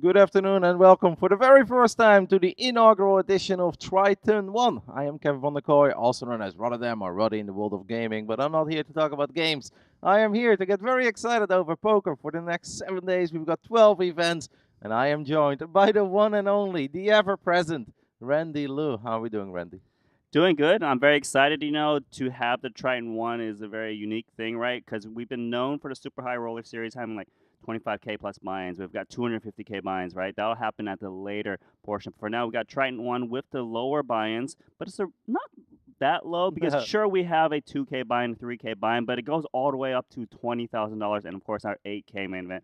Good afternoon and welcome for the very first time to the inaugural edition of Triton ONE. I am Kevin van der Kooi, also known as Rotterdam or Roddy in the world of gaming, but I'm not here to talk about games. I am here to get very excited over poker. For the next 7 days, we've got 12 events, and I am joined by the one and only, the ever-present Randy Liu. How are we doing, Randy? Doing good. I'm very excited, to have the Triton One is a very unique thing, right? Because we've been known for the Super High Roller Series having like 25K plus buy-ins. We've got 250K buy-ins, right? That'll happen at the later portion. For now, we got Triton One with the lower buy-ins, but not that low because sure we have a 2K buy-in, 3K buy-in, but it goes all the way up to $20,000, and of course our 8K main event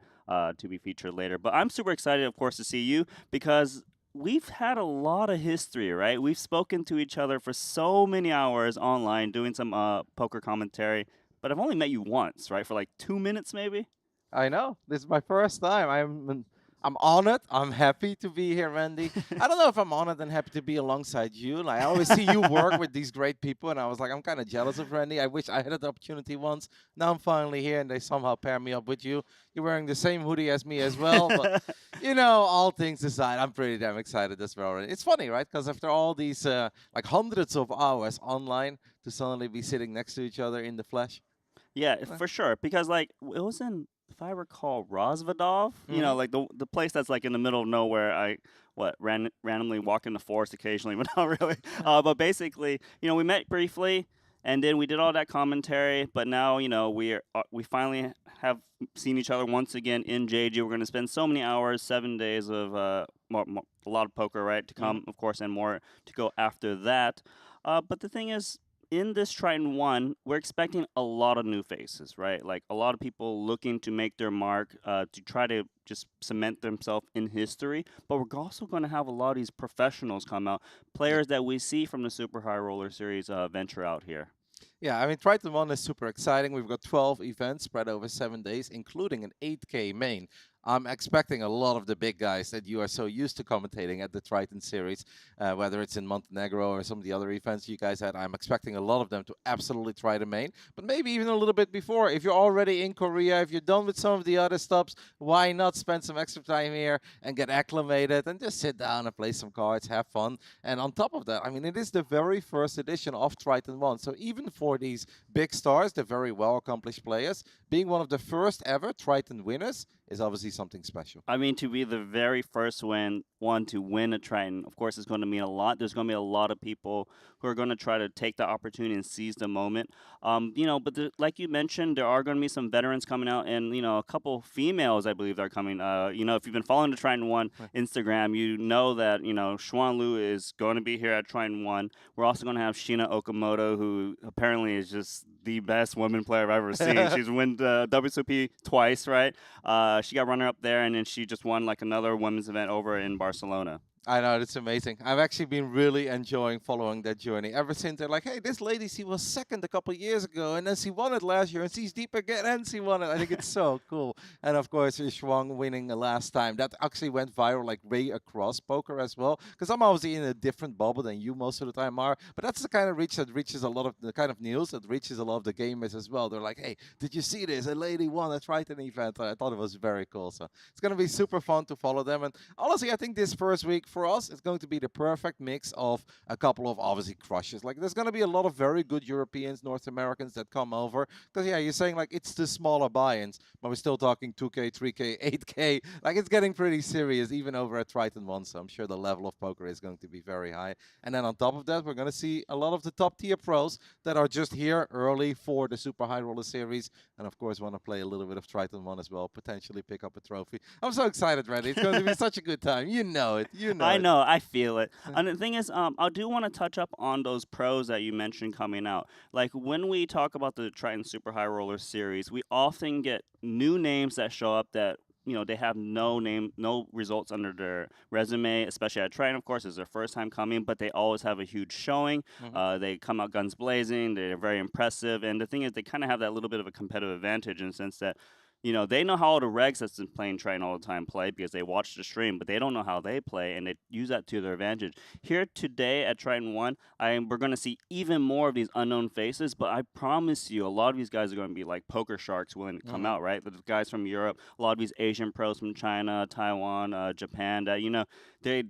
to be featured later. But I'm super excited, of course, to see you because we've had a lot of history, right? We've spoken to each other for so many hours online doing some poker commentary, but I've only met you once, right? For like 2 minutes, maybe. I know. This is my first time. I'm honored. I'm happy to be here, Randy. I don't know if I'm honored and happy to be alongside you. Like I always see you work with these great people, and I was like, I'm kind of jealous of Randy. I wish I had the opportunity once. Now I'm finally here, and they somehow pair me up with you. You're wearing the same hoodie as me as well, but all things aside, I'm pretty damn excited as well. It's funny, right? Because after all these like hundreds of hours online, to suddenly be sitting next to each other in the flesh. Yeah, for sure. Because like it was in, if I recall, Rosvadov. Mm-hmm. Like the place that's like in the middle of nowhere. Randomly walk in the forest occasionally, but not really. But basically, we met briefly, and then we did all that commentary. But now, we finally have seen each other once again in Jeju. We're going to spend so many hours, 7 days of a lot of poker, right, to come, of course, and more to go after that. But the thing is, in this Triton One, we're expecting a lot of new faces, right? Like a lot of people looking to make their mark, to try to just cement themselves in history. But we're also going to have a lot of these professionals come out, players that we see from the Super High Roller Series venture out here. Yeah, I mean, Triton One is super exciting. We've got 12 events spread over 7 days, including an 8K main. I'm expecting a lot of the big guys that you are so used to commentating at the Triton series, whether it's in Montenegro or some of the other events you guys had. I'm expecting a lot of them to absolutely try the main, but maybe even a little bit before. If you're already in Korea, if you're done with some of the other stops, why not spend some extra time here and get acclimated and just sit down and play some cards, have fun. And on top of that, I mean, it is the very first edition of Triton One. So even for these big stars, the very well accomplished players, being one of the first ever Triton winners is obviously something special. I mean, to be the very first one to win a Triton, of course, is going to mean a lot. There's going to be a lot of people who are going to try to take the opportunity and seize the moment. But like you mentioned, there are going to be some veterans coming out, and a couple females, I believe, that are coming. If you've been following the Triton One Instagram, you know that Xuan Lu is going to be here at Triton One. We're also going to have Shina Okamoto, who apparently is just the best women player I've ever seen. She's won the WSOP twice, right? She got runner up there, and then she just won like another women's event over in Barcelona. I know, it's amazing. I've actually been really enjoying following that journey ever since they're like, hey, this lady, she was second a couple of years ago, and then she won it last year, and she's deep again, and she won it. I think it's so cool. And of course, Shuang winning the last time. That actually went viral like way across poker as well, because I'm obviously in a different bubble than you most of the time are, but that's the kind of reach that reaches a lot of the kind of news that reaches a lot of the gamers as well. They're like, hey, did you see this? A lady won a Triton event. I thought it was very cool. So it's going to be super fun to follow them. And honestly, I think this first week for us, it's going to be the perfect mix of a couple of obviously crushes. Like there's going to be a lot of very good Europeans, North Americans that come over. Because yeah, you're saying like it's the smaller buy-ins, but we're still talking 2K, 3K, 8K. Like it's getting pretty serious even over at Triton One. So I'm sure the level of poker is going to be very high. And then on top of that, we're going to see a lot of the top tier pros that are just here early for the Super High Roller Series, and of course want to play a little bit of Triton One as well, potentially pick up a trophy. I'm so excited, Randy. It's going to be such a good time. You know it. You know I it. know, I feel it. And the thing is, I do want to touch up on those pros that you mentioned coming out. Like when we talk about the Triton Super High Roller Series, we often get new names that show up that they have no results under their resume, especially at Triton, of course, it's their first time coming, but they always have a huge showing. They come out guns blazing, they're very impressive, and the thing is, they kind of have that little bit of a competitive advantage in the sense that they know how the regs that's been playing Triton all the time play because they watch the stream, but they don't know how they play, and they use that to their advantage. Here today at Triton One, we're going to see even more of these unknown faces, but I promise you, a lot of these guys are going to be like poker sharks willing to come Mhm. out, right? The guys from Europe, a lot of these Asian pros from China, Taiwan, Japan, that they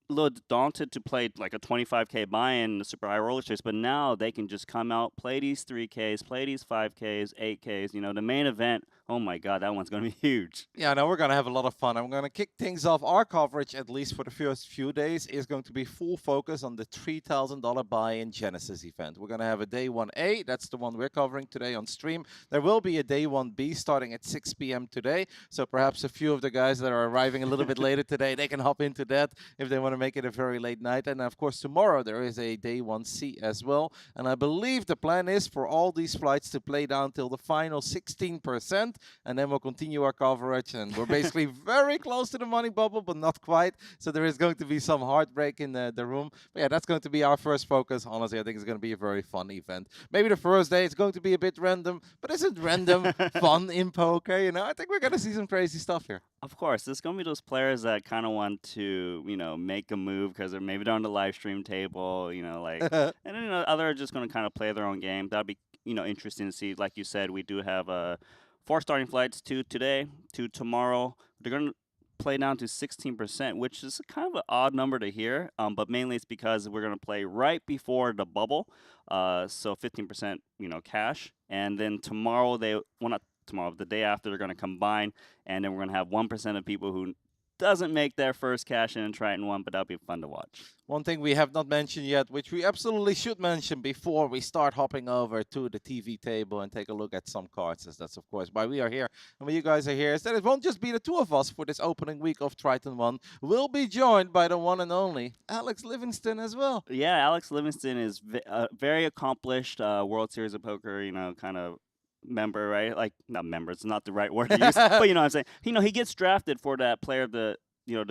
a little daunted to play like a 25K buy-in in the super high roller chase, but now they can just come out, play these 3Ks, play these 5Ks, 8Ks. The main event. Oh my God, that one's gonna be huge. Yeah, no, we're going to have a lot of fun. I'm going to kick things off. Our coverage, at least for the first few days, is going to be full focus on the $3,000 buy-in Genesis event. We're going to have a day 1A. That's the one we're covering today on stream. There will be a day 1B starting at 6 p.m. today. So perhaps a few of the guys that are arriving a little bit later today, they can hop into that if they want to make it a very late night. And of course, tomorrow there is a day 1C as well. And I believe the plan is for all these flights to play down till the final 16%. And then we'll continue our coverage. And we're basically very close to the money bubble, but not quite. So there is going to be some heartbreak in the room. But yeah, that's going to be our first focus. Honestly, I think it's going to be a very fun event. Maybe the first day it's going to be a bit random, but isn't random fun in poker? I think we're going to see some crazy stuff here. Of course, there's gonna be those players that kind of want to, make a move because they're on the live stream table, like, and then other are just gonna kind of play their own game. That'd be, interesting to see. Like you said, we do have 4 starting flights, 2 today, 2 tomorrow. They're gonna play down to 16%, which is kind of an odd number to hear. But mainly it's because we're gonna play right before the bubble, so 15%, cash, and then tomorrow not tomorrow, the day after they're gonna combine, and then we're gonna have 1% of people who doesn't make their first cash in Triton One, but that'll be fun to watch. One thing we have not mentioned yet, which we absolutely should mention before we start hopping over to the TV table and take a look at some cards, is that's of course why we are here and why you guys are here, is that it won't just be the two of us for this opening week of Triton One. We'll be joined by the one and only Alex Livingston as well. Yeah, Alex Livingston is a very accomplished World Series of Poker, kind of member, right? Like, not member, it's not the right word to use, but you know what I'm saying. He gets drafted for that player of the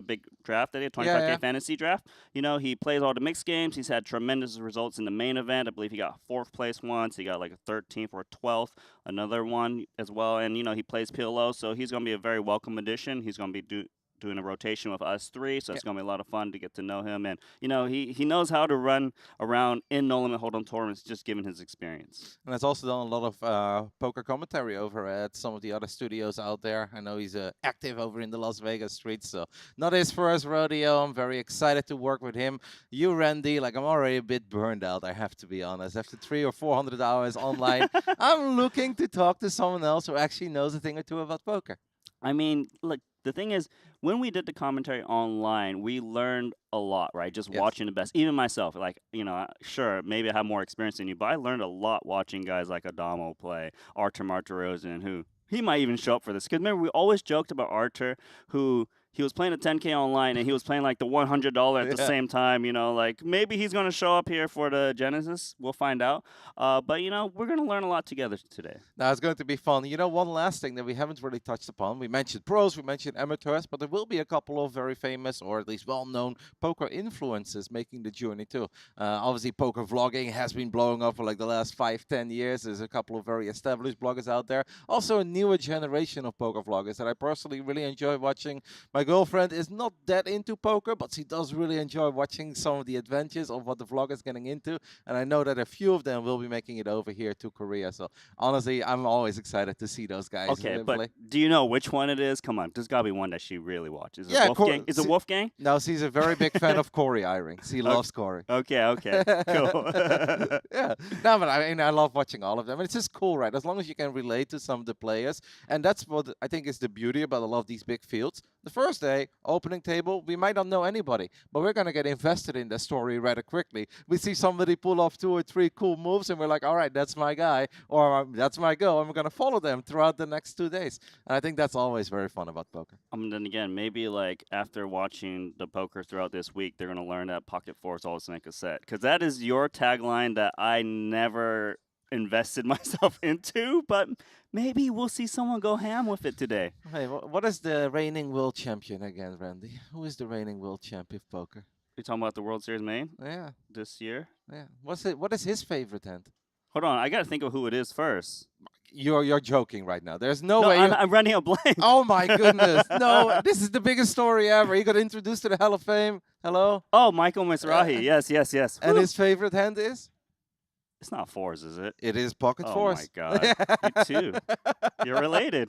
big draft that he had, 25K Yeah. fantasy draft. He plays all the mixed games. He's had tremendous results in the main event. I believe he got 4th place once. He got like a 13th or 12th, another one as well. And, he plays PLO, so he's going to be a very welcome addition. He's going to be doing a rotation with us 3, so it's going to be a lot of fun to get to know him. And, he knows how to run around in no limit hold'em tournaments, just given his experience. And has also done a lot of poker commentary over at some of the other studios out there. I know he's active over in the Las Vegas streets, so not his first rodeo. I'm very excited to work with him. You, Randy, like I'm already a bit burned out, I have to be honest. After 300 or 400 hours online, I'm looking to talk to someone else who actually knows a thing or two about poker. I mean, look, the thing is, when we did the commentary online, we learned a lot, right? Just Yes. watching the best. Even myself, like, sure, maybe I have more experience than you, but I learned a lot watching guys like Adamo play, Artur Martirosyan, who he might even show up for this. Because remember, we always joked about Artur, who he was playing a 10K online and he was playing like the $100 at the same time. Like maybe he's going to show up here for the Genesis. We'll find out. But we're going to learn a lot together today. Now it's going to be fun. One last thing that we haven't really touched upon. We mentioned pros, we mentioned amateurs, but there will be a couple of very famous or at least well-known poker influencers making the journey too. Obviously, poker vlogging has been blowing up for like the last 5-10 years. There's a couple of very established bloggers out there. Also, a newer generation of poker vloggers that I personally really enjoy watching. My girlfriend is not that into poker, but she does really enjoy watching some of the adventures of what the vloggers getting into. And I know that a few of them will be making it over here to Korea. So honestly, I'm always excited to see those guys. Okay, but play. Do you know which one it is? Come on, there's got to be one that she really watches. Is Yeah, it Wolfgang? Is it Wolfgang? No, she's a very big fan of Corey Eyring. She loves Corey. Okay, cool. Yeah, no, but I love watching all of them. And it's just cool, right? As long as you can relate to some of the players. And that's what I think is the beauty about a lot of these big fields. The first day, opening table, we might not know anybody, but we're going to get invested in the story rather quickly. We see somebody pull off 2 or 3 cool moves, and we're like, all right, that's my guy, or that's my girl, and we're going to follow them throughout the next 2 days. And I think that's always very fun about poker. Then again, maybe like after watching the poker throughout this week, they're going to learn that pocket fours always make a set. Because that is your tagline that I never invested myself into, but maybe we'll see someone go ham with it today. Hey, what is the reigning world champion again, Randy? Who is the reigning world champion of poker? You're talking about the World Series main? Yeah. This year? Yeah. What is his favorite hand? Hold on, I got to think of who it is first. you're joking right now. There's no No, way. I'm running a blank. Oh my goodness! No, this is the biggest story ever. He got introduced to the Hall of Fame. Hello. Oh, Michael Mizrahi. Yes, yes, yes. And Woo. his favorite hand is? It's not fours, is it? It is pocket Oh fours. my God. You too. You're related.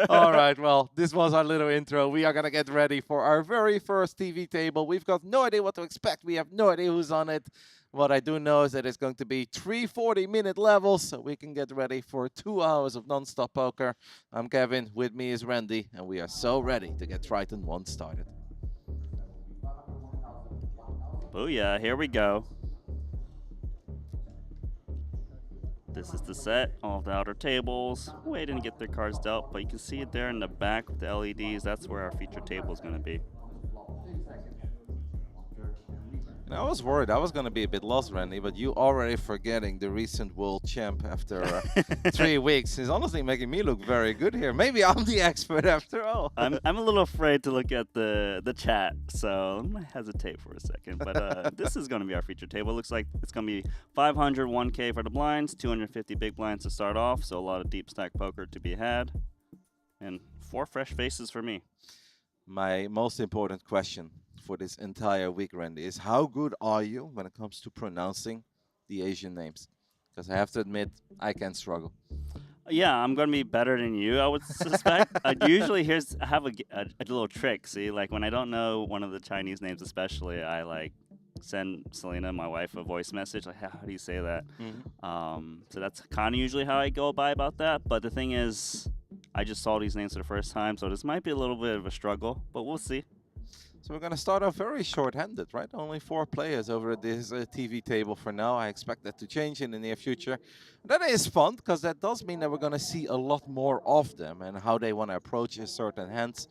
All right, well, this was our little intro. We are going to get ready for our very first TV table. We've got no idea what to expect. We have no idea who's on it. What I do know is that it's going to be 3 40-minute levels, so we can get ready for 2 hours of non-stop poker. I'm Kevin, with me is Randy, and we are so ready to get Triton ONE started. Booyah, here we go. This is the set, all of the outer tables. Waiting to get their cards dealt, but you can see it there in the back with the LEDs. That's where our featured table is going to be. And I was worried I was going to be a bit lost, Randy, but you already forgetting the recent world champ after 3 weeks is honestly making me look very good here. Maybe I'm the expert after all. I'm a little afraid to look at the chat, so I'm going to hesitate for a second. But this is going to be our featured table. It looks like it's going to be 500 1K for the blinds, 250 big blinds to start off, so a lot of deep stack poker to be had, and 4 fresh faces for me. My most important question for this entire week, Randy, is how good are you when it comes to pronouncing the Asian names? Because I have to admit, I can struggle. Yeah, I'm going to be better than you, I would suspect. Usually I have a little trick. See, like when I don't know one of the Chinese names especially, I like send Selena, my wife, a voice message. Like, how do you say that? So that's kind of usually how I go about that. But the thing is, I just saw these names for the first time, so this might be a little bit of a struggle, but we'll see. So we're going to start off very short-handed, right? Only 4 players over at this TV table for now. I expect that to change in the near future. That is fun, because that does mean that we're going to see a lot more of them and how they want to approach a certain hands.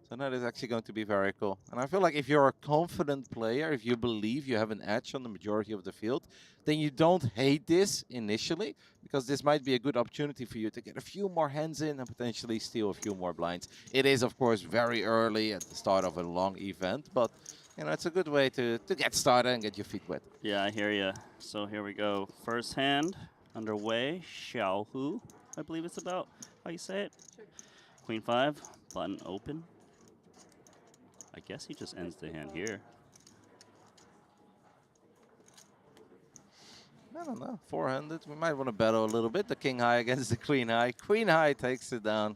So that is actually going to be very cool. And I feel like if you're a confident player, if you believe you have an edge on the majority of the field, then you don't hate this initially, because this might be a good opportunity for you to get a few more hands in and potentially steal a few more blinds. It is, of course, very early at the start of a long event, but you know, it's a good way to get started and get your feet wet. Yeah, I hear you. So here we go. First hand underway. Xiaohu, I believe it's about how you say it. Sure. Queen 5, button open. I guess he just ends the hand here. I don't know, 400. We might want to battle a little bit. The king high against the queen high. Queen high takes it down.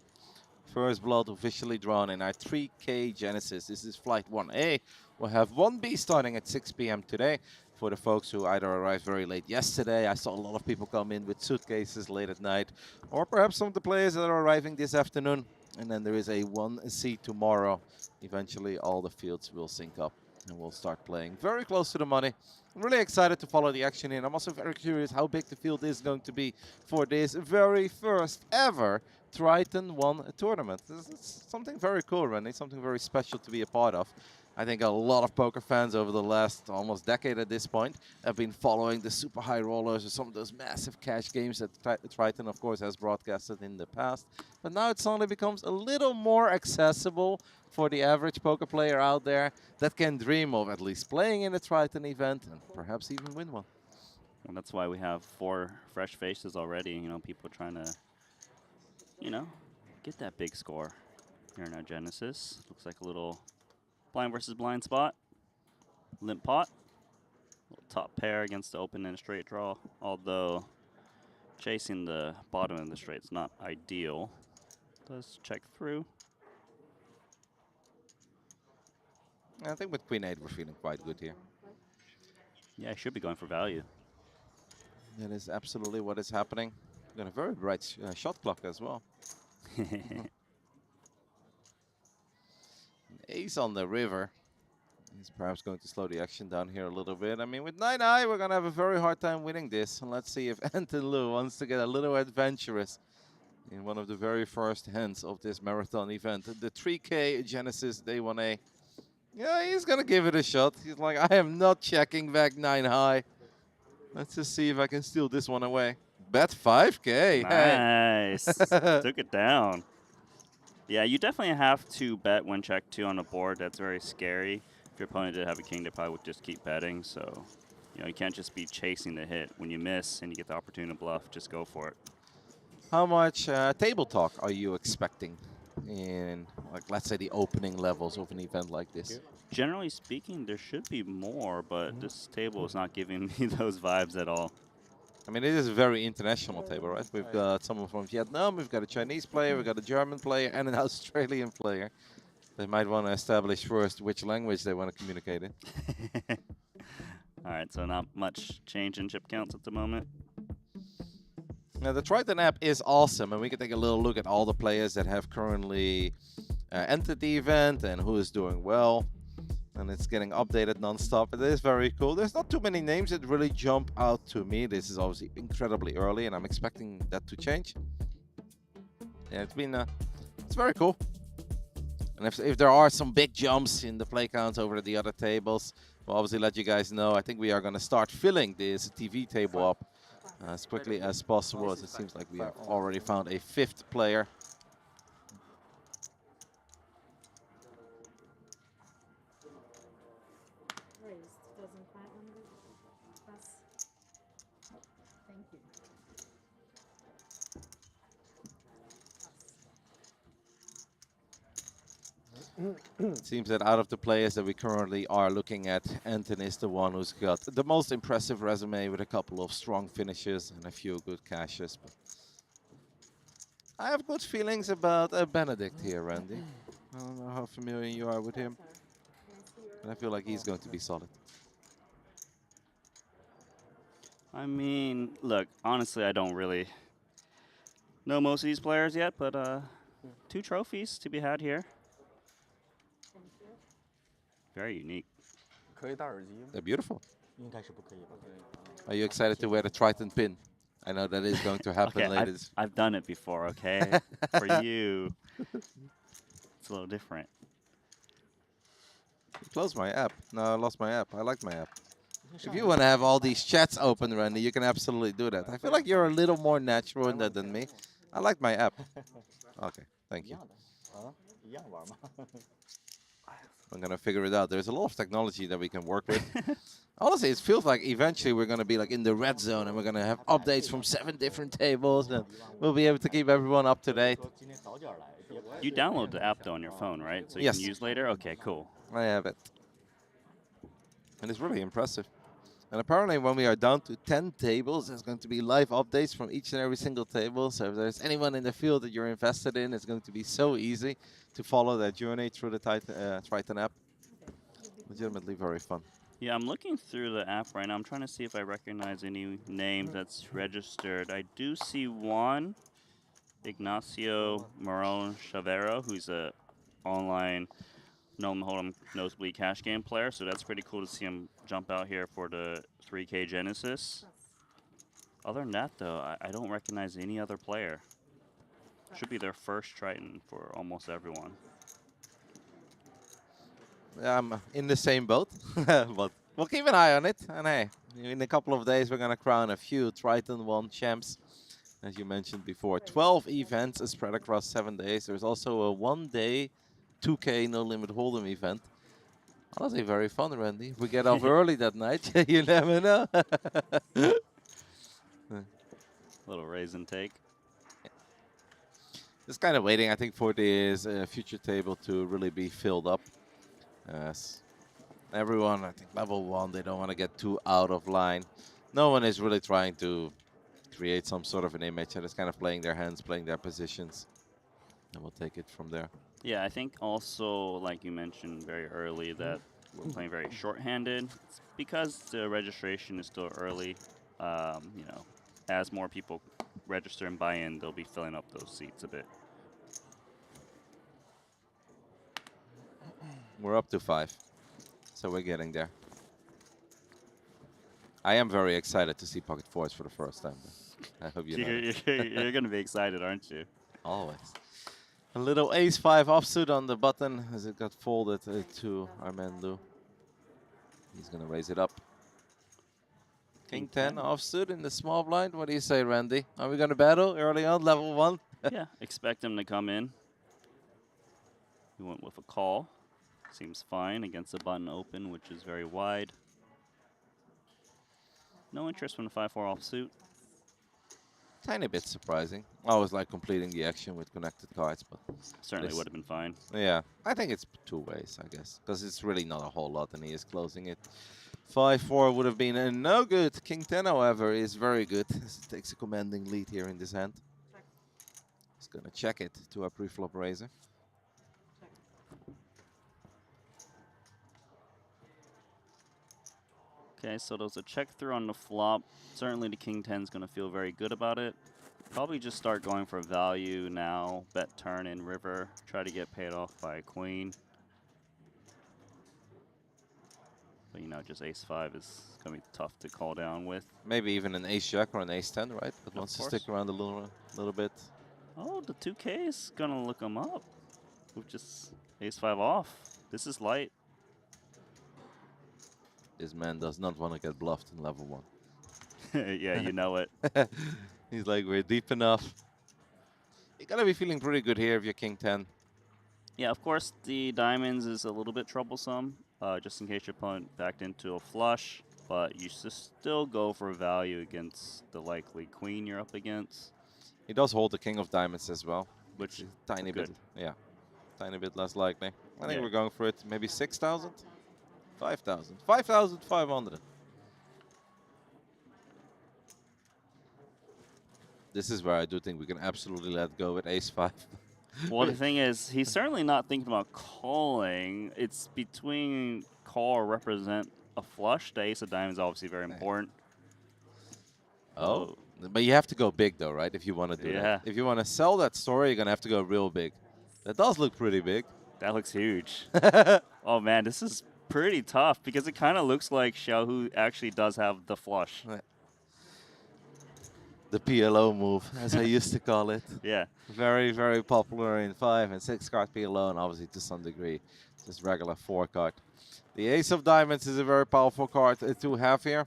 First blood officially drawn in our 3K Genesis. This is flight 1A. We'll have 1B starting at 6 p.m. today. For the folks who either arrived very late yesterday, I saw a lot of people come in with suitcases late at night, or perhaps some of the players that are arriving this afternoon. And then there is a 1C tomorrow. Eventually, all the fields will sync up and we'll start playing very close to the money. I'm really excited to follow the action here. I'm also very curious how big the field is going to be for this very first ever Triton ONE tournament. This is something very cool, Randy, something very special to be a part of. I think a lot of poker fans over the last almost decade at this point have been following the super high rollers or some of those massive cash games that Triton, of course, has broadcasted in the past. But now it suddenly becomes a little more accessible for the average poker player out there that can dream of at least playing in a Triton event and perhaps even win one. And that's why we have 4 fresh faces already. You know, people trying to, you know, get that big score here in our Genesis. Looks like a little blind versus blind spot. Limp pot. Little top pair against the open and straight draw. Although chasing the bottom of the straight is not ideal. Does check through. I think with Queen 8 we're feeling quite good here. Yeah, I should be going for value. That is absolutely what is happening. Got a very bright shot clock as well. Ace on the river. He's perhaps going to slow the action down here a little bit. I mean, with 9 high, we're going to have a very hard time winning this. And let's see if Anton Lu wants to get a little adventurous in one of the very first hands of this marathon event. The 3K Genesis Day 1A. Yeah, he's going to give it a shot. He's like, I am not checking back 9 high. Let's just see if I can steal this one away. Bet 5K. Nice. Hey. Took it down. Yeah, you definitely have to bet when check 2 on a board. That's very scary. If your opponent did have a king, they probably would just keep betting. So, you know, you can't just be chasing the hit. When you miss and you get the opportunity to bluff, just go for it. How much table talk are you expecting in, like, let's say, the opening levels of an event like this? Generally speaking, there should be more, but this table is not giving me those vibes at all. I mean, it is a very international table, right? We've got someone from Vietnam, we've got a Chinese player, we've got a German player, and an Australian player. They might want to establish first which language they want to communicate in. All right, so not much change in chip counts at the moment. Now, the Triton app is awesome, and we can take a little look at all the players that have currently entered the event and who is doing well. And it's getting updated non-stop. It is very cool. There's not too many names that really jump out to me. This is obviously incredibly early, and I'm expecting that to change. Yeah, it's very cool. And if there are some big jumps in the play counts over the other tables, we'll obviously let you guys know. I think we are going to start filling this TV table up as quickly as possible, as it seems like we have already found a 5th player. It seems that out of the players that we currently are looking at, Anton is the one who's got the most impressive resume with a couple of strong finishes and a few good cashes. But I have good feelings about Benedict here, Randy. I don't know how familiar you are with him, but I feel like he's going to be solid. I mean, look, honestly, I don't really know most of these players yet, but 2 trophies to be had here. Very unique. They're beautiful. Are you excited to wear the Triton pin? I know that is going to happen Okay, later. I've done it before, okay? For you, it's a little different. Close my app. No, I lost my app. I like my app. If you want to have all these chats open, Randy, you can absolutely do that. I feel like you're a little more natural in that than me. I like my app. Okay, thank you. I'm going to figure it out. There's a lot of technology that we can work with. Honestly, it feels like eventually we're going to be like in the red zone and we're going to have updates from 7 different tables and we'll be able to keep everyone up to date. You download the app though on your phone, right? So you Yes. can use later? Okay, cool. I have it. And it's really impressive. And apparently when we are down to 10 tables, there's going to be live updates from each and every single table. So if there's anyone in the field that you're invested in, it's going to be so easy to follow that journey through the Triton app. Legitimately very fun. Yeah, I'm looking through the app right now. I'm trying to see if I recognize any names that's registered. I do see one, Ignacio Marón Chavero, who's a online Nolan Hold'em nosebleed cash game player. So that's pretty cool to see him jump out here for the 3K Genesis. Other than that, though, I don't recognize any other player. Should be their first Triton for almost everyone. I'm in the same boat, but we'll keep an eye on it. And hey, in a couple of days, we're going to crown a few Triton ONE champs. As you mentioned before, 12 events is spread across 7 days. There's also a 1-day 2K No Limit Hold'em event. Honestly, very fun, Randy. If we get off early that night, you never know. Little raise and take. Just kind of waiting, I think, for this future table to really be filled up. Everyone, I think, level 1, they don't want to get too out of line. No one is really trying to create some sort of an image. They're just kind of playing their hands, playing their positions. And we'll take it from there. Yeah, I think also, like you mentioned very early, that we're playing very short-handed. It's because the registration is still early. You know, as more people register and buy in, they'll be filling up those seats a bit. We're up to 5, so we're getting there. I am very excited to see Pocket Fours for the first time. I hope you know. You're going to be excited, aren't you? Always. A little ace-5 offsuit on the button as it got folded to Armando. He's going to raise it up. King 10 offsuit in the small blind. What do you say, Randy? Are we going to battle early on, level 1? Yeah, expect him to come in. He went with a call. Seems fine against the button open, which is very wide. No interest from the 5-4 offsuit. Tiny bit surprising. I always like completing the action with connected cards, but Certainly this, would have been fine. yeah, I think it's two ways, I guess, because it's really not a whole lot, and he is closing it. 5-4 would have been a no good. King 10, however, is very good. As he takes a commanding lead here in this hand. He's gonna check it to a pre-flop raiser. Okay, so there's a check through on the flop. Certainly the King 10 is going to feel very good about it. Probably just start going for value now. Bet turn in river. Try to get paid off by a queen. But, you know, just ace-5 is going to be tough to call down with. Maybe even an ace-jack or an ace-10, right? But wants to stick around a little bit. Oh, the 2K is going to look him up with just ace-5 off. This is light. This man does not want to get bluffed in level 1. Yeah, you know it. He's like, we're deep enough. You gotta be feeling pretty good here if you're King 10. Yeah, of course, the diamonds is a little bit troublesome, just in case your opponent backed into a flush. But you should still go for value against the likely queen you're up against. He does hold the king of diamonds as well, Which is tiny good. bit, yeah, tiny bit less likely. I think Yeah. we're going for it. Maybe 6,000, 5,000, 5,500. This is where I do think we can absolutely let go with ace-5. Well, the thing is, he's certainly not thinking about calling. It's between call or represent a flush. The ace of diamonds is obviously very important. Oh, but you have to go big though, right? If you want to do that. If you want to sell that story, you're gonna have to go real big. That does look pretty big. That looks huge. Oh man, this is pretty tough because it kind of looks like Xiaohu actually does have the flush. The PLO move, as I used to call it. Yeah. Very, very popular in 5 and 6 card PLO, and obviously to some degree, just regular 4 card. The ace of diamonds is a very powerful card to have here.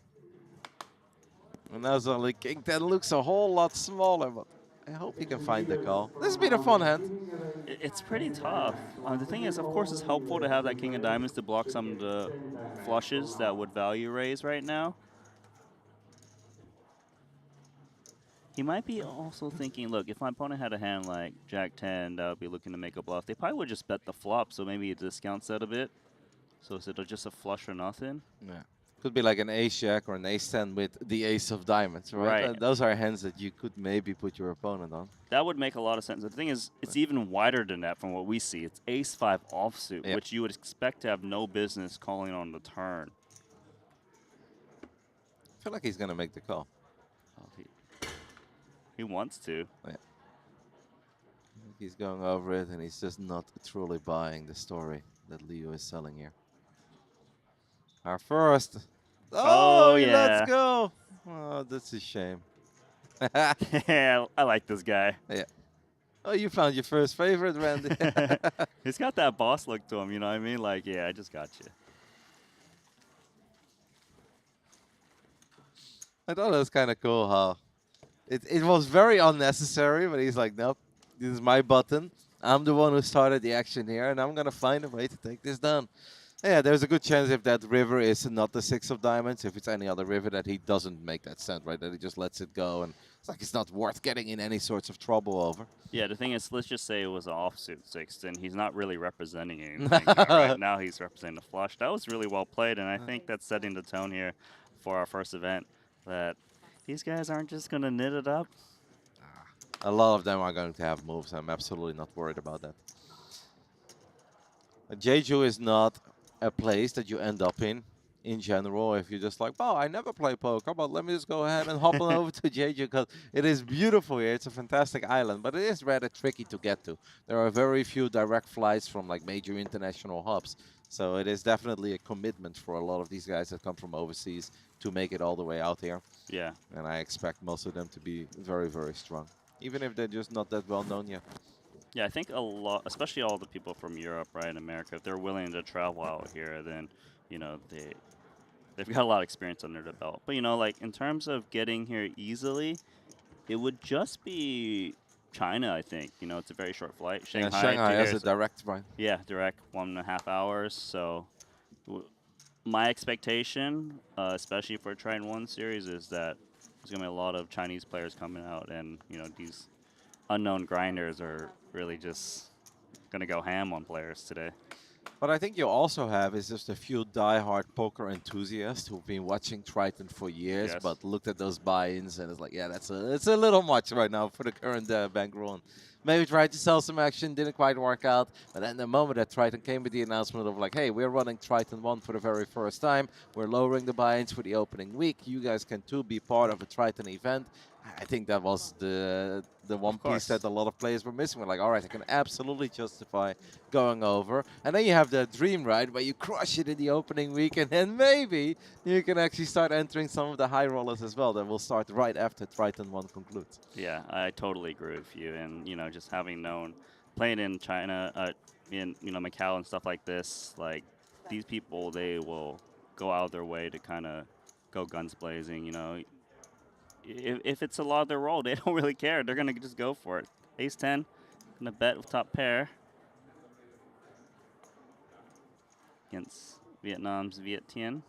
And as only King 10 looks a whole lot smaller, but I hope he can find the call. This has been a fun hand. It's pretty tough. The thing is, of course, it's helpful to have that King of Diamonds to block some of the flushes that would value raise right now. He might be also thinking, look, if my opponent had a hand like Jack 10 that would be looking to make a bluff, they probably would just bet the flop, so maybe it discounts that a bit. So is it just a flush or nothing? Yeah. Could be like an ace-jack or an ace-10 with the ace of diamonds, right? Those are hands that you could maybe put your opponent on. That would make a lot of sense. The thing is, it's even wider than that from what we see. It's ace-5 offsuit, which you would expect to have no business calling on the turn. I feel like he's going to make the call. Oh, he wants to. Yeah. He's going over it, and he's just not truly buying the story that Leo is selling here. Our first. Oh, yeah. Let's go. Oh, that's a shame. Yeah, I like this guy. Yeah. Oh, you found your first favorite, Randy. He's got that boss look to him, you know what I mean? Like, yeah, I just got you. I thought it was kind of cool how it was very unnecessary, but he's like, nope, this is my button. I'm the one who started the action here, and I'm going to find a way to take this down. Yeah, there's a good chance if that river is not the 6 of diamonds, if it's any other river, that he doesn't make that cent, right? That he just lets it go, and it's like it's not worth getting in any sorts of trouble over. Yeah, the thing is, let's just say it was an offsuit 6, and he's not really representing anything. Right now he's representing the flush. That was really well played, and I think that's setting the tone here for our first event, that these guys aren't just going to knit it up. A lot of them are going to have moves. I'm absolutely not worried about that. Jeju is not a place that you end up in general, if you're just like, oh, I never play poker, but let me just go ahead and hop on over to Jeju, because it is beautiful here. It's a fantastic island, but it is rather tricky to get to. There are very few direct flights from like major international hubs, so it is definitely a commitment for a lot of these guys that come from overseas to make it all the way out here. Yeah. And I expect most of them to be very, very strong, even if they're just not that well known yet. Yeah, I think a lot, especially all the people from Europe, right, in America, if they're willing to travel out here, then, you know, they've got a lot of experience under their belt. But, you know, like, in terms of getting here easily, it would just be China, I think. You know, it's a very short flight. Shanghai, Shanghai has a direct flight. Yeah, direct 1.5 hours. So my expectation, especially for Triton ONE series, is that there's gonna be a lot of Chinese players coming out, and these unknown grinders are really just gonna go ham on players today. But I think you also have is just a few die-hard poker enthusiasts who've been watching Triton for years, Yes. but looked at those buy-ins and it's like, yeah, it's a little much right now for the current bankroll. And maybe tried to sell some action, didn't quite work out. But then the moment that Triton came with the announcement of like, hey, we're running Triton ONE for the very first time. We're lowering the buy-ins for the opening week. You guys can too be part of a Triton event. I think that was the one piece that a lot of players were missing. We're like, all right, I can absolutely justify going over. And then you have the dream ride where you crush it in the opening week, and then maybe you can actually start entering some of the high rollers as well that will start right after Triton ONE concludes. Yeah, I totally agree with you. And just having playing in China, in Macau and stuff like this, like these people, they will go out of their way to kind of go guns blazing. If it's a lot of their roll, they don't really care. They're gonna just go for it. Ace 10, gonna bet with top pair against Vietnam's Viet Tien.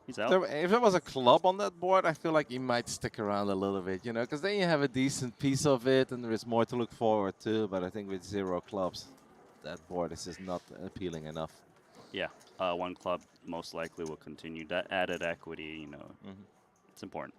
He's out. If there was a club on that board, I feel like he might stick around a little bit, because then you have a decent piece of it and there is more to look forward to. But I think with 0 clubs, that board is just not appealing enough. Yeah, one club most likely will continue. That added equity, it's important.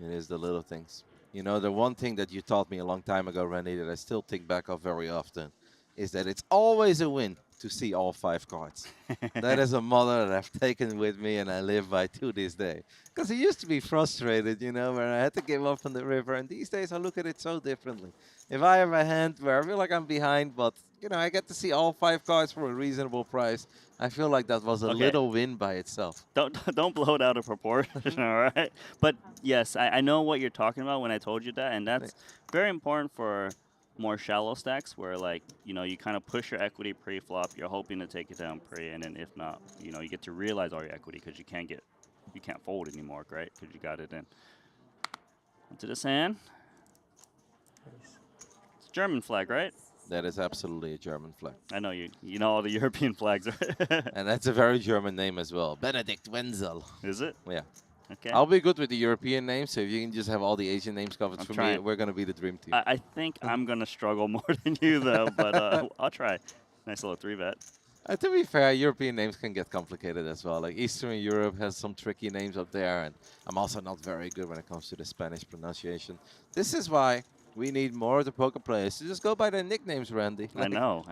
It is the little things. The one thing that you taught me a long time ago, Randy, that I still think back of very often, is that it's always a win to see all 5 cards. That is a motto that I've taken with me and I live by to this day. Because I used to be frustrated, where I had to give up on the river. And these days I look at it so differently. If I have a hand where I feel like I'm behind, but, I get to see all 5 cards for a reasonable price, I feel like that was a little win by itself. Don't blow it out of proportion, all right? But yes, I know what you're talking about when I told you that, and that's very important for more shallow stacks where you kind of push your equity pre-flop, you're hoping to take it down pre, and then if not, you get to realize all your equity because you can't fold anymore, right? Because you got it in. Into this hand. It's a German flag, right? That is absolutely a German flag. I know you know all the European flags, right? And that's a very German name as well. Benedict Wenzel. Is it? Yeah. Okay. I'll be good with the European names, so if you can just have all the Asian names covered for me, we're going to be the dream team. I think I'm going to struggle more than you, though, but I'll try. Nice little 3-bet. To be fair, European names can get complicated as well. Like Eastern Europe has some tricky names up there, and I'm also not very good when it comes to the Spanish pronunciation. This is why we need more of the poker players to just go by their nicknames, Randy. I know.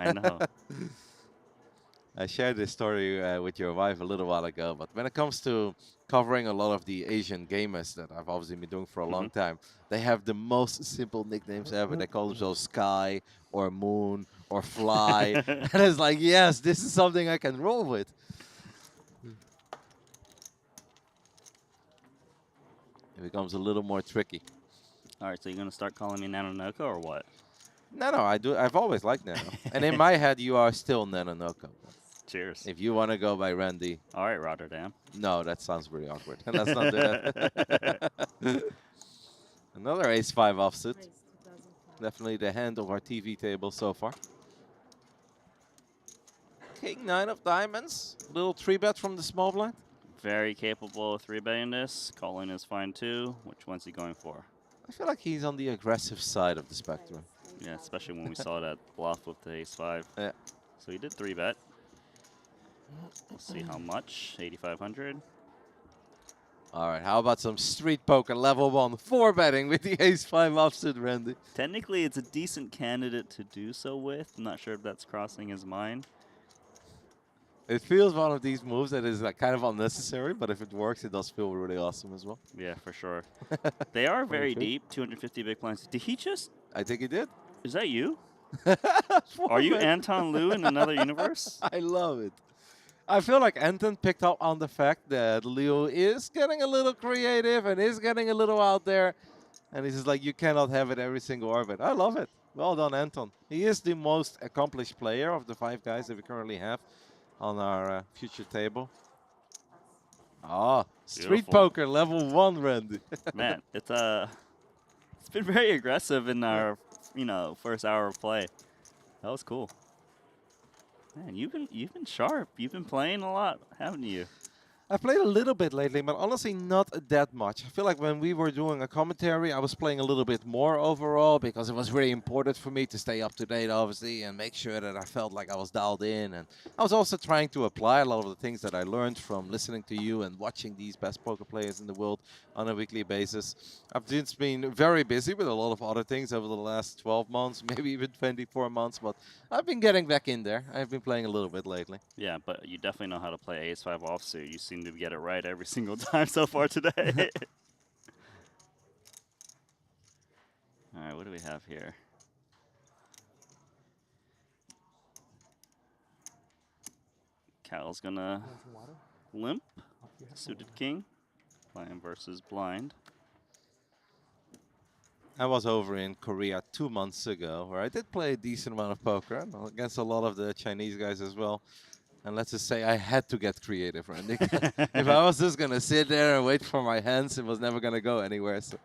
I shared this story with your wife a little while ago, but when it comes to covering a lot of the Asian gamers that I've obviously been doing for a long time, they have the most simple nicknames ever. They call themselves Sky or Moon or Fly. And it's like, yes, this is something I can roll with. It becomes a little more tricky. All right, so you're going to start calling me Nanonoko or what? No, I've always liked Nano. And in my head, you are still Nanonoko. Cheers. If you want to go by Randy. All right, Rotterdam. No, that sounds really awkward. Let's not do that. Another ace-5 offsuit. Definitely the hand of our TV table so far. King 9 of diamonds. Little 3-bet from the small blind. Very capable of 3-betting this. Calling is fine too. Which one's he going for? I feel like he's on the aggressive side of the spectrum. Yeah, especially when we saw that bluff with the ace-5. Yeah. So he did 3-bet. We'll see how much. 8,500. All right, how about some street poker level 1 4-betting with the ace-5 offsuit, Randy? Technically, it's a decent candidate to do so with. I'm not sure if that's crossing his mind. It feels one of these moves that is kind of unnecessary, but if it works, it does feel really awesome as well. Yeah, for sure. They are very deep, 250 big blinds. Did he just... I think he did. Is that you? Are you Anton Liu in another universe? I love it. I feel like Anton picked up on the fact that Liu is getting a little creative and is getting a little out there. And he's just like, you cannot have it every single orbit. I love it. Well done, Anton. He is the most accomplished player of the 5 guys that we currently have on our future table. Ah, street poker level 1, Randy. Man, it's been very aggressive in our first hour of play. That was cool. Man, you've been sharp. You've been playing a lot, haven't you? I've played a little bit lately, but honestly not that much. I feel like when we were doing a commentary, I was playing a little bit more overall because it was really important for me to stay up to date, obviously, and make sure that I felt like I was dialed in. And I was also trying to apply a lot of the things that I learned from listening to you and watching these best poker players in the world on a weekly basis. I've just been very busy with a lot of other things over the last 12 months, maybe even 24 months, but I've been getting back in there. I've been playing a little bit lately. Yeah, but you definitely know how to play ace-5 offsuit. You seem to get it right every single time so far today. All right, what do we have here? Cal's gonna limp. Suited king. Blind versus blind. I was over in Korea 2 months ago, where I did play a decent amount of poker against a lot of the Chinese guys as well. And let's just say I had to get creative, Randy. If I was just gonna sit there and wait for my hands, it was never gonna go anywhere. So,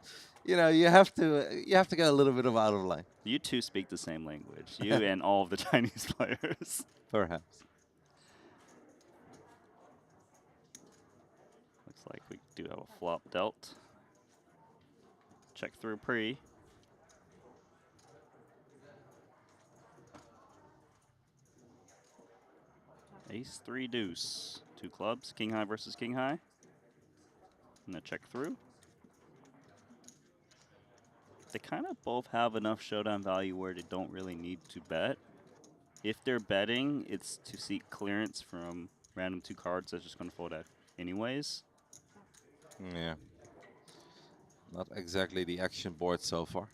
you know, you have to get a little bit of out of line. You two speak the same language. You and all of the Chinese players. Perhaps. Looks like we do have a flop dealt. Check through pre. Ace 3 deuce. Two clubs. King high versus king high. And a check through. They kind of both have enough showdown value where they don't really need to bet. If they're betting, it's to seek clearance from random two cards that's just going to fold out anyways. Yeah. Not exactly the action board so far.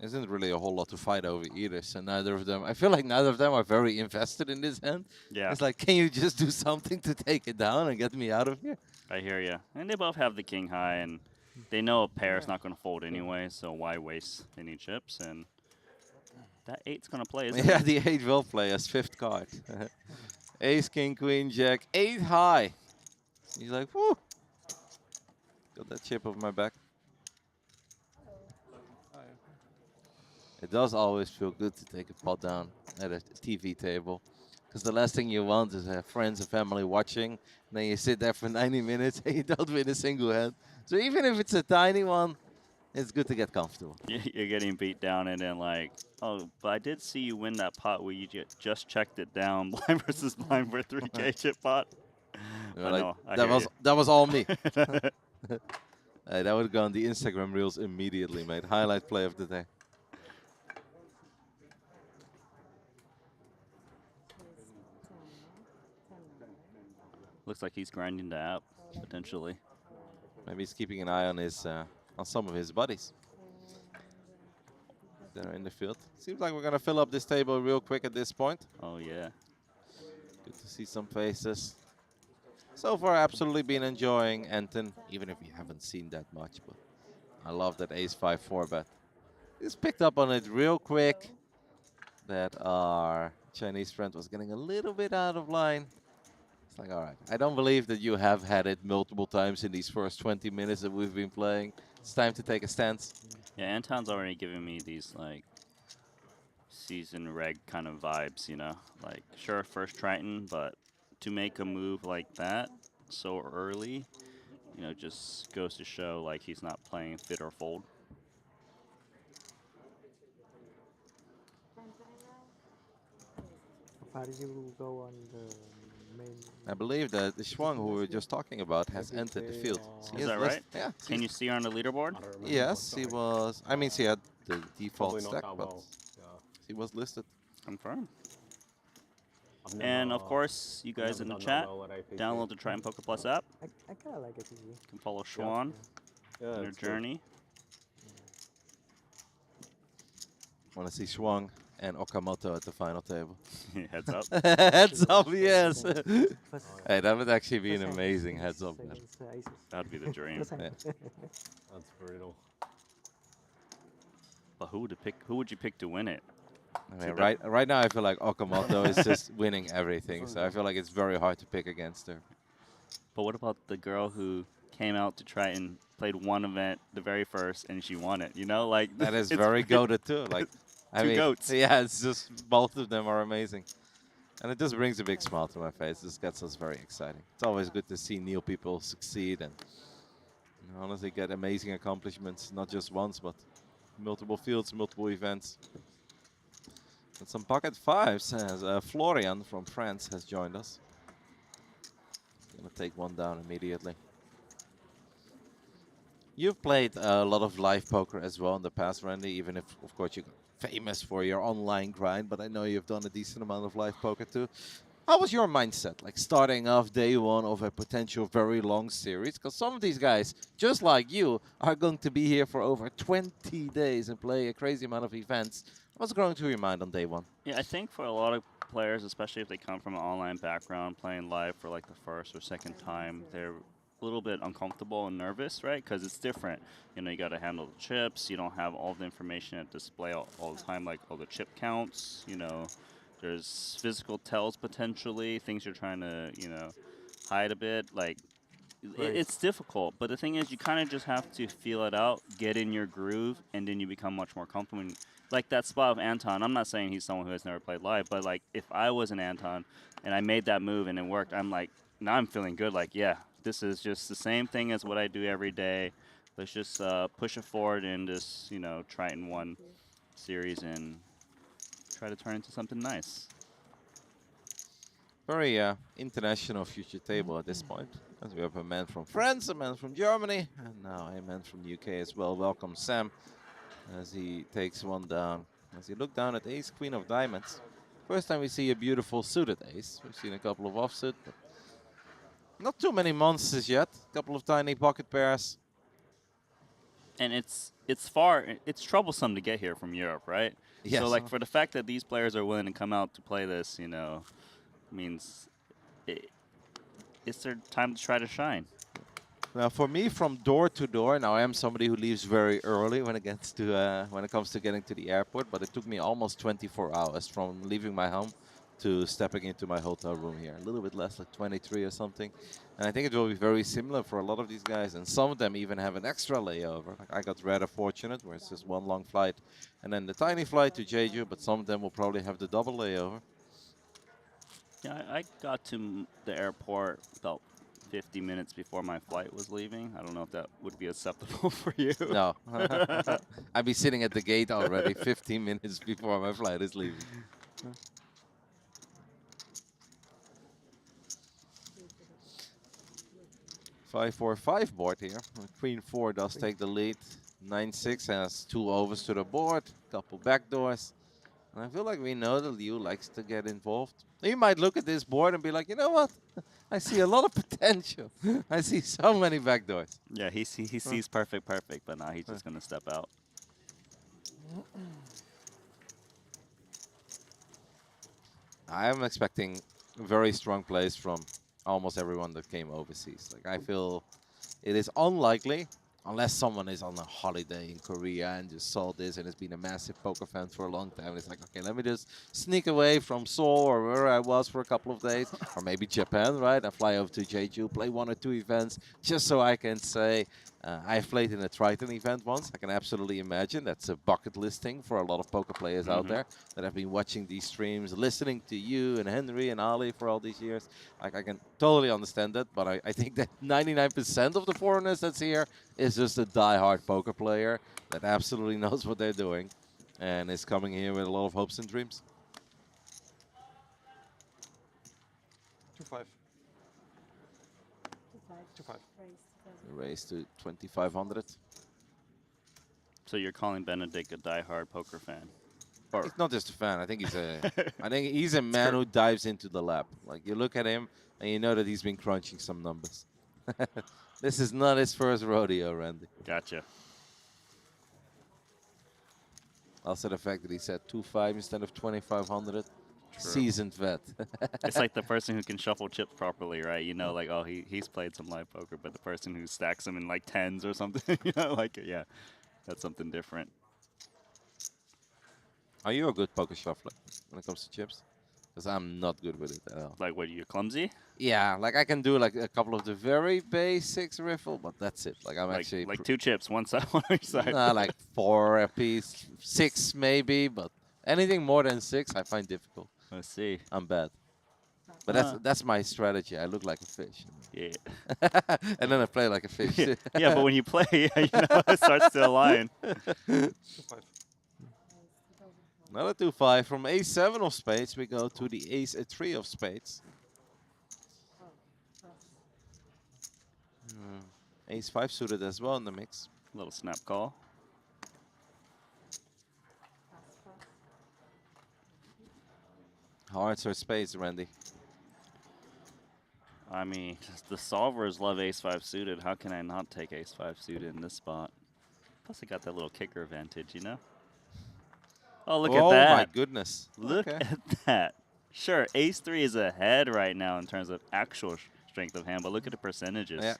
Isn't really a whole lot to fight over either, so neither of them, I feel like neither of them are very invested in this hand. Yeah. It's like, can you just do something to take it down and get me out of here? I hear you. And they both have the king high, and they know a pair is not going to fold anyway, so why waste any chips? And that 8's going to play, isn't Yeah, it? the 8 will play as 5th card. Ace, king, queen, jack, 8 high. He's like, whoo. Got that chip off my back. It does always feel good to take a pot down at a TV table. Because the last thing you want is have friends and family watching. And then you sit there for 90 minutes and you don't win a single hand. So even if it's a tiny one, it's good to get comfortable. You're getting beat down, and then like, oh, but I did see you win that pot where you just checked it down, blind versus blind for 3K chip pot. Like, I that was all me. That would go on the Instagram reels immediately, mate. Highlight play of the day. Looks like he's grinding the app, potentially. Maybe he's keeping an eye on his on some of his buddies that are in the field. Seems like we're gonna fill up this table real quick at this point. Oh yeah. Good to see some faces. So far, absolutely been enjoying Anton, even if we haven't seen that much. But I love that ace 5 4 bet. He's picked up on it real quick. That our Chinese friend was getting a little bit out of line. It's like, all right, I don't believe that you have had it multiple times in these first 20 minutes that we've been playing. It's time to take a stance. Yeah, Anton's already giving me these like season reg kind of vibes, you know? Like, sure, first Triton, but to make a move like that so early, you know, just goes to show like he's not playing fit or fold. How far you go on the main? I believe that the Schwang who we were just talking about has entered the field. He Is has that right? Yeah. Can you see her on the leaderboard? Yes, he was. I mean, she had the default Probably not stack, that but well. Yeah. he was listed. Confirm. I've And of never- course, you guys never in the done that chat, well at APC. download the Triton Poker Plus app. I kind of like it. You can follow Schwan Yeah, on your it's good. journey. Want to see Schwang and Okamoto at the final table. Heads up. Heads up, yes. First, Hey, that would actually be an first hand amazing is heads up bet. against, aces. That'd be the dream. First hand. Yeah. That's brutal. But who would you pick to win it? I mean, right now I feel like Okamoto is just winning everything, so I feel like it's very hard to pick against her. But what about the girl who came out to Triton, played one event, the very first, and she won it. You know, like That is it's very goated too. Like, I Two mean, goats. yeah, it's just both of them are amazing, and it just brings a big smile to my face. This gets us very exciting. It's always good to see new people succeed and honestly get amazing accomplishments, not just once, but multiple fields, multiple events. And some pocket fives as Florian from France has joined us. Gonna take one down immediately. You've played a lot of live poker as well in the past, Randy, even if, of course, you're famous for your online grind, but I know you've done a decent amount of live poker too. How was your mindset, like starting off day one of a potential very long series? Because some of these guys, just like you, are going to be here for over 20 days and play a crazy amount of events. What's going through your mind on day one? Yeah, I think for a lot of players, especially if they come from an online background, playing live for like the first or second time, they're a little bit uncomfortable and nervous, right? Because it's different. You know, you got to handle the chips. You don't have all the information at display all the time, like all the chip counts. You know, there's physical tells potentially, things you're trying to, you know, hide a bit. Like, Right. it's difficult, but the thing is, you kind of just have to feel it out, get in your groove, and then you become much more comfortable. Like that spot of Anton, I'm not saying he's someone who has never played live, but like if I was an Anton and I made that move and it worked, I'm like, now I'm feeling good. Like, yeah, this is just the same thing as what I do every day. Let's just push it forward in this, you know, Triton ONE series and try to turn into something nice. Very international future table at this point. As we have a man from France, a man from Germany, and now a man from the UK as well. Welcome, Sam, as he takes one down. As you look down at ace, queen of diamonds. First time we see a beautiful suited ace. We've seen a couple of offsuit, but not too many monsters yet. A couple of tiny pocket pairs. And it's far, it's troublesome to get here from Europe, right? Yes. So like for the fact that these players are willing to come out to play this, you know, means it's their time to try to shine. Now, for me, from door to door, now I am somebody who leaves very early when it comes to getting to the airport. But it took me almost 24 hours from leaving my home to stepping into my hotel room here. A little bit less, like 23 or something. And I think it will be very similar for a lot of these guys. And some of them even have an extra layover. Like I got rather fortunate, where it's just one long flight and then the tiny flight to Jeju. But some of them will probably have the double layover. Yeah, I got to the airport about 50 minutes before my flight was leaving. I don't know if that would be acceptable for you. No. I'd be sitting at the gate already 15 minutes before my flight is leaving. 5-4-5 board here. Queen 4 does take the lead. 9-6 has 2 overs to the board, couple backdoors. And I feel like we know that Liu likes to get involved. You might look at this board and be like, you know what? I see a lot of potential. I see so many backdoors. Yeah, he sees perfect, but now he's just going to step out. I am expecting very strong plays from almost everyone that came overseas. Like I feel it is unlikely, unless someone is on a holiday in Korea and just saw this and has been a massive poker fan for a long time. It's like, okay, let me just sneak away from Seoul or where I was for a couple of days, or maybe Japan, right? I fly over to Jeju, play 1 or 2 events, just so I can say, I've played in a Triton event once. I can absolutely imagine that's a bucket list thing for a lot of poker players out there that have been watching these streams, listening to you and Henry and Ali for all these years. Like, I can totally understand that, but I think that 99% of the foreigners that's here is just a die-hard poker player that absolutely knows what they're doing and is coming here with a lot of hopes and dreams. 2-5. 2-5. Raise to 2,500. So you're calling Benedict a die-hard poker fan? Or He's not just a fan. I think he's a man who dives into the lab. Like you look at him and you know that he's been crunching some numbers. This is not his first rodeo, Randy. Gotcha. Also the fact that he said 2.5 instead of 2,500. Seasoned vet. It's like the person who can shuffle chips properly, right? You know, like, oh, he's played some live poker, but the person who stacks them in like tens or something, you know, like, yeah, that's something different. Are you a good poker shuffler when it comes to chips? because I'm not good with it at all. Like, what, you're clumsy? Yeah, like I can do like a couple of the very basics riffle, but that's it. Like I'm Like, actually like 2 chips, one side, one on each side. nah, like 4 a piece, 6 maybe, but anything more than 6 I find difficult. Let's see. I'm bad. But Uh. that's my strategy. I look like a fish. Yeah. And then I play like a fish. Yeah, yeah, but when you play, you know, it starts to align. Another 2-5. From ace-7 of spades, we go to the ace-3 of spades. Ace-5 suited as well in the mix. Little snap call. Hearts or spades, Randy? I mean, the solvers love ace-5 suited. How can I not take ace-5 suited in this spot? Plus, I got that little kicker advantage, you know? Oh, look at that. Oh, my goodness. Look Okay. at that. Sure, ace-3 is ahead right now in terms of actual strength of hand, but look at the percentages. Yeah.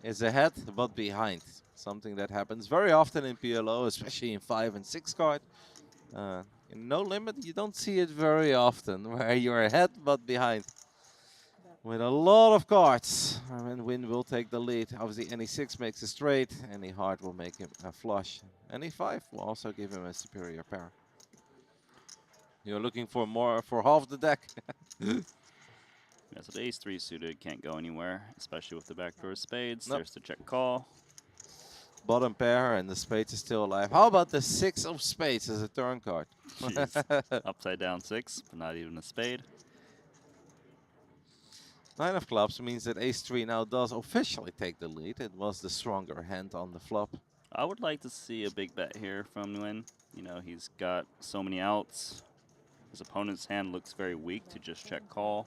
It's ahead, but behind. Something that happens very often in PLO, especially in 5 and 6 card. In No Limit, you don't see it very often, where you're ahead, but behind. With a lot of cards, and Win will take the lead. Obviously, any 6 makes a straight, any heart will make him a flush. Any 5 will also give him a superior pair. You're looking for more for half the deck. Yeah, so the ace-3 suited can't go anywhere, especially with the backdoor spades. Nope. There's the check call. Bottom pair, and the spades is still alive. How about the 6 of spades as a turn card? Jeez. Upside down 6, but not even a spade. 9 of clubs means that ace-3 now does officially take the lead. It was the stronger hand on the flop. I would like to see a big bet here from Nguyen. You know, he's got so many outs. His opponent's hand looks very weak to just check call.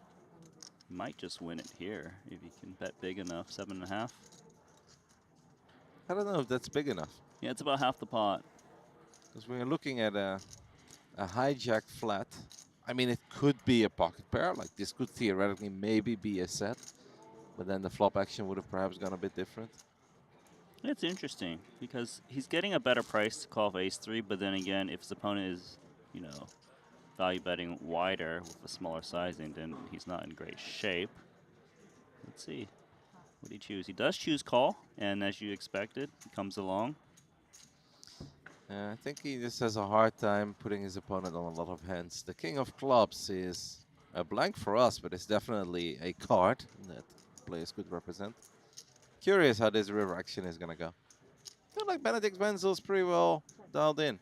He might just win it here if he can bet big enough, 7.5. I don't know if that's big enough. Yeah, it's about half the pot. Because we're looking at a hijack flat. I mean, it could be a pocket pair. Like, this could theoretically maybe be a set. But then the flop action would have perhaps gone a bit different. It's interesting because he's getting a better price to call off ace-3, but then again, if his opponent is, you know, value betting wider with a smaller sizing, then he's not in great shape. Let's see. What do he choose? He does choose call, and as you expected, he comes along. I think he just has a hard time putting his opponent on a lot of hands. The king of clubs is a blank for us, but it's definitely a card that players could represent. Curious how this river action is going to go. I feel like Benedict Wenzel's pretty well dialed in.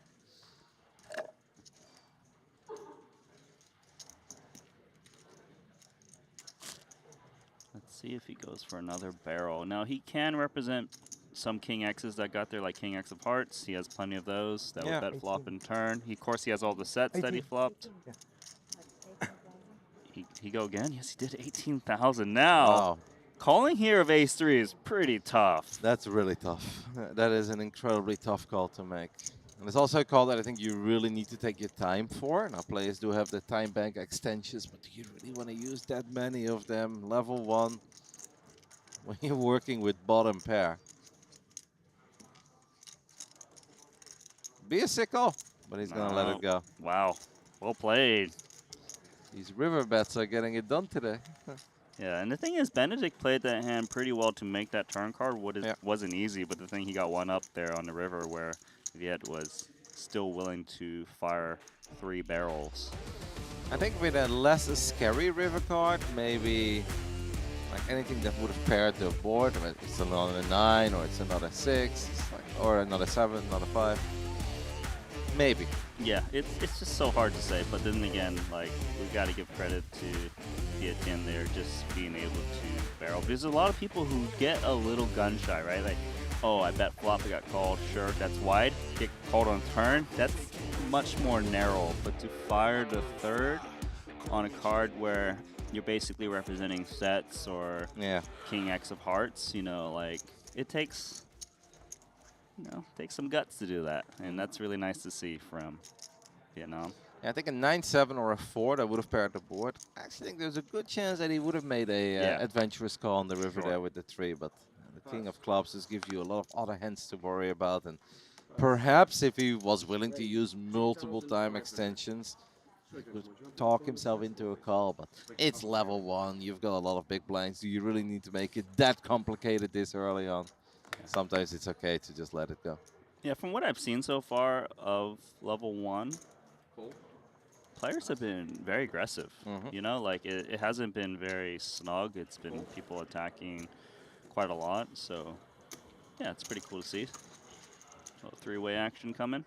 Let's see if he goes for another barrel. Now, he can represent some king X's that got there, like king X of hearts. He has plenty of those that would bet flop and turn. Of course, he has all the sets that he flopped. He go again? Yes, he did 18,000. Now, Wow. calling here of ace-3 is pretty tough. That's really tough. That is an incredibly tough call to make. And it's also a call that I think you really need to take your time for. Now, players do have the time bank extensions, but do you really want to use that many of them? Level 1, when you're working with bottom pair. Be a sick call, but he's going to let it go. Wow. Well played. These river bets are getting it done today. Yeah, and the thing is, Benedict played that hand pretty well to make that turn card. Wasn't easy, but the thing, he got one up there on the river where Viet was still willing to fire 3 barrels. I think with a less scary river card, maybe like anything that would have paired the board, but it's another 9 or it's another 6, it's like, or another 7, another 5. Maybe. Yeah, it's just so hard to say, but then again, like, we've got to give credit to Vietien there just being able to barrel. Because there's a lot of people who get a little gun shy, right? Like, oh, I bet flop, I got called, sure, that's wide. Get called on turn, that's much more narrow. But to fire the third on a card where you're basically representing sets or king X of hearts, you know, like, it takes... takes some guts to do that, and that's really nice to see from Vietnam. Yeah, I think a 9-7 or a 4 that would have paired the board. I actually think there's a good chance that he would have made a adventurous call on the river there with the 3, but the king of clubs just gives you a lot of other hands to worry about, and perhaps if he was willing to use multiple time extensions, he could talk himself into a call, but it's level 1. You've got a lot of big blinds. Do you really need to make it that complicated this early on? Sometimes it's okay to just let it go. Yeah, from what I've seen so far of level 1, players have been very aggressive. You know, like it hasn't been very snug. It's been people attacking quite a lot. So, yeah, it's pretty cool to see. A little 3-way action coming.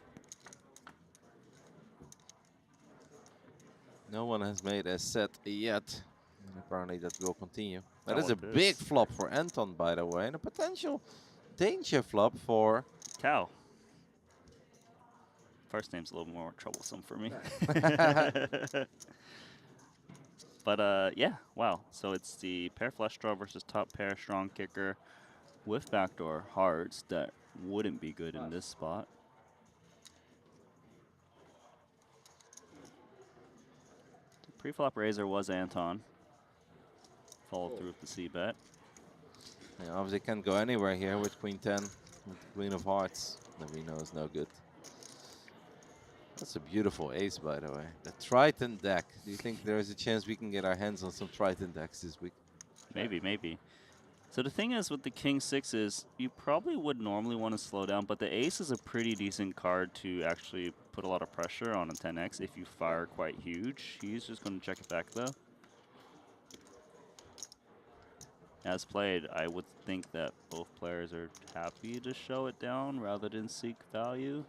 No one has made a set yet. And apparently that will continue. That That is a one big is. flop for Anton, by the way, and a potential danger flop for... Cow. First name's a little more troublesome for me. But yeah, wow. So it's the pair flush draw versus top pair strong kicker with backdoor hearts that wouldn't be good in this spot. The pre-flop raiser was Anton. Followed through with the C-bet. Yeah, obviously can't go anywhere here with Queen 10, with Queen of Hearts. That we know is no good. That's a beautiful ace, by the way. The Triton deck. Do you think there is a chance we can get our hands on some Triton decks this week? Maybe, maybe. So the thing is with the King 6s, you probably would normally want to slow down, but the ace is a pretty decent card to actually put a lot of pressure on a 10x if you fire quite huge. He's just going to check it back though. As played, I would think that both players are happy to show it down rather than seek value.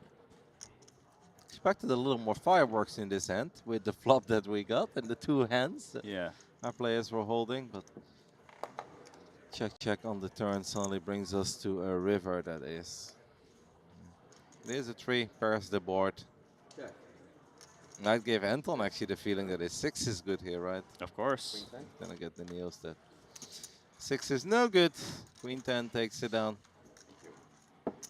Expected a little more fireworks in this hand with the flop that we got and the 2 hands that Yeah. our players were holding, but check on the turn suddenly brings us to a river that is. It is a 3, pairs the board. I'd give Anton actually the feeling that his 6 is good here, right? Of course. Gonna get the Niels that 6 is no good. Queen 10 takes it down.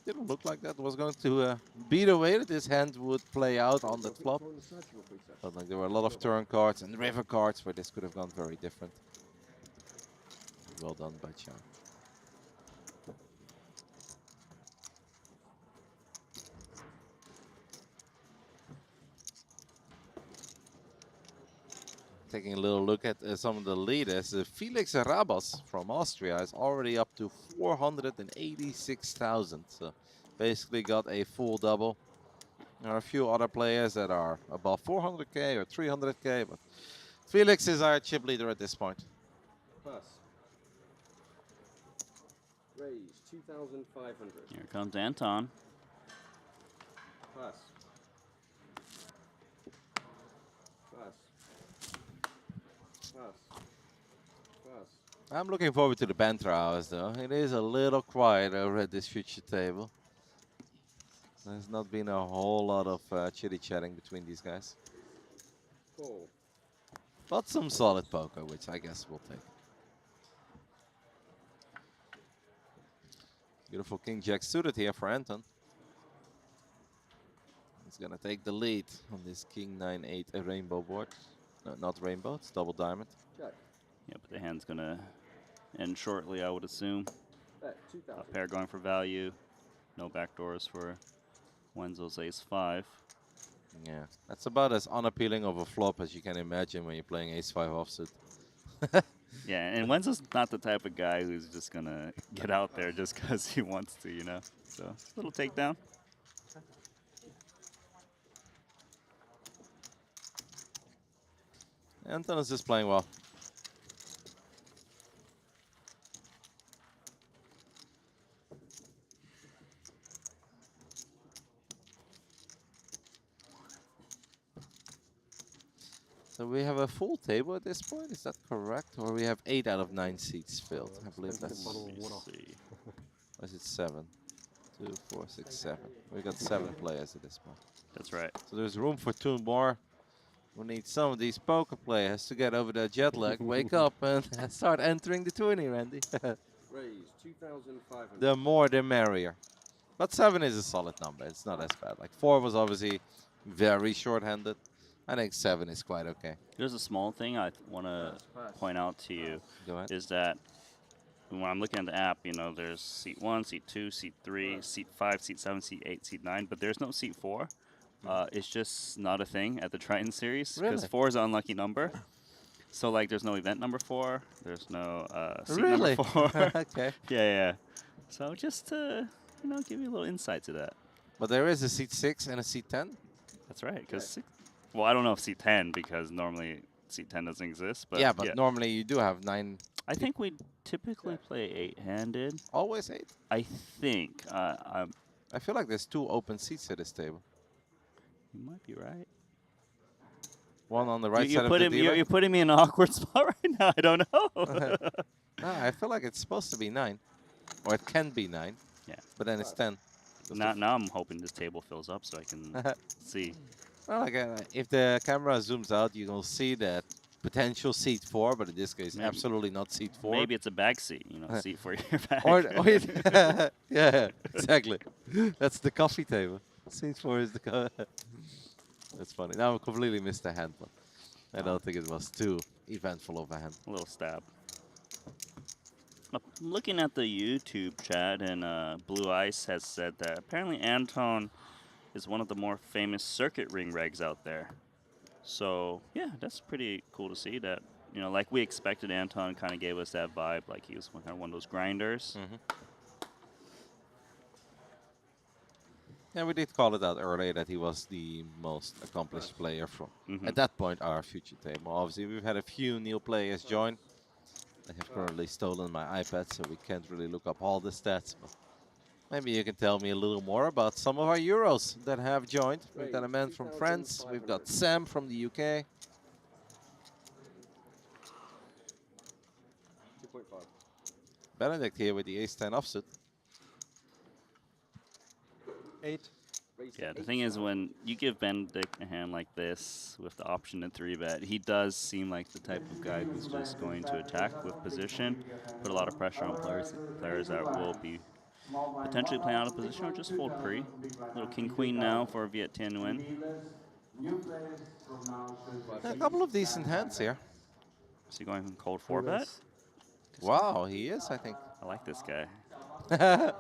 Didn't look like that was going to be the way that this hand would play out on that flop. But like there were a lot of turn cards and river cards where this could have gone very different. Well done by Chan. Taking a little look at some of the leaders, Felix Rabas from Austria is already up to 486,000. So basically got a full double. There are a few other players that are above 400k or 300k, but Felix is our chip leader at this point. Pass. Raise 2,500. Here comes Anton. Pass. Pass. Pass. Pass. I'm looking forward to the banter hours though. It is a little quiet over at this future table. There's not been a whole lot of chitty-chatting between these guys. Four. But some solid poker, which I guess we'll take. Beautiful King Jack suited here for Anton. He's gonna take the lead on this King 9-8 rainbow board. No, not rainbow, it's double diamond. Check. Yeah, but the hand's going to end shortly, I would assume. Bet A 2,000. pair going for value. No backdoors for Wenzel's ace-5. Yeah, that's about as unappealing of a flop as you can imagine when you're playing ace-5 offsuit. Yeah, and Wenzel's not the type of guy who's just going to get out there just because he wants to, you know? So, little takedown. Anton is just playing well. So we have a full table at this point, is that correct? Or we have 8 out of 9 seats filled? I believe that's... Let me see. Or is it 7? 2, 4, 6, 7. We got 7 players at this point. That's right. So there's room for 2 more. We need some of these poker players to get over their jet lag, wake up and start entering the tourney, Randy. Raise 2,500. The more the merrier. But 7 is a solid number, it's not as bad. Like 4 was obviously very short-handed. I think 7 is quite okay. There's a small thing I want to point out to you. Go ahead. Is that when I'm looking at the app, you know, there's seat 1, seat 2, seat 3, seat 5, seat 7, seat 8, seat 9, but there's no seat 4. It's just not a thing at the Triton series because Really? 4 is an unlucky number. So like, there's no event number 4. There's no seat Really? number 4. Okay. Yeah. So just to give you a little insight to that. But there is a seat 6 and a seat 10. That's right. Because well, I don't know if seat 10 because normally seat 10 doesn't exist. But Yeah, but normally you do have 9. I think we typically play 8-handed. Always 8. I think. I feel like there's 2 open seats at this table. You might be right. One on the right side of the dealer. You're putting me in an awkward spot right now. I don't know. No, I feel like it's supposed to be 9. Or it can be 9. Yeah. But then it's 10. Now I'm hoping this table fills up so I can see. Well, like, if the camera zooms out, you will see that potential seat 4, but in this case, Maybe. absolutely not seat 4. Maybe it's a bag seat, seat for your bag. Or yeah, exactly. That's the coffee table. Seat 4 is the That's funny. Now I completely missed the hand, but I don't think it was too eventful of a hand. A little stab. I'm looking at the YouTube chat, and Blue Ice has said that apparently Anton is one of the more famous circuit ring regs out there. So yeah, that's pretty cool to see that. Like we expected, Anton kind of gave us that vibe, like he was kind of one of those grinders. Yeah, we did call it out earlier that he was the most accomplished player from, at that point, our future table. Obviously, we've had a few new players join. I have currently stolen my iPad, so we can't really look up all the stats. But maybe you can tell me a little more about some of our Euros that have joined. We've got a man from France. We've got Sam from the UK. 2.5. Benedict here with the ace-10 offsuit. 8. Yeah, the thing is, when you give Benedict a hand like this with the option to 3-bet, he does seem like the type of guy who's just going to attack with position, put a lot of pressure on players that will be potentially playing out of position or just fold pre. Little king-queen now for Viet Thanh Nguyen. A couple of decent hands here. Is he going cold 4-bet? Wow, he is, I think. I like this guy.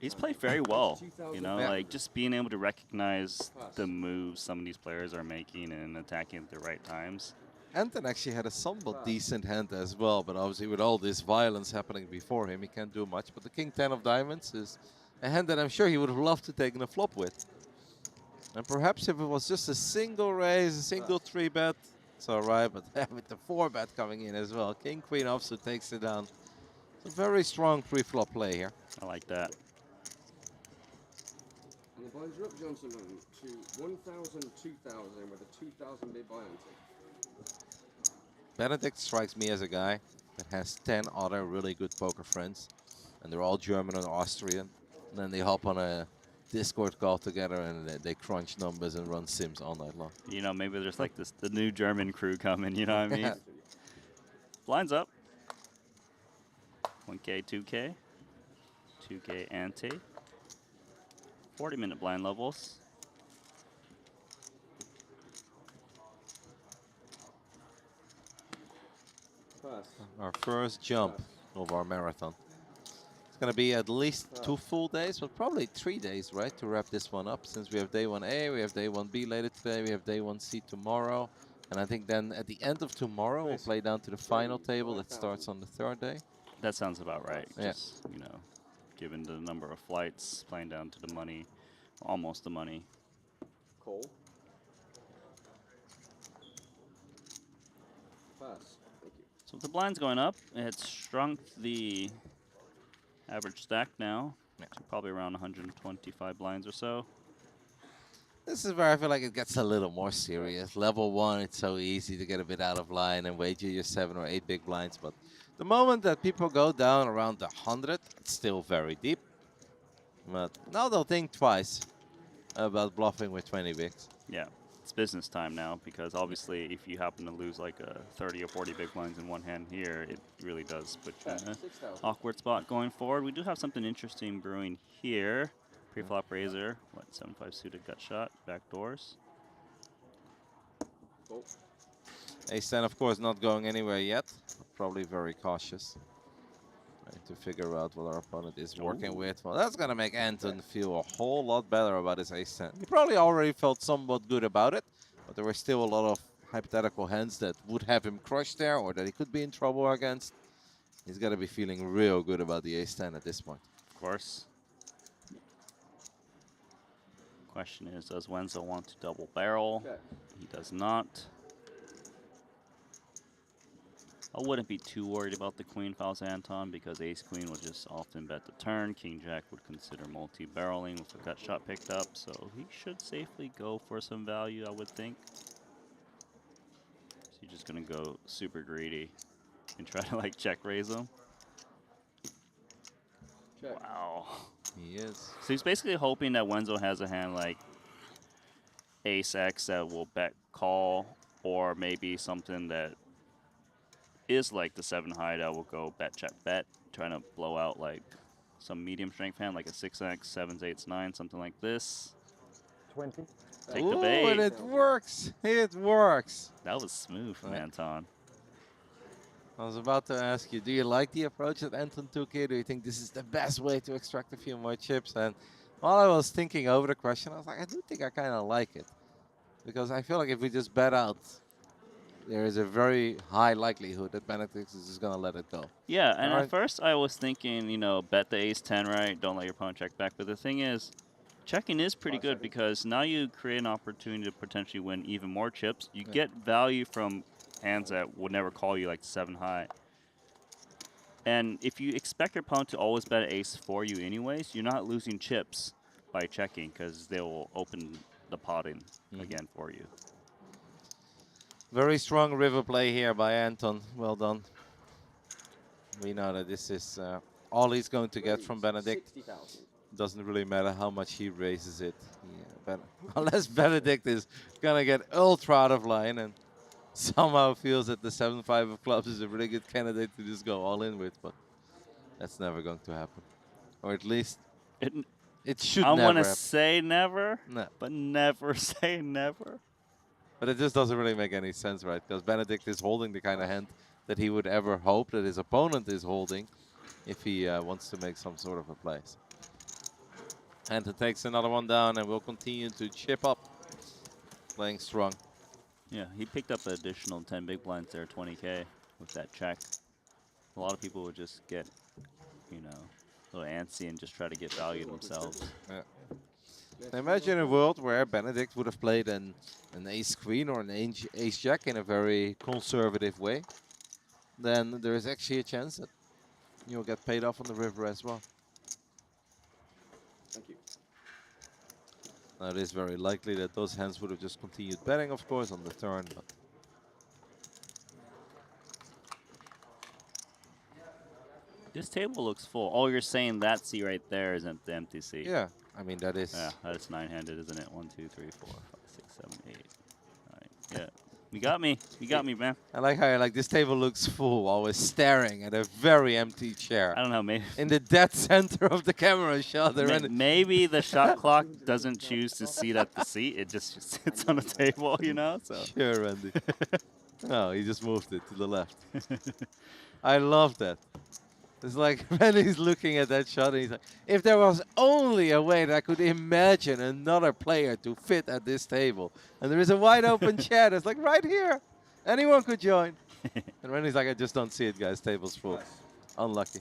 He's played very well, like just being able to recognize the moves some of these players are making and attacking at the right times. Anton actually had a somewhat decent hand as well, but obviously with all this violence happening before him, he can't do much. But the King-10 of diamonds is a hand that I'm sure he would have loved to take in a flop with. And perhaps if it was just a single raise, a single 3-bet, it's all right. But with the 4-bet coming in as well, King-Queen offsuit takes it down. It's a very strong pre-flop play here. I like that. And the blinds are up, Johnson, to 1,000, 2,000 with a 2,000 bid buy ante. Benedict strikes me as a guy that has 10 other really good poker friends, and they're all German and Austrian. And then they hop on a Discord call together and they crunch numbers and run sims all night long. Maybe there's like the new German crew coming, you know what I mean? Blinds up. 1K, 2K. 2K ante. 40-minute blind levels. Pass. Our first jump of our marathon. It's going to be at least 2 full days, but probably 3 days, right, to wrap this one up. Since we have day 1A, we have day 1B later today, we have day 1C tomorrow. And I think then at the end of tomorrow, we'll play down to the final table that starts on the 3rd day. That sounds about right. Yeah. Just, given the number of flights, playing down to the money, almost the money. Call. Pass. Thank you. So the blind's going up. It's shrunk the average stack now to probably around 125 blinds or so. This is where I feel like it gets a little more serious. Level 1, it's so easy to get a bit out of line and wager your 7 or 8 big blinds. But the moment that people go down around the 100, it's still very deep. But now they'll think twice about bluffing with 20 bigs. Yeah, it's business time now because obviously if you happen to lose like a 30 or 40 big blinds in one hand here, it really does put you in an awkward spot going forward. We do have something interesting brewing here. Pre-flop razor, 7-5 suited gut shot, back doors. Call. Ace-10, of course, not going anywhere yet. Probably very cautious. Trying to figure out what our opponent is working with. Well, that's going to make Anton feel a whole lot better about his ace-10. He probably already felt somewhat good about it, but there were still a lot of hypothetical hands that would have him crushed there or that he could be in trouble against. He's got to be feeling real good about the ace-10 at this point. Of course. Question is, does Wenzel want to double barrel? Okay. He does not. I wouldn't be too worried about the queen if I was Anton, because ace-queen would just often bet the turn. King-jack would consider multi-barreling with a gut shot picked up, so he should safely go for some value, I would think. So you're just going to go super greedy and try to, like, check raise him. Check. Wow. He is. So he's basically hoping that Wenzel has a hand like ace-x that will bet call, or maybe something that is like the 7-high that will go bet check bet, trying to blow out like some medium strength hand like a 6x, 7s, 8s, 9s, something like this. 20. Take Ooh, the bait. and it works. It works. That was smooth from Right. Anton. I was about to ask you, do you like the approach that Anton took here? Do you think this is the best way to extract a few more chips? And while I was thinking over the question, I was like, I do think I kind of like it. Because I feel like if we just bet out, there is a very high likelihood that Benedict is just going to let it go. Yeah, and Alright. at first I was thinking, you know, bet the ace-10, right? Don't let your opponent check back. But the thing is, checking is pretty 5 good seconds. because now you create an opportunity to potentially win even more chips. You Yeah. get value from hands that would never call you, like 7-high. And if you expect your opponent to always bet ace for you anyways, you're not losing chips by checking because they will open the pot in again for you. Very strong river play here by Anton. Well done. We know that this is all he's going to get from Benedict. 60,000. Doesn't really matter how much he raises it. Yeah, unless Benedict is going to get ultra out of line and somehow feels that the 7-5 of clubs is a really good candidate to just go all in with, but that's never going to happen. Or at least it should I never want to happen. say never, No. but never say never. But it just doesn't really make any sense, right? Because Benedict is holding the kind of hand that he would ever hope that his opponent is holding if he wants to make some sort of a play. Anton takes another one down and will continue to chip up, playing strong. Yeah, he picked up an additional 10 big blinds there, 20K with that check. A lot of people would just get, you know, a little antsy and just try to get value themselves. Yeah. Now imagine a world where Benedict would have played an ace-queen or an ace-jack in a very conservative way. Then there is actually a chance that you'll get paid off on the river as well. Thank you. Now it is very likely that those hands would have just continued betting, of course, on the turn. But This table looks full. Oh, you're saying that seat right there isn't the empty seat. yeah, I mean, that is... Yeah, that's 9-handed, isn't it? 1, 2, 3, 4, 5, 6, 7, 8. 9. Yeah. You got me. You got me, man. I like how you're like, this table looks full, always staring at a very empty chair. I don't know, maybe. In the dead center of the camera shot. Maybe the shot clock doesn't choose to seat at the seat. It just sits on the table, you know? So. Sure, Randy. No, he just moved it to the left. I love that. It's like Randy's looking at that shot and he's like, if there was only a way that I could imagine another player to fit at this table. And there is a wide open chair that's like right here. Anyone could join. And Randy's like, I just don't see it, guys. Table's full. Unlucky.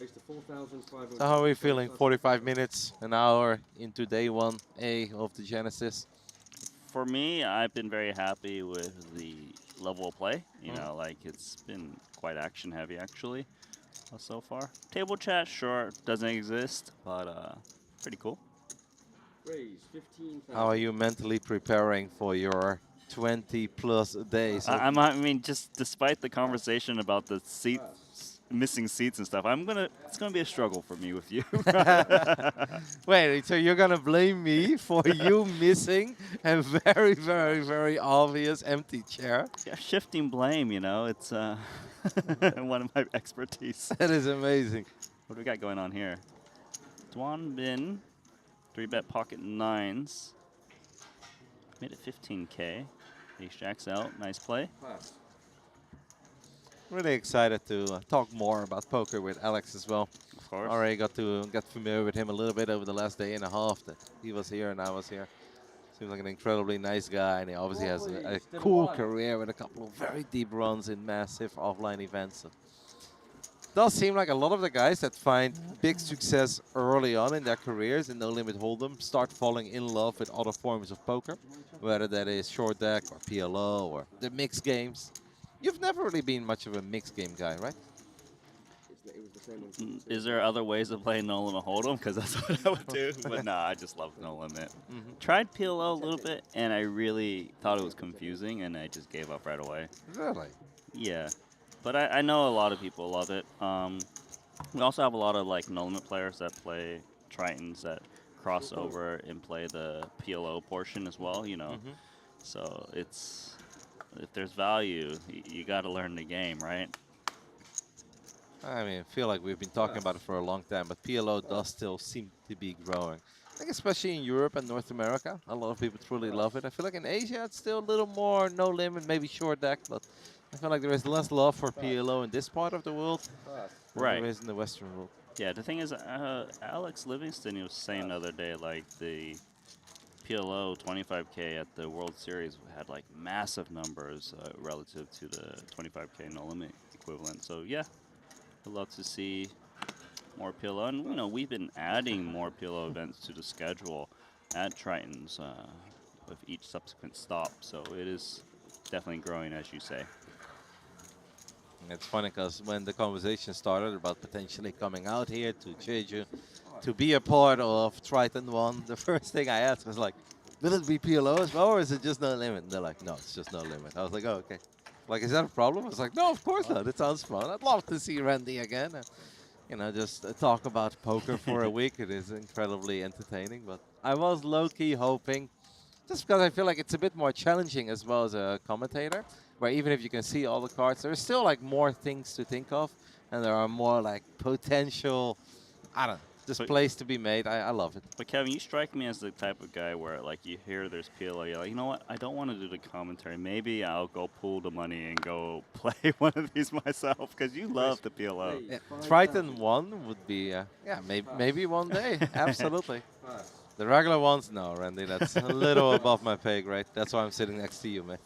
It's the 4,500. So how are we feeling? 45 minutes, an hour into day 1A of the Genesis. For me, I've been very happy with the level of play. You know, like it's been quite action heavy actually so far. Table chat, sure, doesn't exist, but pretty cool. Raise 15,000. How are you mentally preparing for your 20+ days? I mean, just despite the conversation about the missing seats and stuff, it's gonna be a struggle for me with you. Wait, so you're gonna blame me for you missing a very, very, very obvious empty chair? Yeah, shifting blame, you know, it's one of my expertise. That is amazing. What do we got going on here? Dwan Bin, 3-bet pocket 9s. Made it 15K. Ace jacks out. Nice play. Pass. Really excited to talk more about poker with Alex as well. Of course. Already got to get familiar with him a little bit over the last day and a half that he was here and I was here. Seems like an incredibly nice guy, and he obviously has a cool career with a couple of very deep runs in massive offline events. So does seem like a lot of the guys that find big success early on in their careers in No Limit Hold'em start falling in love with other forms of poker, whether that is short deck or PLO or the mixed games. You've never really been much of a mixed game guy, right? It was the same on Season 2. Is there other ways of playing No Limit Hold'em? Because that's what I would do. But nah, I just love No Limit. Tried PLO a little bit, and I really thought it was confusing, and I just gave up right away. Really? Yeah. But I know a lot of people love it. We also have a lot of like No Limit players that play Tritons that cross over and play the PLO portion as well, you know. So it's, if there's value, you got to learn the game, right? I mean, I feel like we've been talking about it for a long time, but PLO does still seem to be growing. I think especially in Europe and North America, a lot of people truly love it. I feel like in Asia, it's still a little more no limit, maybe short deck, but I feel like there is less love for PLO in this part of the world than there is in the Western world. Yeah, the thing is, Alex Livingston, he was saying the other day, like the PLO 25K at the World Series had like massive numbers relative to the 25K no limit equivalent. So yeah, I'd love to see more PLO, and you know we've been adding more PLO events to the schedule at Tritons with each subsequent stop. So it is definitely growing, as you say. It's funny because when the conversation started about potentially coming out here to Jeju to be a part of Triton ONE, the first thing I asked was like, will it be PLO as well, or is it just no limit? And they're like, no, it's just no limit. I was like, oh, okay. Like, is that a problem? I was like, no, of course not. It sounds fun. I'd love to see Randy again. You know, just talk about poker for a week. It is incredibly entertaining. But I was low-key hoping, just because I feel like it's a bit more challenging as well as a commentator, where even if you can see all the cards, there's still like more things to think of, and there are more like potential, I don't know, just plays to be made. I love it. But Kevin, you strike me as the type of guy where like you hear there's PLO, you're like, you know what, I don't want to do the commentary. Maybe I'll go pool the money and go play one of these myself, because you love the PLO. Yeah. Triton ONE would be, yeah, maybe one day. Absolutely. The regular ones, no, Randy, that's a little above my pay grade. That's why I'm sitting next to you, mate.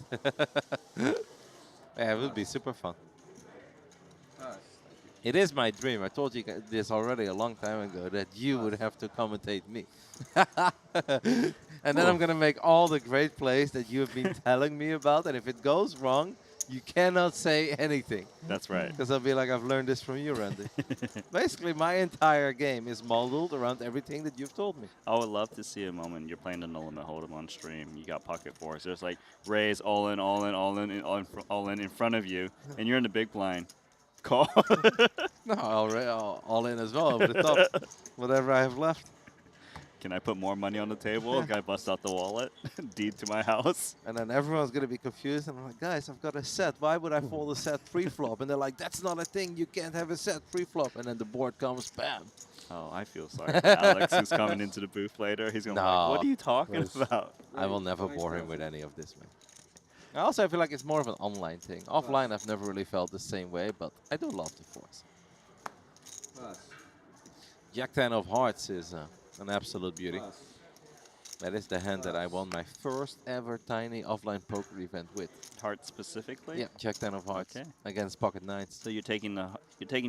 Yeah, it would be super fun. It is my dream. I told you this already a long time ago, that you would have to commentate me. And then I'm going to make all the great plays that you have been telling me about. And if it goes wrong, you cannot say anything. That's right. Because I'll be like, I've learned this from you, Randy. Basically, my entire game is modeled around everything that you've told me. I would love to see a moment you're playing the No Limit Hold'em on stream. You got pocket fours. There's like raise, all in, all in, all in, all in front of you, and you're in the big blind. Call. No, all in as well over the top. Whatever I have left. Can I put more money on the table? Guy busts out the wallet. Deed to my house. And then everyone's going to be confused. And I'm like, guys, I've got a set. Why would I fold a set pre-flop? And they're like, that's not a thing. You can't have a set pre-flop. And then the board comes, bam. Oh, I feel sorry for Alex, who's coming into the booth later. He's going to be like, what are you talking about? I will never bore him with any of this, man. I also feel like it's more of an online thing. Offline, I've never really felt the same way, but I do love the force. Jack 10 of hearts is an absolute beauty. That is the hand that I won my first ever tiny offline poker event with. Hearts specifically? Yeah, Jack 10 of hearts against pocket nines. So you're taking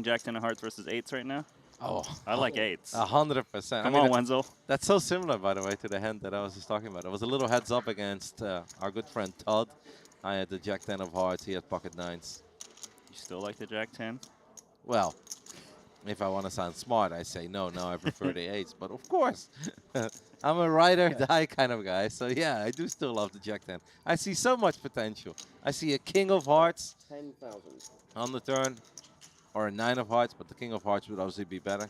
Jack 10 of hearts versus 8s right now? Oh, I like 8s. 100%. Come on, Wenzel. That's so similar, by the way, to the hand that I was just talking about. It was a little heads up against our good friend Todd. I had the Jack 10 of hearts. He had pocket nines. You still like the Jack 10? Well, if I want to sound smart, I say no, I prefer the 8s. But of course, I'm a ride or die kind of guy. So yeah, I do still love the Jack 10. I see so much potential. I see a King of Hearts 10,000 on the turn, or a 9 of Hearts, but the King of Hearts would obviously be better.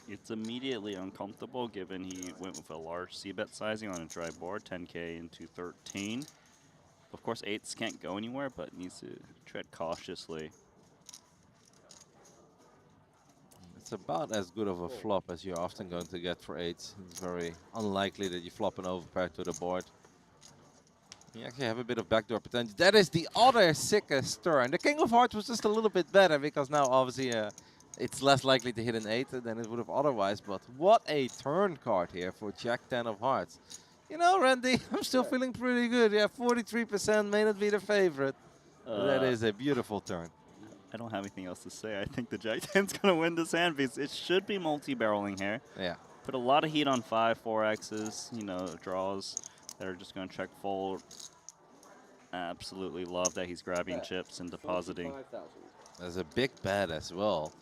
It's immediately uncomfortable given he went with a large c-bet sizing on a dry board, 10K into 13. Of course, 8s can't go anywhere, but needs to tread cautiously. It's about as good of a flop as you're often going to get for 8s. It's very unlikely that you flop an overpair to the board. You actually have a bit of backdoor potential. That is the other sickest turn. The King of Hearts was just a little bit better because now obviously it's less likely to hit an 8 than it would have otherwise. But what a turn card here for Jack 10 of Hearts. You know, Randy, I'm still feeling pretty good. Yeah, 43% may not be the favorite. That is a beautiful turn. I don't have anything else to say. I think the Jack 10's going to win this hand because it should be multi-barreling here. Yeah. Put a lot of heat on 5, 4Xs, you know, draws that are just going to check fold. Absolutely love that he's grabbing chips and depositing. 45,000. That's a big bet as well.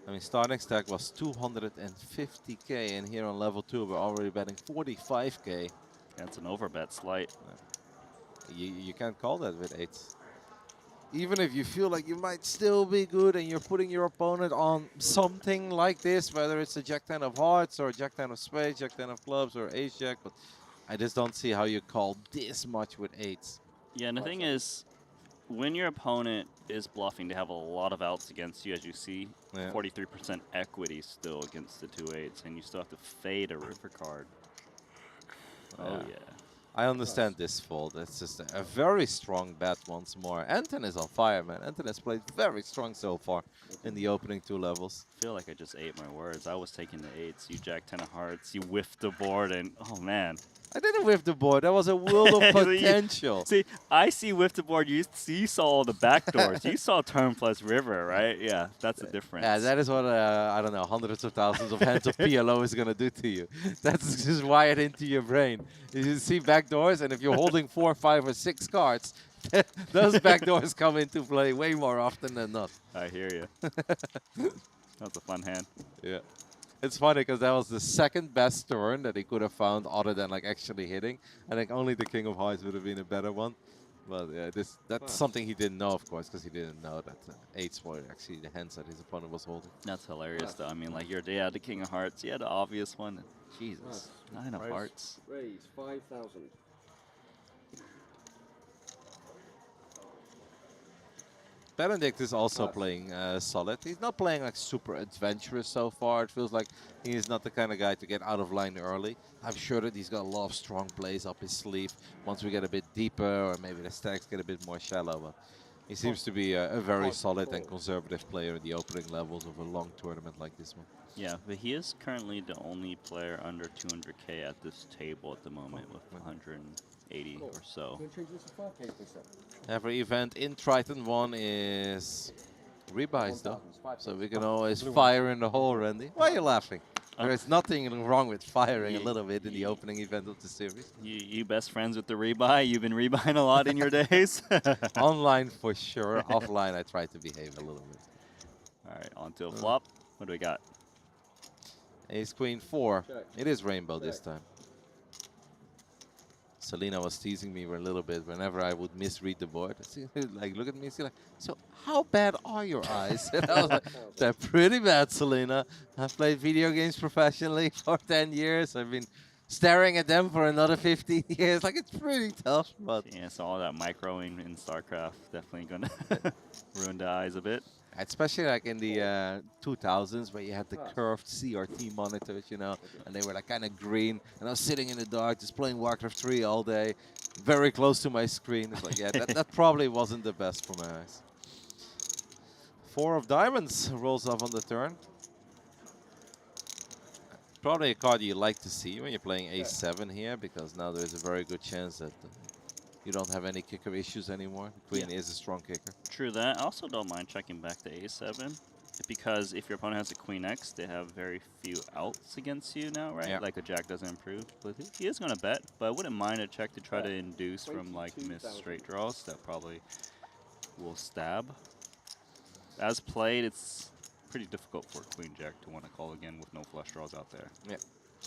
I mean, starting stack was 250k, and here on level 2, we're already betting 45k. That's an overbet slight. You can't call that with 8s. Even if you feel like you might still be good and you're putting your opponent on something like this, whether it's a Jack 10 of Hearts or Jack 10 of Spades, Jack 10 of Clubs or Ace Jack, but I just don't see how you call this much with 8s. Yeah, and the thing is, when your opponent is bluffing, they have a lot of outs against you, as you see. 43% equity still against the 2-8s, and you still have to fade a river card. Oh, yeah. I understand this fold. It's just a very strong bet once more. Anton is on fire, man. Anton has played very strong so far in the opening 2 levels. I feel like I just ate my words. I was taking the 8s. You Jack 10 of Hearts. You whiffed the board, and oh, man. I didn't whiff the board. That was a world of potential. See, I see whiff the board. You saw all the backdoors. You saw turn plus river, right? Yeah, that's the difference. Yeah, that is what, I don't know, hundreds of thousands of hands of PLO is going to do to you. That's just wired into your brain. You see backdoors, and if you're holding 4, 5, or 6 cards, those backdoors come into play way more often than not. I hear you. That's a fun hand. Yeah. It's funny because that was the second best turn that he could have found other than like actually hitting. I think only the King of Hearts would have been a better one. But yeah, that's something he didn't know, of course, because he didn't know that 8s were actually the hands that his opponent was holding. That's hilarious, though. I mean, like, the King of Hearts, the obvious one. Jesus, 9 of Hearts. Raise 5,000. Benedict is also playing solid. He's not playing like super adventurous so far. It feels like he's not the kind of guy to get out of line early. I'm sure that he's got a lot of strong plays up his sleeve once we get a bit deeper or maybe the stacks get a bit more shallow. But he seems to be a very solid and conservative player in the opening levels of a long tournament like this one. Yeah, but he is currently the only player under 200k at this table at the moment with 180 or so. Every event in Triton ONE is rebuys though, so we can always fire in the hole, Randy. Why are you laughing? There is nothing wrong with firing a little bit in the opening event of the series. You best friends with the rebuy? You've been rebuying a lot in your days? Online for sure. Offline I try to behave a little bit. All right, on to a flop. What do we got? Ace Queen 4. It is rainbow this time. Selena was teasing me for a little bit whenever I would misread the board. Like, look at me, like, so how bad are your eyes? And I was like, they're pretty bad, Selena. I've played video games professionally for 10 years. I've been staring at them for another 15 years. Like, it's pretty tough. But yeah, so all that microing in StarCraft definitely going to ruin the eyes a bit. Especially like in the 2000s where you had the curved CRT monitors, you know, and they were like kind of green. And I was sitting in the dark just playing Warcraft 3 all day, very close to my screen. It's like, yeah, that probably wasn't the best for my eyes. 4 of diamonds rolls off on the turn. Probably a card you like to see when you're playing A7 here, because now there's a very good chance that you don't have any kicker issues anymore. The queen is a strong kicker. True that. I also don't mind checking back to A7, because if your opponent has a Queen X, they have very few outs against you now, right? Yeah. Like a Jack doesn't improve. But he is going to bet, but I wouldn't mind a check to try to induce from like missed straight draws. That probably will stab. As played, it's pretty difficult for Queen Jack to want to call again with no flush draws out there. Yeah.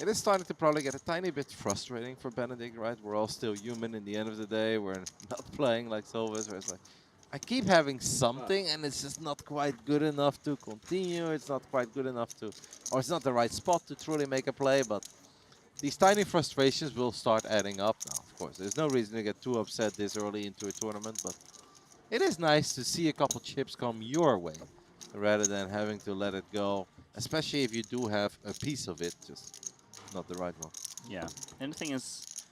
It is starting to probably get a tiny bit frustrating for Benedict, right? We're all still human in the end of the day. We're not playing like Solvis, where it's like, I keep having something and it's just not quite good enough to continue. It's not quite good enough to, or it's not the right spot to truly make a play, but these tiny frustrations will start adding up now, of course. There's no reason to get too upset this early into a tournament, but it is nice to see a couple chips come your way rather than having to let it go, especially if you do have a piece of it, just not the right one. Yeah, and the thing is,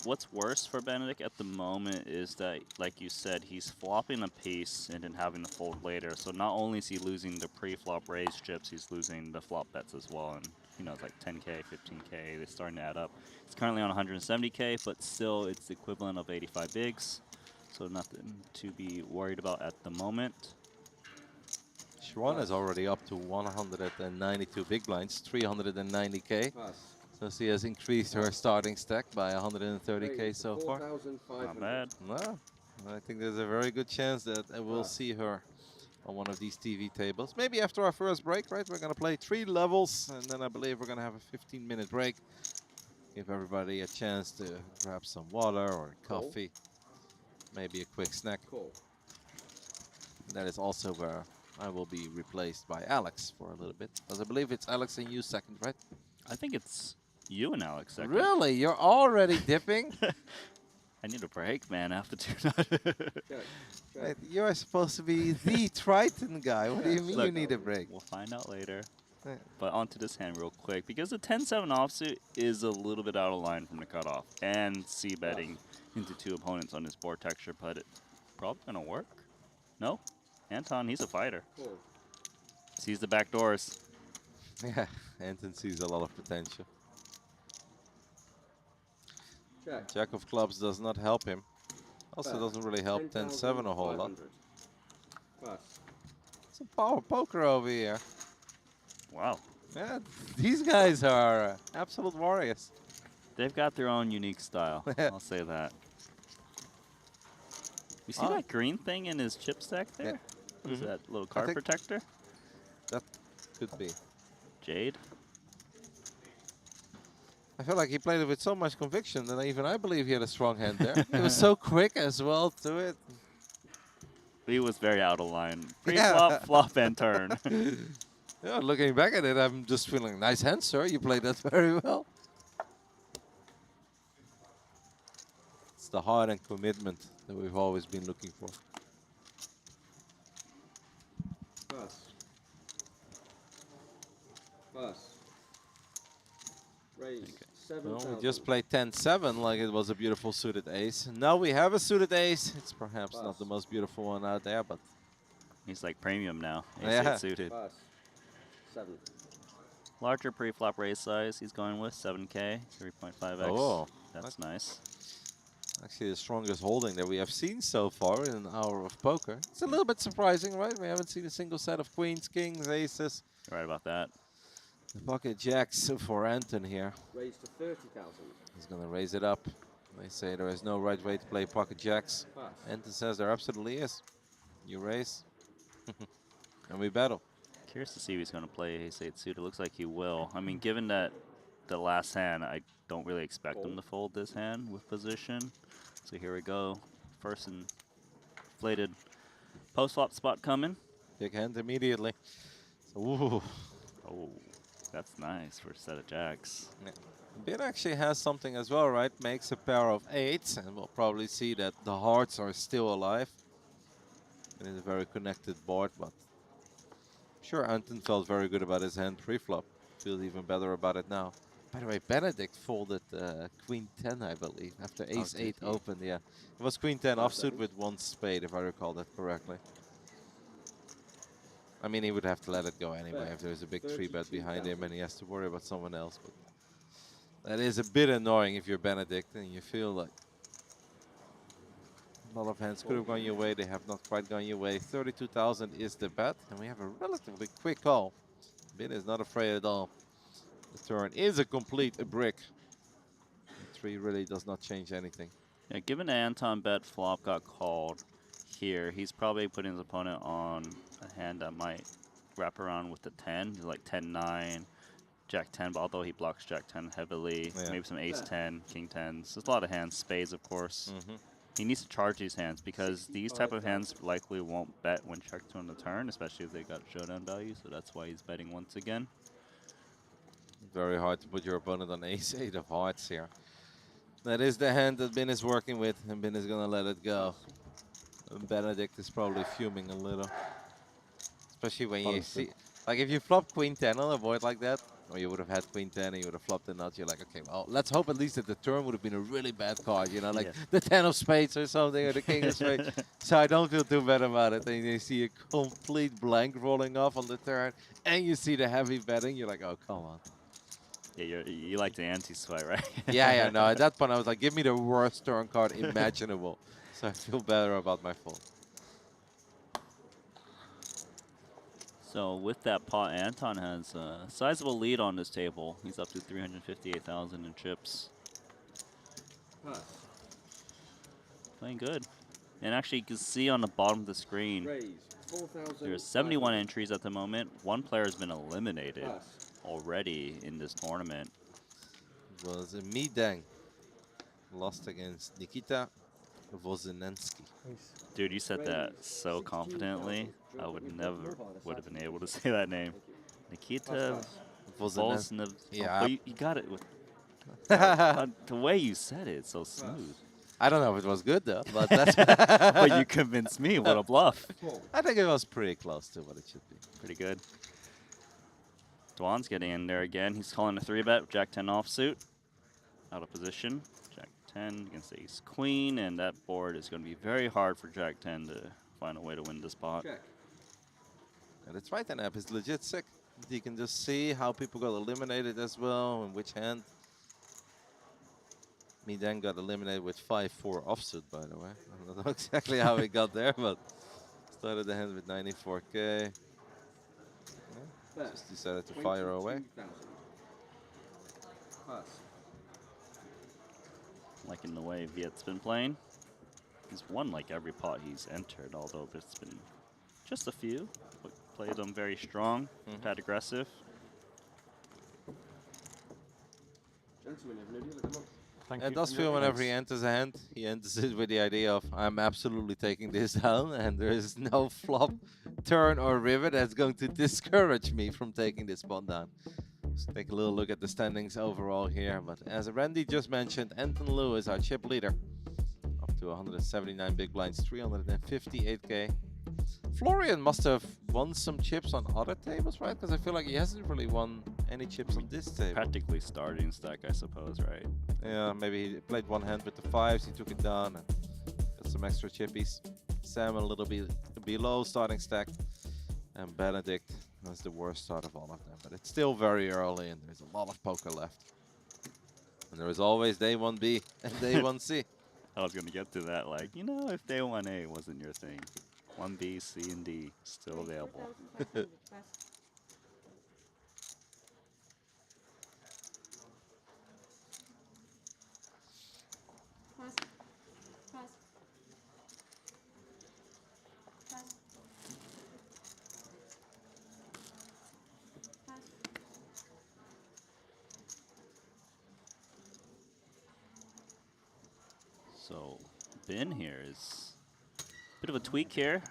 what's worse for Benedict at the moment is that, like you said, he's flopping a piece and then having to fold later. So not only is he losing the pre-flop raise chips, he's losing the flop bets as well. And you know, it's like 10K, 15K. They're starting to add up. It's currently on 170K, but still, it's the equivalent of 85 bigs. So nothing to be worried about at the moment. Schwan is already up to 192 big blinds, 390K. Pass. So she has increased her starting stack by 130K Raise to so far. 4,500. Not bad. No, I think there's a very good chance that we'll see her on one of these TV tables. Maybe after our first break, right? We're going to play 3 levels, and then I believe we're going to have a 15-minute break. Give everybody a chance to grab some water or coffee, maybe a quick snack. Call. That is also where I will be replaced by Alex for a little bit. Because I believe it's Alex and you second, right? I think it's you and Alex second. Really? You're already dipping? I need a break, man, after 2 Check. Wait, you're supposed to be the Triton guy. What do you mean you Look, need a break? We'll find out later. Yeah. But onto this hand real quick, because the 10-7 offsuit is a little bit out of line from the cutoff, and c-betting into 2 opponents on his board texture, but it's probably gonna work. No? Anton, he's a fighter. Call. Sees the back doors. Yeah, Anton sees a lot of potential. Check. Jack of clubs does not help him. Also Pass. doesn't really help 10-7 a whole lot. 10,500. Pass. It's a power poker over here. Wow. Yeah, these guys are absolute warriors. They've got their own unique style. I'll say that. You see Oh. that green thing in his chip stack there? Yeah. What is Mhm. that little card think- protector? That could be. Jade? I feel like he played it with so much conviction that even I believe he had a strong hand there. He was so quick as well to it. He was very out of line. Pre-flop, flop, and turn. Yeah, looking back at it, I'm just feeling, nice hand, sir. You played that very well. It's the heart and commitment that we've always been looking for. Pass. Pass. Raise. Well, 7,000. we just played 10-7 like it was a beautiful suited ace. Now we have a suited ace. It's perhaps not the most beautiful one out there, but He's like premium now. Yeah. Ace-8 suited. Pass. 7. Larger pre-flop raise size he's going with, 7K, 3.5x. Oh. That's nice. actually the strongest holding that we have seen so far in an hour of poker. It's a little bit surprising, right? We haven't seen a single set of queens, kings, aces. You're right about that. The pocket jacks for Anton here. Raise to 30,000. He's going to raise it up. They say there is no right way to play pocket jacks. Pass. Anton says there absolutely is. You raise, and we battle. Curious to see if he's going to play ace-8 suited. It looks like he will. I mean, given that the last hand, I don't really expect him to fold this hand with position. So here we go. First inflated post-flop spot coming. Big hand immediately. So, ooh. Oh, that's nice for a set of jacks. Yeah. Ben actually has something as well, right? Makes a pair of eights, and we'll probably see that the hearts are still alive. It is a very connected board, but I'm sure Anton felt very good about his hand pre-flop. Feels even better about it now. By the way, Benedict folded Queen 10, I believe, after Ace 8 opened. Yeah, it was Queen 10 offsuit with one spade, if I recall that correctly. I mean, he would have to let it go anyway if there's a big 3-bet behind him and he has to worry about someone else. But that is a bit annoying if you're Benedict and you feel like a lot of hands could have gone your way. They have not quite gone your way. 32,000 is the bet, and we have a relatively quick call. Ben is not afraid at all. The turn is a complete brick. The 3 really does not change anything. Yeah, given Anton bet flop got called here, he's probably putting his opponent on a hand that might wrap around with the 10. He's like 10-9, Jack 10, but although he blocks Jack 10 heavily, Yeah. maybe some Ace 10, King 10s. There's a lot of hands, spades of course. Mm-hmm. He needs to charge these hands because these type of hands likely won't bet when checked on the turn, especially if they got showdown value, so that's why he's betting once again. Very hard to put your opponent on Ace 8 of hearts here. That is the hand that Ben is working with, and Ben is going to let it go. And Benedict is probably fuming a little. Especially when you see, like if you flop Queen 10 on a board like that, Or you would have had queen 10 and you would have flopped the nuts. You're like, okay, well, let's hope at least that the turn would have been a really bad card, you know, like Yeah. the 10 of spades or something, or the king of spades. So I don't feel too bad about it. And you see a complete blank rolling off on the turn, and you see the heavy betting. You're like, oh, come on. Yeah, you like the anti-sweat, right? Yeah, no, at that point I was like, give me the worst turn card imaginable. So I feel better about my fold. So with that pot, Anton has a sizable lead on this table. He's up to 358,000 in chips. Pass. Playing good. And actually, you can see on the bottom of the screen, Raise. 4,000. there's 71 entries at the moment. One player has been eliminated Pass. already in this tournament. It was a Midang. Lost against Nikita Wozinensky. Nice. Dude, you said that so confidently. I would never would have been able to say that name. Nikita Volsnev. Yeah. Oh, you got it with I the way you said it. It's so smooth. don't know if it was good though, but that's. But you convinced me. What a bluff. I think it was pretty close to what it should be. Pretty good. Dwan's getting in there again. He's calling a 3-bet. Jack 10 offsuit. Out of position. Jack 10 against ace queen, and that board is going to be very hard for Jack 10 to find a way to win this spot. Check. And the Triton app is legit sick. You can just see how people got eliminated as well, and which hand. Me then got eliminated with 5-4 offsuit, by the way. I don't know exactly how he got there, but started the hand with 94k. Bet. Just decided to fire away. 22,000. Pass. Liking the way Viet's been playing. He's won like every pot he's entered, although there's been just a few. But played them very strong, had aggressive. Gentlemen, you have an idea? Come on. Thank It you. does feel whenever he enters a hand, he enters it with the idea of, I'm absolutely taking this down, and there is no flop, turn, or river that's going to discourage me from taking this spot down. Let's take a little look at the standings overall here. But as Randy just mentioned, Anton Liu is our chip leader. Up to 179 big blinds, 358k. Florian must have won some chips on other tables, right? Because I feel like he hasn't really won any chips on this table. Practically starting stack, I suppose, right? Yeah, maybe he played one hand with the fives, he took it down and got some extra chippies. Sam a little bit below starting stack. And Benedict was the worst start of all of them. But it's still very early and there's a lot of poker left. And there is always day 1B and day 1C. I was going to get to that, like, you know, if day 1A wasn't your thing. 1B, C, and D still available. Pass. Pass. Pass. Pass. So, Ben here is a bit of a tweak here.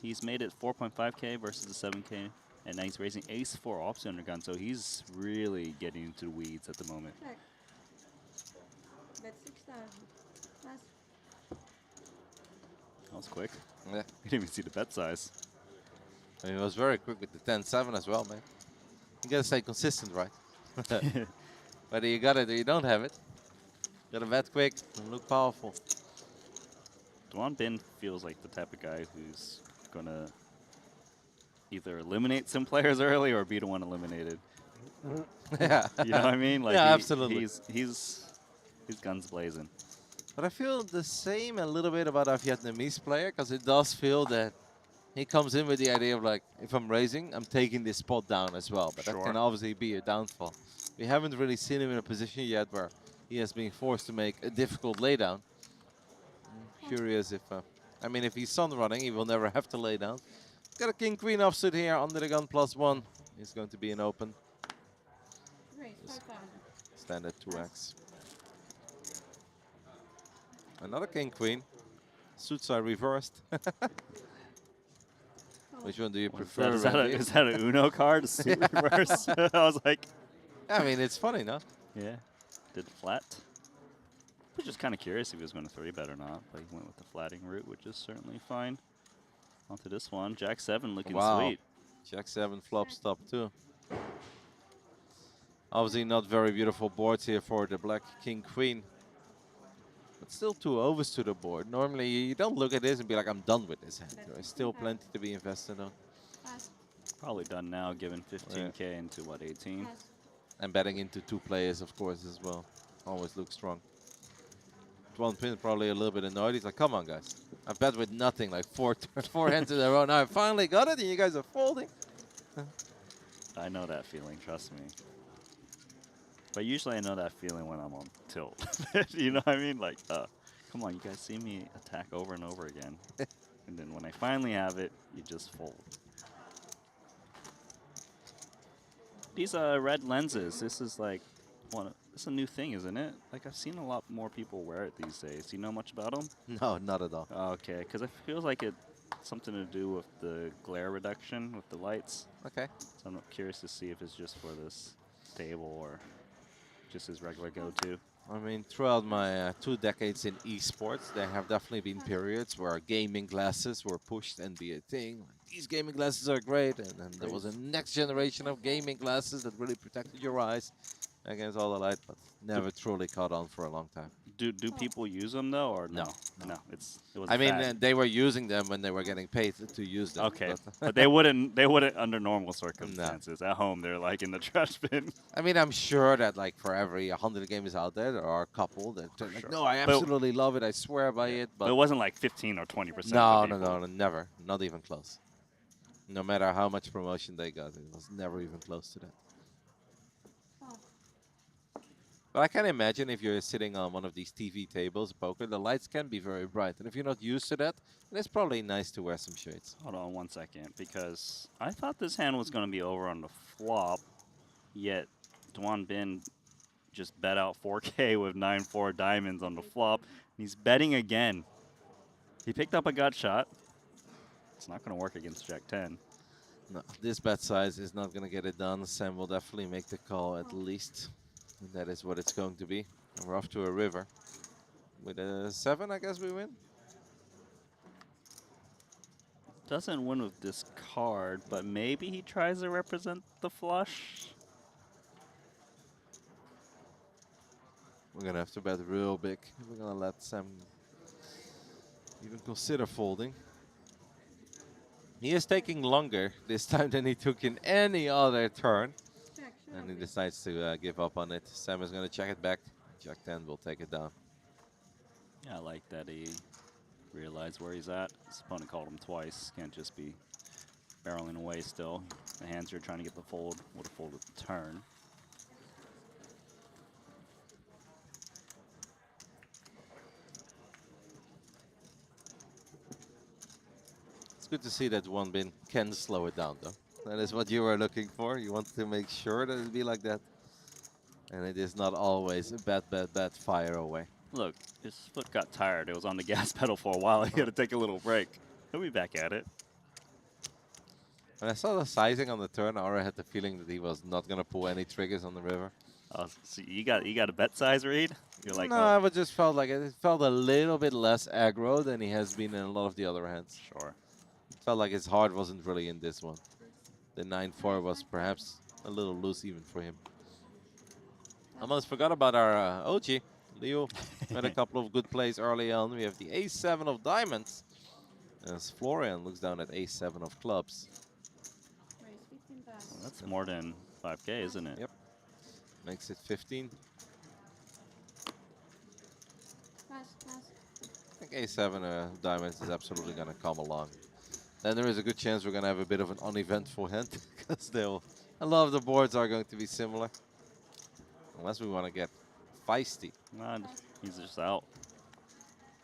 He's made it 4.5k versus the 7k, and now he's raising ace-4 offsuit undergun, so he's really getting into the weeds at the moment. Check. Bet 6,000. Pass. That was quick. Yeah. You didn't even see the bet size. I mean, it was very quick with the 10-7 as well, man. You gotta stay consistent, right? Whether you got it or you don't have it. Gotta bet quick and look powerful. Dwan Ben feels like the type of guy who's gonna either eliminate some players early or be the one eliminated. Yeah. You know what I mean? Like Yeah, absolutely. He's guns blazing. But I feel the same a little bit about our Vietnamese player, because it does feel that he comes in with the idea of like, if I'm raising, I'm taking this spot down as well. But that Sure. can obviously be a downfall. We haven't really seen him in a position yet where he has been forced to make a difficult laydown. I'm curious if, I mean, if he's sun running, he will never have to lay down. Got a king-queen offsuit here under the gun +1. He's going to be an open. Raise Yes. 5,000. Standard 2x. Another king-queen. Suits are reversed. Which one do you prefer? Is that Randy? is that an Uno card? Suit reverse? I was like, I mean, it's funny, no? yeah. Did flat. I was just kind of curious if he was going to 3-bet or not, but he went with the flatting route, which is certainly fine. Onto this one. Jack 7 looking Wow. sweet. Jack 7 flop stop too. Obviously not very beautiful boards here for the black king queen. But still 2 overs to the board. Normally you don't look at this and be like, I'm done with this hand. That's There's 15 still pass. plenty to be invested on. Pass. Probably done now, given 15K into what, 18? Pass. And betting into 2 players, of course, as well. Always looks strong. One pin probably a little bit annoyed. He's like, come on, guys. I bet with nothing, like 4 hands in a row. Now I finally got it, and you guys are folding. I know that feeling, trust me. But usually I know that feeling when I'm on tilt. You know what I mean? Like, come on, you guys see me attack over and over again. And then when I finally have it, you just fold. These red lenses, this is like it's a new thing, isn't it? Like I've seen a lot more people wear it these days. Do you know much about them? No, not at all. Okay, because it feels like it's something to do with the glare reduction with the lights. Okay. So I'm curious to see if it's just for this table or just his regular go-to. I mean, throughout my 2 decades in esports, there have definitely been periods where gaming glasses were pushed and be a thing. Like, these gaming glasses are great, and then there was a next generation of gaming glasses that really protected your eyes against all the light, but never truly caught on for a long time. Do people use them though, or no? No. No, it was. I mean, they were using them when they were getting paid to use them. Okay, but they wouldn't under normal circumstances. At home, they're like in the trash bin. I mean, I'm sure that like for every 100 gamers out there are a couple that are like, Sure. no, I absolutely love it. I swear by it. But But it wasn't like 15 or 20%. no, never. Not even close. No matter how much promotion they got, it was never even close to that. Oh. But I can imagine if you're sitting on one of these TV tables, poker, the lights can be very bright. And if you're not used to that, then it's probably nice to wear some shades. Hold on 1 second, because I thought this hand was going to be over on the flop, yet Dwan Bin just bet out 4K with 9-4 diamonds on the flop. He's betting again. He picked up a gut shot. It's not going to work against Jack 10. No, this bet size is not going to get it done. Sam will definitely make the call at least. And that is what it's going to be. And we're off to a river. With a 7, I guess we win. Doesn't win with this card, but maybe he tries to represent the flush. We're going to have to bet real big. We're going to let Sam even consider folding. He is taking longer this time than he took in any other turn. Check. And he decides to give up on it. Sam is going to check it back. Jack 10 will take it down. Yeah, I like that he realized where he's at. His opponent called him twice. Can't just be barreling away still. The hands you're trying to get the fold would have folded the turn. It's good to see that one bin can slow it down, though. That is what you were looking for. You want to make sure that it be like that. And it is not always a bad fire away. Look, his foot got tired. It was on the gas pedal for a while. He had to take a little break. He'll be back at it. When I saw the sizing on the turn, I already had the feeling that he was not going to pull any triggers on the river. Oh, so you got a bet size read? You're like, no, oh, I just felt like it felt a little bit less aggro than he has been in a lot of the other hands. sure. It felt like his heart wasn't really in this one. The 9-4 was perhaps a little loose even for him. Almost forgot about our OG. Leo had a couple of good plays early on. We have the ace-7 of diamonds. As Florian looks down at ace-7 of clubs. Raise 15 pass. Well, that's more than 5K, isn't it? Yep. Makes it 15. Pass. I think a7 diamonds is absolutely going to come along. Then there is a good chance we're going to have a bit of an uneventful hand because a lot of the boards are going to be similar. Unless we want to get feisty. Nah, he's just out.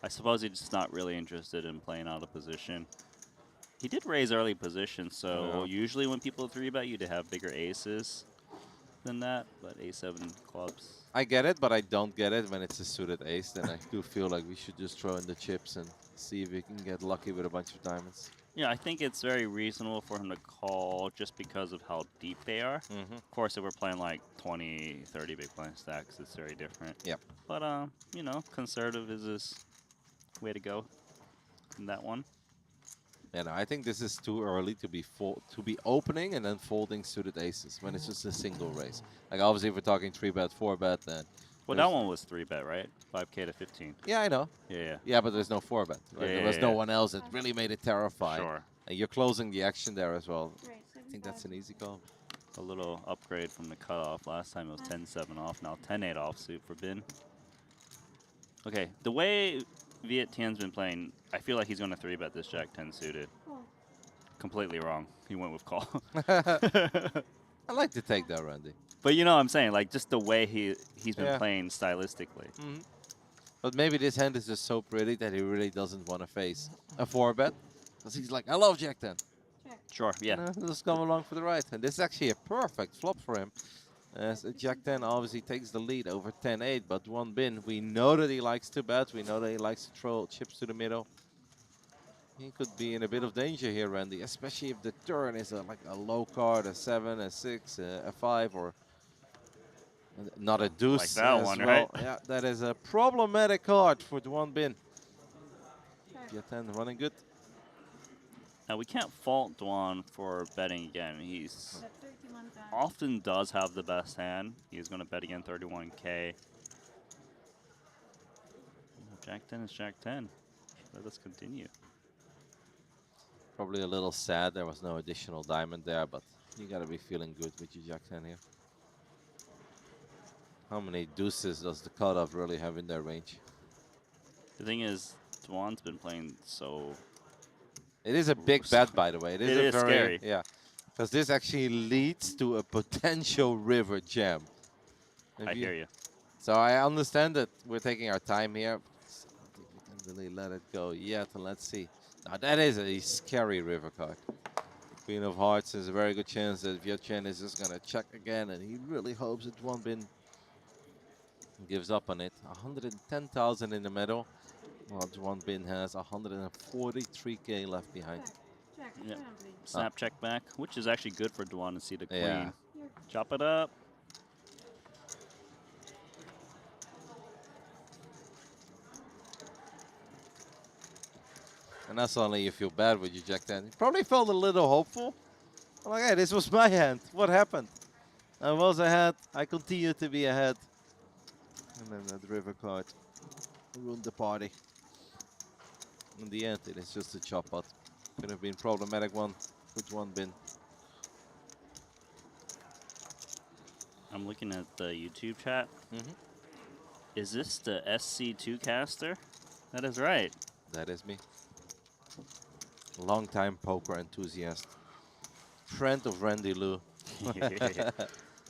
I suppose he's just not really interested in playing out of position. He did raise early position, so usually when people 3-bet you, they have bigger aces than that, but a7 clubs. I get it, but I don't get it when it's a suited ace. Then I do feel like we should just throw in the chips and see if we can get lucky with a bunch of diamonds. Yeah, I think it's very reasonable for him to call just because of how deep they are. Of course, if we're playing like 20, 30 big blind stacks, it's very different. Yep. But, you know, conservative is his way to go in that one. You know, I think this is too early to be opening and then folding suited aces when it's just a single raise. Like obviously, if we're talking 3-bet, 4-bet, then Well, there's- that one was 3-bet, right? 5K to 15. yeah, I know. Yeah. Yeah, but there's no 4-bet. Right? Yeah, There yeah, was no yeah. one else that really made it terrifying. Sure. And you're closing the action there as well. Raise I think that's an 7,000. easy call. A little upgrade from the cutoff. Last time it was 10-7 off. Now 10-8 offsuit for Bin. Okay, the way Viet Tien's been playing, I feel like he's going to 3-bet this Jack 10 suited. Oh, Completely wrong. He went with call. I like to take that, Randy. But you know what I'm saying? Like, just the way he's been Yeah. playing stylistically. But maybe this hand is just so pretty that he really doesn't want to face a 4-bet. Because he's like, I love Jack 10. check. Sure, yeah. Just come along for the ride. And this is actually a perfect flop for him. As Jack 10 obviously takes the lead over 10-8, but one bin. We know that he likes to bet. We know that he likes to throw chips to the middle. He could be in a bit of danger here, Randy, especially if the turn is like a low card, a 7, a 6, a 5, or not a deuce. Like that as one, well. right? Yeah, that is a problematic card for the one bin. Check. Jack 10 running good. Now, we can't fault Dwan for betting again. He's At 31,000. often does have the best hand. He's going to bet again 31K. Jack 10 is Jack 10. Let us continue. Probably a little sad there was no additional diamond there, but you got to be feeling good with your Jack 10 here. How many deuces does the cutoff really have in their range? The thing is, Dwan's been playing so... It is a big bet, by the way. It It a is very, scary. Yeah, because this actually leads to a potential river jam. I hear you. So I understand that we're taking our time here. I don't think we can really let it go yet. And let's see. Now that is a scary river card. Queen of Hearts is a very good chance that Viet Chen is just gonna check again, and he really hopes that one bin gives up on it. 110,000 in the middle. Well, one bin has 143K left behind. Check. Check. Yep. Showdown, please. Snap check back, which is actually good for Dwan to see the queen. Yeah. Here. Chop it up. And not suddenly you feel bad with your Jack 10. You probably felt a little hopeful. I'm like, hey, this was my hand. What happened? I was ahead. I continue to be ahead. And then that river card ruined the party. In the end, it is just a chop pot. Could have been problematic one with one bin. I'm looking at the YouTube chat. Mhm. Is this the SC2 caster? That is right. That is me. Long-time poker enthusiast. Friend of Randy Lou. Well,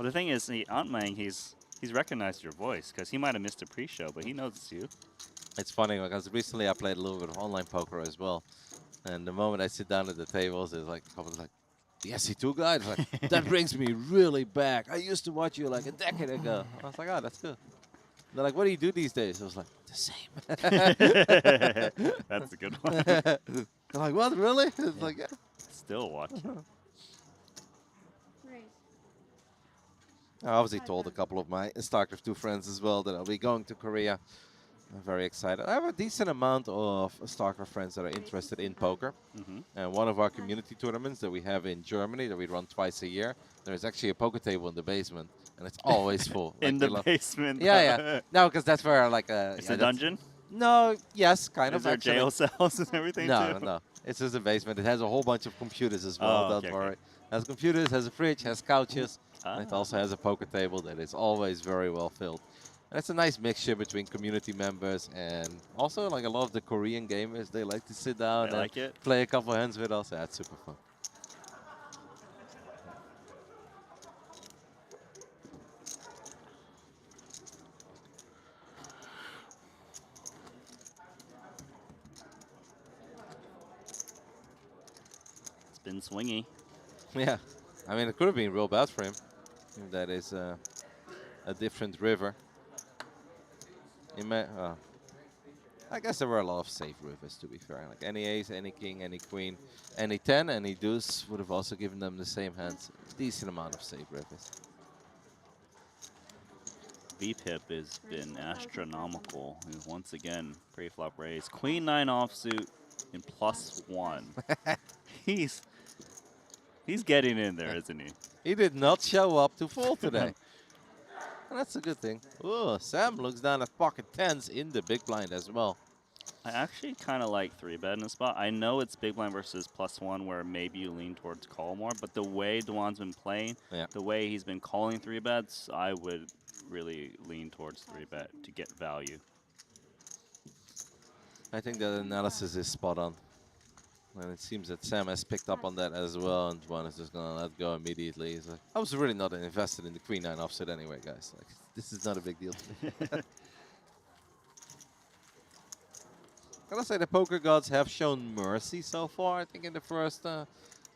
the thing is, Aunt Mang, he's recognized your voice because he might have missed a pre-show, but he knows it's you. It's funny because recently I played a little bit of online poker as well. And the moment I sit down at the tables, there's like a couple of like, the SC2 guy? It's like, that brings me really back. I used to watch you like a decade ago. I was like, oh, that's good. They're like, what do you do these days? I was like, the same. That's a good one. They're like, what, really? It's like, yeah. Still watching. Raise. I obviously told a couple of my StarCraft 2 friends as well that I'll be going to Korea. I'm very excited. I have a decent amount of StarCraft friends that are interested in poker. And one of our community tournaments that we have in Germany that we run twice a year, there's actually a poker table in the basement, and it's always full. In Like, the basement. Yeah, yeah. No, because that's where like It's yeah, a that's- dungeon? No, yes, kind Is of. there actually. jail cells and everything No, too? no. It's just a basement. It has a whole bunch of computers as well. Oh, Don't okay, okay. worry. Has computers, has a fridge, has couches. And it Ah. also has a poker table that is always very well filled. And it's a nice mixture between community members and also like a lot of the Korean gamers. They like to sit down They and like it? play a couple hands with us. Yeah, it's super fun. It's been swingy. Yeah. I mean, it could have been real bad for him. That is a different river. I guess there were a lot of safe rivers, to be fair. Like any ace, any king, any queen, any 10, any deuce would have also given them the same hands. Decent amount of safe rivers. VPIP has been astronomical. And once again, pre-flop raise. Queen 9 offsuit. in +1. he's getting in there, isn't he? He did not show up to fold today. And that's a good thing. Oh, Sam looks down at pocket tens in the big blind as well. I actually kind of like 3-bet in this spot. I know it's big blind versus +1 where maybe you lean towards call more, but the way Dwan's been playing, the way he's been calling 3-bets, I would really lean towards 3-bet to get value. I think that analysis is spot on. And it seems that Sam has picked up on that as well, and Dwan is just gonna let go immediately. He's like, I was really not invested in the Queen 9 offset anyway, guys. Like, this is not a big deal. Gotta say, the poker gods have shown mercy so far. I think in the first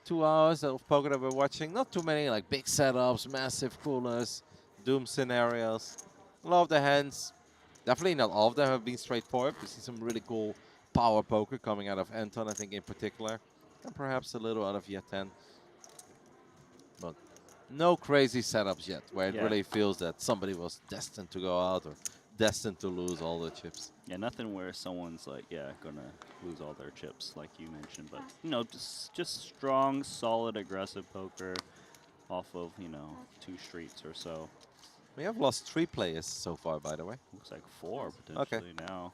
2 hours of poker that we're watching, not too many like big setups, massive coolers, doom scenarios. A lot of the hands, definitely not all of them have been straightforward. We see some really cool power poker coming out of Anton, I think in particular, and perhaps a little out of Yeten. But no crazy setups yet, where it really feels that somebody was destined to go out or destined to lose all the chips. Yeah, nothing where someone's like, gonna lose all their chips, like you mentioned. But, you know, just strong, solid, aggressive poker off of, you know, 2 streets or so. We have lost 3 players so far, by the way. Looks like 4 potentially now.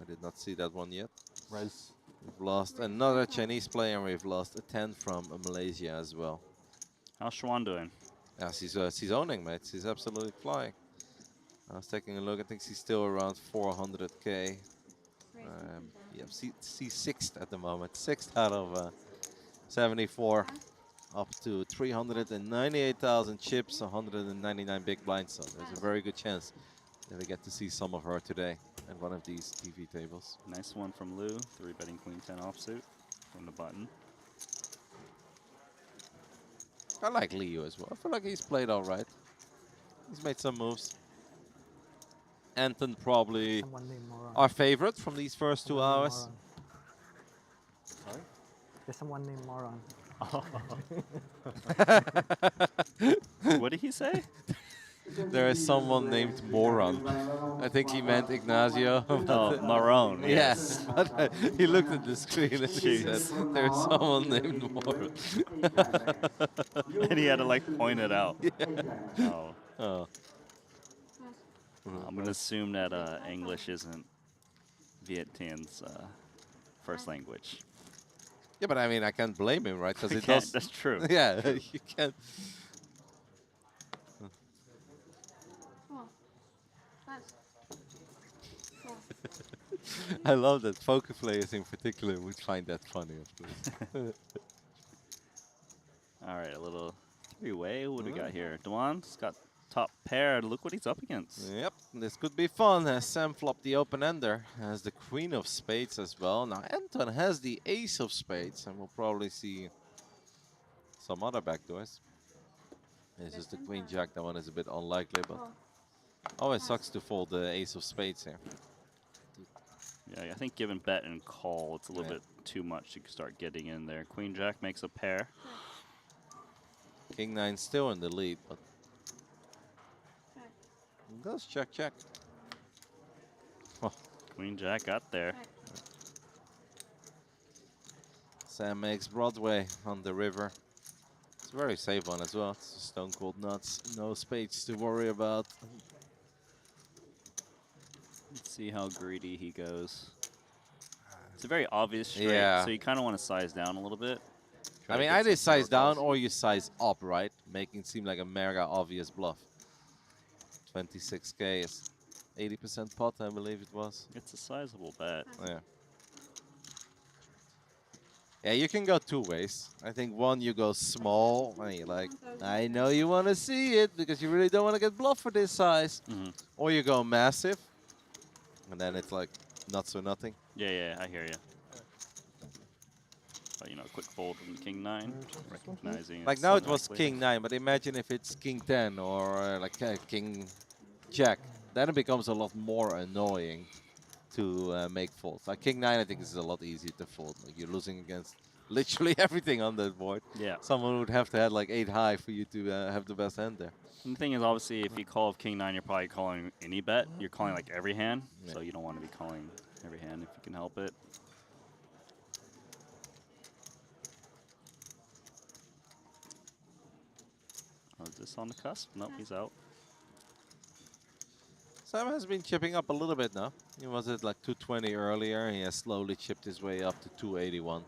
I did not see that one yet. Reds. We've lost another Chinese player, and we've lost a 10 from Malaysia as well. How's Schwan doing? Yeah, she's owning, mate. She's absolutely flying. I was taking a look. I think she's still around 400k. Yeah, she's 6th at the moment. 6th out of 74. Up to 398,000 chips, 199 big blinds. So there's a very good chance that we get to see some of her today at one of these TV tables. Nice one from Lou. 3-betting Queen 10 offsuit from the button. I like Liu as well. I feel like he's played all right. He's made some moves. Anton probably Someone named Moron. our favorite from these first 2 Someone named hours. Moron. Sorry? There's someone named Moron. What did he say? There is someone named Moron. I think he meant Ignacio. Oh, Marone. Yes, but he looked at the screen and he said, Jeez. there's someone named Moron. And he had to like point it out. Oh. Oh. I'm gonna assume that English isn't Viet Thanh first language. Yeah, but I mean, I can't blame him, right? Because it Can't- does. That's true. Yeah, you can't. Cool. That's cool. I love that poker players in particular would find that funny, of course. All right, a little 3-way. What do we got here? Dwan's got top pair. Look what he's up against. Yep, this could be fun. Sam flopped the open-ender, has the queen of spades as well. Now Anton has the ace of spades, and we'll probably see some other backdoors. This is the queen jack. That one is a bit unlikely, but Cool. it sucks to fold the ace of spades here. Yeah, I think given bet and call, it's a little bit too much to start getting in there. Queen jack makes a pair. King 9 still in the lead, but Check. it does check. Queen jack got there. Check. Sam makes Broadway on the river. It's a very safe one as well. It's stone cold nuts. No spades to worry about. Let's see how greedy he goes. It's a very obvious straight, Yeah. so you kind of want to size down a little bit. Try I to mean, get either some size down calls. or you size up, right? Making it seem like a mega obvious bluff. 26k is 80% pot, I believe it was. It's a sizable bet. Yeah. Yeah, you can go 2 ways. I think one, you go small, and you're like, I know you want to see it because you really don't want to get bluffed for this size. Or you go massive, and then it's like not so nothing. Yeah, I hear you. But, you know, quick fold from king 9, recognizing. Like it's now it was unlikely. king 9, but imagine if it's king 10 or king jack. Then it becomes a lot more annoying to make folds. Like king 9, I think is a lot easier to fold. Like you're losing against literally everything on that board. Yeah. Someone would have to have like 8 high for you to have the best hand there. And the thing is, obviously, if you call king 9, you're probably calling any bet. You're calling like every hand, Yeah. so you don't want to be calling every hand if you can help it. Oh, is this on the cusp? Nope, he's out. Sam has been chipping up a little bit now. He was at like 220 earlier. He has slowly chipped his way up to 281.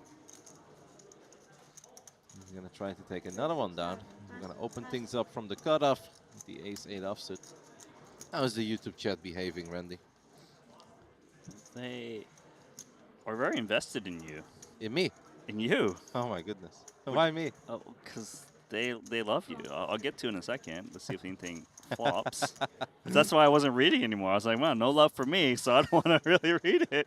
He's going to try to take another one down. We're going to open things up from the cutoff with the ace-8 offsuit. How is the YouTube chat behaving, Randy? They are very invested in you. In me? In you. Oh my goodness. Why me? Oh, because they love you. I'll get to it in a second. Let's see if anything flops. That's why I wasn't reading anymore. I was like, well, no love for me, so I don't want to really read it.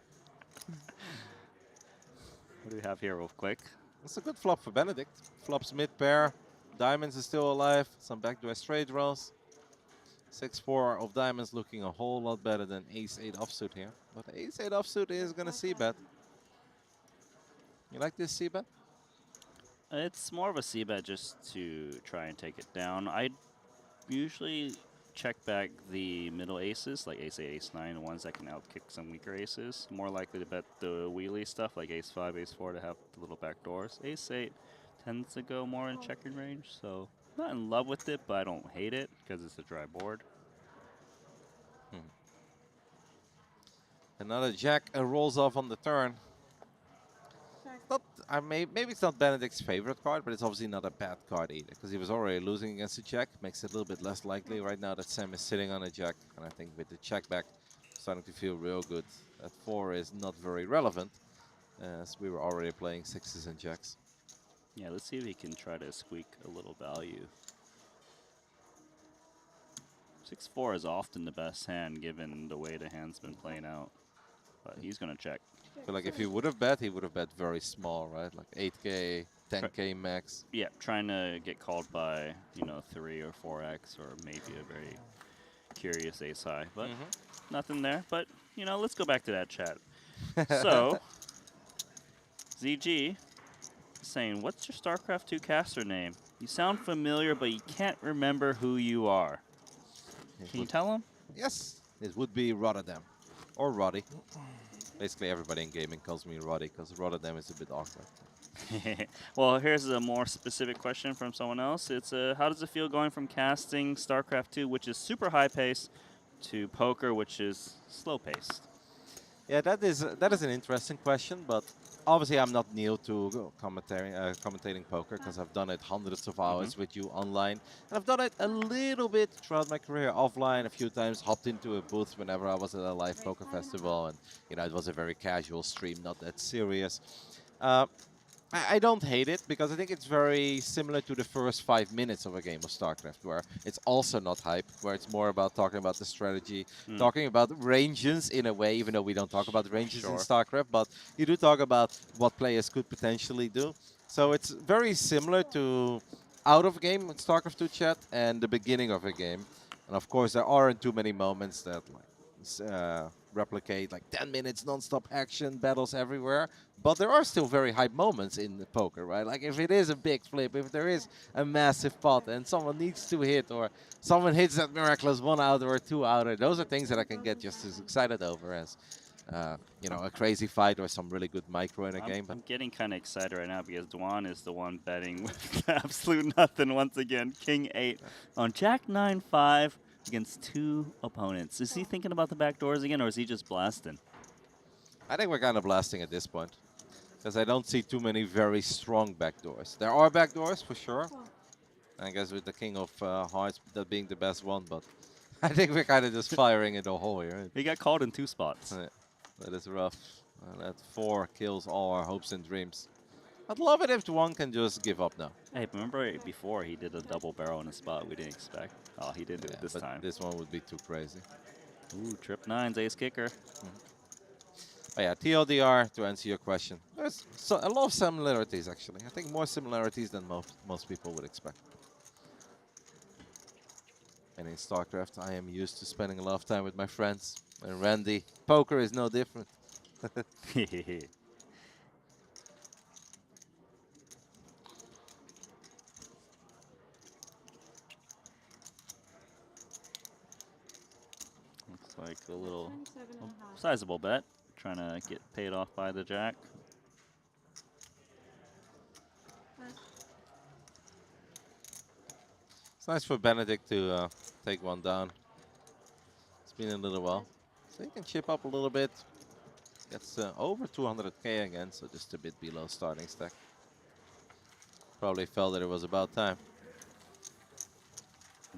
What do we have here real quick? It's a good flop for Benedict. Flops mid-pair. Diamonds is still alive. Some backdoor straight draws. 6-4 of diamonds looking a whole lot better than ace-8 offsuit here. But ace-8 offsuit is going to c-bet. You like this c-bet? It's more of a c-bet just to try and take it down. I usually check back the middle aces, like ace-8, ace-9, the ones that can outkick some weaker aces. More likely to bet the wheelie stuff, like ace-5, ace-4 to have the little back doors. Ace-8 tends to go more in checking range, so not in love with it, but I don't hate it because it's a dry board. Another jack rolls off on the turn. Not, maybe it's not Benedict's favorite card, but it's obviously not a bad card either, because he was already losing against a jack. Makes it a little bit less likely right now that Sam is sitting on a jack. And I think with the check back, starting to feel real good. That 4 is not very relevant, as we were already playing 6s and jacks. Yeah, let's see if he can try to squeak a little value. 6-4 is often the best hand, given the way the hand's been playing out. But he's going to check. But like if he would have bet very small, right? Like 8K, 10K max. Yeah, trying to get called by, 3 or 4x, or maybe a very curious ace high. But nothing there. But, let's go back to that chat. So, ZG is saying, what's your StarCraft 2 caster name? You sound familiar, but you can't remember who you are. Can you tell him? Yes, it would be Rotterdam. Or Roddy. Basically, everybody in gaming calls me Roddy, because Rotterdam is a bit awkward. Well, here's a more specific question from someone else. It's how does it feel going from casting StarCraft 2, which is super high pace, to poker, which is slow paced? Yeah, that is an interesting question, but obviously I'm not new to commentating poker, because I've done it hundreds of hours with you online. And I've done it a little bit throughout my career offline, a few times, hopped into a booth whenever I was at a live poker festival, and it was a very casual stream, not that serious. I don't hate it, because I think it's very similar to the first 5 minutes of a game of StarCraft, where it's also not hype, where it's more about talking about the strategy, talking about ranges in a way, even though we don't talk about ranges in StarCraft, but you do talk about what players could potentially do. So it's very similar to out of game with StarCraft 2 chat and the beginning of a game. And of course, there aren't too many moments that replicate like 10 minutes non-stop action, battles everywhere. But there are still very hype moments in the poker, right? Like if it is a big flip, if there is a massive pot and someone needs to hit, or someone hits that miraculous 1-outer or 2-outer, those are things that I can get just as excited over as, a crazy fight or some really good micro in a game. But I'm getting kind of excited right now because Dwan is the one betting with absolute nothing once again. King 8 on Jack 9-5 against 2 opponents. Is he thinking about the back doors again, or is he just blasting? I think we're kind of blasting at this point, because I don't see too many very strong backdoors. There are backdoors for sure. I guess with the King of Hearts that being the best one, but I think we're kind of just firing in the hole here. He got called in 2 spots. That is rough. That 4 kills all our hopes and dreams. I'd love it if one can just give up now. Hey, remember before he did a double barrel in a spot we didn't expect? Oh, he did it this but time. This one would be too crazy. Ooh, trip 9's ace kicker. Oh yeah, TLDR, to answer your question. There's a lot of similarities, actually. I think more similarities than most people would expect. And in StarCraft, I am used to spending a lot of time with my friends. And Randy, poker is no different. Looks like a little sizable bet. Trying to get paid off by the jack. It's nice for Benedict to take one down. It's been a little while. So he can chip up a little bit. Gets over 200k again, so just a bit below starting stack. Probably felt that it was about time.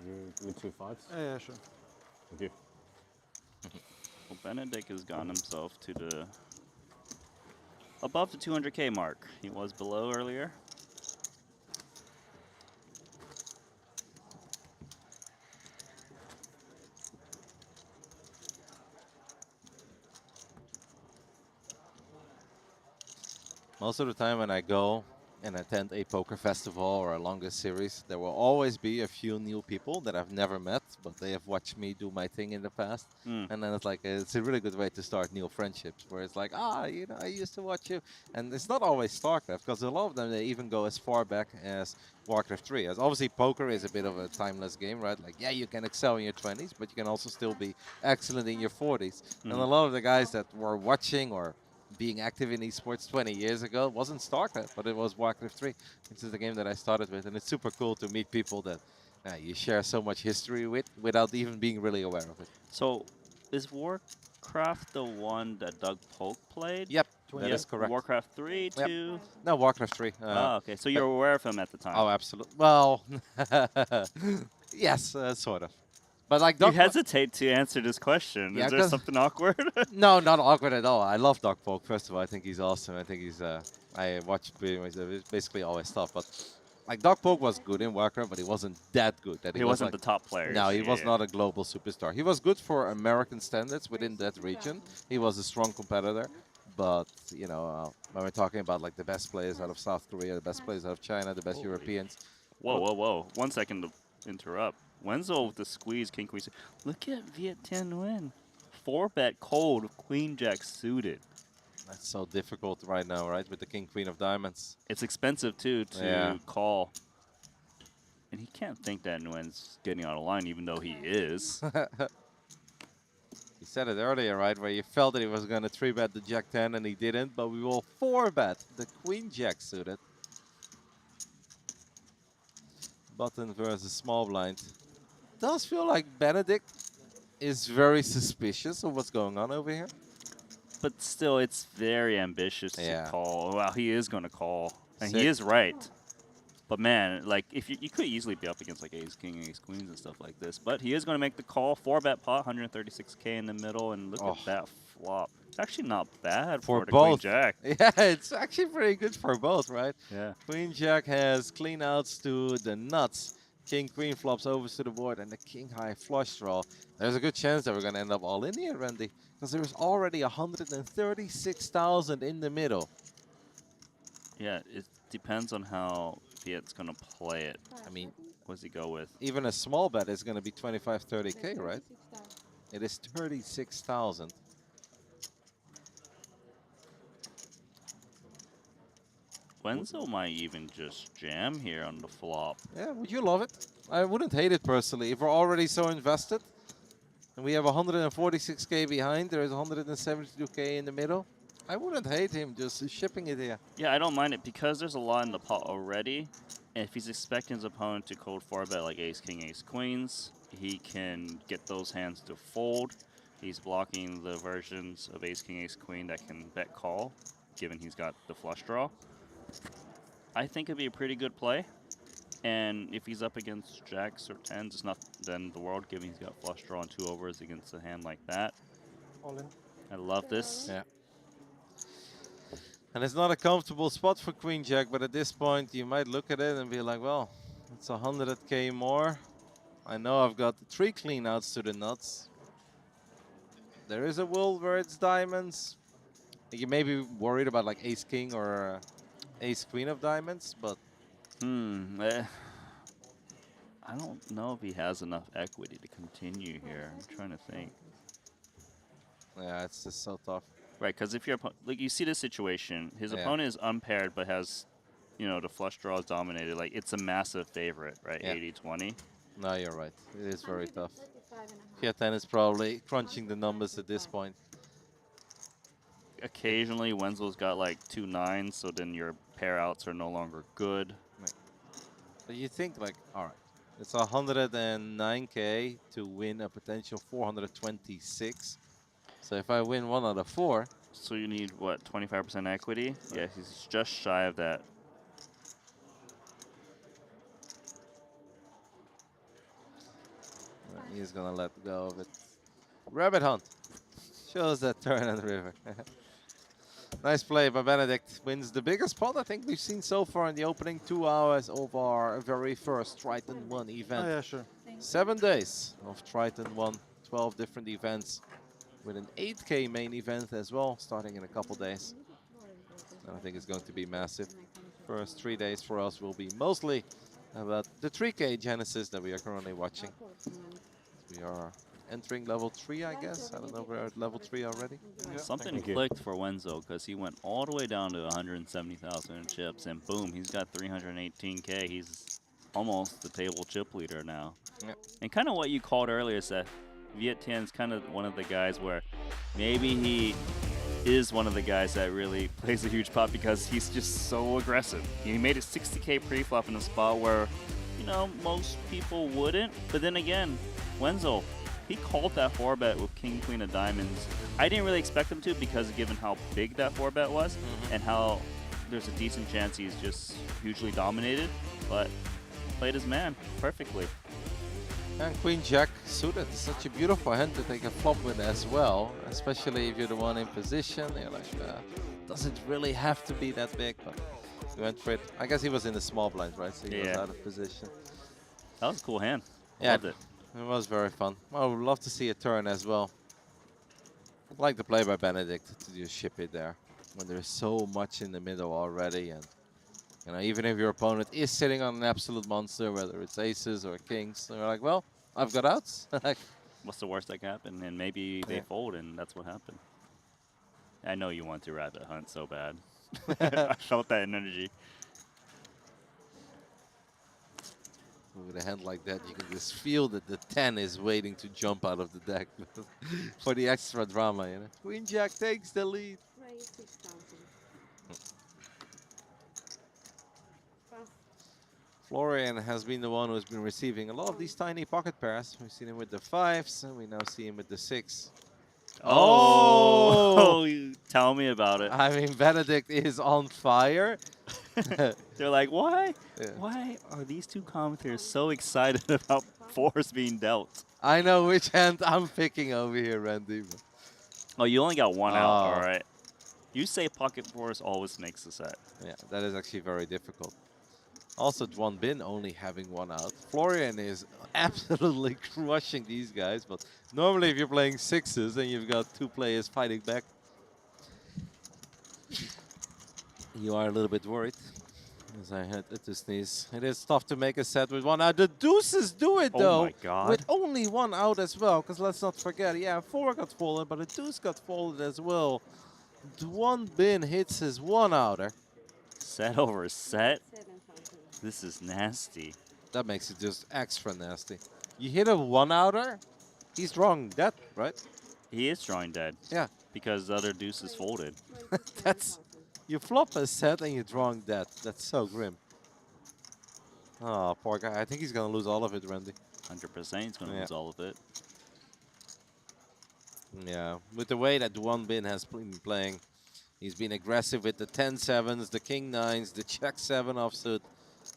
You give me 2 5s. Yeah, sure. Thank you. Well, Benedict has gotten himself to the above the 200k mark. He was below earlier. Most of the time when I go and attend a poker festival or a longer series, there will always be a few new people that I've never met, but they have watched me do my thing in the past. And then it's like, it's a really good way to start new friendships, where it's like, you know, I used to watch you. And it's not always StarCraft, because a lot of them, they even go as far back as Warcraft 3. As obviously, poker is a bit of a timeless game, right? Like, yeah, you can excel in your 20s, but you can also still be excellent in your 40s. And a lot of the guys that were watching or being active in esports 20 years ago wasn't StarCraft, but it was Warcraft 3, which is the game that I started with. And it's super cool to meet people that you share so much history with without even being really aware of it. So, is Warcraft the one that Doug Polk played? Yep, that is Yep. correct. Warcraft 3, Yep. 2? No, Warcraft 3. Oh, okay. So you're aware of him at the time. Oh, absolutely. Well, yes, sort of. But like You Doc hesitate to answer this question. Yeah, Is there 'cause- something awkward? No, not awkward at all. I love Doc Polk. First of all, I think he's awesome. I think he's. I watch pretty much basically all his stuff. But like Doc Polk was good in Warcraft, but he wasn't that good. That he wasn't like, the top player. No, he was not a global superstar. He was good for American standards within that region. He was a strong competitor. But you know, when we're talking about like the best players out of South Korea, the best players out of China, the best Holy. Europeans. Whoa, whoa, whoa. 1 second to interrupt. Wenzel with the squeeze, king queen. Look at Triton ONE. 4-bet cold, queen jack suited. That's so difficult right now, right? With the king queen of diamonds. It's expensive too to Yeah. call. And he can't think that Nguyen's getting out of line, even though he is. He said it earlier, right? Where you felt that he was going to 3-bet the jack 10 and he didn't, but we will 4-bet the queen jack suited. Button versus small blind. Does feel like Benedict is very suspicious of what's going on over here. But still, it's very ambitious Yeah. to call. Well, he is going to call. And he Sick. is right. But man, like, if you could easily be up against like ace king, ace queens and stuff like this. But he is going to make the call. 4-bet pot, 136k in the middle. And look at that flop. It's actually not bad for the queen both. jack. Yeah, it's actually pretty good for both, right? Yeah. Queen jack has clean outs to the nuts. King queen flops over to the board and the king high flush draw. There's a good chance that we're going to end up all in here, Randy, because there's already 136,000 in the middle. Yeah, it depends on how Fiat's going to play it. I mean, What does he go with? even a small bet is going to be 25, 30k, right? It is 36,000. Wenzel might even just jam here on the flop. Yeah, would you love it? I wouldn't hate it personally. If we're already so invested and we have 146k behind, there is 172k in the middle. I wouldn't hate him just shipping it here. Yeah, I don't mind it because there's a lot in the pot already. And if he's expecting his opponent to cold 4-bet like ace, king, ace, queens, he can get those hands to fold. He's blocking the versions of ace, king, ace, queen that can bet call, given he's got the flush draw. I think it'd be a pretty good play. And if he's up against jacks or tens, it's not then the world, given he's got flush draw and 2 overs against a hand like that. All in. I love this. Yeah. And it's not a comfortable spot for queen jack, but at this point you might look at it and be like, well, it's 100k more. I know I've got 3 clean outs to the nuts. There is a world where it's diamonds. You may be worried about like ace king or ace queen of diamonds, but I don't know if he has enough equity to continue here. I'm trying to think. yeah, it's just so tough. Right, because if your like you see this situation, his Yeah. opponent is unpaired but has, you know, the flush draws dominated. Like it's a massive favorite, right? Yeah. 80-20. No, you're right. It is very tough. Fiat is probably crunching the numbers at this point. Occasionally, Wenzel's got like 2 9s, so then your pair outs are no longer good. But you think like, all right, It's 109k to win a potential 426. So if I win 1 out of 4, So you need, what, 25% equity? Yeah, he's just shy of that. he's gonna let go of it. Rabbit hunt. Shows that turn and river. Nice play by Benedict. Wins the biggest pot I think we've seen so far in the opening 2 hours of our very first Triton ONE event. Oh, yeah, sure. 7 days of Triton ONE, 12 different events with an 8K main event as well, starting in a couple days. And I think it's going to be massive. First 3 days for us will be mostly about the 3K Genesis that we are currently watching. We are entering level 3, I guess. I don't know if we're at level 3 already. Something Thank you. clicked for Wenzel because he went all the way down to 170,000 in chips, and boom, he's got 318k. He's almost the table chip leader now. Yep. And kind of what you called earlier, Seth. Viet Tien's kind of one of the guys where maybe he is one of the guys that really plays a huge pot because he's just so aggressive. He made a 60k pre-flop in a spot where, you know, most people wouldn't. But then again, Wenzel, he called that 4-bet with King, Queen of Diamonds. I didn't really expect him to because given how big that 4-bet was and how there's a decent chance he's just hugely dominated, but played his man perfectly. And Queen Jack suited. Such a beautiful hand to take a flop with as well, especially if you're the one in position. You're like, doesn't really have to be that big, but he went for it. I guess he was in the small blind, right? So he was out of position. That was a cool hand. Yeah, Loved it. It was very fun. Well, I would love to see a turn as well. I'd like the play by Benedict to just ship it there when there's so much in the middle already. And you know, even if your opponent is sitting on an absolute monster, whether it's aces or kings, they're like, well, I've got outs. What's the worst that can happen? And maybe they fold, and that's what happened. I know you want to rabbit hunt so bad. I felt that energy. With a hand like that, you can just feel that the 10 is waiting to jump out of the deck for the extra drama, you know. Queen Jack takes the lead. Raise 6,000. Florian has been the one who's been receiving a lot of these tiny pocket pairs. We've seen him with the 5s, and we now see him with the 6. Oh, tell me about it. I mean, Benedict is on fire. They're like, why? Yeah. Why are these two commentators so excited about 4s being dealt? I know which hand I'm picking over here, Randy. Oh, you only got one out. Oh. All right. You say pocket 4s always makes the set. Yeah, that is actually very difficult. Also, Dwan Bin only having 1 out. Florian is absolutely crushing these guys, but normally if you're playing 6s and you've got 2 players fighting back, you are a little bit worried. As I had to sneeze. It is tough to make a set with 1 out. The deuces do it, though. Oh my God. With only 1 out as well, because let's not forget, yeah, 4 got folded, but a deuce got folded as well. Dwan Bin hits his 1-outer. Set over set? 7,000. This is nasty. That makes it just extra nasty. You hit a 1-outer, he's drawing dead, right? He is drawing dead. Yeah. Because the other deuce is folded. That's... You flop a set and you're drawing dead. That's so grim. Oh, poor guy. I think he's going to lose all of it, Randy. 100% he's going to lose all of it. Yeah. With the way that Dwan Bin has been playing, he's been aggressive with the 10-7s, the king-9s, the check-7 offsuit.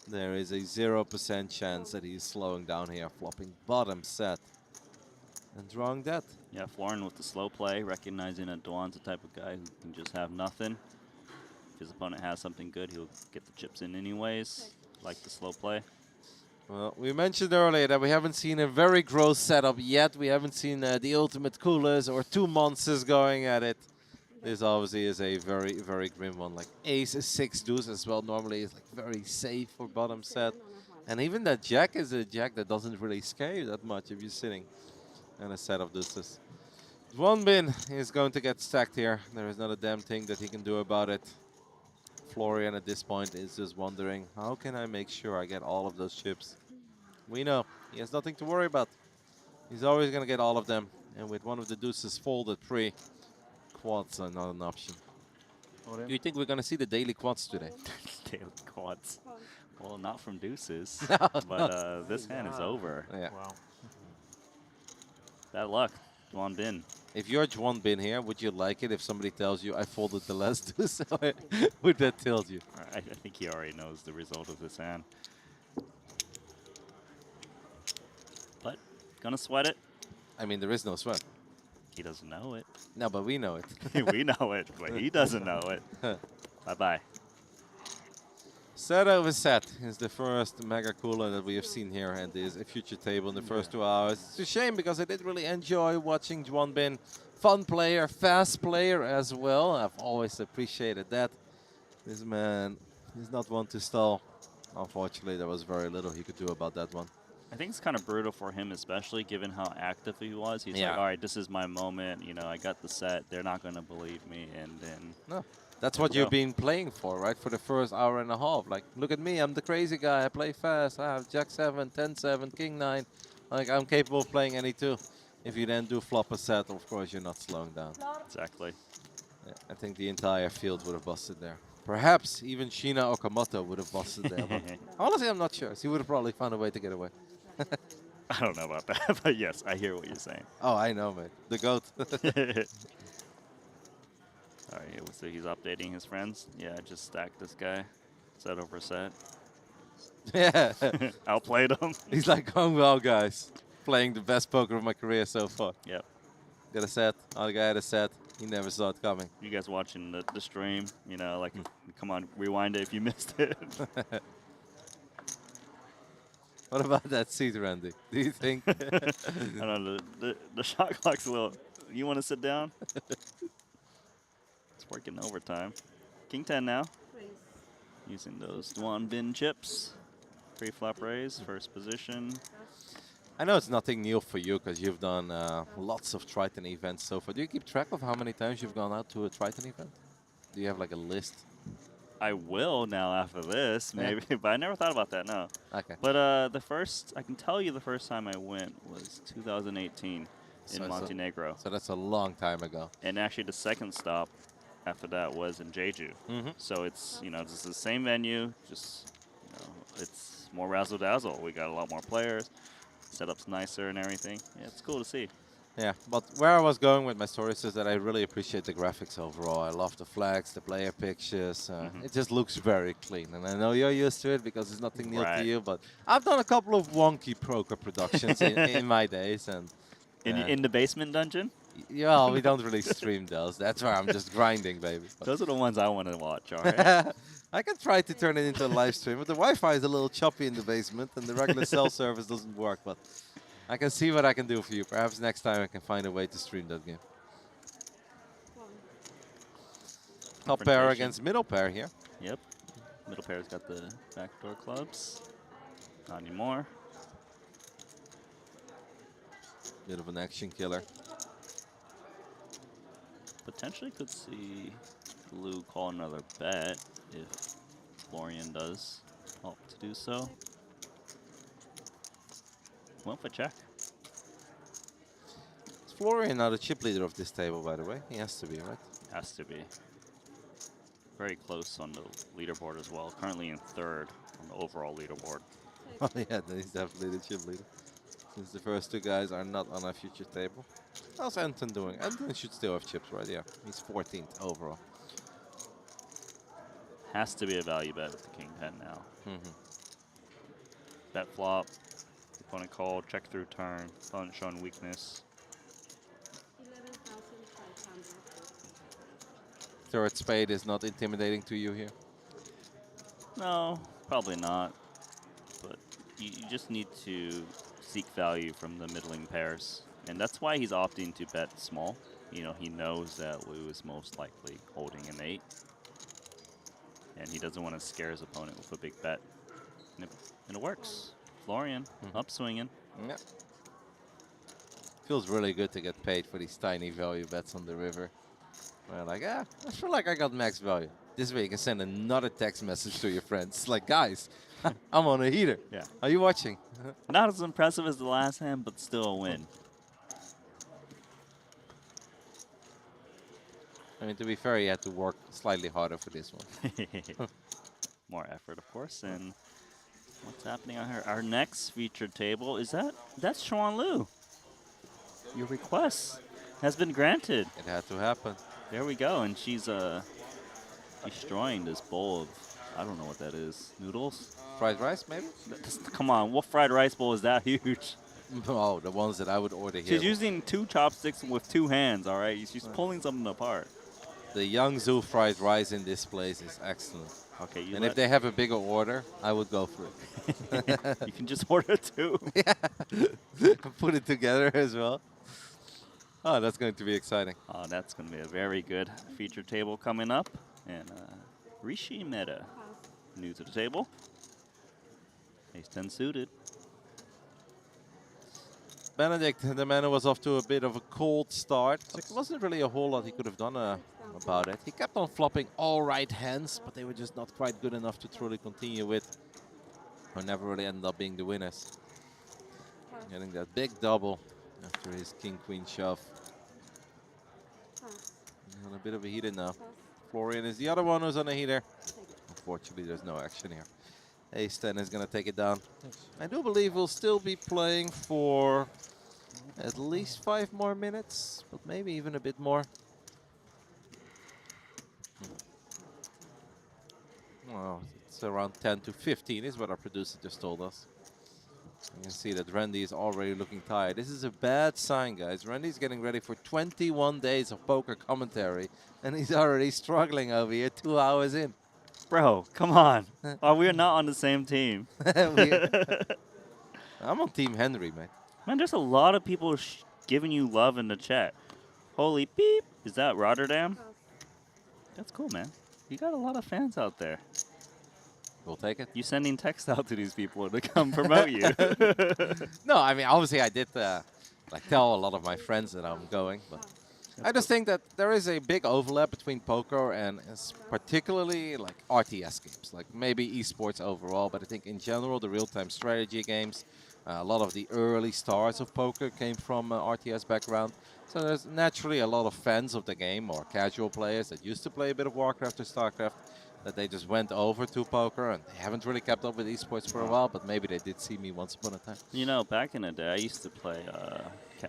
There is a 0% chance that he's slowing down here, flopping bottom set. And drawing dead. Yeah, Florian with the slow play, recognizing that Dwan's the type of guy who can just have nothing. If his opponent has something good, he'll get the chips in anyways, like the slow play. Well, we mentioned earlier that we haven't seen a very gross setup yet. We haven't seen the ultimate coolers or 2 monsters going at it. This obviously is a very, very grim one. Like ace, 6 deuce as well. Normally it's like very safe for bottom set. And even that jack is a jack that doesn't really scare you that much if you're sitting in a set of deuces. Dwan Bin is going to get stacked here. There is not a damn thing that he can do about it. Florian at this point is just wondering, how can I make sure I get all of those chips? We know he has nothing to worry about. He's always going to get all of them. And with one of the deuces folded pre, quads are not an option. Do you think we're going to see the daily quads today? Daily quads. Well, not from deuces, No, but this hand is over. Yeah. Wow. Bad luck. Juan Bin. If you're Juan Bin here, would you like it if somebody tells you I folded the last deuce? Would that tilt you? I think he already knows the result of this hand. But gonna sweat it. I mean, there is no sweat. He doesn't know it. No, but we know it. We know it, but he doesn't know it. Bye-bye. Set over set is the first mega cooler that we have seen here, and is a future table in the first 2 hours. It's a shame because I did really enjoy watching Juan Bin. Fun player, fast player as well. I've always appreciated that. This man is not one to stall. Unfortunately, there was very little he could do about that one. I think it's kind of brutal for him, especially given how active he was. He's Yeah. like, all right, this is my moment. You know, I got the set. They're not going to believe me. And then No, that's what you've been playing for, right? For the first hour and a half. Like, look at me, I'm the crazy guy. I play fast. I have Jack 7, 10-7, King 9. Like, I'm capable of playing any two. If you then do flop a set, of course, you're not slowing down. exactly. Yeah, I think the entire field would have busted there. Perhaps even Sheena Okamoto would have busted there. But honestly, I'm not sure. He would have probably found a way to get away. I don't know about that, but yes, I hear what you're saying. Oh, I know, mate. The GOAT. All right, so he's updating his friends. Yeah, I just stacked this guy. Set over set. Yeah. Outplayed him. He's like, going well, guys. Playing the best poker of my career so far. Yep. Got a set. Other guy had a set. He never saw it coming. You guys watching the stream, you know, like, come on, rewind it if you missed it. What about that seat, Randy? Do you think? I don't know, the shot clock's a little, you want to sit down? It's working overtime. King 10 now, Raise. using those Juan Bin chips. Pre-flop raise, first position. I know it's nothing new for you because you've done lots of Triton events so far. Do you keep track of how many times you've gone out to a Triton event? Do you have like a list? I will now after this, Yeah. maybe, but I never thought about that, no. Okay. But I can tell you the first time I went was 2018 in Montenegro. So that's a long time ago. And actually the second stop after that was in Jeju. So it's, you know, it's the same venue, just, you know, it's more razzle-dazzle. We got a lot more players, setup's nicer and everything. Yeah, it's cool to see. Yeah, but where I was going with my stories is that I really appreciate the graphics overall. I love the flags, the player pictures. It just looks very clean. And I know you're used to it because it's nothing new to Right. you, but I've done a couple of wonky poker productions in my days. And In the basement dungeon, yeah, we don't really stream those. That's where I'm just grinding, baby. But those are the ones I want to watch, all right? I can try to turn it into a live stream, but the Wi-Fi is a little choppy in the basement, and the regular cell service doesn't work. But I can see what I can do for you. Perhaps next time I can find a way to stream that game. One. Top pair Confrontation. against middle pair here. Yep. Middle pair's got the backdoor clubs. Not anymore. Bit of an action killer. Potentially could see Blue call another bet if Florian does opt to do so. Went for check. Is Florian now the chip leader of this table, by the way? He has to be, right? Has to be. Very close on the leaderboard as well. Currently in third on the overall leaderboard. Oh yeah, then he's definitely the chip leader. Since the first two guys are not on a future table. How's Anton doing? Anton should still have chips, right? Yeah, he's 14th overall. Has to be a value bet with the King 10 now. Mm-hmm. Bet flop. Opponent called, check through turn. Opponent showing weakness. 11,500. Third spade is not intimidating to you here. No, probably not. But you just need to seek value from the middling pairs. And that's why he's opting to bet small. You know, he knows that Lou is most likely holding an 8. And he doesn't want to scare his opponent with a big bet. And it works. Florian, upswinging. Yeah. Feels really good to get paid for these tiny value bets on the river. We're like, I feel like I got max value. This way you can send another text message to your friends. It's like, guys, I'm on a heater. Yeah. Are you watching? Not as impressive as the last hand, but still a win. I mean, to be fair, you had to work slightly harder for this one. More effort, of course. And What's happening on here? Our next featured table is that's Xuan Lu. Your request has been granted. It had to happen. There we go, and she's destroying this bowl of I don't know what that is. Noodles? Fried rice, maybe? Come on, what fried rice bowl is that huge? Oh, the ones that I would order here. She's using 2 chopsticks with 2 hands. All right, she's pulling something apart. The Yangzhou fried rice in this place is excellent. Okay, And if they have a bigger order, I would go for it. you can just order 2. Yeah. Put it together as well. Oh, that's going to be exciting. Oh, that's going to be a very good feature table coming up. And Rishi Meta, new to the table. Ace 10 suited. Benedict, the man who was off to a bit of a cold start. There wasn't really a whole lot he could have done about it. He kept on flopping all right hands, but they were just not quite good enough to truly continue with. Or never really ended up being the winners. Getting that big double after his king-queen shove. He's on a bit of a heater now. Florian is the other one who's on a heater. Unfortunately, there's no action here. Ace 10 is going to take it down. I do believe we'll still be playing for at least 5 more minutes, but maybe even a bit more. Well, it's around 10 to 15 is what our producer just told us. You can see that Randy is already looking tired. This is a bad sign, guys. Randy's getting ready for 21 days of poker commentary, and he's already struggling over here 2 hours in. Bro, come on. Oh, we're not on the same team. I'm on Team Henry, man. Man, there's a lot of people giving you love in the chat. Holy beep. Is that Rotterdam? That's cool, man. You got a lot of fans out there. We'll take it. You sending text out to these people to come promote you. No, I mean, obviously I did like tell a lot of my friends that I'm going, but I just think that there is a big overlap between poker and particularly like RTS games, like maybe esports overall, but I think in general the real-time strategy games, a lot of the early stars of poker came from RTS background. So there's naturally a lot of fans of the game or casual players that used to play a bit of Warcraft or StarCraft that they just went over to poker and they haven't really kept up with esports for a while, but maybe they did see me once upon a time. You know, back in the day, I used to play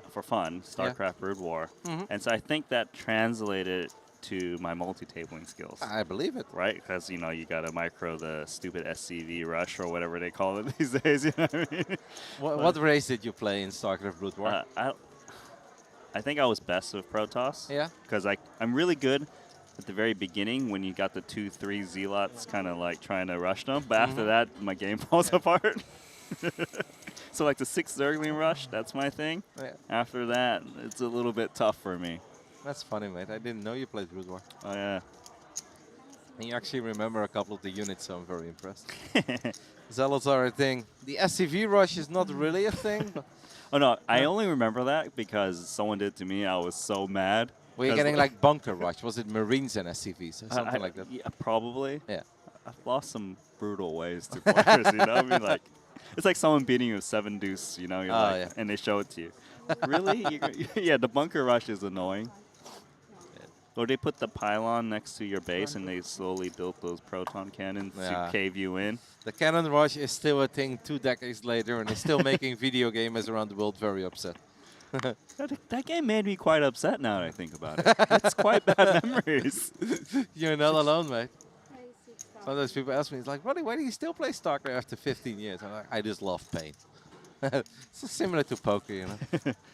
for fun, StarCraft Brood War. And so I think that translated to my multi-tabling skills. I believe it. Right? Because, you know, you got to micro the stupid SCV rush or whatever they call it these days. You know what I mean? What race did you play in StarCraft Brood War? I think I was best with Protoss. Yeah? Because I'm really good at the very beginning when you got the 2-3 Zealots kind of like trying to rush them. But after that, my game falls apart. So like the 6th Zergling rush, that's my thing. Yeah. After that, it's a little bit tough for me. That's funny, mate. I didn't know you played Brood War. Oh, yeah. And you actually remember a couple of the units, so I'm very impressed. Zealots are a thing. The SCV rush is not really a thing. But Oh, no, I only remember that because someone did it to me. I was so mad. were you getting like bunker rush? Was it Marines and SCVs or something like that? Yeah, probably. Yeah. I've lost some brutal ways to players, you know? I mean, like, it's like someone beating you with 7 deuce, you know? You're like, yeah. and they show it to you. Really? Yeah, the bunker rush is annoying. Or they put the pylon next to your base and they slowly built those proton cannons to cave you in. The cannon rush is still a thing 2 decades later, and it's still making video gamers around the world very upset. That game made me quite upset now that I think about it. It's quite bad memories. You're not alone, mate. Sometimes people ask me, it's like, Roddy, why do you still play StarCraft after 15 years? I'm like, I just love pain. It's similar to poker, you know.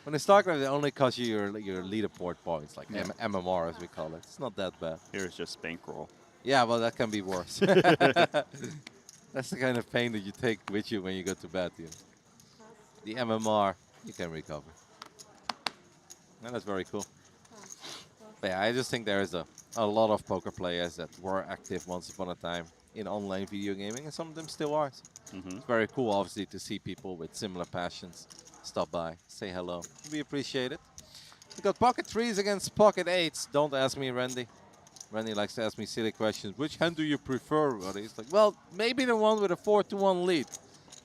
When in StarCraft, it only costs you your leaderboard points, like MMR as we call it. It's not that bad. Here's just bankroll. Yeah, well, that can be worse. That's the kind of pain that you take with you when you go to bed. You know. The MMR, you can recover. And that's very cool. But yeah, I just think there is a lot of poker players that were active once upon a time in online video gaming, and some of them still are. It's very cool, obviously, to see people with similar passions stop by, say hello. We appreciate it. We got pocket 3s against pocket 8s. Don't ask me, Randy. Randy likes to ask me silly questions. Which hand do you prefer, Roddy? It's like, well, maybe the one with a 4-1 lead.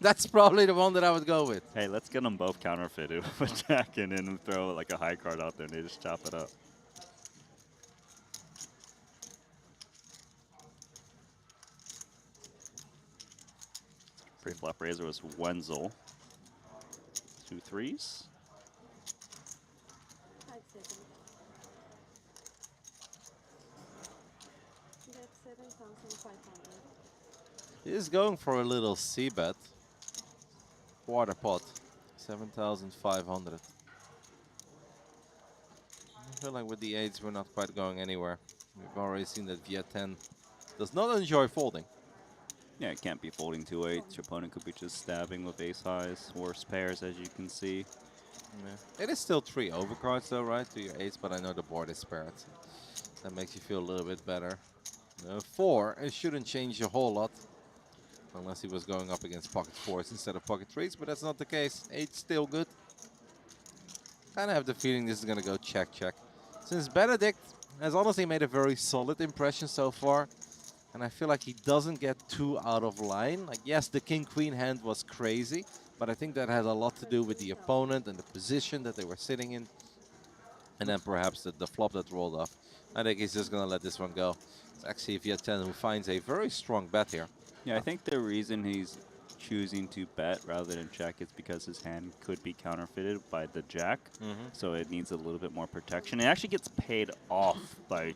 That's probably the one that I would go with. Hey, let's get them both counterfeited with Jack and then throw like a high card out there and they just chop it up. Pre-flop raiser was Wenzel. 2 threes. 5 seconds. That's 7,500. He's going for a little C bet. Quarter pot. 7,500. I feel like with the 8s, we're not quite going anywhere. We've already seen that Viet 10 does not enjoy folding. Yeah, it can't be folding 2 8s. Your opponent could be just stabbing with ace highs. Worse pairs, as you can see. Yeah. It is still 3 overcards though, right, to your 8s, but I know the board is spared. So that makes you feel a little bit better. 4, it shouldn't change a whole lot. Unless he was going up against pocket 4s instead of pocket 3s, but that's not the case. 8's still good. Kind of have the feeling this is going to go check, check. Since Benedict has honestly made a very solid impression so far. And I feel like he doesn't get too out of line. Like, yes, the king-queen hand was crazy, but I think that had a lot to do with the opponent and the position that they were sitting in. And then perhaps the flop that rolled off. I think he's just going to let this one go. It's actually Viet 10 who finds a very strong bet here. Yeah, I think the reason he's choosing to bet rather than check is because his hand could be counterfeited by the jack. So it needs a little bit more protection. It actually gets paid off by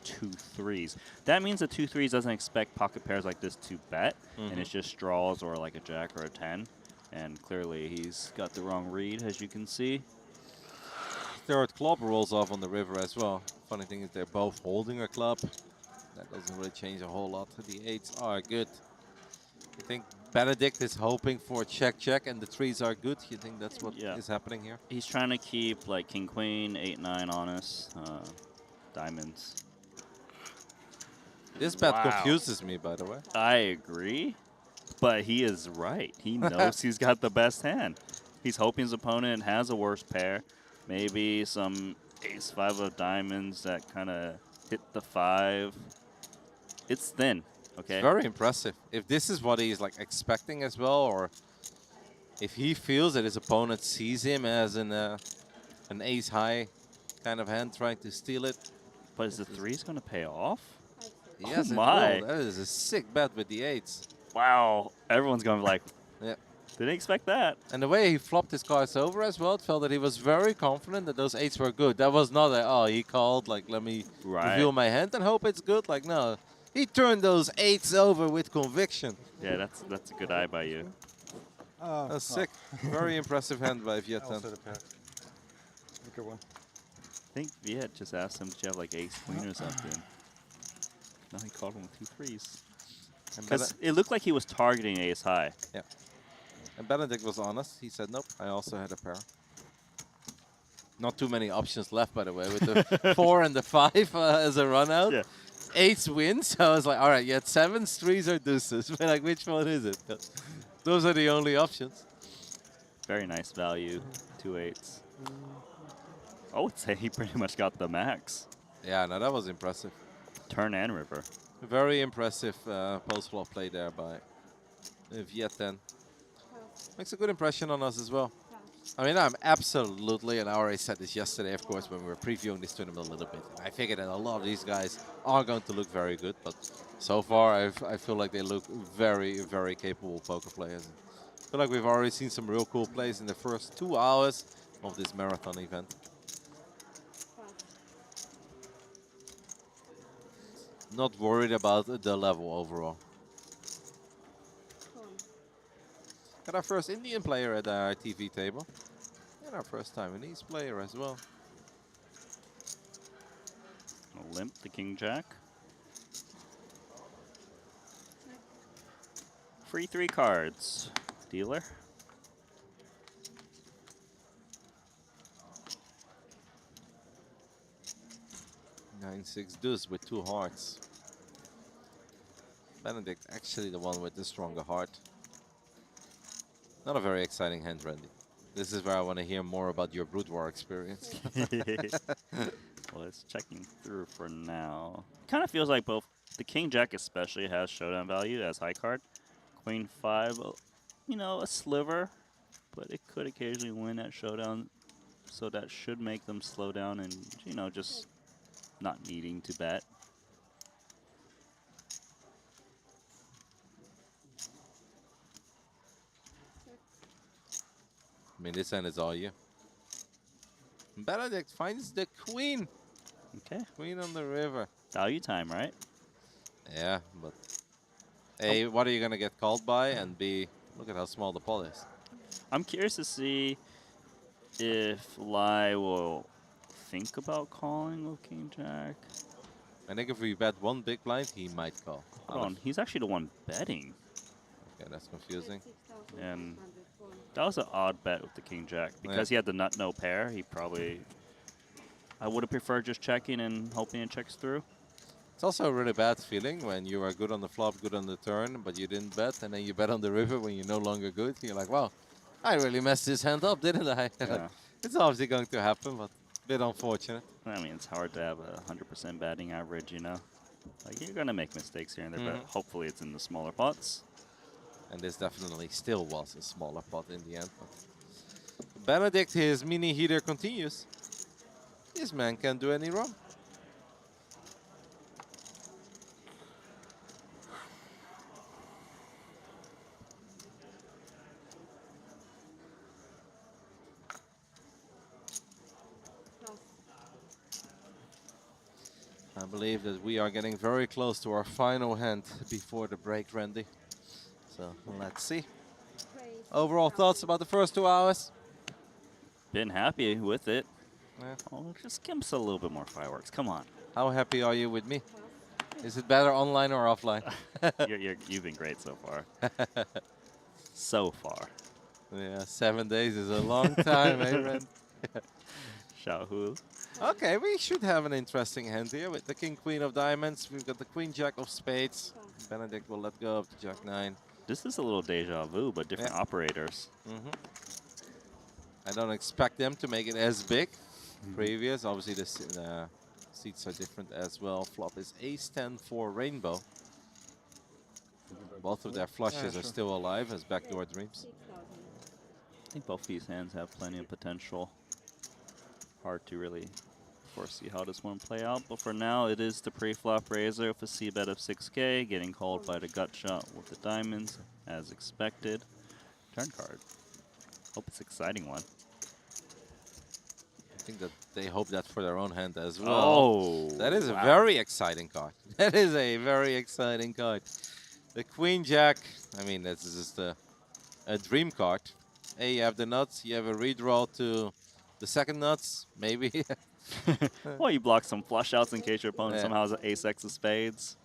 2 threes. That means the 2 threes doesn't expect pocket pairs like this to bet, and it's just draws or like a jack or a 10. And clearly he's got the wrong read, as you can see. Third club rolls off on the river as well. Funny thing is they're both holding a club. That doesn't really change a whole lot. The 8s are good. You think Benedict is hoping for a check, check, and the 3s are good? You think that's what is happening here? He's trying to keep like king, queen, 8, 9 honest, diamonds. This bet confuses me, by the way. I agree, but he is right. He knows he's got the best hand. He's hoping his opponent has a worse pair. Maybe some ace 5 of diamonds that kind of hit the 5. It's thin, okay? It's very impressive. If this is what he's like expecting as well, or if he feels that his opponent sees him as an ace high kind of hand trying to steal it. But is the 3s going to pay off? Yes, oh my. it will. That is a sick bet with the 8s. Wow. Everyone's going to be like, yeah. Didn't expect that. And the way he flopped his cards over as well, it felt that he was very confident that those 8s were good. That was not a, oh, he called, like, let me reveal my hand and hope it's good. Like, no. He turned those 8s over with conviction. Yeah, that's a good eye by you. That's sick. Very impressive hand by Viet 10. Good one. I think Viet just asked him, did you have like ace queen or something? No, he called him with 2 3s. Because it looked like he was targeting ace high. Yeah. And Benedict was honest. He said, nope, I also had a pair. Not too many options left, by the way, with the 4 and the 5 as a run out. Yeah. 8s wins. So I was like, all right, you had 7s, 3s, or deuces. But like, which one is it? But those are the only options. Very nice value. 2 8s. I would say he pretty much got the max. Yeah, no, that was impressive. Turn and river. Very impressive post-flop play there by Viet 10. Makes a good impression on us as well. I mean, I'm absolutely, and I already said this yesterday, of course, when we were previewing this tournament a little bit. And I figured that a lot of these guys are going to look very good, but so far I feel like they look very, very capable poker players. I feel like we've already seen some real cool plays in the first 2 hours of this marathon event. Not worried about the level overall. Got our first Indian player at our TV table. And our first Taiwanese player as well. Limp the king jack. Free 3 cards. Dealer. 9-6 deuce with 2 hearts. Benedict actually the one with the stronger heart. Not a very exciting hand, Randy. This is where I want to hear more about your Brood War experience. Well, it's checking through for now. Kind of feels like both the king jack especially has showdown value as high card. Queen 5, you know, a sliver, but it could occasionally win at showdown, so that should make them slow down and, you know, just not needing to bet. mean, this hand is all you. Benedict finds the queen. Okay. Queen on the river. Value time, right? Yeah, but A, what are you going to get called by? And B, look at how small the pot is. I'm curious to see if Lai will think about calling with King Jack. I think if we bet one big blind, he might call. Hold on, he's actually the one betting. Okay, that's confusing. And that was an odd bet with the King Jack. Because he had the nut no pair, he probably... I would have preferred just checking and hoping it checks through. It's also a really bad feeling when you are good on the flop, good on the turn, but you didn't bet, and then you bet on the river when you're no longer good. You're like, wow, I really messed this hand up, didn't I? Yeah. It's obviously going to happen, but a bit unfortunate. I mean, it's hard to have a 100% batting average, you know? Like, you're going to make mistakes here and there, but hopefully it's in the smaller pots. And this definitely still was a smaller pot in the end. But Benedict, his mini heater continues. This man can't do any wrong. I believe that we are getting very close to our final hand before the break, Randy. So let's see. Overall thoughts about the first 2 hours? Been happy with it. Yeah. Oh, just give us a little bit more fireworks. Come on. How happy are you with me? Is it better online or offline? You've been great so far. So far. Yeah, 7 days is a long time, eh, Ren? Xiao Hu. Okay, we should have an interesting hand here with the King Queen of Diamonds. We've got the Queen Jack of Spades. Benedict will let go of the Jack 9. This is a little deja vu, but different operators. I don't expect them to make it as big. Previous, obviously the seats are different as well. Flop is Ace-10 for Rainbow. Both of their flushes are still alive as backdoor dreams. I think both these hands have plenty of potential. Hard to really foresee how this one play out, but for now it is the pre-flop raiser with a c-bet of 6k, getting called by the gut shot with the diamonds as expected. Turn card. Hope it's an exciting one. I think that they hope that for their own hand as well. Oh, that is a very exciting card. That is a very exciting card. The Queen Jack, I mean, this is just a dream card. Hey, you have the nuts, you have a redraw to the second nuts, maybe. Well, you block some flush outs in case your opponent somehow has an ace-x of spades.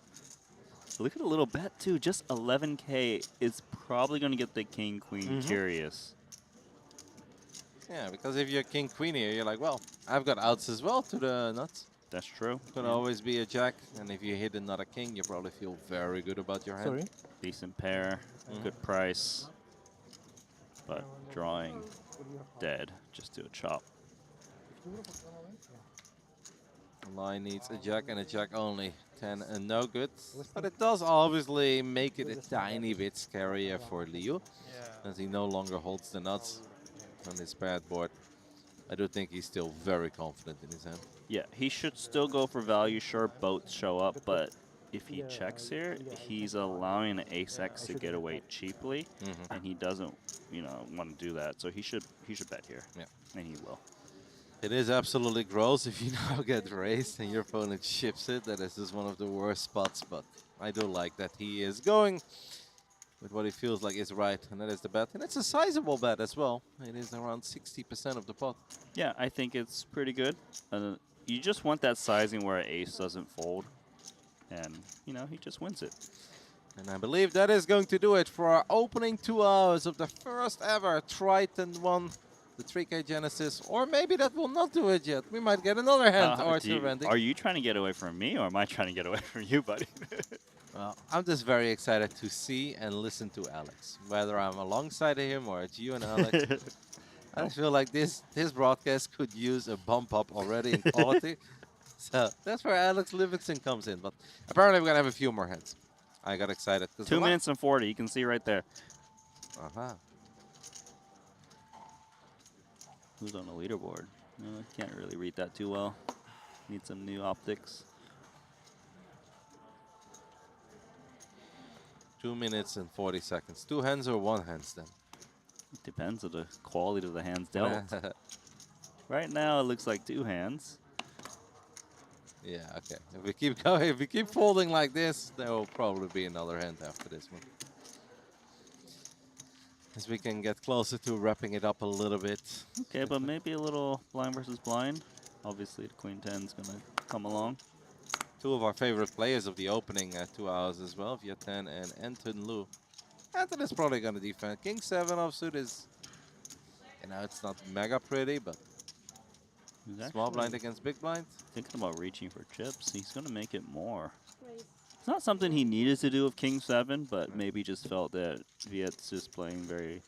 Look at a little bet, too. Just 11k is probably going to get the king-queen curious. Yeah, because if you're king queen here, you're like, well, I've got outs as well to the nuts. That's true. Could always be a jack, and if you hit another king, you probably feel very good about your hand. Sorry? Decent pair, good price, but drawing dead. Just do a chop. Line needs a jack and a jack only. 10 and no good. But it does obviously make it a tiny bit scarier for Liu, as he no longer holds the nuts on his paired board. I do think he's still very confident in his hand. Yeah, he should still go for value. Sure, boats show up, but if he checks here, he's allowing an ace-x to get away cheaply, and he doesn't, you know, want to do that. So he should bet here, and he will. It is absolutely gross if you now get raised and your opponent ships it. That is just one of the worst spots, but I do like that he is going with what he feels like is right, and that is the bet. And it's a sizable bet as well. It is around 60% of the pot. Yeah, I think it's pretty good. You just want that sizing where an ace doesn't fold, and, you know, he just wins it. And I believe that is going to do it for our opening 2 hours of the first ever Triton ONE, the 3K Genesis. Or maybe that will not do it yet. We might get another hand or two, Randy. Are you trying to get away from me, or am I trying to get away from you, buddy? Well, I'm just very excited to see and listen to Alex. Whether I'm alongside of him or it's you and Alex. I feel like this broadcast could use a bump up already in quality. So that's where Alex Livingston comes in. But apparently we're going to have a few more hands. I got excited. 2 minutes and 40. You can see right there. Who's on the leaderboard? Can't really read that too well. Need some new optics. 2 minutes and 40 seconds. 2 hands or 1 hands then? Depends on the quality of the hands dealt. Right now, it looks like 2 hands. Yeah, okay. If we keep going, if we keep folding like this, there will probably be another hand after this one. As we can get closer to wrapping it up a little bit. Okay, but maybe a little blind versus blind. Obviously, the queen 10 is going to come along. Two of our favorite players of the opening 2 hours as well, Viet10 and Anton Lu. Anton is probably going to defend. King 7 offsuit is, you know, it's not mega pretty, but He's small blind actually against big blind. thinking about reaching for chips. He's going to make it more. Raise. It's not something he needed to do with King 7, but maybe just felt that Viet's just playing very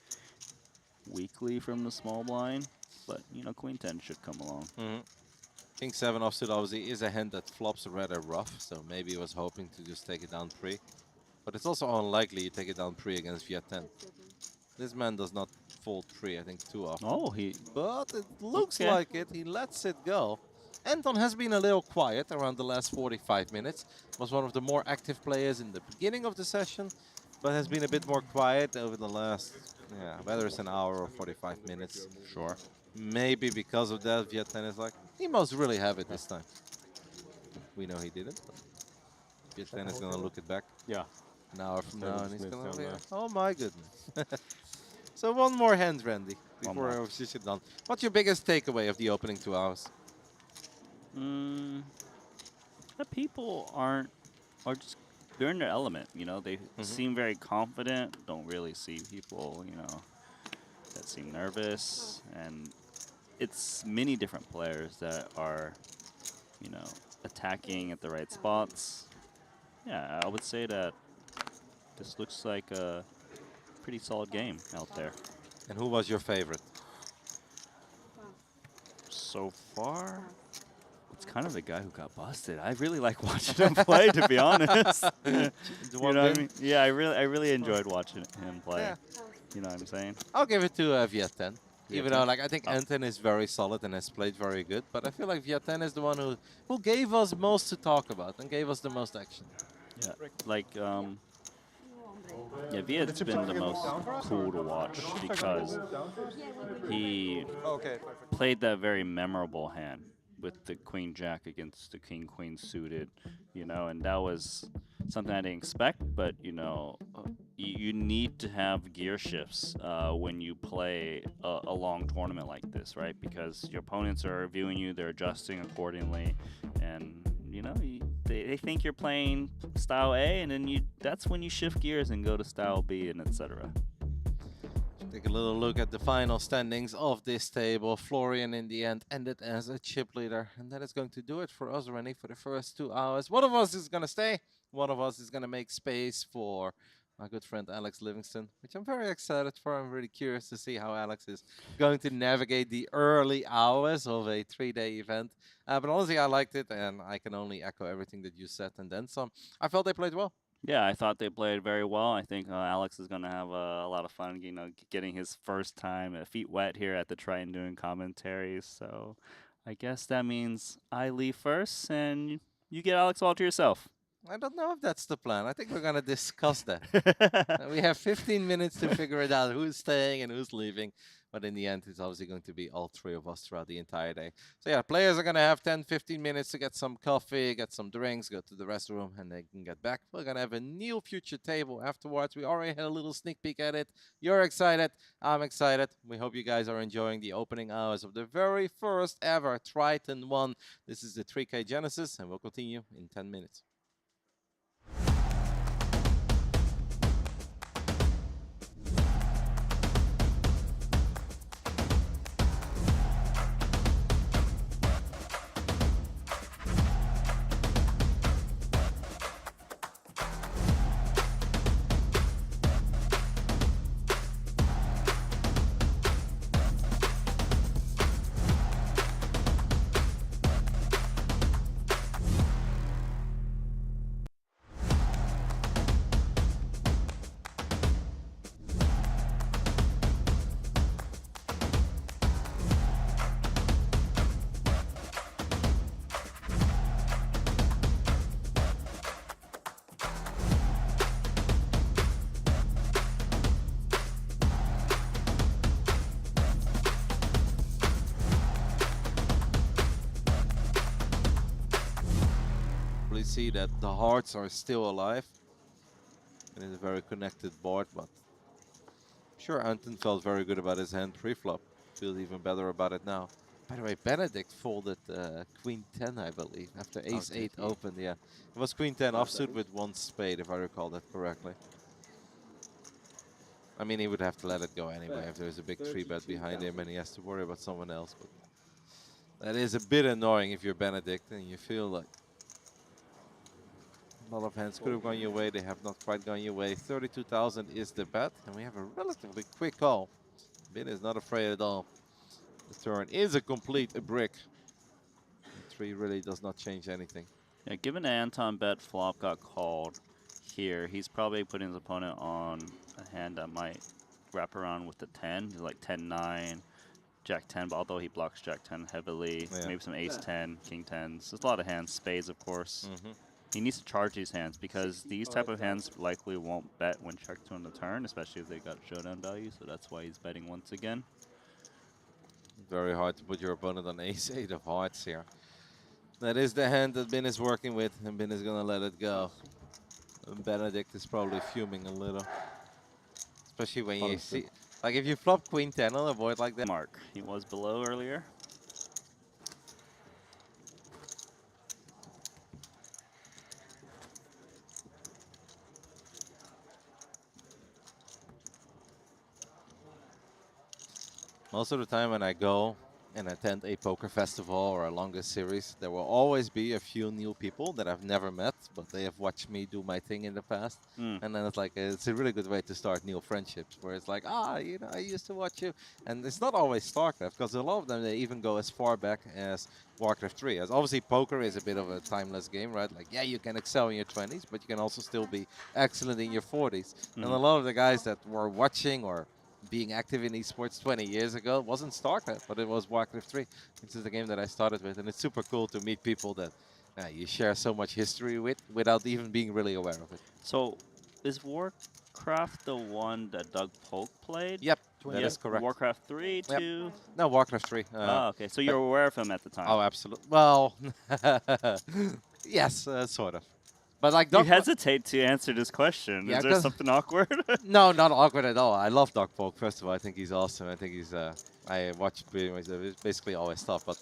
weakly from the small blind. But, you know, Queen 10 should come along. King 7 offsuit obviously is a hand that flops rather rough, so maybe he was hoping to just take it down pre. But it's also unlikely you take it down pre against Viet10. This man does not fold pre, I think, too often. Oh, he... But it looks Okay. like it. He lets it go. Anton has been a little quiet around the last 45 minutes. Was one of the more active players in the beginning of the session, but has been a bit more quiet over the last, yeah, whether it's an hour or 45 minutes. Sure. Maybe because of that, Viet10 is like, he must really have it this time. We know he didn't. Viet10 is going to look it back Yeah. an hour from So now, it and just he's moves going to down be, there. oh my goodness. So one more hand, Randy, One before more. our session done. What's your biggest takeaway of the opening 2 hours? That people are just they're in their element, you know. They seem very confident. Don't really see people, you know, that seem nervous. And it's many different players that are, you know, attacking at the right spots. Yeah, I would say that this looks like a pretty solid game out there. And who was your favorite? So far, it's kind of the guy who got busted. I really like watching him play, to be honest. You know what I mean? Yeah, I really enjoyed watching him play. Yeah. You know what I'm saying? I'll give it to Viet10. Even Viet10? though, like, I think Anton is very solid and has played very good, but I feel like Viet10 is the one who gave us most to talk about and gave us the most action. Yeah. Like, yeah, Viet's been the most cool to watch because he Okay, perfect. played that very memorable hand with the queen jack against the king queen suited, you know, and that was something I didn't expect. But you know, you need to have gear shifts when you play a long tournament like this, right? Because your opponents are viewing you, they're adjusting accordingly, and you know, they think you're playing style A, and then that's when you shift gears and go to style B, and etc. Take a little look at the final standings of this table. Florian in the end ended as a chip leader, and that is going to do it for us, Rennie, for the first 2 hours. One of us is going to stay. One of us is going to make space for my good friend Alex Livingston, which I'm very excited for. I'm really curious to see how Alex is going to navigate the early hours of a 3-day event. But honestly, I liked it, and I can only echo everything that you said and then some. I felt they played well. Yeah, I thought they played very well. I think Alex is going to have a lot of fun, you know, getting his first time feet wet here at the Triton doing commentaries. So I guess that means I leave first, and you get Alex all to yourself. I don't know if that's the plan. I think we're going to discuss that. We have 15 minutes to figure it out, who's staying and who's leaving. But in the end, it's obviously going to be all three of us throughout the entire day. So yeah, players are going to have 10, 15 minutes to get some coffee, get some drinks, go to the restroom, and they can get back. We're going to have a new future table afterwards. We already had a little sneak peek at it. You're excited. I'm excited. We hope you guys are enjoying the opening hours of the very first ever Triton ONE. This is the 3K Genesis, and we'll continue in 10 minutes. see that the hearts are still alive. And it's a very connected board, but sure, Anton felt very good about his hand pre-flop. Feels even better about it now. By the way, Benedict folded Queen 10, I believe, after Ace 8 opened. Yeah, it was Queen 10 offsuit with 1 spade, if I recall that correctly. I mean, he would have to let it go anyway if there's a big 3-bet behind him and he has to worry about someone else. But that is a bit annoying if you're Benedict and you feel like a lot of hands could have gone your way. They have not quite gone your way. 32,000 is the bet, and we have a relatively quick call. Ben is not afraid at all. The turn is a complete brick. The 3 really does not change anything. Yeah, given Anton bet flop got called here, he's probably putting his opponent on a hand that might wrap around with the 10, like 10-9, Jack 10, but although he blocks Jack 10 heavily, maybe some Ace 10, King 10s. There's a lot of hands, spades of course. He needs to charge these hands because these type of hands likely won't bet when checked on the turn, especially if they got showdown value, so that's why he's betting once again. Very hard to put your opponent on Ace 8 of hearts here. That is the hand that Ben is working with, and Ben is gonna let it go. And Benedict is probably fuming a little. Especially when you see, like if you flop Queen 10 on a board like that. Mark, he was below earlier. Most of the time when I go and attend a poker festival or a longer series, there will always be a few new people that I've never met, but they have watched me do my thing in the past. And then it's like, it's a really good way to start new friendships, where it's like, you know, I used to watch you. And it's not always StarCraft, because a lot of them, they even go as far back as Warcraft 3. As obviously, poker is a bit of a timeless game, right? Like, yeah, you can excel in your 20s, but you can also still be excellent in your 40s. And a lot of the guys that were watching or being active in esports 20 years ago wasn't StarCraft, but it was Warcraft 3, which is the game that I started with. And it's super cool to meet people that you share so much history with without even being really aware of it. So, is Warcraft the one that Doug Polk played? Yep, that is correct. Warcraft 3, 2? No, Warcraft 3. Okay, so you're aware of him at the time. Oh, absolutely. Well, yes, sort of. But like you hesitate to answer this question. Yeah, is there something awkward? No, not awkward at all. I love Doug Polk. First of all, I think he's awesome. I think he's. I watch pretty much basically all his stuff. But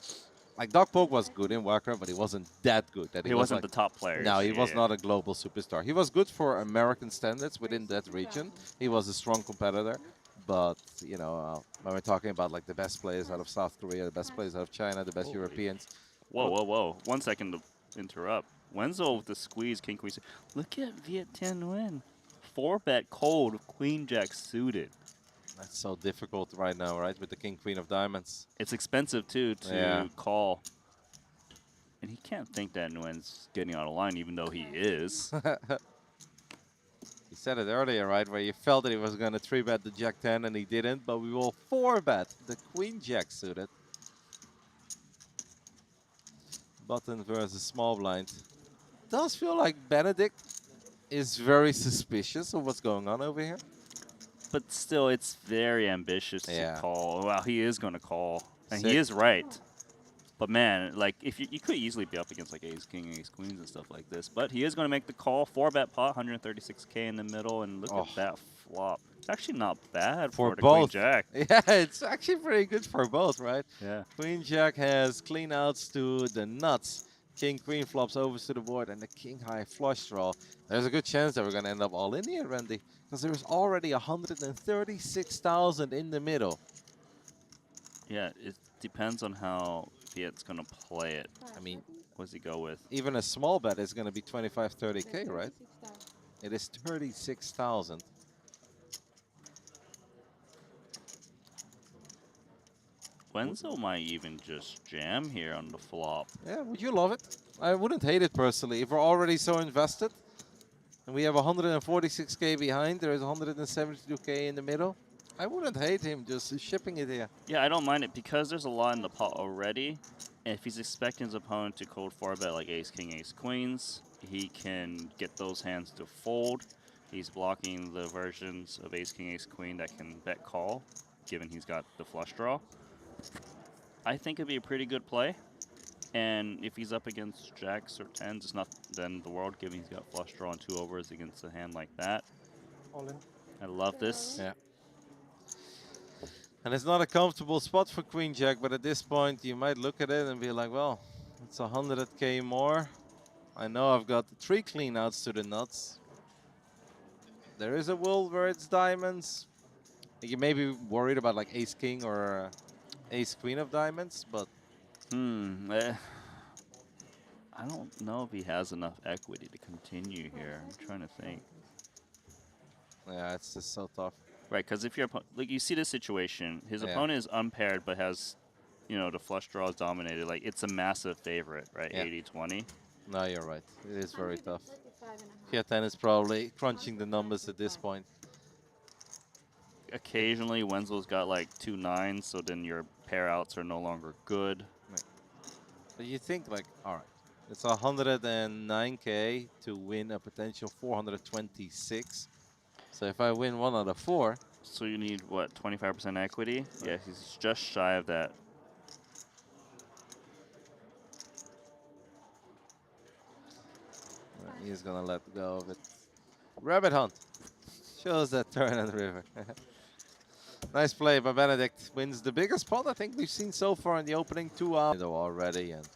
like Doug Polk was good in Warcraft, but he wasn't that good. That he wasn't like, the top player. No, he was not a global superstar. He was good for American standards within that region. He was a strong competitor. But you know, when we're talking about like the best players out of South Korea, the best players out of China, the best Europeans. Whoa. 1 second to interrupt. Wenzel with the squeeze, king, queen. Look at Viet Thanh Nguyen. 4-bet cold, queen, jack suited. That's so difficult right now, right? With the king, queen of diamonds. It's expensive, too, to call. And he can't think that Nguyen's getting out of line, even though he is. He said it earlier, right? Where you felt that he was going to 3-bet the jack 10, and he didn't. But we will 4-bet the queen, jack suited. Button versus small blind. Does feel like Benedict is very suspicious of what's going on over here. But still, it's very ambitious to call. Well, he is going to call. And he is right. But man, like, if you could easily be up against like ace king, ace queens and stuff like this. But he is going to make the call. 4-bet pot, 136K in the middle. And look at that flop. It's actually not bad for the both. queen jack. Yeah, it's actually pretty good for both, right? Yeah. Queen jack has clean outs to the nuts. King queen flops over to the board, and the king high flush draw. There's a good chance that we're going to end up all in here, Randy, because there's already 136,000 in the middle. Yeah, it depends on how Viet's going to play it. I mean, what does he go with? Even a small bet is going to be 25, 30K, right? It is 36,000. Wenzel might even just jam here on the flop. Yeah, would you love it? I wouldn't hate it personally. If we're already so invested, and we have 146K behind, there is 172K in the middle, I wouldn't hate him just shipping it here. Yeah, I don't mind it because there's a lot in the pot already. And if he's expecting his opponent to cold 4-bet like ace, king, ace, queens, he can get those hands to fold. He's blocking the versions of ace, king, ace, queen that can bet call, given he's got the flush draw. I think it'd be a pretty good play. And if he's up against jacks or tens, it's not then the world, given he's got flush draw and 2 overs against a hand like that. All in. I love this. Yeah. And it's not a comfortable spot for Queen Jack, but at this point you might look at it and be like, well, it's 100k more. I know I've got 3 cleanouts to the nuts. There is a world where it's diamonds. You may be worried about like Ace King or Ace Queen of diamonds, but I don't know if he has enough equity to continue here. I'm trying to think. yeah, it's just so tough. Right, because if your like you see this situation, his Yeah. opponent is unpaired but has, you know, the flush draws dominated. Like it's a massive favorite, right? Yeah. 80-20. No, you're right. It is very tough. 135.5. Fiat 10 is probably crunching the numbers at this point. Occasionally, Wenzel's got like 2 9s, so then your pair outs are no longer good. But you think like, all right, it's 109k to win a potential 426. So if I win 1 out of 4, So you need what, 25% equity? Yeah, he's just shy of that. he's gonna let go of it. Rabbit Hunt shows that turn and river. Nice play by Benedict. Wins the biggest pot I think we've seen so far in the opening 2 hours already. And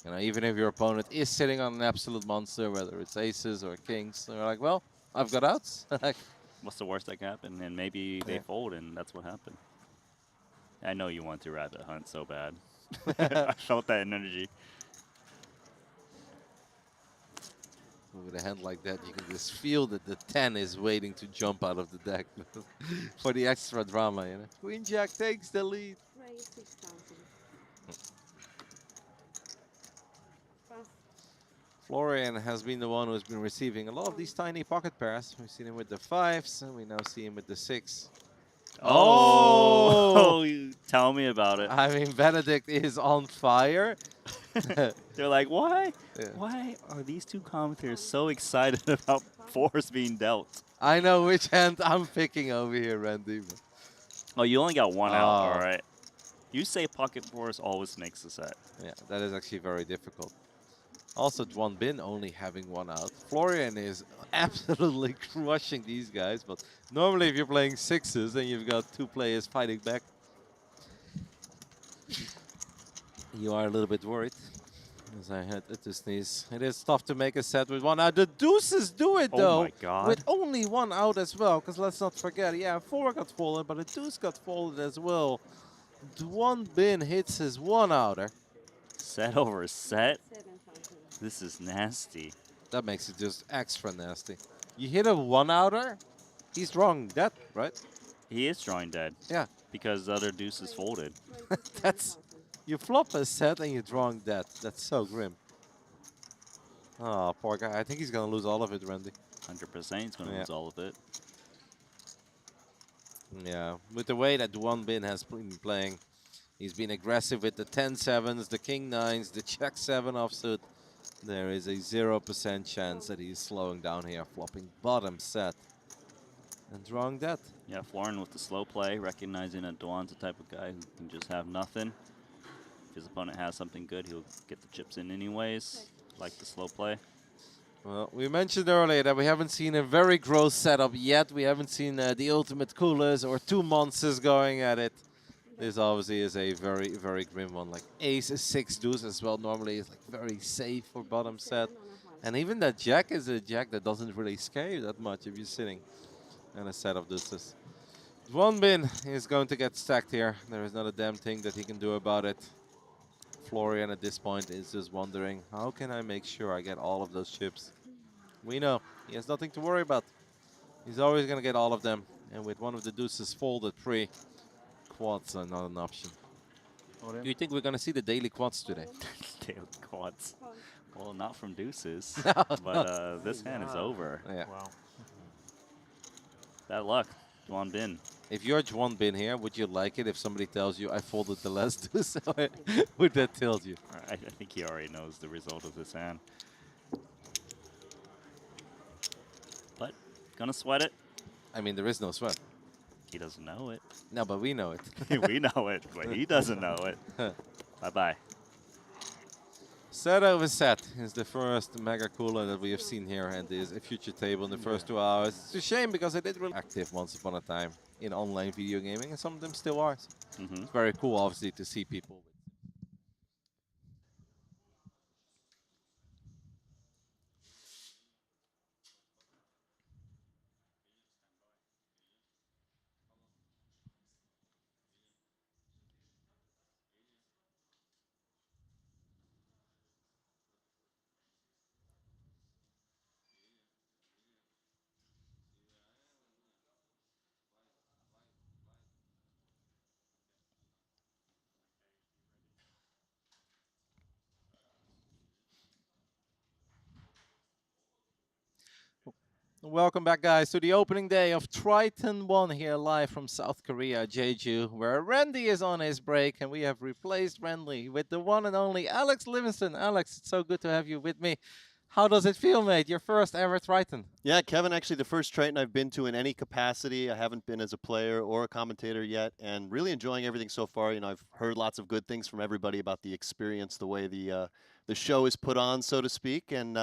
you know, even if your opponent is sitting on an absolute monster, whether it's aces or kings, they're like, well, I've got outs. What's the worst that can happen? And maybe they fold, and that's what happened. I know you want to rabbit hunt so bad. I felt that energy. With a hand like that, you can just feel that the 10 is waiting to jump out of the deck for the extra drama, you know. Queen Jack takes the lead. Raise 6,000. Pass. Florian has been the one who's been receiving a lot of these tiny pocket pairs. We've seen him with the 5s, and we now see him with the 6. Oh, tell me about it. I mean, Benedict is on fire. They're like, why? Yeah. Why are these two commentators so excited about 4s being dealt? I know which hand I'm picking over here, Randy. Oh, you only got 1 out. Oh. All right. You say pocket 4s always makes the set. Yeah, that is actually very difficult. Also, Juan Bin only having 1 out. Florian is absolutely crushing these guys, but normally if you're playing 6s and you've got 2 players fighting back, you are a little bit worried. As I had to sneeze. It is tough to make a set with 1 out. The deuces do it, though. Oh my God. With only 1 out as well, because let's not forget, yeah, 4 got folded, but a deuce got folded as well. Juan Bin hits his 1-outer. Set over set? 7,000. This is nasty. That makes it just extra nasty. You hit a 1-outer, he's drawing dead, right? He is drawing dead. Yeah. Because the other deuce is folded. That's- You flop a set and you're drawing dead. That's so grim. Oh, poor guy. I think he's going to lose all of it, Randy. 100% he's going to Yeah. lose all of it. Yeah, with the way that Juan Bin has been playing, he's been aggressive with the 10-7s, the king 9s, the check 7 offsuit. There is a 0% chance that he's slowing down here, flopping bottom set and drawing dead. Yeah, Florin with the slow play, recognizing that Duan's the type of guy who can just have nothing. If his opponent has something good, he'll get the chips in anyways, like the slow play. Well, we mentioned earlier that we haven't seen a very gross setup yet. We haven't seen the ultimate coolers or 2 monsters going at it. This obviously is a very, very grim one. Like ace is 6 deuce as well. Normally it's like very safe for bottom set. And even that jack is a jack that doesn't really scare you that much if you're sitting in a set of deuces. Juan Bin is going to get stacked here. There is not a damn thing that he can do about it. Florian at this point is just wondering, how can I make sure I get all of those chips? We know he has nothing to worry about. He's always going to get all of them. And with one of the deuces folded pre, quads are not an option. Do you think we're going to see the daily quads today? Daily quads. Call. Well, not from deuces. No, But this hand is over. Yeah. Wow. Bad luck, Duan Bin. If you're Juan Bin here, would you like it if somebody tells you I folded the last deuce? Or would that tilt you? I think he already knows the result of this hand. But, gonna sweat it. I mean, there is no sweat. He doesn't know it. No, but we know it. We know it, but he doesn't know it. Bye-bye. Set over set is the first mega cooler that we have seen here, and is a future table in the first 2 hours. It's a shame because it did really active once upon a time in online video gaming, and some of them still are. So it's very cool, obviously, to see people. Welcome back, guys, to the opening day of Triton ONE here live from South Korea, Jeju, where Randy is on his break, and we have replaced Randy with the one and only Alex Livingston. Alex, it's so good to have you with me. How does it feel, mate? Your first ever Triton? Yeah, Kevin, actually the first Triton I've been to in any capacity. I haven't been as a player or a commentator yet, and really enjoying everything so far. You know, I've heard lots of good things from everybody about the experience, the way the show is put on, so to speak, and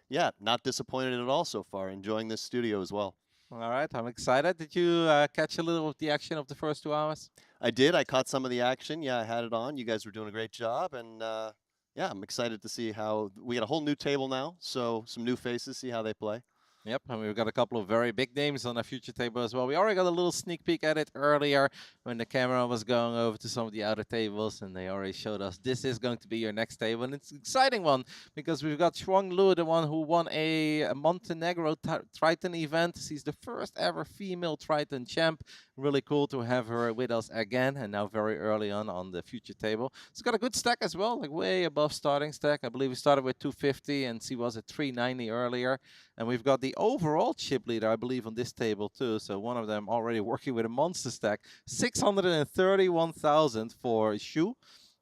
yeah, not disappointed at all so far. Enjoying this studio as well. All right, I'm excited. Did you catch a little of the action of the first 2 hours? I did. I caught some of the action. Yeah, I had it on. You guys were doing a great job, and yeah, I'm excited to see how we got a whole new table now, so some new faces, see how they play. Yep, and we've got a couple of very big names on our future table as well. We already got a little sneak peek at it earlier when the camera was going over to some of the outer tables, and they already showed us this is going to be your next table. And it's an exciting one because we've got Shuang Lu, the one who won a Montenegro Triton event. She's the first ever female Triton champ. Really cool to have her with us again, and now very early on the future table. It's got a good stack as well, like way above starting stack. I believe we started with 250, and she was at 390 earlier. And we've got the overall chip leader, I believe, on this table too. So one of them already working with a monster stack. 631,000 for Shu.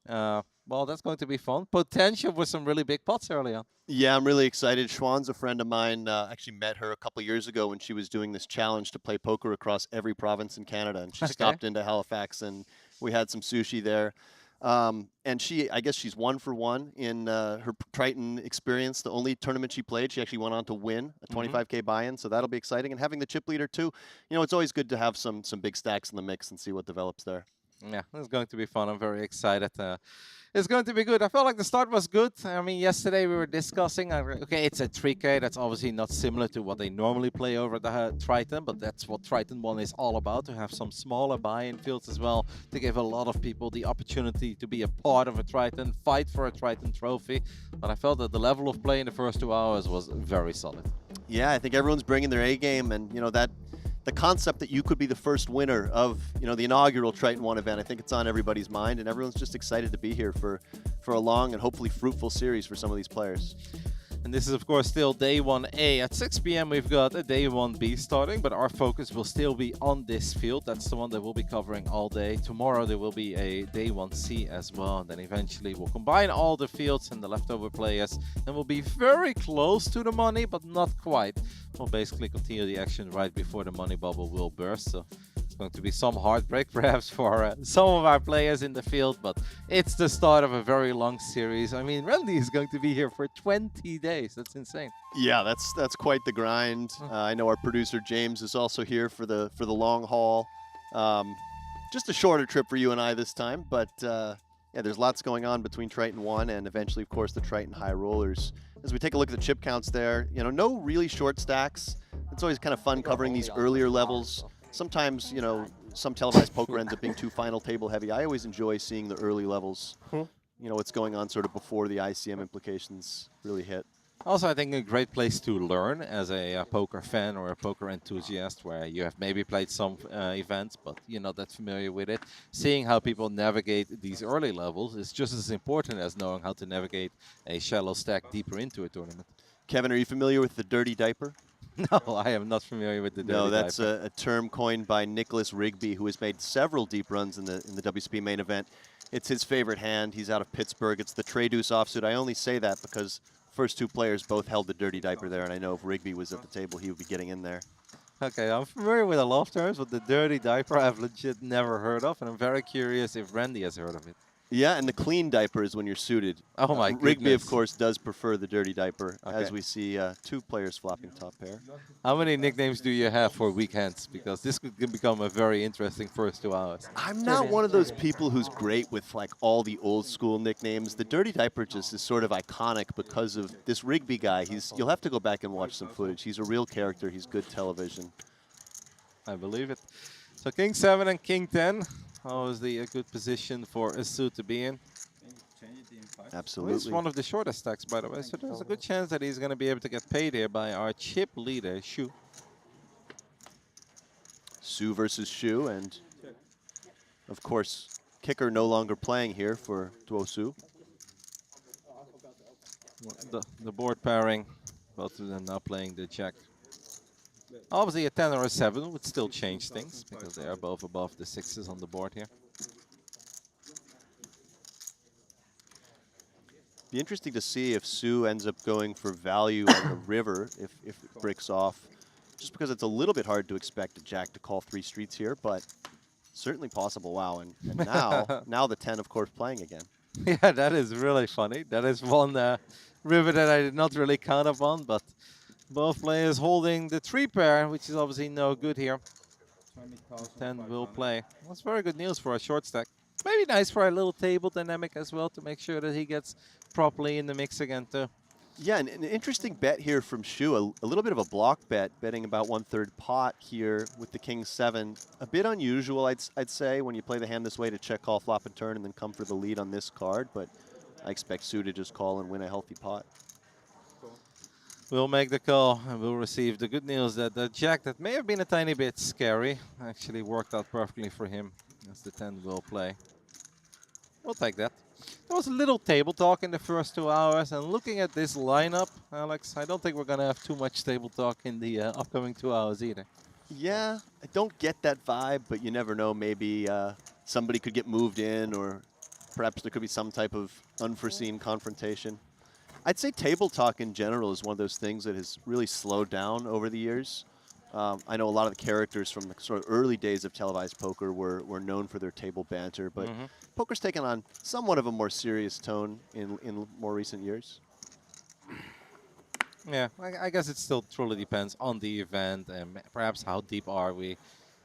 Well, that's going to be fun. Potential for some really big pots early on. Yeah, I'm really excited. Schwann's a friend of mine. Actually met her a couple years ago when she was doing this challenge to play poker across every province in Canada. And she stopped into Halifax, and we had some sushi there. And I guess she's 1 for 1 in her Triton experience. The only tournament she played, she actually went on to win a 25K buy-in, so that'll be exciting. And having the chip leader too, you know, it's always good to have some big stacks in the mix and see what develops there. Yeah, it's going to be fun. I'm very excited. It's going to be good. I felt like the start was good. I mean, yesterday we were discussing, okay, it's a 3K. That's obviously not similar to what they normally play over the Triton, but that's what Triton ONE is all about, to have some smaller buy-in fields as well, to give a lot of people the opportunity to be a part of a Triton, fight for a Triton trophy. But I felt that the level of play in the first 2 hours was very solid. Yeah, I think everyone's bringing their A game, and, you know, that the concept that you could be the first winner of, you know, the inaugural Triton ONE event, I think it's on everybody's mind, and everyone's just excited to be here for a long and hopefully fruitful series for some of these players. And this is, of course, still day 1A. At 6 p.m. we've got a day 1B starting, but our focus will still be on this field. That's the one that we'll be covering all day. Tomorrow there will be a day 1C as well. And then eventually we'll combine all the fields and the leftover players. And we'll be very close to the money, but not quite. We'll basically continue the action right before the money bubble will burst. So it's going to be some heartbreak perhaps for some of our players in the field, but it's the start of a very long series. I mean, Randy is going to be here for 20 days. That's insane. Yeah, that's quite the grind. I know our producer James is also here for the long haul. Just a shorter trip for you and I this time, but yeah, there's lots going on between Triton ONE and eventually, of course, the Triton High Rollers. As we take a look at the chip counts there, you know, no really short stacks. It's always kind of fun covering these earlier levels. Sometimes, you know, some televised poker ends up being too final table heavy. I always enjoy seeing the early levels. You know, what's going on sort of before the ICM implications really hit. Also, I think a great place to learn as a poker fan or a poker enthusiast, where you have maybe played some events, but you're not that familiar with it. Seeing how people navigate these early levels is just as important as knowing how to navigate a shallow stack deeper into a tournament. Kevin, are you familiar with the dirty diaper? No, I am not familiar with the dirty No, that's diaper. a term coined by Nicholas Rigby, who has made several deep runs in the WSP main event. It's his favorite hand. He's out of Pittsburgh. It's the Trey Deuce offsuit. I only say that because first 2 players both held the dirty diaper there, and I know if Rigby was at the table, he would be getting in there. Okay, I'm familiar with a lot of terms, but the dirty diaper I've legit never heard of, and I'm very curious if Randy has heard of it. Yeah, and the clean diaper is when you're suited. Oh my Rigby, of goodness. course, does prefer the dirty diaper, as Okay. we see 2 players flopping top pair. How many nicknames do you have for weak hands? Because this could become a very interesting first 2 hours. I'm not one of those people who's great with like all the old school nicknames. The dirty diaper just is sort of iconic because of this Rigby guy. You'll have to go back and watch some footage. He's a real character. He's good television. I believe it. So King 7 and King 10. Always a good position for a suit to be in. Absolutely. It's one of the shortest stacks, by the way, so there's a good chance that he's going to be able to get paid here by our chip leader, Shu. Su versus Shu, and of course, kicker no longer playing here for Duo Su. The board pairing, both of them now playing the jack. Obviously, a 10 or a 7 would still change things because they are both above the 6s on the board here. Be interesting to see if Su ends up going for value on the river if it breaks off. Just because it's a little bit hard to expect a jack to call 3 streets here, but certainly possible. Wow, and now the 10, of course, playing again. Yeah, that is really funny. That is one river that I did not really count upon, but both players holding the 3 pair, which is obviously no good here. 10 will play. That's very good news for a short stack. Maybe nice for a little table dynamic as well to make sure that he gets properly in the mix again too. Yeah, and an interesting bet here from Shu, a little bit of a block bet, betting about 1/3 pot here with the King 7. A bit unusual, I'd say, when you play the hand this way to check, call, flop, and turn, and then come for the lead on this card, but I expect Shu to just call and win a healthy pot. We'll make the call and we'll receive the good news that the jack that may have been a tiny bit scary actually worked out perfectly for him as the 10 will play. We'll take that. There was a little table talk in the first 2 hours, and looking at this lineup, Alex, I don't think we're going to have too much table talk in the upcoming 2 hours either. Yeah, I don't get that vibe, but you never know. Maybe somebody could get moved in, or perhaps there could be some type of unforeseen confrontation. I'd say table talk in general is one of those things that has really slowed down over the years. I know a lot of the characters from the sort of early days of televised poker were known for their table banter, but poker's taken on somewhat of a more serious tone in more recent years. Yeah, I guess it still truly depends on the event and perhaps how deep are we.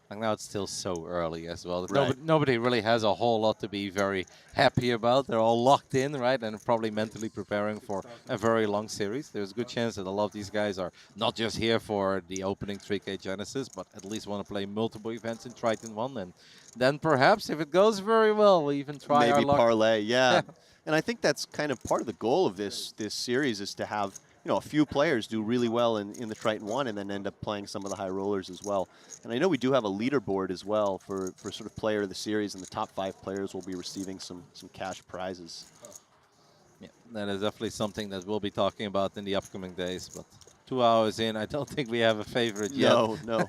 Like now it's still so early as well. Right. Nobody really has a whole lot to be very happy about. They're all locked in, right? And probably mentally preparing for a very long series. There's a good chance that a lot of these guys are not just here for the opening 3K Genesis, but at least want to play multiple events in Triton ONE. And then perhaps, if it goes very well, we'll even try our Maybe luck. parlay, yeah. And I think that's kind of part of the goal of this series is to have a few players do really well in the Triton ONE and then end up playing some of the high rollers as well. And I know we do have a leaderboard as well for sort of player of the series, and the top 5 players will be receiving some cash prizes. Yeah, that is definitely something that we'll be talking about in the upcoming days. But 2 hours in, I don't think we have a favorite yet. No.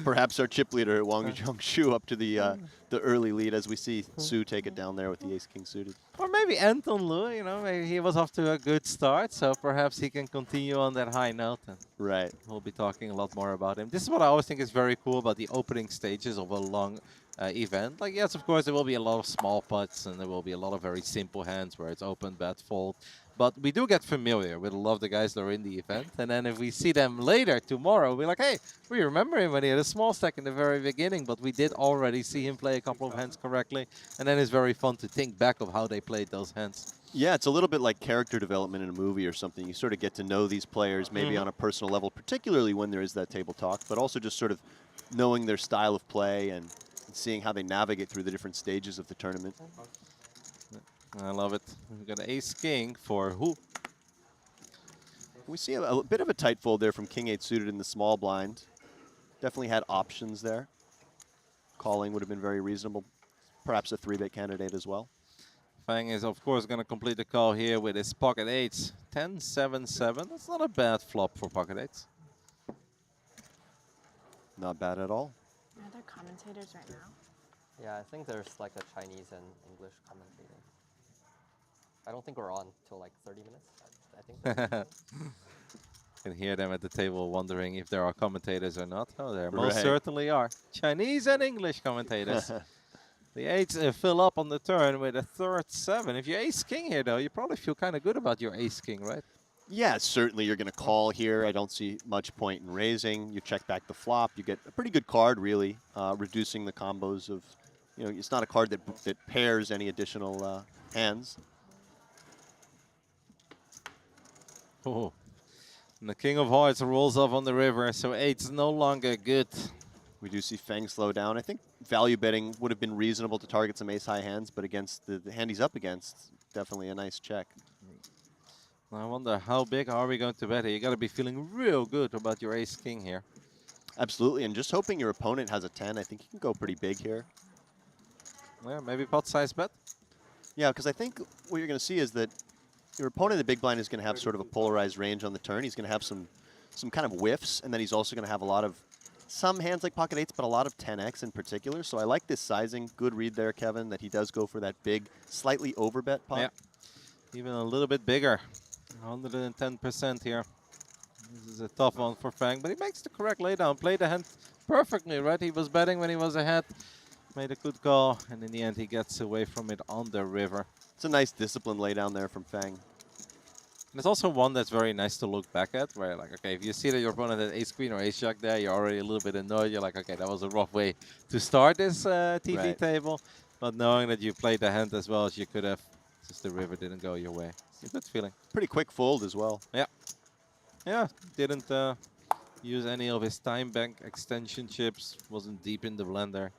Perhaps our chip leader, Wang Shu, up to the early lead as we see Su take it down there with the ace-king suited. Or maybe Anton Lu, maybe he was off to a good start, so perhaps he can continue on that high note. And Right. we'll be talking a lot more about him. This is what I always think is very cool about the opening stages of a long event. Like, yes, of course, there will be a lot of small putts, and there will be a lot of very simple hands where it's open, bet, fold. But we do get familiar with a lot of the guys that are in the event. And then if we see them later, tomorrow, we're like, hey, we remember him when he had a small stack in the very beginning, but we did already see him play a couple of hands correctly. And then it's very fun to think back of how they played those hands. Yeah, it's a little bit like character development in a movie or something. You sort of get to know these players maybe on a personal level, particularly when there is that table talk, but also just sort of knowing their style of play and seeing how they navigate through the different stages of the tournament. I love it. We've got ace-king for who? We see a bit of a tight fold there from King 8 suited in the small blind. Definitely had options there. Calling would have been very reasonable. Perhaps a 3-bet candidate as well. Fang is, of course, going to complete the call here with his pocket eights. 10-7-7. That's not a bad flop for pocket eights. Not bad at all. Are there commentators right now? Yeah, I think there's like a Chinese and English commentating. I don't think we're on till like 30 minutes. I think. Can hear them at the table wondering if there are commentators or not. Oh, there most Right. certainly are. Chinese and English commentators. The 8s fill up on the turn with a third 7. If you ace king here, though, you probably feel kind of good about your ace king, right? Yeah, certainly you're going to call here. I don't see much point in raising. You check back the flop. You get a pretty good card, really, reducing the combos of, you know, it's not a card that pairs any additional hands. Oh. And the king of hearts rolls off on the river, so 8's no longer good. We do see Feng slow down. I think value betting would have been reasonable to target some ace-high hands, but against the hand he's up against, definitely a nice check. I wonder how big are we going to bet here? You got to be feeling real good about your ace king here. Absolutely, and just hoping your opponent has a 10. I think you can go pretty big here. Yeah, maybe pot size bet. Yeah, because I think what you're going to see is that your opponent in the big blind is going to have sort of a polarized range on the turn. He's going to have some kind of whiffs, and then he's also going to have a lot of some hands like pocket 8s, but a lot of 10x in particular. So I like this sizing. Good read there, Kevin, that he does go for that big, slightly overbet pot. Yeah, even a little bit bigger. 110% here. This is a tough one for Fang, but he makes the correct laydown. Played the hand perfectly, right? He was betting when he was ahead. Made a good call, and in the end, he gets away from it on the river. It's a nice disciplined laydown there from Fang. And it's also one that's very nice to look back at, where like, okay, if you see that your opponent has ace queen or ace jack there, you're already a little bit annoyed. You're like, okay, that was a rough way to start this TV table. But knowing that you played the hand as well as you could have, just the river didn't go your way. It's a good feeling. Pretty quick fold as well. Yeah. Yeah, didn't use any of his time bank extension chips. Wasn't deep in the blender.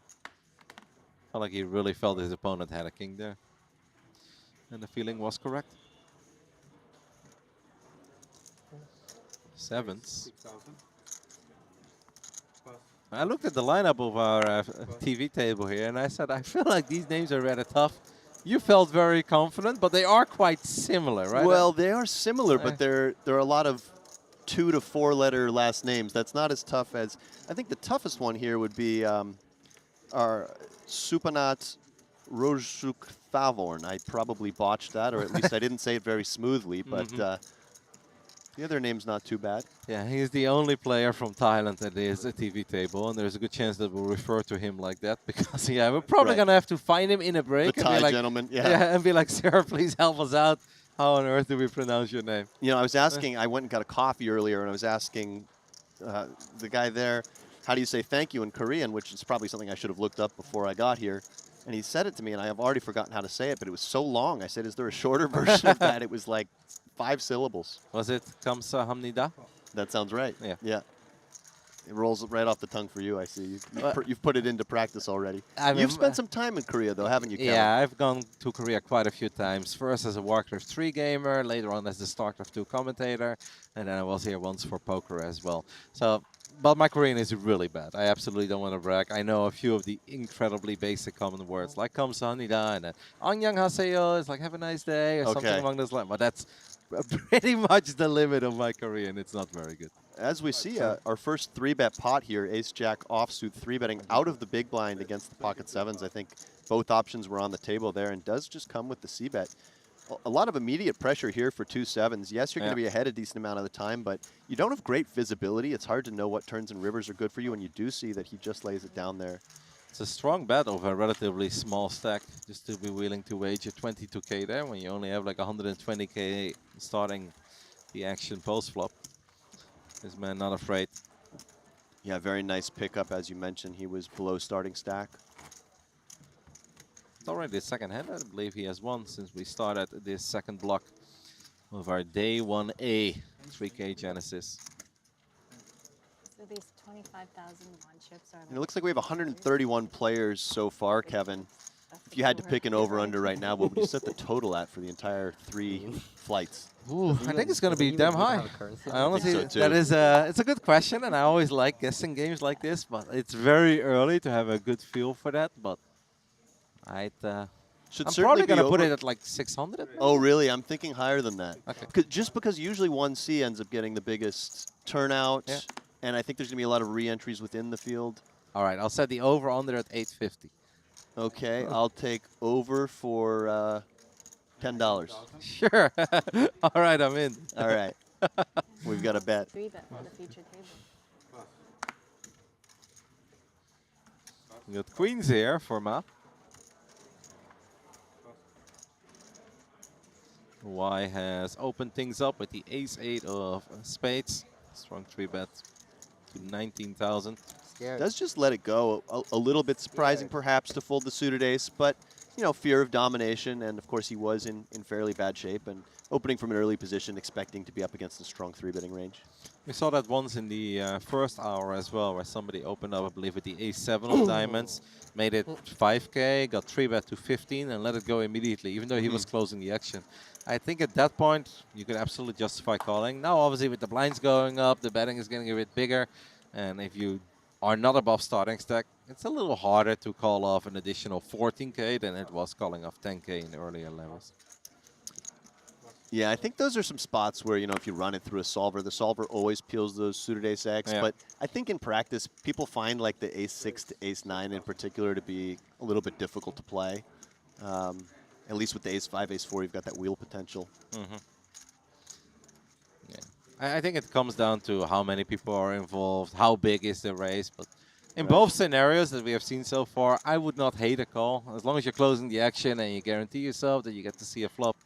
Felt like he really felt his opponent had a king there. And the feeling was correct. Sevens. I looked at the lineup of our TV table here, and I said, I feel like these names are rather tough. You felt very confident, but they are quite similar, right? Well, they are similar, but there are a lot of 2 to 4 letter last names. That's not as tough as, I think the toughest one here would be our Supanat Rojsuk Thavorn. I probably botched that, or at least I didn't say it very smoothly, but the other name's not too bad. Yeah, he's the only player from Thailand that is a TV table, and there's a good chance that we'll refer to him like that because, yeah, we're probably going to have to find him in a break. The and be Thai like, gentleman, and be like, sir, please help us out. How on earth do we pronounce your name? You know, I was asking, I went and got a coffee earlier, and I was asking the guy there, how do you say thank you in Korean, which is probably something I should have looked up before I got here. And he said it to me, and I have already forgotten how to say it, but it was so long. I said, is there a shorter version of that? It was like 5 syllables. Was it Kamsahamnida? That sounds right. Yeah. Yeah. It rolls right off the tongue for you, I see. You've put it into practice already. You've spent some time in Korea, though, haven't you, Kevin? Yeah, I've gone to Korea quite a few times. First as a Warcraft 3 gamer, later on as the StarCraft 2 commentator, and then I was here once for poker as well. So, but my Korean is really bad. I absolutely don't want to brag. I know a few of the incredibly basic common words, like kamsahamnida and annyeonghaseyo is like have a nice day or something along those lines. But that's pretty much the limit of my Korean. It's not very good. As we see, our first 3-bet pot here, ace-jack offsuit 3-betting out of the big blind against the pocket 7s. I think both options were on the table there, and does just come with the c-bet. A lot of immediate pressure here for 2 7s. Yes, you're going to be ahead a decent amount of the time, but you don't have great visibility. It's hard to know what turns and rivers are good for you, and you do see that he just lays it down there. It's a strong bet over a relatively small stack, just to be willing to wager 22k there when you only have like 120k starting the action post-flop. This man not afraid. Yeah, very nice pickup. As you mentioned, he was below starting stack. It's already the second hand. I believe he has won since we started this second block of our day 1A 3K Genesis. So these 25,000 won chips are. And it looks like we have 131 players so far, Kevin. If you had to pick an over-under right now, what would you set the total at for the entire 3 flights? Ooh, I think it's going to be damn high. I honestly, so too. that is it's a good question, and I always like guessing games like this, but it's very early to have a good feel for that. But I'm probably going to put it at like 600. Oh, really? I'm thinking higher than that. Okay. Just because usually 1C ends up getting the biggest turnout, and I think there's going to be a lot of re-entries within the field. All right, I'll set the over-under at 850. Okay, I'll take over for $10. Sure. All right, I'm in. All right. We've got a bet. 3-bet for the feature table. We got queens here for Ma. Y has opened things up with the ace-8 of spades. Strong 3-bet to 19,000. Scared. Does just let it go. A little bit surprising, perhaps, to fold the suited ace, but you know, fear of domination, and of course he was in fairly bad shape and opening from an early position, expecting to be up against a strong 3-betting range. We saw that once in the first hour as well, where somebody opened up, I believe, with the ace-7 of diamonds, made it 5K, got 3-bet to 15, and let it go immediately, even though he was closing the action. I think at that point, you could absolutely justify calling. Now, obviously, with the blinds going up, the betting is getting a bit bigger, and if you are not above starting stack, it's a little harder to call off an additional 14K than it was calling off 10K in the earlier levels. Yeah, I think those are some spots where, you know, if you run it through a solver, the solver always peels those suited ace-X. Yeah. But I think in practice, people find like the ace-6 to ace-9 in particular to be a little bit difficult to play. At least with the ace-5, ace-4, you've got that wheel potential. Yeah. I think it comes down to how many people are involved, how big is the race. But in both scenarios that we have seen so far, I would not hate a call. As long as you're closing the action and you guarantee yourself that you get to see a flop,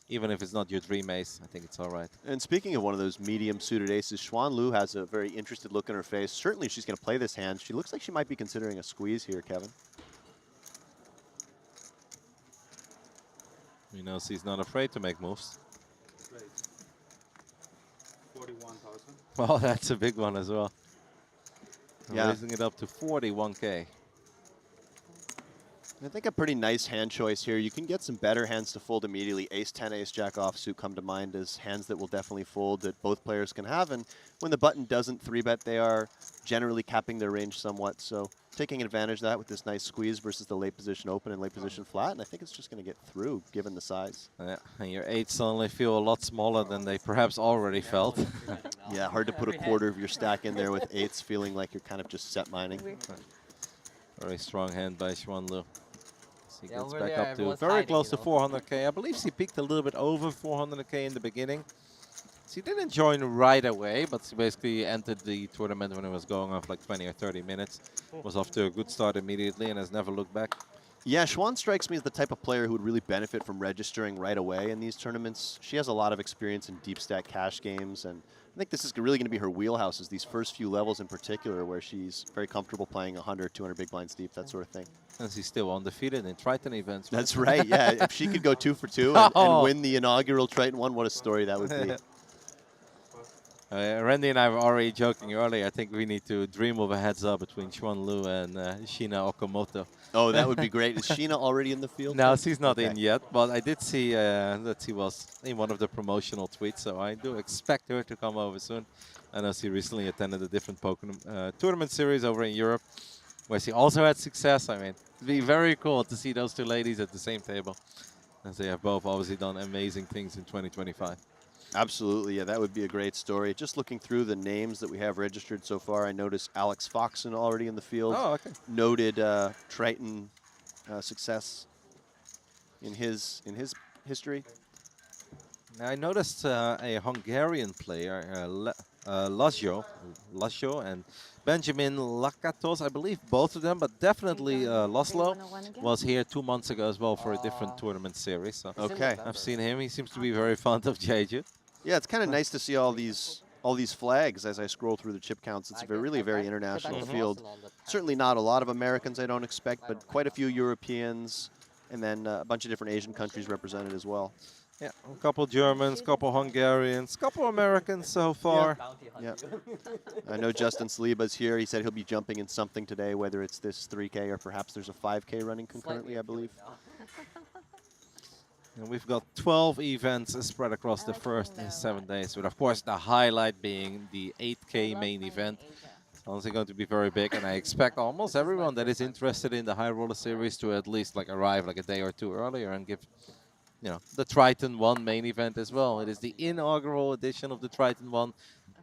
even if it's not your dream ace, I think it's all right. And speaking of one of those medium suited aces, Xuan Lu has a very interested look on her face. Certainly she's going to play this hand. She looks like she might be considering a squeeze here, Kevin. You know, she's not afraid to make moves. 41,000. Well, that's a big one as well. Yeah. Raising it up to 41K. I think a pretty nice hand choice here. You can get some better hands to fold immediately. Ace-10, ace-jack offsuit come to mind as hands that will definitely fold that both players can have. And when the button doesn't 3-bet, they are generally capping their range somewhat. So taking advantage of that with this nice squeeze versus the late position open and late position flat. And I think it's just going to get through given the size. Yeah, and your 8s suddenly feel a lot smaller than they perhaps already felt. Yeah, hard to put a quarter of your stack in there with 8s feeling like you're kind of just set mining. Very strong hand by Xuan Lu. He gets over back there, up to everyone's very hiding, close you to know. 400K. I believe she peaked a little bit over 400K in the beginning. She didn't join right away, but she basically entered the tournament when it was going off like 20 or 30 minutes. Was off to a good start immediately and has never looked back. Yeah, Xuan strikes me as the type of player who would really benefit from registering right away in these tournaments. She has a lot of experience in deep stack cash games, and I think this is really going to be her wheelhouse, is these first few levels in particular, where she's very comfortable playing 100, 200 big blinds deep, that sort of thing. And she's still undefeated in Triton events. That's right, yeah. If she could go 2 for 2 and win the inaugural Triton ONE, what a story that would be. Randy and I were already joking earlier. I think we need to dream of a heads-up between Xuan Lu and Shina Okamoto. Oh, that would be great. Is Sheena already in the field? No, she's not in Okay. yet, but I did see that she was in one of the promotional tweets, so I do expect her to come over soon. I know she recently attended a different Pokemon tournament series over in Europe, where she also had success. I mean, it'd be very cool to see those two ladies at the same table, as they have both obviously done amazing things in 2025. Absolutely, yeah, that would be a great story. Just looking through the names that we have registered so far, I noticed Alex Foxon already in the field. Oh, okay. Noted Triton success in his history. I noticed a Hungarian player, Laszlo and Benjamin Lakatos, I believe both of them, but definitely Laszlo was here 2 months ago as well for a different tournament series. So Okay. I've seen him. He seems to be very fond of Jeju. Yeah, it's kind of nice to see all these flags as I scroll through the chip counts. It's really a very international field. Certainly not a lot of Americans, I don't expect, but quite a few Europeans, and then a bunch of different Asian countries represented as well. Yeah, a couple Germans, couple Hungarians, couple Americans so far. Yeah. I know Justin Saliba's here. He said he'll be jumping in something today, whether it's this 3K or perhaps there's a 5K running concurrently, I believe. And we've got 12 events spread across the first 7 days, with of course the highlight being the 8K main event. It's honestly going to be very big, and I expect almost everyone that is interested in the High Roller Series to at least like arrive like a day or two earlier and give, you know, the Triton ONE main event as well. It is the inaugural edition of the Triton ONE.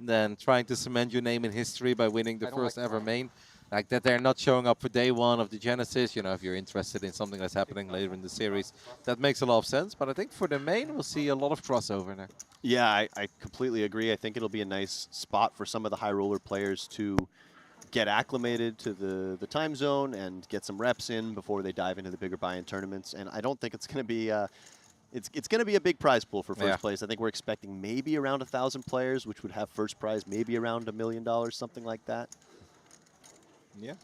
Then trying to cement your name in history by winning the first ever main. Like that, they're not showing up for day one of the Genesis. You know, if you're interested in something that's happening later in the series, that makes a lot of sense. But I think for the main, we'll see a lot of crossover there. Yeah, I completely agree. I think it'll be a nice spot for some of the high roller players to get acclimated to the time zone and get some reps in before they dive into the bigger buy-in tournaments. And I don't think it's going to be It's going to be a big prize pool for first Yeah. place. I think we're expecting maybe around 1,000 players, which would have first prize maybe around $1 million, something like that. Yeah.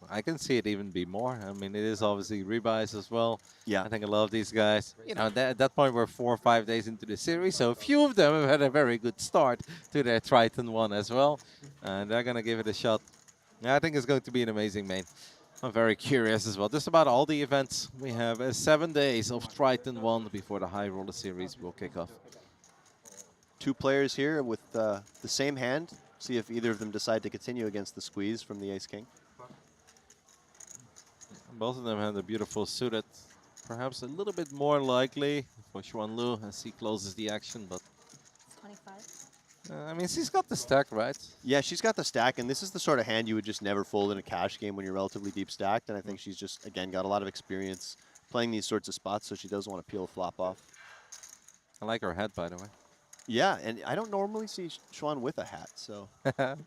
I can see it even be more. I mean, it is obviously rebuys as well. Yeah. I think a lot of these guys, you know, at that point we're 4 or 5 days into the series, so a few of them have had a very good start to their Triton ONE as well, and they're going to give it a shot. Yeah, I think it's going to be an amazing main. I'm very curious as well. Just about all the events. We have 7 days of Triton ONE before the High Roller Series will kick off. 2 players here with the same hand. See if either of them decide to continue against the squeeze from the Ace-King. Both of them have the beautiful suited. Perhaps a little bit more likely for Xuanlu as he closes the action, but 25. I mean, she's got the stack, right? Yeah, she's got the stack, and this is the sort of hand you would just never fold in a cash game when you're relatively deep stacked, and I think she's just, again, got a lot of experience playing these sorts of spots, so she does want to peel a flop off. I like her head, by the way. Yeah, and I don't normally see Xuan with a hat, so a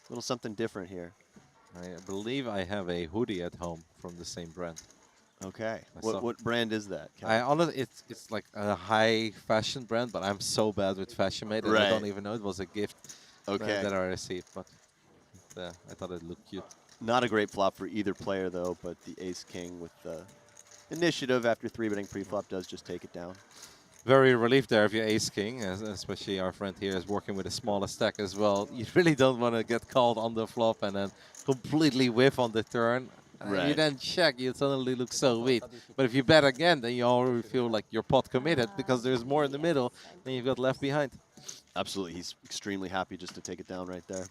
little something different here. I believe I have a hoodie at home from the same brand. Okay. Myself. What brand is that? I honestly, it's like a high fashion brand, but I'm so bad with fashion made that I Right. don't even know it was a gift Okay. that I received. But I thought it looked cute. Not a great flop for either player, though, but the Ace-King with the initiative after 3-betting pre-flop does just take it down. Very relieved there if you're Ace King, especially our friend here is working with a smaller stack as well. You really don't want to get called on the flop and then completely whiff on the turn. You Right. then check, you suddenly look so weak. But if you bet again, then you already feel like you're pot committed because there's more in the middle than you've got left behind. Absolutely. He's extremely happy just to take it down right there.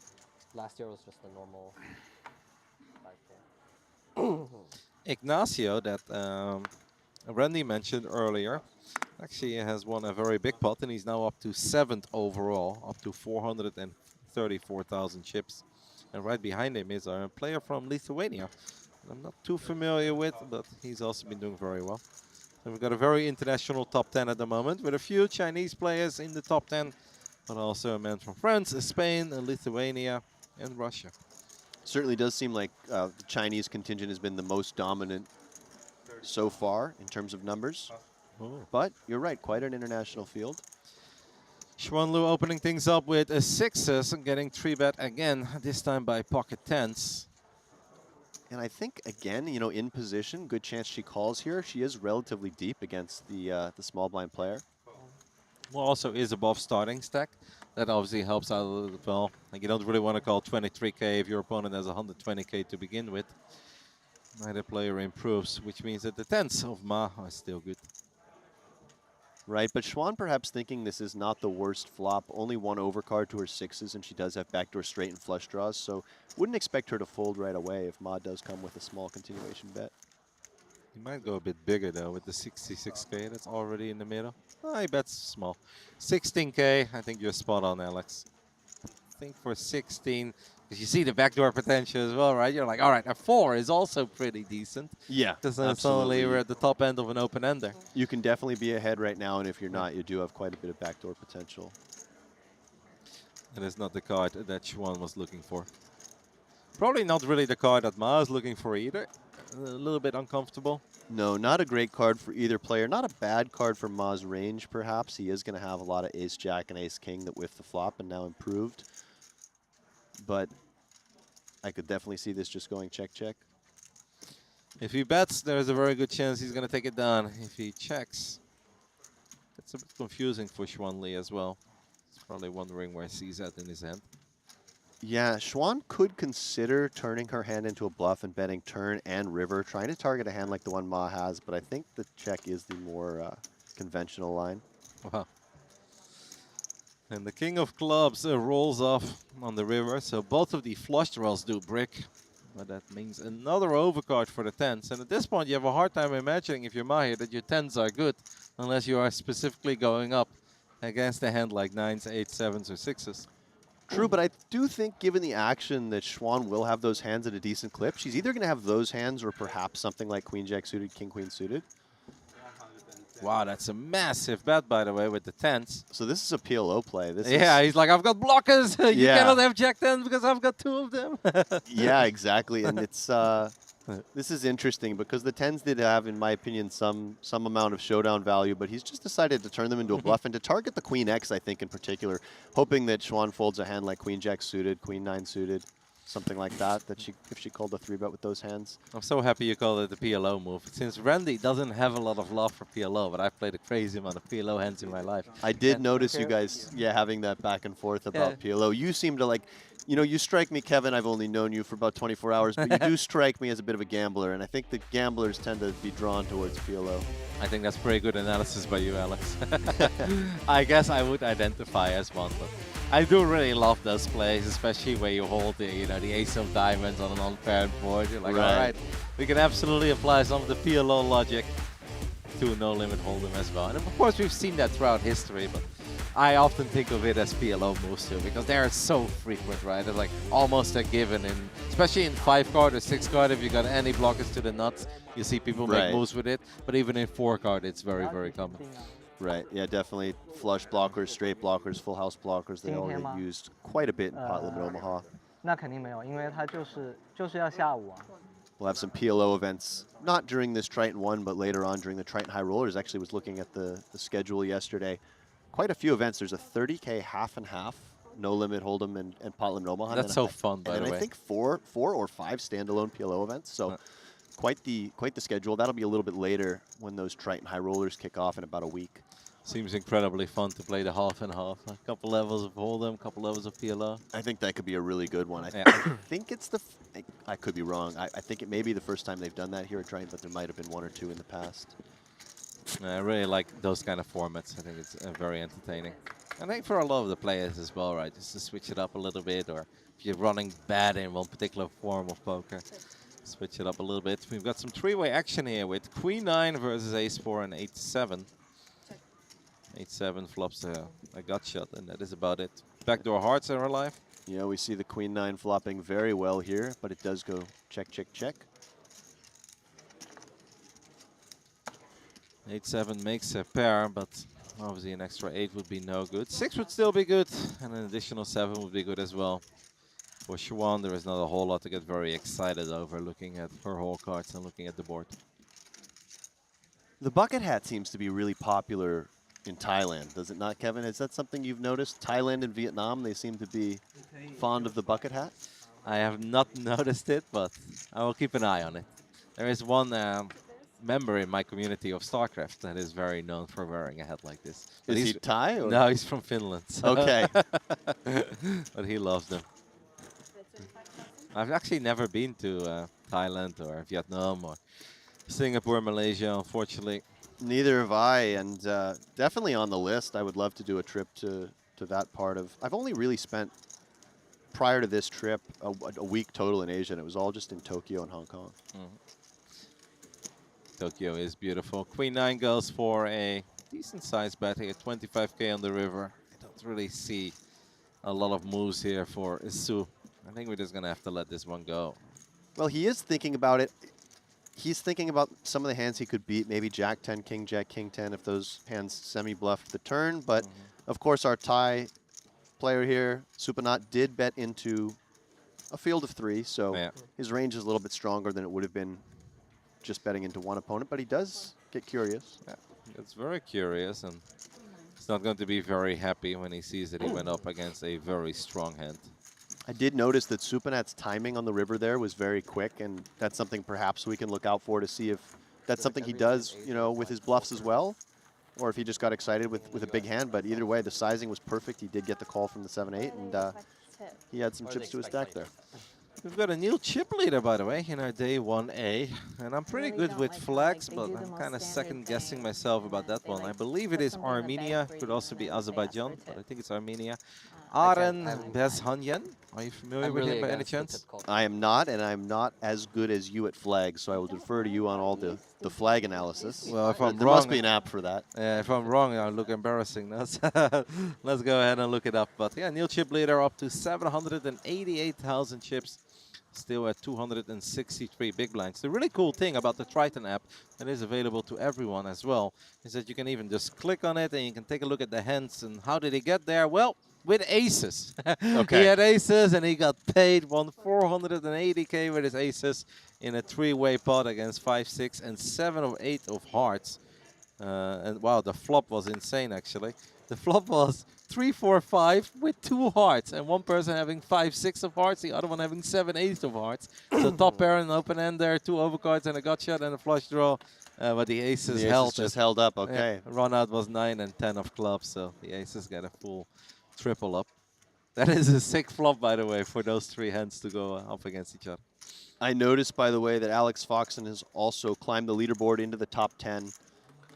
Last year was just a normal 5K. Ignacio, that Randy mentioned earlier, actually has won a very big pot, and he's now up to 7th overall, up to 434,000 chips. And right behind him is a player from Lithuania. I'm not too familiar with, but he's also been doing very well. So we've got a very international top 10 at the moment, with a few Chinese players in the top 10, but also a man from France, Spain, Lithuania, and Russia. Certainly does seem like the Chinese contingent has been the most dominant so far in terms of numbers. But you're right, quite an international field. Xuanlu opening things up with a 6s and getting 3-bet again, this time by pocket 10s. And I think, again, you know, in position, good chance she calls here. She is relatively deep against the small blind player. Well, also is above starting stack. That obviously helps out a little bit well. Like, you don't really want to call 23k if your opponent has 120k to begin with. Neither player improves, which means that the 10s of Ma are still good. Right, but Xuan perhaps thinking this is not the worst flop. Only 1 overcard to her 6s, and she does have backdoor straight and flush draws, so wouldn't expect her to fold right away if Ma does come with a small continuation bet. He might go a bit bigger, though, with the 66k that's already in the middle. Oh, he bets small. 16k, I think you're spot on, Alex. I think for 16, because you see the backdoor potential as well, right? You're like, all right, a 4 is also pretty decent. Yeah, Because then suddenly we're at the top end of an open-ender. You can definitely be ahead right now, and if you're not, you do have quite a bit of backdoor potential. That is not the card that Xuan was looking for. Probably not really the card that Ma is looking for either. A little bit uncomfortable. No, not a great card for either player. Not a bad card for Ma's range, perhaps. He is going to have a lot of ace-jack and ace-king that whiff the flop and now improved. But I could definitely see this just going check-check. If he bets, there's a very good chance he's going to take it down. If he checks, it's a bit confusing for Xuan Li as well. He's probably wondering where he's at in his hand. Yeah, Xuan could consider turning her hand into a bluff and betting turn and river, trying to target a hand like the one Ma has, but I think the check is the more conventional line. Wow. And the king of clubs rolls off on the river, so both of the flush draws do brick. But that means another overcard for the 10s. And at this point, you have a hard time imagining, if you're Ma here, that your 10s are good, unless you are specifically going up against a hand like 9s, 8s, 7s, or 6s. True, but I do think given the action that Xuan will have those hands at a decent clip, she's either going to have those hands or perhaps something like Queen-Jack suited, King-Queen suited. Wow, that's a massive bet, by the way, with the 10s. So this is a PLO play. This Yeah, he's like, I've got blockers. You Yeah. cannot have Jack 10 because I've got 2 of them. Yeah, exactly. And it's This is interesting because the 10s did have, in my opinion, some amount of showdown value, but he's just decided to turn them into a bluff and to target the Queen X, I think, in particular, hoping that Xuan folds a hand like Queen Jack suited, Queen 9 suited, something like that, if she called a 3-bet with those hands. I'm so happy you called it the PLO move. Since Randy doesn't have a lot of love for PLO, but I've played a crazy amount of PLO hands in my life. I did notice you guys, having that back and forth about PLO. You seem to like, you strike me, Kevin, I've only known you for about 24 hours, but you do strike me as a bit of a gambler, and I think the gamblers tend to be drawn towards PLO. I think that's pretty good analysis by you, Alex. I guess I would identify as one, but I do really love those plays, especially where you hold the, the ace of diamonds on an unpaired board. You're like, all right, we can absolutely apply some of the PLO logic to no limit hold'em as well. And of course, we've seen that throughout history, but I often think of it as PLO moves too, because they're so frequent, right? They're like almost a given, especially in 5-card or 6-card. If you got any blockers to the nuts, you see people make moves with it. But even in 4-card, it's very, very common. Right, yeah, definitely flush blockers, straight blockers, full house blockers. They all get used quite a bit in Pot Limit Omaha. 那肯定没有，因为他就是要下午啊。 We'll have some PLO events, not during this Triton One, but later on during the Triton High Rollers. Actually, was looking at the schedule yesterday. Quite a few events. There's a 30K half and half, no limit hold'em and Pot Limit Omaha. That's so fun, by the way. And I think four or 5 standalone PLO events. So quite the schedule. That'll be a little bit later when those Triton High Rollers kick off in about a week. Seems incredibly fun to play the half and half. A couple levels of hold'em, a couple levels of PLO. I think that could be a really good one. I think it's I could be wrong. I think it may be the first time they've done that here at Triton, but there might have been 1 or 2 in the past. I really like those kind of formats. I think it's very entertaining. I think for a lot of the players as well, right? Just to switch it up a little bit, or if you're running bad in one particular form of poker, switch it up a little bit. We've got some 3-way action here with Queen 9 versus Ace-4 and 8-7. 8-7 flops a gut shot, and that is about it. Backdoor hearts are alive. Yeah, we see the Queen 9 flopping very well here, but it does go check, check, check. 8-7 makes a pair, but obviously an extra 8 would be no good. 6 would still be good, and an additional 7 would be good as well. For Xuan, there is not a whole lot to get very excited over looking at her whole cards and looking at the board. The bucket hat seems to be really popular in Thailand, does it not, Kevin? Is that something you've noticed? Thailand and Vietnam, they seem to be fond of the bucket hat? I have not noticed it, but I will keep an eye on it. There is one member in my community of StarCraft that is very known for wearing a hat like this. But is he Thai? Or? No, he's from Finland. So okay. But he loves them. I've actually never been to Thailand or Vietnam or Singapore, Malaysia, unfortunately. Neither have I, and definitely on the list. I would love to do a trip to that part of... I've only really spent, prior to this trip, a week total in Asia, and it was all just in Tokyo and Hong Kong. Tokyo is beautiful. Queen 9 goes for a decent-sized bet here, 25K on the river. I don't really see a lot of moves here for Isu. I think we're just going to have to let this one go. Well, he is thinking about it. He's thinking about some of the hands he could beat, maybe Jack 10, King Jack, King 10, if those hands semi-bluffed the turn. But, of course, our Thai player here, Supanat, did bet into a field of 3, so his range is a little bit stronger than it would have been just betting into one opponent, but he does get curious. Yeah, it's very curious, and he's not going to be very happy when he sees that he went up against a very strong hand. I did notice that Supanat's timing on the river there was very quick, and that's something perhaps we can look out for to see if that's something he does, you know, with his bluffs as well, or if he just got excited with a big hand. But either way, the sizing was perfect. He did get the call from the 7-8, and he had some chips to his stack there. We've got a new chip leader, by the way, in our day 1A, and I'm pretty good with flags, but I'm kind of second-guessing myself about that one. I believe it is Armenia, could also be Azerbaijan, but I think it's Armenia. Aren Bezhanyan, are you familiar with him by any chance? I am not, and I'm not as good as you at flags, so I will defer to you on all the flag analysis. Well, if I'm there wrong, must be an app for that. If I'm wrong, I'll look embarrassing. Let's go ahead and look it up. But yeah, new chip leader up to 788,000 chips. Still at 263 big blinds. The really cool thing about the Triton app that is available to everyone as well is that you can even just click on it and you can take a look at the hands and how did he get there? Well, with aces. Okay. He had aces and he got paid, won 480K with his aces in a 3-way pot against 5, 6, and 7 of 8 of hearts. And wow, the flop was insane actually. The flop was 3, 4, 5 with 2 hearts, and one person having 5, 6 of hearts, the other one having 7, 8 of hearts. So top pair and open end there, 2 overcards and a gut shot and a flush draw. But the aces The held aces just it. held up. Okay. Yeah, run out was 9 and 10 of clubs, so the aces got a full triple up. That is a sick flop, by the way, for those 3 hands to go up against each other. I noticed, by the way, that Alex Foxen has also climbed the leaderboard into the top 10,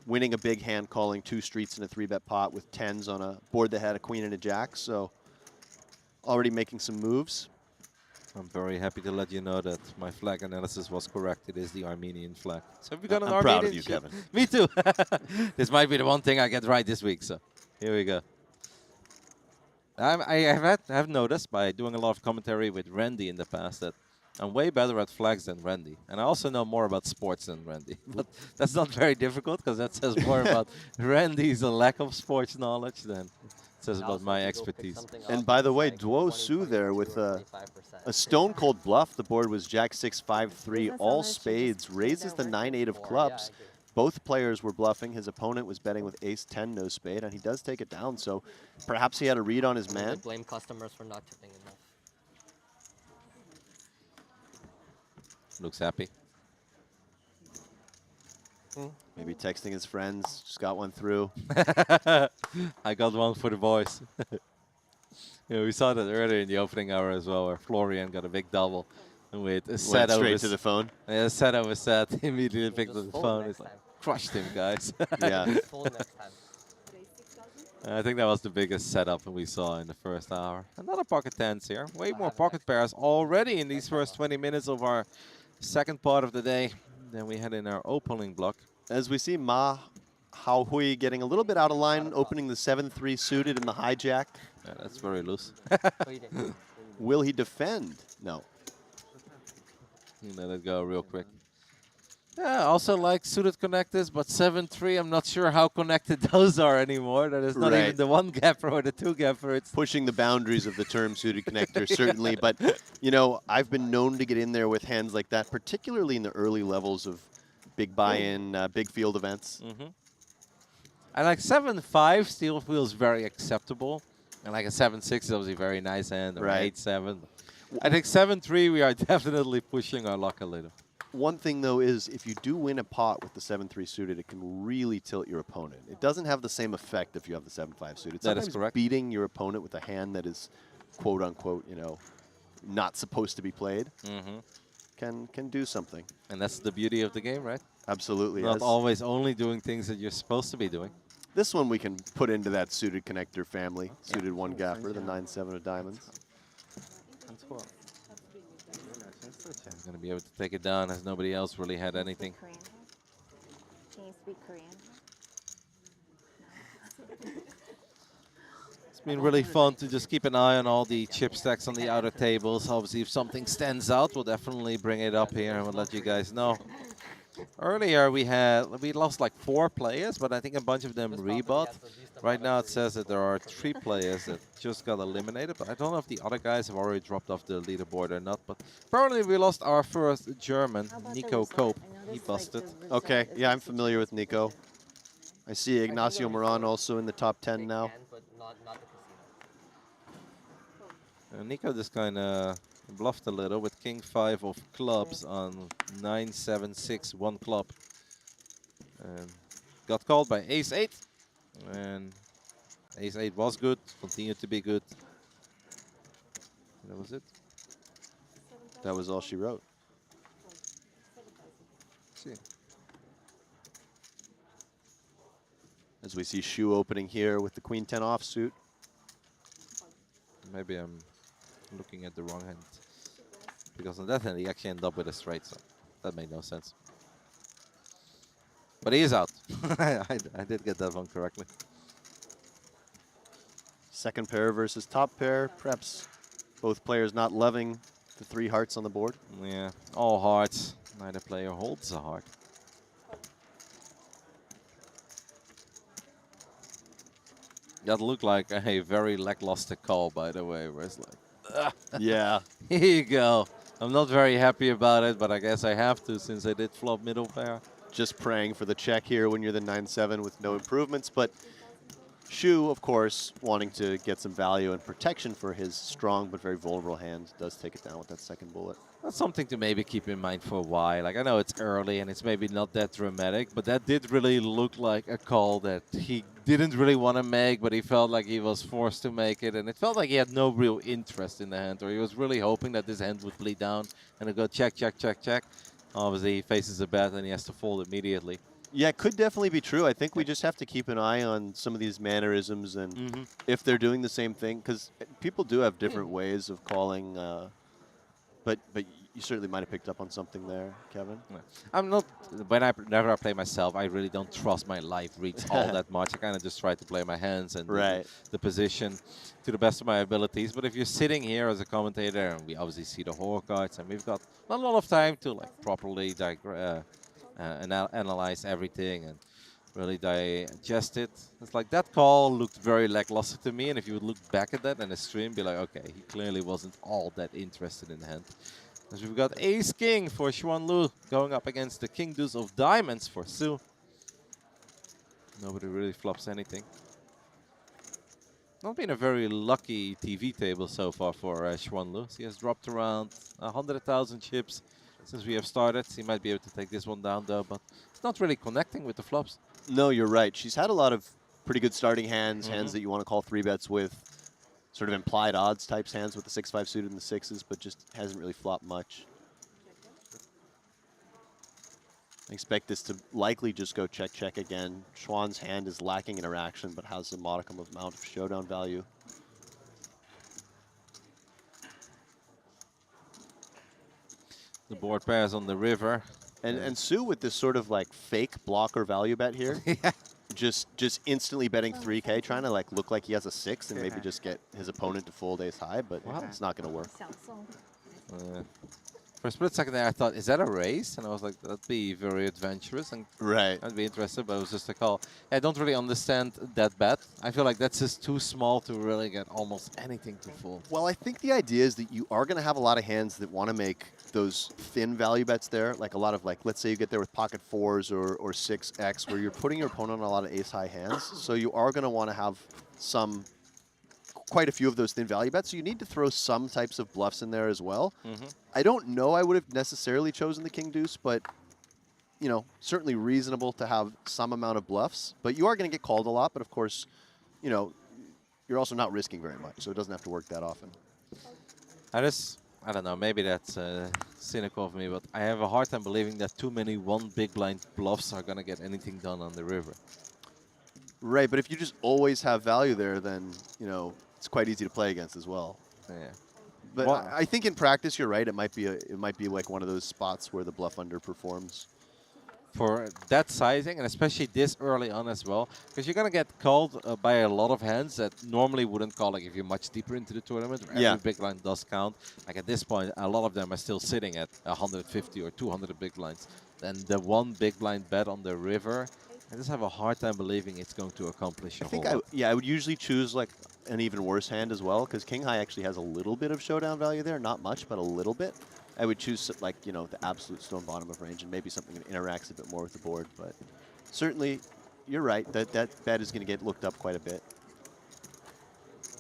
winning a big hand, calling 2 streets in a 3-bet pot with 10s on a board that had a queen and a jack. So already making some moves. I'm very happy to let you know that my flag analysis was correct. It is the Armenian flag. So have you got an I'm Armenian proud of you, shirt? Kevin. Me too. This might be the one thing I get right this week. So here we go. I have noticed by doing a lot of commentary with Randy in the past that I'm way better at flags than Randy. And I also know more about sports than Randy. But that's not very difficult because that says more about Randy's lack of sports knowledge than it says about my expertise. And by the way, Duo Su there with a stone cold bluff. The board was Jack 6, 5, 3, all spades, raises the 9, 8 of clubs. Both players were bluffing. His opponent was betting with ace 10, no spade, and he does take it down. So perhaps he had a read on his man. Blame customers for not tipping enough. Looks happy. Maybe texting his friends, just got one through. I got one for the boys. Yeah, we saw that earlier in the opening hour as well, where Florian got a big double with a set Went over straight to the phone. Yeah, set over set. Immediately picked up Just the fold phone. next It's like, time. crushed him, guys. Yeah. Just fold next time. I think that was the biggest setup we saw in the first hour. Another pocket tens here. Way more pocket pairs already in these first 20 minutes of our second part of the day than we had in our opening block. As we see Ma Hao Hui getting a little bit out of line, opening the 7-3 suited in the hijack. Yeah, that's very loose. Will he defend? No. You let it go real quick. Yeah, also like suited connectors, but 7-3, I'm not sure how connected those are anymore. That is not even the 1-gapper or the 2-gapper. It's pushing the boundaries of the term suited connector, certainly. But, you know, I've been known to get in there with hands like that, particularly in the early levels of big buy-in, big field events. And like 7-5 still feels very acceptable. And like a 7-6 is obviously a very nice hand, or 8-7. I think 7-3, we are definitely pushing our luck a little. One thing, though, is if you do win a pot with the 7-3 suited, it can really tilt your opponent. It doesn't have the same effect if you have the 7-5 suited. That is Sometimes correct. beating your opponent with a hand that is, quote-unquote, you know, not supposed to be played can do something. And that's the beauty of the game, right? Absolutely. Not always only doing things that you're supposed to be doing. This one we can put into that suited connector family. Suited 1-gapper, the 9-7 of diamonds. I'm going to be able to take it down as nobody else really had anything. Can you speak Korean? It's been really fun to just keep an eye on all the chip stacks on the outer tables. Obviously, if something stands out, we'll definitely bring it up here and we'll let you guys know. Earlier, we lost like 4 players, but I think a bunch of them rebought. Right now, it says that there are 3 players that just got eliminated, but I don't know if the other guys have already dropped off the leaderboard or not. But apparently, we lost our first German, Nico Koop. He busted. Okay, yeah, I'm familiar with Nico. I see Ignacio Moran also in the top 10 now. Nico just kind of bluffed a little with King 5 of clubs on 9-7-6, 1 club. And got called by Ace 8. And Ace 8 was good, continued to be good. That was it. That was all she wrote. See. As we see Shu opening here with the Queen 10 offsuit. Maybe I'm looking at the wrong hand. Because on that hand, he actually ended up with a straight, so that made no sense. But he is out. I did get that one correctly. Second pair versus top pair. Perhaps both players not loving the 3 hearts on the board. Yeah, all hearts. Neither player holds a heart. That looked like a very lackluster call, by the way, where it's like, Yeah. here you go. I'm not very happy about it, but I guess I have to since I did flop middle pair. Just praying for the check here when you're the 9-7 with no improvements. But Shu, of course, wanting to get some value and protection for his strong but very vulnerable hand, does take it down with that second bullet. That's something to maybe keep in mind for a while. Like, I know it's early and it's maybe not that dramatic, but that did really look like a call that he didn't really want to make, but he felt like he was forced to make it. And it felt like he had no real interest in the hand, or he was really hoping that this hand would bleed down and it go check, check, check, check. Obviously, he faces a bet and he has to fold immediately. Yeah, it could definitely be true. I think we just have to keep an eye on some of these mannerisms and if they're doing the same thing, because people do have different ways of calling. But you certainly might have picked up on something there, Kevin. I'm not, whenever I play myself, I really don't trust my live reads all that much. I kind of just try to play my hands and the position to the best of my abilities. But if you're sitting here as a commentator, and we obviously see the horror cards, and we've got not a lot of time to like properly analyze everything and really digest it. It's like that call looked very lackluster to me, and if you would look back at that in a stream, be like, okay, he clearly wasn't all that interested in the hand. As we've got Ace-King for Xuan Lu going up against the King-Deuce of Diamonds for Su. Nobody really flops anything. Not been a very lucky TV table so far for Xuan Lu. He has dropped around 100,000 chips since we have started. He might be able to take this one down though, but it's not really connecting with the flops. No, you're right. She's had a lot of pretty good starting hands, hands that you want to call 3-bets with, sort of implied odds types hands with the 6-5 suited and the 6s, but just hasn't really flopped much. I expect this to likely just go check, check again. Xuan's hand is lacking interaction, but has a modicum of amount of showdown value. The board pairs on the river. And Su with this sort of like fake blocker value bet here. Just instantly betting 3K, trying to like look like he has a 6 and maybe just get his opponent to fold ace high, but it's not going to work. For a split second there, I thought, is that a race? And I was like, that'd be very adventurous and I'd be interested, but it was just a call. I don't really understand that bet. I feel like that's just too small to really get almost anything to fold. Well, I think the idea is that you are going to have a lot of hands that want to make those thin value bets there, like a lot of, like, let's say you get there with pocket 4s or 6x, where you're putting your opponent on a lot of ace-high hands. So you are going to want to have quite a few of those thin value bets. So you need to throw some types of bluffs in there as well. I don't know I would have necessarily chosen the King-Deuce, but, you know, certainly reasonable to have some amount of bluffs. But you are going to get called a lot, but of course, you know, you're also not risking very much, so it doesn't have to work that often. I don't know, maybe that's cynical of me, but I have a hard time believing that too many one big blind bluffs are going to get anything done on the river. Right, but if you just always have value there, then, you know, it's quite easy to play against as well. Yeah. But I think in practice, you're right. It might be like one of those spots where the bluff underperforms. For that sizing, and especially this early on as well, because you're going to get called by a lot of hands that normally wouldn't call, like if you're much deeper into the tournament, where every big blind does count. Like at this point, a lot of them are still sitting at 150 or 200 big blinds. Then the one big blind bet on the river, I just have a hard time believing it's going to accomplish a whole lot. I would usually choose like an even worse hand as well, because King High actually has a little bit of showdown value there, not much, but a little bit. I would choose like, you know, the absolute stone bottom of range and maybe something that interacts a bit more with the board. But certainly, you're right, that bet is going to get looked up quite a bit.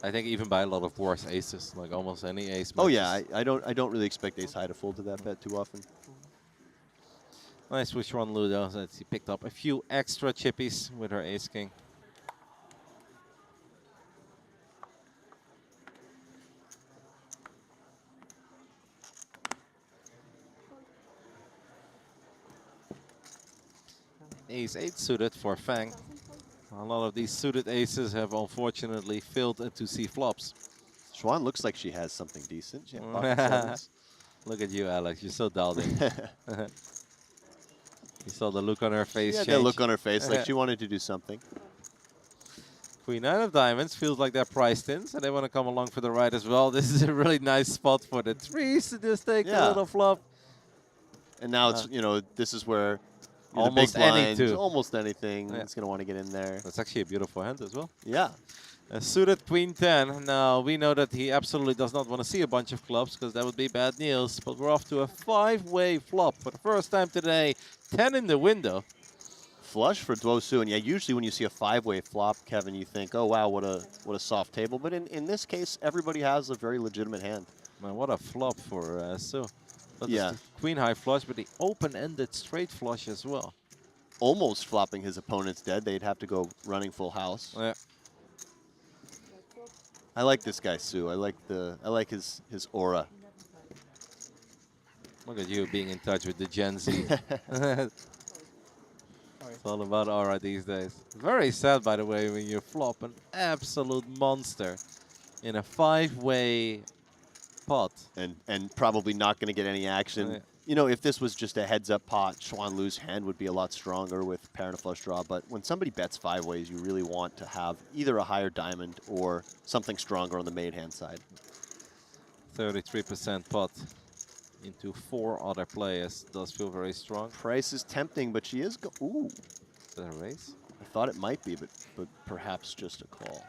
I think even by a lot of worse aces, like almost any ace. Oh yeah, I don't really expect ace high to fold to that bet too often. Nice with Xuan Lu though, that he picked up a few extra chippies with her ace king. Ace-8 suited for Fang. A lot of these suited aces have unfortunately failed to see flops. Xuan looks like she has something decent. She has Look at you, Alex. You're so dialed in. You saw the look on her face change. Yeah, the look on her face, like she wanted to do something. Queen 9 of diamonds feels like they're priced in, so they want to come along for the ride as well. This is a really nice spot for the threes to just take a little flop. And now it's, you know, this is where almost the big blind, anything. almost anything. It's going to want to get in there. That's actually a beautiful hand as well. Yeah. A suited queen 10. Now, we know that he absolutely does not want to see a bunch of clubs because that would be bad news. But we're off to a 5-way flop for the first time today. 10 in the window. Flush for Duosu, and yeah, usually when you see a 5-way flop, Kevin, you think, oh wow, what a soft table. But in this case, everybody has a very legitimate hand. Man, what a flop for Su. Yeah. Queen high flush, but the open-ended straight flush as well. Almost flopping his opponent's dead. They'd have to go running full house. Yeah. I like this guy, Su. I like his aura. Look at you being in touch with the Gen Z. It's all about aura these days. Very sad, by the way, when you flop an absolute monster in a 5-way pot. And probably not going to get any action. Yeah. You know, if this was just a heads-up pot, Xuan Lu's hand would be a lot stronger with pair and a flush draw. But when somebody bets 5 ways, you really want to have either a higher diamond or something stronger on the made hand side. 33% pot into 4 other players. Does feel very strong. Price is tempting, but she is ooh. Is that a raise? I thought it might be, but perhaps just a call.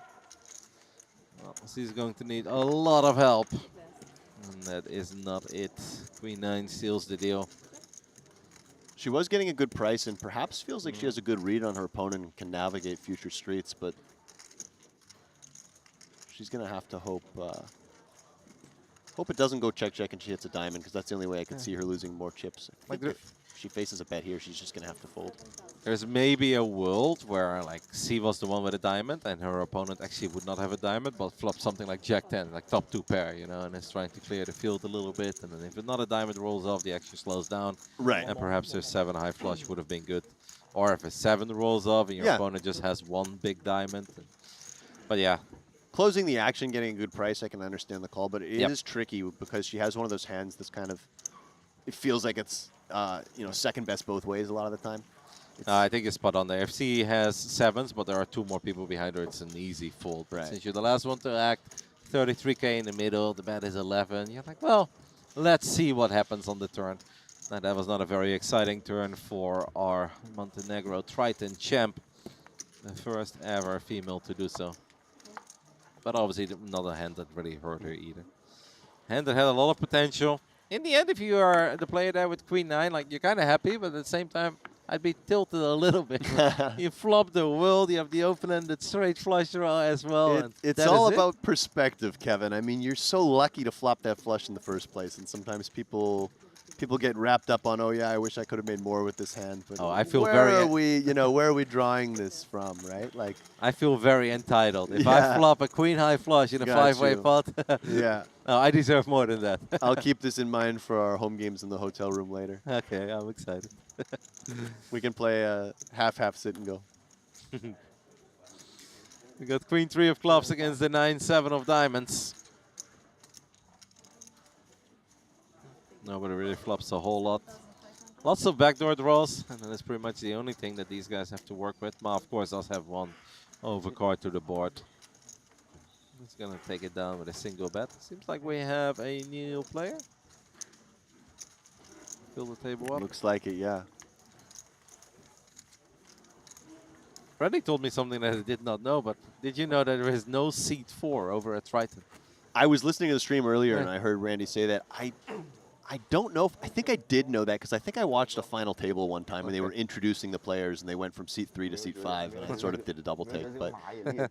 Well, she's going to need a lot of help. And that is not it. Queen 9 seals the deal. She was getting a good price and perhaps feels like she has a good read on her opponent and can navigate future streets, but she's going to have to hope it doesn't go check-check and she hits a diamond, because that's the only way I could see her losing more chips. I think if she faces a bet here, she's just going to have to fold. There's maybe a world where like C was the one with a diamond and her opponent actually would not have a diamond, but flop something like Jack 10, like top 2 pair, you know, and is trying to clear the field a little bit. And then if another diamond rolls off, the action slows down. Right. And perhaps her 7 high flush would have been good. Or if a 7 rolls off and your opponent just has 1 big diamond. But yeah. Closing the action, getting a good price, I can understand the call, but it is tricky because she has one of those hands that's kind of, it feels like it's, you know, second best both ways a lot of the time. I think it's spot on there. If she has 7s, but there are 2 more people behind her, it's an easy fold. Right. Since you're the last one to act, 33k in the middle, the bet is 11. You're like, well, let's see what happens on the turn. And that was not a very exciting turn for our Montenegro Triton champ. The first ever female to do so. But obviously not a hand that really hurt her either. Hand that had a lot of potential. In the end, if you are the player there with Queen 9, like you're kind of happy, but at the same time, I'd be tilted a little bit. You flop the world, you have the open-ended straight flush draw as well. It's all about perspective, Kevin. I mean, you're so lucky to flop that flush in the first place, and sometimes people get wrapped up on, oh yeah, I wish I could have made more with this hand. But I feel where very. Are we, you know, where are we drawing this from, right? Like, I feel very entitled. If I flop a queen high flush in a 5-way pot, yeah, no, I deserve more than that. I'll keep this in mind for our home games in the hotel room later. Okay, I'm excited. We can play a half sit and go. We got Queen 3 of clubs against the 9-7 of diamonds. Nobody really flops a whole lot. Lots of backdoor draws, and that's pretty much the only thing that these guys have to work with. Ma, of course, does have 1 overcard to the board. He's gonna take it down with a single bet. Seems like we have a new player. Fill the table up. Looks like it, yeah. Freddy told me something that I did not know, but did you know that there is no seat 4 over at Triton? I was listening to the stream earlier, and I heard Randy say that. I don't know. I think I did know that because I think I watched a final table one time and they were introducing the players and they went from seat 3 to seat 5 and I sort of did a double take. But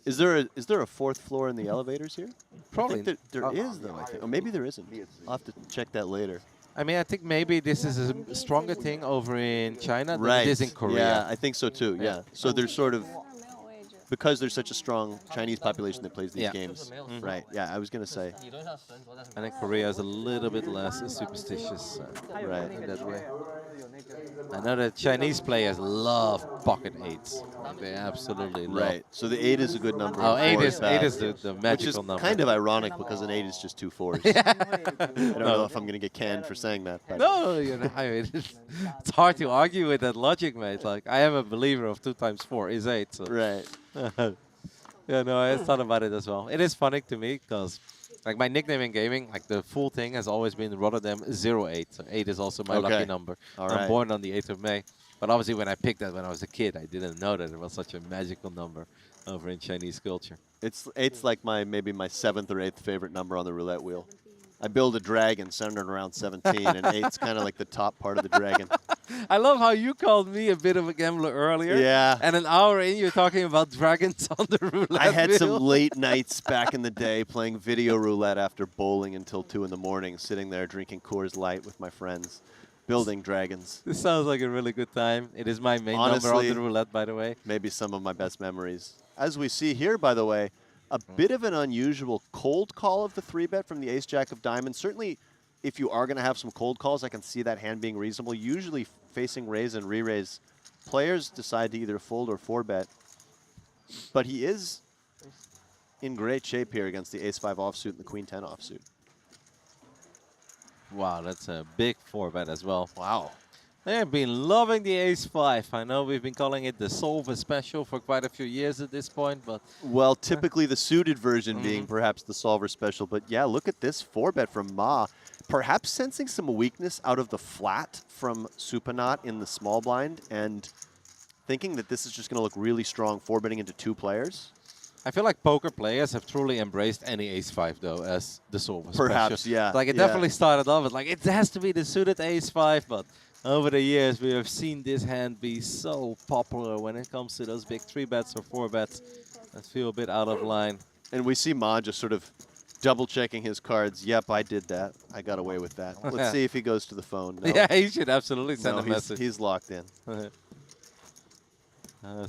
is there a 4th floor in the elevators here? Probably. I think there is though. I think, or maybe there isn't. I'll have to check that later. I mean, I think maybe this is a stronger thing over in China than Right. it is in Korea. Yeah, I think so too. Yeah. So there's sort of, because there's such a strong Chinese population that plays these games. Right. Yeah, I was gonna say. I think Korea is a little bit less superstitious right. in that way. I know that Chinese players love pocket 8s. They absolutely love. Right. So the 8 is a good number. Oh, and 8 4 is the magical which is number. kind of ironic because an 8 is just 2 4s. I don't know if I'm going to get canned for saying that. But. No, you know, I mean, it's hard to argue with that logic, mate. Like, I am a believer of 2 times 4 is 8. So. Right. Yeah, no, I thought about it as well. It is funny to me because Like my nickname in gaming, like the full thing has always been Rotterdam 08. So 8 is also my lucky Okay. number. All I'm right. born on the 8th of May. But obviously when I picked that when I was a kid, I didn't know that it was such a magical number over in Chinese culture. Eight's like maybe my 7th or 8th favorite number on the roulette wheel. I build a dragon centered around 17, and 8's kind of like the top part of the dragon. I love how you called me a bit of a gambler earlier. Yeah. And an hour in, you're talking about dragons on the roulette I had wheel. some late nights back in the day playing video roulette after bowling until 2 in the morning, sitting there drinking Coors Light with my friends, building dragons. This sounds like a really good time. It is my main Honestly, number on the roulette, by the way. Maybe some of my best memories. As we see here, by the way, a bit of an unusual cold call of the 3-bet from the ace-jack of diamonds. Certainly, if you are going to have some cold calls, I can see that hand being reasonable. Usually, facing raise and re-raise, players decide to either fold or 4-bet. But he is in great shape here against the ace-5 offsuit and the queen-10 offsuit. Wow, that's a big 4-bet as well. Wow. They've been loving the ace-5. I know we've been calling it the solver special for quite a few years at this point, but... Well, typically the suited version being perhaps the solver special. But yeah, look at this 4-bet from Ma. Perhaps sensing some weakness out of the flat from Supanat in the small blind and thinking that this is just going to look really strong 4-betting into 2 players. I feel like poker players have truly embraced any ace-5, though, as the solver Perhaps, special. yeah. Like, it definitely started off with, like, it has to be the suited ace-5, but over the years, we have seen this hand be so popular when it comes to those big 3-bets or 4-bets that feel a bit out of line. And we see Ma just sort of double-checking his cards. Yep, I did that. I got away with that. Let's see if he goes to the phone. No. Yeah, he should absolutely send No, a message. he's locked in.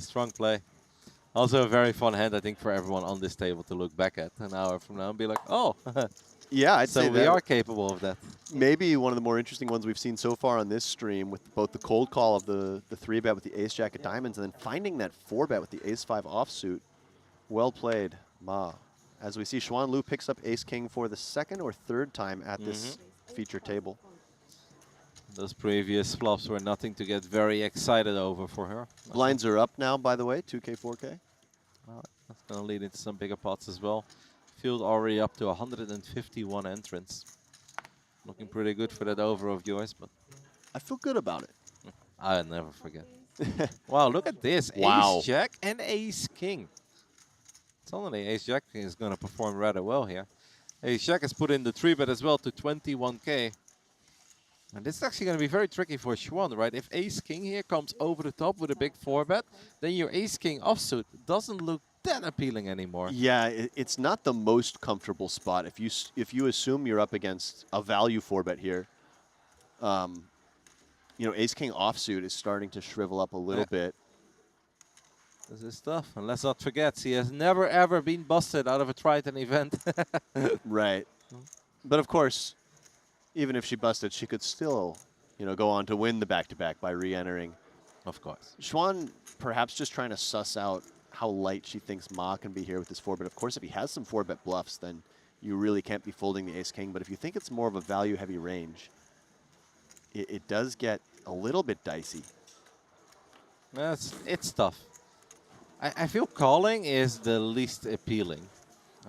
Strong play. Also a very fun hand, I think, for everyone on this table to look back at an hour from now and be like, oh, Yeah, I'd say so we that. are capable of that. Maybe one of the more interesting ones we've seen so far on this stream with both the cold call of the 3-bet with the ace-jack of diamonds and then finding that 4-bet with the ace-5 offsuit. Well played, Ma. As we see, Xuan Lu picks up ace-king for the 2nd or 3rd time at this feature table. Those previous flops were nothing to get very excited over for her. Blinds are up now, by the way, 2K, 4K. That's going to lead into some bigger pots as well. Field already up to 151 entrants. Looking pretty good for that over of yours, but I feel good about it. I'll never forget. Wow, look at this. Wow. Ace-jack and ace-king. Suddenly, ace-jack is going to perform rather well here. Ace-jack has put in the 3-bet as well to 21K. And this is actually going to be very tricky for Xuan, right? If ace-king here comes over the top with a big 4-bet, then your ace-king offsuit doesn't look that appealing anymore. Yeah, it's not the most comfortable spot. If you assume you're up against a value 4-bet here, you know, ace-king offsuit is starting to shrivel up a little bit. This is tough. And let's not forget, he has never ever been busted out of a Triton event. Right. But of course, even if she busted, she could still, you know, go on to win the back-to-back by re-entering. Of course. Xuan perhaps just trying to suss out how light she thinks Ma can be here with this 4-bet. Of course, if he has some 4-bet bluffs, then you really can't be folding the ace-king. But if you think it's more of a value-heavy range, it does get a little bit dicey. It's tough. I feel calling is the least appealing.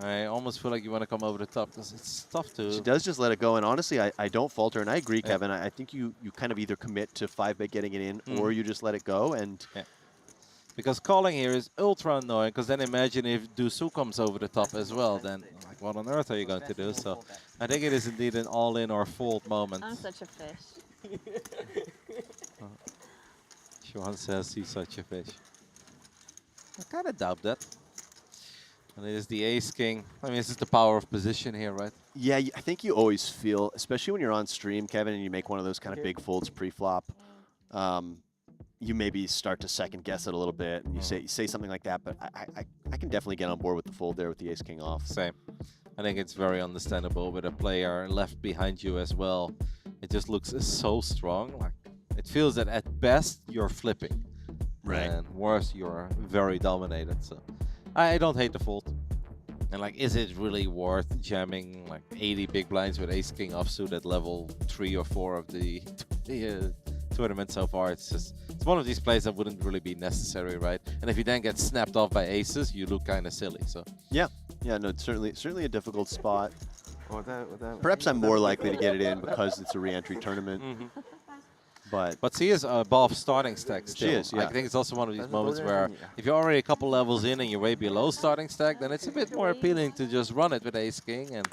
I almost feel like you want to come over the top because it's tough to... She does just let it go, and honestly, I don't fault her, and I agree, Kevin. I think you kind of either commit to 5-bet getting it in, or you just let it go, and... Yeah. Because calling here is ultra annoying, because then imagine if Dusu comes over the top as well, then like, what on earth are you going to do? So I think it is indeed an all-in or fold moment. I'm such a fish. Xuan says he's such a fish. I kind of doubt that. And it is the ace-king. I mean, this is the power of position here, right? Yeah, I think you always feel, especially when you're on stream, Kevin, and you make one of those kind of big folds pre-flop, you maybe start to second-guess it a little bit, and you say something like that, but I can definitely get on board with the fold there with the ace-king off. Same. I think it's very understandable with a player left behind you as well. It just looks so strong. Like, it feels that at best, you're flipping. Right. And worse, you're very dominated. So I don't hate the fold. And like, is it really worth jamming like 80 big blinds with ace-king offsuit at level 3 or 4 of the tournament so far? It's one of these plays that wouldn't really be necessary, right? And if you then get snapped off by aces, you look kind of silly. So Yeah, no, it's certainly a difficult spot. Perhaps I'm more likely to get it in because it's a re-entry tournament. But She is above starting stack still. is, yeah. I think it's also one of these moments where if you're already a couple levels in and you're way below starting stack, then it's a bit more appealing to just run it with ace king. And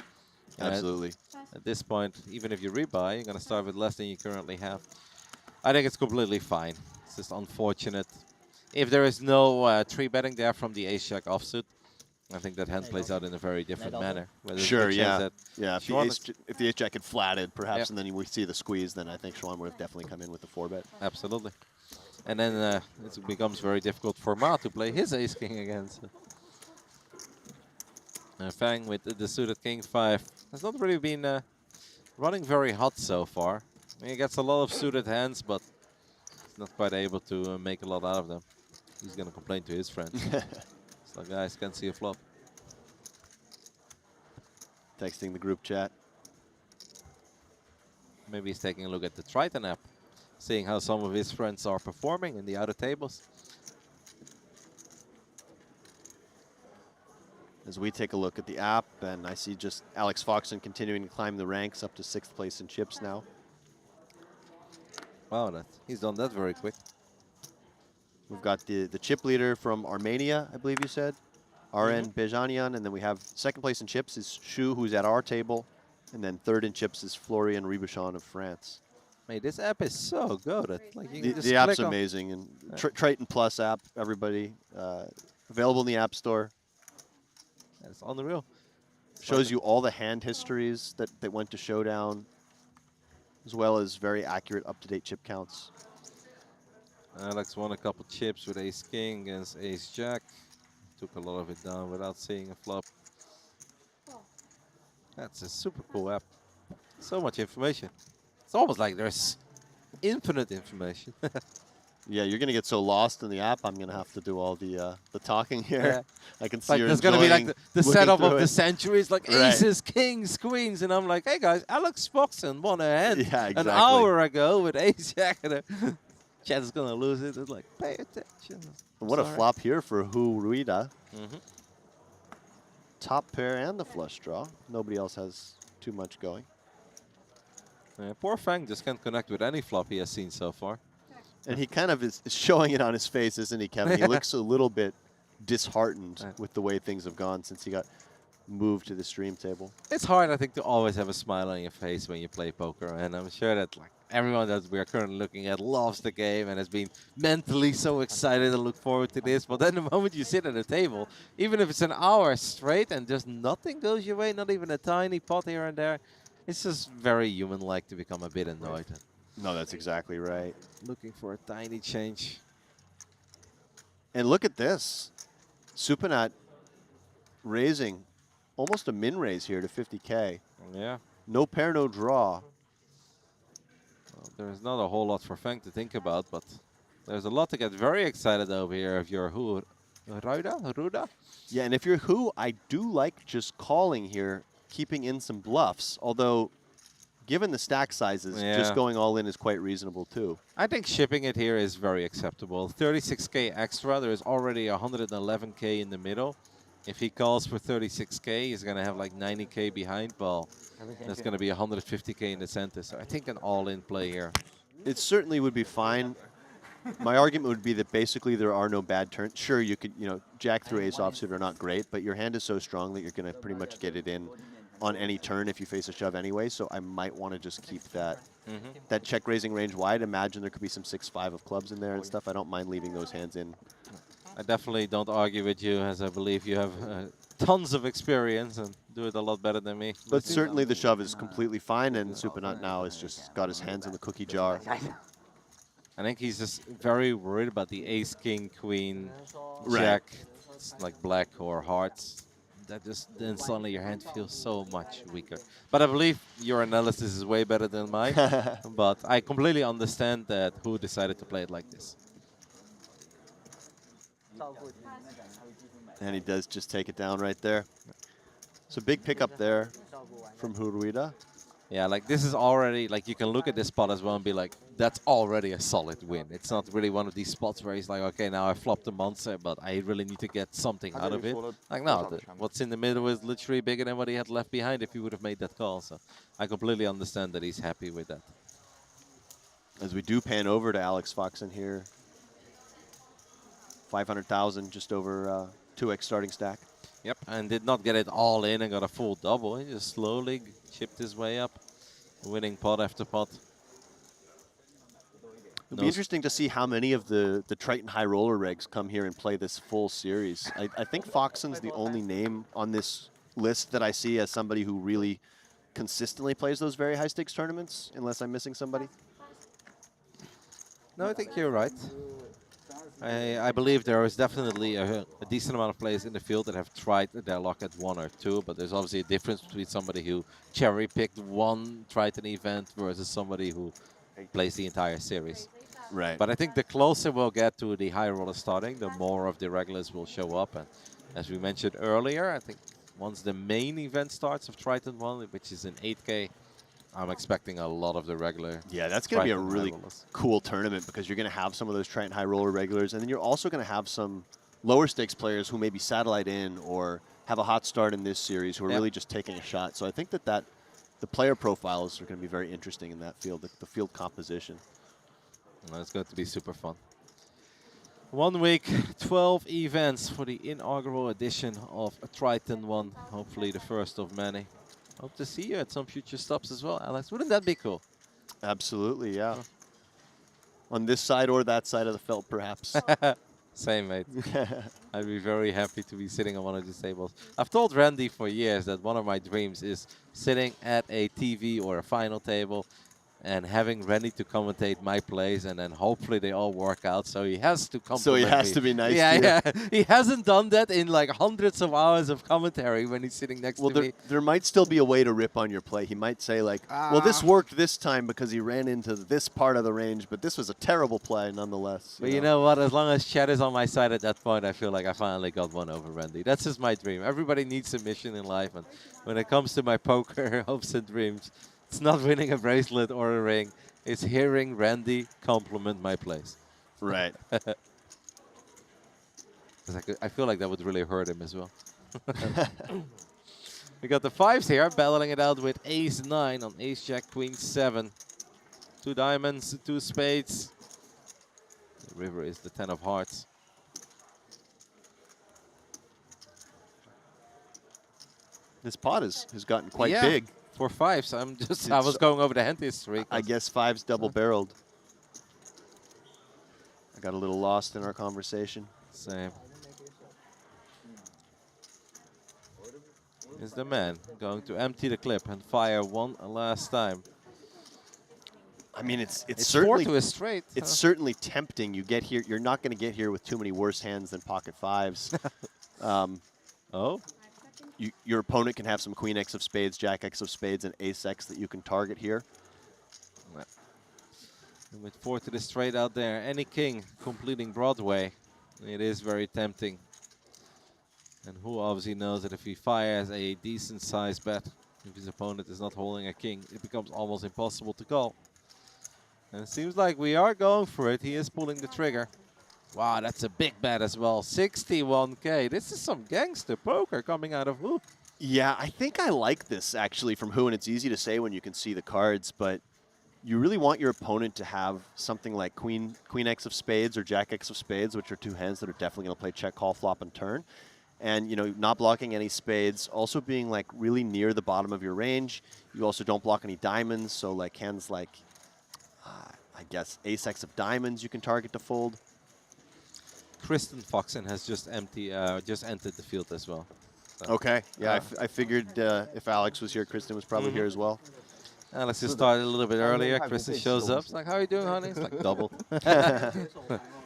absolutely. at this point, even if you rebuy, you're going to start with less than you currently have. I think it's completely fine. It's just unfortunate. If there is no 3-betting there from the ace-jack offsuit, I think that hand plays out in a very different manner. where there's a Sure, good chance yeah. that Yeah, Sean if the ace-jack had flatted, perhaps, Yep. and then we see the squeeze, then I think Sean would have definitely come in with the 4-bet. Absolutely. And then it becomes very difficult for Ma to play his ace-king against. Fang with the suited king 5 has not really been running very hot so far. I mean, he gets a lot of suited hands, but he's not quite able to make a lot out of them. He's going to complain to his friends. So guys can't see a flop. Texting the group chat. Maybe he's taking a look at the Triton app, seeing how some of his friends are performing in the outer tables. As we take a look at the app, and I see just Alex Foxon continuing to climb the ranks up to 6th place in chips now. Wow, he's done that very quick. We've got the chip leader from Armenia, I believe you said, RN Bejanian, and then we have 2nd place in chips is Shu, who's at our table, and then 3rd in chips is Florian Ribuchon of France. Hey, this app is so good. Like you can just The app's click on- amazing, and Triton Plus app, everybody, available in the App Store. It's unreal. Shows you all the hand histories that went to Showdown, as well as very accurate, up-to-date chip counts. Alex won a couple chips with ace king against ace jack. Took a lot of it down without seeing a flop. That's a super cool app. So much information. It's almost like there's infinite information. Yeah, you're gonna get so lost in the app. I'm gonna have to do all the talking here. I can see Like you're there's gonna be like enjoying the looking setup through of the it. centuries, like Right. aces, kings, queens, and I'm like, hey guys, Alex Foxon won a hand Yeah, an exactly. hour ago with ace jack, and Chad is gonna lose it. It's like, pay attention. What a Sorry. flop here for Hu Ruida. Mhm. Top pair and the flush draw. Nobody else has too much going. Yeah, poor Fang just can't connect with any flop he has seen so far. And he kind of is showing it on his face, isn't he, Kevin? He looks a little bit disheartened with the way things have gone since he got moved to the stream table. It's hard, I think, to always have a smile on your face when you play poker, and I'm sure that like everyone that we are currently looking at loves the game and has been mentally so excited to look forward to this. But then the moment you sit at a table, even if it's an hour straight and just nothing goes your way, not even a tiny pot here and there, it's just very human-like to become a bit annoyed. No, that's exactly right. Looking for a tiny change. And look at this. Supinat raising almost a min raise here to 50K. Yeah. No pair, no draw. Well, there's not a whole lot for Fang to think about, but there's a lot to get very excited over here if you're Ruda? Yeah, and if you're Hu, I do like just calling here, keeping in some bluffs. Although, given the stack sizes, just going all in is quite reasonable too. I think shipping it here is very acceptable. 36K extra, there is already 111K in the middle. If he calls for 36K, he's going to have like 90K behind. Well, there's going to be 150K in the center. So I think an all-in play here. It certainly would be fine. My argument would be that basically there are no bad turns. Sure, you could, jack through ace offsuit are not great, but your hand is so strong that you're going to pretty much get it in on any turn if you face a shove anyway. So I might want to just keep that that check raising range wide. Imagine there could be some 6-5 of clubs in there and stuff. I don't mind leaving those hands in. I definitely don't argue with you, as I believe you have tons of experience and do it a lot better than me. But certainly the shove is completely fine, and Supinat now has just got his hands in the cookie jar. I think he's just very worried about the ace, king, queen, Right. jack. It's like black or hearts. That just then suddenly your hand feels so much weaker. But I believe your analysis is way better than mine. But I completely understand that who decided to play it like this. And he does just take it down right there. So big pickup there from Huruida. Yeah, like this is already, like you can look at this spot as well and be like, that's already a solid win. It's not really one of these spots where he's like, okay, now I flopped the monster, but I really need to get something out of it. Like, no, what's in the middle is literally bigger than what he had left behind if he would have made that call. So I completely understand that he's happy with that. As we do pan over to Alex Foxen here, 500,000, just over 2x starting stack. Yep, and did not get it all in and got a full double. He just slowly chipped his way up, winning pot after pot. It'll be interesting to see how many of the Triton high roller regs come here and play this full series. I think Foxen's the only name on this list that I see as somebody who really consistently plays those very high stakes tournaments, unless I'm missing somebody. No, I think you're right. I believe there is definitely a decent amount of players in the field that have tried their luck at 1 or 2, but there's obviously a difference between somebody who cherry-picked one Triton event versus somebody who plays the entire series. Right. But I think the closer we'll get to the high roller starting, the more of the regulars will show up. And as we mentioned earlier, I think once the main event starts of Triton ONE, which is in 8K, I'm expecting a lot of the regular. Yeah, that's going to be a Triton high really rollers. cool tournament because you're going to have some of those Triton high roller regulars, and then you're also going to have some lower stakes players who maybe satellite in or have a hot start in this series who are really just taking a shot. So I think that the player profiles are going to be very interesting in that field, the field composition. Well, it's going to be super fun. 1 week, 12 events for the inaugural edition of Triton ONE. Hopefully the first of many. Hope to see you at some future stops as well, Alex. Wouldn't that be cool? Absolutely, yeah. On this side or that side of the felt, perhaps. Same, mate. I'd be very happy to be sitting on one of these tables. I've told Randy for years that one of my dreams is sitting at a TV or a final table and having Randy to commentate my plays, and then hopefully they all work out. So he has to compliment So he has me. to be nice Yeah, to you. yeah. He hasn't done that in like hundreds of hours of commentary when he's sitting next to me. There might still be a way to rip on your play. He might say like, well, this worked this time because he ran into this part of the range, but this was a terrible play nonetheless. But you know what? As long as Chad is on my side at that point, I feel like I finally got one over Randy. That's just my dream. Everybody needs a mission in life, and when it comes to my poker hopes and dreams, it's not winning a bracelet or a ring. It's hearing Randy compliment my plays. Right. I feel like that would really hurt him as well. We got the 5s here, battling it out with ace-9 on ace-jack, queen-7. 2 diamonds, 2 spades. The river is the 10 of hearts. This pot has gotten quite big. For 5s, I was going over the hand history. I guess 5's double-barreled. I got a little lost in our conversation. Same. Is the man going to empty the clip and fire one last time? I mean, it's four certainly to a straight. It's certainly tempting. You get here, you're not going to get here with too many worse hands than pocket 5s. Oh. Your opponent can have some queen X of spades, jack X of spades, and ace X that you can target here. And with 4 to the straight out there, any king completing Broadway, it is very tempting. And who obviously knows that if he fires a decent sized bet, if his opponent is not holding a king, it becomes almost impossible to call. And it seems like we are going for it. He is pulling the trigger. Wow, that's a big bet as well. 61K. This is some gangster poker coming out of who? Yeah, I think I like this actually from who, and it's easy to say when you can see the cards, but you really want your opponent to have something like queen X of spades or jack X of spades, which are 2 hands that are definitely going to play check, call, flop, and turn. And, you know, not blocking any spades, also being like really near the bottom of your range. You also don't block any diamonds, so like hands like, I guess, ace X of diamonds you can target to fold. Kristen Foxen has just entered the field as well. So, Okay, yeah, I figured if Alex was here, Kristen was probably here as well. Let's just start a little bit earlier. Kristen shows up. It's like, how are you doing, honey? It's like double.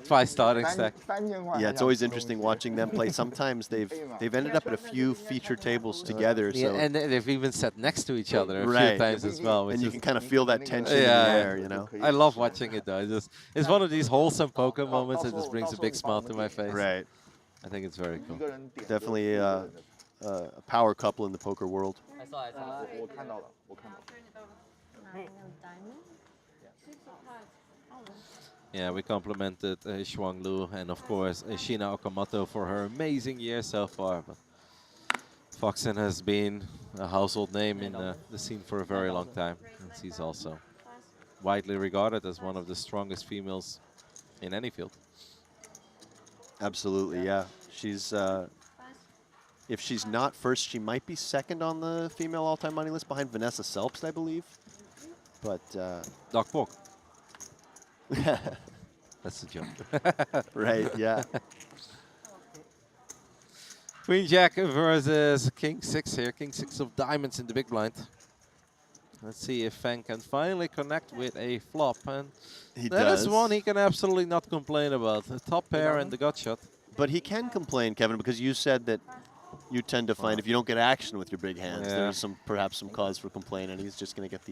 Try starting stack. Yeah, it's always interesting watching them play. Sometimes they've ended up at a few feature tables together. Yeah, So and they've even sat next to each other a Right. few times as well. and which you is- can kind of feel that tension in the Yeah, air, you know. I love watching it though. It's one of these wholesome poker moments that just brings a big smile to my face. Right. I think it's very cool. Definitely a power couple in the poker world. I saw. 9 of diamond. Yeah, we complimented Shuang Lu and of course Shina Okamoto for her amazing year so far. But Foxen has been a household name in the scene for a very long time, and she's also widely regarded as one of the strongest females in any field. Absolutely, yeah. She's if she's not first, she might be second on the female all-time money list behind Vanessa Selps, I believe. But Doc Pork. That's a joke. right, yeah. Queen Jack versus King 6 here. King 6 of diamonds in the big blind. Let's see if Fang can finally connect with a flop. And He that does. is one he can absolutely not complain about. The top pair and the gut shot. But he can complain, Kevin, because you said that you tend to find if you don't get action with your big hands, Yeah. there's perhaps some cause for complaint, and he's just going to get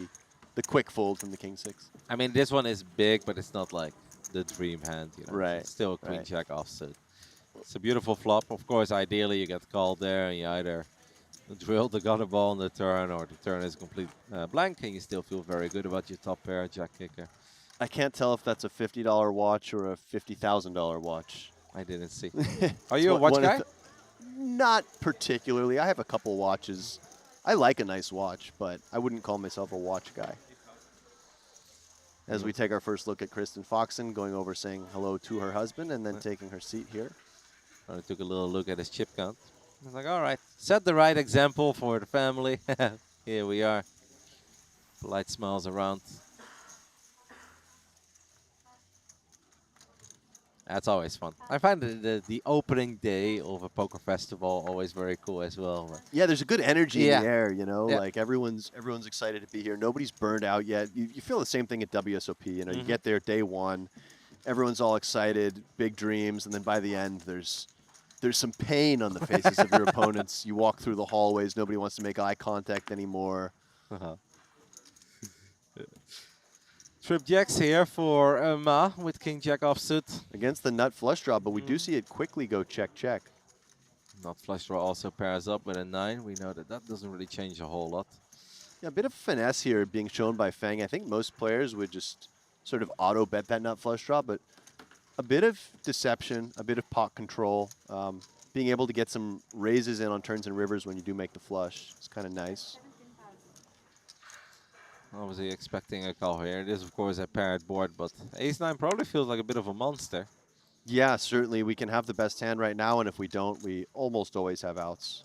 the quick fold from the King 6. I mean, this one is big, but it's not like the dream hand. You know? Right, It's still a Queen right. Jack offsuit. It's a beautiful flop. Of course, ideally you get called there and you either drill the gutter ball on the turn or the turn is complete blank and you still feel very good about your top pair, Jack kicker. I can't tell if that's a $50 watch or a $50,000 watch. I didn't see. Are you a watch guy? Not particularly. I have a couple watches. I like a nice watch, but I wouldn't call myself a watch guy. As we take our first look at Kristen Foxen going over saying hello to her husband and then taking her seat here. I took a little look at his chip count. I was like, all right, set the right example for the family. Here we are. Polite smiles around. That's always fun. I find the opening day of a poker festival always very cool as well. But Yeah, there's a good energy Yeah. in the air, you know, Yeah. like everyone's excited to be here. Nobody's burned out yet. You feel the same thing at WSOP, you know, you get there day one, everyone's all excited, big dreams, and then by the end there's some pain on the faces of your opponents. You walk through the hallways, nobody wants to make eye contact anymore. Trip jacks here for Ma with King Jack offsuit. Against the nut flush draw, but we do see it quickly go check, check. Not flush draw also pairs up with a 9. We know that that doesn't really change a whole lot. Yeah, a bit of finesse here being shown by Fang. I think most players would just sort of auto bet that nut flush draw, but a bit of deception, a bit of pot control, being able to get some raises in on turns and rivers when you do make the flush. It's kind of nice. Obviously expecting a call here. It is, of course, a paired board, but ace-9 probably feels like a bit of a monster. Yeah, certainly we can have the best hand right now, and if we don't, we almost always have outs.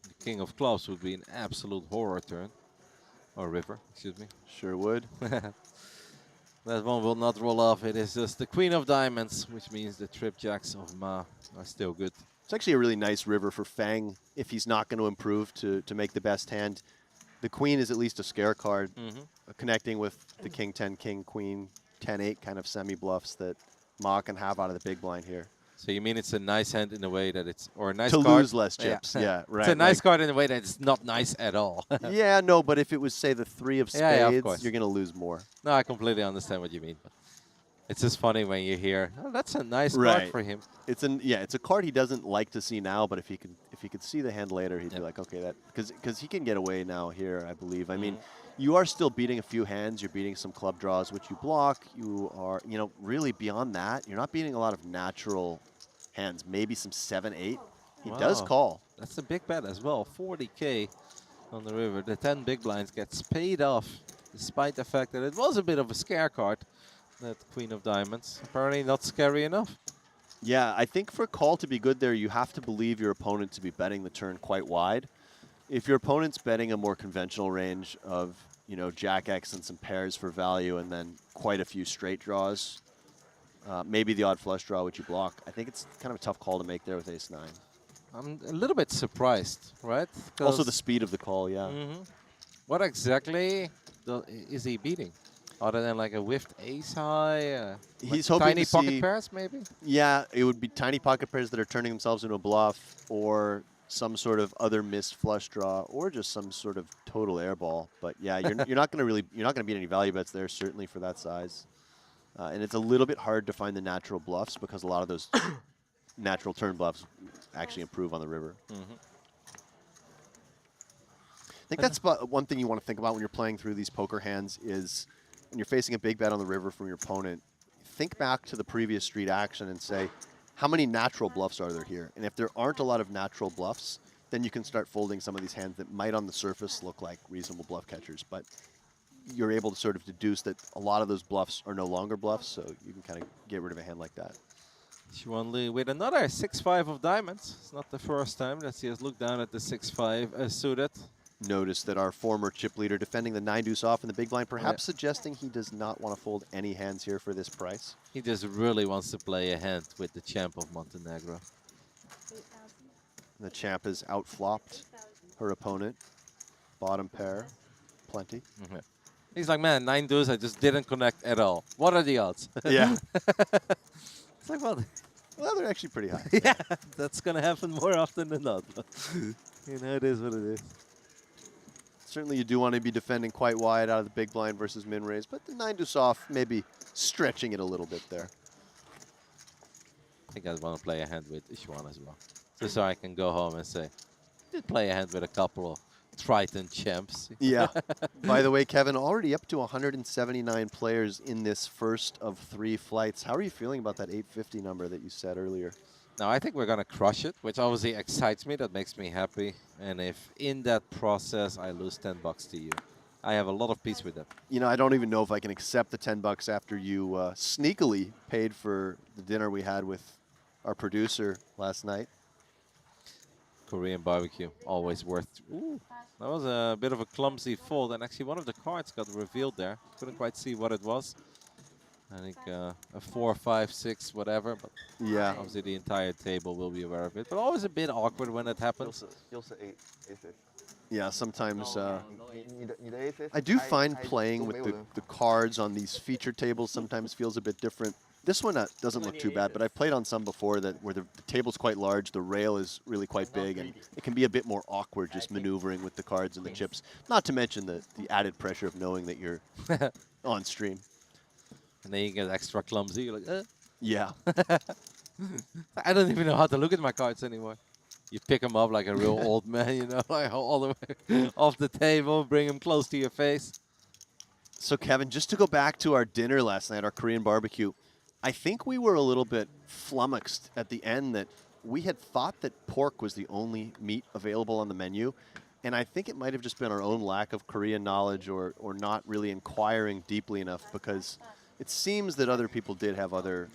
The King of Clubs would be an absolute horror turn. Or river, excuse me. Sure would. That one will not roll off. It is just the Queen of Diamonds, which means the Trip Jacks of Ma are still good. It's actually a really nice river for Fang if he's not going to improve to make the best hand. The Queen is at least a scare card, connecting with the King 10, King, Queen, 10-8 kind of semi-bluffs that Ma can have out of the big blind here. So you mean it's a nice hand in a way that it's, or a nice To card? lose less chips, yeah, right. It's a nice card in a way that it's not nice at all. Yeah, no, but if it was, say, the 3 of spades, Yeah, of course. you're going to lose more. No, I completely understand what you mean. But it's just funny when you hear, oh, that's a nice card Right. for him. It's it's a card he doesn't like to see now, but if he could see the hand later, he'd be like, okay, that because he can get away now here, I believe. I mean, you are still beating a few hands. You're beating some club draws, which you block. You are, really beyond that, you're not beating a lot of natural hands. Maybe some 7-8. He does Wow. call. That's a big bet as well. 40K on the river. The 10 big blinds gets paid off, despite the fact that it was a bit of a scare card. That Queen of Diamonds. Apparently not scary enough. Yeah, I think for call to be good there, you have to believe your opponent to be betting the turn quite wide. If your opponent's betting a more conventional range of, Jack X and some pairs for value and then quite a few straight draws, maybe the odd flush draw which you block, I think it's kind of a tough call to make there with ace-9. I'm a little bit surprised, right? Also the speed of the call, yeah. What exactly is he beating? Other than like a whiffed ace high? He's like hoping tiny to pocket see- pairs, maybe? Yeah, it would be tiny pocket pairs that are turning themselves into a bluff, or some sort of other missed flush draw, or just some sort of total airball. But yeah, you're not going to beat any value bets there, certainly for that size. And it's a little bit hard to find the natural bluffs because a lot of those natural turn bluffs actually improve on the river. think that's one thing you want to think about when you're playing through these poker hands is when you're facing a big bet on the river from your opponent, think back to the previous street action and say, how many natural bluffs are there here? And if there aren't a lot of natural bluffs, then you can start folding some of these hands that might on the surface look like reasonable bluff catchers. But you're able to sort of deduce that a lot of those bluffs are no longer bluffs, so you can kind of get rid of a hand like that. Shinhwa with another 6-5 of diamonds. It's not the first time that he has looked down at the 6-5 suited. Notice that our former chip leader defending the 9-deuce off in the big blind, perhaps suggesting he does not want to fold any hands here for this price. He just really wants to play a hand with the champ of Montenegro. 8,000. The champ has outflopped her opponent. Bottom pair, plenty. He's like, man, 9 deuce, I just didn't connect at all. What are the odds? Yeah. It's like, well, They're actually pretty high. yeah, that's going to happen more often than not. You know, it is what it is. Certainly you do want to be defending quite wide out of the big blind versus min raise, but the 9-deuce off, maybe stretching it a little bit there. I think I want to play a hand with Shinhwa as well. Just so I can go home and say, did play a hand with a couple of Triton champs. Yeah. By the way, Kevin, already up to 179 players in this first of 3 flights. How are you feeling about that 850 number that you said earlier? Now, I think we're going to crush it, which obviously excites me. That makes me happy. And if in that process I lose $10 to you, I have a lot of peace with that. You know, I don't even know if I can accept the $10 after you sneakily paid for the dinner we had with our producer last night. Korean barbecue, always worth. Ooh, that was a bit of a clumsy fold, and actually one of the cards got revealed there. Couldn't quite see what it was. I think a 4, 5, 6, whatever. But yeah, obviously the entire table will be aware of it. But always a bit awkward when it happens. Yeah, sometimes I do find playing with the cards on these feature tables sometimes feels a bit different. This one doesn't look too bad, but I've played on some before where the table's quite large, the rail is really quite big, and it can be a bit more awkward just maneuvering with the cards and the chips. Not to mention the added pressure of knowing that you're on stream. And then you get extra clumsy. You're like, Yeah. I don't even know how to look at my cards anymore. You pick them up like a real old man, you know, like all the way off the table, bring them close to your face. So, Kevin, just to go back to our dinner last night, our Korean barbecue, I think we were a little bit flummoxed at the end that we had thought that pork was the only meat available on the menu. And I think it might have just been our own lack of Korean knowledge or not really inquiring deeply enough, because it seems that other people did have other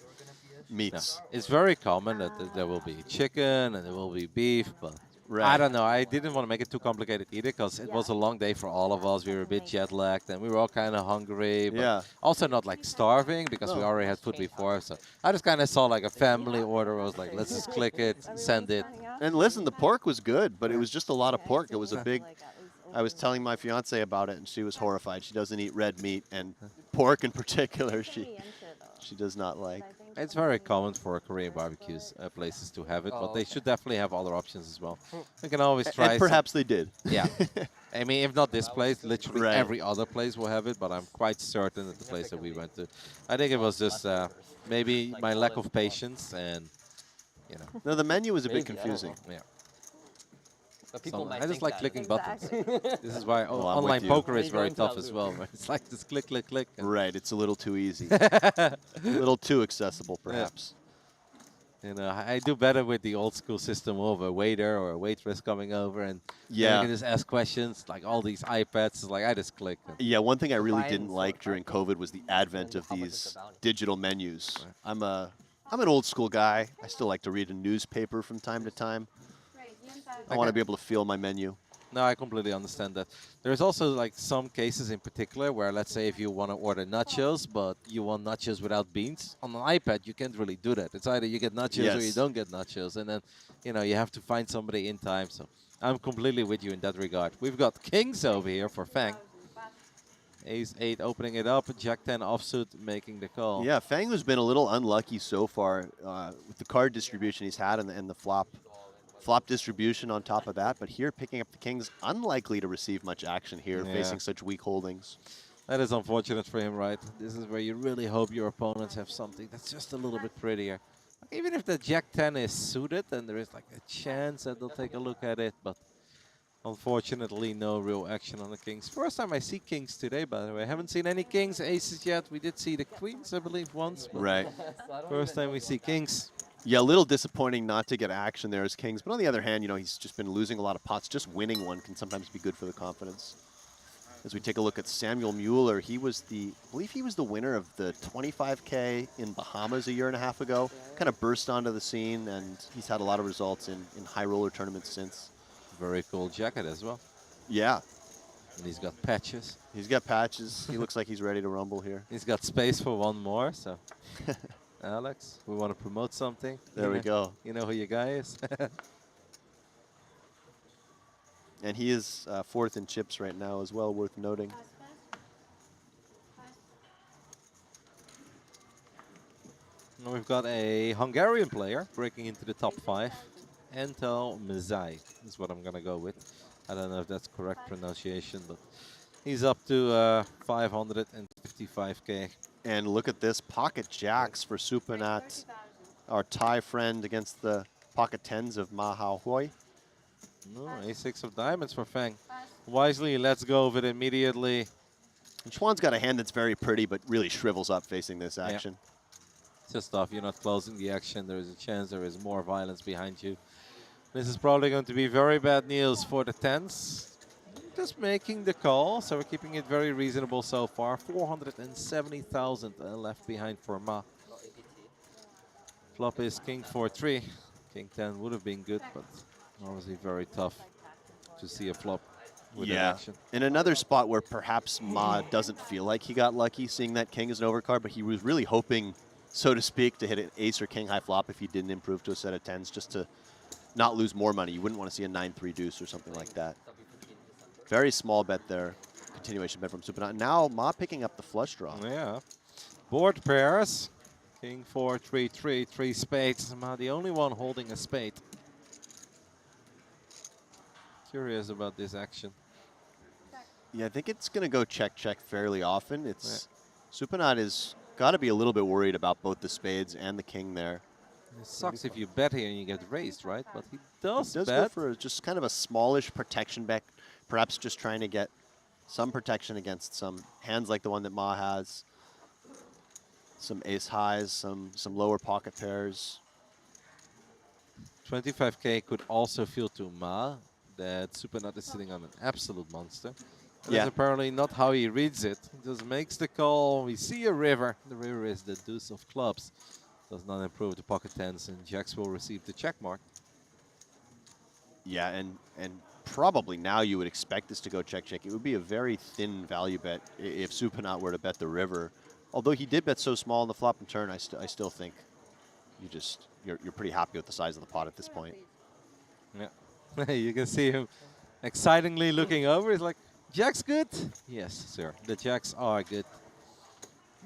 meats. No, it's very common that there will be chicken and there will be beef, but Right. I don't know. I didn't want to make it too complicated either, because it was a long day for all of us. We were a bit jet lagged and we were all kind of hungry, but also not like starving, because we already had food before. So I just kind of saw like a family order. I was like, let's just click it, send it. And listen, the pork was good, but it was just a lot of pork. It was a big... I was telling my fiance about it, and she was horrified. She doesn't eat red meat, and pork in particular, she does not like. It's very common for Korean barbecues places to have it, but they should definitely have other options as well. You can always try. And perhaps they did. Yeah. I mean, if not this place, literally every other place will have it, but I'm quite certain that the place that we went to, I think it was just maybe my lack of patience and, you know. No, the menu was a bit confusing. Yeah. People might I just think like that. clicking Exactly. buttons. This is why I'm online with you. poker is very tough as well. Right? It's like just click, click, click. Right, it's a little too easy. A little too accessible, perhaps. You know, I do better with the old school system of a waiter or a waitress coming over, and you can just ask questions. Like all these iPads, it's like I just click. Yeah, one thing I really didn't like during COVID was the advent of these digital menus. I'm an old school guy. I still like to read a newspaper from time to time. I want to be able to feel my menu. No, I completely understand that. There's also like some cases in particular where, let's say, if you want to order nachos, but you want nachos without beans, on an iPad you can't really do that. It's either you get nachos or you don't get nachos, and then you have to find somebody in time. So I'm completely with you in that regard. We've got kings over here for Fang. Ace 8 opening it up, Jack 10 offsuit making the call. Yeah, Fang has been a little unlucky so far with the card distribution he's had and the flop distribution on top of that, but here picking up the kings, unlikely to receive much action here, facing such weak holdings. That is unfortunate for him, right? This is where you really hope your opponents have something that's just a little bit prettier. Even if the Jack 10 is suited, then there is like a chance that they'll take a look at it, but Unfortunately, no real action on the kings. First time I see kings today, by the way. I haven't seen any kings, aces yet. We did see the queens, I believe, once. But Right. first time we see kings. Yeah, a little disappointing not to get action there as kings. But on the other hand, you know, he's just been losing a lot of pots. Just winning one can sometimes be good for the confidence. As we take a look at Samuel Mueller, he was I believe he was the winner of the 25K in Bahamas a year and a half ago. Kind of burst onto the scene, and he's had a lot of results in high roller tournaments since. Very cool jacket as well. Yeah. And he's got patches. He's got patches. He looks like he's ready to rumble here. He's got space for one more, so. Alex, we want to promote something. There we go. You know who your guy is? And he is 4th in chips right now as well, worth noting. Now we've got a Hungarian player breaking into the top 5. Antal Mizai is what I'm going to go with. I don't know if that's correct pronunciation, but he's up to 555K. And look at this, pocket jacks for Supanat, our Thai friend against the pocket 10s of Ma Hao Hui. No, A6 of diamonds for Feng. Wisely, let's go with it immediately. And Schwann's got a hand that's very pretty, but really shrivels up facing this action. Yeah. Just off, you're not closing the action. There is a chance there is more violence behind you. This is probably going to be very bad news for the 10s. Just making the call, so we're keeping it very reasonable so far. 470,000 left behind for Ma. Flop is king 4-3. King 10 would have been good, but obviously very tough to see a flop with an action. In another spot where perhaps Ma doesn't feel like he got lucky seeing that king as an overcard, but he was really hoping, so to speak, to hit an ace or king high flop if he didn't improve to a set of 10s, just to not lose more money. You wouldn't want to see a 9-3 deuce or something like that. Very small bet there. Continuation bet from Supanat. Now Ma picking up the flush draw. Yeah. Board pairs. King 4-3-3, 3 spades. Ma the only one holding a spade. Curious about this action. Yeah, I think it's going to go check-check fairly often. It's Supanat is got to be a little bit worried about both the spades and the king there. It sucks if you bet here and you get raised, right? But he does He does bet. go for just kind of a smallish protection bet, perhaps just trying to get some protection against some hands like the one that Ma has. Some ace highs, some lower pocket pairs. 25K could also feel to Ma that Supanat is sitting on an absolute monster. That's Yeah. apparently not how he reads it. He just makes the call. We see a river. The river is the deuce of clubs. Does not improve the pocket 10s, and jacks will receive the check mark. Yeah, and probably now you would expect this to go check-check. It would be a very thin value bet if Supanat were to bet the river. Although he did bet so small in the flop and turn, I still think you're pretty happy with the size of the pot at this point. Yeah. You can see him excitingly looking over. He's like, jacks good? Yes, sir. The jacks are good.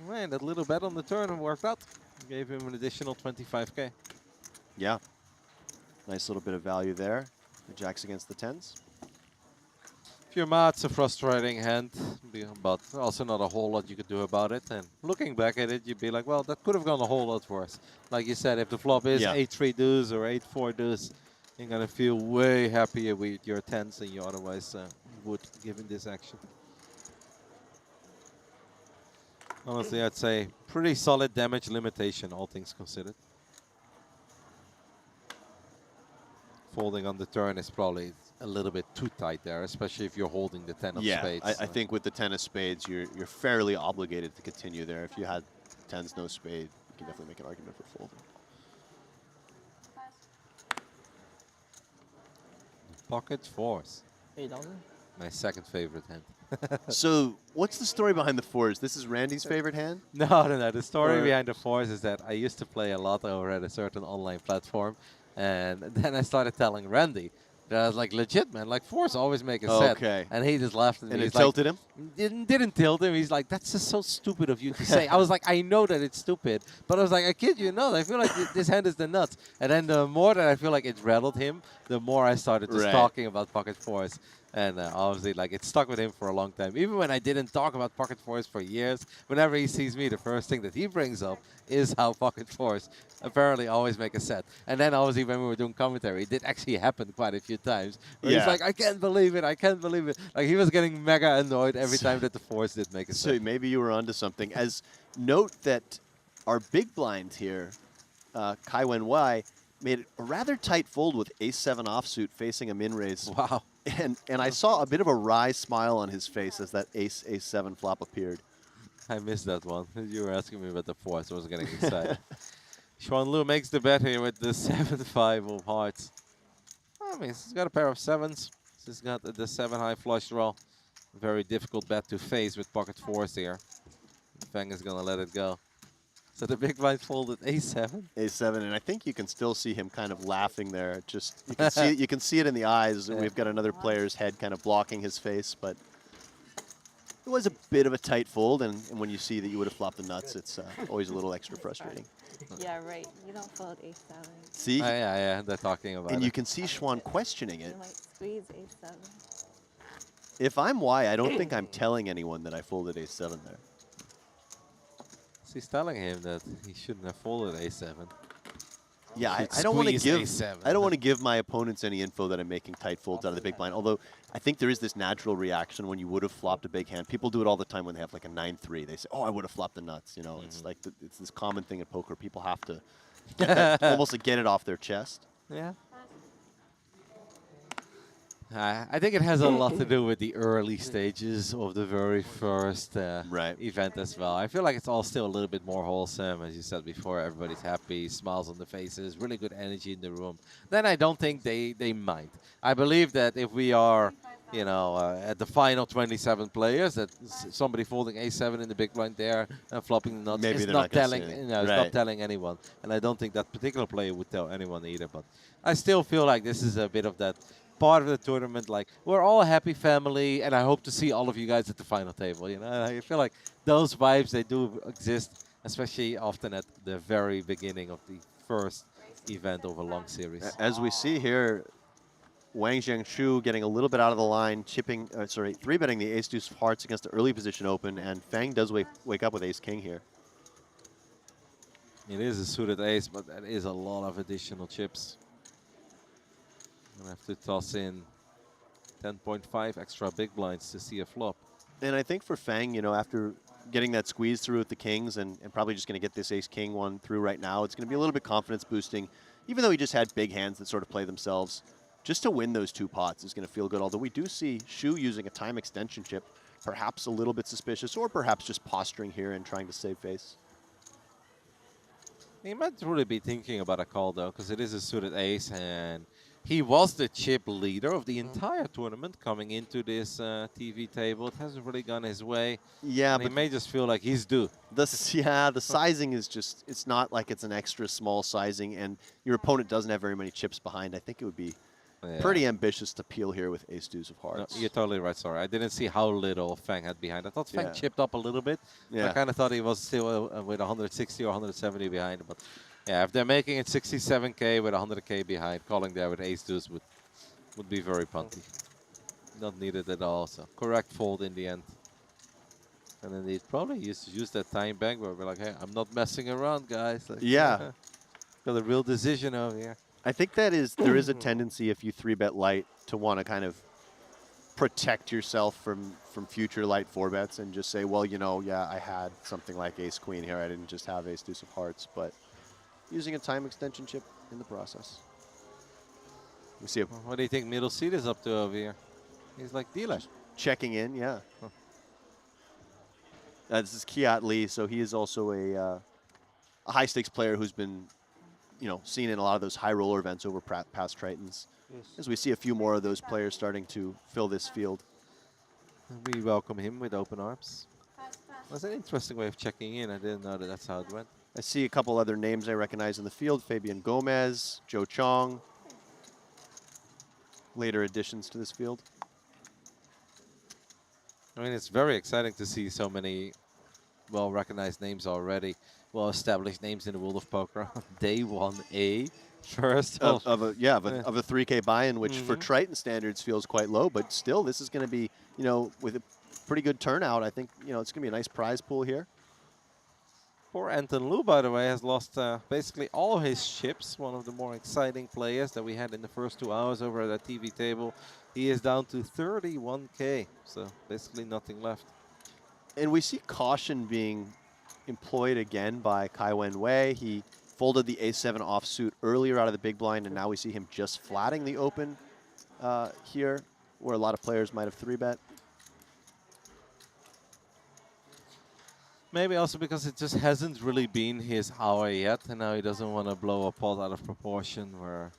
Man, that little bet on the turn worked out. Gave him an additional 25K. Yeah. Nice little bit of value there. The jacks against the 10s. If you're Ma, it's a frustrating hand, but also not a whole lot you could do about it. And looking back at it, you'd be like, well, that could have gone a whole lot worse. Like you said, if the flop is 8-3 deuce or 8-4 deuce, you're going to feel way happier with your 10s than you otherwise would, given this action. Honestly, I'd say pretty solid damage limitation, all things considered. Folding on the turn is probably a little bit too tight there, especially if you're holding the 10 of spades. I think with the 10 of spades, you're fairly obligated to continue there. If you had 10s, no spade, you can definitely make an argument for folding. Pocket 4s. 8,000. My second favorite hand. So what's the story behind the 4s? This is Randy's favorite hand? No. The story behind the 4s is that I used to play a lot over at a certain online platform. And then I started telling Randy that I was like, legit, man, like 4s always make a set. Okay. And he just laughed at me. And He's it tilted him? Didn't tilt him. He's like, that's just so stupid of you to say. I was like, I know that it's stupid. But I was like, I kid you not. I feel like this hand is the nuts. And then the more that I feel like it rattled him, the more I started just Right. talking about pocket fours. And obviously, like, it stuck with him for a long time. Even when I didn't talk about pocket fours for years, whenever he sees me, the first thing that he brings up is how pocket fours apparently always make a set. And then obviously when we were doing commentary, it did actually happen quite a few times. Where he's Yeah. like, I can't believe it, I can't believe it. Like, he was getting mega annoyed every time that the fours did make a So set. maybe you were onto something. As note that our big blind here, Kai Wen Wai, made a rather tight fold with ace-7 offsuit facing a min raise. Wow. And I saw a bit of a wry smile on his face as that ace-7 flop appeared. I missed that one. You were asking me about the fours. I was getting excited. Xuan Lu makes the bet here with the 7-5 of hearts. I mean, he's got a pair of sevens. He's got the 7-high flush draw. Very difficult bet to face with pocket fours here. Feng is going to let it go. So the big blind folded a7. A7, and I think you can still see him kind of laughing there. Just you can see it in the eyes. Yeah. We've got another player's head kind of blocking his face, but it was a bit of a tight fold, and when you see that you would have flopped the nuts, it's always a little extra frustrating. Yeah, right. You don't fold a7. See, Yeah, they're talking about and it. you can see Xuan questioning it. You might squeeze a7. If I'm Y, I don't think I'm telling anyone that I folded A7 there. He's telling him that he shouldn't have folded a7. Yeah, Should I don't want to squeeze give A7. I don't want to give my opponents any info that I'm making tight folds out of the big blind. Although I think there is this natural reaction when you would have flopped a big hand. People do it all the time when they have like a 9-3. They say, "Oh, I would have flopped the nuts." You know, it's like it's this common thing in poker. People have to get that, almost like get it off their chest. Yeah. I think it has a lot to do with the early stages of the very first event as well. I feel like it's all still a little bit more wholesome. As you said before, everybody's happy, smiles on the faces, really good energy in the room. Then I don't think they mind. I believe that if we are, you know, at the final 27 players, that somebody folding a7 in the big blind there and flopping the nuts Maybe is they're not not gonna telling, say it. you know, it's Right. not telling anyone. And I don't think that particular player would tell anyone either. But I still feel like this is a bit of that part of the tournament, like we're all a happy family, and I hope to see all of you guys at the final table. You know, and I feel like those vibes, they do exist, especially often at the very beginning of the first event of a long series. As we see here, Wang Jiangshu getting a little bit out of the line, chipping, three-betting the ace-deuce of hearts against the early position open, and Fang does wake up with ace-king here. It is a suited ace, but that is a lot of additional chips. I have to toss in 10.5 extra big blinds to see a flop. And I think for Fang, you know, after getting that squeeze through with the kings and probably just going to get this ace-king one through right now, it's going to be a little bit confidence boosting. Even though he just had big hands that sort of play themselves, just to win those two pots is going to feel good. Although we do see Shu using a time extension chip, perhaps a little bit suspicious, or perhaps just posturing here and trying to save face. He might really be thinking about a call, though, because it is a suited ace, and he was the chip leader of the entire tournament coming into this TV table. It hasn't really gone his way. Yeah, and he but may just feel like he's due. the sizing is just, it's not like it's an extra small sizing, and your opponent doesn't have very many chips behind. I think it would be pretty ambitious to peel here with ace-deuce of No, hearts. you're totally right, sorry. I didn't see how little Fang had behind. I thought Fang Yeah. chipped up a little bit. Yeah. I kind of thought he was still with 160 or 170 behind. But yeah, if they're making it 67K with 100K behind, calling there with ace-deuce would be very punty. Not needed at all. So correct fold in the end. And then they probably use that time bank where we're like, hey, I'm not messing around, guys. Like, Yeah. got a real decision over here. I think there is a tendency if you 3-bet light to want to kind of protect yourself from future light 4-bets and just say, well, you know, yeah, I had something like ace-queen here. I didn't just have ace-deuce of hearts, but using a time extension chip in the process. We see a What do you think middle seat is up to over here? He's like dealer. checking in, yeah. This is Kiat Lee, so he is also a high-stakes player who's been, you know, seen in a lot of those high roller events over past Tritons. As we see a few more of those players starting to fill this field. We welcome him with open arms. That's an interesting way of checking in. I didn't know that that's how it went. I see a couple other names I recognize in the field. Fabian Gomez, Joe Chong. Later additions to this field. I mean, it's very exciting to see so many well-recognized names already. Well-established names in the world of poker. Day 1A First of a yeah. of a 3K buy-in, which for Mhm. Triton standards feels quite low, but still, this is going to be, you know, with a pretty good turnout. I think, you know, it's going to be a nice prize pool here. Poor Anton Lu, by the way, has lost basically all of his chips. One of the more exciting players that we had in the first 2 hours over at that TV table. He is down to 31K, so basically nothing left. And we see caution being employed again by Kai Wen Wei. He folded the A7 offsuit earlier out of the big blind, and now we see him just flatting the open here, where a lot of players might have 3-bet. Maybe also because it just hasn't really been his hour yet, and now he doesn't want to blow a pot out of proportion where,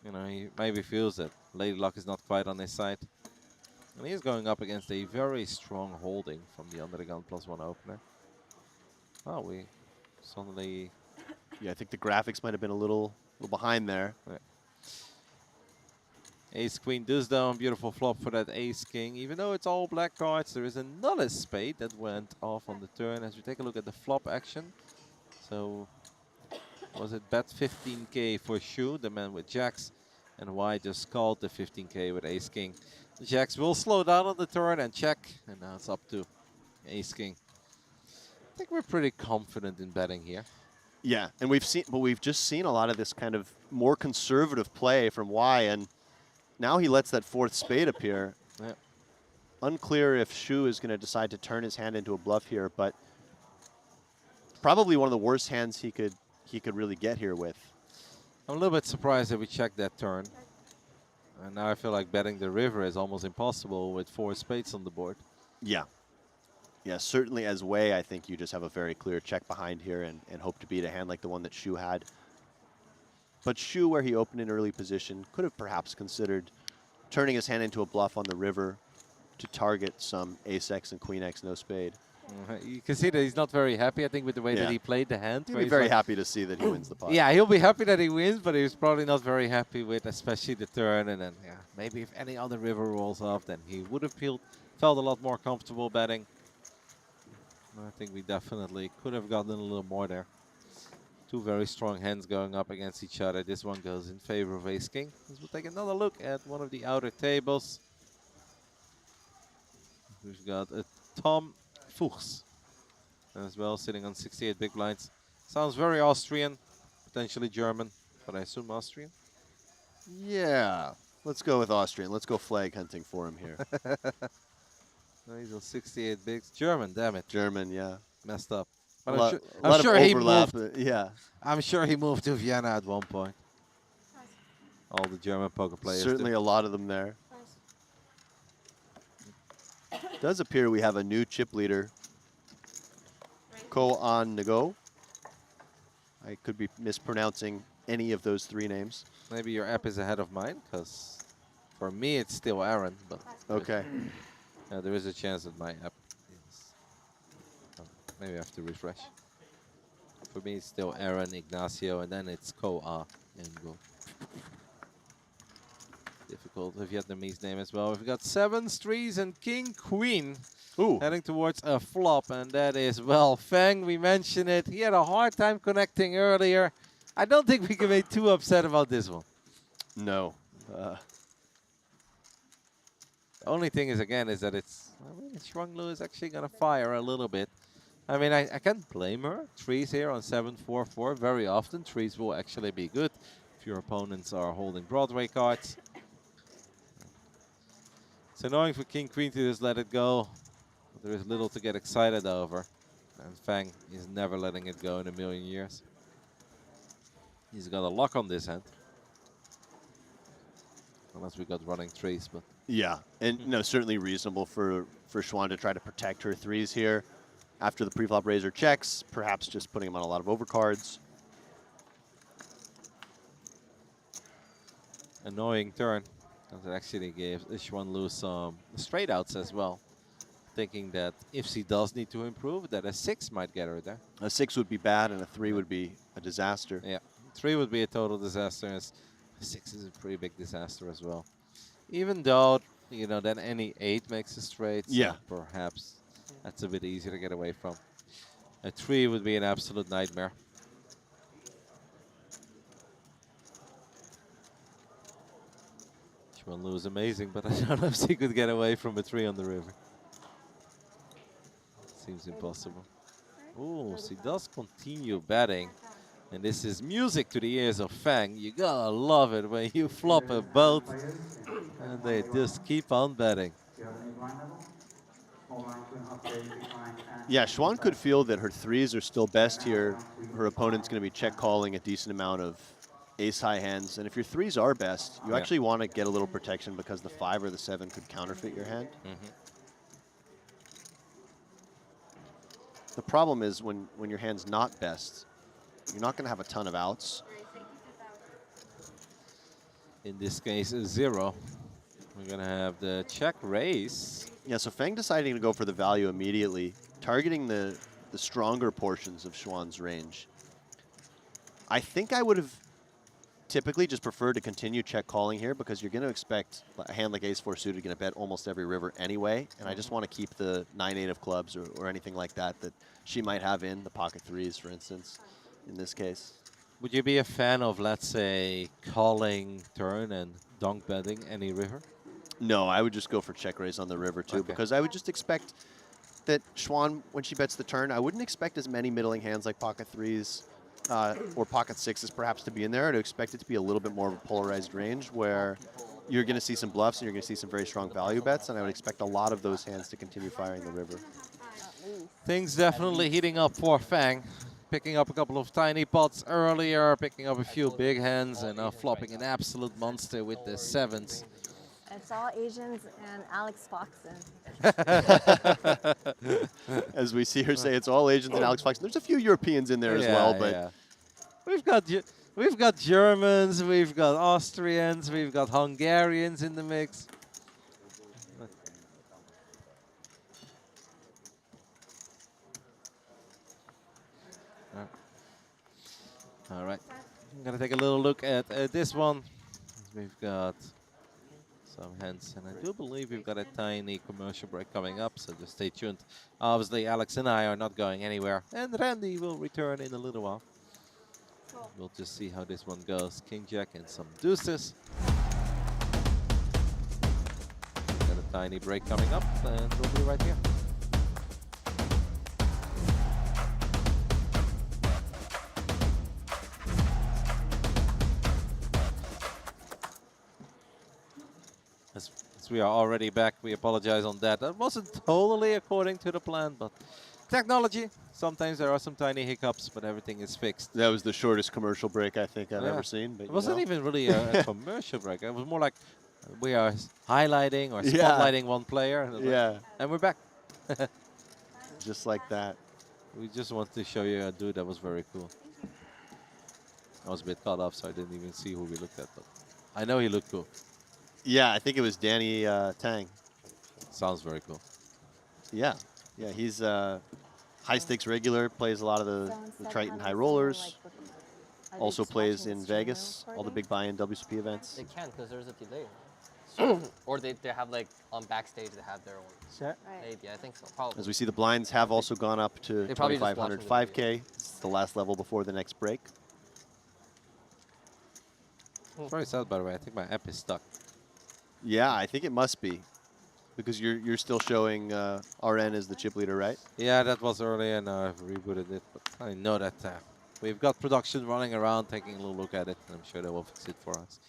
you know, he maybe feels that Lady Luck is not quite on his side. And he's going up against a very strong holding from the under the gun +1 opener. Oh, we suddenly... Yeah, I think the graphics might have been a little behind there. Yeah. Ace Queen does down, beautiful flop for that Ace King. Even though it's all black cards, there is another spade that went off on the turn. As we take a look at the flop action. So, was it bet 15K for Shu, the man with jacks, and White just called the 15K with Ace King. The jacks will slow down on the turn and check, and now it's up to Ace King. I think we're pretty confident in betting here. Yeah, and we've just seen a lot of this kind of more conservative play from Y, and now he lets that 4th spade appear. Yeah. Unclear if Shu is going to decide to turn his hand into a bluff here, but probably one of the worst hands he could really get here with. I'm a little bit surprised that we checked that turn. And now I feel like betting the river is almost impossible with 4 spades on the board. Yeah. Yeah, certainly as Wei, I think you just have a very clear check behind here and hope to beat a hand like the one that Shu had. But Shu, where he opened in early position, could have perhaps considered turning his hand into a bluff on the river to target some Ace-X and Queen-X no spade. You can see that he's not very happy, I think, with the way Yeah. that he played the hand. He'd where be he's very like- happy to see that he wins the pot. Yeah, he'll be happy that he wins, but he's probably not very happy with especially the turn. And then, yeah, maybe if any other river rolls off, then he would have felt a lot more comfortable betting. I think we definitely could have gotten a little more there. 2 very strong hands going up against each other. This one goes in favor of Ace King. We'll take another look at one of the outer tables. We've got a Tom Fuchs as well, sitting on 68 big blinds. Sounds very Austrian, potentially German, but I assume Austrian. Yeah. Let's go with Austrian. Let's go flag hunting for him here. No, he's on 68 bigs. German, damn it. German, yeah. Messed up. A But lot I'm sure of he overlap. moved. Yeah. I'm sure he moved to Vienna at one point. All the German poker players. Certainly do. a lot of them there. Does appear we have a new chip leader. Ko An Ngo. I could be mispronouncing any of those 3 names. Maybe your app is ahead of mine, because for me it's still Aaron. But Okay. there is a chance that my app is. Maybe I have to refresh. For me, it's still Aaron, Ignacio, and then it's Ko-A Ngo. Difficult, a Vietnamese name as well. We've got 7s, 3s, and King, Queen. Ooh. Heading towards a flop, and that is, well, Feng, we mentioned it. He had a hard time connecting earlier. I don't think we can be too upset about this one. No. The only thing is, again, is that it's, I mean, Shuang Lu is actually going to fire a little bit. I mean, I can't blame her. 3s here on 7-4-4. Very often, 3s will actually be good if your opponents are holding Broadway cards. It's annoying for King Queen to just let it go. But there is little to get excited over. And Fang is never letting it go in a million years. He's got a lock on this hand. Unless we got running 3s, but... Yeah, and no, certainly reasonable for Xuan to try to protect her 3s here. After the preflop raiser checks, perhaps just putting him on a lot of overcards. Annoying turn. Because it actually gave Xuan Lu some straight outs as well. Thinking that if she does need to improve, that a 6 might get her there. A 6 would be bad, and a 3 would be a disaster. Yeah, 3 would be a total disaster. And 6 is a pretty big disaster as well. Even though, you know, then any 8 makes a straight. So yeah. perhaps that's a bit easier to get away from. A 3 would be an absolute nightmare. Schwan Lu is amazing, but I don't know if she could get away from a 3 on the river. Seems impossible. Oh, she does continue betting. And this is music to the ears of Fang. You gotta love it when you flop a boat and they just keep on betting. Yeah, Schwan could feel that her 3s are still best here. Her opponent's going to be check calling a decent amount of ace-high hands. And if your 3s are best, you actually want to get a little protection because the 5 or the 7 could counterfeit your hand. The problem is when your hand's not best, you're not going to have a ton of outs. In this case, a 0. We're going to have the check raise. Yeah, so Fang deciding to go for the value immediately, targeting the stronger portions of Schwan's range. I think I would have typically just preferred to continue check calling here because you're going to expect a hand like ace-4 suited going to bet almost every river anyway, and I just want to keep the 9-8 of clubs or anything like that that she might have in the pocket 3s, for instance, in this case. Would you be a fan of, let's say, calling turn and donk betting any river? No, I would just go for check raise on the river too, because I would just expect that Schwan, when she bets the turn, I wouldn't expect as many middling hands like pocket 3s or pocket 6s perhaps to be in there. I'd expect it to be a little bit more of a polarized range where you're going to see some bluffs and you're going to see some very strong value bets, and I would expect a lot of those hands to continue firing the river. Things definitely heating up for Fang. Picking up a couple of tiny pots earlier, picking up a few big hands, and now flopping an absolute monster with the 7s. It's all Asians and Alex Foxen. As we see her say, it's all Asians and Alex Fox. There's a few Europeans in there as well, but we've got Germans, we've got Austrians, we've got Hungarians in the mix. All right, I'm gonna take a little look at this one. We've got some hands, and I do believe we've got a tiny commercial break coming up, so just stay tuned. Obviously, Alex and I are not going anywhere, and Randy will return in a little while. We'll just see how this one goes. King Jack and some deuces. Got a tiny break coming up, and we'll be right here. As we are already back, we apologize on that. That wasn't totally according to the plan, but technology. Sometimes there are some tiny hiccups, but everything is fixed. that was the shortest commercial break I think I've ever seen. But it wasn't even really a commercial break. It was more like we are highlighting or spotlighting one player. And and we're back. Just like that. We just wanted to show you a dude that was very cool. I was a bit caught off, so I didn't even see who we looked at, but I know he looked cool. Yeah, I think it was Danny Tang. Sounds very cool. Yeah, he's high stakes regular, plays a lot of the Triton high rollers, also plays in Vegas, all the big buy-in WCP events. They can because there's a delay. Or they have like on backstage they have their own. Sure. Maybe, I think so, probably. As we see, the blinds have also gone up to They probably just 2,500, watching the 5K. It's the last level before the next break. Very sad, by the way. I think my app is stuck. Yeah, I think it must be, because you're still showing RN as the chip leader, right? Yeah, that was earlier, and I've rebooted it. But I know that we've got production running around, taking a little look at it, and I'm sure they will fix it for us.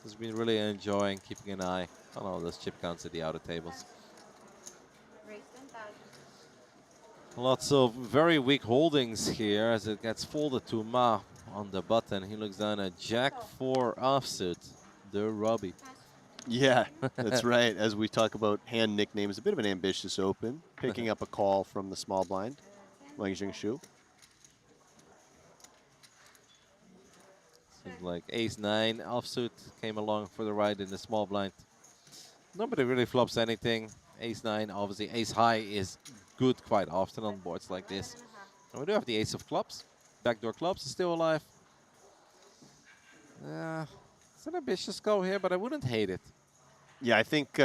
Just been really enjoying keeping an eye on all those chip counts at the outer tables. Lots of very weak holdings here as it gets folded to Ma on the button. He looks down at Jack 4 offsuit, the Robbie. Yeah, that's right. As we talk about hand nicknames, a bit of an ambitious open, picking up a call from the small blind, Wang Jingshu. Seems like ace-9 offsuit came along for the ride in the small blind. Nobody really flops anything. Ace-9, obviously ace-high is good quite often on boards like this. And we do have the ace of clubs. Backdoor clubs is still alive. It's an ambitious go here, but I wouldn't hate it. Yeah, I think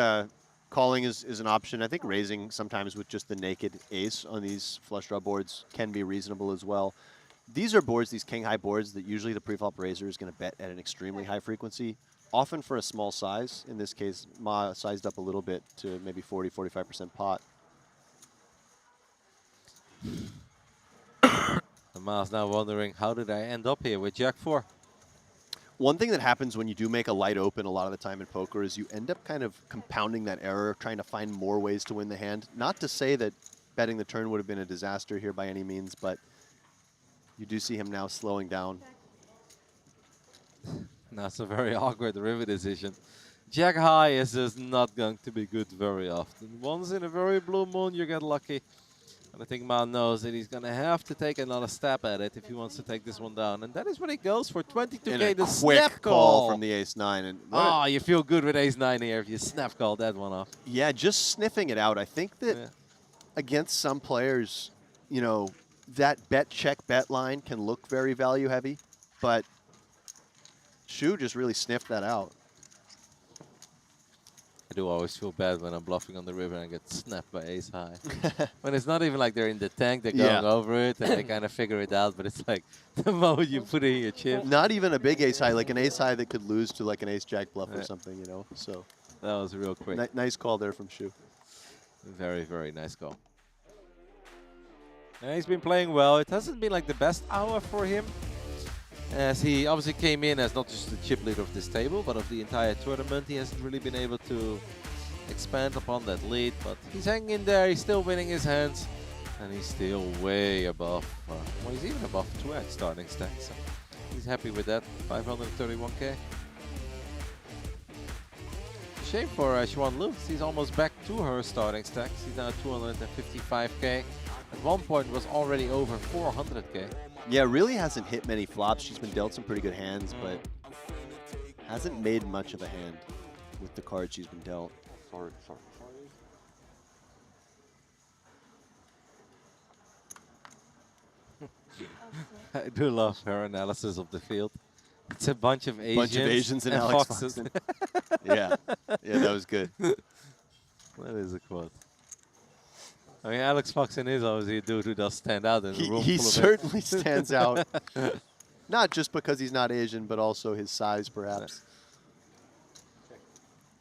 calling is an option. I think raising sometimes with just the naked ace on these flush draw boards can be reasonable as well. These are boards, these king high boards, that usually the preflop raiser is going to bet at an extremely high frequency. often for a small size. In this case, Ma sized up a little bit to maybe 40, 45% pot. And Ma's now wondering, how did I end up here with Jack 4? One thing that happens when you do make a light open a lot of the time in poker is you end up kind of compounding that error, trying to find more ways to win the hand. Not to say that betting the turn would have been a disaster here by any means, but you do see him now slowing down. That's a very awkward river decision. Jack high is just not going to be good very often. Once in a very blue moon, you get lucky. And I think Ma knows that he's going to have to take another stab at it if he wants to take this one down. And that is what he goes for, 22K, And a the quick snap call from the ace-9. And oh, you feel good with ace-9 here if you snap call that one off. yeah, just sniffing it out. I think that Yeah. against some players, you know, that bet check bet line can look very value heavy, but Shu just really sniffed that out. I do always feel bad when I'm bluffing on the river and I get snapped by ace high. When it's not even like they're in the tank, they're going over it and they kind of figure it out, but it's like the moment you put it in your chip. Not even a big ace high, like an ace high that could lose to like an ace jack bluff or something, you know. So That was real quick. nice call there from Shu. Very, very nice call. And he's been playing well. It hasn't been like the best hour for him, as he obviously came in as not just the chip leader of this table, but of the entire tournament. He hasn't really been able to expand upon that lead, but he's hanging in there. He's still winning his hands, and he's still way above. Well, he's even above 2x starting stack, so he's happy with that. 531K. Shame for Xuan Lu. He's almost back to her starting stacks. He's now 255K. At one point was already over 400K. Yeah, really hasn't hit many flops. She's been dealt some pretty good hands, but hasn't made much of a hand with the cards she's been dealt. Sorry. I do love her analysis of the field. It's a bunch of Asians, and and Alex foxes. Foxen. yeah, that was good. That is a quote. I mean, Alex Foxen is obviously a dude who does stand out in the room. He full of certainly stands out. Not just because he's not Asian, but also his size, perhaps.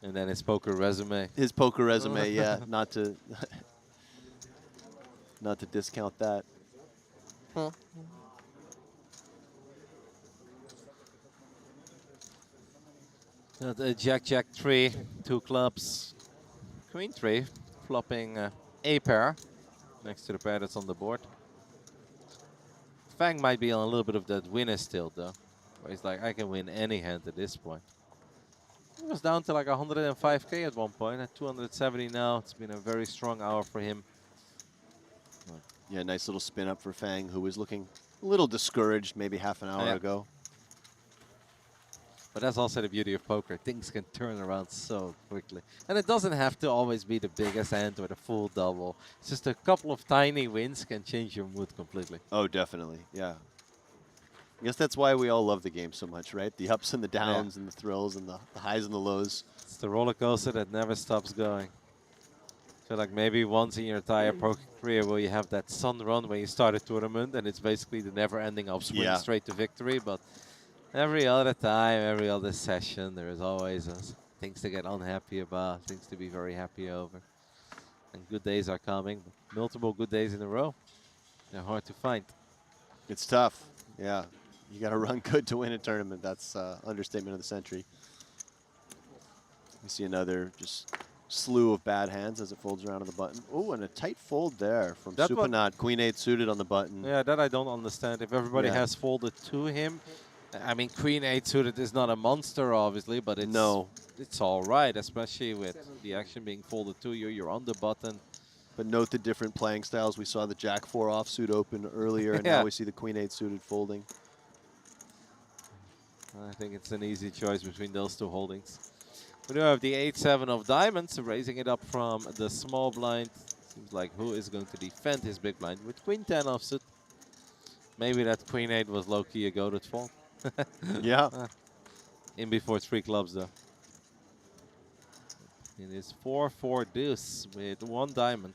And then his poker resume. His poker resume, yeah, not to discount that. Jack 3, 2 clubs, Queen 3, flopping a pair next to the pair that's on the board. Fang might be on a little bit of that winner still, though, where he's like, I can win any hand at this point. He was down to like 105K at one point, at 270 now. It's been a very strong hour for him. Yeah, nice little spin up for Fang, who was looking a little discouraged maybe half an hour ago. But that's also the beauty of poker. Things can turn around so quickly. And it doesn't have to always be the biggest hand or the full double. It's just a couple of tiny wins can change your mood completely. Oh, definitely, yeah. I guess that's why we all love the game so much, right? The ups and the downs and the thrills and the highs and the lows. It's the roller coaster that never stops going. So like maybe once in your entire poker career will you have that sun run when you start a tournament and it's basically the never-ending upswing straight to victory. But every other time, every other session, there is always things to get unhappy about, things to be very happy over. And good days are coming. Multiple good days in a row. They're hard to find. It's tough, yeah. You got to run good to win a tournament. That's understatement of the century. We see another just slew of bad hands as it folds around on the button. Oh, and a tight fold there from Supernat. Queen 8 suited on the button. Yeah, that I don't understand. If everybody has folded to him, I mean, Queen 8 suited is not a monster, obviously, but it's it's all right, especially with the action being folded to you. You're on the button. But note the different playing styles. We saw the Jack 4 offsuit open earlier, and now we see the Queen 8 suited folding. I think it's an easy choice between those two holdings. We do have the 8-7 of diamonds, raising it up from the small blind. Seems like who is going to defend his big blind with Queen 10 offsuit. Maybe that Queen 8 was low-key a goated fall. Yeah. In before 3 clubs, though. It is 4-4 deuce with 1 diamond.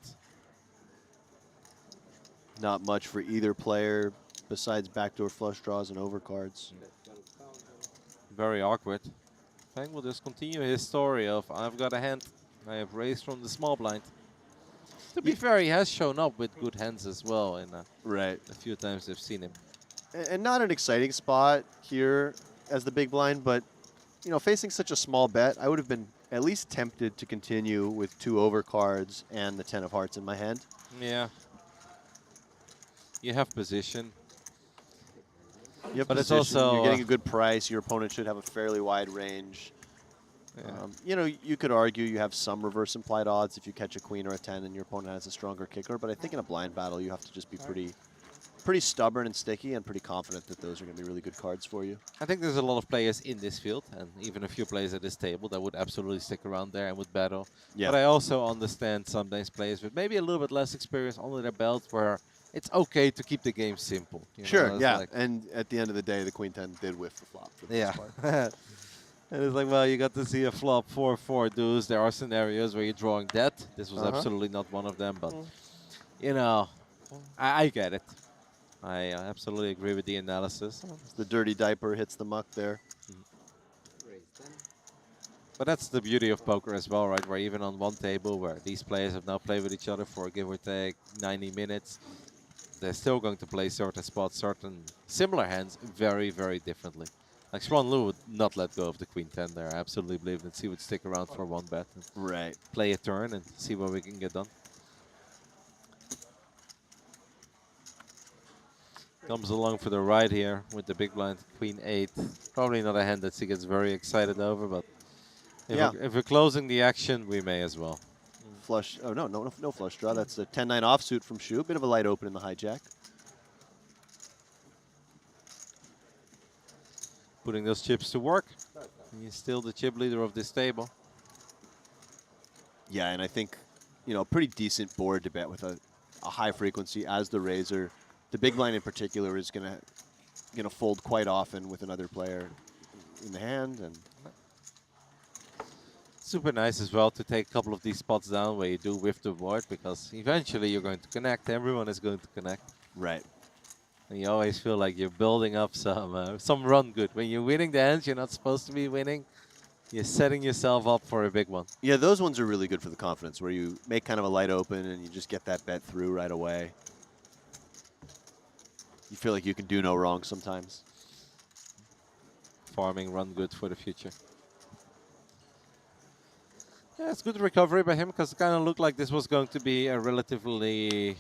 Not much for either player besides backdoor flush draws and overcards. Very awkward. Feng will just continue his story of, I've got a hand, I have raised from the small blind. To be fair, he has shown up with good hands as well in Right. a few times I've seen him. And not an exciting spot here as the big blind, but you know, facing such a small bet, I would have been at least tempted to continue with 2 overcards and the 10 of hearts in my hand. Yeah. You have position. Yep, But it's position, also, you're getting a good price. Your opponent should have a fairly wide range. Yeah. You know, you could argue you have some reverse implied odds if you catch a queen or a 10 and your opponent has a stronger kicker. But I think in a blind battle, you have to just be pretty stubborn and sticky and pretty confident that those are going to be really good cards for you. I think there's a lot of players in this field, and even a few players at this table that would absolutely stick around there and would battle. Yeah. But I also understand sometimes players with maybe a little bit less experience under their belt where it's okay to keep the game simple. You Sure, know, it's yeah. like- And at the end of the day, the queen 10 did whiff the flop for the yeah. most part. And it's like, well, you got to see a flop 4-4 deuce. There are scenarios where you're drawing that. This was absolutely not one of them, but you know, I get it. I absolutely agree with the analysis. The dirty diaper hits the muck there. But that's the beauty of poker as well, right? Where even on one table where these players have now played with each other for give or take 90 minutes, they're still going to play certain spots, certain similar hands very, very differently. Like Swan Lu would not let go of the queen 10 there. I absolutely believe that he would stick around for one bet and Right. play a turn and see what we can get done. Comes along for the ride here with the big blind, queen 8. Probably not a hand that he gets very excited over, but if we're closing the action, we may as well. Flush. Oh, no flush draw. That's a 10-9 offsuit from Shu. Bit of a light open in the hijack. Putting those chips to work. He's still the chip leader of this table. Yeah, and I think, you know, pretty decent board to bet with a high frequency as the raiser. The big blind in particular is gonna fold quite often with another player in the hand, and Super nice as well to take a couple of these spots down where you do whiff the board, because eventually you're going to connect. Everyone is going to connect. right. And you always feel like you're building up some run good. When you're winning the hands you're not supposed to be winning, you're setting yourself up for a big one. Yeah, those ones are really good for the confidence, where you make kind of a light open and you just get that bet through right away. You feel like you can do no wrong sometimes. Farming run good for the future. Yeah, it's good recovery by him, because it kind of looked like this was going to be a relatively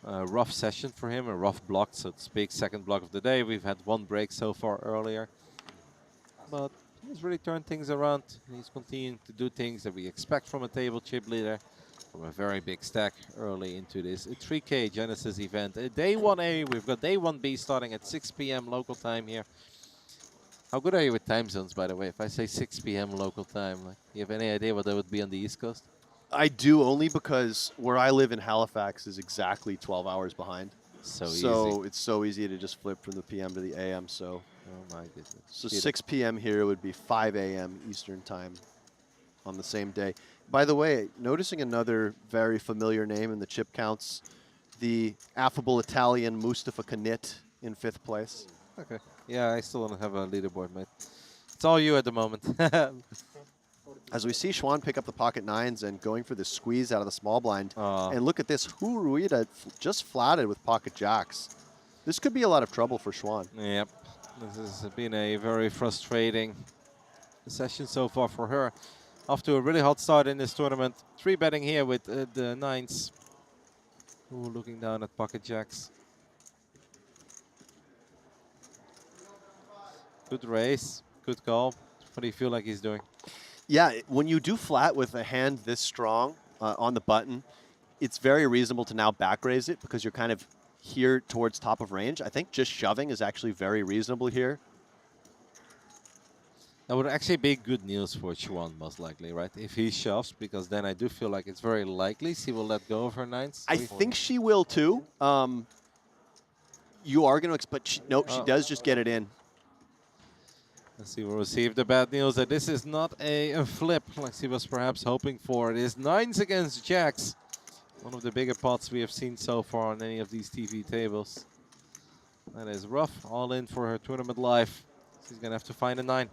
rough session for him, a rough block, so to speak. Second block of the day. We've had one break so far earlier. But he's really turned things around. He's continuing to do things that we expect from a table chip leader, from a very big stack early into this 3K Genesis event. Day 1A, we've got day 1B starting at 6 p.m. local time here. How good are you with time zones, by the way? If I say 6 p.m. local time, like, you have any idea what that would be on the East Coast? I do, only because where I live in Halifax is exactly 12 hours behind. So So it's so easy to just flip from the PM to the AM. So, Oh my goodness. so Cheating. 6 p.m. here would be 5 a.m. Eastern time on the same day. By the way, noticing another very familiar name in the chip counts, the affable Italian Mustafa Kanit in 5th place. Okay. Yeah, I still don't have a leaderboard, mate. It's all you at the moment. As we see Schwan pick up the pocket 9s and going for the squeeze out of the small blind. And look at this, Hu Ruida just flatted with pocket jacks. This could be a lot of trouble for Schwan. Yep. This has been a very frustrating session so far for her. Off to a really hot start in this tournament. 3-betting here with the 9s. Ooh, looking down at pocket jacks. Good race. Good call. What do you feel like he's doing? Yeah, when you do flat with a hand this strong on the button, it's very reasonable to now back raise it because you're kind of here towards top of range. I think just shoving is actually very reasonable here. That would actually be good news for Chuan, most likely, right? If he shoves, because then I do feel like it's very likely she will let go of her 9s. I think she will too. You are going to, but nope, she does just get it in. Let's see, we'll receive the bad news that this is not a flip like she was perhaps hoping for. It is 9s against jacks. One of the bigger pots we have seen so far on any of these TV tables. That is rough. All in for her tournament life. She's going to have to find a 9.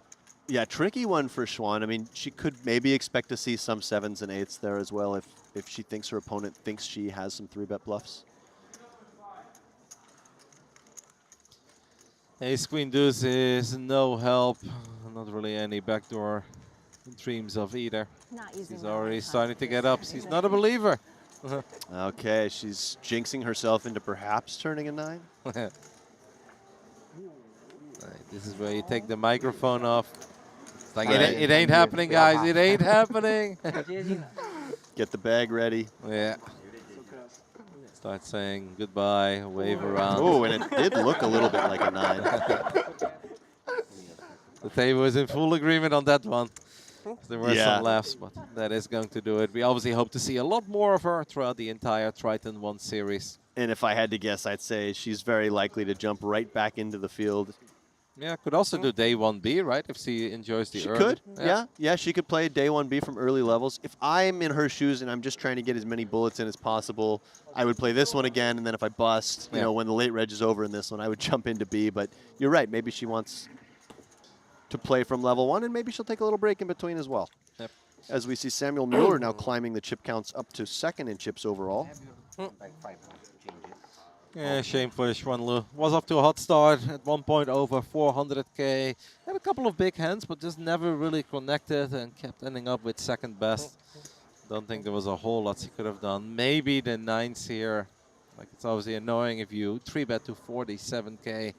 Yeah, tricky one for Schwan. I mean, she could maybe expect to see some 7s and 8s there as well if she thinks her opponent thinks she has some 3-bet bluffs. Ace Queen Deuce is no help. Not really any backdoor dreams of either. Not using She's my already Wi-Fi starting to this get up. turn, She's is not it? a believer. Okay, she's jinxing herself into perhaps turning a 9. Right, this is where you take the microphone off. It's like, Right. it ain't happening, guys. It ain't happening. 接近了。 Get the bag ready. Yeah. Start saying goodbye, wave around. Oh, and it did look a little bit like a 9. The table is in full agreement on that one. There were Yeah. some laughs, but that is going to do it. We obviously hope to see a lot more of her throughout the entire Triton ONE series. And if I had to guess, I'd say she's very likely to jump right back into the field. Yeah, could also do day 1B, right? If she enjoys the She early. could, yeah. She could play day 1B from early levels. If I'm in her shoes and I'm just trying to get as many bullets in as possible, I would play this one again, and then if I bust, you know, when the late reg is over in this one, I would jump into B. But you're right, maybe she wants to play from level 1, and maybe she'll take a little break in between as well. Yep. As we see Samuel Mueller now climbing the chip counts up to 2nd in chips overall. Yeah, shame for Schwanlu. Was off to a hot start at one point over 400k. Had a couple of big hands, but just never really connected and kept ending up with 2nd best. Don't think there was a whole lot he could have done. Maybe the 9s here. Like, it's obviously annoying if you 3-bet to 47k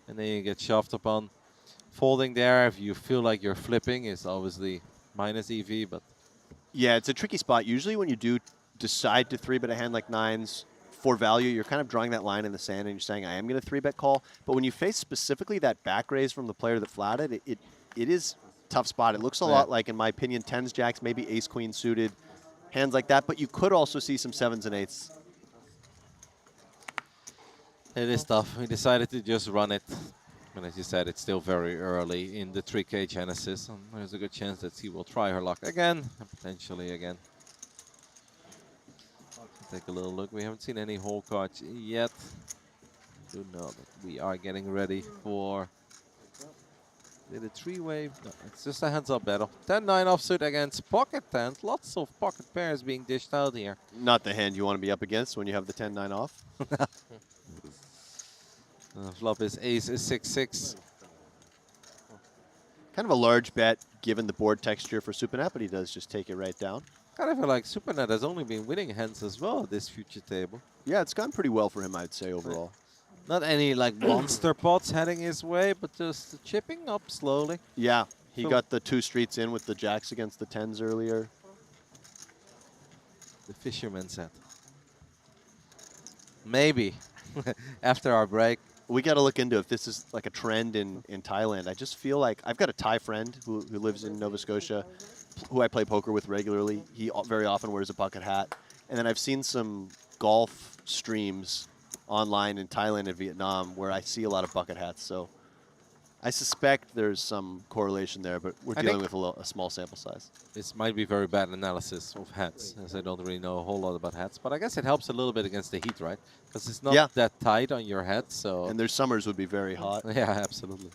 and then you get shoved upon. Folding there, if you feel like you're flipping, is obviously minus EV, but Yeah, it's a tricky spot. Usually when you do decide to 3-bet a hand like 9s, for value, you're kind of drawing that line in the sand and you're saying, I am going to 3-bet call. But when you face specifically that back raise from the player that flatted, it is a tough spot. It looks a lot like, in my opinion, 10s, jacks, maybe ace, queen suited, hands like that. But you could also see some 7s and 8s. it is tough. We decided to just run it. And as you said, it's still very early in the 3K Genesis. And there's a good chance that she will try her luck again, and potentially again. Take a little look. We haven't seen any hole cards yet. I do know that we are getting ready for the 3-way. No, it's just a hands-up battle. 10-9 offsuit against pocket 10. Lots of pocket pairs being dished out here. Not the hand you want to be up against when you have the 10-9 off. Flop is ace is 6-6. Kind of a large bet given the board texture for Supanet, but he does just take it right down. Kind of feel like Supernet has only been winning hands as well at this future table. Yeah, it's gone pretty well for him, I'd say, overall. Not any like monster pots heading his way, but just chipping up slowly. Yeah, he So- got the 2 streets in with the jacks against the 10s earlier. The fisherman set. Maybe after our break. We got to look into if this is like a trend in Thailand. I just feel like I've got a Thai friend who lives in Nova Scotia, who I play poker with regularly. He very often wears a bucket hat. And then I've seen some golf streams online in Thailand and Vietnam where I see a lot of bucket hats. So I suspect there's some correlation there, but we're I dealing think- with a small sample size. This might be very bad analysis of hats, as I don't really know a whole lot about hats. But I guess it helps a little bit against the heat, right? Because it's not Yeah. that tight on your head, so... And their summers would be very hot. Yeah, absolutely.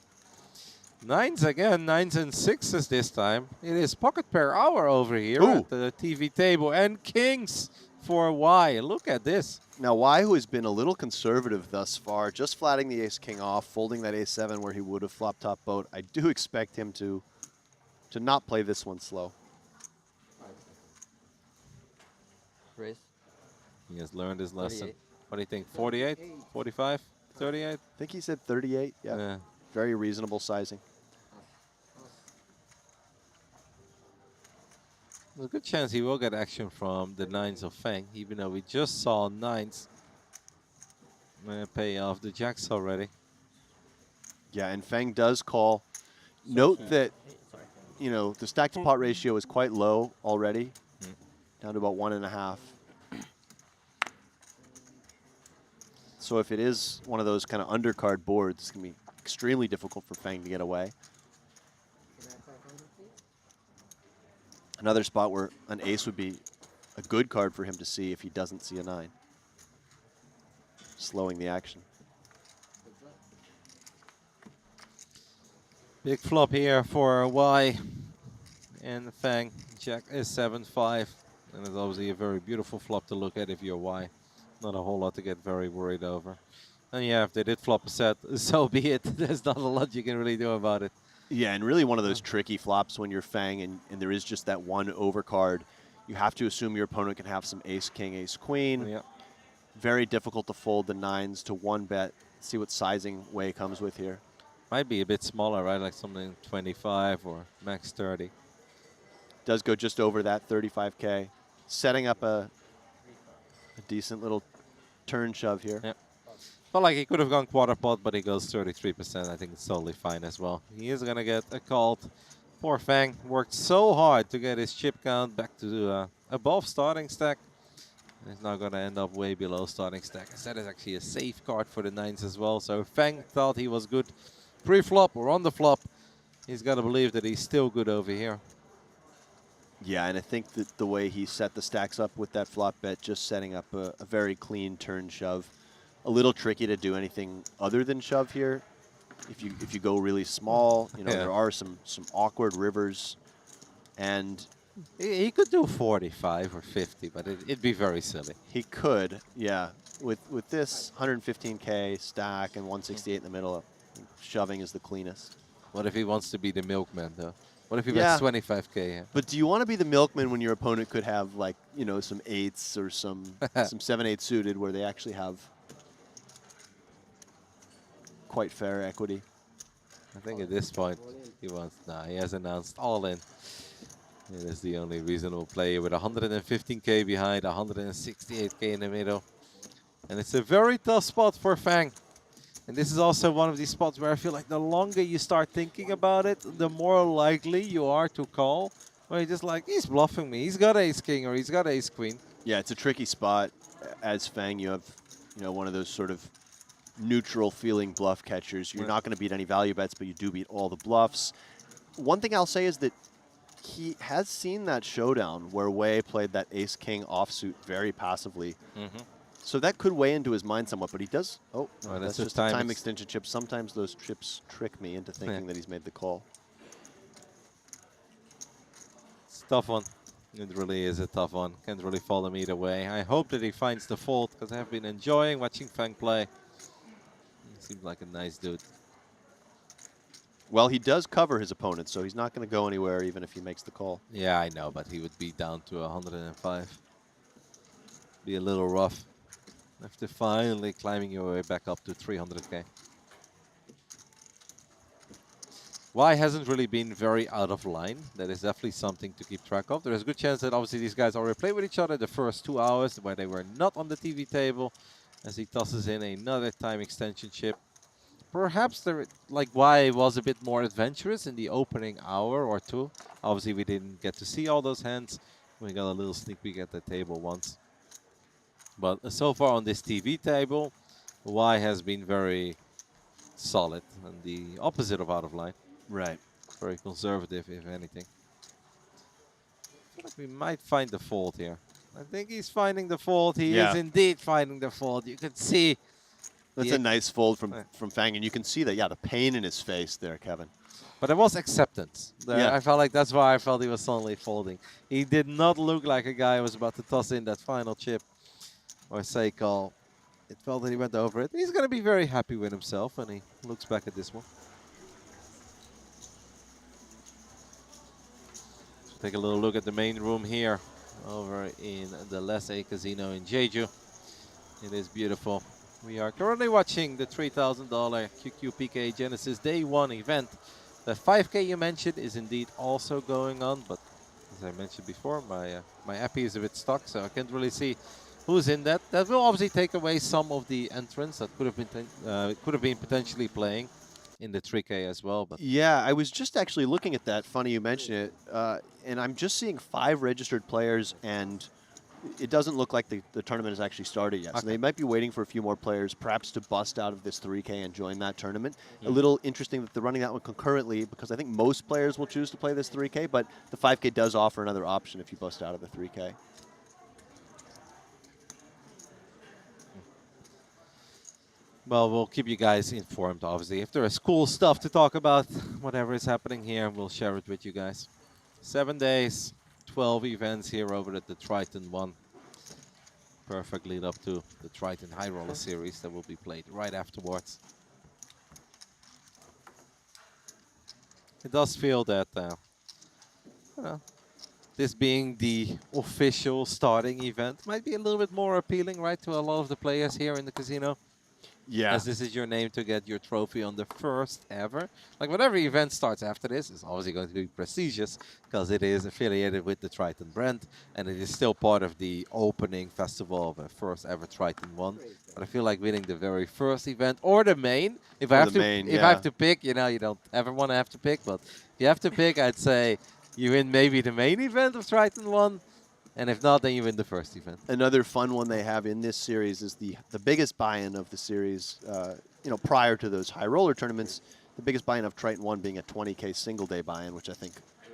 9s again, 9s and 6s this time. It is pocket pair hour over here Ooh. at the TV table. And kings for Y. Look at this. Now, Y, who has been a little conservative thus far, just flatting the ace-king off, folding that ace-7 where he would have flopped top boat. I do expect him to not play this one slow. Raise. He has learned his lesson. 38. What do you think? 48? 45? 38? I think he said 38. Yeah, very reasonable sizing. There's a good chance he will get action from the 9s of Feng, even though we just saw 9s pay off the jacks already. Yeah, and Feng does call. Note that, you know, the stack to pot ratio is quite low already, down to about 1.5. So if it is one of those kind of undercard boards, it's going to be extremely difficult for Feng to get away. Another spot where an ace would be a good card for him to see if he doesn't see a 9. Slowing the action. Big flop here for Y. And Fang. Jack is 7-5. And it's obviously a very beautiful flop to look at if you're Y. Not a whole lot to get very worried over. And yeah, if they did flop a set, so be it. There's not a lot you can really do about it. Yeah, and really one of those tricky flops when you're Fang and there is just that one overcard. You have to assume your opponent can have some ace, king, ace, queen. Yeah. Very difficult to fold the nines to one bet. See what sizing Wei comes with here. Might be a bit smaller, right? Like something 25 or max 30. Does go just over that 35K. Setting up a decent little turn shove here. Yeah. Felt like he could have gone quarter pot, but he goes 33%. I think it's totally fine as well. He is going to get a call. Poor Fang worked so hard to get his chip count back to above starting stack. He's now going to end up way below starting stack. As that is actually a safe card for the nines as well. So Fang thought he was good pre-flop or on the flop. He's got to believe that he's still good over here. Yeah, and I think that the way he set the stacks up with that flop bet, just setting up a very clean turn shove. A little tricky to do anything other than shove here. If you go really small, you know, there are some awkward rivers, and he could do 45 or 50, but it'd be very silly. He could, yeah. With this 115K stack and 168 in the middle, shoving is the cleanest. What if he wants to be the milkman, though? What if he bets 25K? Yeah. But do you want to be the milkman when your opponent could have, like, you know, some eights or some 7-8 suited where they actually have quite fair equity? I think at this point he wants. Nah, he has announced all in. It is the only reasonable play with 115K behind, 168K in the middle. And it's a very tough spot for Fang. And this is also one of these spots where I feel like the longer you start thinking about it, the more likely you are to call. Where you're just like, he's bluffing me. He's got ace king or he's got ace queen. Yeah, it's a tricky spot. As Fang, you have, you know, one of those sort of neutral feeling bluff catchers. You're not going to beat any value bets, but you do beat all the bluffs. One thing I'll say is that he has seen that showdown where Wei played that ace-king offsuit very passively. So that could weigh into his mind somewhat, but he does. Oh, no, that's just a time extension chip. Sometimes those chips trick me into thinking that he's made the call. It's a tough one. It really is a tough one. Can't really fault him either way. I hope that he finds the fold because I have been enjoying watching Fang play. He seems like a nice dude. Well, he does cover his opponent, so he's not going to go anywhere even if he makes the call. Yeah, I know, but he would be down to 105. Be a little rough. After finally climbing your way back up to 300K. Y hasn't really been very out of line. That is definitely something to keep track of. There is a good chance that obviously these guys already played with each other the first 2 hours where they were not on the TV table. As he tosses in another time extension chip. Perhaps like Y was a bit more adventurous in the opening hour or two. Obviously we didn't get to see all those hands. We got a little sneak peek at the table once. But so far on this TV table, Y has been very solid and the opposite of out of line. Right. Very conservative, if anything. I feel like we might find the fold here. I think he's finding the fold. He is indeed finding the fold. You can see. That's a nice fold from Fang, and you can see that, yeah, the pain in his face there, Kevin. But there was acceptance. I felt like that's why I felt he was suddenly folding. He did not look like a guy who was about to toss in that final chip. Or say call. It felt that he went over it. He's going to be very happy with himself when he looks back at this one. So take a little look at the main room here over in the Les A Casino in Jeju. It is beautiful. We are currently watching the $3,000 QQPK Genesis Day 1 event. The 5K you mentioned is indeed also going on, but as I mentioned before, my app is a bit stuck, so I can't really see who's in that. That will obviously take away some of the entrants that could have been potentially playing in the 3K as well. But yeah, I was just actually looking at that. Funny you mention it, and I'm just seeing 5 registered players, and it doesn't look like the tournament has actually started yet. Okay. So they might be waiting for a few more players, perhaps to bust out of this 3K and join that tournament. A little interesting that they're running that one concurrently because I think most players will choose to play this 3K, but the 5K does offer another option if you bust out of the 3K. Well, we'll keep you guys informed, obviously. If there is cool stuff to talk about, whatever is happening here, we'll share it with you guys. 7 days, 12 events here over at the Triton ONE. Perfect lead up to the Triton High Roller Series that will be played right afterwards. It does feel that this being the official starting event might be a little bit more appealing, right, to a lot of the players here in the casino. Yeah. As this is your name to get your trophy on the first ever. Like, whatever event starts after this is obviously going to be prestigious because it is affiliated with the Triton brand and it is still part of the opening festival of the first ever Triton ONE. But I feel like winning the very first event or the main. If I have to pick, you know, you don't ever want to have to pick, but if you have to pick, I'd say you win maybe the main event of Triton ONE. And if not, then you win the first event. Another fun one they have in this series is the biggest buy-in of the series. You know, prior to those high roller tournaments, the biggest buy-in of Triton ONE being a 20K single-day buy-in, which I think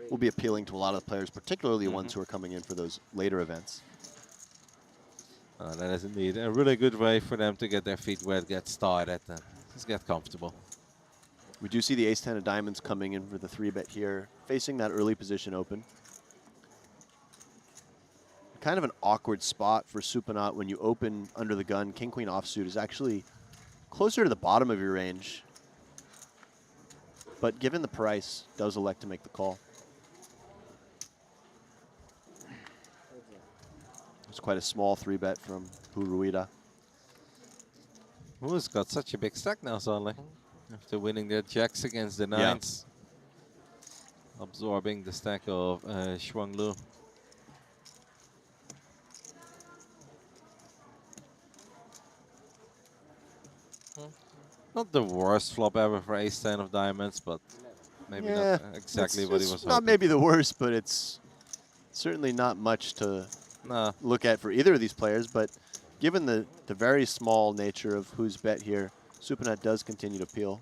will be appealing to a lot of the players, particularly the ones who are coming in for those later events. That is indeed a really good way for them to get their feet wet, get started, and just get comfortable. We do see the ace-10 of diamonds coming in for the 3-bet here, facing that early position open. Kind of an awkward spot for Supanaut when you open under the gun. King-Queen offsuit is actually closer to the bottom of your range. But given the price, does elect to make the call. It's quite a small 3-bet from Puruida. Who's got such a big stack now suddenly? After winning their jacks against the nines. Yeah. Absorbing the stack of Shuanglu. Not the worst flop ever for ace-10 of diamonds, but maybe not exactly what he was hoping. Not maybe the worst, but it's certainly not much to look at for either of these players. But given the very small nature of who's bet here, Supanaut does continue to peel.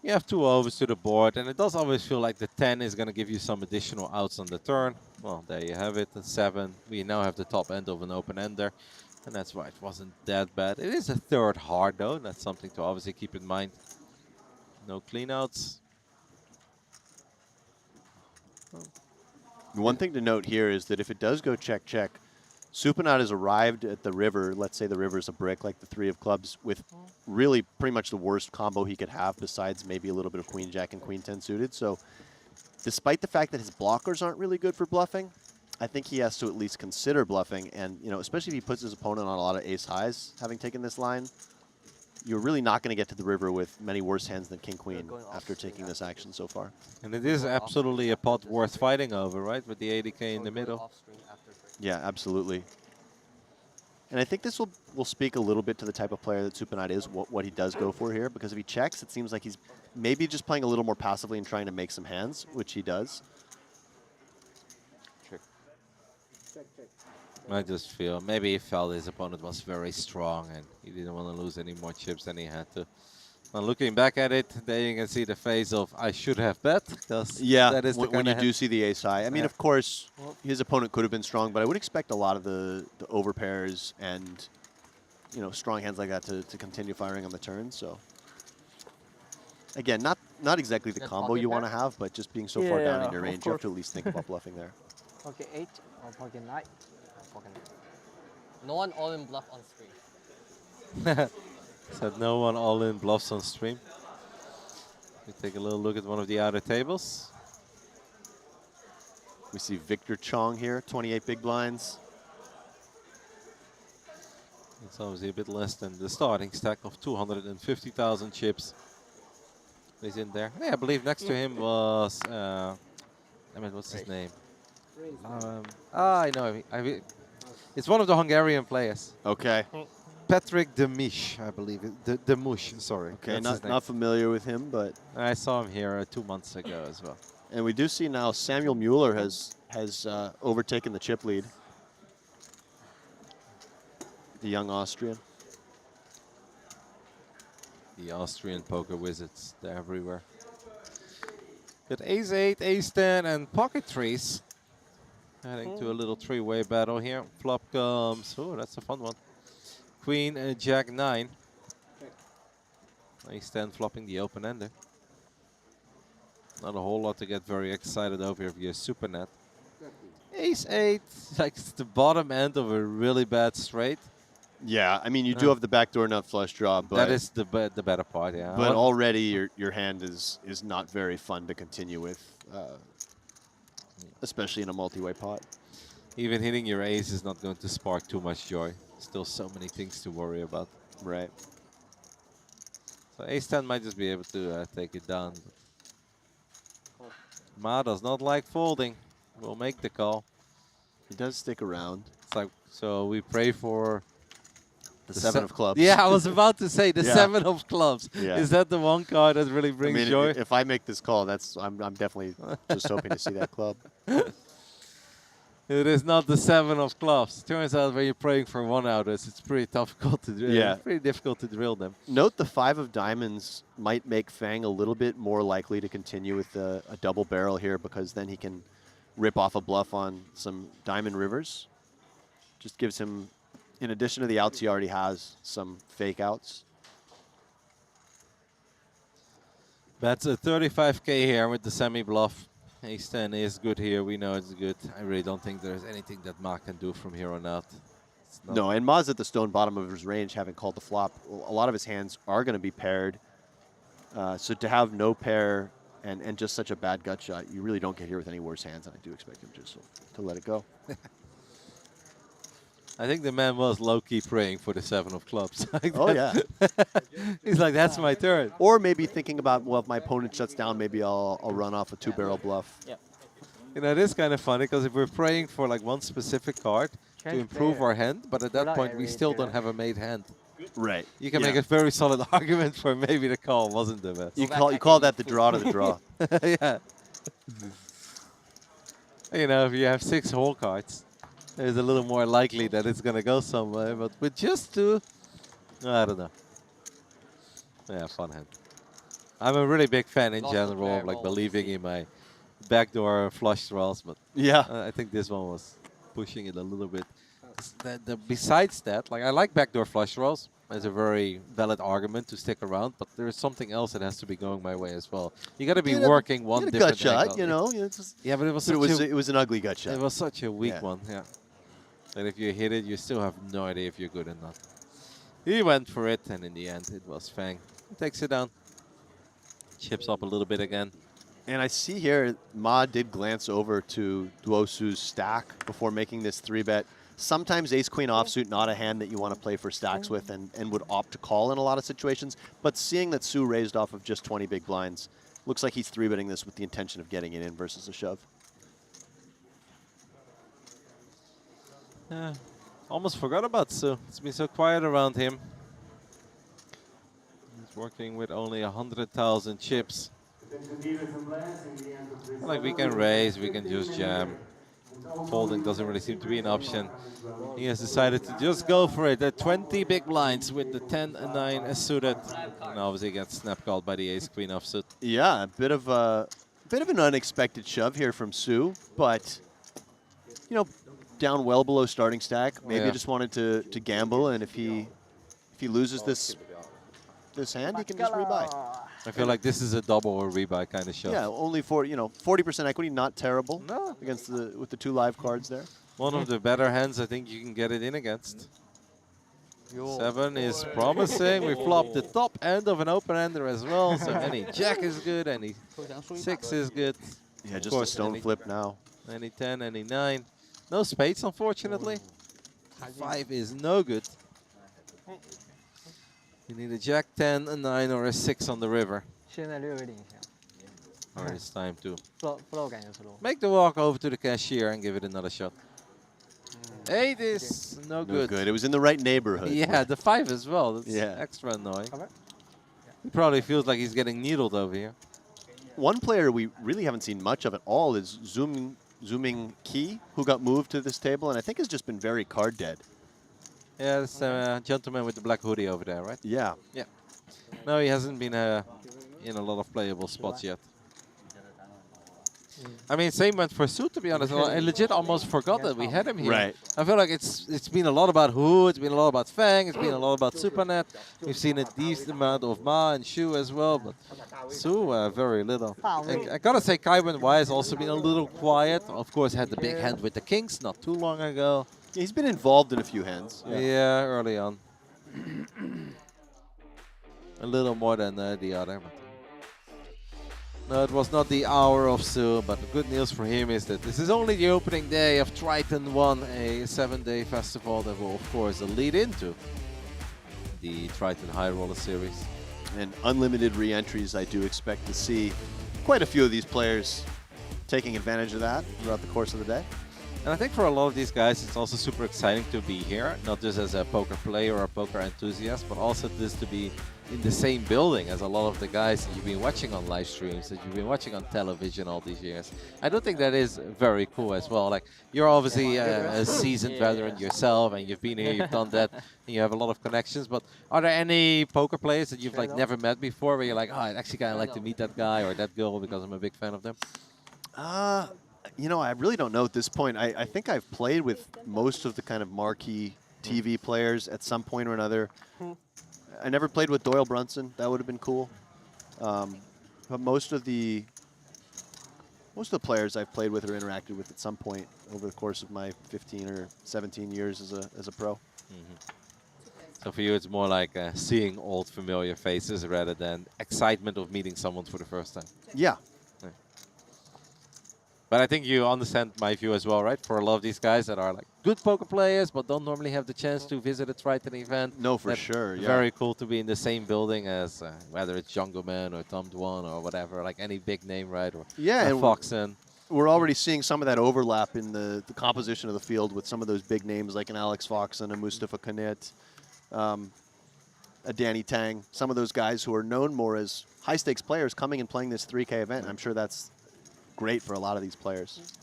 You have 2 overs to the board, and it does always feel like the 10 is going to give you some additional outs on the turn. Well, there you have it, the 7. We now have the top end of an open ender. And that's why it wasn't that bad. It is a third hard, though. That's something to obviously keep in mind. No cleanouts. One thing to note here is that if it does go check-check, Supanaut has arrived at the river. Let's say the river's a brick, like the 3 of clubs, with really pretty much the worst combo he could have, besides maybe a little bit of queen-jack and queen-10 suited. So despite the fact that his blockers aren't really good for bluffing, I think he has to at least consider bluffing, and you know, especially if he puts his opponent on a lot of ace highs, having taken this line, you're really not going to get to the river with many worse hands than king queen after taking this action so far. And it is absolutely a pot worth fighting over, right? With the 80K in the middle. Yeah, absolutely. And I think this will speak a little bit to the type of player that Supanaut is, what he does go for here, because if he checks, it seems like he's maybe just playing a little more passively and trying to make some hands, which he does. I just feel maybe he felt his opponent was very strong and he didn't want to lose any more chips than he had to. Well, looking back at it, there you can see the face of I should have bet. Yeah, that is when you do see the ace high. I mean, of course, his opponent could have been strong, but I would expect a lot of the overpairs and strong hands like that to continue firing on the turn. So again, not exactly the combo you want to have, but just being so far down in your range, you have to at least think about bluffing there. Pocket 8 or pocket 9? No one all-in bluff on screen. Said no one all-in bluffs on stream. We take a little look at one of the outer tables. We see Victor Chong here, 28 big blinds. It's obviously a bit less than the starting stack of 250,000 chips. He's in there. Yeah, I believe next to him was, what's his name? I know. It's one of the Hungarian players. Okay. Patrick Demish, I believe. Demush, sorry. Okay, not familiar with him, but I saw him here 2 months ago as well. And we do see now Samuel Mueller has overtaken the chip lead. The young Austrian. The Austrian poker wizards, they're everywhere. Got ace-8, ace-10, and pocket threes. Heading to a little three-way battle here. Flop comes, oh, that's a fun one. Queen, Jack 9. Ace-10 flopping the open-ender. Not a whole lot to get very excited over if you're super net. Ace-8, like it's the bottom end of a really bad straight. Yeah, I mean, you do have the backdoor nut flush draw, but that is the better part, yeah. but already your hand is not very fun to continue with, especially in a multi-way pot. Even hitting your ace is not going to spark too much joy. Still so many things to worry about. Right. So Ace-10 might just be able to take it down. Ma does not like folding. We'll make the call. He does stick around. It's like, so we pray for the 7 of clubs. Yeah, I was about to say the Yeah. 7 of clubs. Yeah. Is that the one card that really brings I mean, joy? if I make this call, I'm definitely just hoping to see that club. It is not the 7 of clubs. Turns out when you're praying for one-outers, it's pretty difficult to drill. Yeah. It's pretty difficult to drill them. Note the 5 of diamonds might make Fang a little bit more likely to continue with a double barrel here, because then he can rip off a bluff on some diamond rivers. Just gives him, in addition to the outs he already has, some fake outs. That's a 35K here with the semi-bluff. Ace-10 is good here. We know it's good. I really don't think there's anything that Ma can do from here on out. No, and Ma's at the stone bottom of his range, having called the flop. A lot of his hands are going to be paired. So to have no pair and just such a bad gut shot, you really don't get here with any worse hands, and I do expect him just to let it go. I think the man was low-key praying for the 7 of clubs. Like Oh, yeah. He's like, that's my turn. Or maybe thinking about, well, if my opponent shuts down, maybe I'll run off a 2-barrel bluff. Yep. You know, it is kind of funny, because if we're praying for like one specific card to improve our hand, but at that point we still don't have a made hand. Right. You can make a very solid argument for maybe the call wasn't the best. You call that the draw to the draw. Yeah. You know, if you have 6 hole cards, it's a little more likely that it's going to go somewhere. But with just 2, I don't know. Yeah, fun hand. I'm a really big fan in general of like believing in my backdoor flush draws, but yeah, I think this one was pushing it a little bit. Besides that, like I like backdoor flush draws. It's a very valid argument to stick around, but there is something else that has to be going my way as well. You got to be working one different gut shot, angle. you know. It's just, yeah, but it was it was an ugly gut shot. It was such a weak one, yeah. And if you hit it, you still have no idea if you're good or not. He went for it, and in the end, it was Fang. He takes it down. Chips up a little bit again. And I see here, Ma did glance over to Duosu's stack before making this 3-bet. Sometimes ace-queen offsuit, not a hand that you want to play for stacks with and would opt to call in a lot of situations. But seeing that Su raised off of just 20 big blinds, looks like he's 3-betting this with the intention of getting it in versus a shove. Yeah, almost forgot about Su. It's been so quiet around him. He's working with only 100,000 chips. Like we can raise, we can just jam. Folding doesn't really seem to be an option. He has decided to just go for it. The 20 big blinds with the 10 and 9 suited. And obviously gets snap called by the ace-queen offsuit. Yeah, a bit of an unexpected shove here from Su, but you know, down well below starting stack. Maybe just wanted to gamble, and if he loses this hand, he can just rebuy. I feel like this is a double or rebuy kind of shove. Yeah, only for 40% equity, not terrible. No, against with the 2 live cards there. One of the better hands I think you can get it in against. 7 is promising. We flop the top end of an open-ender as well, so any jack is good, any 6 is good. Yeah, just a stone flip now. Any 10, any 9. No spades, unfortunately. 5 is no good. You need a jack, 10, a 9, or a 6 on the river. Or it's time to make the walk over to the cashier and give it another shot. 8 is no good. It was in the right neighborhood. Yeah, the 5 as well. That's Yeah. extra annoying. He probably feels like he's getting needled over here. One player we really haven't seen much of at all is Zooming Key, who got moved to this table and I think has just been very card dead. Yeah, this gentleman with the black hoodie over there, right? Yeah. Yeah. No, he hasn't been in a lot of playable spots yet. I mean, same went for Su, to be honest. I legit almost forgot that we had him here. Right. I feel like it's been a lot about Hu, it's been a lot about Fang, it's been a lot about Supernet. We've seen a decent amount of Ma and Shu as well, but Su, very little. And I gotta say, Kaiwen Y has also been a little quiet. Of course, had the big hand with the Kings not too long ago. Yeah, he's been involved in a few hands. Yeah, early on. A little more than the other. But no, it was not the hour of Su, but the good news for him is that this is only the opening day of Triton ONE, a 7-day festival that will, of course, lead into the Triton High Roller Series. And unlimited re-entries, I do expect to see quite a few of these players taking advantage of that throughout the course of the day. And I think for a lot of these guys, it's also super exciting to be here, not just as a poker player or a poker enthusiast, but also just to be in the same building as a lot of the guys that you've been watching on live streams, that you've been watching on television all these years. I do think that is very cool as well. Like, you're obviously a seasoned veteran yourself, and you've been here, you've done that, and you have a lot of connections. But are there any poker players that you've like never met before, where you're like, oh, I'd actually kind of like to meet that guy or that girl because I'm a big fan of them? You know, I really don't know at this point. I think I've played with most of the kind of marquee TV players at some point or another. I never played with Doyle Brunson. That would have been cool. But most of the players I've played with or interacted with at some point over the course of my 15 or 17 years as a pro. So for you, it's more like seeing old familiar faces rather than excitement of meeting someone for the first time. Yeah. But I think you understand my view as well, right? For a lot of these guys that are like good poker players, but don't normally have the chance to visit a Triton event. No, for sure. Yeah. Very cool to be in the same building as whether it's Jungle Man or Tom Dwan or whatever, like any big name, right? Or and Foxen. We're already seeing some of that overlap in the composition of the field with some of those big names like an Alex Foxen, a Mustafa Kanit, a Danny Tang. Some of those guys who are known more as high-stakes players coming and playing this 3K event. I'm sure that's great for a lot of these players.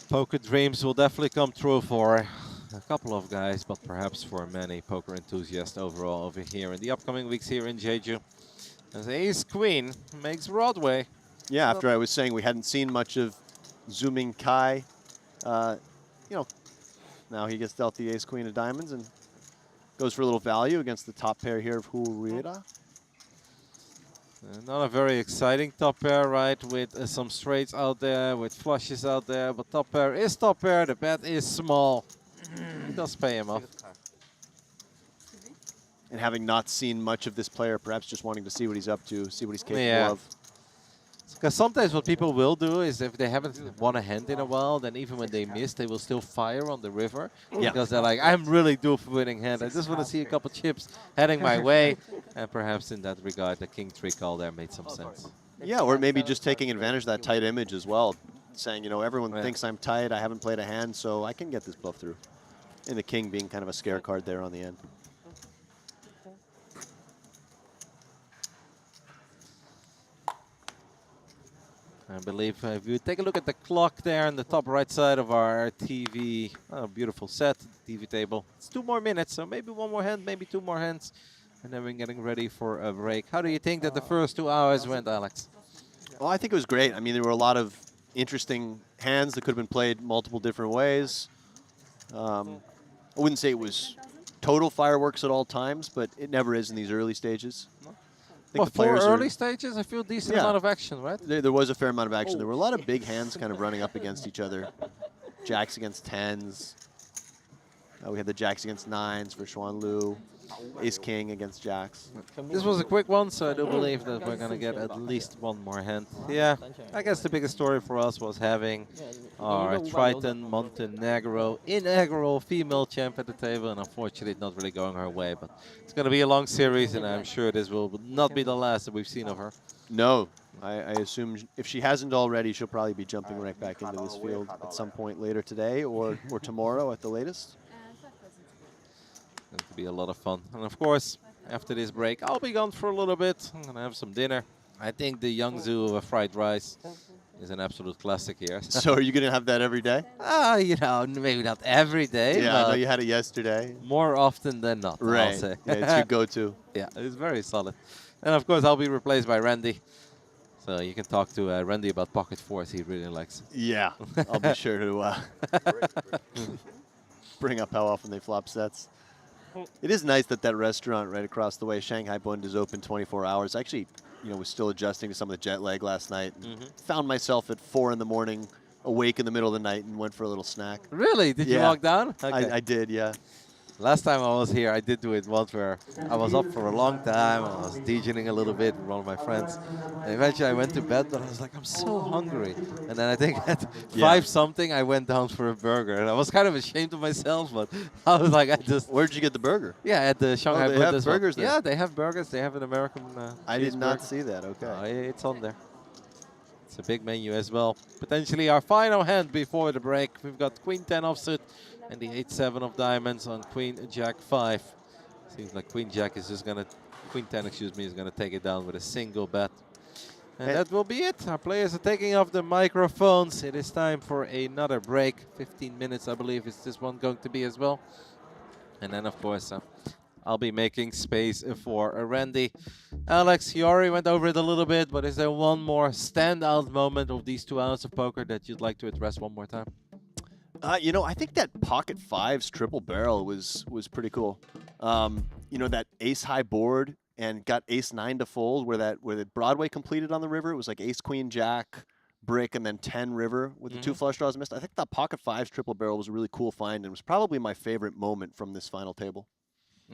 Poker dreams will definitely come true for a couple of guys, but perhaps for many poker enthusiasts overall over here in the upcoming weeks here in Jeju. As Ace Queen makes Broadway. Yeah, after I was saying we hadn't seen much of Zooming Kai, you know, now he gets dealt the Ace Queen of Diamonds and goes for a little value against the top pair here of Hurueda. Not a very exciting top pair, right? With some straights out there, with flushes out there, but top pair is top pair. The bet is small. It does pay him off. And having not seen much of this player, perhaps just wanting to see what he's up to, see what he's capable of. Because sometimes what people will do is if they haven't won a hand in a while, then even when they miss, they will still fire on the river. Yeah. Because they're like, I'm really due for winning hand. I just want to see a couple chips heading my way. And perhaps in that regard, the King 3 call there made some sense. Yeah, or maybe just taking advantage of that tight image as well. Saying, you know, everyone thinks I'm tight, I haven't played a hand, so I can get this bluff through. And the King being kind of a scare card there on the end. I believe if you take a look at the clock there on the top right side of our TV, oh, beautiful set, TV table. It's 2 more minutes, so maybe 1 more hand, maybe 2 more hands. And then we're getting ready for a break. How do you think that the first 2 hours went, Alex? Well, I think it was great. I mean, there were a lot of interesting hands that could have been played multiple different ways. I wouldn't say it was total fireworks at all times, but it never is in these early stages. Well, for early stages, I feel decent amount of action, right? There was a fair amount of action. There were a lot of big hands kind of running up against each other. Jacks against 10s. We had the Jacks against 9s for Xuan Lu. Ace King against Jacks. This was a quick one, so I do believe that we're going to get at least 1 more hand. Yeah, I guess the biggest story for us was having our Triton Montenegro inaugural female champ at the table, and unfortunately it's not really going her way, but it's going to be a long series, and I'm sure this will not be the last that we've seen of her. No, I assume if she hasn't already, she'll probably be jumping right back into this field at some point later today or tomorrow at the latest. Going to be a lot of fun. And of course, after this break, I'll be gone for a little bit. I'm going to have some dinner. I think the Yangzhou of a fried rice is an absolute classic here. So are you going to have that every day? You know, maybe not every day. Yeah, I know you had it yesterday. More often than not, right. I'll say. Yeah, it's your go-to. Yeah, it's very solid. And of course, I'll be replaced by Randy. So you can talk to Randy about pocket fours. He really likes it. Yeah, I'll be sure to bring up how often they flop sets. It is nice that that restaurant right across the way, Shanghai Bund, is open 24 hours. I actually, was still adjusting to some of the jet lag last night. And found myself at 4 in the morning, awake in the middle of the night, and went for a little snack. Really? Did you walk down? Okay. I did, yeah. Last time I was here, I did do it once where I was up for a long time. I was DJing a little bit with one of my friends. And eventually I went to bed, but I was like, I'm so hungry. And then I think at 5 something, I went down for a burger. And I was kind of ashamed of myself, but I was like, Where'd you get the burger? Yeah, at the Shanghai they Bund have as well. burgers there? Yeah, they have burgers. They have an American I did not cheeseburger. see that, okay. It's on there. It's a big menu as well. Potentially our final hand before the break. We've got Queen 10 offsuit and the 8-7 of diamonds on Queen Jack 5. Seems like Queen Jack is just gonna, Queen 10, excuse me, is gonna take it down with a single bet. And that will be it. Our players are taking off the microphones. It is time for another break. 15 minutes, I believe, is this one going to be as well. And then, of course, I'll be making space for Randy. Alex, you already went over it a little bit, but is there one more standout moment of these 2 hours of poker that you'd like to address one more time? I think that pocket fives triple barrel was pretty cool. That ace high board and got ace 9 to fold where the Broadway completed on the river. It was like ace queen jack brick and then 10 river with the 2 flush draws missed. I think that pocket fives triple barrel was a really cool find and was probably my favorite moment from this final table.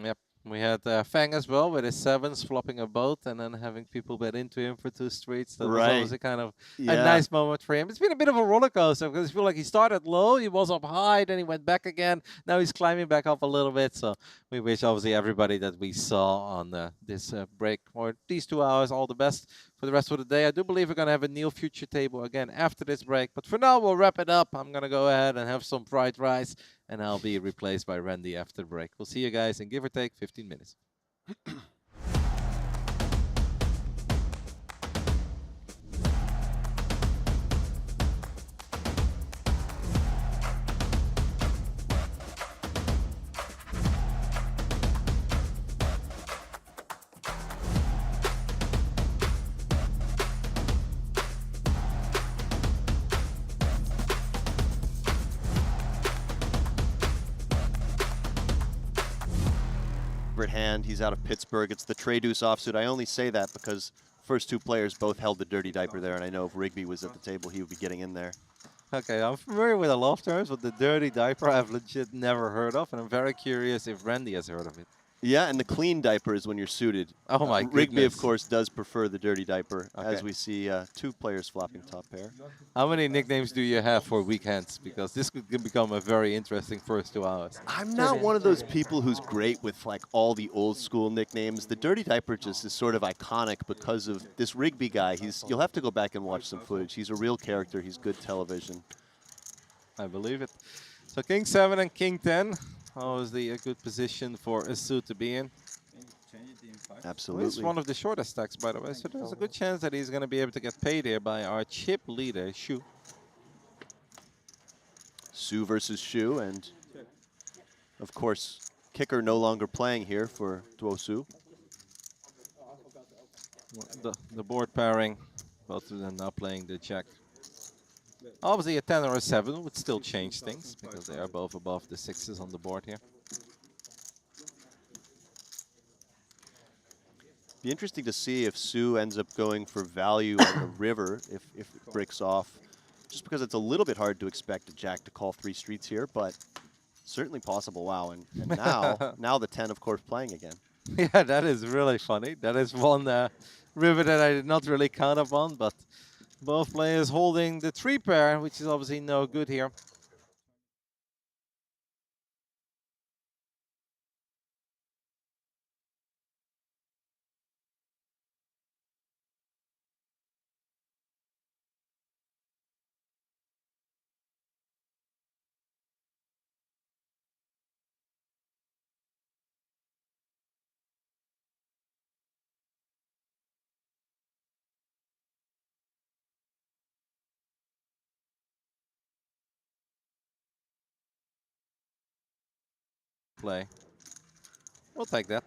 Yep. We had Fang as well with his 7s flopping a boat and then having people bet into him for 2 streets. That was always a kind of a nice moment for him. It's been a bit of a roller coaster because I feel like he started low, he was up high, then he went back again. Now he's climbing back up a little bit. So we wish obviously everybody that we saw on this break or these 2 hours all the best for the rest of the day. I do believe we're going to have a Neil Future table again after this break. But for now, we'll wrap it up. I'm going to go ahead and have some fried rice. And I'll be replaced by Randy after the break. We'll see you guys in give or take 15 minutes. Hand. He's out of Pittsburgh. It's the Trey Deuce offsuit. I only say that because first 2 players both held the dirty diaper there, and I know if Rigby was at the table, he would be getting in there. Okay, I'm familiar with a lot of terms, but the dirty diaper I've legit never heard of, and I'm very curious if Randy has heard of it. Yeah, and the clean diaper is when you're suited. Oh my Rigby, goodness. of course, does prefer the dirty diaper, Okay. as we see 2 players flopping top pair. How many nicknames do you have for weekends? Because this could become a very interesting first 2 hours. I'm not one of those people who's great with like all the old school nicknames. The dirty diaper just is sort of iconic because of this Rigby guy. You'll have to go back and watch some footage. He's a real character. He's good television. I believe it. So King 7 and King 10. Always a good position for a suit to be in. Absolutely. It's one of the shortest stacks, by the way, so there's a good chance that he's going to be able to get paid here by our chip leader, Shu. Su versus Shu, and of course, kicker no longer playing here for Duo Su. The board pairing, both of them now playing the jack. Obviously, a 10 or a 7 would still change things because they are both above the 6s on the board here. Be interesting to see if Su ends up going for value on the river if it breaks off. Just because it's a little bit hard to expect a jack to call 3 streets here, but certainly possible. Wow, and now the 10, of course, playing again. Yeah, that is really funny. That is one river that I did not really count upon, but both players holding the 3 pair, which is obviously no good here. Play. We'll take that.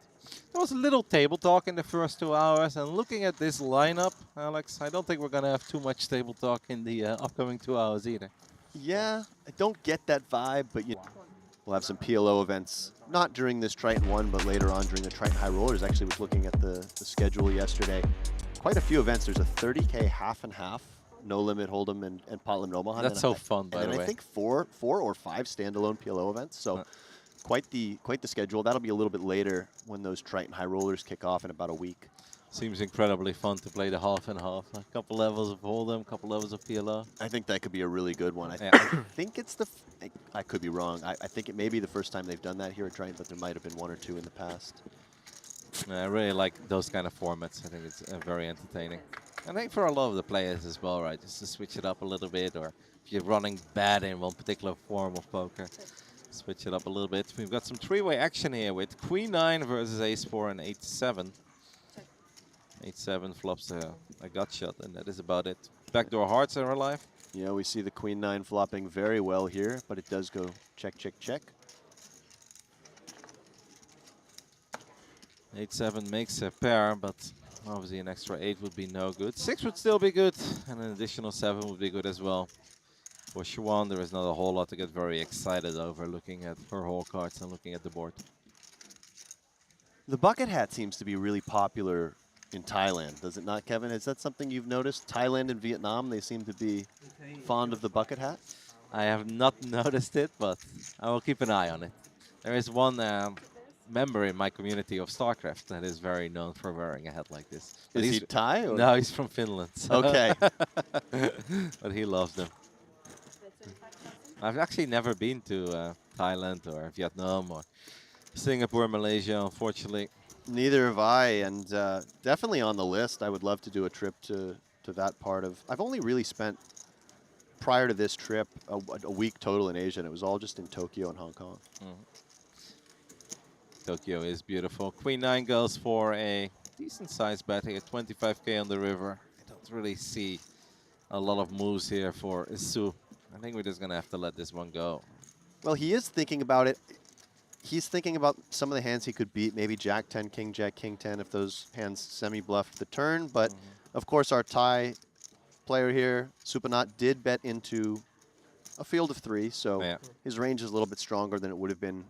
There was a little table talk in the first 2 hours, and looking at this lineup, Alex, I don't think we're gonna have too much table talk in the upcoming 2 hours either. Yeah, I don't get that vibe, but we'll have some PLO events, not during this Triton One, but later on during the Triton High Rollers. Actually, was looking at the schedule yesterday. Quite a few events. There's a 30K half and half, no limit hold'em and pot limit Omaha. That's so fun, by the way. And I think four or five standalone PLO events. So quite the schedule. That'll be a little bit later when those Triton High Rollers kick off in about a week. Seems incredibly fun to play the half and half. A couple levels of hold'em, a couple levels of PLO. I think that could be a really good one. I think it's I could be wrong. I think it may be the first time they've done that here at Triton, but there might have been one or two in the past. I really like those kind of formats. I think it's very entertaining. I think for a lot of the players as well, right? Just to switch it up a little bit, or if you're running bad in one particular form of poker, switch it up a little bit. We've got some three-way action here with Queen 9 versus Ace-4 and 8-7. 8-7 flops a gut shot, and that is about it. Backdoor hearts are alive. Yeah, we see the Queen 9 flopping very well here, but it does go check, check, check. 8-7 makes a pair, but obviously an extra 8 would be no good. 6 would still be good, and an additional 7 would be good as well. For Siobhan, there is not a whole lot to get very excited over looking at her whole cards and looking at the board. The bucket hat seems to be really popular in Thailand, does it not, Kevin? Is that something you've noticed? Thailand and Vietnam, they seem to be fond of the bucket hat? I have not noticed it, but I will keep an eye on it. There is one member in my community of StarCraft that is very known for wearing a hat like this. But Is he Thai? Or? No, he's from Finland. So Okay. but he loves them. I've actually never been to Thailand or Vietnam or Singapore, Malaysia, unfortunately. Neither have I, and definitely on the list. I would love to do a trip to that part of... I've only really spent, prior to this trip, a week total in Asia, and it was all just in Tokyo and Hong Kong. Tokyo is beautiful. Queen 9 goes for a decent-sized bet here, 25K on the river. I don't really see a lot of moves here for Isu. I think we're just going to have to let this one go. Well, he is thinking about it. He's thinking about some of the hands he could beat, maybe Jack 10, King Jack, King 10, if those hands semi-bluffed the turn. But, of course, our Thai player here, Supanat, did bet into a field of 3, so his range is a little bit stronger than it would have been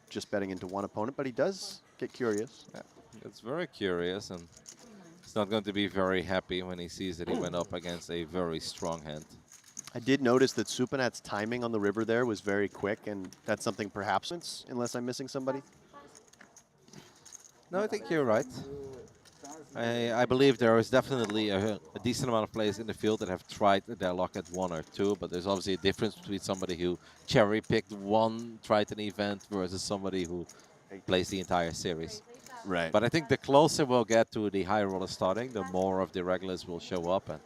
just betting into one opponent, but he does get curious. Yeah, it's very curious, and he's not going to be very happy when he sees that he went up against a very strong hand. I did notice that Supanat's timing on the river there was very quick, and that's something perhaps, unless I'm missing somebody. No, I think you're right. I believe there is definitely a decent amount of players in the field that have tried their luck at 1 or 2, but there's obviously a difference between somebody who cherry-picked one Triton event versus somebody who plays the entire series. Right. But I think the closer we'll get to the high roller starting, the more of the regulars will show up. And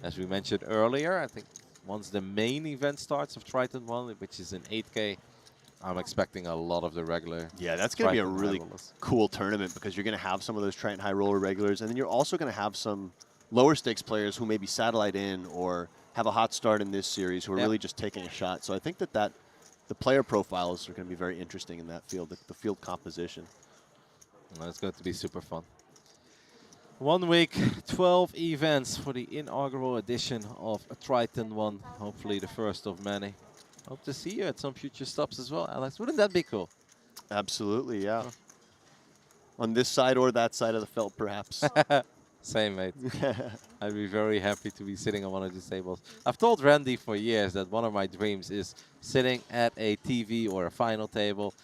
as we mentioned earlier, I think once the main event starts of Triton ONE, which is in 8K, I'm expecting a lot of the regular. Yeah, that's going to be a really cool tournament because you're going to have some of those Triton High Roller regulars, and then you're also going to have some lower stakes players who maybe satellite in or have a hot start in this series who are really just taking a shot. So I think that the player profiles are going to be very interesting in that field, the field composition. Well, it's going to be super fun. 1 week, 12 events for the inaugural edition of Triton ONE. Hopefully the first of many. Hope to see you at some future stops as well, Alex. Wouldn't that be cool? Absolutely, yeah. On this side or that side of the felt, perhaps. Same, mate. I'd be very happy to be sitting on one of these tables. I've told Randy for years that one of my dreams is sitting at a TV or a final table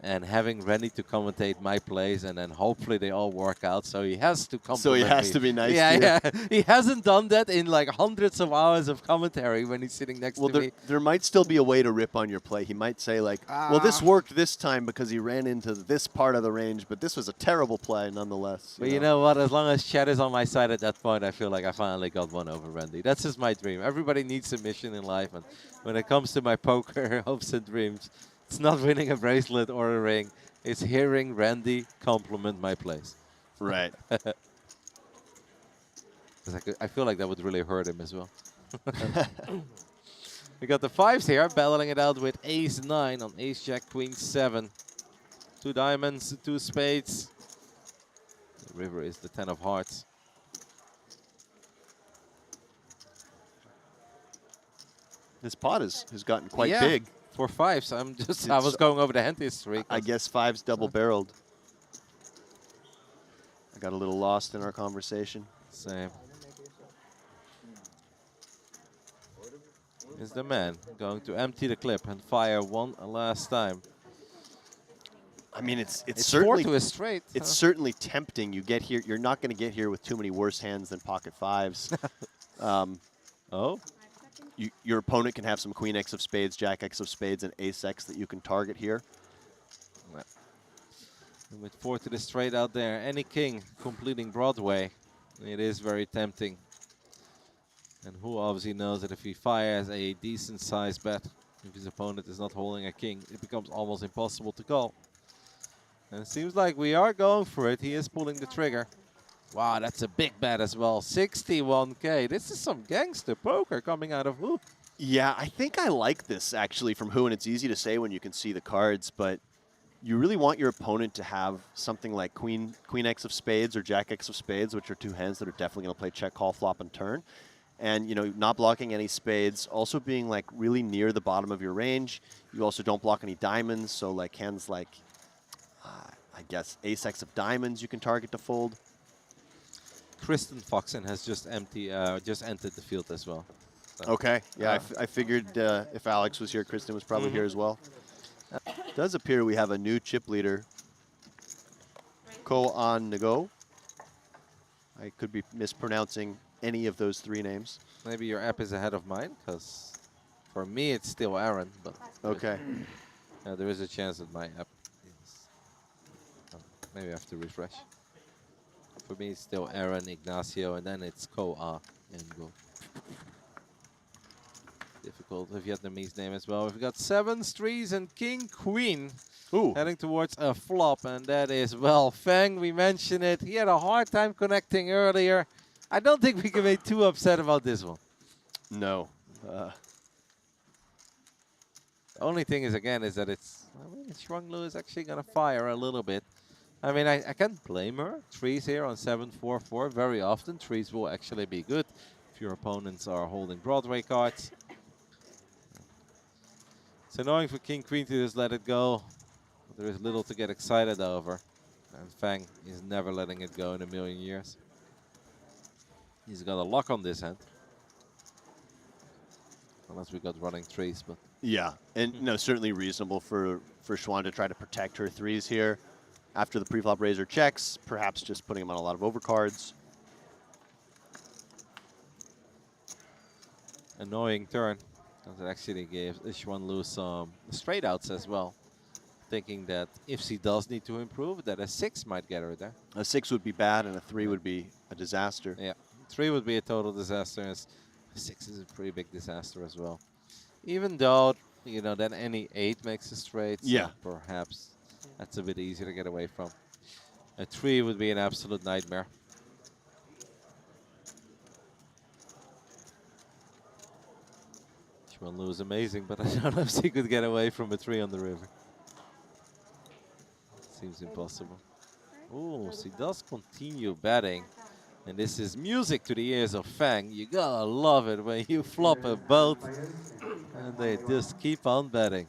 and having Randy to commentate my plays, and then hopefully they all work out. So he has to compliment So he has me. to be nice Yeah, to you. yeah. He hasn't done that in like hundreds of hours of commentary when he's sitting next to me. There might still be a way to rip on your play. He might say like, well, this worked this time because he ran into this part of the range, but this was a terrible play nonetheless. But you know what? As long as Chad is on my side at that point, I feel like I finally got one over Randy. That's just my dream. Everybody needs a mission in life, and when it comes to my poker hopes and dreams, it's not winning a bracelet or a ring. It's hearing Randy compliment my plays. Right. I feel like that would really hurt him as well. We got the 5s here, battling it out with Ace 9 on Ace Jack Queen 7. 2 diamonds, 2 spades. The river is the 10 of hearts. This pot has gotten quite Yeah, big. for fives. I was going over the hand history. I guess fives double-barreled. I got a little lost in our conversation. Same. Is the man going to empty the clip and fire one last time? I mean, it's It's certainly 4 to a straight. It's certainly tempting. You get here, you're not going to get here with too many worse hands than pocket fives. Oh, Your opponent can have some queen X of spades, jack X of spades, and ace X that you can target here. with 4 to the straight out there, any king completing Broadway, it is very tempting. And who obviously knows that if he fires a decent sized bet, if his opponent is not holding a king, it becomes almost impossible to call. And it seems like we are going for it. He is pulling the trigger. Wow, that's a big bet as well. 61K. This is some gangster poker coming out of who? Yeah, I think I like this actually from who, and it's easy to say when you can see the cards, but you really want your opponent to have something like queen X of spades or jack X of spades, which are two hands that are definitely going to play check, call, flop, and turn. And, you know, not blocking any spades, also being like really near the bottom of your range. You also don't block any diamonds, so like hands like, I guess, ace X of diamonds you can target to fold. Kristen Foxen has just entered the field as well. So, Okay, yeah, I figured if Alex was here, Kristen was probably here as well. It does appear we have a new chip leader, Ko An Nago. I could be mispronouncing any of those three names. maybe your app is ahead of mine, because for me it's still Aaron. But Okay. there is a chance that my app is. Oh, maybe I have to refresh. For me, it's still Aaron, Ignacio, and then it's Ko-A and Go. Difficult Vietnamese name as well. We've got 7s, 3s, and King, Queen. Ooh. Heading towards a flop, and that is, well, Feng, we mentioned it. He had a hard time connecting earlier. I don't think we can be too upset about this one. No. The only thing is, again, is that it's, I mean, Shuanglu is actually going to fire a little bit. I mean, I can't blame her. 3s here on 7-4-4. Very often, 3s will actually be good if your opponents are holding Broadway cards. It's annoying for King, Queen to just let it go. But there is little to get excited over. And Feng is never letting it go in a million years. He's got a lock on this hand. Unless we got running 3s, but... Yeah, and no, certainly reasonable for Schwan to try to protect her 3s here. After the preflop raiser checks, perhaps just putting him on a lot of overcards. Annoying turn. Because it actually gave Xuanlu some straight outs as well. Thinking that if she does need to improve, that a 6 might get her there. A 6 would be bad, and a 3 would be a disaster. Yeah, 3 would be a total disaster. And 6 is a pretty big disaster as well. Even though, you know, then any 8 makes a straight. So yeah. Perhaps that's a bit easier to get away from. A 3 would be an absolute nightmare. Xuanlu is amazing, but I don't know if she could get away from a 3 on the river. Seems impossible. Oh, she does continue betting. And this is music to the ears of Feng. You gotta love it when you flop a boat and they just keep on betting.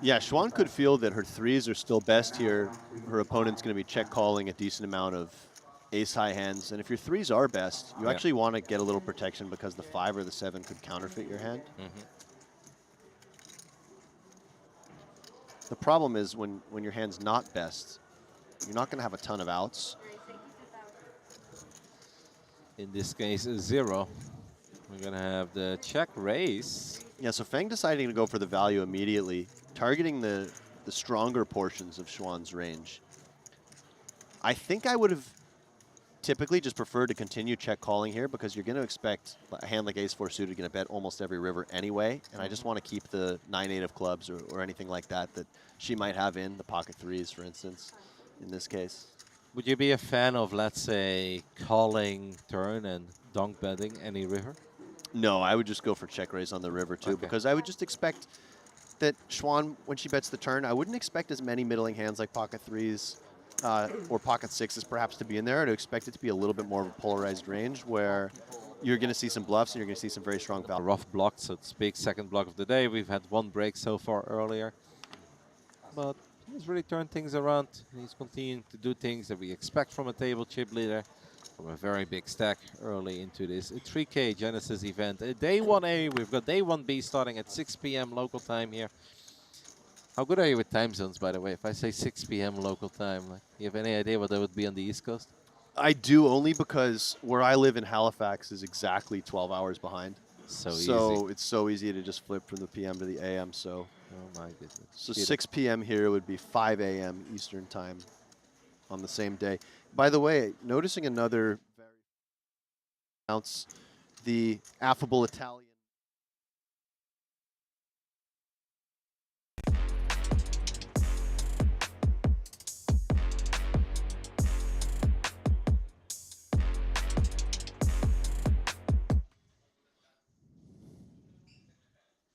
Yeah, Schwan could feel that her 3s are still best here. Her opponent's going to be check calling a decent amount of ace-high hands. And if your 3s are best, you actually want to get a little protection because the 5 or the 7 could counterfeit your hand. The problem is when your hand's not best, you're not going to have a ton of outs. In this case, a 0. We're going to have the check raise. Yeah, so Feng deciding to go for the value immediately, targeting the stronger portions of Schwan's range. I think I would have typically just preferred to continue check calling here because you're going to expect a hand like ace-4 suited going to bet almost every river anyway, and I just want to keep the 9-8 of clubs or anything like that that she might have in the pocket 3s, for instance, in this case. Would you be a fan of, let's say, calling turn and donk betting any river? No, I would just go for check raise on the river too, because I would just expect that Schwan, when she bets the turn, I wouldn't expect as many middling hands like pocket 3s or pocket 6s perhaps to be in there. I'd expect it to be a little bit more of a polarized range where you're going to see some bluffs and you're going to see some very strong A value. rough block, so to speak, second block of the day. We've had one break so far earlier. But he's really turned things around. He's continuing to do things that we expect from a table chip leader. From a very big stack early into this 3K Genesis event. Day 1A, we've got day 1B starting at 6 p.m. local time here. How good are you with time zones, by the way? If I say 6 p.m. local time, like, you have any idea what that would be on the East Coast? I do, only because where I live in Halifax is exactly 12 hours behind. So it's so easy to just flip from the PM to the AM. So, oh my goodness. so 6 p.m. here would be 5 a.m. Eastern time on the same day. By the way, noticing another very announce the affable Italian.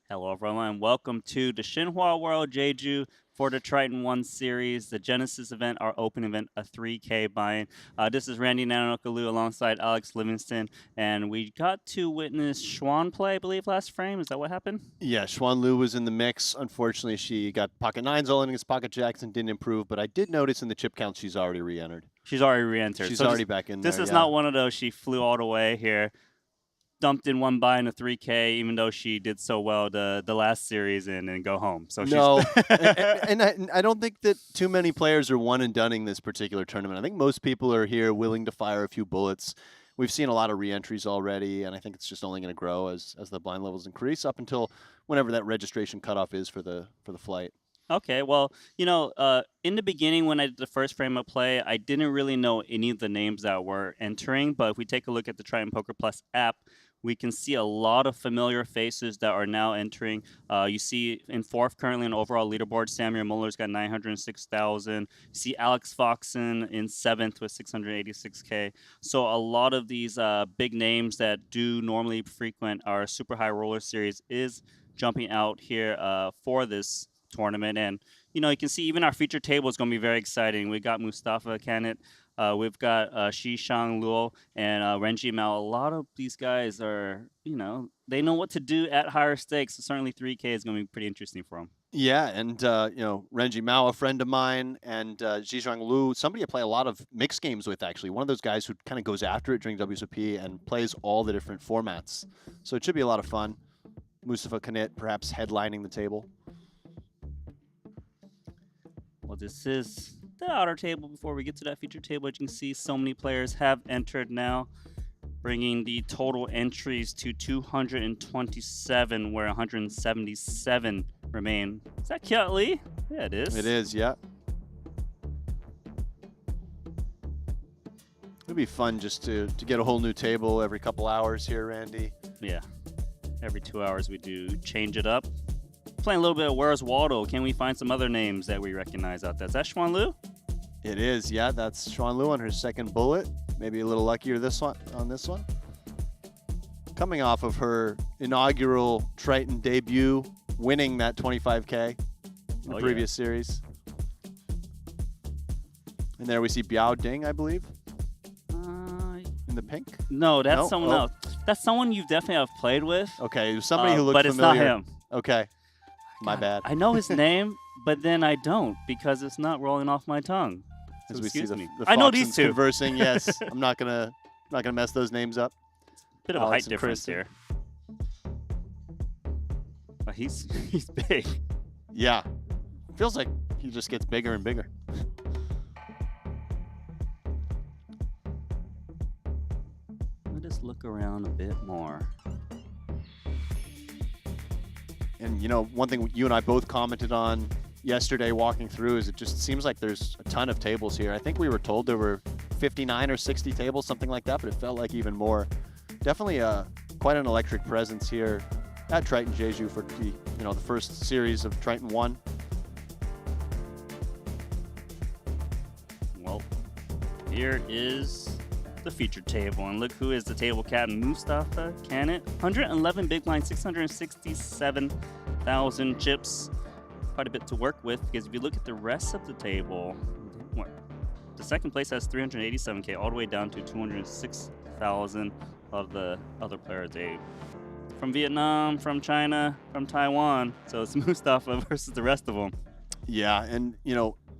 Hello, everyone, and welcome to the Shinhwa World Jeju for the Triton ONE series, the Genesis event, our open event, a 3K buy-in. This is Randy Nanokalu alongside Alex Livingston, and we got to witness Schwan play, I believe, last frame. Is that what happened? Yeah, Xuan Lu was in the mix. Unfortunately, she got pocket 9s all in against pocket jacks and didn't improve, but I did notice in the chip count she's already re-entered. She's already re-entered. She's So already back in This there, is yeah. not one of those she flew all the way here. Dumped in one buy in a 3K, even though she did so well the last series and then go home. So No, she's and I don't think that too many players are one and doneing this particular tournament. I think most people are here willing to fire a few bullets. We've seen a lot of re-entries already, and I think it's just only going to grow as the blind levels increase up until whenever that registration cutoff is for the flight. Okay, well, you know, in the beginning when I did the first frame of play, I didn't really know any of the names that were entering, but if we take a look at the Triton Poker Plus app, we can see a lot of familiar faces that are now entering. You see in fourth currently on overall leaderboard, Samuel Muller's got 906,000. You see Alex Foxen in seventh with 686K. So a lot of these big names that do normally frequent our super high roller series is jumping out here for this tournament. And, you know, you can see even our feature table is going to be very exciting. We got Mustafa Kanit. We've got Shi Shang Luo and Renji Mao. A lot of these guys are, you know, they know what to do at higher stakes. So certainly 3K is going to be pretty interesting for them. Yeah, and you know, Renji Mao, a friend of mine, and Zhizhang Lu, somebody I play a lot of mixed games with, actually. One of those guys who kind of goes after it during WSOP and plays all the different formats. So it should be a lot of fun. Mustafa Kanit perhaps headlining the table. Well, this is the outer table. Before we get to that feature table, as you can see, so many players have entered now, bringing the total entries to 227, where 177 remain. Is that Kiat Lee? Yeah, it is. It is, yeah. It'd be fun just to get a whole new table every couple hours here, Randy. Yeah. Every 2 hours we do change it up. Playing a little bit of Where's Waldo. Can we find some other names that we recognize out there? Is that Xuan Lu? It is, yeah. That's Xuan Lu on her second bullet. Maybe a little luckier on this one. Coming off of her inaugural Triton debut, winning that 25K in the previous series. And there we see Biao Ding, I believe, in the pink. No, that's No? someone else. That's someone you definitely have played with. Okay, somebody who looked but familiar. it's not him. Okay, my God, bad. I know his name, but then I don't because it's not rolling off my tongue. As So we see excuse the, me. the I know Foxens these two. conversing. Yes, I'm not gonna mess those names up. Bit of Alex a height and difference Kristen. here. But he's big. Yeah, feels like he just gets bigger and bigger. Let us look around a bit more. And you know, one thing you and I both commented on yesterday walking through is it just seems like there's a ton of tables here. I think we were told there were 59 or 60 tables, something like that, but it felt like even more. Definitely quite an electric presence here at Triton Jeju for the first series of Triton ONE. Well, here is the featured table. And look who is the table captain, Mustafa. Can it? 111 big blind, 667,000 chips. Quite a bit to work with, because if you look at the rest of the table, the second place has 387K, all the way down to 206,000 of the other players. From Vietnam, from China, from Taiwan. So it's Mustafa versus the rest of them. Yeah, and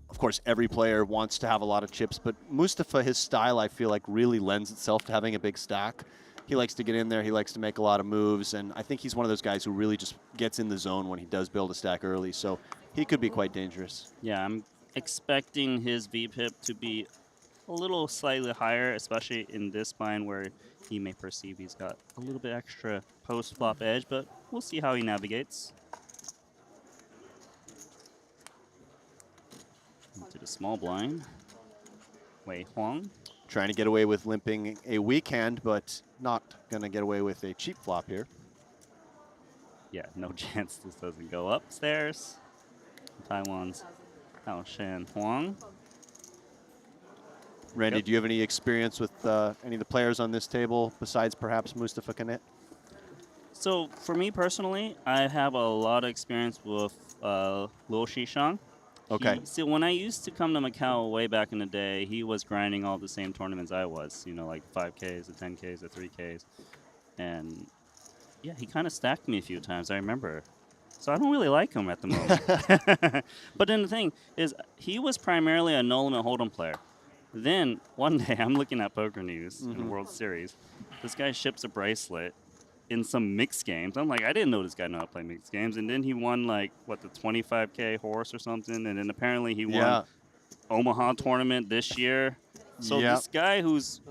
of course, every player wants to have a lot of chips, but Mustafa, his style, I feel like really lends itself to having a big stack. He likes to get in there. He likes to make a lot of moves, and I think he's one of those guys who really just gets in the zone when he does build a stack early, so he could be quite dangerous. Yeah, I'm expecting his VPIP to be a little slightly higher, especially in this bind where he may perceive he's got a little bit extra post-flop edge, but we'll see how he navigates. Into the small blind. Wei Huang. Trying to get away with limping a weak hand, but not going to get away with a cheap flop here. Yeah, no chance this doesn't go upstairs. Taiwan's Hao Shan Huang. Randy, Yep. do you have any experience with any of the players on this table besides perhaps Mustafa Kanet? So for me personally, I have a lot of experience with Luo Shishang. Okay. See, when I used to come to Macau way back in the day, he was grinding all the same tournaments I was, like 5Ks, the 10Ks, the 3Ks. And yeah, he kind of stacked me a few times, I remember. So I don't really like him at the moment. But then the thing is, he was primarily a no-limit hold'em player. Then one day, I'm looking at Poker News in the World Series. This guy ships a bracelet in some mixed games. I'm like, I didn't know this guy knew how to play mixed games. And then he won the 25K horse or something. And then apparently he won Omaha tournament this year. So this guy who's,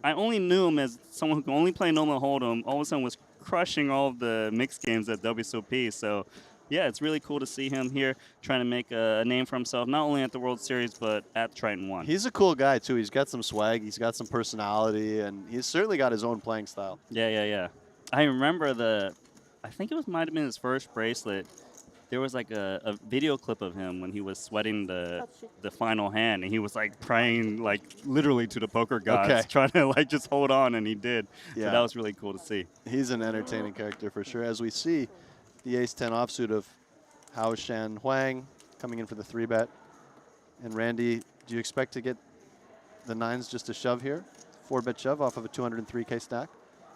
I only knew him as someone who can only play no-limit hold'em, all of a sudden was crushing all of the mixed games at WSOP. So yeah, it's really cool to see him here trying to make a name for himself, not only at the World Series, but at Triton ONE. He's a cool guy, too. He's got some swag. He's got some personality, and he's certainly got his own playing style. Yeah. I remember I think it might have been his first bracelet. There was like a video clip of him when he was sweating the final hand, and he was like praying literally to the poker gods, trying to just hold on, and he did. Yeah. So that was really cool to see. He's an entertaining character for sure. As we see the ace-10 offsuit of Hao Shan Huang coming in for the 3-bet. And Randy, do you expect to get the nines just a shove here? 4-bet shove off of a 203K stack?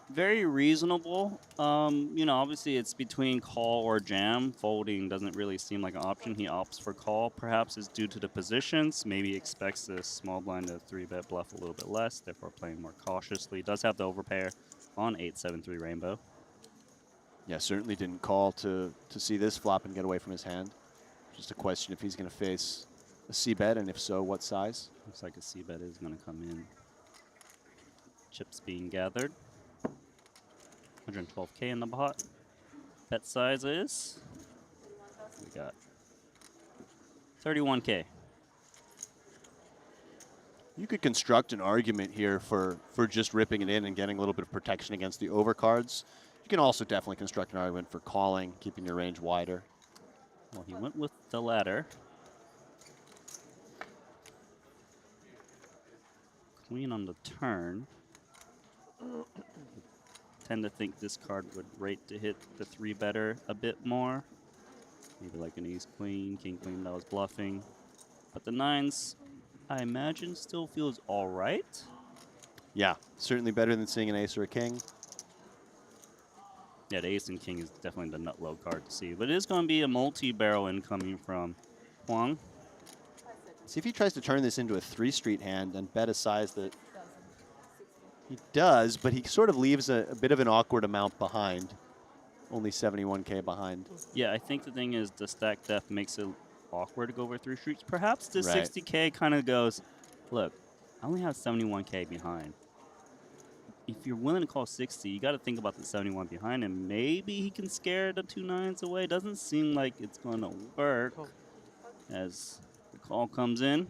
Very reasonable. Obviously it's between call or jam. Folding doesn't really seem like an option. He opts for call. Perhaps it's due to the positions. Maybe expects the small blind to 3-bet bluff a little bit less, therefore playing more cautiously. Does have the overpair on 8-7-3 rainbow. Yeah, certainly didn't call to see this flop and get away from his hand. Just a question if he's going to face a C-bet, and if so, what size? Looks like a C-bet is going to come in. Chips being gathered. 112K in the pot. Bet size is, we got 31K. You could construct an argument here for just ripping it in and getting a little bit of protection against the overcards. You can also definitely construct an argument for calling, keeping your range wider. Well, he went with the latter. Queen on the turn. Tend to think this card would rate to hit the 3-better a bit more. Maybe like an ace queen, king queen that was bluffing. But the nines, I imagine, still feels all right. Yeah, certainly better than seeing an ace or a king. Yeah, the ace and king is definitely the nut low card to see. But it is going to be a multi-barrel incoming from Huang. See if he tries to turn this into a 3-street hand and bet a size that he does, but he sort of leaves a bit of an awkward amount behind. Only 71K behind. Yeah, I think the thing is the stack depth makes it awkward to go over 3 streets. Perhaps the Right. 60K kind of goes, look, I only have 71K behind. If you're willing to call 60, you got to think about the 71 behind him. Maybe he can scare the 2 nines away. Doesn't seem like it's going to work as the call comes in.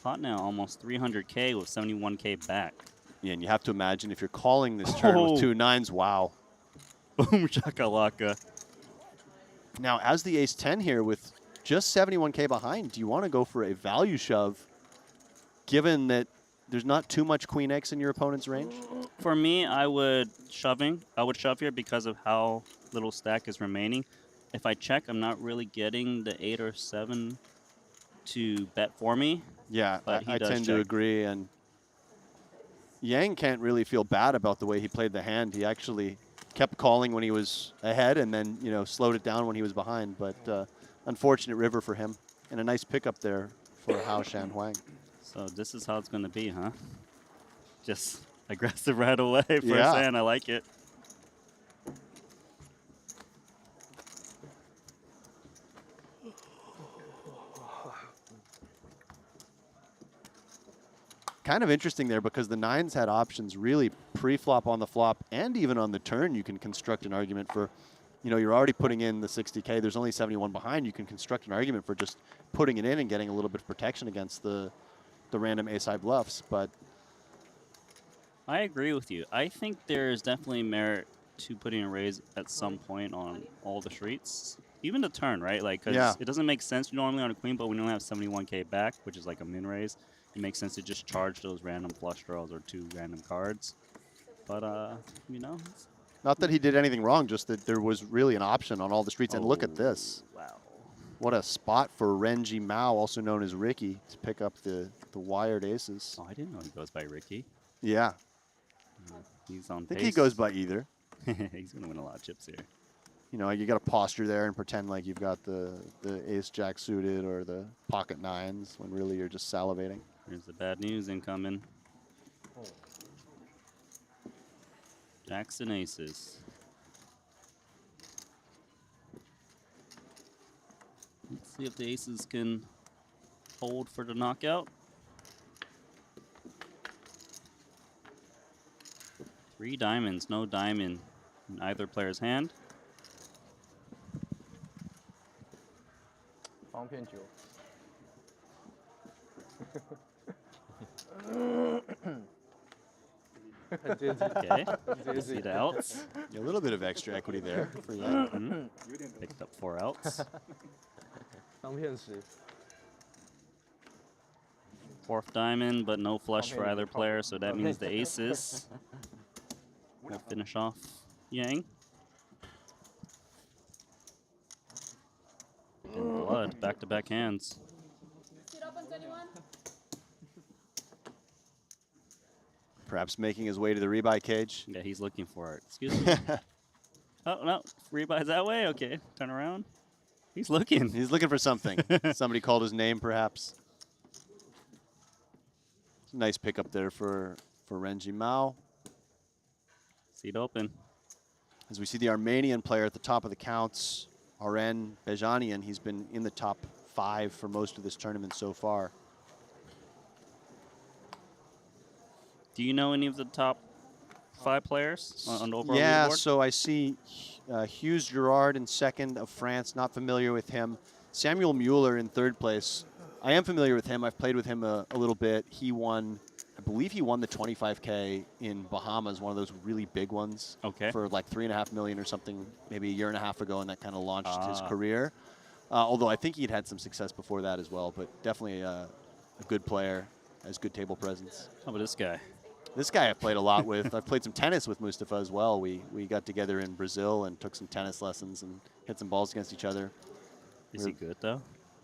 Pot now almost 300K with 71K back. Yeah, and you have to imagine if you're calling this turn with 2 nines, wow. Boom shakalaka. Now, as the ace-10 here with just 71K behind, do you want to go for a value shove, given that there's not too much queen X in your opponent's range? For me, I would shove here because of how little stack is remaining. If I check, I'm not really getting the 8 or 7 to bet for me. Yeah, But I he does tend to check. agree. And Yang can't really feel bad about the way he played the hand. He actually kept calling when he was ahead and then, you know, slowed it down when he was behind. But unfortunate river for him. And a nice pickup there for Hao Shanhuang. So this is how it's going to be, huh? Just aggressive right away. First Yeah. hand, I like it. Kind of interesting there because the 9s had options really pre-flop on the flop and even on the turn. You can construct an argument for, you know, you're already putting in the 60K. There's only 71 behind. You can construct an argument for just putting it in and getting a little bit of protection against the random ace-high bluffs. But I agree with you. I think there's definitely merit to putting a raise at some point on all the streets. Even the turn, right? Like, because it doesn't make sense normally on a queen, but we only have 71K back, which is like a min raise. It makes sense to just charge those random flush draws or 2 random cards. But, you know. not that he did anything wrong, just that there was really an option on all the streets. And look at this. Wow. What a spot for Renji Mao, also known as Ricky, to pick up the wired aces. Oh, I didn't know he goes by Ricky. Yeah. He's on I think pace. he goes by either. He's going to win a lot of chips here. You know, you got to posture there and pretend like you've got the ace-jack suited or the pocket 9s when really you're just salivating. Here's the bad news incoming. Jacks and aces. Let's see if the aces can hold for the knockout. 3 diamonds, no diamond in either player's hand. 方片9。很接近， Okay, 很接 see 近 the。outs. A little bit of extra equity there for you. Picked up 4 outs. 方片10。 4th diamond, but no flush for either player, so that means the aces will finish off Yang. And blood, back-to-back hands. Perhaps making his way to the rebuy cage. Yeah, he's looking for it. Excuse me. Oh, no. Rebuys that way? Okay. Turn around. He's looking. He's looking for something. Somebody called his name, perhaps. Nice pickup there for Renji Mao. Seat open. As we see the Armenian player at the top of the counts, Aren Bejanian, he's been in the top 5 for most of this tournament so far. Do you know any of the top 5 players on the overall Yeah, leaderboard? so I see Hughes Girard in second of France, not familiar with him. Samuel Mueller in third place. I am familiar with him. I've played with him a little bit. He won, I believe he won the 25K in Bahamas, one of those really big ones. Okay. For like $3.5 million or something, maybe a year and a half ago, and that kind of launched his career. Although I think he'd had some success before that as well, but definitely a good player, has good table presence. How about this guy? This guy I've played a lot with. I've played some tennis with Mustafa as well. We got together in Brazil and took some tennis lessons and hit some balls against each other. Is he good, though?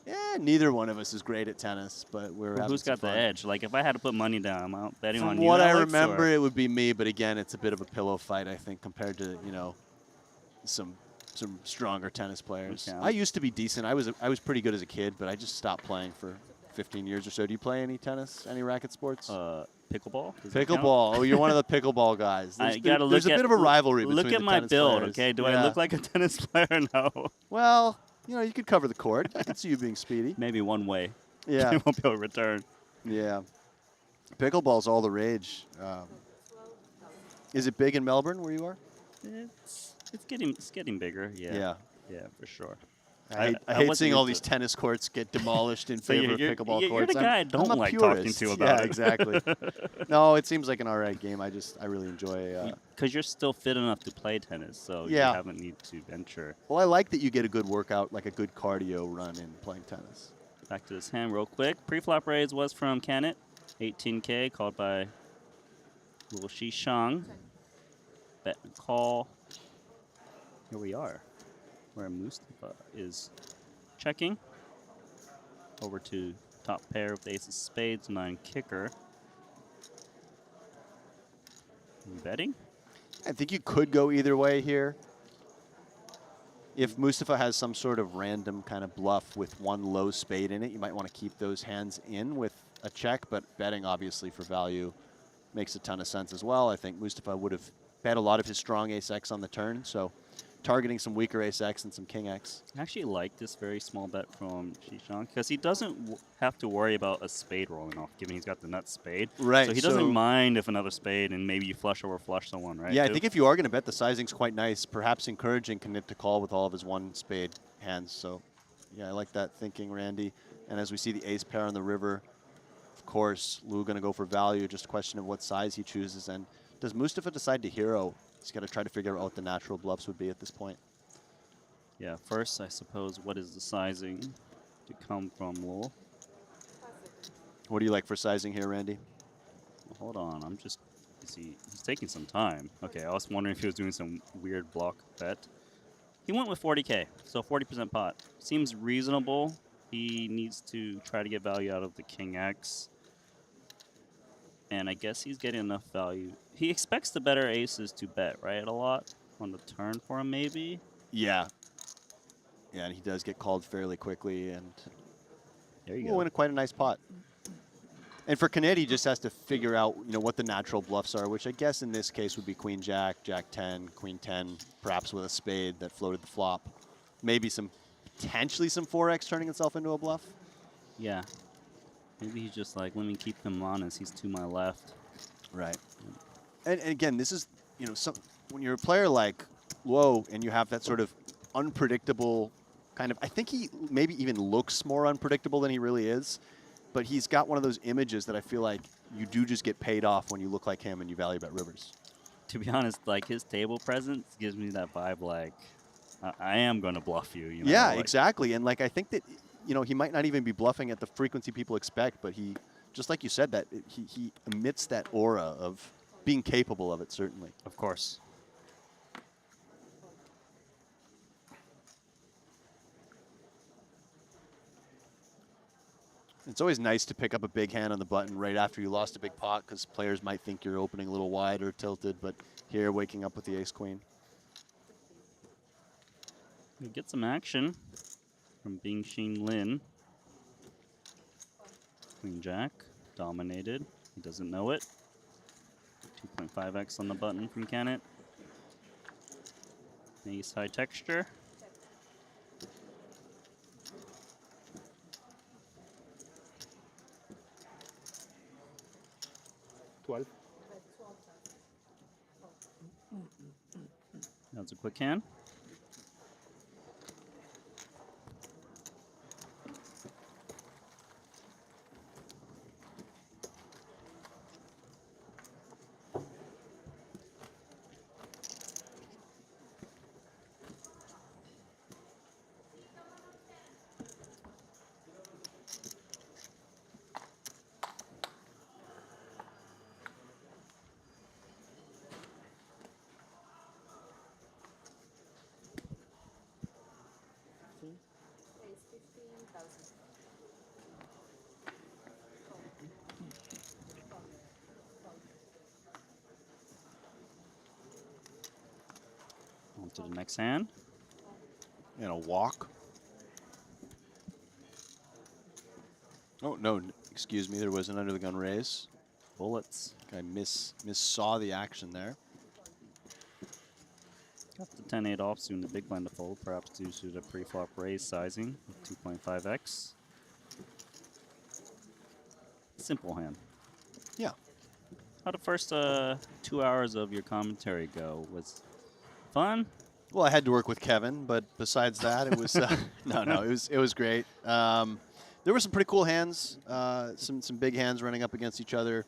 Yeah, neither one of us is great at tennis, but we're having Who's some got the fun. edge? Like, if I had to put money down, I'm out betting on From you. what I Alex, remember, or? it would be me, but again, it's a bit of a pillow fight, I think, compared to, you know, some stronger tennis players. Okay. I used to be decent. I was pretty good as a kid, but I just stopped playing for 15 years or so. Do you play any tennis, any racket sports? Pickleball? Does that count? Pickleball. Oh, you're one of the pickleball guys. I gotta There's look a at, bit of a rivalry between Look at the my tennis build, players. okay? Do I Yeah. look like a tennis player? No. Well, you know, you could cover the court. I can see you being speedy. Maybe one way. Yeah. You won't be able to return. Yeah. Pickleball's all the rage. Is it big in Melbourne where you are? It's getting bigger. Yeah. Yeah, for sure. I hate wasn't seeing all into these tennis courts get demolished in So favor you're- of pickleball you're courts. the guy I don't I'm a like talking purist. to about Yeah, it. exactly. No, it seems like an all right game. I really enjoy. Because you're still fit enough to play tennis, so Yeah. you haven't need to venture. Well, I like that you get a good workout, like a good cardio run in playing tennis. Back to this hand real quick. Pre-flop raise was from Canet. 18K called by Lu Shishang. Bet and call. Here we are, where Mustafa is checking. Over to top pair with the ace of spades, 9 kicker. Betting? I think you could go either way here. If Mustafa has some sort of random kind of bluff with one low spade in it, you might want to keep those hands in with a check, but betting obviously for value makes a ton of sense as well. I think Mustafa would have bet a lot of his strong ace-X on the turn, so targeting some weaker ace-X and some king-X. I actually like this very small bet from Shishang because he doesn't have to worry about a spade rolling off, given he's got the nut spade. Right. So he doesn't mind if another spade and maybe you flush over flush someone, right? Yeah, I too? think if you are going to bet, the sizing's quite nice, perhaps encouraging Knit to call with all of his one spade hands. So, yeah, I like that thinking, Randy. And as we see the ace pair on the river, of course, Lou going to go for value, just a question of what size he chooses. And does Mustafa decide to hero? He's got to try to figure out what the natural bluffs would be at this point. Yeah, first, I suppose, what is the sizing to come from Lul? What do you like for sizing here, Randy? Well, hold on, I'm just, he's taking some time. Okay, I was wondering if he was doing some weird block bet. He went with 40K, so 40% pot. Seems reasonable. He needs to try to get value out of the King X. And I guess he's getting enough value. He expects the better aces to bet, right, a lot on the turn for him, maybe? Yeah. Yeah, and he does get called fairly quickly, and there you will go. win quite a nice pot. And for Knit, he just has to figure out, what the natural bluffs are, which I guess in this case would be Queen Jack, Jack 10, Queen 10, perhaps with a spade that floated the flop. Maybe potentially some 4X turning itself into a bluff. Yeah. Maybe he's just like, let me keep him honest. He's to my left. Right. And again, this is, when you're a player like Luo and you have that sort of unpredictable kind of, I think he maybe even looks more unpredictable than he really is, but he's got one of those images that I feel like you do just get paid off when you look like him and you value bet rivers. To be honest, like his table presence gives me that vibe like, I am going to bluff you. Yeah, like, exactly. And like, I think that, he might not even be bluffing at the frequency people expect, but he, just like you said, that he emits that aura of being capable of it, certainly. Of course. It's always nice to pick up a big hand on the button right after you lost a big pot, because players might think you're opening a little wide or tilted, but here, waking up with the ace-queen. We get some action from Bing Xin Lin. Queen Jack, dominated. He doesn't know it. 2.5x on the button from Kennett. Ace high texture. That's a quick hand. On to the next hand. And a walk. Oh, no, excuse me, there was an under the gun raise. Bullets. I saw the action there. Got the 10-8 offsuit in the big blind to fold, perhaps due to the pre-flop raise sizing of 2.5x. Simple hand. Yeah. How the first 2 hours of your commentary go? Was fun? Well, I had to work with Kevin, but besides that, it was it was great. There were some pretty cool hands, some big hands running up against each other.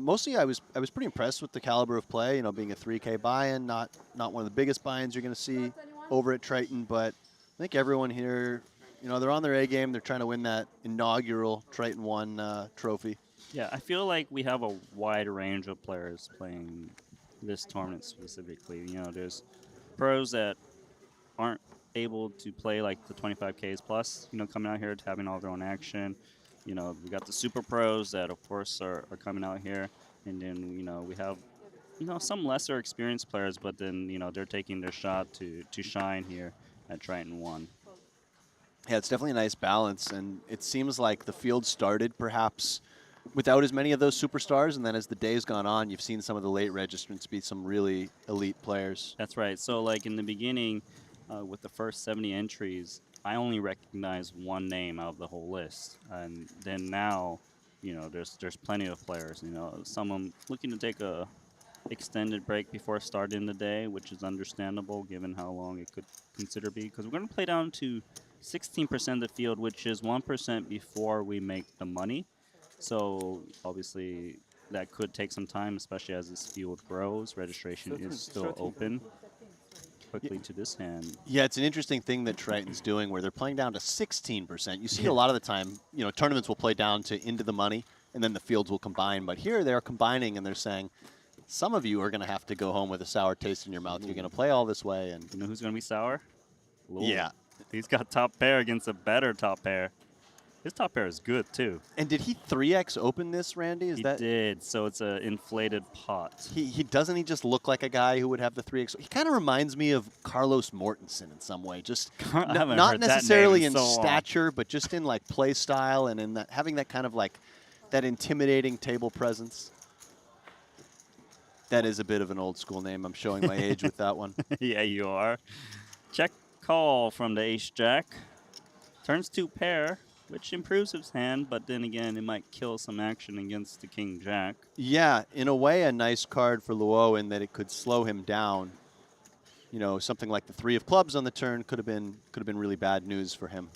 Mostly, I was pretty impressed with the caliber of play. Being a 3K buy-in, not one of the biggest buy-ins you're going to see over at Triton, but I think everyone here, they're on their A game. They're trying to win that inaugural Triton ONE trophy. Yeah, I feel like we have a wide range of players playing this tournament specifically. You know, there's pros that aren't able to play like the 25Ks plus, you know, coming out here to having all their own action. You know, we got the super pros that, of course, are coming out here. And then, you know, we have, you know, some lesser experienced players, but then, you know, they're taking their shot to shine here at Triton ONE. Yeah, it's definitely a nice balance, and it seems like the field started perhaps without as many of those superstars, and then as the day's gone on, you've seen some of the late registrants be some really elite players. That's right. So, like, in the beginning, with the first 70 entries, I only recognized one name out of the whole list. And then now, you know, there's plenty of players. You know, some of them looking to take a extended break before starting the day, which is understandable given how long it could consider be. Because we're going to play down to 16% of the field, which is 1% before we make the money. So obviously that could take some time, especially as this field grows. Registration is still open. Quickly to this hand. Yeah, it's an interesting thing that Triton's doing where they're playing down to 16%. You see a lot of the time, you know, tournaments will play down to into the money, and then the fields will combine. But here they're combining, and they're saying, some of you are going to have to go home with a sour taste in your mouth. You're going to play all this way. And you know who's going to be sour? Lul. Yeah. He's got top pair against a better top pair. His top pair is good, too. And did he 3x open this, Randy? He did, so it's an inflated pot. He doesn't he just look like a guy who would have the 3x? He kind of reminds me of Carlos Mortensen in some way. Just not necessarily in stature, but just in like play style and in that having that kind of like that intimidating table presence. That is a bit of an old school name. I'm showing my age with that one. Yeah, you are. Check call from the ace-jack. Turns to pair, which improves his hand, but then again, it might kill some action against the king-jack. Yeah, in a way, a nice card for Luo in that it could slow him down. You know, something like the 3 of clubs on the turn could have been really bad news for him.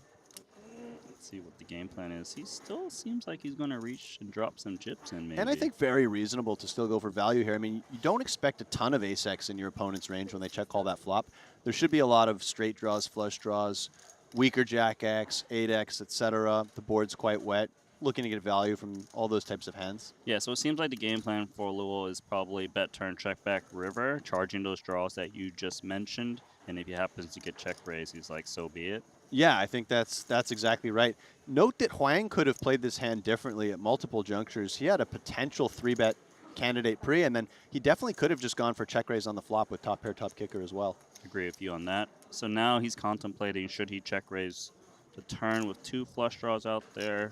Let's see what the game plan is. He still seems like he's going to reach and drop some chips in, maybe. And I think very reasonable to still go for value here. I mean, you don't expect a ton of ace-x in your opponent's range when they check call that flop. There should be a lot of straight draws, flush draws, weaker jack-x, 8x, etc. The board's quite wet. Looking to get value from all those types of hands. Yeah, so it seems like the game plan for Luo is probably bet turn, check back, river, charging those draws that you just mentioned. And if he happens to get check raise, he's like, so be it. Yeah, I think that's exactly right. Note that Huang could have played this hand differently at multiple junctures. He had a potential 3-bet candidate pre, and then he definitely could have just gone for check raise on the flop with top pair, top kicker as well. Agree with you on that. So now he's contemplating should he check raise the turn with 2 flush draws out there,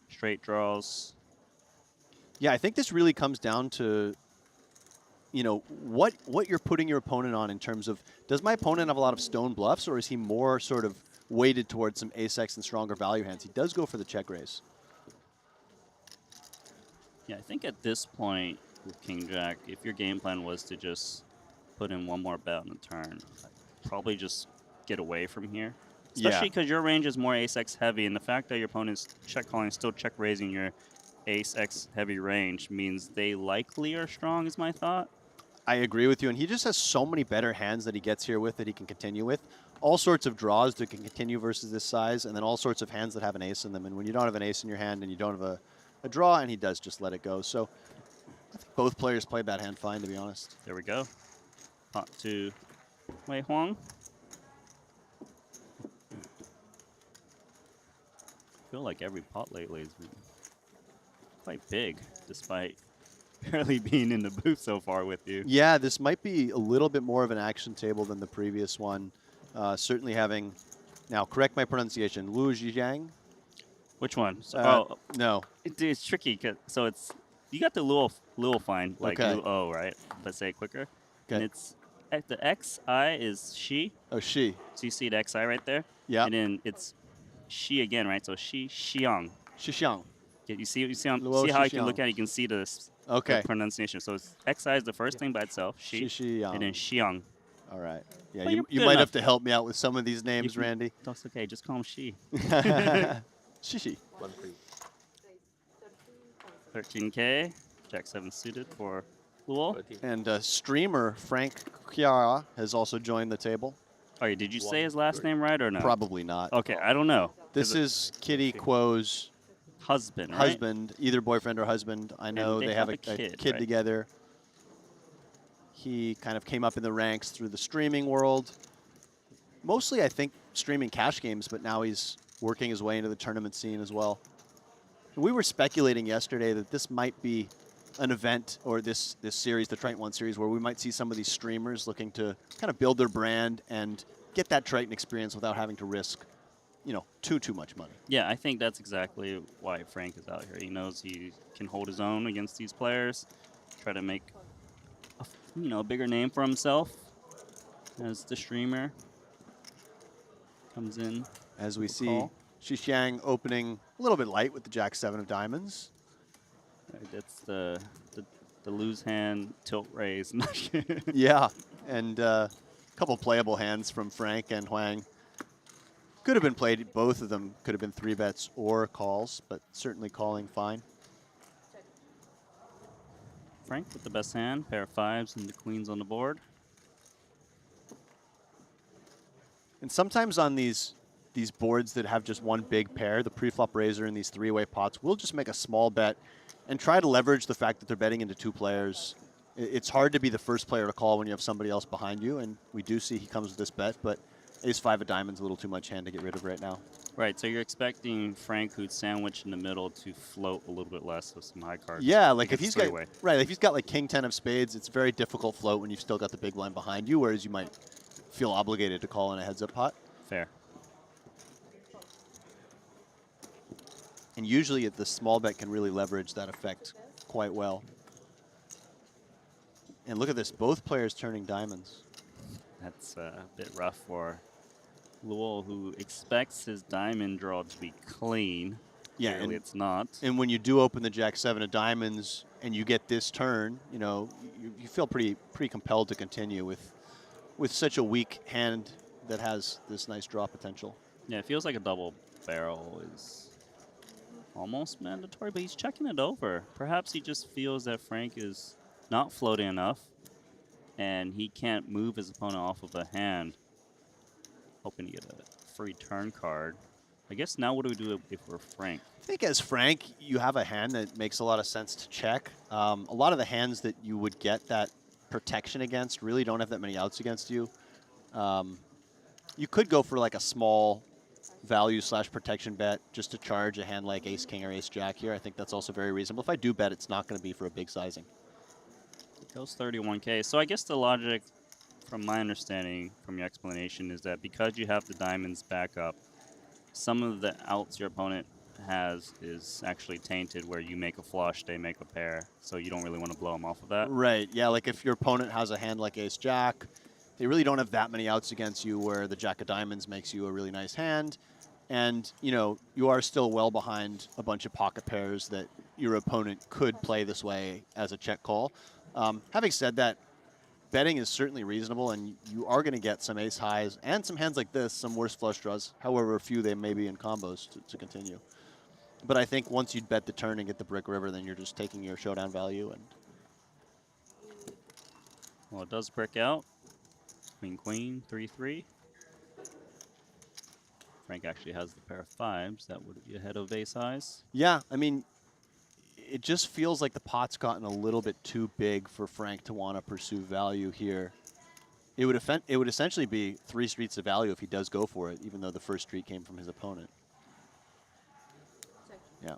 straight draws. Yeah, I think this really comes down to, you know, what you're putting your opponent on in terms of, does my opponent have a lot of stone bluffs, or is he more sort of weighted towards some ace-x and stronger value hands? He does go for the check raise. Yeah, I think at this point with king-jack, if your game plan was to just put in one more bet on the turn, I'd probably just get away from here. Especially because your range is more ace-x heavy, and the fact that your opponent's check calling, still check raising your ace-x heavy range means they likely are strong, is my thought. I agree with you, and he just has so many better hands that he gets here with that he can continue with. All sorts of draws that can continue versus this size, and then all sorts of hands that have an ace in them. And when you don't have an ace in your hand and you don't have a draw, and he does just let it go. So I think both players played that hand fine, to be honest. There we go. Pot to Wei Huang. I feel like every pot lately has been quite big, despite barely being in the booth so far with you. Yeah, this might be a little bit more of an action table than the previous one. Certainly having, now correct my pronunciation, Lu Zhijiang? Which one? So, no. It's tricky, 'cause, so it's, you got the Luo fine, like Okay. Luo, right? Let's say it quicker. Okay. And it's, the XI is she. Oh, she. So you see the XI right there? Yeah. And then it's she again, right? So Xiang. Xixiang. You see on, Luo see how you can Xixiang. look at it, you can see the Okay. pronunciation. So it's XI is the first thing by itself, Xixiang. and then Xiang. All right. Yeah, Well, you you're might good have enough. to help me out with some of these names, can- Randy. That's okay, just call him she. Shishi. 13K, Jack 7 suited for Luo. And streamer Frank Chiara has also joined the table. Oh, did you say his last name right or no? Probably not. Okay, I don't know. This is Kitty Quo's husband, right? husband, either boyfriend or husband. I know they they have have a a kid kid, right? together. He kind of came up in the ranks through the streaming world. Mostly, I think, streaming cash games, but now he's working his way into the tournament scene as well. We were speculating yesterday that this might be an event, or this series, the Triton ONE series, where we might see some of these streamers looking to kind of build their brand and get that Triton experience without having to risk, you know, too much money. Yeah, I think that's exactly why Frank is out here. He knows he can hold his own against these players, try to make a bigger name for himself as the streamer. Comes in. As we see, Call. Xixiang opening a little bit light with the Jack-7 of diamonds. Right, that's the lose hand tilt raise. Yeah, and a couple playable hands from Frank and Huang. Could have been played, both of them could have been 3-bets or calls, but certainly calling fine. Frank with the best hand, pair of 5s and the queens on the board. And sometimes on these boards that have just one big pair, the pre-flop raiser in these 3-way pots will just make a small bet and try to leverage the fact that they're betting into 2 players. It's hard to be the first player to call when you have somebody else behind you, and we do see he comes with this bet, but ace-5 of diamonds a little too much hand to get rid of right now. Right, so you're expecting Frank, who's sandwiched in the middle, to float a little bit less with some high cards. Yeah, like if It's he's got three-way. right, if he's got like king 10 of spades, it's very difficult float when you've still got the big blind behind you, whereas you might feel obligated to call in a heads-up pot. Fair. And usually the small bet can really leverage that effect quite well. And look at this, both players turning diamonds. That's a bit rough for Luol, who expects his diamond draw to be clean. Yeah, Clearly and- it's not. And when you do open the Jack-7 of diamonds and you get this turn, you know, you feel pretty compelled to continue with such a weak hand that has this nice draw potential. Yeah, it feels like a double barrel is almost mandatory, but he's checking it over. Perhaps he just feels that Frank is not floating enough, and he can't move his opponent off of a hand. Hoping to get a free turn card. I guess now what do we do if we're Frank? I think as Frank, you have a hand that makes a lot of sense to check. A lot of the hands that you would get that protection against really don't have that many outs against you. You could go for like a small value / protection bet just to charge a hand like ace king or ace jack here. I think that's also very reasonable. If I do bet, it's not going to be for a big sizing. It goes 31K. So I guess the logic, from my understanding, from your explanation, is that because you have the diamonds back up, some of the outs your opponent has is actually tainted, where you make a flush, they make a pair, so you don't really want to blow them off of that. Right, yeah, like if your opponent has a hand like ace jack, they really don't have that many outs against you, where the jack of diamonds makes you a really nice hand. And, you know, you are still well behind a bunch of pocket pairs that your opponent could play this way as a check call. Having said that, betting is certainly reasonable, and you are going to get some ace highs and some hands like this, some worse flush draws, however few they may be in combos to continue. But I think once you bet the turn and get the brick river, then you're just taking your showdown value. And Well, it does brick out. Queen, 3-3. Frank actually has the pair of 5s. That would be ahead of ace highs. yeah, I mean, it just feels like the pot's gotten a little bit too big for Frank to want to pursue value here. It would essentially be 3 streets of value if he does go for it, even though the first street came from his opponent. Yeah.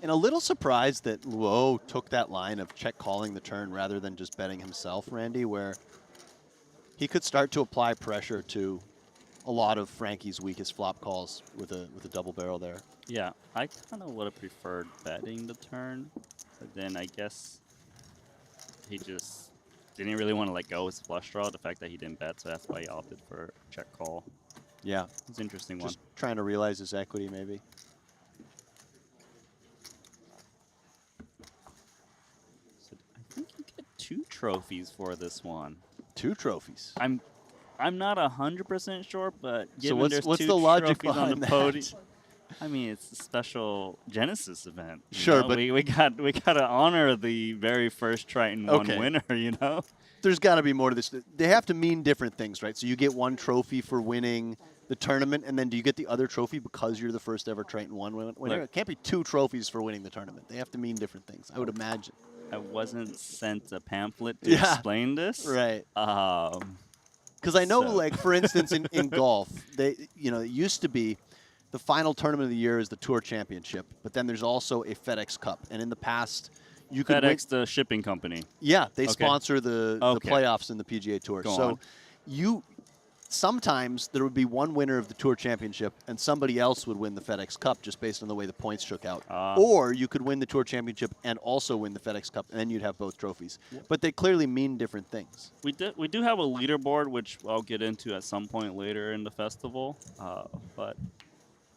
And a little surprised that Luo took that line of check calling the turn rather than just betting himself, Randy, where he could start to apply pressure to a lot of Frankie's weakest flop calls with a double barrel there. Yeah, I kind of would have preferred betting the turn, but then I guess he just didn't really want to let go his flush draw, the fact that he didn't bet, so that's why he opted for check call. Yeah, It's an interesting just one. trying to realize his equity maybe. So I think you get 2 trophies for this one. 2 trophies. I'm not 100% sure, but So given what's there's the 2 logic trophies on the behind podium, that? I mean, it's a special Genesis event. you Sure, know? but- we gotta honor the very first Triton ONE Okay. winner. You know, There's got to be more to this. They have to mean different things, right? So you get 1 trophy for winning the tournament, and then do you get the other trophy because you're the first ever Triton ONE winner? Look. It can't be 2 trophies for winning the tournament. They have to mean different things, I would imagine. I wasn't sent a pamphlet to Yeah. explain this. Right. Um, Because I know, So- like, for instance, in golf, it used to be the final tournament of the year is the Tour Championship, but then there's also a FedEx Cup. And in the past, you could win. FedEx, the shipping company. Yeah, they Okay. sponsor the Okay. playoffs in the PGA Tour. Go so on. sometimes there would be one winner of the Tour Championship and somebody else would win the FedEx Cup just based on the way the points shook out. Or you could win the Tour Championship and also win the FedEx Cup, and then you'd have both trophies. But they clearly mean different things. We do have a leaderboard, which I'll get into at some point later in the festival. But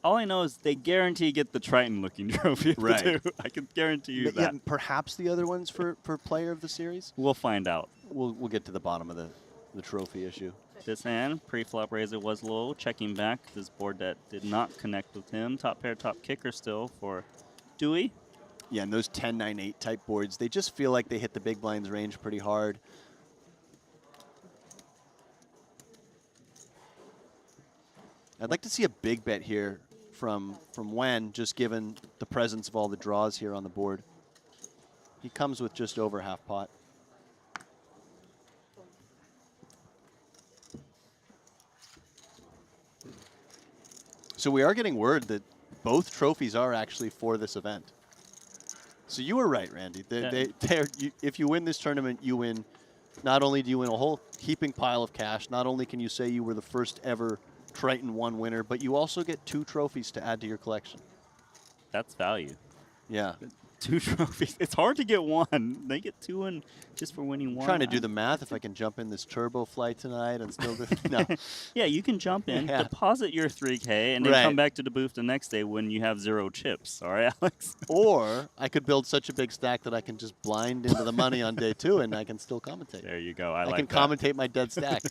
all I know is they guarantee get the Triton-looking trophy. Right. I can guarantee you Yeah, that. perhaps the other ones for player of the series. We'll find out. We'll get to the bottom of the trophy issue. This hand, pre-flop raiser was low, checking back. This board that did not connect with him. Top pair, top kicker still for Dewey. Yeah, and those 10-9-8 type boards, they just feel like they hit the big blinds range pretty hard. I'd like to see a big bet here from Wen, just given the presence of all the draws here on the board. He comes with just over half pot. So we are getting word that both trophies are actually for this event. So you were right, Randy. If you win this tournament, you win. Not only do you win a whole heaping pile of cash, not only can you say you were the first ever Triton ONE winner, but you also get 2 trophies to add to your collection. That's value. Yeah. 2 trophies. It's hard to get 1. They get 2 in just for winning 1. Trying to do the math if I can jump in this turbo flight tonight and still do no. Yeah, you can jump in, Yeah. deposit your 3K, and then Right. come back to the booth the next day when you have 0 chips. All right, Alex? Or I could build such a big stack that I can just blind into the money on day 2 and I can still commentate. There you go. I can like that. commentate my dead stack.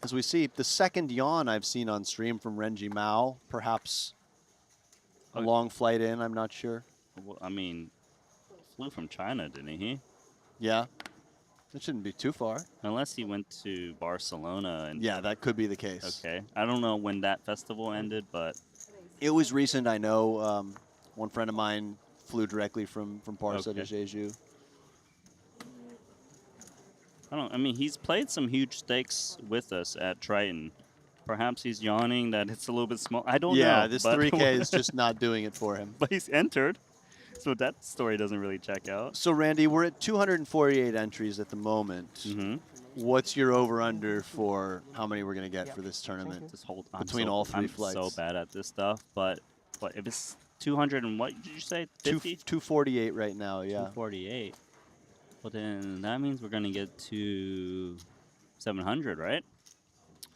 As we see, the second yawn I've seen on stream from Renji Mao, perhaps a Okay. long flight in, I'm not sure. Well, I mean, flew from China, didn't he? Yeah, that shouldn't be too far. Unless he went to Barcelona. And Yeah, that could be the case. Okay. I don't know when that festival ended, but It was recent, I know. One friend of mine flew directly from Barca to Okay. Jeju. I mean, he's played some huge stakes with us at Triton. Perhaps he's yawning that it's a little bit small. I don't know. Yeah, this but 3K is just not doing it for him. But he's entered, so that story doesn't really check out. So, Randy, we're at 248 entries at the moment. Mm-hmm. What's your over-under for how many we're going to get for this tournament? Just hold Between all 3 I'm flights. so bad at this stuff, but if it's 200 and what did you say? 50? 248 right now, yeah. 248. Well, then that means we're going to get to 700, right?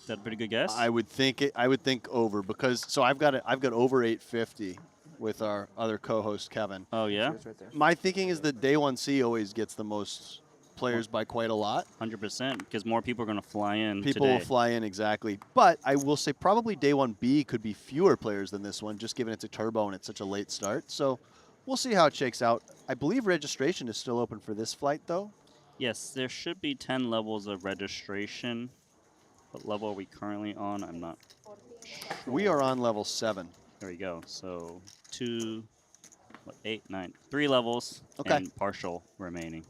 Is that a pretty good guess? I would think over because I've got over 850 with our other co-host Kevin. Oh yeah. My thinking is that day 1C always gets the most players by quite a lot. 100%, because more people are going to fly in. People today. will fly in, exactly. But I will say probably day 1B could be fewer players than this one, just given it's a turbo and it's such a late start. So we'll see how it shakes out. I believe registration is still open for this flight, though. Yes, there should be 10 levels of registration. What level are we currently on? I'm not sure. We are on level 7. There we go. So 2, 8, 9, 3 levels Okay. and partial remaining.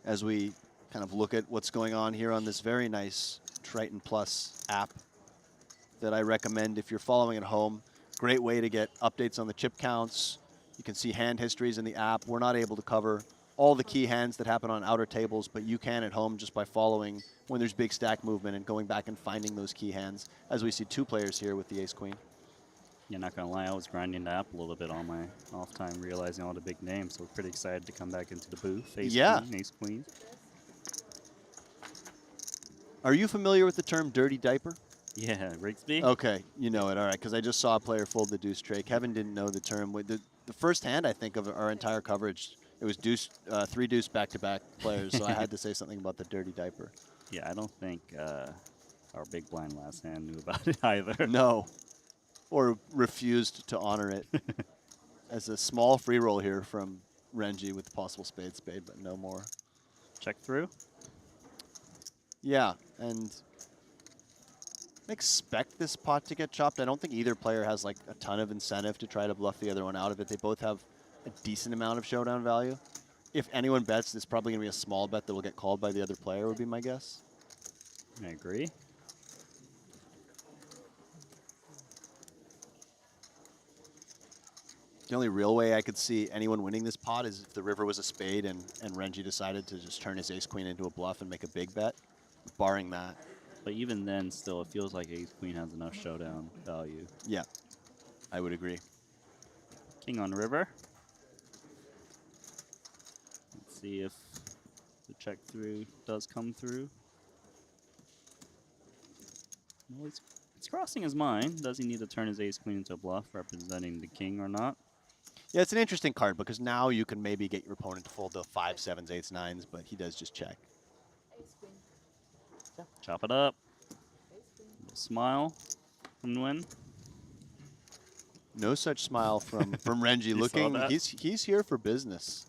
As we kind of look at what's going on here on this very nice Triton Plus app that I recommend if you're following at home. Great way to get updates on the chip counts. You can see hand histories in the app. We're not able to cover all the key hands that happen on outer tables, but you can at home just by following when there's big stack movement and going back and finding those key hands, as we see 2 players here with the ace-queen. Yeah, not gonna lie, I was grinding the app a little bit on my off time, realizing all the big names. So pretty excited to come back into the booth. Ace Yeah. Queen, Ace Queen. Are you familiar with the term dirty diaper? Yeah, Rigsby. Okay, you know it, all right, because I just saw a player fold the deuce tray. Kevin didn't know the term. The first hand, I think, of our entire coverage, it was deuce, 3 deuce back-to-back players, so I had to say something about the dirty diaper. Yeah, I don't think our big blind last hand knew about it either. No, or refused to honor it. As a small free roll here from Renji with possible spade, but no more. check through. Yeah, and I expect this pot to get chopped. I don't think either player has like a ton of incentive to try to bluff the other one out of it. They both have a decent amount of showdown value. If anyone bets, it's probably going to be a small bet that will get called by the other player, would be my guess. I agree. The only real way I could see anyone winning this pot is if the river was a spade and Renji decided to just turn his ace-queen into a bluff and make a big bet. Barring that. But even then, still, it feels like ace-queen has enough showdown value. Yeah, I would agree. King on river. Let's see if the check through does come through. Well, it's crossing his mind. Does he need to turn his ace-queen into a bluff, representing the king or not? Yeah, it's an interesting card because now you can maybe get your opponent to fold the 5, 7s, 8s, 9s, but he does just check. Chop it up. Smile from Nguyen. No such smile from Renji. You saw Looking, that? he's here for business.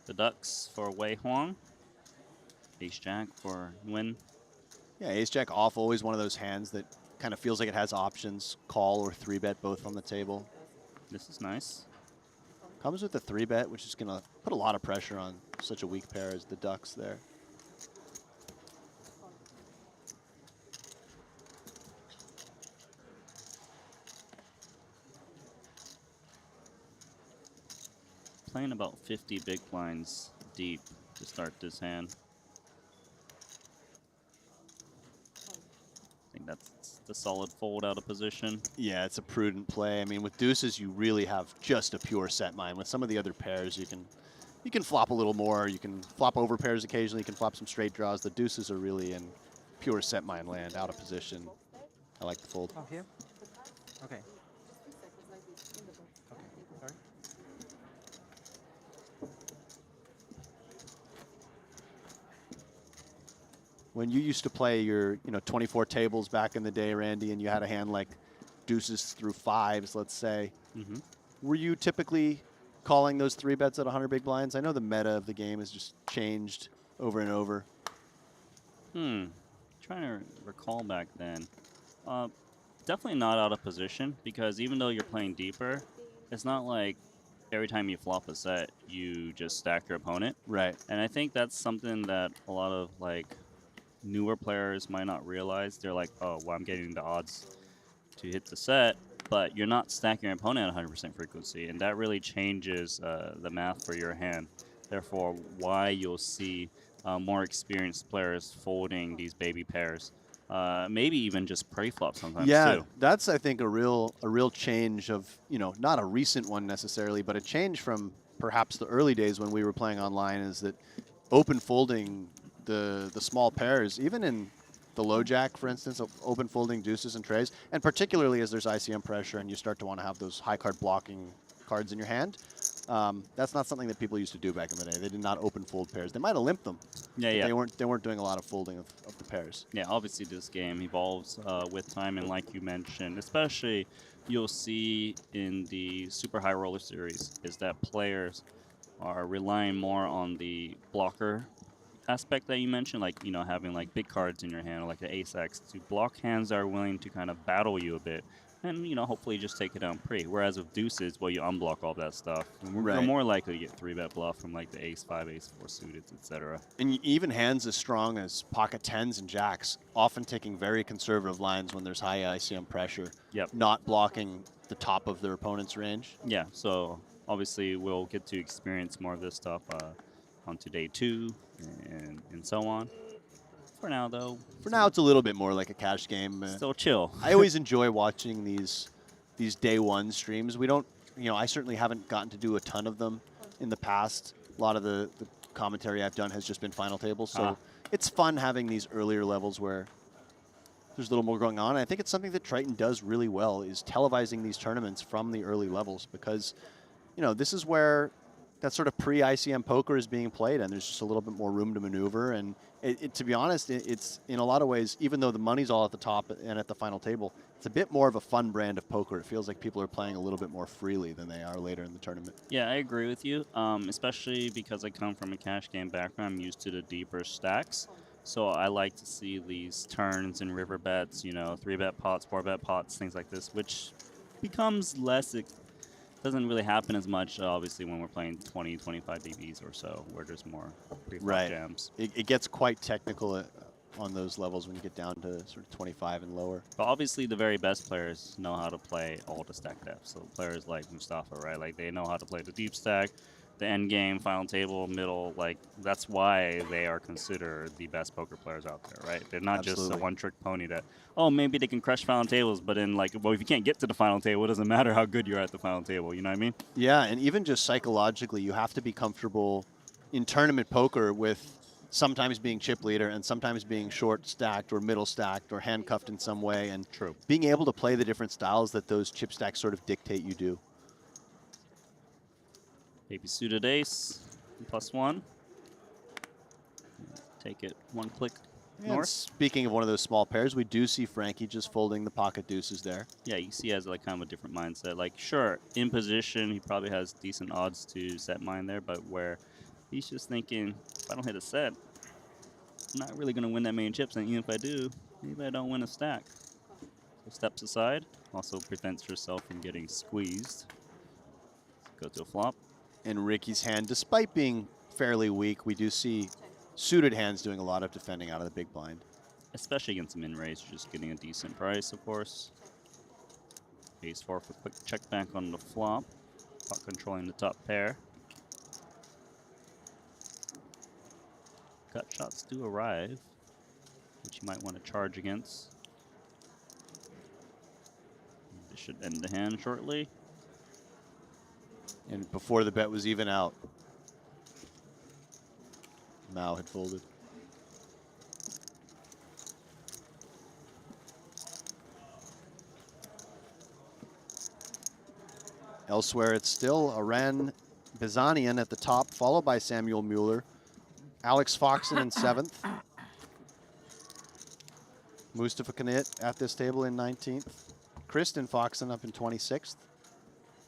The ducks for Wei Huang. Ace-jack for Nguyen. Yeah, ace-jack off, always one of those hands that kind of feels like it has options, call or 3-bet both on the table. This is nice. Comes with a 3-bet, which is going to put a lot of pressure on such a weak pair as the ducks there. Playing about 50 big blinds deep to start this hand. I think that's the solid fold out of position. Yeah, it's a prudent play. I mean, with deuces, you really have just a pure set mind. With some of the other pairs, you can flop a little more. You can flop over pairs occasionally. You can flop some straight draws. The deuces are really in pure set mind land, out of position. I like the fold. Oh, here? Okay. Okay, sorry. When you used to play your 24 tables back in the day, Randy, and you had a hand like deuces through 5s, let's say, were you typically calling those 3-bets at 100 big blinds? I know the meta of the game has just changed over and over. Trying to recall back then. Definitely not out of position, because even though you're playing deeper, it's not like every time you flop a set, you just stack your opponent. Right. And I think that's something that a lot of like newer players might not realize. They're like, oh, well, I'm getting the odds to hit the set, but you're not stacking your opponent at 100% frequency, and that really changes the math for your hand. Therefore, why you'll see more experienced players folding these baby pairs. Maybe even just pre-flop sometimes too. That's, I think, a real change of, not a recent one necessarily, but a change from perhaps the early days when we were playing online, is that open folding the small pairs, even in the low jack, for instance, of open folding deuces and trays, and particularly as there's ICM pressure and you start to want to have those high card blocking cards in your hand. That's not something that people used to do back in the day. They did not open fold pairs. They might have limped them. Yeah. They weren't doing a lot of folding of the pairs. Yeah, obviously this game evolves with time, and like you mentioned, especially you'll see in the super high roller series is that players are relying more on the blocker aspect that you mentioned, like having like big cards in your hand, like the ace-x, to block hands that are willing to kind of battle you a bit. and hopefully just take it down pre. Whereas with deuces, well, you unblock all that stuff. And you're Right. more likely to get 3-bet bluff from like the ace 5, ace 4 suited, etc. And even hands as strong as pocket 10s and jacks, often taking very conservative lines when there's high ICM pressure. Yep. Not blocking the top of their opponent's range. Yeah, so obviously we'll get to experience more of this stuff onto day 2 and so on. For now, though. For now, it's a little bit more like a cash game. Still chill. I always enjoy watching these day one streams. We don't, I certainly haven't gotten to do a ton of them in the past. A lot of the commentary I've done has just been final tables, so it's fun having these earlier levels where there's a little more going on. And I think it's something that Triton does really well, is televising these tournaments from the early levels, because this is where that sort of pre-ICM poker is being played, and there's just a little bit more room to maneuver. And to be honest, it's in a lot of ways, even though the money's all at the top and at the final table, it's a bit more of a fun brand of poker. It feels like people are playing a little bit more freely than they are later in the tournament. Yeah, I agree with you, especially because I come from a cash game background. I'm used to the deeper stacks. So I like to see these turns and river bets, 3-bet pots, 4-bet pots, things like this, which becomes less, doesn't really happen as much, obviously, when we're playing 20, 25 DBs or so, where there's more pre-flop jams. It gets quite technical on those levels when you get down to sort of 25 and lower. But obviously, the very best players know how to play all the stack depths. So players like Mustafa, right? Like, they know how to play the deep stack, the end game, final table, middle. Like, that's why they are considered the best poker players out there, right? They're not just a one-trick pony that, maybe they can crush final tables, but then, like, well, if you can't get to the final table, it doesn't matter how good you're at the final table. You know what I mean? Yeah, and even just psychologically, you have to be comfortable in tournament poker with sometimes being chip leader and sometimes being short stacked or middle stacked or handcuffed in some way, and being able to play the different styles that those chip stacks sort of dictate you do. Maybe suited ace, +1. Take it one click And north. speaking of one of those small pairs, we do see Frankie just folding the pocket deuces there. Yeah, you see he has like kind of a different mindset. Like, sure, in position, he probably has decent odds to set mine there, but where he's just thinking, if I don't hit a set, I'm not really going to win that many chips, and even if I do, maybe I don't win a stack. So steps aside, also prevents herself from getting squeezed. Go to a flop. And Ricky's hand, despite being fairly weak, we do see suited hands doing a lot of defending out of the big blind. Especially against min raise, you're just getting a decent price, of course. Ace 4 for quick check back on the flop. Pot controlling the top pair. Gut shots do arrive, which you might want to charge against. This should end the hand shortly. And before the bet was even out, Mao had folded. Elsewhere, it's still Aren Bizanian at the top, followed by Samuel Mueller. Alex Foxen in 7th. Mustafa Kanit at this table in 19th. Kristen Foxen up in 26th.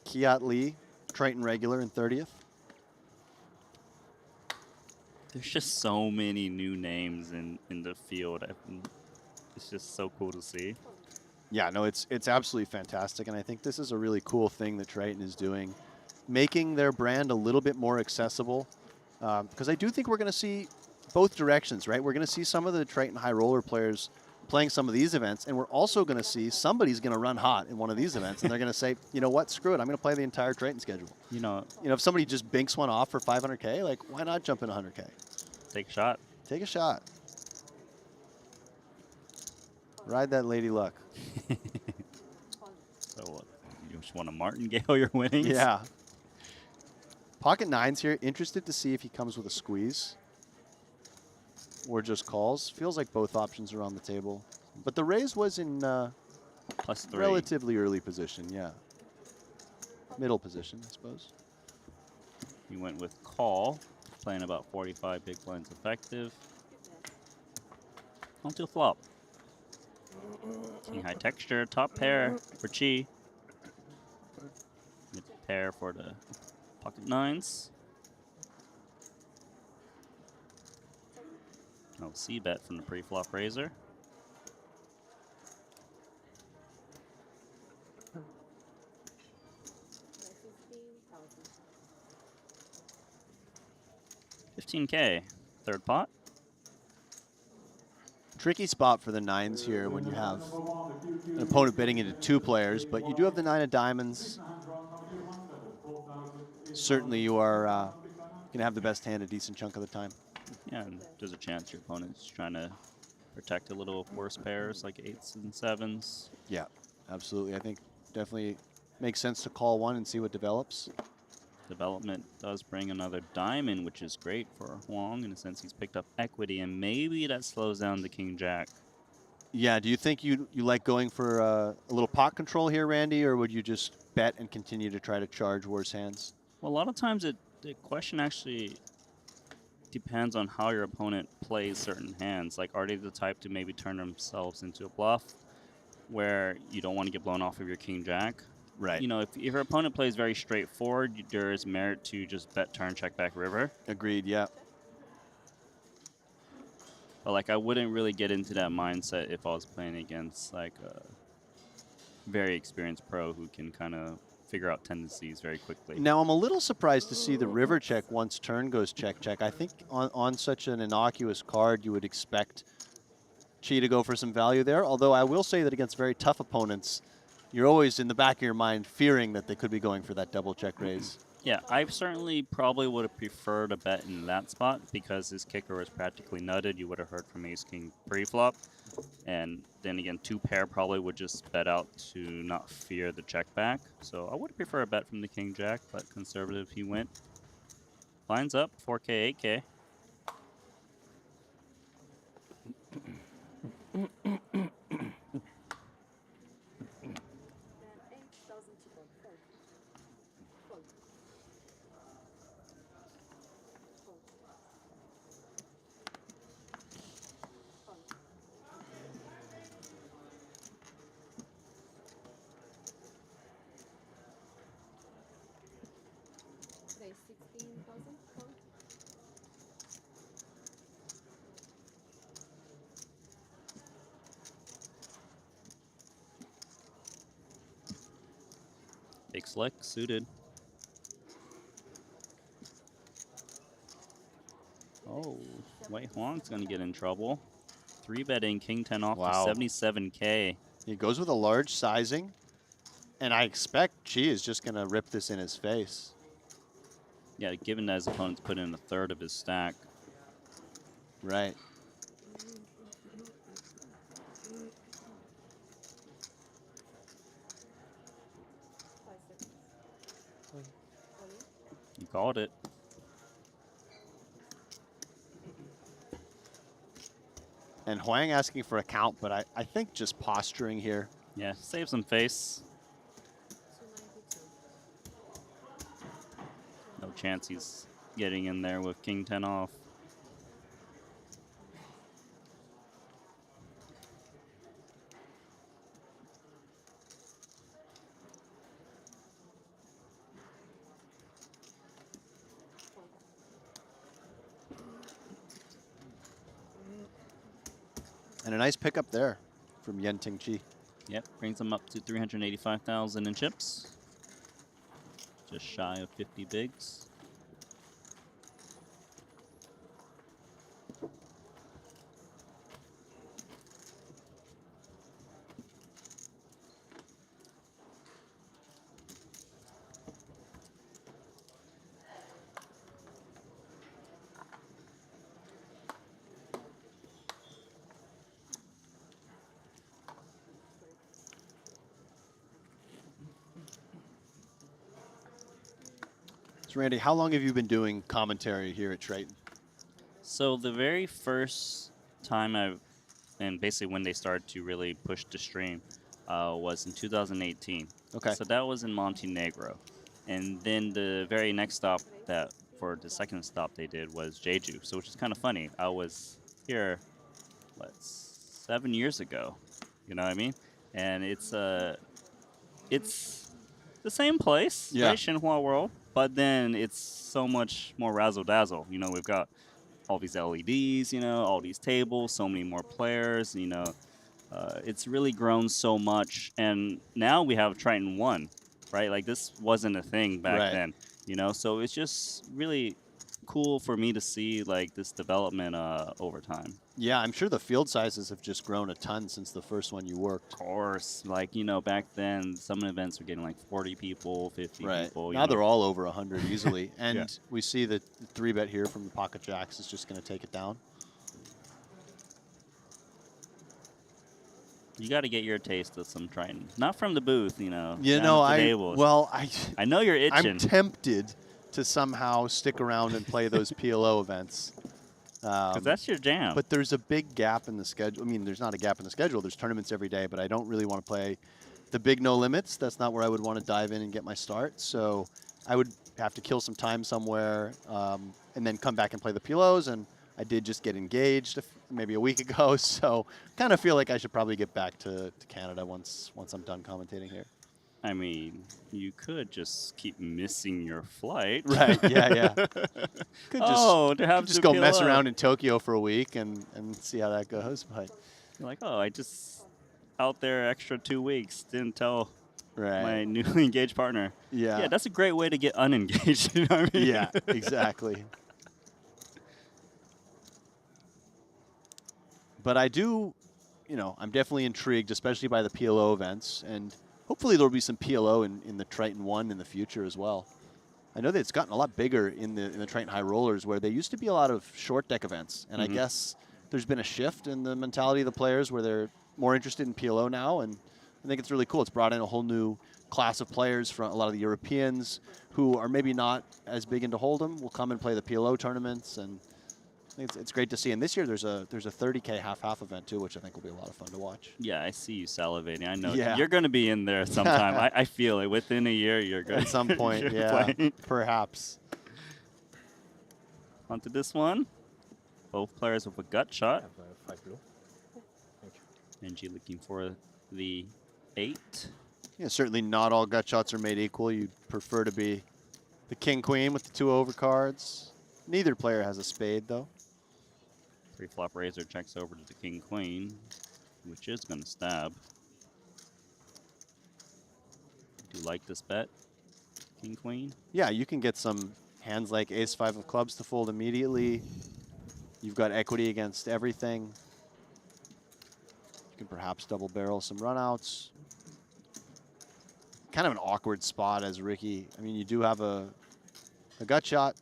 Kiat Lee, Triton regular in 30th. There's just so many new names in the field. It's just so cool to see. Yeah, no, it's absolutely fantastic, and I think this is a really cool thing that Triton is doing, making their brand a little bit more accessible, because I do think we're going to see both directions, right? We're going to see some of the Triton high roller players playing some of these events, and we're also going to see somebody's going to run hot in one of these events, and they're going to say, you know what, screw it, I'm going to play the entire Triton schedule. You know, if somebody just binks one off for 500K, like, why not jump in 100K? Take a shot. Take a shot. Ride that lady luck. So what? You just want to martingale your winnings? Yeah. Pocket nines here. Interested to see if he comes with a squeeze or just calls. Feels like both options are on the table. But the raise was in +3. relatively early position, yeah. Middle position, I suppose. He went with call, playing about 45 big blinds effective. Onto a flop. King high texture, top pair for Chi. Get the pair for the pocket nines. No C bet from the pre-flop raiser. 15K. Third pot. Tricky spot for the nines here when you have an opponent betting into two players, but you do have the 9 of diamonds. Certainly you are going to have the best hand a decent chunk of the time. Yeah, and there's a chance your opponent's trying to protect a little worse pairs like 8s and 7s. Yeah, absolutely. I think definitely makes sense to call one and see what develops. Development does bring another diamond, which is great for Huang in a sense. He's picked up equity, and maybe that slows down the king-jack. Yeah, do you think you like going for a little pot control here, Randy, or would you just bet and continue to try to charge worse hands? Well, a lot of times the question actually depends on how your opponent plays certain hands. Like, are they the type to maybe turn themselves into a bluff where you don't want to get blown off of your king-jack? Right. You know, if your opponent plays very straightforward, there is merit to just bet turn, check back, river. Agreed, yeah. But, like, I wouldn't really get into that mindset if I was playing against, like, a very experienced pro who can kind of figure out tendencies very quickly. Now, I'm a little surprised to see the river check once turn goes check, check. I think on such an innocuous card, you would expect Chi to go for some value there, although I will say that against very tough opponents, you're always in the back of your mind fearing that they could be going for that double check raise. Yeah, I certainly probably would have preferred a bet in that spot because his kicker was practically nutted. You would have heard from ace-king pre-flop. And then again, 2-pair probably would just bet out to not fear the check back. So I would prefer a bet from the king-jack, but conservative he went. Lines up, 4K, 8K. Big slick, suited. Oh, Wei Huang's going to get in trouble. 3-betting King 10 off Wow. to 77K. He goes with a large sizing, and I expect Chi is just going to rip this in his face. Yeah, given that his opponent's put in a third of his stack. Right. You called it. And Huang asking for a count, but I think just posturing here. Yeah, save some face. No chance he's getting in there with King 10 off. And a nice pickup there from Yen Ting Chi. Yep, brings him up to 385,000 in chips. Just shy of 50 bigs. So Randy, how long have you been doing commentary here at Triton? So the very first time and basically when they started to really push the stream, was in 2018. Okay. So that was in Montenegro. And then the very next stop for the second stop they did was Jeju. So which is kind of funny. I was here, 7 years ago. You know what I mean? And it's the same place, Yeah. right? Shinhwa World. But then it's so much more razzle-dazzle. You know, we've got all these LEDs, you know, all these tables, so many more players, you know. It's really grown so much. And now we have Triton ONE, right? Like, this wasn't a thing back Right. then, you know. So it's just really cool for me to see like this development over time. Yeah, I'm sure the field sizes have just grown a ton since the first one you worked. Of course, like back then, some events were getting like 40 people, 50 people. Now they're all over 100 easily. And Yeah. we see the 3-bet here from the Pocket Jacks is just going to take it down. You got to get your taste of some Triton, not from the booth, You down know, at the I tables. I know you're itching. I'm tempted to somehow stick around and play those PLO events. Because that's your jam. But there's a big gap in the schedule. I mean, there's not a gap in the schedule. There's tournaments every day, but I don't really want to play the big no limits. That's not where I would want to dive in and get my start. So I would have to kill some time somewhere and then come back and play the PLOs. And I did just get engaged maybe a week ago. So kind of feel like I should probably get back to Canada once I'm done commentating here. I mean, you could just keep missing your flight. Right, yeah. Could just go mess around in Tokyo for a week and see how that goes. But you're like, oh, I just out there extra 2 weeks. Didn't tell right. my newly engaged partner. Yeah. Yeah, that's a great way to get unengaged. You know what I mean? Yeah, exactly. But I do, I'm definitely intrigued, especially by the PLO events. And hopefully there'll be some PLO in the Triton ONE in the future as well. I know that it's gotten a lot bigger in the Triton High Rollers, where there used to be a lot of short deck events. And I guess there's been a shift in the mentality of the players where they're more interested in PLO now. And I think it's really cool. It's brought in a whole new class of players from a lot of the Europeans who are maybe not as big into Hold'em will come and play the PLO tournaments. And I think it's great to see. And this year there's a 30K half-half event too, which I think will be a lot of fun to watch. Yeah, I see you salivating. I know Yeah. you're going to be in there sometime. I feel it. Within a year, you're going At some point, yeah, perhaps. Onto this one. Both players with a gut shot. 5 blue. NG looking for the 8. Yeah, certainly not all gut shots are made equal. You'd prefer to be the king-queen with the 2 overcards. Neither player has a spade, though. 3-flop razor checks over to the king-queen, which is going to stab. Do you like this bet, king-queen? Yeah, you can get some hands like ace-5 of clubs to fold immediately. You've got equity against everything. You can perhaps double barrel some runouts. Kind of an awkward spot as Ricky. I mean, you do have a gut shot.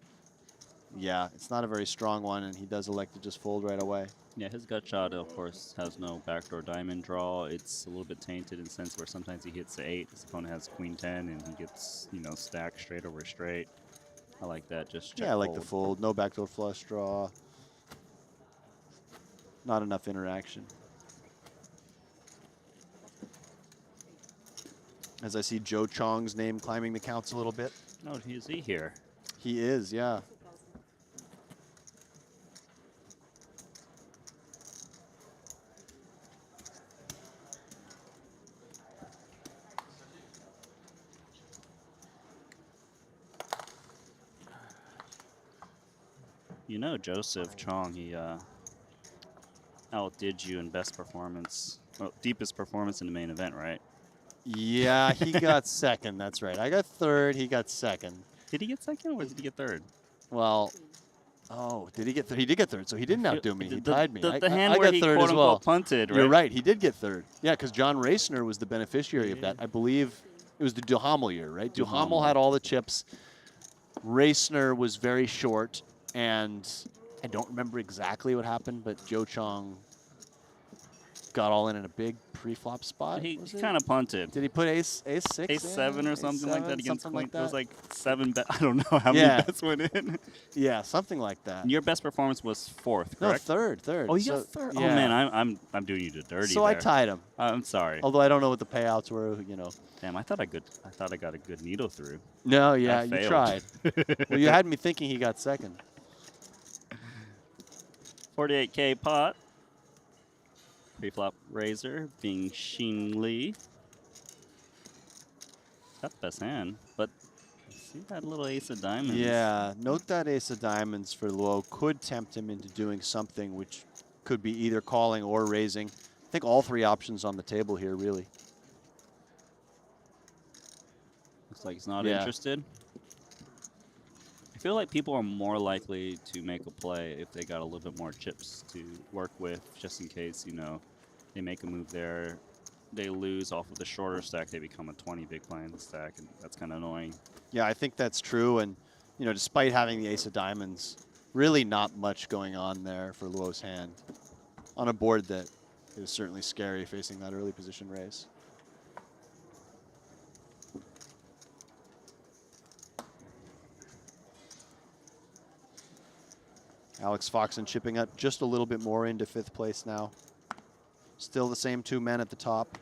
Yeah, it's not a very strong one, and he does elect to just fold right away. Yeah, his gut shot, of course, has no backdoor diamond draw. It's a little bit tainted in the sense where sometimes he hits the 8, his opponent has queen 10, and he gets, stacked straight over straight. I like that. Just check yeah, I like the fold. No backdoor flush draw. Not enough interaction. As I see Joe Chong's name climbing the counts a little bit. Oh, is he here? He is, yeah. Joseph Chong, he outdid you in best performance, well, deepest performance in the main event, right? Yeah, he got second. That's right. I got third. He got second. Did he get second or did he get third? Well, did he get third? He did get third. So he didn't outdo me. He tied me. The hand I where got he third quote as well. unquote punted, right? You're right. He did get third. Yeah, because John Racner was the beneficiary of that. I believe it was the Duhamel year, right? Duhamel had all the chips. Racner was very short, and I don't remember exactly what happened, but Joe Chong got all in a big pre-flop spot. He kind of punted. Did he put ace 6 Ace 7 or something like that against something queen? like that? It was like 7 bet. I don't know how many bets went in. Yeah, something like that. Your best performance was 4th, correct? No, third. Oh, you got third. Yeah. Oh man, I'm doing you the dirty. So there. I tied him. I'm sorry. Although I don't know what the payouts were, Damn, I thought I got a good needle through. No, yeah, I you failed. tried. Well, you had me thinking he got second. 48K pot. Pre-flop razor being Xin Li. Got the best hand, but see that little ace of diamonds. Yeah, note that ace of diamonds for Luo could tempt him into doing something which could be either calling or raising. I think all 3 options on the table here, really. Looks like he's not interested. I feel like people are more likely to make a play if they got a little bit more chips to work with, just in case, you know, they make a move there, they lose off of the shorter stack, they become a 20 big blind stack, and that's kind of annoying. Yeah, I think that's true. And, you know, despite having the ace of diamonds, really not much going on there for Luo's hand on a board that is certainly scary facing that early position raise. Alex Foxen chipping up just a little bit more into 5th place now. Still the same 2 men at the top,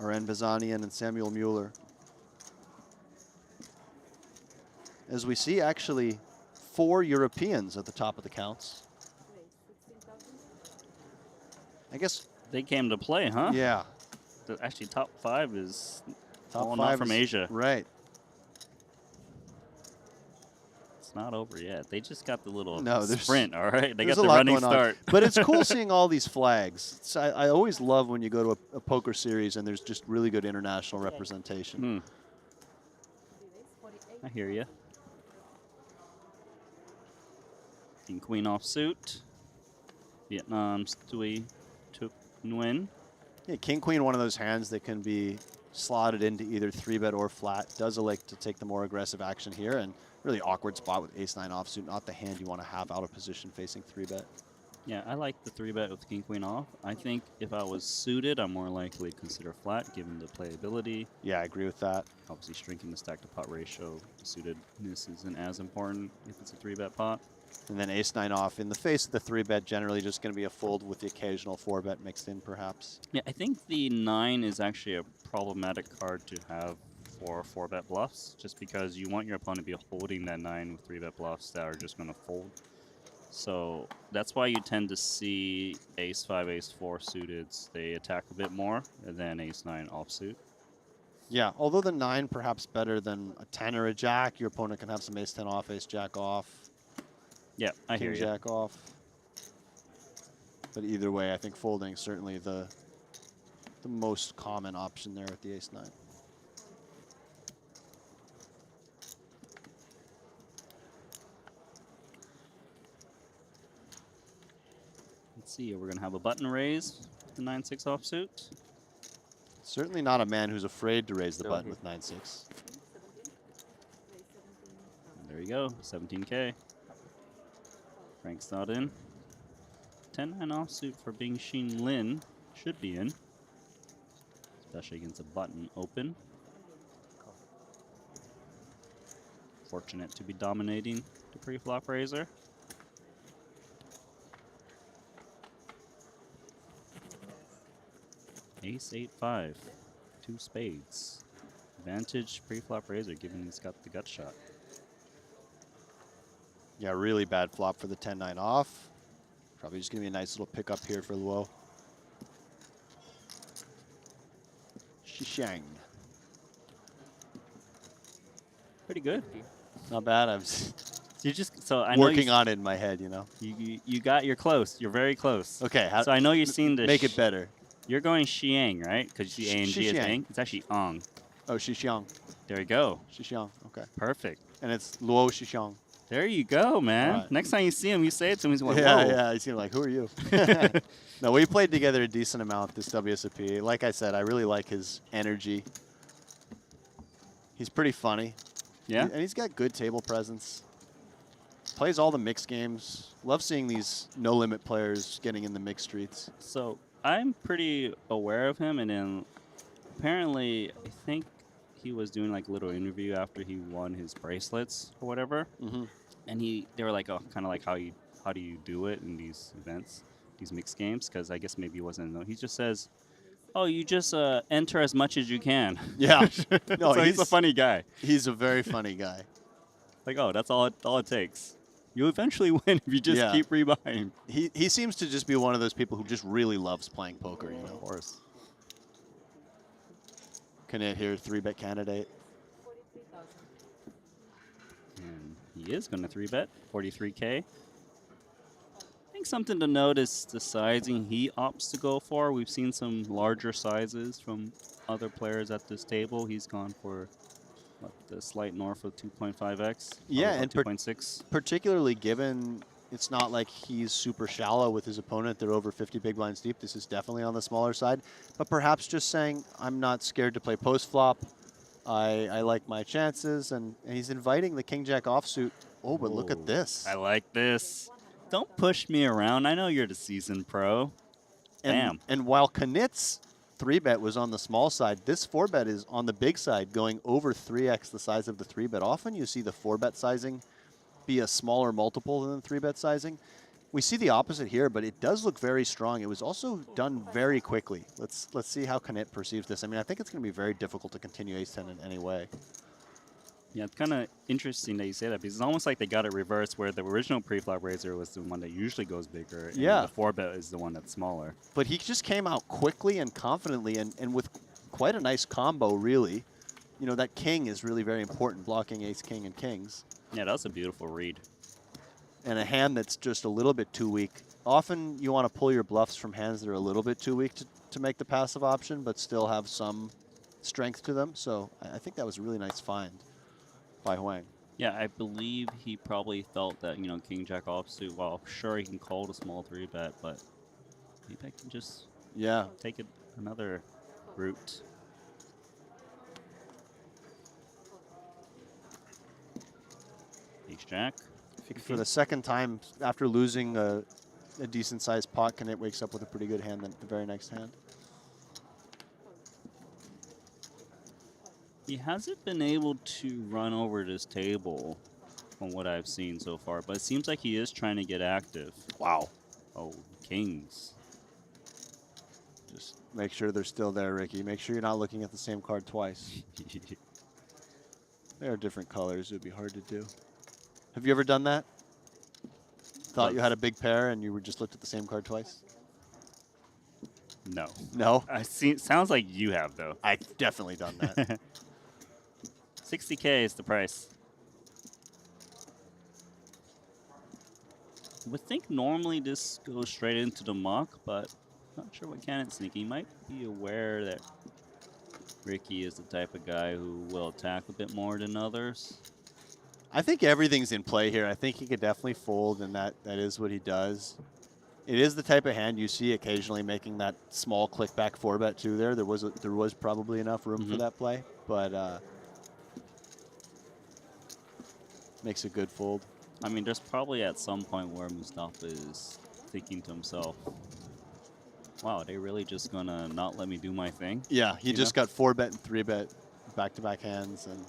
Aren Bazanian and Samuel Mueller. As we see, actually, 4 Europeans at the top of the counts. I guess. They came to play, huh? Yeah. Actually, top 5 is Top all 5 not from is- Asia. Right. It's not over yet. They just got the little No, there's- sprint, all right? They There's got a the lot running going on. start. But it's cool seeing all these flags. I always love when you go to a poker series and there's just really good international representation. I hear you. King Queen offsuit. Vietnam's Triton ONE. Yeah, King Queen, one of those hands that can be slotted into either 3-bet or flat. Does elect to take the more aggressive action here, and really awkward spot with ace-9 offsuit. Not the hand you want to have out of position facing 3-bet. Yeah, I like the 3-bet with King Queen off. I think if I was suited, I'm more likely to consider flat given the playability. Yeah, I agree with that. Obviously, shrinking the stack to pot ratio, suitedness isn't as important if it's a 3-bet pot. And then ace-9 off in the face of the 3-bet, generally just going to be a fold with the occasional 4-bet mixed in, perhaps. Yeah, I think the 9 is actually a problematic card to have for 4-bet bluffs, just because you want your opponent to be holding that 9 with 3-bet bluffs that are just going to fold. So that's why you tend to see ace-5, ace-4 suiteds. They attack a bit more than ace-9 offsuit. Yeah, although the 9 perhaps better than a 10 or a jack, your opponent can have some ace-10 off, ace-jack off. Yeah, I hear King you. jack off. But either way, I think folding is certainly the most common option there at the ace-9. Let's see, we're going to have a button raise with the 9-6 offsuit. Certainly not a man who's afraid to raise the Still button here. with 9-6. There you go, 17K. Frank's not in. 10-9 offsuit for Bing Xin Lin should be in, especially against a button open. Fortunate to be dominating the pre-flop raiser. Ace 8-5, 2 spades. Advantage pre-flop raiser, given he's got the gut shot. Yeah, really bad flop for the 10-9 off. Probably just going to be a nice little pickup here for Luo. Shishang. Pretty good. Not bad. I'm You just so I know working on it in my head, you know. you're close. You're very close. Okay. So I know you've seen the Make it better. You're going Xiang, right? Because you see A and G as Xiang. Ang. It's actually Ang. Oh, Shixiang. There you go. Shixiang. Okay. Perfect. And it's Luo Shixiang. There you go, man. Alright. Next time you see him, you say it to him. He's like, Yeah, whoa. yeah. He's gonna be like, who are you? No, we played together a decent amount this WSOP. Like I said, I really like his energy. He's pretty funny. Yeah? And he's got good table presence. Plays all the mixed games. Love seeing these no-limit players getting in the mixed streets. So I'm pretty aware of him, and then apparently I think he was doing like a little interview after he won his bracelets or whatever, Mm-hmm. and they were like, oh, kind of like how do you do it in these events, these mixed games? Because I guess maybe he wasn't. No, he just says, oh, you just enter as much as you can. Yeah. No, so he's a funny guy. He's a very funny guy. Like, oh, that's all it takes. You eventually win if you just Yeah. keep rebuying. He seems to just be one of those people who just really loves playing poker, you know. Of course. Knit here, 3-bet candidate. And he is going to 3-bet, 43K. I think something to note is the sizing he opts to go for. We've seen some larger sizes from other players at this table. He's gone for the slight north of 2.5x. Yeah, and 2.6. particularly given it's not like he's super shallow with his opponent. They're over 50 big blinds deep. This is definitely on the smaller side. But perhaps just saying, I'm not scared to play post flop. I like my chances. And he's inviting the king-jack offsuit. Oh, but look at this. I like this. Don't push me around. I know you're the seasoned pro. Bam. And while Knit's 3-bet was on the small side, this 4-bet is on the big side, going over 3x the size of the 3-bet. Often you see the 4-bet sizing be a smaller multiple than the 3-bet sizing. We see the opposite here, but it does look very strong. It was also done very quickly. Let's see how Knit perceives this. I mean, I think it's going to be very difficult to continue ace-10 in any way. Yeah, it's kind of interesting that you say that because it's almost like they got it reversed where the original pre-flop raiser was the one that usually goes bigger. And Yeah. the 4-bet is the one that's smaller. But he just came out quickly and confidently and with quite a nice combo, really. You know, that king is really very important, blocking ace, king, and kings. Yeah, that was a beautiful read. And a hand that's just a little bit too weak. Often you want to pull your bluffs from hands that are a little bit too weak to make the passive option, but still have some strength to them. So I think that was a really nice find by Huang. Yeah, I believe he probably felt that, you know, king jack offsuit, well, sure, he can call the small 3-bet, but maybe I can just take it another route. Ace jack. For the second time after losing a decent sized pot, Knit wakes up with a pretty good hand the very next hand. He hasn't been able to run over this table from what I've seen so far, but it seems like he is trying to get active. Wow. Oh, kings. Just make sure they're still there, Ricky. Make sure you're not looking at the same card twice. They are different colors. It would be hard to do. Have you ever done that? Thought you had a big pair and you were just looked at the same card twice? No. No? Sounds like you have, though. I've definitely done that. 60K is the price. Would think normally this goes straight into the muck, but not sure what Cannon's thinking. He might be aware that Ricky is the type of guy who will attack a bit more than others. I think everything's in play here. I think he could definitely fold, and that is what he does. It is the type of hand you see occasionally making that small click back 4-bet too. There was probably enough room for that play, but makes a good fold. I mean, there's probably at some point where Mustafa is thinking to himself, wow, are they really just gonna not let me do my thing? Yeah, he just got 4-bet and 3-bet back-to-back hands, and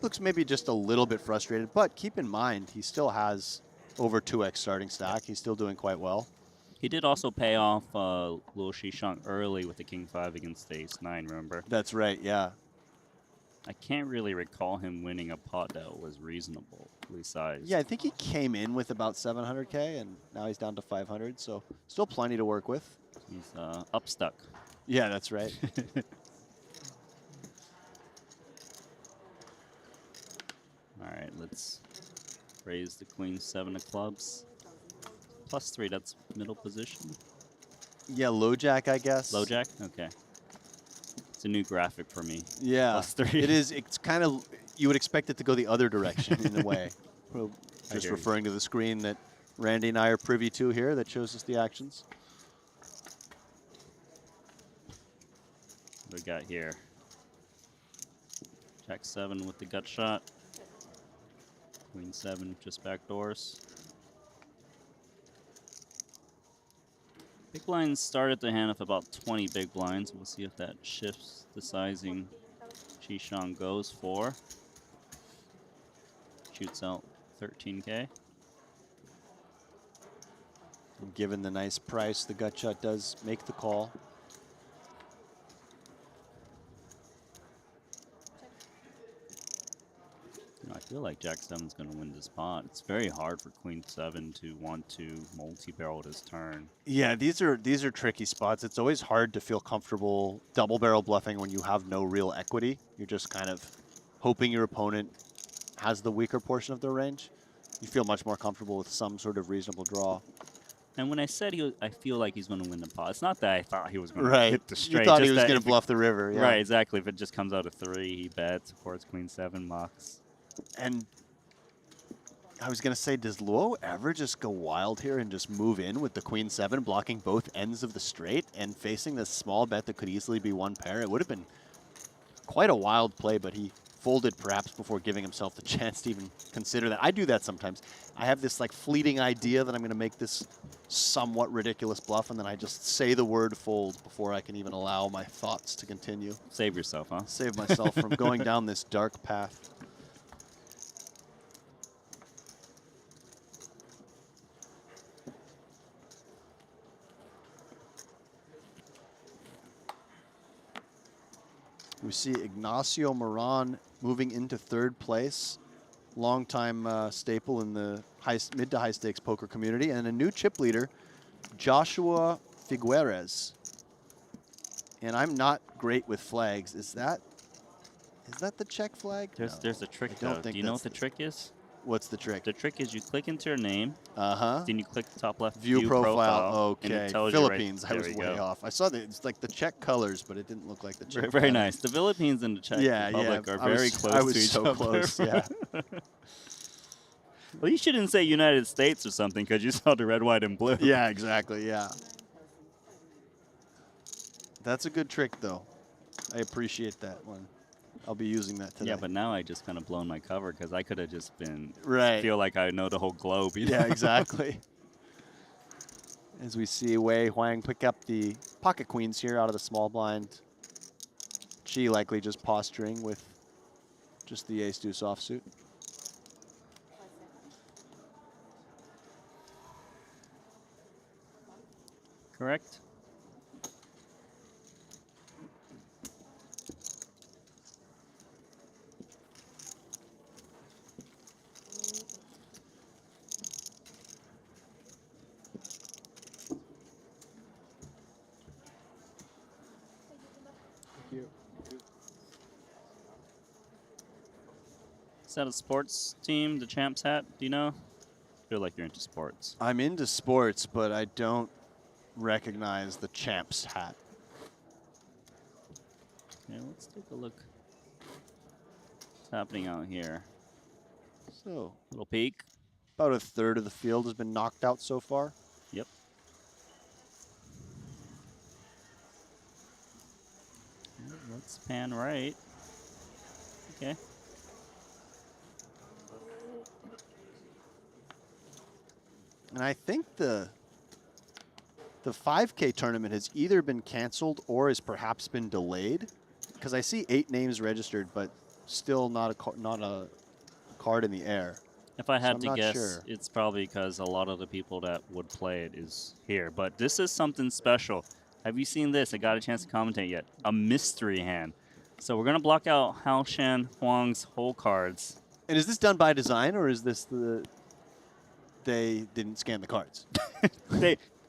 looks maybe just a little bit frustrated. But keep in mind, he still has over 2x starting stack. He's still doing quite well. He did also pay off Luo Shishang early with the King 5 against the Ace 9, remember? That's right, yeah. I can't really recall him winning a pot that was reasonably sized. Yeah, I think he came in with about 700K, and now he's down to 500, so still plenty to work with. He's upstuck. Yeah, that's right. All right, let's raise the Queen 7 of clubs. +3, that's middle position. Yeah, low jack, I guess. Low jack? Okay. It's a new graphic for me. Yeah, +3. it is. It's kind of, you would expect it to go the other direction in a way. Well, just referring to the screen that Randy and I are privy to here that shows us the actions. What do we got here? Jack 7 with the gut shot. Queen 7 just backdoors. Big blinds started the hand with about 20 big blinds. We'll see if that shifts the sizing Shishang goes for. Shoots out 13K. And given the nice price, the gut shot does make the call. I feel like Jack 7's going to win this pot. It's very hard for Queen 7 to want to multi-barrel this turn. Yeah, these are tricky spots. It's always hard to feel comfortable double barrel bluffing when you have no real equity. You're just kind of hoping your opponent has the weaker portion of their range. You feel much more comfortable with some sort of reasonable draw. And when I said I feel like he's going to win the pot. It's not that I thought he was going Right. to hit the straight. You thought he just was that going if to bluff the river. Yeah. Right, exactly. If it just comes out of 3, he bets. Of course, Queen 7 mucks. And I was going to say, does Luo ever just go wild here and just move in with the Queen 7, blocking both ends of the straight and facing this small bet that could easily be one pair? It would have been quite a wild play, but he folded perhaps before giving himself the chance to even consider that. I do that sometimes. I have this like fleeting idea that I'm going to make this somewhat ridiculous bluff, and then I just say the word fold before I can even allow my thoughts to continue. Save yourself, huh? Save myself from going down this dark path. We see Ignacio Moran moving into 3rd place, longtime staple in the mid to high stakes poker community, and a new chip leader, Joshua Figueres. And I'm not great with flags. Is that the check flag? There's a trick, I don't though. think Do you know what that's the trick is? What's the trick? The trick is you click into your name. Uh-huh. Then you click the top left View profile. and Okay. it tells Philippines. You right, I was there way you go. off. I saw that it's like the Czech colors, but it didn't look like the Czech. Very, very flag. nice. The Philippines and the Czech Republic are very close I was to each so other. close. Yeah. Well, you shouldn't say United States or something because you saw the red, white, and blue. Yeah. Exactly. Yeah. That's a good trick, though. I appreciate that one. I'll be using that today. Yeah, but now I just kind of blown my cover because I could have just been Right. feel like I know the whole globe. You Yeah, know? exactly. As we see Wei Huang pick up the pocket queens here out of the small blind. Chi likely just posturing with just the ace-deuce offsuit. Correct. Is that a sports team, the champs hat? Do you know? I feel like you're into sports. I'm into sports, but I don't recognize the champ's hat. Yeah, let's take a look. What's happening out here? So, Little peek. about a third of the field has been knocked out so far. Yep. Let's pan right. Okay. And I think the 5K tournament has either been canceled or has perhaps been delayed, because I see 8 names registered, but still not a card in the air. If I So had I'm to not guess, sure. it's probably because a lot of the people that would play it is here. But this is something special. Have you seen this? I got a chance to commentate yet. A mystery hand. So we're going to block out Hao Shan Huang's whole cards. And is this done by design, or is this they didn't scan the cards?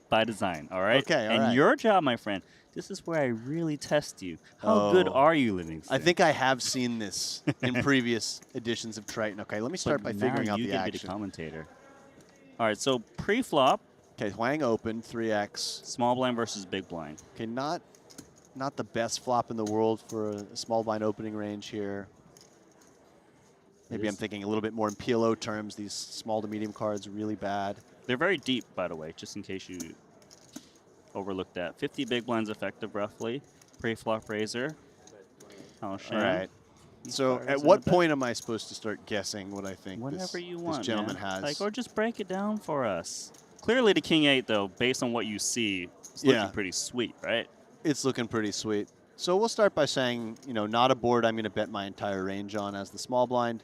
By design, all right? Okay, all and right. your job, my friend, this is where I really test you. How good Oh. are you, Livingston? I think I have seen this in previous editions of Triton. Okay, let me start by But figuring now out you the can be the action. commentator. All right, so pre-flop, Okay, Huang open, 3x. small blind versus big blind. Okay, not the best flop in the world for a small blind opening range here. Maybe I'm is. thinking a little bit more in PLO terms. These small to medium cards are really bad. They're very deep, by the way, just in case you overlooked that. 50 big blinds effective, roughly. Pre-flop razor. Hao Shan. All right. These So cards at in what the back. point am I supposed to start guessing what I think Whenever this, you this want, gentleman man. has? Like, or just break it down for us. Clearly, the King 8, though, based on what you see, is Yeah. looking pretty sweet, right? It's looking pretty sweet. So we'll start by saying, not a board I'm going to bet my entire range on as the small blind.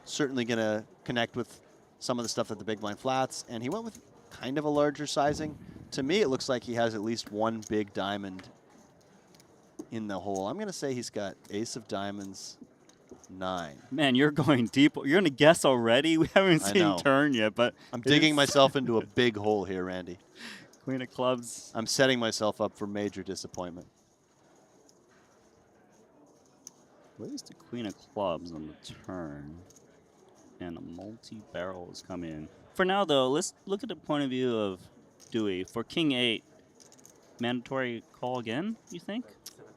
Certainly going to connect with some of the stuff that the big blind flats. And he went with kind of a larger sizing. To me, it looks like he has at least one big diamond in the hole. I'm going to say he's got ace of diamonds, 9. Man, you're going deep. You're going to guess already? We haven't I seen know. turn yet, but I'm it digging is myself into a big hole here, Randy. Queen of clubs. I'm setting myself up for major disappointment. Where's the Queen of clubs on the turn? And a multi-barrel is coming in. For now, though, let's look at the point of view of Dewey, for King 8, mandatory call again, you think?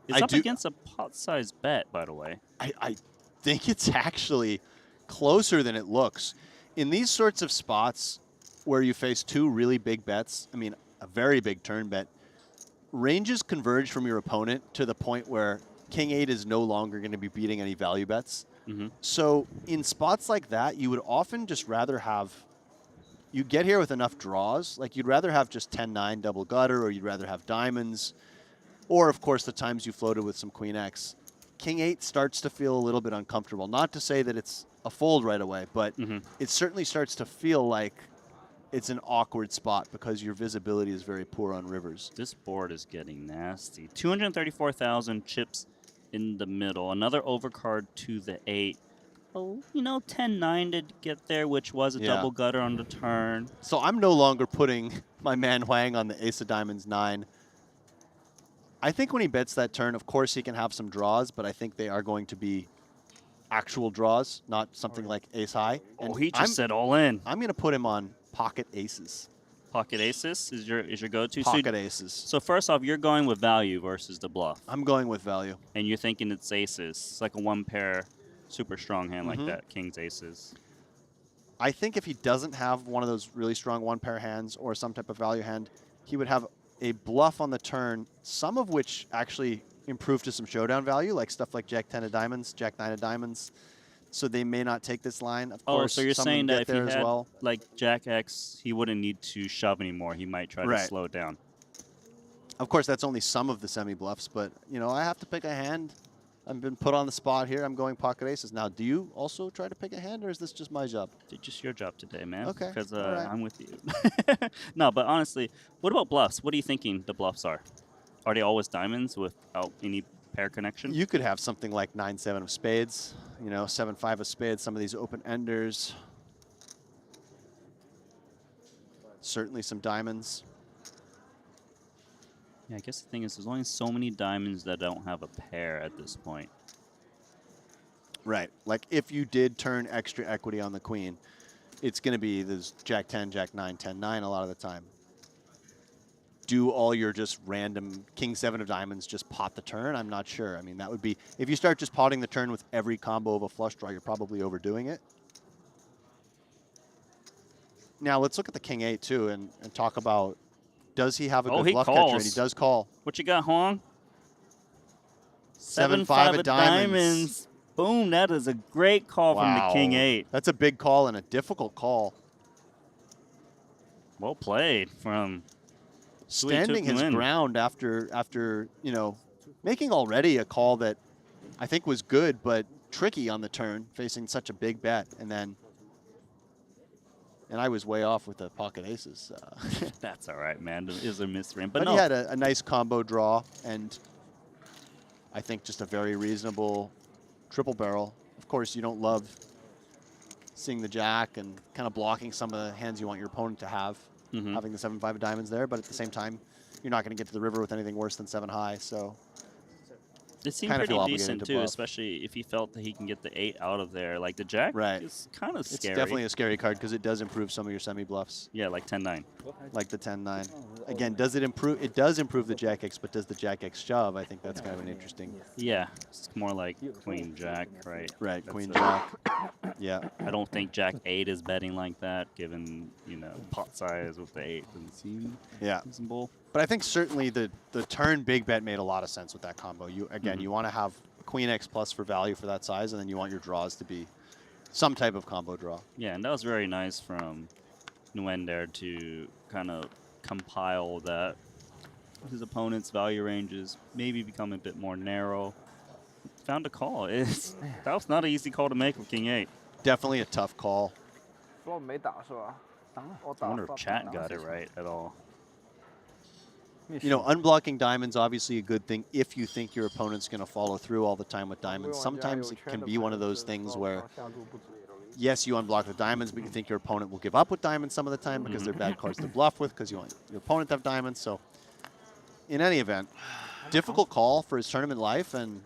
It's I up do- against a pot-sized bet, by the way. I think it's actually closer than it looks. In these sorts of spots where you face two really big bets, I mean, a very big turn bet, ranges converge from your opponent to the point where King 8 is no longer going to be beating any value bets. Mm-hmm. So in spots like that, you would often just rather have, you get here with enough draws, like you'd rather have just 10-9 double gutter, or you'd rather have diamonds, or of course the times you floated with some Queen X. King 8 starts to feel a little bit uncomfortable. Not to say that it's a fold right away, but it certainly starts to feel like it's an awkward spot because your visibility is very poor on rivers. This board is getting nasty. 234,000 chips in the middle. Another overcard to the 8. Oh, 10-9 to get there, which was a double gutter on the turn. So I'm no longer putting my man Huang on the ace of diamonds 9. I think when he bets that turn, of course he can have some draws, but I think they are going to be actual draws, not something like ace high. And he just said all in. I'm going to put him on pocket aces. Pocket aces is your go-to? Pocket aces. So first off, you're going with value versus the bluff. I'm going with value. And you're thinking it's aces. It's like a one-pair super strong hand like that, king's aces. I think if he doesn't have one of those really strong one-pair hands or some type of value hand, he would have a bluff on the turn, some of which actually improve to some showdown value, like stuff like Jack 10 of diamonds, Jack 9 of diamonds. So they may not take this line. Of course, so you're some saying get that if he there as had well. like Jack X, he wouldn't need to shove anymore. He might try to slow it down. Of course, that's only some of the semi-bluffs, but, I have to pick a hand. I've been put on the spot here. I'm going pocket aces. Now, do you also try to pick a hand, or is this just my job? It's just your job today, man. Okay. Because right. I'm with you. No, but honestly, what about bluffs? What are you thinking the bluffs are? Are they always diamonds without any pair connection? You could have something like 9-7 of spades, 7-5 of spades, some of these open-enders. Certainly some diamonds. Yeah, I guess the thing is there's only so many diamonds that don't have a pair at this point. Right. Like if you did turn extra equity on the queen, it's going to be this Jack 10, Jack 9, 10, 9 a lot of the time. Do all your just random King 7 of diamonds just pot the turn? I'm not sure. I mean, that would be, if you start just potting the turn with every combo of a flush draw, you're probably overdoing it. Now, let's look at the King 8 too and talk about, does he have a good bluff catcher? And he does call. What you got, Huang? 7-5 of diamonds. Boom, that is a great call from the King 8. That's a big call and a difficult call. Well played from standing his ground after making already a call that I think was good but tricky on the turn, facing such a big bet, and I was way off with the pocket aces. That's all right, man. It is a misread, but But no. he had a nice combo draw, and I think just a very reasonable triple barrel. Of course, you don't love seeing the jack and kind of blocking some of the hands you want your opponent to have, having the 7-5 of diamonds there, but at the same time, you're not going to get to the river with anything worse than 7 high, so it seemed pretty decent too, especially if he felt that he can get the 8 out of there. Like the jack is kind of scary. It's definitely a scary card because it does improve some of your semi-bluffs. Yeah, like 10-9. Like the 10-9. Again, does it improve? It does improve the Jack X, but does the Jack X shove? I think that's kind of an interesting. Yeah, it's more like Queen Jack, right? Right, Queen Jack. Yeah. I don't think Jack 8 is betting like that, given pot size with the 8 doesn't seem reasonable. But I think certainly the turn big bet made a lot of sense with that combo. You you want to have Queen X plus for value for that size, and then you want your draws to be some type of combo draw. Yeah, and that was very nice from Nguyen there to kind of compile that his opponent's value ranges maybe become a bit more narrow. Found a call. That was not an easy call to make with King 8. Definitely a tough call. I wonder if chat got it right at all. Unblocking diamonds, obviously a good thing if you think your opponent's going to follow through all the time with diamonds. Sometimes it can be one of those things where, yes, you unblock the diamonds, but you think your opponent will give up with diamonds some of the time because they're bad cards to bluff with because you want your opponent to have diamonds. So in any event, difficult call for his tournament life and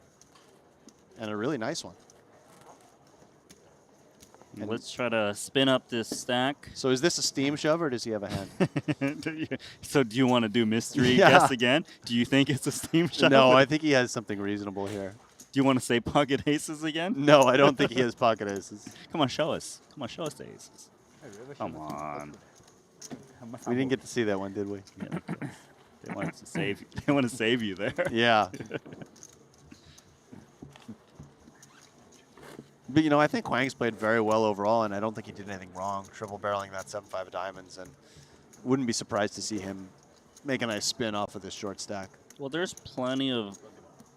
a really nice one. And Let's try to spin up this stack. so is this a steam shove or does he have a hand? So do you want to do mystery Yeah. guess again? Do you think it's a steam shot? No, I think he has something reasonable here. Do you want to say pocket aces again? No, I don't think he has pocket aces. Come on, show us. Come on, show us the aces. Come on. We didn't get to see that one, did we? Yeah. They wanted to save. They want to save you there. Yeah. But, you know, I think Huang's played very well overall, and I don't think he did anything wrong, triple barreling that 7-5 of diamonds, and wouldn't be surprised to see him make a nice spin off of this short stack. Well, there's plenty of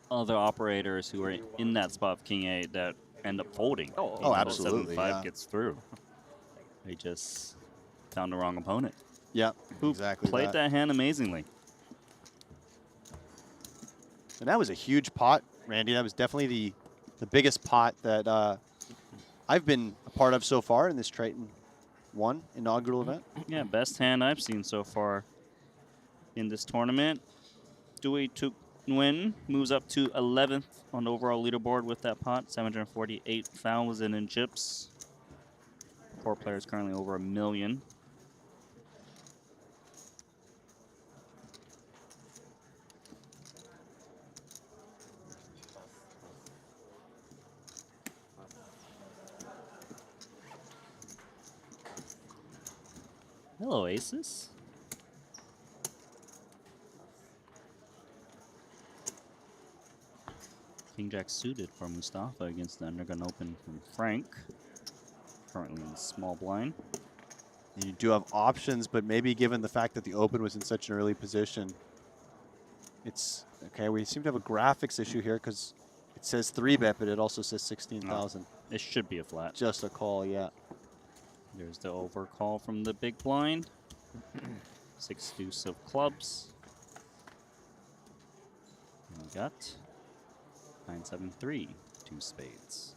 other operators who are in that spot of King 8 that end up folding. Oh, absolutely, 7-5 yeah. gets through. They just found the wrong opponent. Yeah, Who exactly played that hand amazingly. And that was a huge pot, Randy. That was definitely the biggest pot that I've been a part of so far in this Triton ONE inaugural event. Yeah, best hand I've seen so far in this tournament. Triton ONE moves up to 11th on the overall leaderboard with that pot, 748,000 in chips. 4 players currently over $1 million. Hello, Aces. King Jack suited for Mustafa against the Undergun Open from Frank. Currently in the small blind. And you do have options, but maybe given the fact that the open was in such an early position, it's okay. We seem to have a graphics issue here because it says 3-bet, but it also says 16,000. It should be a flat. Just a call, yeah. There's the overcall from the big blind. 6 deuce of clubs. And we got 9-7-3, 2 spades.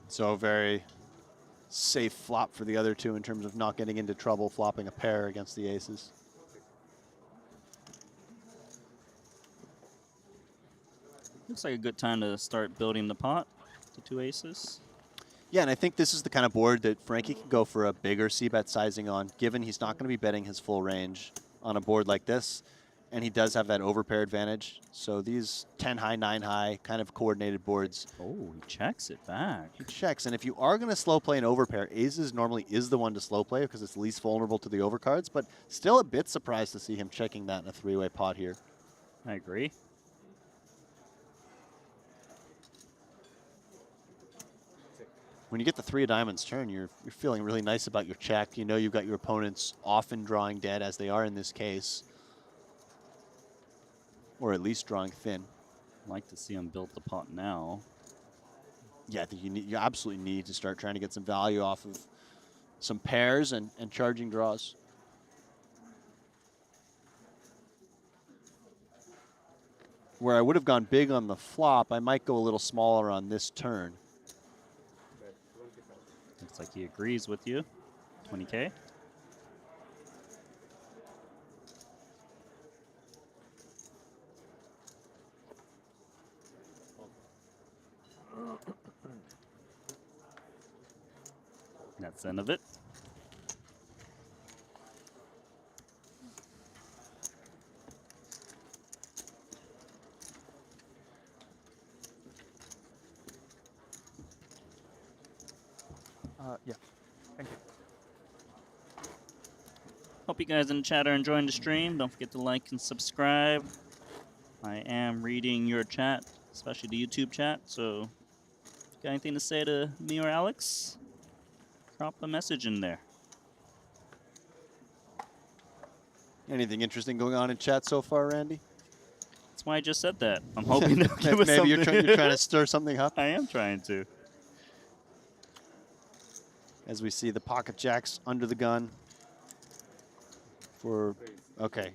So very safe flop for the other two in terms of not getting into trouble flopping a pair against the aces. Looks like a good time to start building the pot. The 2 aces. Yeah, and I think this is the kind of board that Frankie can go for a bigger c-bet sizing on, given he's not going to be betting his full range on a board like this, and he does have that overpair advantage. So these 10 high, 9 high kind of coordinated boards. Oh, he checks it back. He checks, and if you are going to slow play an overpair, aces normally is the one to slow play because it's least vulnerable to the overcards, but still a bit surprised to see him checking that in a 3-way pot here. I agree. When you get the 3 of diamonds turn, you're feeling really nice about your check. You know you've got your opponents often drawing dead, as they are in this case. Or at least drawing thin. I'd like to see him build the pot now. Yeah, I think you absolutely need to start trying to get some value off of some pairs and charging draws. Where I would have gone big on the flop, I might go a little smaller on this turn. Looks like he agrees with you. 20K. That's the end of it. Yeah. Thank you. Hope you guys in the chat are enjoying the stream. Don't forget to like and subscribe. I am reading your chat, especially the YouTube chat. So if you got anything to say to me or Alex, drop a message in there. Anything interesting going on in chat so far, Randy? That's why I just said that. I'm hoping to give us Maybe something. you're trying to stir something up. I am trying to. As we see the pocket jacks under the gun for, okay,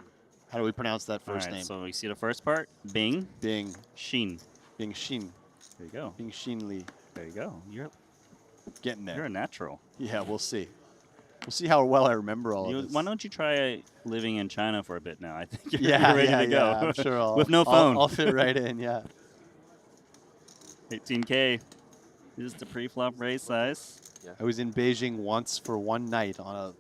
how do we pronounce that All first right, name? so we see the first part. Bing. Bing, Shin. Bing Shin, There you go. Bing Shin Lee, There you go. You're getting there. a natural. Yeah, we'll see. We'll see how well I remember all You, of this. why don't you try living in China for a bit now? I think you're, Yeah, you're ready yeah, to go. yeah, I'm sure I'll, With no phone. I'll fit right in, yeah. 18K. This is the pre-flop raise size. Yeah. I was in Beijing once for one night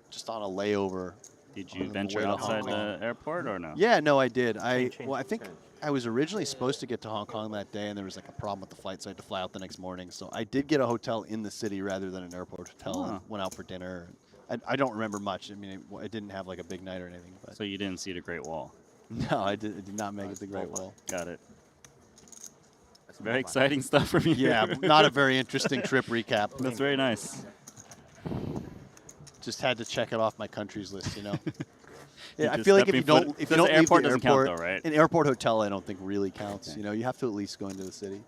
just on a layover. Did on you the venture way to outside Hong Kong. the airport or no? Yeah, no, I did. Change. Well, I think I was originally supposed to get to Hong Kong that day, and there was like a problem with the flight, so I had to fly out the next morning. So I did get a hotel in the city rather than an airport hotel, and went out for dinner. I don't remember much. I mean, I didn't have like a big night or anything. But So you didn't see the Great Wall. no, I did not make it the Great Wall. Got it. That's Very mobile. exciting stuff from you. Yeah, not a very interesting trip recap. That's very nice. Just had to check it off my country's list, you know. You Yeah, I just feel like if stepping you don't, foot- if does you don't the leave airport the doesn't airport, count though, right? an airport hotel, I don't think really counts. Okay. You know, you have to at least go into the city.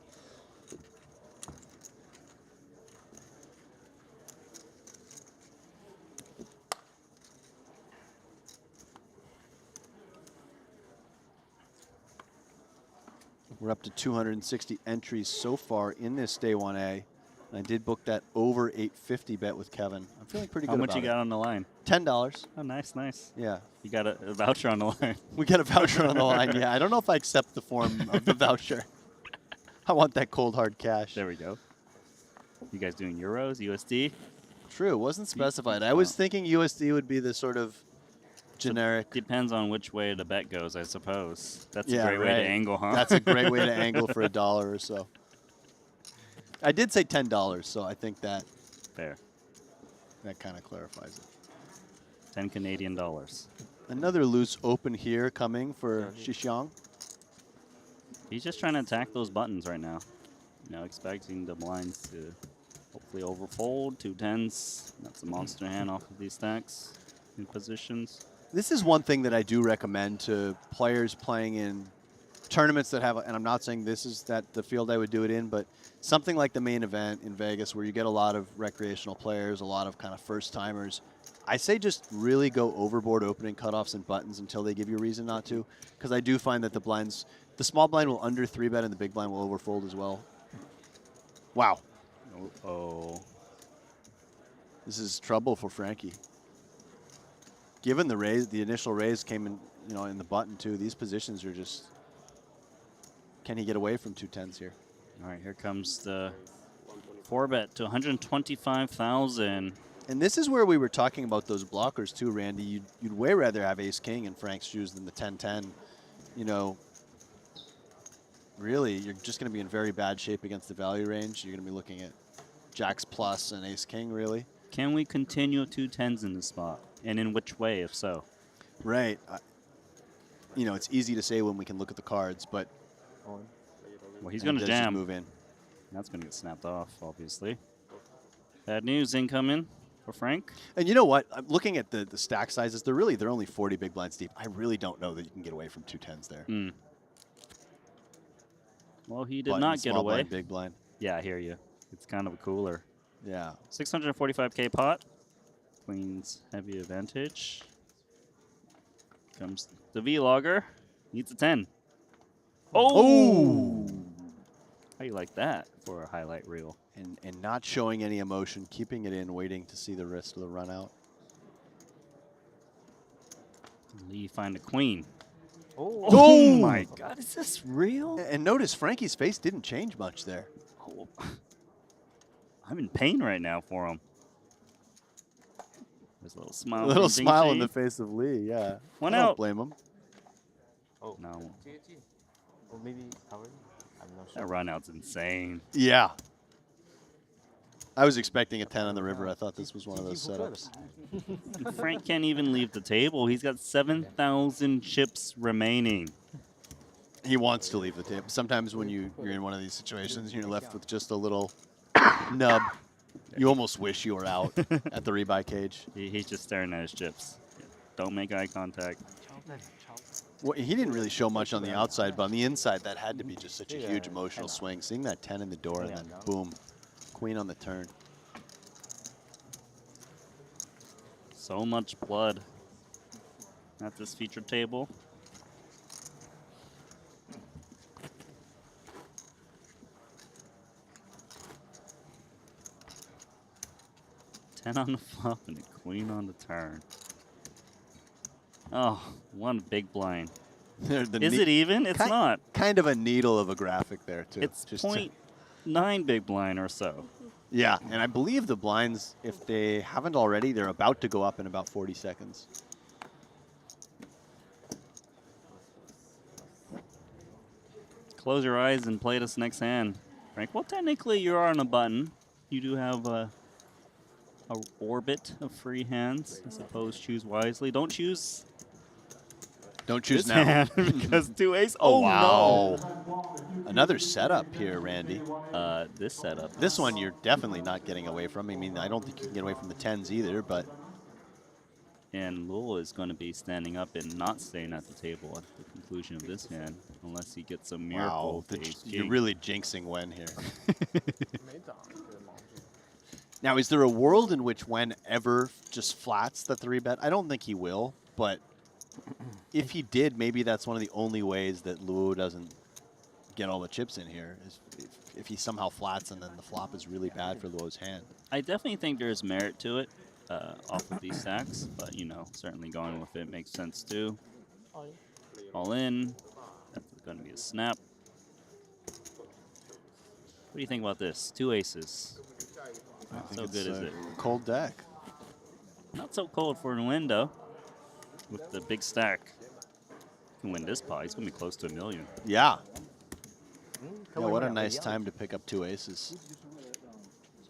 We're up to 260 entries so far in this day 1A. And I did book that over 850 bet with Kevin. I'm feeling pretty How good much about you got on the line? it. $10. Oh, nice, nice. Yeah. You got a voucher on the line. We got a voucher on the line. Yeah, I don't know if I accept the form of the voucher. I want that cold hard cash. There we go. You guys doing euros, USD? True, it wasn't specified. I was thinking USD would be the sort of generic. Depends on which way the bet goes, I suppose. That's Yeah, a great way right. to angle, huh? That's a great way to angle for $1 or so. I did say $10, so I think that Fair. kind of clarifies it. 10 Canadian dollars. Another loose open here coming for Shixiang. He's just trying to attack those buttons right now. You know, expecting the blinds to hopefully overfold. 2 10s. That's a monster hand off of these stacks in positions. This is one thing that I do recommend to players playing in tournaments that have, and I'm not saying this is the field I would do it in, but something like the main event in Vegas where you get a lot of recreational players, a lot of kind of first timers. I say just really go overboard opening cutoffs and buttons until they give you a reason not to, because I do find that the small blind will under 3-bet and the big blind will overfold as well. Wow. Oh. This is trouble for Frankie. Given the raise, the initial raise came in, in the button too. These positions are just, can he get away from 2 10s here? All right, here comes the 4-bet to 125,000. And this is where we were talking about those blockers too, Randy. You'd way rather have ace-king in Frank's shoes than the 10-10. Really, you're just going to be in very bad shape against the value range. You're going to be looking at jacks plus and ace-king, really. Can we continue 2 10s in this spot? And in which way, if so? Right. It's easy to say when we can look at the cards, but Well, he's going to does just jam. move in. That's going to get snapped off, obviously. Bad news incoming for Frank. And you know what? I'm looking at the stack sizes. They're only 40 big blinds deep. I really don't know that you can get away from 2 10s there. Mm. Well, he did Button, not get small away. blind, big blind. Yeah, I hear you. It's kind of a cooler. Yeah. 645K pot. Queen's heavy advantage. Comes the V-logger. Needs a 10. Oh! How you like that for a highlight reel? And not showing any emotion, keeping it in, waiting to see the rest of the run out. Lee find a queen. Oh my God, is this real? And notice Frankie's face didn't change much there. Oh. I'm in pain right now for him. There's a little smile. A little from smile Jing on the Ji. face of Lee, yeah. One I don't out. blame him. Oh, No, or maybe Howard? I'm not sure. that run out's insane. Yeah. I was expecting a 10 on the river. I thought this was one of those setups. Frank can't even leave the table. He's got 7,000 chips remaining. He wants to leave the table. Sometimes when you're in one of these situations, you're left with just a little nub. You almost wish you were out at the rebuy cage. He's just staring at his chips. Don't make eye contact. Well, he didn't really show much on the outside, but on the inside, that had to be just such a huge emotional swing. Seeing that 10 in the door and then boom, queen on the turn. So much blood at this feature table. Ten on the flop and a queen on the turn. Oh, one big blind. Is it even? It's not. Kind of a needle of a graphic there, too. It's Just to- 0.9 big blind or so. Yeah, and I believe the blinds, if they haven't already, they're about to go up in about 40 seconds. Close your eyes and play this next hand, Frank. Well, technically, you are on a button. You do have a orbit of free hands. I suppose choose wisely. Don't choose Don't choose this now. hand because 2 ace. Oh, Oh, wow. Another setup here, Randy. no. This setup. This one you're definitely not getting away from. I mean, I don't think you can get away from the 10s either, but And Lul is going to be standing up and not staying at the table at the conclusion of this hand, unless he gets a miracle. wow, to ace you're king. really jinxing Wen here. Now, is there a world in which Wen ever just flats the 3-bet? I don't think he will, but if he did, maybe that's one of the only ways that Luo doesn't get all the chips in here, is if he somehow flats and then the flop is really bad for Luo's hand. I definitely think there's merit to it off of these stacks, but, you know, certainly going with it makes sense too. All in. That's going to be a snap. What do you think about this? 2 aces. Not so good, is it? Cold deck. Not so cold for a window with the big stack. Can win this pot. He's going to be close to $1 million. Yeah. Yeah, what a nice time to pick up 2 aces.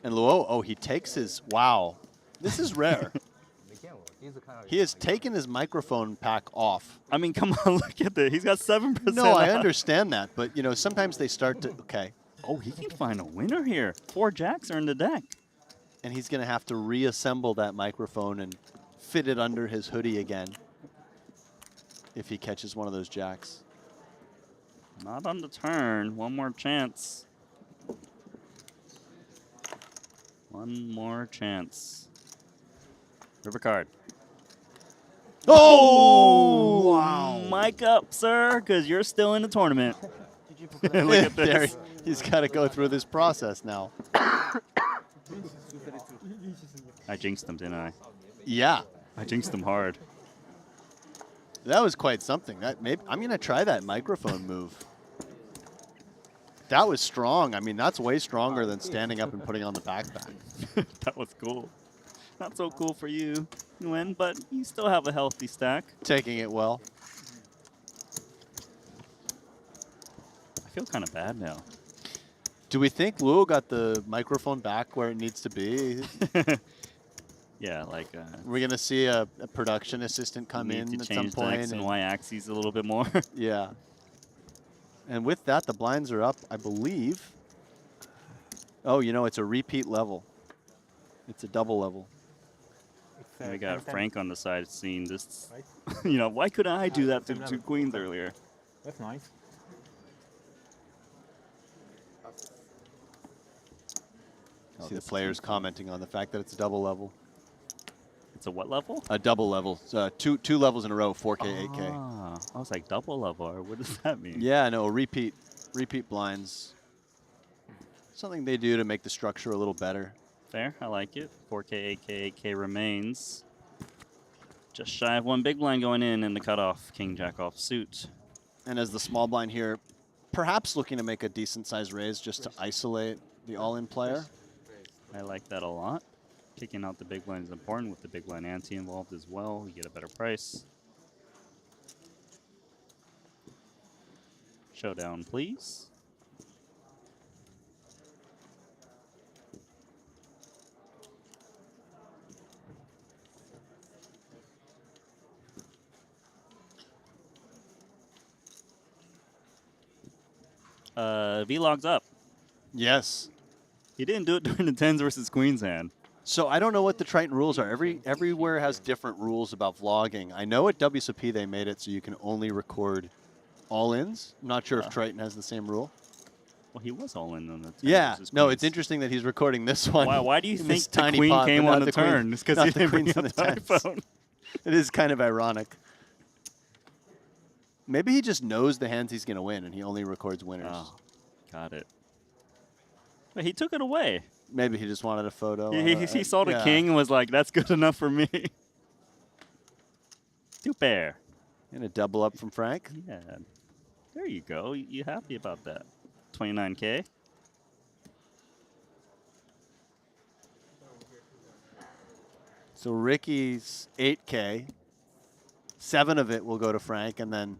And Luo, oh, he takes his, wow. This is rare. He has taken his microphone pack off. I mean, come on, look at that. He's got 7%. No, I off. understand that, but, you know, sometimes they start to, okay. Oh, he can find a winner here. 4 jacks are in the deck. And he's going to have to reassemble that microphone and fit it under his hoodie again if he catches one of those jacks. Not on the turn. One more chance. One more chance. River card. Oh! Wow. Mic up, sir, because you're still in the tournament. Look at There, this. he's got to go through this process now. I jinxed him, didn't I? Yeah, I jinxed him hard. that was quite something. That maybe I'm going to try that microphone move. That was strong. I mean, that's way stronger than standing up and putting on the backpack. That was cool. Not so cool for you, Nguyen, but you still have a healthy stack. Taking it well. I feel kind of bad now. Do we think Luo got the microphone back where it needs to be? Yeah, like We're going to see a production assistant come need in to at some change the point. X and and- Y axes a little bit more. Yeah. And with that, the blinds are up, I believe. Oh, you know, it's a repeat level. It's a double level. And we got Frank on the side seeing this. You know, why couldn't I do that to 2 queens earlier? That's nice. See the players commenting on the fact that it's a double level. It's a what level? A double level. Two levels in a row, 4K, 8K. Ah, I was like double level. Or what does that mean? Yeah, no, repeat blinds. Something they do to make the structure a little better. Fair, I like it. 4K, 8K, 8K remains. Just shy of 1 big blind going in the cutoff. King Jack off suit. And as the small blind here, perhaps looking to make a decent size raise just to isolate the all-in player. I like that a lot. Kicking out the big blind is important with the big blind ante involved as well. You get a better price. Showdown, please. Vlog's up. Yes. He didn't do it during the 10s versus queens hand. So I don't know what the Triton rules are. Everywhere has different rules about vlogging. I know at WSOP they made it so you can only record all-ins. I'm not sure if Triton has the same rule. Well, he was all in on the 10 Yeah. versus No, queens. it's interesting that he's recording this one. Why do you in think this the tiny queen pot, came but on not the queen- turn? It's because not he the didn't bring queens up on the the tens. iPhone. It is kind of ironic. Maybe he just knows the hands he's going to win and he only records winners. Oh, got it. But he took it away. Maybe he just wanted a photo. He saw the yeah. king and was like, that's good enough for me. 2 pair. And a double up from Frank. Yeah. There you go. You happy about that? 29K. So Ricky's 8K. 7 of it will go to Frank, and then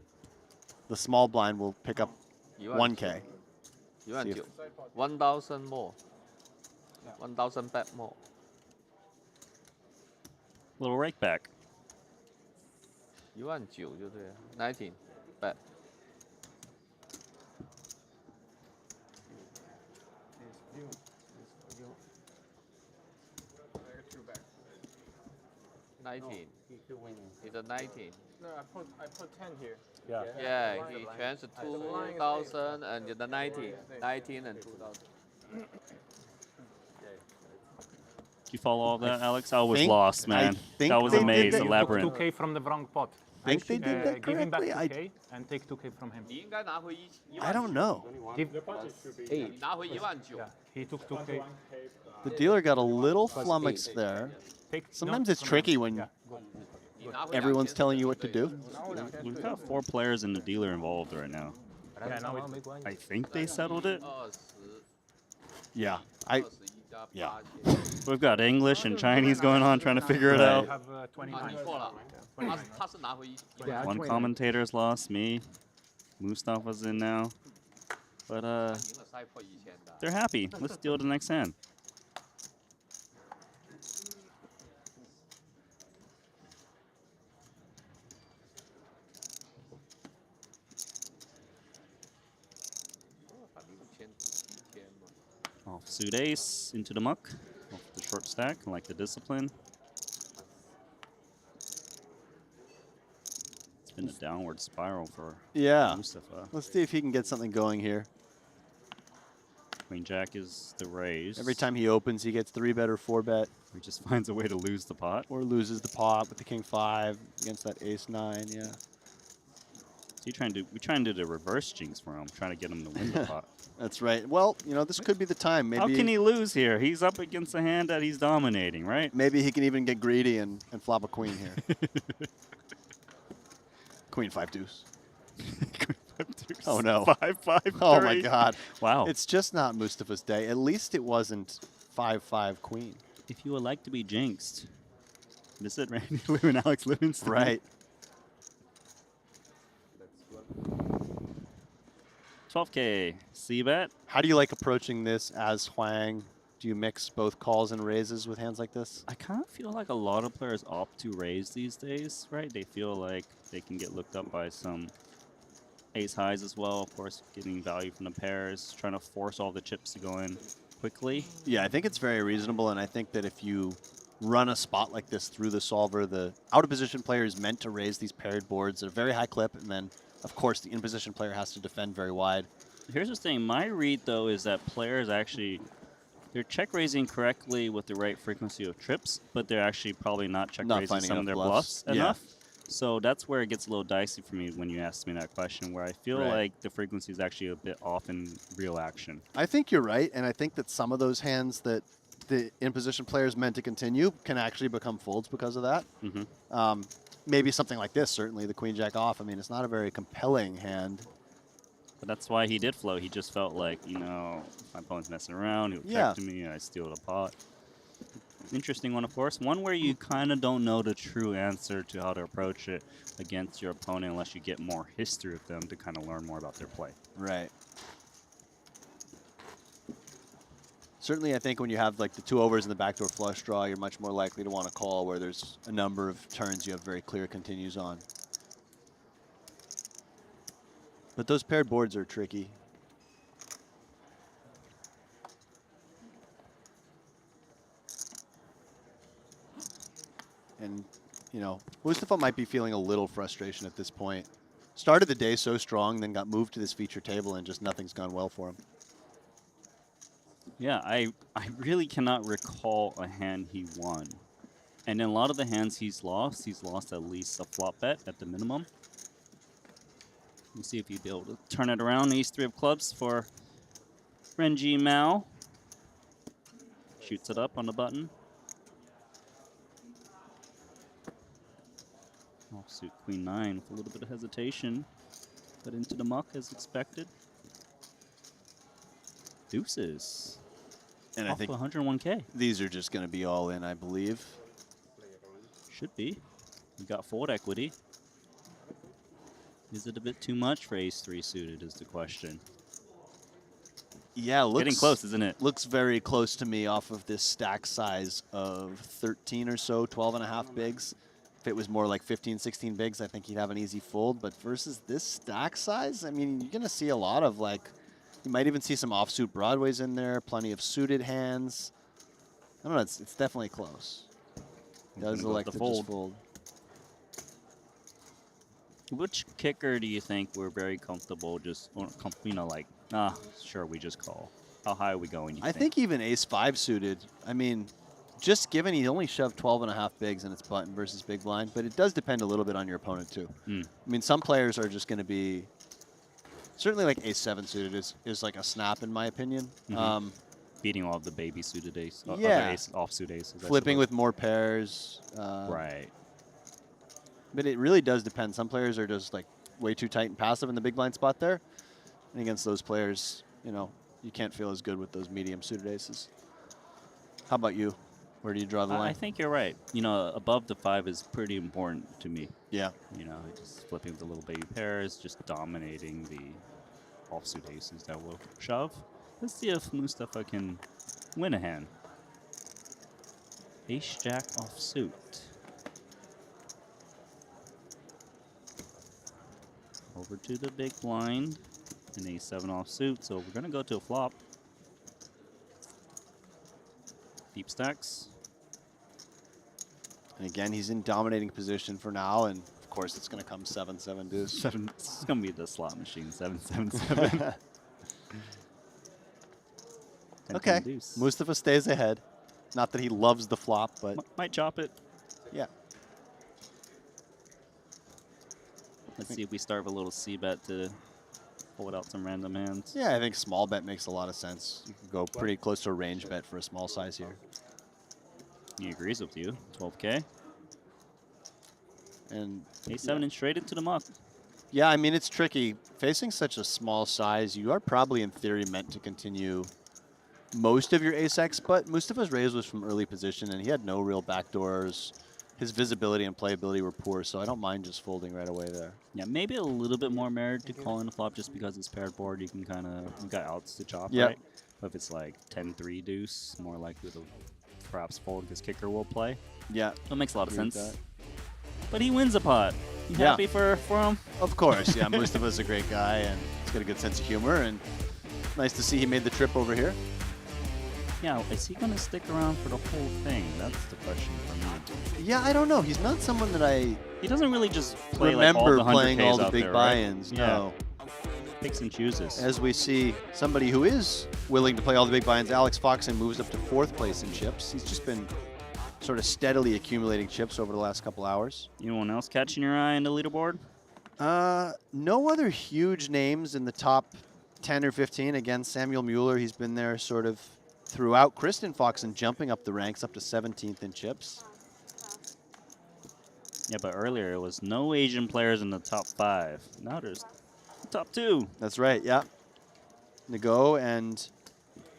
the small blind will pick up 1K. 1,900 1,000 more. 1,000 bet more. Little rake back. 19,000就对了 19 bet. It's a 19. No, I put 10 here. Yeah. Yeah, he transferred 2,000 and the 19. 19 and 2,000. Did you follow all that, Alex? I was think- lost, man. think That was they a did maze, that. a You labyrinth. 2K from the wrong pot. Think they did that Give him back correctly? 2K and take 2K from him. 你应该拿回I don't know. Give, 你拿回19,000 yeah, he took 2K. The dealer got a little flummoxed there. Take, Sometimes no, it's from tricky him. when Yeah. everyone's telling you what to do. We've got 4 players and the dealer involved right now. Yeah, now it, I think they settled it. 20 Yeah, 21加 yeah. 8 We've got English and Chinese going on, trying to figure it Right. out. have 29. 你错了，他是拿回1,000 One commentator's lost, me. Mustafa's in now. But 赢了塞破1000的。 they're happy. Let's deal the next hand. Offsuit ace into the muck. Off the short stack, I like the discipline. It's been a downward spiral for Yeah. Mustafa. Let's see if he can get something going here. Queen Jack is the raise. Every time he opens, he gets 3-bet or 4-bet, he just finds a way to lose the pot. or loses the pot with the king 5 against that ace 9. Yeah. So we trying to do the reverse jinx for him, trying to get him to win the pot. That's right. Well, you know, this could be the time. Maybe How can he lose here? He's up against a hand that he's dominating, right? Maybe he can even get greedy and flop a queen here. Queen 5 deuce. Oh, no. 5-5. Oh my God. Wow. It's just not Mustafa's day. At least it wasn't 5-5 queen. If you would like to be jinxed, visit Randy Liu and Alex Livingston. Right. 12K. C-bet. How do you like approaching this as Huang? Do you mix both calls and raises with hands like this? I kind of feel like a lot of players opt to raise these days, right? They feel like they can get looked up by some ace highs as well. Of course, getting value from the pairs, trying to force all the chips to go in quickly. Yeah, I think it's very reasonable, and I think that if you run a spot like this through the solver, the out-of-position player is meant to raise these paired boards at a very high clip, and then, of course, the in-position player has to defend very wide. Here's the thing. My read, though, is that players actually, they're check raising correctly with the right frequency of trips, but they're actually probably not check Not raising finding some of enough their bluffs. bluffs Yeah. enough. So that's where it gets a little dicey for me when you ask me that question, where I feel Right. like the frequency is actually a bit off in real action. I think you're right, and I think that some of those hands that the in-position player is meant to continue can actually become folds because of that. Mm-hmm. Maybe something like this, certainly the queen jack off. I mean, it's not a very compelling hand. But that's why he did flow. He just felt like, you know, my opponent's messing around. He'll Yeah. check to me, and I steal the pot. Interesting one, of course. One where you kind of don't know the true answer to how to approach it against your opponent unless you get more history with them to kind of learn more about their play. Right. Certainly, I think when you have like the 2 overs in the backdoor flush draw, you're much more likely to want to call where there's a number of turns you have very clear continues on. But those paired boards are tricky. And, you know, Mustafa might be feeling a little frustration at this point. Started the day so strong, then got moved to this feature table, and just nothing's gone well for him. Yeah, I really cannot recall a hand he won. And in a lot of the hands he's lost at least a flop bet at the minimum. Let's see if he'd be able to turn it around. Ace 3 of clubs for Renji Mao. Shoots it up on the button. Offsuit Queen 9 with a little bit of hesitation, but into the muck as expected. Deuces. And I Off think 101K. these are just going to be all in, I believe. Should be. We got fold equity. Is it a bit too much for ace-3 suited is the question. Yeah, Getting close, isn't it? Looks very close to me off of this stack size of 13 or so, 12 and a half bigs. If it was more like 15, 16 bigs, I think he'd have an easy fold. But versus this stack size, I mean, you're going to see a lot of like, you might even see some offsuit broadways in there, plenty of suited hands. I don't know, it's definitely close. Does elect to just fold. Which kicker do you think we're very comfortable just, you know, like, sure, we just call? How high are we going, I think even ace-5 suited, I mean, just given he only shoved 12 and a half bigs in its button versus big blind, but it does depend a little bit on your opponent too. I mean, some players are just going to be, certainly like ace-7 suited is like a snap in my opinion. Beating all of the baby suited ace, yeah. other ace, offsuit aces. Flipping with more pairs. Right. But it really does depend. Some players are just like way too tight and passive in the big blind spot there. And against those players, you know, you can't feel as good with those medium suited aces. How about you? Where do you draw the line? I think you're right. You know, above the 5 is pretty important to me. Yeah. You know, just flipping with the little baby pairs, just dominating the offsuit aces that will shove. Let's see if Mustafa can win a hand. Ace-Jack offsuit. Over to the big blind. An ace-7 offsuit, so we're going to go to a flop. Deep stacks. And again, he's in dominating position for now, and of course it's going to come 7-7 deuce. It's going to be the slot machine, 7-7-7. Okay, Mustafa stays ahead. Not that he loves the flop, but... Might chop it. Yeah. Let's see if we start with a little C-bet to pull out some random hands. Yeah, I think small bet makes a lot of sense. You can go pretty close to a range bet for a small size here. He agrees with you. 12K. And A7 and straight into the muck. Yeah, I mean, it's tricky. Facing such a small size, you are probably in theory meant to continue most of your ace-X, but Mustafa's raise was from early position, and he had no real backdoors. His visibility and playability were poor, so I don't mind just folding right away there. Yeah, maybe a little bit more merit to call in the flop just because it's paired board. You can kind of, you got outs to chop, right? But if it's like 10-3 deuce, more likely to perhaps fold because kicker will play. Yeah. So it makes a lot of sense. But he wins a pot. You happy for him? Of course, yeah. Mustafa's a great guy, and he's got a good sense of humor, and nice to see he made the trip over here. Yeah, is he going to stick around for the whole thing? That's the question for me. Yeah, I don't know. He's not someone that I He doesn't really just play remember like all the playing all the out big there, buy-ins. Right? No. Yeah. Picks and chooses. As we see somebody who is willing to play all the big buy-ins, Alex Foxen moves up to 4th place in chips. He's just been sort of steadily accumulating chips over the last couple hours. Anyone else catching your eye in the leaderboard? No other huge names in the top 10 or 15. Again, Samuel Mueller, he's been there sort of throughout. Kristen Foxen jumping up the ranks up to 17th in chips. Yeah, but earlier it was no Asian players in the top 5. Now there's top 2. That's right, yeah. Nago and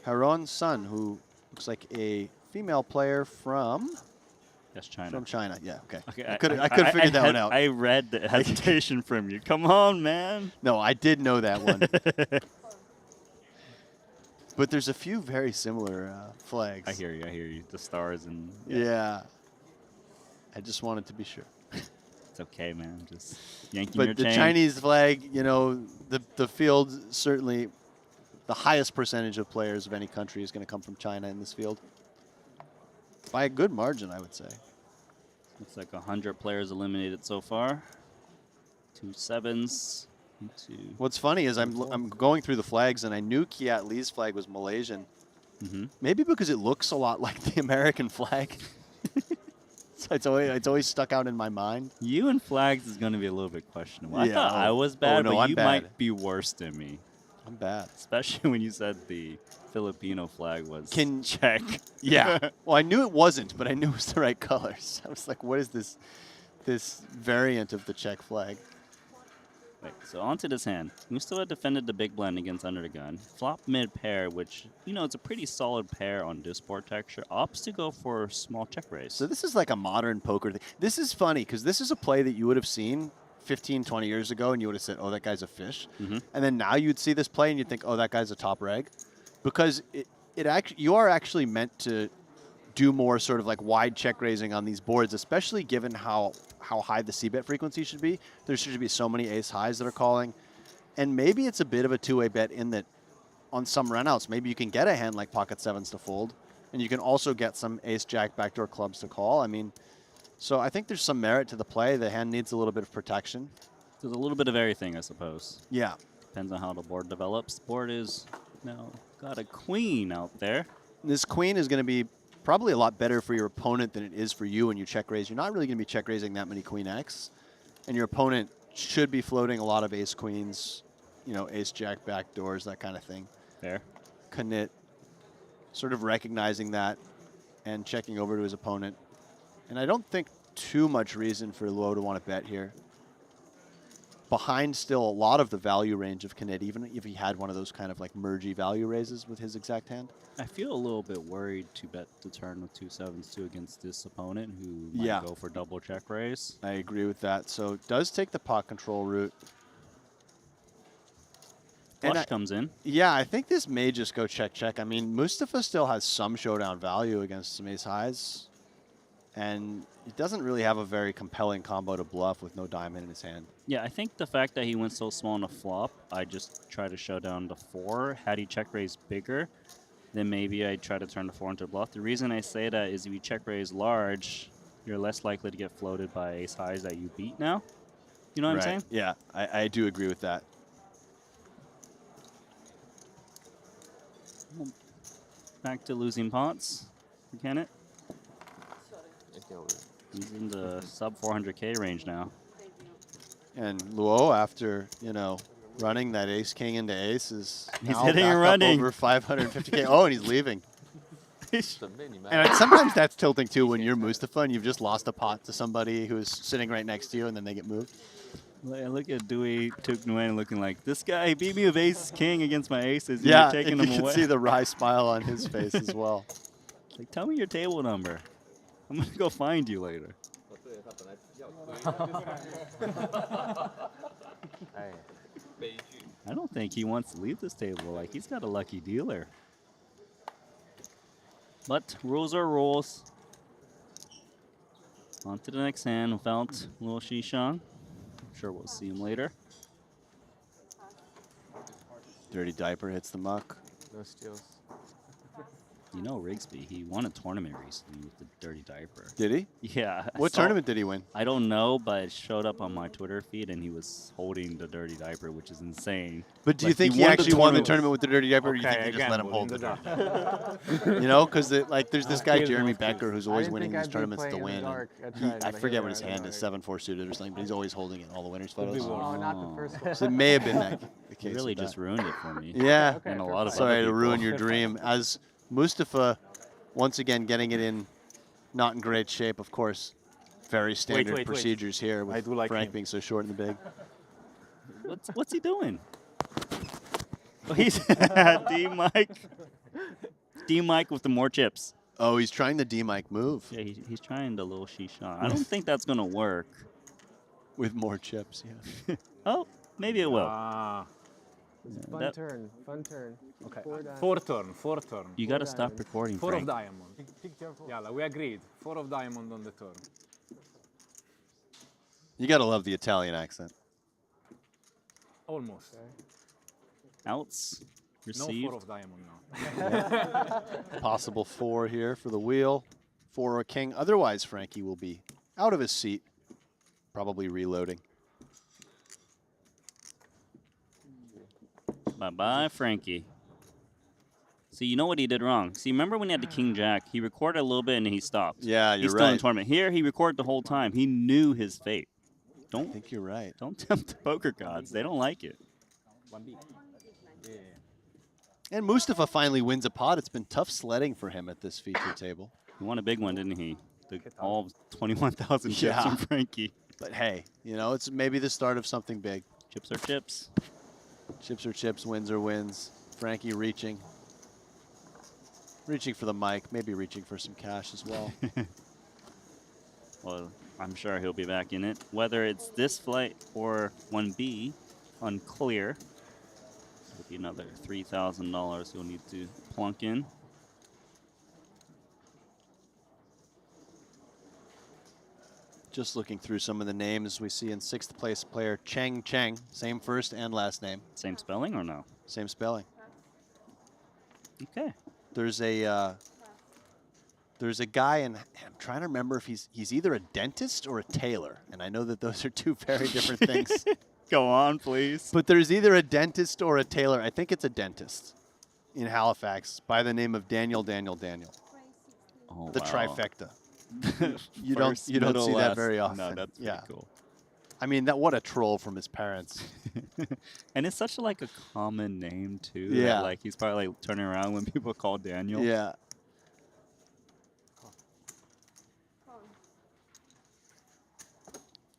Haron Sun, who looks like a female player from... That's China. From China, yeah, okay. I could have figured that one out. I read the hesitation from you. Come on, man. No, I did know that one. But there's a few very similar flags. I hear you. The stars and... Yeah. I just wanted to be sure. It's okay, man. Just yanking your But the chain. Chinese flag, you know, the field, certainly the highest percentage of players of any country is going to come from China in this field. By a good margin, I would say. Looks like 100 players eliminated so far. 2 7s. What's funny is I'm going through the flags, and I knew Kiat Lee's flag was Malaysian. Maybe because it looks a lot like the American flag. So it's always stuck out in my mind. You and flags is going to be a little bit questionable. I Yeah. thought I was bad, no, but I'm you bad. might be worse than me. I'm bad. Especially when you said the Filipino flag was Czech. Yeah. Well, I knew it wasn't, but I knew it was the right colors. I was like, what is this variant of the Czech flag? Wait, so onto this hand. Mustafa defended the big blind against under the gun. Flop mid pair, which, you know, it's a pretty solid pair on this board texture. Opts to go for small check raise. So this is like a modern poker thing. This is funny because this is a play that you would have seen 15, 20 years ago and you would have said, oh, that guy's a fish. And then now you'd see this play and you'd think, oh, that guy's a top reg. Because you are actually meant to do more sort of like wide check raising on these boards, especially given how high the c-bet frequency should be. There should be so many ace highs that are calling. And maybe it's a bit of a two-way bet in that on some runouts, maybe you can get a hand like pocket sevens to fold, and you can also get some ace-jack backdoor clubs to call. I mean, so I think there's some merit to the play. The hand needs a little bit of protection. There's a little bit of everything, I suppose. Yeah. Depends on how the board develops. Board is now got a queen out there. This queen is going to be probably a lot better for your opponent than it is for you when you check raise. You're not really going to be check raising that many queen X, and your opponent should be floating a lot of ace queens, you know, ace jack backdoors, that kind of thing. Fair. Knit, sort of recognizing that and checking over to his opponent. And I don't think too much reason for Luo to want to bet here. Behind still a lot of the value range of Knit, even if he had one of those kind of like mergy value raises with his exact hand. I feel a little bit worried to bet the turn with 2-7s-2 against this opponent who might go for double check raise. I agree with that. So does take the pot control route. Flush comes in. Yeah, I think this may just go check. I mean, Mustafa still has some showdown value against some ace highs. And he doesn't really have a very compelling combo to bluff with no diamond in his hand. Yeah, I think the fact that he went so small on the flop, I just try to show down the 4. Had he check raised bigger, then maybe I'd try to turn the 4 into a bluff. The reason I say that is if you check raise large, you're less likely to get floated by ace highs that you beat now. You know what I'm saying? Yeah, I do agree with that. Back to losing pots. Can it? He's in the sub 400K range now. And Luo, after, you know, running that ace king into ace, is He's now hitting back and up running. over 550K. Oh, and he's leaving. And sometimes that's tilting too when you're Mustafa and you've just lost a pot to somebody who's sitting right next to you and then they get moved. Look at Dewey Tuk Nguyen looking like, this guy beat me with ace king against my aces. And Yeah, you're taking you them can away. see the wry smile on his face as well. Like, tell me your table number. I'm going to go find you later. I don't think he wants to leave this table. Like, he's got a lucky dealer. But rules are rules. On to the next hand without Lil Shishang. I'm sure we'll see him later. Dirty diaper hits the muck. No steals. You know Rigsby, he won a tournament recently with the dirty diaper. Did he? Yeah. What tournament did he win? I don't know, but it showed up on my Twitter feed, and he was holding the dirty diaper, which is insane. But do you Like, think he actually won the tournament with the dirty diaper, or do you think they just let him hold the dirty diaper? You know, because like there's this guy, Jeremy Becker, who's always winning these tournaments to win. I forget what his hand is, 7-4 suited or something, but he's always holding it in all the winners' photos. Oh, not the first one. So it may have been the case. He really just ruined it for me. Yeah. And a lot of Sorry other to ruin people. your dream. As Mustafa, once again, getting it in not in great shape, of course. Very standard procedures here with Frank being so short in the big. What's he doing? Oh, he's D-Mike. D-Mike with the more chips. Oh, he's trying the D-Mike move. Yeah, he's trying the little Shishan. I don't think that's going to work. With more chips, yeah. Oh, maybe it will. Fun turn. Okay. Four turn. You got to stop recording, 4 Frank. of diamond. Yeah, we agreed. 4 of diamond on the turn. You got to love the Italian accent. Almost. Outs. No Receive. 4 of diamond now. Possible 4 here for the wheel. 4 or king. Otherwise, Frankie will be out of his seat. Probably reloading. Bye-bye, Frankie. See, you know what he did wrong. See, remember when he had the King Jack? He recorded a little bit and then he stopped. Yeah, you're He's still in right. the tournament. Here, he recorded the whole time. He knew his fate. I think you're right. Don't tempt the poker gods. They don't like it. And Mustafa finally wins a pot. It's been tough sledding for him at this feature table. He won a big one, didn't he? All 21,000 chips Yeah. from Frankie. But hey, you know, it's maybe the start of something big. Chips are chips. Chips are chips, wins are wins. Frankie reaching. Reaching for the mic, maybe reaching for some cash as well. Well, I'm sure he'll be back in it. Whether it's this flight or 1B, unclear. It'll be another $3,000 he'll need to plunk in. Just looking through some of the names we see in 6th place player Cheng Cheng, same first and last name. Same spelling or no? Same spelling. Okay. There's a guy, and I'm trying to remember if he's either a dentist or a tailor, and I know that those are two very different things. Go on, please. But there's either a dentist or a tailor. I think it's a dentist in Halifax by the name of Daniel. Oh, The wow. trifecta. You First, don't middle, see that last. very often. No, that's pretty yeah. cool. I mean, what a troll from his parents. And it's such like a common name too. that, Yeah. like he's probably like turning around when people call Daniel. Yeah.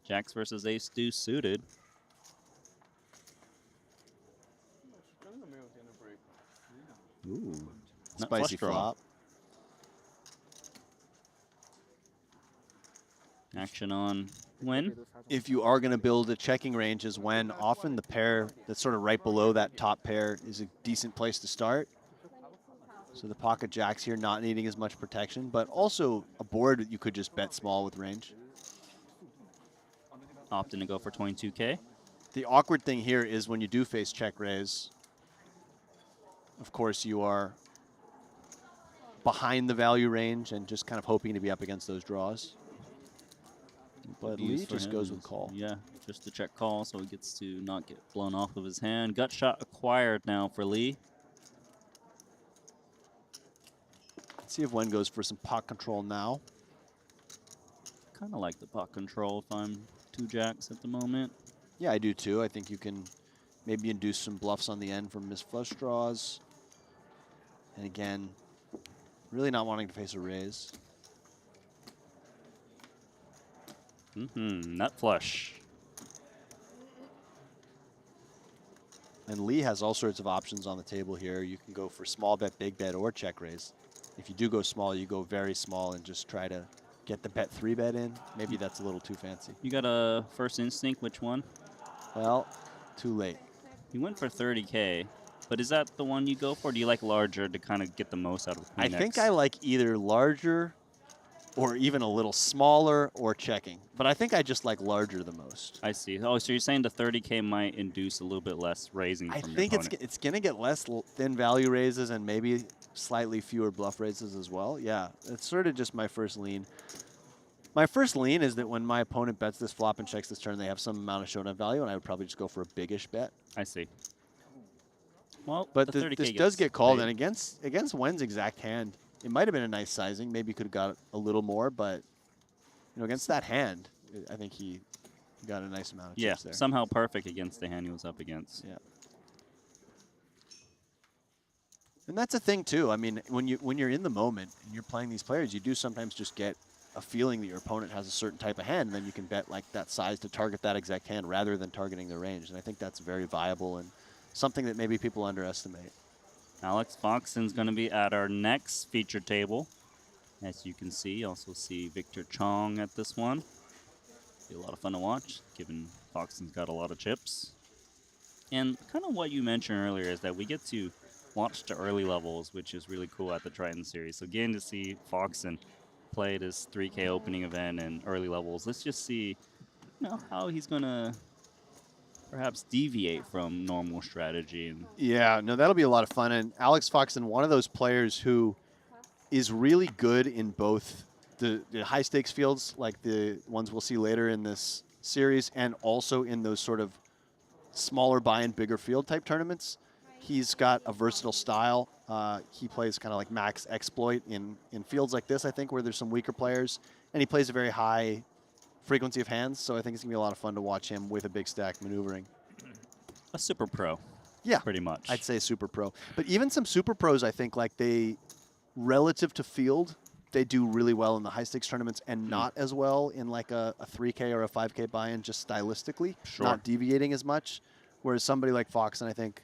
Jacks versus Ace Deuce suited. Ooh. Not flush Spicy draw. flop. Action on win. If you are going to build a checking range is when often the pair that's sort of right below that top pair is a decent place to start. So the pocket jacks here not needing as much protection, but also a board that you could just bet small with range. Opting to go for 22K. The awkward thing here is when you do face check raise, of course you are behind the value range and just kind of hoping to be up against those draws. But Use Lee for just him goes is- with call. Yeah, just a check call, so he gets to not get blown off of his hand. Gut shot acquired now for Lee. Let's see if Wen goes for some pot control now. Kind of like the pot control if I'm 2 jacks at the moment. Yeah, I do too. I think you can maybe induce some bluffs on the end from missed flush draws. And again, really not wanting to face a raise. Nut flush. And Lee has all sorts of options on the table here. You can go for small bet, big bet, or check raise. If you do go small, you go very small and just try to get the bet 3-bet in. Maybe that's a little too fancy. You got a first instinct, which one? Well, too late. You went for 30K, but is that the one you go for? Or do you like larger to kind of get the most out of the I queen think X? I like either larger or even a little smaller or checking. But I think I just like larger the most. I see. Oh, so you're saying the 30K might induce a little bit less raising I from your think opponent. it's going to get less thin value raises and maybe slightly fewer bluff raises as well. Yeah, it's sort of just my first lean. My first lean is that when my opponent bets this flop and checks this turn, they have some amount of showdown value, and I would probably just go for a biggish bet. I see. Well, But the 30K this does gets get called, paid. and against Wen's exact hand, it might have been a nice sizing. Maybe you could have got a little more, but against that hand, I think he got a nice amount of Yeah, chips there. somehow perfect against the hand he was up against. Yeah. And that's a thing too. I mean, when you're in the moment and you're playing these players, you do sometimes just get a feeling that your opponent has a certain type of hand, and then you can bet like that size to target that exact hand rather than targeting the range. And I think that's very viable and something that maybe people underestimate. Alex Foxen's going to be at our next feature table. As you can see, you also see Victor Chong at this one. Be a lot of fun to watch, given Foxen's got a lot of chips. And kind of what you mentioned earlier is that we get to watch the early levels, which is really cool at the Triton series. So getting to see Foxen play this 3K opening event and early levels, let's just see how he's going to perhaps deviate from normal strategy. And Yeah, no, that'll be a lot of fun. And Alex Foxen, one of those players who is really good in both the high stakes fields, like the ones we'll see later in this series, and also in those sort of smaller buy-in, bigger field type tournaments. He's got a versatile style. He plays kind of like max exploit in fields like this, I think, where there's some weaker players. And he plays a very high frequency of hands, so I think it's going to be a lot of fun to watch him with a big stack maneuvering. a super pro. Yeah. Pretty much. I'd say super pro. But even some super pros, I think, like relative to field, they do really well in the high stakes tournaments and not as well in like a 3K or a 5K buy-in, just stylistically, not deviating as much. Whereas somebody like Fox and I think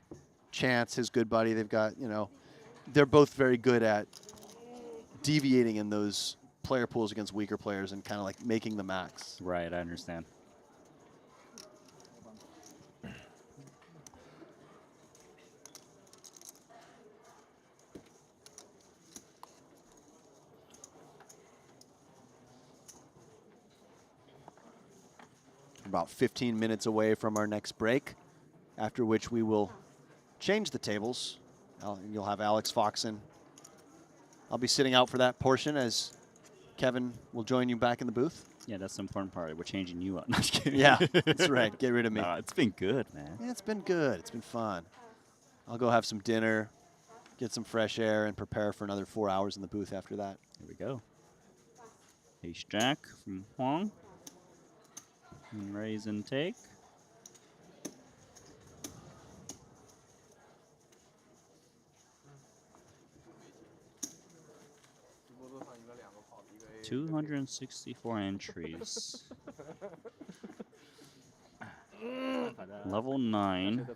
Chance, his good buddy, they've got, you know, they're both very good at deviating in those player pools against weaker players and kind of like making the max. Right, I understand. About 15 minutes away from our next break, after which we will change the tables. You'll have Alex Foxen. I'll be sitting out for that portion as Kevin will join you back in the booth. Yeah, that's the important part. We're changing you up. No, just kidding. Yeah, that's right. Get rid of me. Nah, it's been good, man. Yeah, it's been good. It's been fun. I'll go have some dinner, get some fresh air, and prepare for another 4 hours in the booth after that. Here we go. Ace Jack from Huang. And raise and take. $264 entries. Level 9.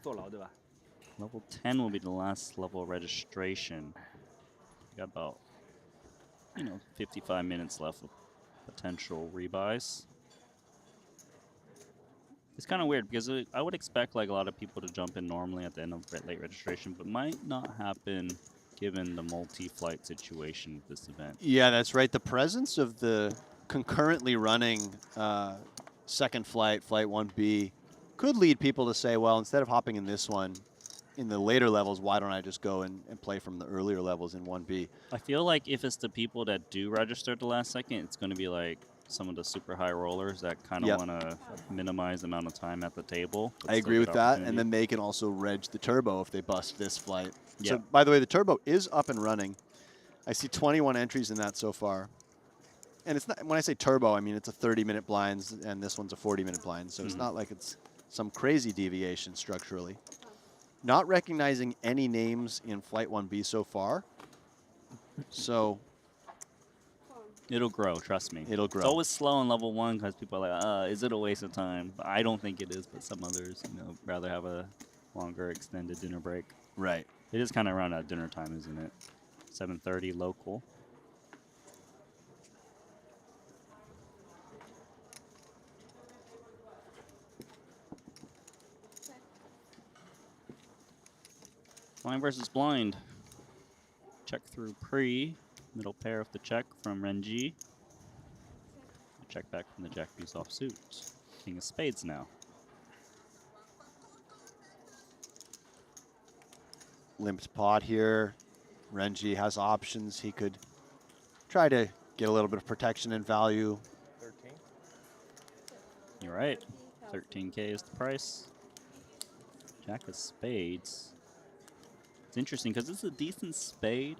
Level 10 will be the last level of registration. We got about, 55 minutes left of potential rebuys. It's kind of weird because I would expect like a lot of people to jump in normally at the end of late registration, but might not happen given the multi-flight situation of this event. Yeah, that's right. The presence of the concurrently running second flight, Flight 1B, could lead people to say, well, instead of hopping in this one, in the later levels, why don't I just go and play from the earlier levels in 1B? I feel like if it's the people that do register at the last second, it's going to be like some of the super high rollers that kind of want to minimize the amount of time at the table. I agree with that, and then they can also reg the turbo if they bust this flight. Yep. So, by the way, the turbo is up and running. I see 21 entries in that so far. And it's not, when I say turbo, I mean it's a 30-minute blinds, and this one's a 40-minute blind, so it's not like it's some crazy deviation structurally. Not recognizing any names in Flight 1B so far. So it'll grow, trust me. It'll grow. It's always slow in level 1 because people are like, is it a waste of time? But I don't think it is, but some others, rather have a longer extended dinner break. Right. It is kind of around at dinner time, isn't it? 7:30 local. Blind versus blind. Check through pre. Middle pair of the check from Renji. Check back from the Jack Deuce offsuit. King of spades now. Limped pot here. Renji has options. He could try to get a little bit of protection and value. 13. You're right. 13K is the price. Jack of spades. It's interesting because it's a decent spade.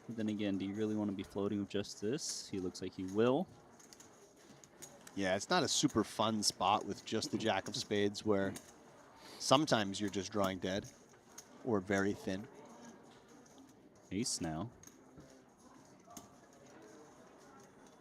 But then again, do you really want to be floating with just this? He looks like he will. Yeah, it's not a super fun spot with just the Jack of spades where sometimes you're just drawing dead or very thin. Ace now.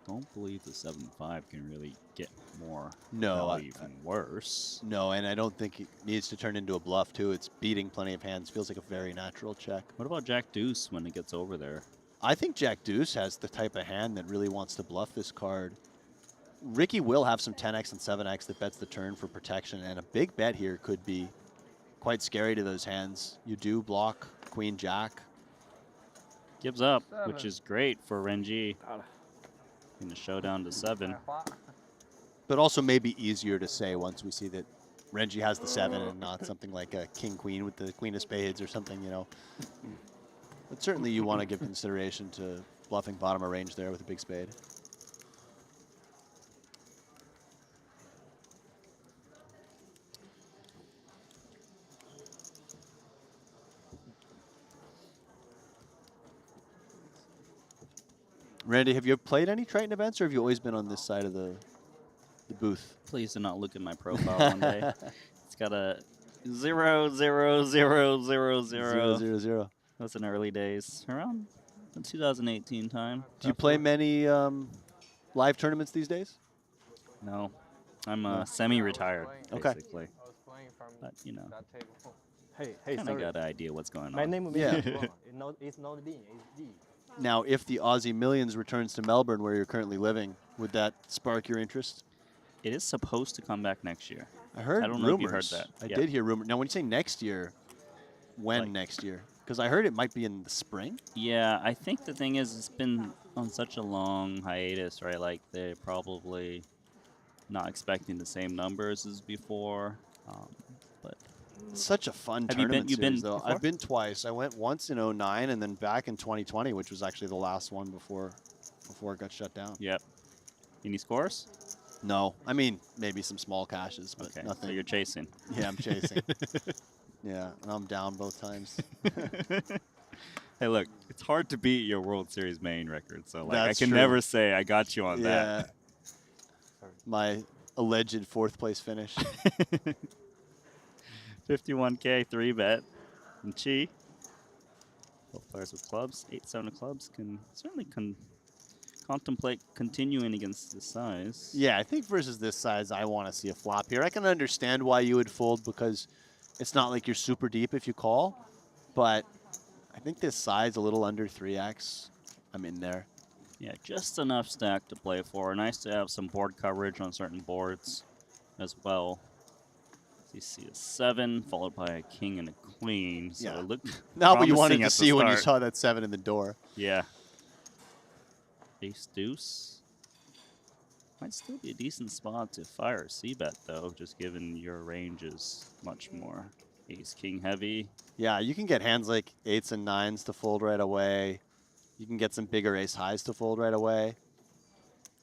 Don't believe the 7-5 can really get more value, even worse. No, and I don't think it needs to turn into a bluff, too. It's beating plenty of hands. Feels like a very natural check. What about Jack Deuce when it gets over there? I think Jack Deuce has the type of hand that really wants to bluff this card. Ricky will have some 10x and 7x that bets the turn for protection, and a big bet here could be quite scary to those hands. You do block Queen Jack. Gives up, which is great for Renji in the showdown to 7. But also maybe easier to say once we see that Renji has the 7 and not something like a king-queen with the queen of spades or something, But certainly you want to give consideration to bluffing bottom of range there with a big spade. Randy, have you played any Triton events, or have you always been on this side of the booth? Please do not look at my profile one day. It's got a 0, 0, 0, 0, 0. 0, 0, 0. That's in early days. Around the 2018 time. Do you play many live tournaments these days? No, I'm No. semi-retired, Okay. basically. I was playing from But, you know, that table. Hey, kind of sorry. got an idea what's going My on. name Yeah. is wrong. It's not D, it's D. Now, if the Aussie Millions returns to Melbourne, where you're currently living, would that spark your interest? It is supposed to come back next year. I heard I don't rumors. know if you heard that. I Yeah. did hear rumors. Now, when you say next year, when Like- next year? Because I heard it might be in the spring. Yeah, I think the thing is, it's been on such a long hiatus, right? Like, they're probably not expecting the same numbers as before. But Such a fun Have you been- tournament you've been series, though. before? I've been twice. I went once in 09 and then back in 2020, which was actually the last one before it got shut down. yep. Any scores? No, I mean maybe some small caches, but Okay, nothing. so you're chasing. Yeah, I'm chasing. Yeah, and I'm down both times. Hey, look, it's hard to beat your World Series main record, so like That's I can true. never say I got you on Yeah, that. my alleged fourth place finish. 51K 3-bet. And Chi, both players with clubs, 8-7 of clubs, can certainly contemplate continuing against this size. Yeah, I think versus this size, I want to see a flop here. I can understand why you would fold because it's not like you're super deep if you call, but I think this size a little under 3x. I'm in there. Yeah, just enough stack to play for. Nice to have some board coverage on certain boards as well. So you see a 7 followed by a king and a queen. So Yeah. it looked Not what you wanted promising to at the see when you start. saw that 7 in the door. Yeah. Ace deuce. Might still be a decent spot to fire a c-bet though, just given your range is much more ace king heavy. Yeah, you can get hands like 8s and 9s to fold right away. You can get some bigger ace highs to fold right away.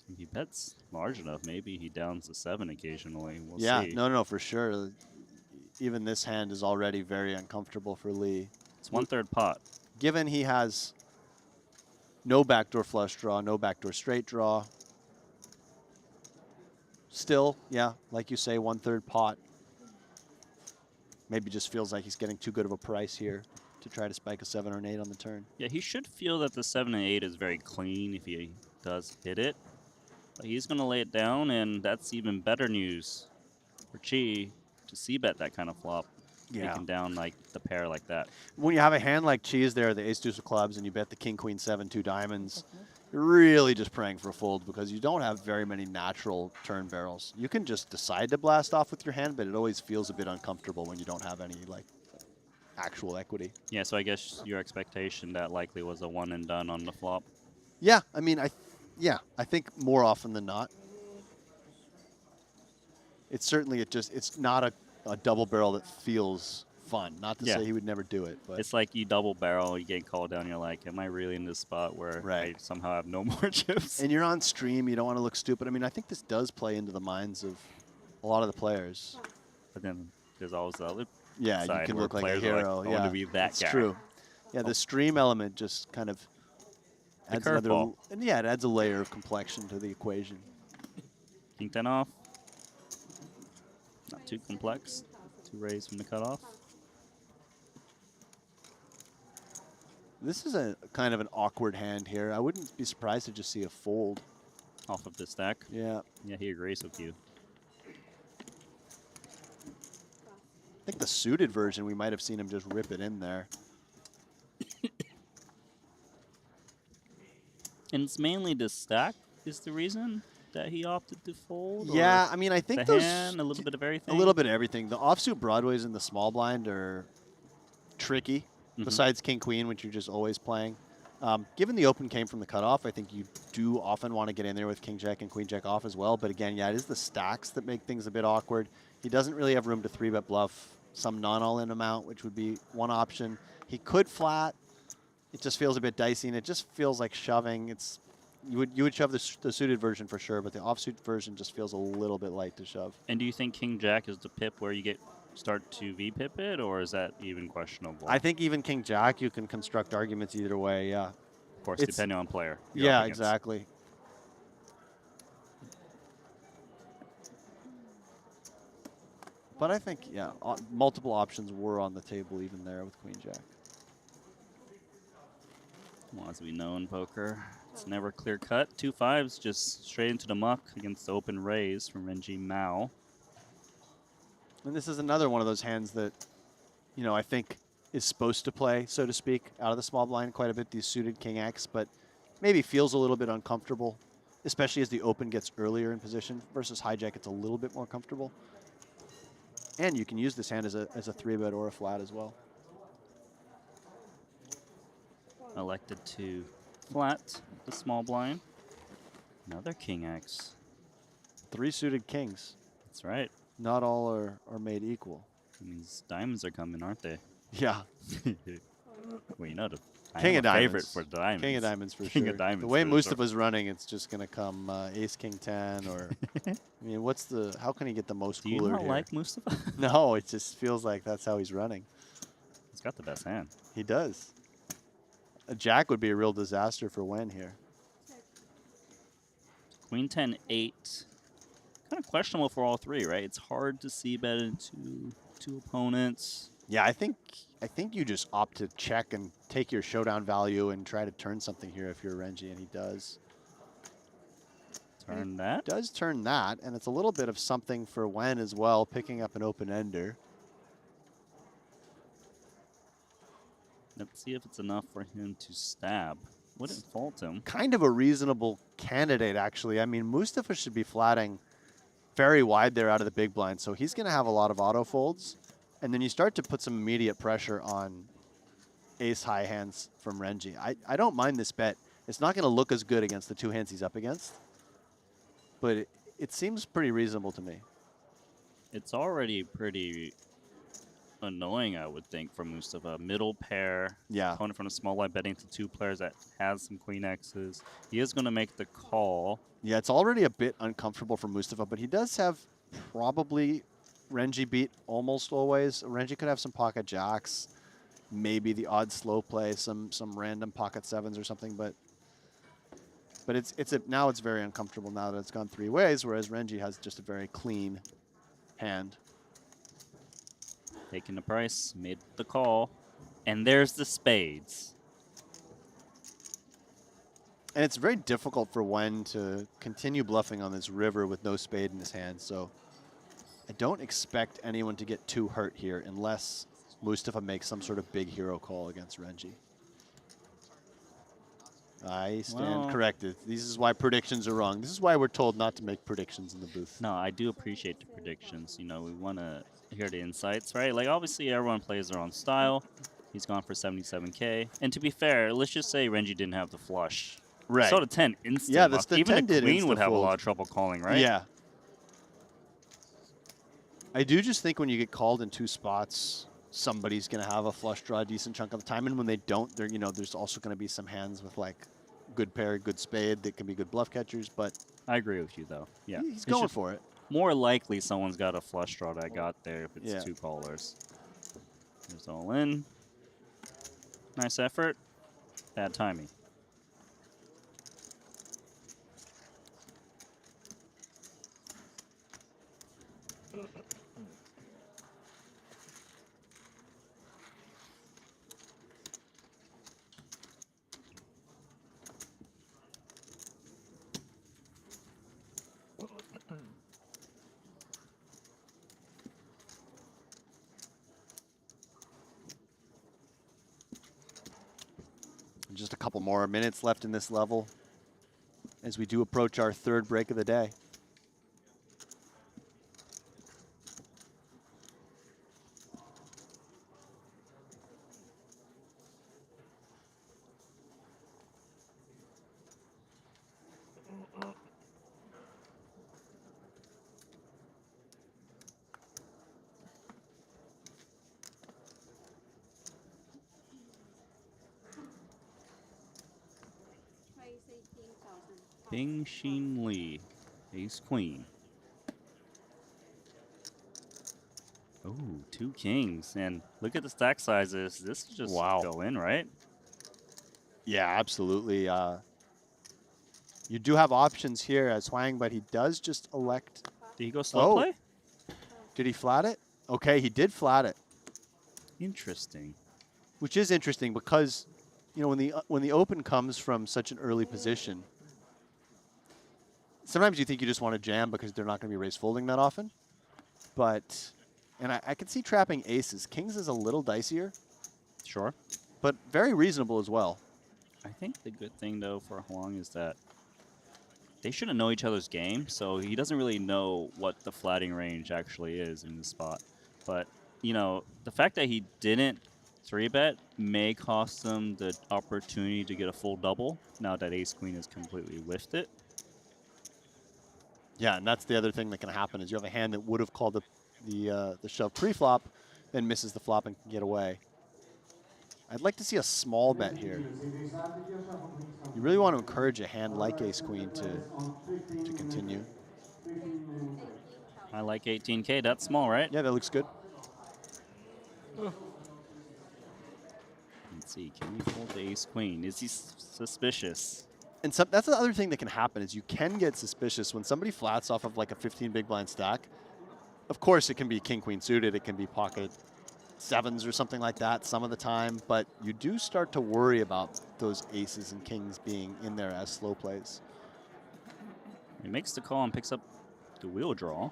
If he bets large enough, maybe he downs a 7 occasionally. We'll Yeah, see. no, for sure. Even this hand is already very uncomfortable for Lee. It's 1/3 pot. Given he has no backdoor flush draw, no backdoor straight draw. Still, yeah, like you say, 1/3 pot. Maybe just feels like he's getting too good of a price here to try to spike a 7 or an 8 on the turn. Yeah, he should feel that the 7 and 8 is very clean if he does hit it. But he's going to lay it down, and that's even better news for Chi to c-bet that kind of flop. Yeah. Taking down like the pair like that. When you have a hand like Cheese there, the ace deuce of clubs, and you bet the king, queen, 7, 2 diamonds, you're really just praying for a fold because you don't have very many natural turn barrels. You can just decide to blast off with your hand, but it always feels a bit uncomfortable when you don't have any like actual equity. Yeah, so I guess your expectation that likely was a one and done on the flop. Yeah, I mean, I think more often than not. It's certainly it's not a double barrel that feels fun. Not to Yeah. say he would never do it, but It's like you double barrel, you get called down, you're like, am I really in this spot where Right. I somehow have no more chips? and you're on stream, you don't want to look stupid. I mean, I think this does play into the minds of a lot of the players. But then there's always the other Yeah, you side can where look like a players are like, hero. I yeah, want to be that it's guy. true. Yeah, the stream element just kind of The adds another, curveball. and yeah, it adds a layer of complexion to the equation. King 10 off. Not too complex to raise from the cutoff. This is a kind of an awkward hand here. I wouldn't be surprised to just see a fold. Off of the stack. Yeah, Yeah, he agrees with you. I think the suited version, we might have seen him just rip it in there. And it's mainly the stack is the reason that he opted to fold? Yeah, or I mean, I think the those hand, a little bit of everything? A little bit of everything. The offsuit broadways in the small blind are tricky. Besides king queen, which you're just always playing. Given the open came from the cutoff, I think you do often want to get in there with king jack and queen jack off as well. But again, yeah, it is the stacks that make things a bit awkward. He doesn't really have room to 3-bet bluff some non-all-in amount, which would be one option. He could flat. It just feels a bit dicey, and it just feels like shoving. It's you would shove the suited version for sure, but the offsuit version just feels a little bit light to shove. And do you think king jack is the pip where you start to v-pip it, or is that even questionable? I think even king jack, you can construct arguments either way. Yeah. Of course, It's- depending on player. you're Yeah, up against. exactly. But I think, yeah, multiple options were on the table even there with queen jack. Well, as we know in poker, it's never clear cut. 2 5s just straight into the muck against the open raise from Renji Mao. And this is another one of those hands that, you know, I think is supposed to play, so to speak, out of the small blind quite a bit, these suited King X, but maybe feels a little bit uncomfortable, especially as the open gets earlier in position versus hijack. It's a little bit more comfortable. And you can use this hand as a 3-bet or a flat as well. Elected to flat the small blind. Another King X. 3 suited kings. That's right. Not all are made equal. These diamonds are coming, aren't they? Yeah. Well, you know, King of favorite diamonds. for diamonds. King of diamonds for King sure. of diamonds. The way for Mustafa's running, it's just going to come Ace King 10 or I mean, how can he get the most Do you cooler not here? like Mustafa? No, it just feels like that's how he's running. He's got the best hand. He does. A jack would be a real disaster for Wen here. Queen 10 8. Kind of questionable for all three, right? It's hard to see bet into two opponents. Yeah, I think you just opt to check and take your showdown value and try to turn something here if you're Renji, and he does. Turn that. Does turn that, and it's a little bit of something for Wen as well, picking up an open ender. Let's see if it's enough for him to stab. Wouldn't fault him. Kind of a reasonable candidate, actually. I mean, Mustafa should be flatting very wide there out of the big blind, so he's going to have a lot of auto folds. And then you start to put some immediate pressure on ace-high hands from Renji. I don't mind this bet. It's not going to look as good against the 2 hands he's up against, but it seems pretty reasonable to me. It's already pretty annoying, I would think, for Mustafa. Middle pair. Yeah. Opponent from the small line betting to 2 players that has some queen X's. He is going to make the call. Yeah, it's already a bit uncomfortable for Mustafa, but he does have probably Renji beat almost always. Renji could have some pocket jacks, maybe the odd slow play, some random pocket 7s or something, but now it's very uncomfortable now that it's gone 3 ways, whereas Renji has just a very clean hand. Taking the price, made the call, and there's the spades. And it's very difficult for Wen to continue bluffing on this river with no spade in his hand, so I don't expect anyone to get too hurt here unless Mustafa makes some sort of big hero call against Renji. I stand corrected. This is why predictions are wrong. This is why we're told not to make predictions in the booth. No, I do appreciate the predictions. You know, we want to hear the insights, right? Like, obviously, everyone plays their own style. He's gone for 77K. And to be fair, let's just say Renji didn't have the flush. Right. So the 10 instant. Yeah, muff. the Even 10 a did queen would have a insta-fold. lot of trouble calling, right? Yeah. I do just think when you get called in 2 spots, somebody's going to have a flush draw a decent chunk of the time. And when they don't, there's also going to be some hands with, like, good pair, good spade that can be good bluff catchers. But I agree with you, though. Yeah. he's going for it. More likely someone's got a flush draw that I got there if it's Yeah. 2 callers. There's all in. Nice effort. Bad timing. Just a couple more minutes left in this level as we do approach our 3rd break of the day. Bing Shin Lee. Ace Queen. Oh, 2 kings. And look at the stack sizes. This is just go in, right? Yeah, absolutely. You do have options here as Hwang, but he does just elect. Did he go slow play? Did he flat it? Okay, he did flat it. Interesting. Which is interesting because you know, when the open comes from such an early position, sometimes you think you just want to jam because they're not going to be raise folding that often. But, and I can see trapping aces. Kings is a little dicier, Sure. but very reasonable as well. I think the good thing, though, for Huang is that they shouldn't know each other's game, so he doesn't really know what the flatting range actually is in this spot. But, you know, the fact that he didn't 3-bet may cost them the opportunity to get a full double now that ace-queen is completely lifted. Yeah, and that's the other thing that can happen is you have a hand that would have called the shove pre-flop, then misses the flop and can get away. I'd like to see a small bet here. You really want to encourage a hand like ace-queen to continue. I like 18K. That's small, right? Yeah, that looks good. Let's see. Can we fold the ace-queen? Is he suspicious? And that's the other thing that can happen is you can get suspicious when somebody flats off of like a 15 big blind stack. Of course, it can be king-queen suited. It can be pocket sevens or something like that some of the time. But you do start to worry about those aces and kings being in there as slow plays. He makes the call and picks up the wheel draw.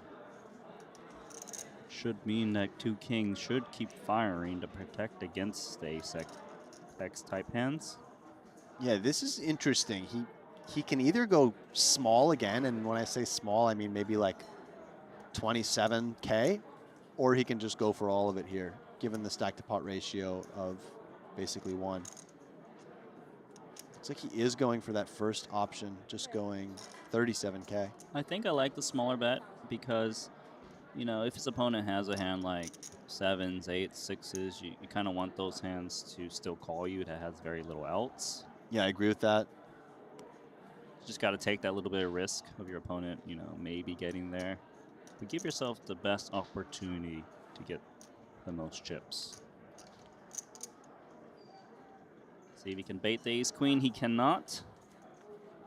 Should mean that 2 kings should keep firing to protect against the ace-x type hands. Yeah, this is interesting. He can either go small again, and when I say small, I mean maybe like 27K, or he can just go for all of it here, given the stack to pot ratio of basically 1. Looks like he is going for that first option, just going 37K. I think I like the smaller bet because, you know, if his opponent has a hand like 7s, 8s, 6s, you kind of want those hands to still call you that has very little outs. Yeah, I agree with that. Just got to take that little bit of risk of your opponent, you know, maybe getting there. But give yourself the best opportunity to get the most chips. See if he can bait the ace-queen. He cannot.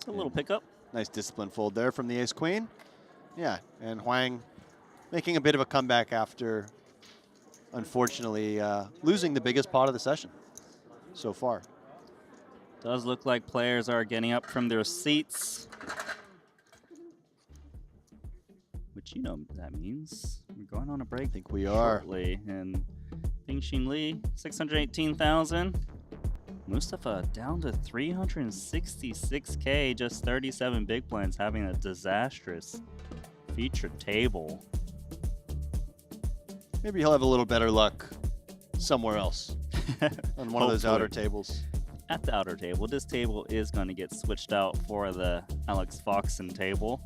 A little pickup. Nice discipline fold there from the ace-queen. Yeah, and Huang making a bit of a comeback after, unfortunately, losing the biggest pot of the session so far. Does look like players are getting up from their seats. Which, you know what that means. We're going on a break. I think we are. Shortly. And Ping-Xin Lee, 618,000. Mustafa down to 366K, just 37 big blinds, having a disastrous featured table. Maybe he'll have a little better luck somewhere else on one of those outer Hopefully. tables. At the outer table, this table is going to get switched out for the Alex Foxen table.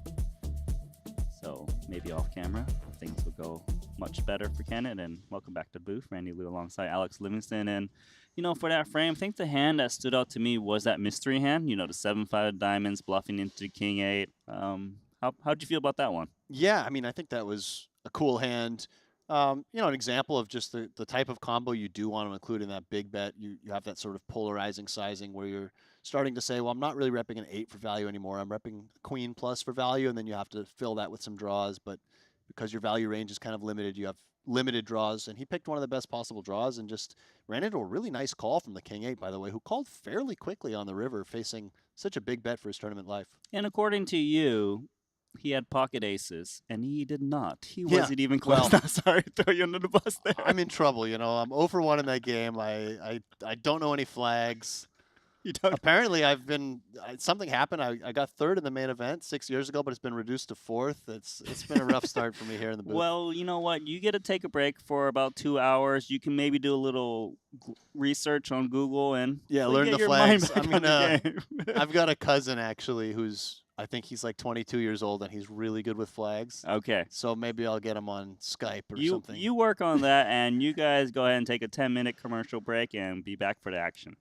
So maybe off camera, things will go much better for Kenneth. And welcome back to the booth. Randy Liu alongside Alex Livingston. And, you know, for that frame, I think the hand that stood out to me was that mystery hand. You know, the 7-5 diamonds bluffing into King 8. How'd you feel about that one? Yeah, I mean, I think that was a cool hand. You know, an example of just the type of combo you do want to include in that big bet. You have that sort of polarizing sizing where you're starting to say, well, I'm not really repping an 8 for value anymore. I'm repping queen plus for value, and then you have to fill that with some draws. But because your value range is kind of limited, you have limited draws. And he picked one of the best possible draws and just ran into a really nice call from the King 8, by the way, who called fairly quickly on the river, facing such a big bet for his tournament life. And according to you, he had pocket aces, and he did not. He wasn't even close. Well, Sorry to throw you under the bus there. I'm in trouble, you know. I'm 0 for 1 in that game. I don't know any flags. You don't. Apparently, something happened. I got 3rd in the main event 6 years ago, but it's been reduced to 4th. It's been a rough start for me here in the booth. Well, you know what? You get to take a break for about 2 hours. You can maybe do a little research on Google and learn get the your mind flags. back on the game. I've got a cousin actually I think he's like 22 years old, and he's really good with flags. Okay. So maybe I'll get him on Skype or something. You work on that, and you guys go ahead and take a 10-minute commercial break and be back for the action.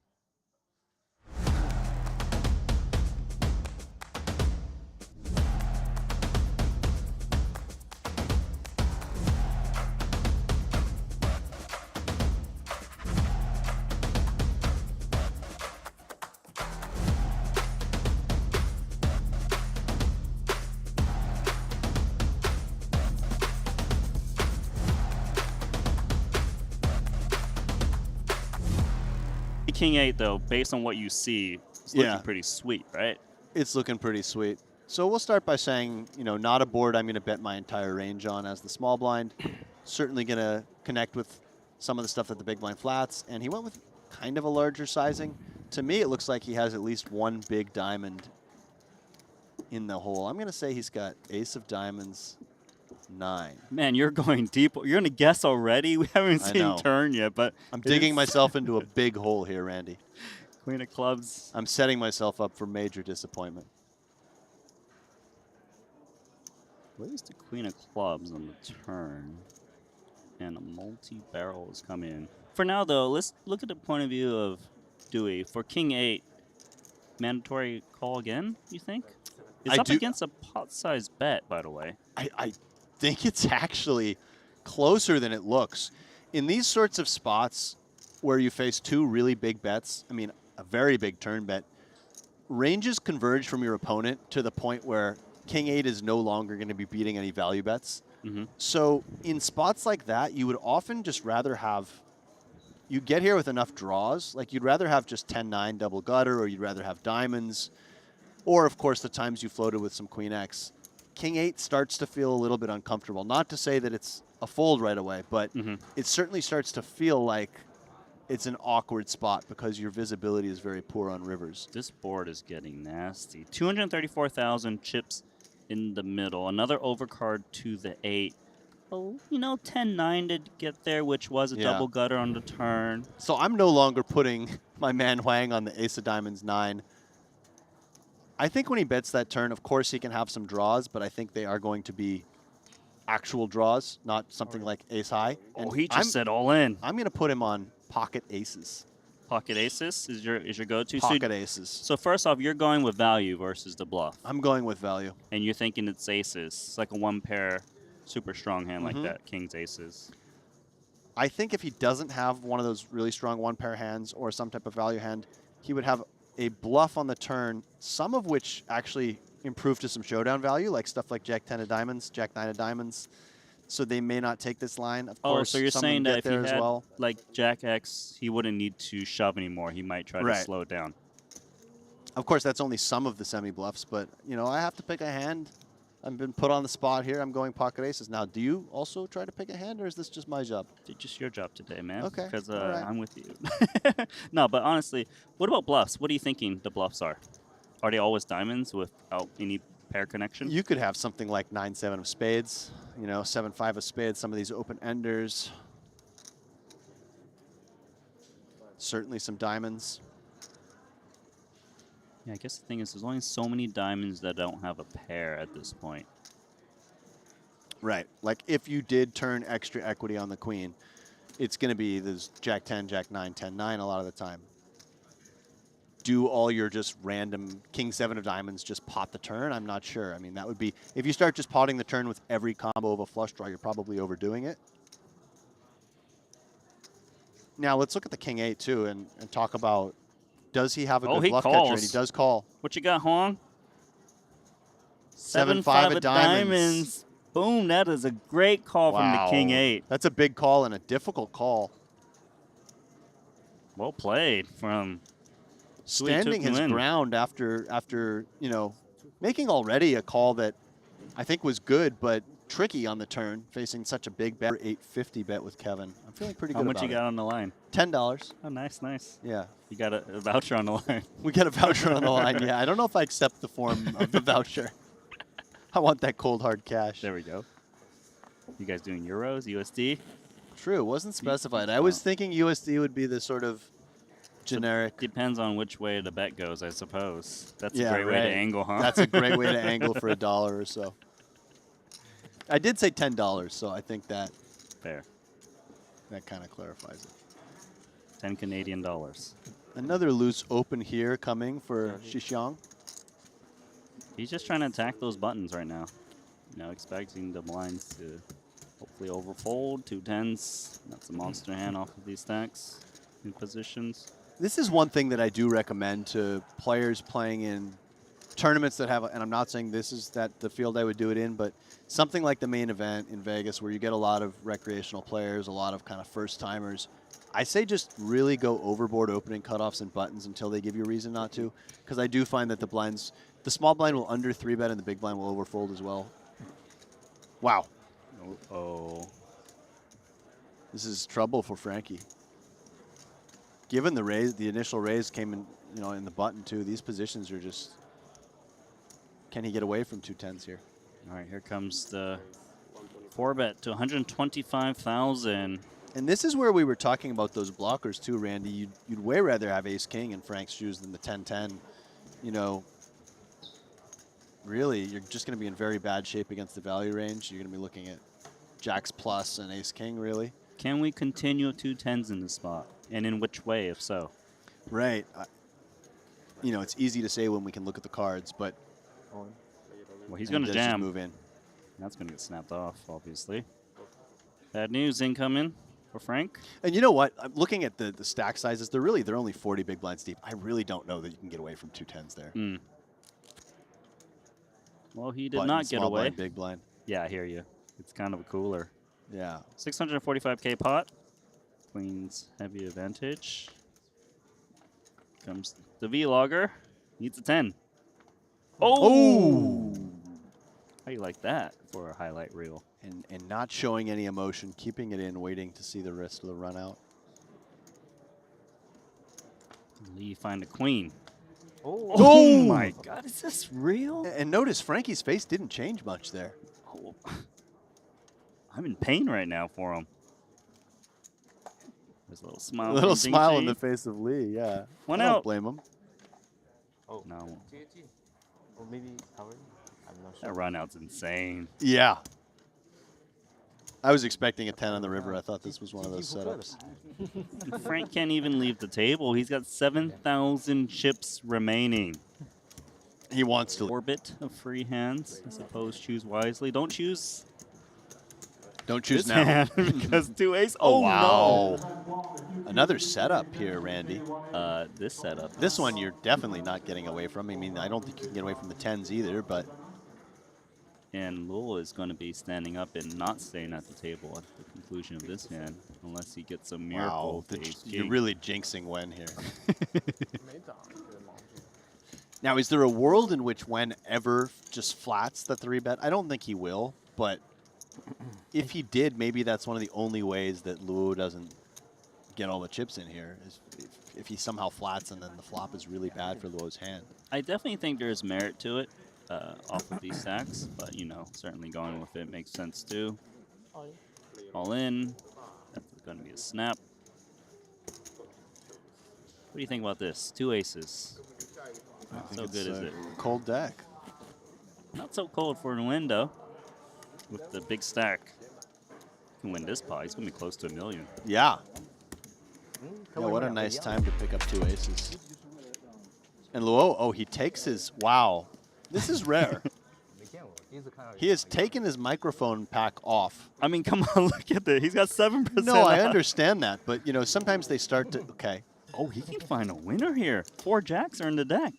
King 8, though, based on what you see, it's looking pretty sweet, right? It's looking pretty sweet. So we'll start by saying, not a board I'm going to bet my entire range on as the small blind. Certainly going to connect with some of the stuff that the big blind flats. And he went with kind of a larger sizing. To me, it looks like he has at least one big diamond in the hole. I'm going to say he's got ace of diamonds, 9. Man, you're going deep. You're going to guess already? We haven't I seen know. turn yet, but I'm digging myself into a big hole here, Randy. Queen of clubs. I'm setting myself up for major disappointment. Where's the Queen of clubs on the turn? And a multi-barrel is coming in. For now, though, let's look at the point of view of Dewey. For King 8, mandatory call again, you think? It's up against a pot-sized bet, by the way. I think it's actually closer than it looks. In these sorts of spots where you face two really big bets, I mean, a very big turn bet, ranges converge from your opponent to the point where King 8 is no longer going to be beating any value bets. So in spots like that, you would often just rather have, you get here with enough draws, like you'd rather have just 10-9 double gutter, or you'd rather have diamonds, or of course the times you floated with some Queen X. King 8 starts to feel a little bit uncomfortable. Not to say that it's a fold right away, but it certainly starts to feel like it's an awkward spot because your visibility is very poor on rivers. This board is getting nasty. 234,000 chips in the middle. Another overcard to the 8. Oh, 10-9 to get there, which was a double gutter on the turn. So I'm no longer putting my man Huang on the ace of diamonds 9. I think when he bets that turn, of course he can have some draws, but I think they are going to be actual draws, not something like ace high. And he just said all in. I'm going to put him on pocket aces. Pocket aces is your go-to? Pocket aces. So first off, you're going with value versus the bluff. I'm going with value. And you're thinking it's aces. It's like a one-pair super strong hand like that, king's aces. I think if he doesn't have one of those really strong one-pair hands or some type of value hand, he would have a bluff on the turn, some of which actually improve to some showdown value, like stuff like Jack 10 of diamonds, Jack 9 of diamonds. So they may not take this line. Of course, so you're some saying that if he there as had well. like Jack X, he wouldn't need to shove anymore. He might try to slow it down. Of course, that's only some of the semi-bluffs, but, I have to pick a hand. I've been put on the spot here. I'm going pocket aces. Now, do you also try to pick a hand, or is this just my job? It's just your job today, man. Okay. Because right. I'm with you. No, but honestly, what about bluffs? What are you thinking the bluffs are? Are they always diamonds without any pair connection? You could have something like 9-7 of spades, 7-5 of spades, some of these open enders. Certainly some diamonds. Yeah, I guess the thing is there's only so many diamonds that don't have a pair at this point. Right. Like if you did turn extra equity on the queen, it's going to be this Jack 10, Jack 9, 10, 9 a lot of the time. Do all your just random King 7 of diamonds just pot the turn? I'm not sure. I mean, that would be, if you start just potting the turn with every combo of a flush draw, you're probably overdoing it. Now, let's look at the King 8 too and talk about, does he have a good bluff catcher? And he does call. What you got, Huang? 7-5 of diamonds. Boom, that is a great call from the King 8. That's a big call and a difficult call. Well played from standing his ground after making already a call that I think was good but tricky on the turn, facing such a big bet. 850 bet with Kevin. I'm feeling pretty good about it. How much you got on the line? $10. Oh, nice. Yeah. You got a voucher on the line. We got a voucher on the line, yeah. I don't know if I accept the form of the voucher. I want that cold hard cash. There we go. You guys doing euros, USD? True, it wasn't specified. I was thinking USD would be the sort of generic. Depends on which way the bet goes, I suppose. That's a great way to angle, huh? That's a great way to angle for $1 or so. I did say $10, so I think that fair. That kind of clarifies it. 10 Canadian dollars. Another loose open here coming for Shixiang. He's just trying to attack those buttons right now. Expecting the blinds to hopefully overfold. 2 10s. That's a monster hand off of these stacks in positions. This is one thing that I do recommend to players playing in tournaments that have, and I'm not saying this is the field I would do it in, but something like the main event in Vegas where you get a lot of recreational players, a lot of kind of first timers. I say just really go overboard opening cutoffs and buttons until they give you a reason not to, because I do find that the small blind will under 3-bet and the big blind will overfold as well. Wow. Oh. This is trouble for Frankie. Given the raise, the initial raise came in, in the button too. These positions are just, can he get away from 210s here? All right, here comes the 4-bet to 125,000. And this is where we were talking about those blockers too, Randy. You'd way rather have ace-king in Frank's shoes than the 10-10. Really, you're just going to be in very bad shape against the value range. You're going to be looking at jacks plus and ace-king, really. Can we continue 2 10s in this spot? And in which way, if so? Right. It's easy to say when we can look at the cards, but... Well, he's going to jam. Move in. That's going to get snapped off, obviously. Bad news incoming for Frank. And you know what? I'm looking at the stack sizes. They're only 40 big blinds deep. I really don't know that you can get away from 2 10s there. Mm. Well, he did Button, not get small away. Blind, big blind. Yeah, I hear you. It's kind of a cooler. Yeah. 645K pot. Queen's heavy advantage. Comes the V-Logger. Needs a 10. Oh! How do you like that for a highlight reel? And not showing any emotion, keeping it in, waiting to see the rest of the run out. Lee find a queen. Oh my God, is this real? And notice Frankie's face didn't change much there. Oh. I'm in pain right now for him. There's a little smile. A little from smile Jing on the Ji. face of Lee, yeah. One I out. don't blame him. Oh. No. Or maybe covering? I'm not sure. That run out's insane. Yeah. I was expecting a 10 on the river. I thought this was one of those setups. Frank can't even leave the table. He's got 7,000 chips remaining. He wants to. Orbit of free hands. I suppose choose wisely. Don't choose. Don't choose This now. hand because 2 ace. Oh, Oh, wow. no. Another setup here, Randy. This setup. This one you're definitely not getting away from. I mean, I don't think you can get away from the 10s either, but... And Lowell is going to be standing up and not staying at the table at the conclusion of this hand, unless he gets a miracle. Wow, with ace you're king. really jinxing Wen here. Now, is there a world in which Wen ever just flats the 3-bet? I don't think he will, but if he did, maybe that's one of the only ways that Luo doesn't get all the chips in here, is if he somehow flats and then the flop is really bad for Luo's hand. I definitely think there's merit to it off of these stacks, but, certainly going with it makes sense too. All in. That's going to be a snap. What do you think about this? 2 aces. Not so good, is it? Cold deck. Not so cold for a window with the big stack. You can win this pot. He's going to be close to $1 million. Yeah. Yeah, what a nice time to pick up 2 aces. And Luo, he takes his, wow. This is rare. He has taken his microphone pack off. I mean, come on, look at that. He's got 7%. No, I understand that, but sometimes they start to, okay. Oh, he can find a winner here. 4 jacks are in the deck.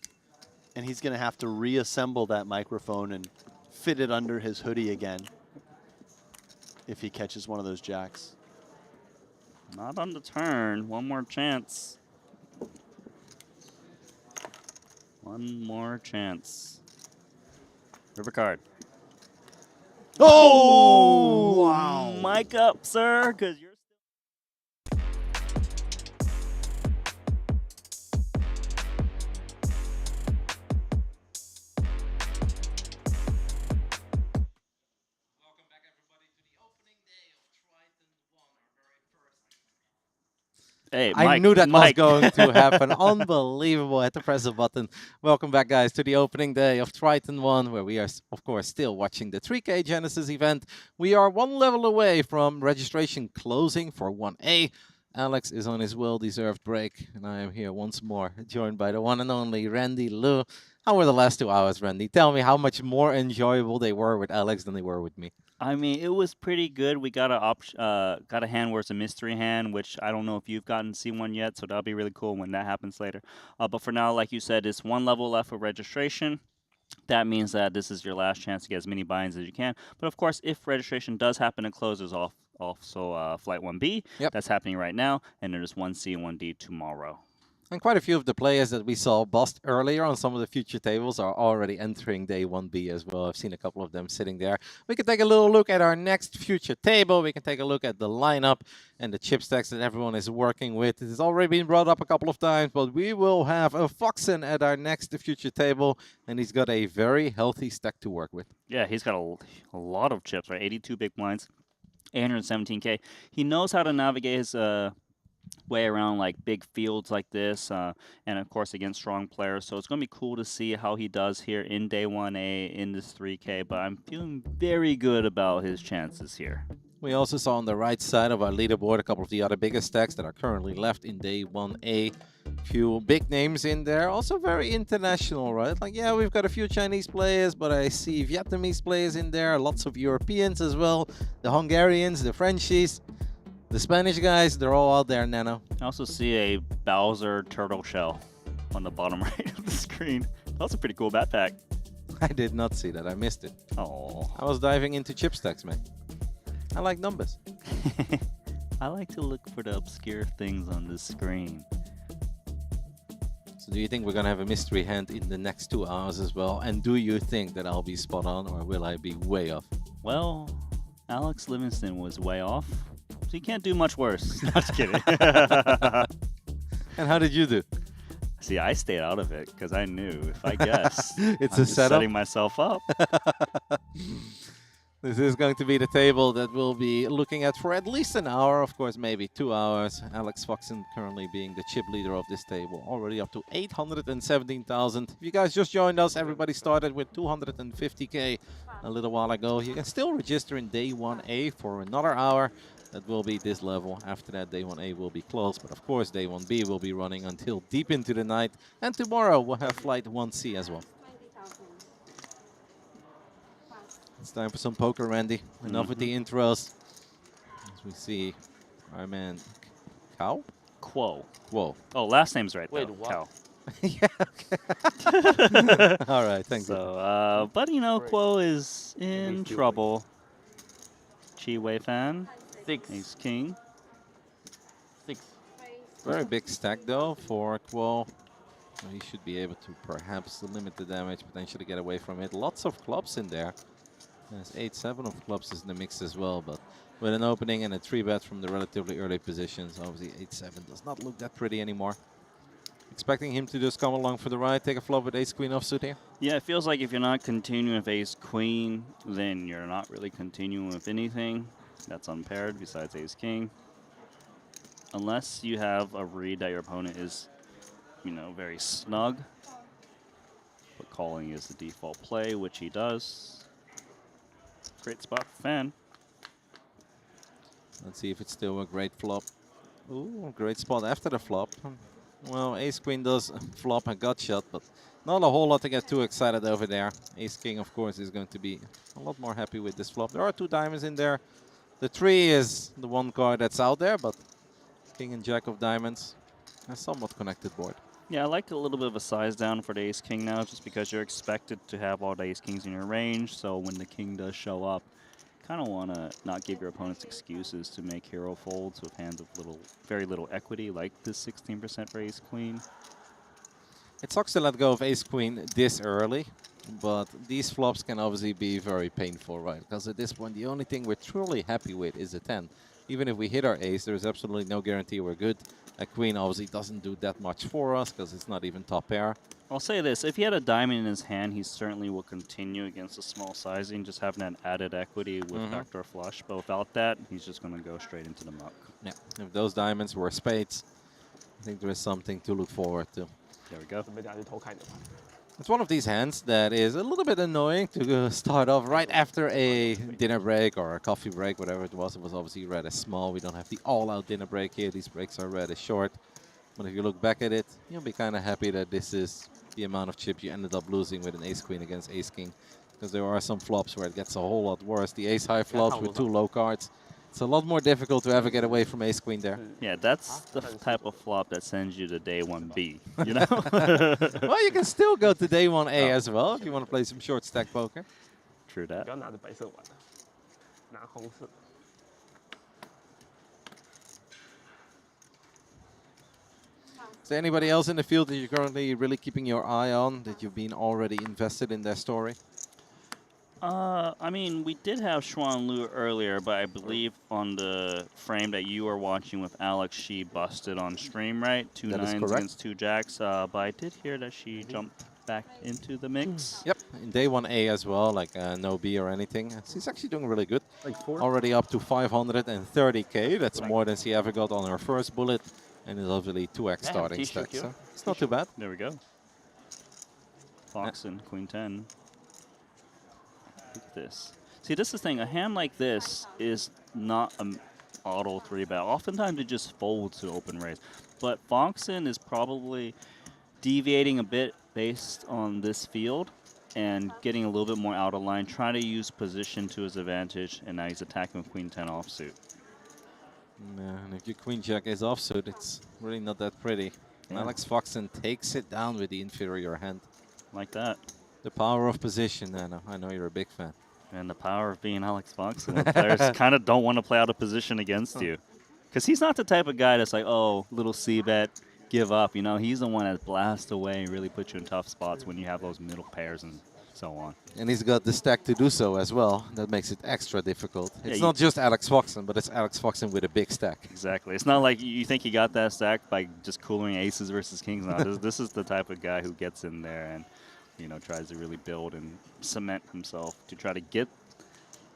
And he's going to have to reassemble that microphone and fit it under his hoodie again if he catches one of those jacks. Not on the turn. One more chance. One more chance. River card. Oh! Wow. Mic up, sir, because you're Welcome back, everybody, to the opening day of Triton ONE, our very first. Hey, I Mike, knew that Mike. was going to happen. Unbelievable. I had to press a button. Welcome back, guys, to the opening day of Triton ONE, where we are, of course, still watching the 3K Genesis event. We are 1 level away from registration closing for 1A. Alex is on his well-deserved break, and I am here once more, joined by the one and only Randy Lu. How were the last 2 hours, Randy? Tell me how much more enjoyable they were with Alex than they were with me. I mean, it was pretty good. We got a hand where it's a mystery hand, which I don't know if you've gotten to see one yet, so that'll be really cool when that happens later. But for now, like you said, it's 1 level left for registration. That means that this is your last chance to get as many buy-ins as you can. But of course, if registration does happen and closes off also Flight 1B. Yep. That's happening right now. And there's 1C and 1D tomorrow. And quite a few of the players that we saw bust earlier on some of the future tables are already entering day 1B as well. I've seen a couple of them sitting there. We can take a little look at our next future table. We can take a look at the lineup and the chip stacks that everyone is working with. It has already been brought up a couple of times, but we will have a Foxen at our next future table, and he's got a very healthy stack to work with. Yeah, he's got a lot of chips, right? 82 big blinds, 817K. He knows how to navigate his way around like big fields like this, and of course against strong players. So it's going to be cool to see how he does here in day 1A in this 3K, but I'm feeling very good about his chances here. We also saw on the right side of our leaderboard a couple of the other biggest stacks that are currently left in day 1A. Few big names in there, also very international, right? Like, yeah, we've got a few Chinese players, but I see Vietnamese players in there, lots of Europeans as well, the Hungarians, the Frenchies. The Spanish guys, they're all out there, Nano. I also see a Bowser turtle shell on the bottom right of the screen. That's a pretty cool backpack. I did not see that. I missed it. Oh. I was diving into chip stacks, man. I like numbers. I like to look for the obscure things on the screen. So do you think we're going to have a mystery hand in the next 2 hours as well? And do you think that I'll be spot on, or will I be way off? Well, Alex Livingston was way off. So you can't do much worse. Just kidding. And how did you do? See, I stayed out of it because I knew if I guessed, It's I'm a just setup. setting myself up. This is going to be the table that we'll be looking at for at least an hour, of course, maybe 2 hours. Alex Foxen currently being the chip leader of this table, already up to 817,000. If you guys just joined us, everybody started with 250K a little while ago. You can still register in day 1A for another hour. That will be this level. After that, day 1A will be closed. But of course, day 1B will be running until deep into the night. And tomorrow, we'll have flight 1C as well. It's time for some poker, Randy. Enough with the intros. As we see our man, Cow? Quo. Whoa. Oh, last name's right, Wait, though. what? Cow. Yeah, okay. All right, thank you. So, but you know, Quo is in trouble. Chi Wei fan. 6. Ace King. 6. Very big stack, though, for Quo. He should be able to perhaps limit the damage, potentially get away from it. Lots of clubs in there. There's 8-7 of clubs is in the mix as well, but with an opening and a 3-bet from the relatively early positions, obviously 8-7 does not look that pretty anymore. Expecting him to just come along for the ride, take a flop with ace-queen offsuit here. Yeah, it feels like if you're not continuing with ace-queen, then you're not really continuing with anything that's unpaired besides ace-king. Unless you have a read that your opponent is, you know, very snug. But calling is the default play, which he does. Great spot for Fan. Let's see if it's still a great flop. Ooh, great spot after the flop. Well, ace-queen does flop a gut shot, but not a whole lot to get too excited over there. Ace-king, of course, is going to be a lot more happy with this flop. There are 2 diamonds in there. The 3 is the one card that's out there, but king and jack of diamonds, a somewhat connected board. Yeah, I like a little bit of a size down for the ace-king now, just because you're expected to have all the ace-kings in your range, so when the king does show up, kind of want to not give your opponents excuses to make hero folds with hands of very little equity, like this 16% for ace-queen. It sucks to let go of ace-queen this early, but these flops can obviously be very painful, right? Because at this point, the only thing we're truly happy with is a 10. Even if we hit our ace, there's absolutely no guarantee we're good. A queen obviously doesn't do that much for us because it's not even top pair. I'll say this, if he had a diamond in his hand, he certainly will continue against a small sizing, just having that added equity with backdoor flush. But without that, he's just going to go straight into the muck. Yeah, if those diamonds were spades, I think there is something to look forward to. There we go. It's one of these hands that is a little bit annoying to start off right after a dinner break or a coffee break, whatever it was. It was obviously rather small. We don't have the all-out dinner break here. These breaks are rather short. But if you look back at it, you'll be kind of happy that this is the amount of chip you ended up losing with an ace-queen against ace-king. Because there are some flops where it gets a whole lot worse. The ace-high flops with 2 low cards. It's a lot more difficult to ever get away from ace-queen there. Yeah, that's the type of flop that sends you to day 1B, you know? Well, you can still go to day 1A as well if you want to play some short stack poker. True that. Is there anybody else in the field that you're currently really keeping your eye on, that you've been already invested in their story? I mean, we did have Xuan Lu earlier, but I believe on the frame that you were watching with Alex, she busted on stream, right? Two That is nines correct. against 2 jacks. But I did hear that she jumped back into the mix. Yep, in day 1A as well, like no B or anything. She's actually doing really good. Like 4. Already up to 530k. That's more than she ever got on her first bullet. And is obviously 2x starting stack, so it's not too bad. There we go. Foxen, Queen 10. Look at this. See, this is the thing. A hand like this is not an auto 3-bet. Oftentimes it just folds to open raise. But Foxen is probably deviating a bit based on this field and getting a little bit more out of line, trying to use position to his advantage, and now he's attacking with Queen 10 offsuit. And if your Queen Jack is offsuit, it's really not that pretty. Yeah. Alex Foxen takes it down with the inferior hand. Like that. The power of position, I know you're a big fan. And the power of being Alex Foxen. Players kind of don't want to play out of position against you. Because he's not the type of guy that's like, oh, little C-bet, give up. You know, he's the one that blasts away and really puts you in tough spots when you have those middle pairs and so on. And he's got the stack to do so as well. That makes it extra difficult. Yeah, It's not just Alex Foxen, but it's Alex Foxen with a big stack. Exactly. It's not like you think he got that stack by just cooling aces versus kings. No, this is the type of guy who gets in there and, you know, tries to really build and cement himself to try to get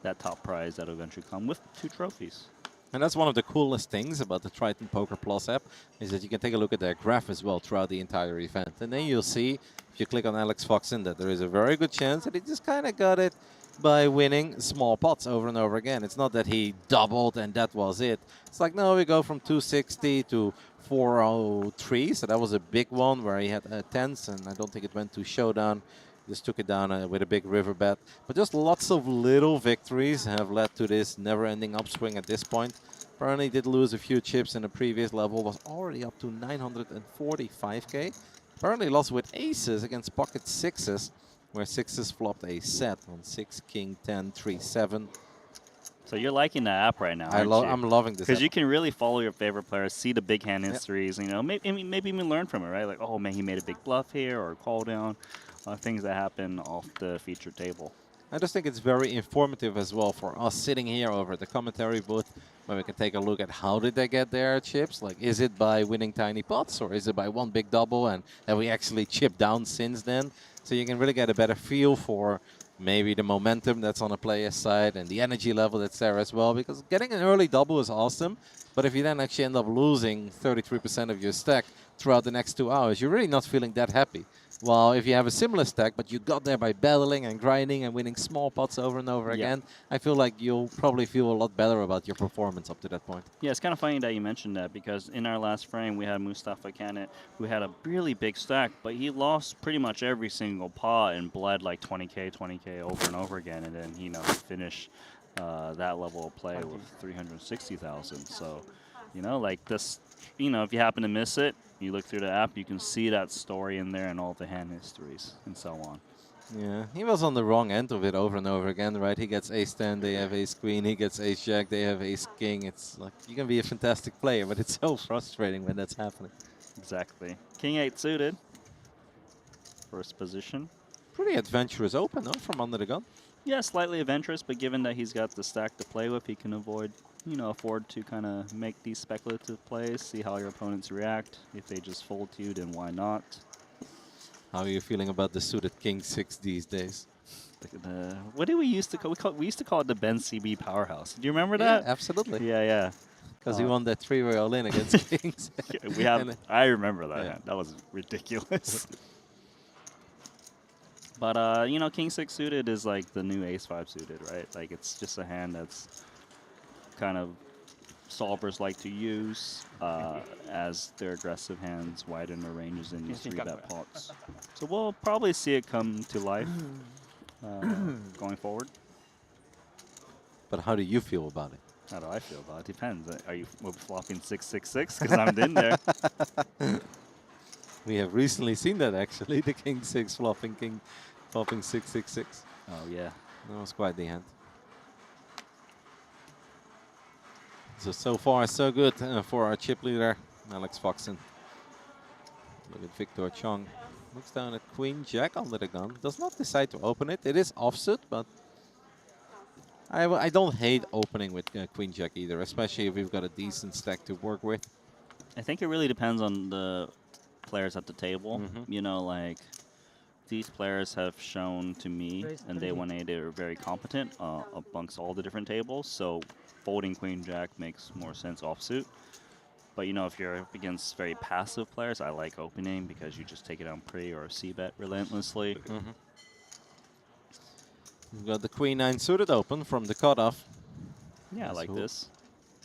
that top prize that'll eventually come with 2 trophies. And that's one of the coolest things about the Triton Poker Plus app, is that you can take a look at their graph as well throughout the entire event. And then you'll see, if you click on Alex Foxen, that there is a very good chance that he just kind of got it by winning small pots over and over again. It's not that he doubled and that was it. It's like, no, we go from 260 to 403. So that was a big one where he had tens, and I don't think it went to showdown. Just took it down with a big river bet. But just lots of little victories have led to this never-ending upswing at this point. Apparently did lose a few chips in the previous level, was already up to 945k. Apparently lost with aces against pocket sixes, where sixes flopped a set on 6, king, 10, 3, 7. So you're liking the app right now, aren't you? I'm loving this. Because you can really follow your favorite players, see the big hand histories, you know, maybe even learn from it, right? Like, oh man, he made a big bluff here or a call down. Things that happen off the feature table. I just think it's very informative as well for us sitting here over at the commentary booth, where we can take a look at how did they get their chips. Like, is it by winning tiny pots, or is it by one big double and have we actually chipped down since then? So you can really get a better feel for maybe the momentum that's on a player's side and the energy level that's there as well. Because getting an early double is awesome, but if you then actually end up losing 33% of your stack throughout the next 2 hours, you're really not feeling that happy. Well, if you have a similar stack, but you got there by battling and grinding and winning small pots over and over again, I feel like you'll probably feel a lot better about your performance up to that point. Yeah, it's kind of funny that you mentioned that, because in our last frame, we had Mustafa Kanat, who had a really big stack, but he lost pretty much every single pot and bled like 20k over and over again, and then, you know, finished that level of play with 360,000. So, you know, like this, you know, if you happen to miss it, you look through the app, you can see that story in there and all the hand histories and so on. Yeah, he was on the wrong end of it over and over again, right? He gets ace-10, they have ace-queen, he gets ace-jack, they have ace-king. It's like, you can be a fantastic player, but it's so frustrating when that's happening. Exactly. King 8 suited. First position. Pretty adventurous open, no? From under the gun. Yeah, slightly adventurous, but given that he's got the stack to play with, he can afford to kind of make these speculative plays, see how your opponents react. If they just fold to you, then why not? How are you feeling about the suited king 6 these days? What did we used to call? We used to call it the Ben CB powerhouse. Do you remember that? Yeah, absolutely. Yeah. Because he won that 3-way all-in against kings. I remember that. Yeah. That was ridiculous. But, you know, King 6 suited is like the new Ace 5 suited, right? Like, it's just a hand that's kind of solvers like to use as their aggressive hands widen their ranges in these 3-bet pots. So we'll probably see it come to life going forward. But how do you feel about it? How do I feel about it? Depends. Are you flopping 666? Because I'm in there. We have recently seen that, actually. The king 6 flopping 666. Oh, yeah. That was quite the hand. So far, so good for our chip leader, Alex Foxen. Look at Victor Chong. Looks down at Queen Jack under the gun. Does not decide to open it. It is offsuit, but I don't hate opening with Queen Jack either, especially if we've got a decent stack to work with. I think it really depends on the players at the table. You know, like these players have shown to me, and they 1A, they're very competent amongst all the different tables. So folding Queen Jack makes more sense offsuit. But you know, if you're up against very passive players, I like opening because you just take it on pre or c-bet relentlessly. We've got the Queen 9 suited open from the cutoff. Yeah, I like this.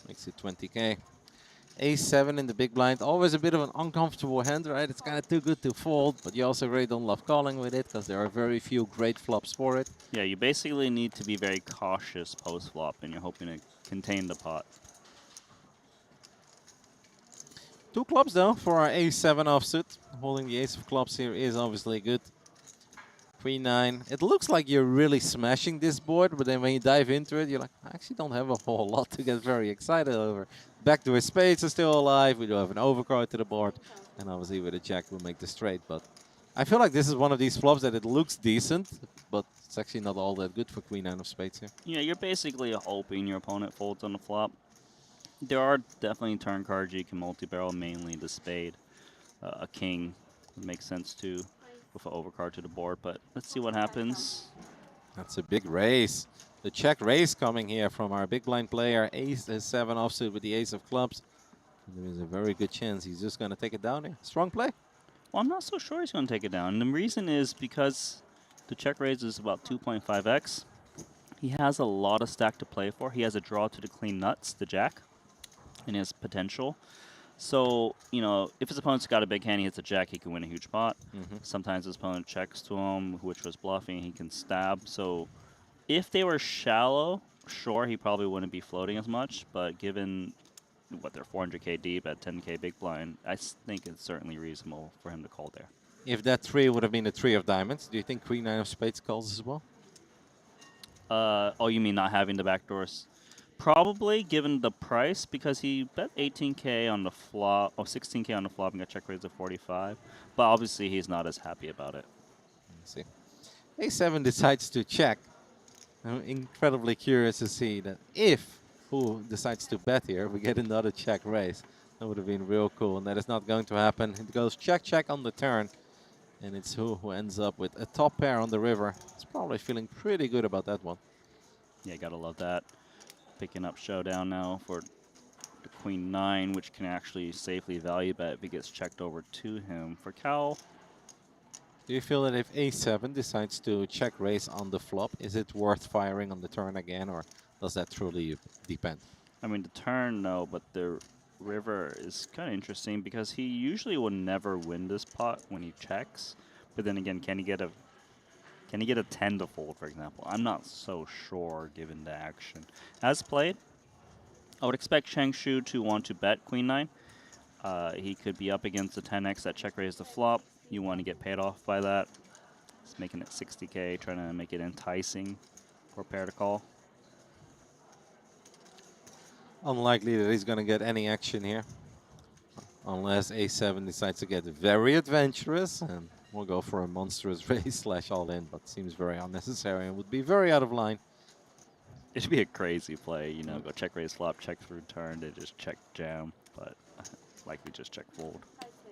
Makes it 20K. A7 in the big blind. Always a bit of an uncomfortable hand, right? It's kind of too good to fold, but you also really don't love calling with it because there are very few great flops for it. Yeah, you basically need to be very cautious post-flop, and you're hoping to contain the pot. 2 clubs, though, for our A7 offsuit. Holding the ace of clubs here is obviously good. Queen 9. It looks like you're really smashing this board, but then when you dive into it, you're like, I actually don't have a whole lot to get very excited over. Backdoor spades are still alive. We do have an overcard to the board. And obviously with a jack, we'll make the straight. But I feel like this is one of these flops that it looks decent, but it's actually not all that good for Queen 9 of spades here. Yeah, you're basically hoping your opponent folds on the flop. There are definitely turn cards you can multi-barrel, mainly the spade. A king makes sense too with an overcard to the board, but let's see what happens. That's a big raise. The check raise coming here from our big blind player. Ace is 7 offsuit with the ace of clubs. And there is a very good chance he's just going to take it down here. Strong play. Well, I'm not so sure he's going to take it down. And the reason is because the check raise is about 2.5x. He has a lot of stack to play for. He has a draw to the clean nuts, the jack, and his potential. So, you know, if his opponent's got a big hand, he hits a jack, he can win a huge pot. Sometimes his opponent checks to him, which was bluffing, he can stab. So if they were shallow, sure, he probably wouldn't be floating as much. But given what they're 400K deep at 10K big blind, I think it's certainly reasonable for him to call there. If that 3 would have been the 3 of diamonds, do you think Queen 9 of spades calls as well? Oh, you mean not having the backdoors? Probably, given the price, because he bet 18K on the flop, or 16K on the flop and got check raised at 45. But obviously, he's not as happy about it. Let's see. A7 decides to check. I'm incredibly curious to see that if who decides to bet here, we get another check raise. That would have been real cool, and that is not going to happen. It goes check, check on the turn, and it's who ends up with a top pair on the river. It's probably feeling pretty good about that one. Yeah, gotta love that. Picking up showdown now for the Queen 9, which can actually safely value bet if he gets checked over to him. For Cal, do you feel that if A7 decides to check raise on the flop, is it worth firing on the turn again, or does that truly depend? I mean, the turn, no, but the river is kind of interesting because he usually will never win this pot when he checks. But then again, can he get a 10 to fold, for example? I'm not so sure given the action. As played, I would expect Cheng Shu to want to bet Queen 9. He could be up against the 10x that check raised the flop. You want to get paid off by that. He's making it 60K, trying to make it enticing for a pair to call. Unlikely that he's going to get any action here. Unless A7 decides to get very adventurous, and we'll go for a monstrous raise slash all in, but seems very unnecessary and would be very out of line. It should be a crazy play, you know, go check raise flop, check through turn, they just check jam, but likely just check fold.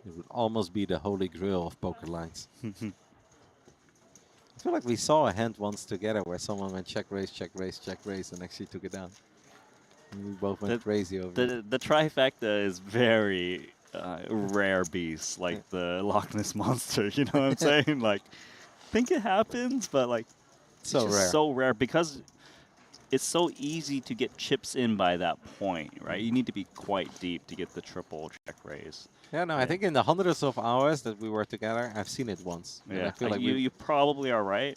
It would almost be the holy grail of poker lines. I feel like we saw a hand once together where someone went check raise, and actually took it down. And we both went crazy over it. The trifecta is very rare beast, like the Loch Ness Monster, you know what I'm saying? Like, think it happens, but like, it's So just rare. so rare because it's so easy to get chips in by that point, right? You need to be quite deep to get the triple check raise. Yeah, no, I think in the hundreds of hours that we were together, I've seen it once. And I Yeah, feel like you probably are right.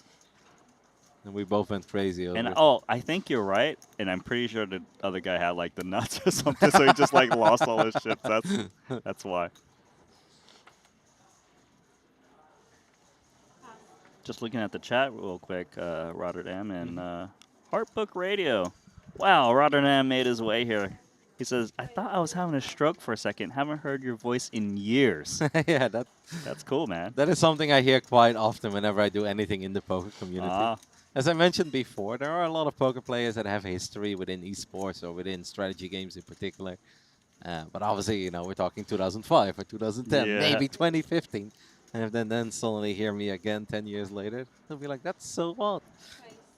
and we both went crazy over And it. oh, I think you're right, and I'm pretty sure the other guy had like the nuts or something, so he just like lost all his chips. That's why. Just looking at the chat real quick, Rotterdam and Heartbook Radio. Wow, Rotterdam made his way here. He says, I thought I was having a stroke for a second. Haven't heard your voice in years. Yeah, That's cool, man. that is something I hear quite often whenever I do anything in the poker community. Ah, As I mentioned before, there are a lot of poker players that have history within esports or within strategy games in particular. But obviously, you know, we're talking 2005 or 2010, Yeah. maybe 2015. And if then suddenly hear me again 10 years later, they'll be like, that's so odd.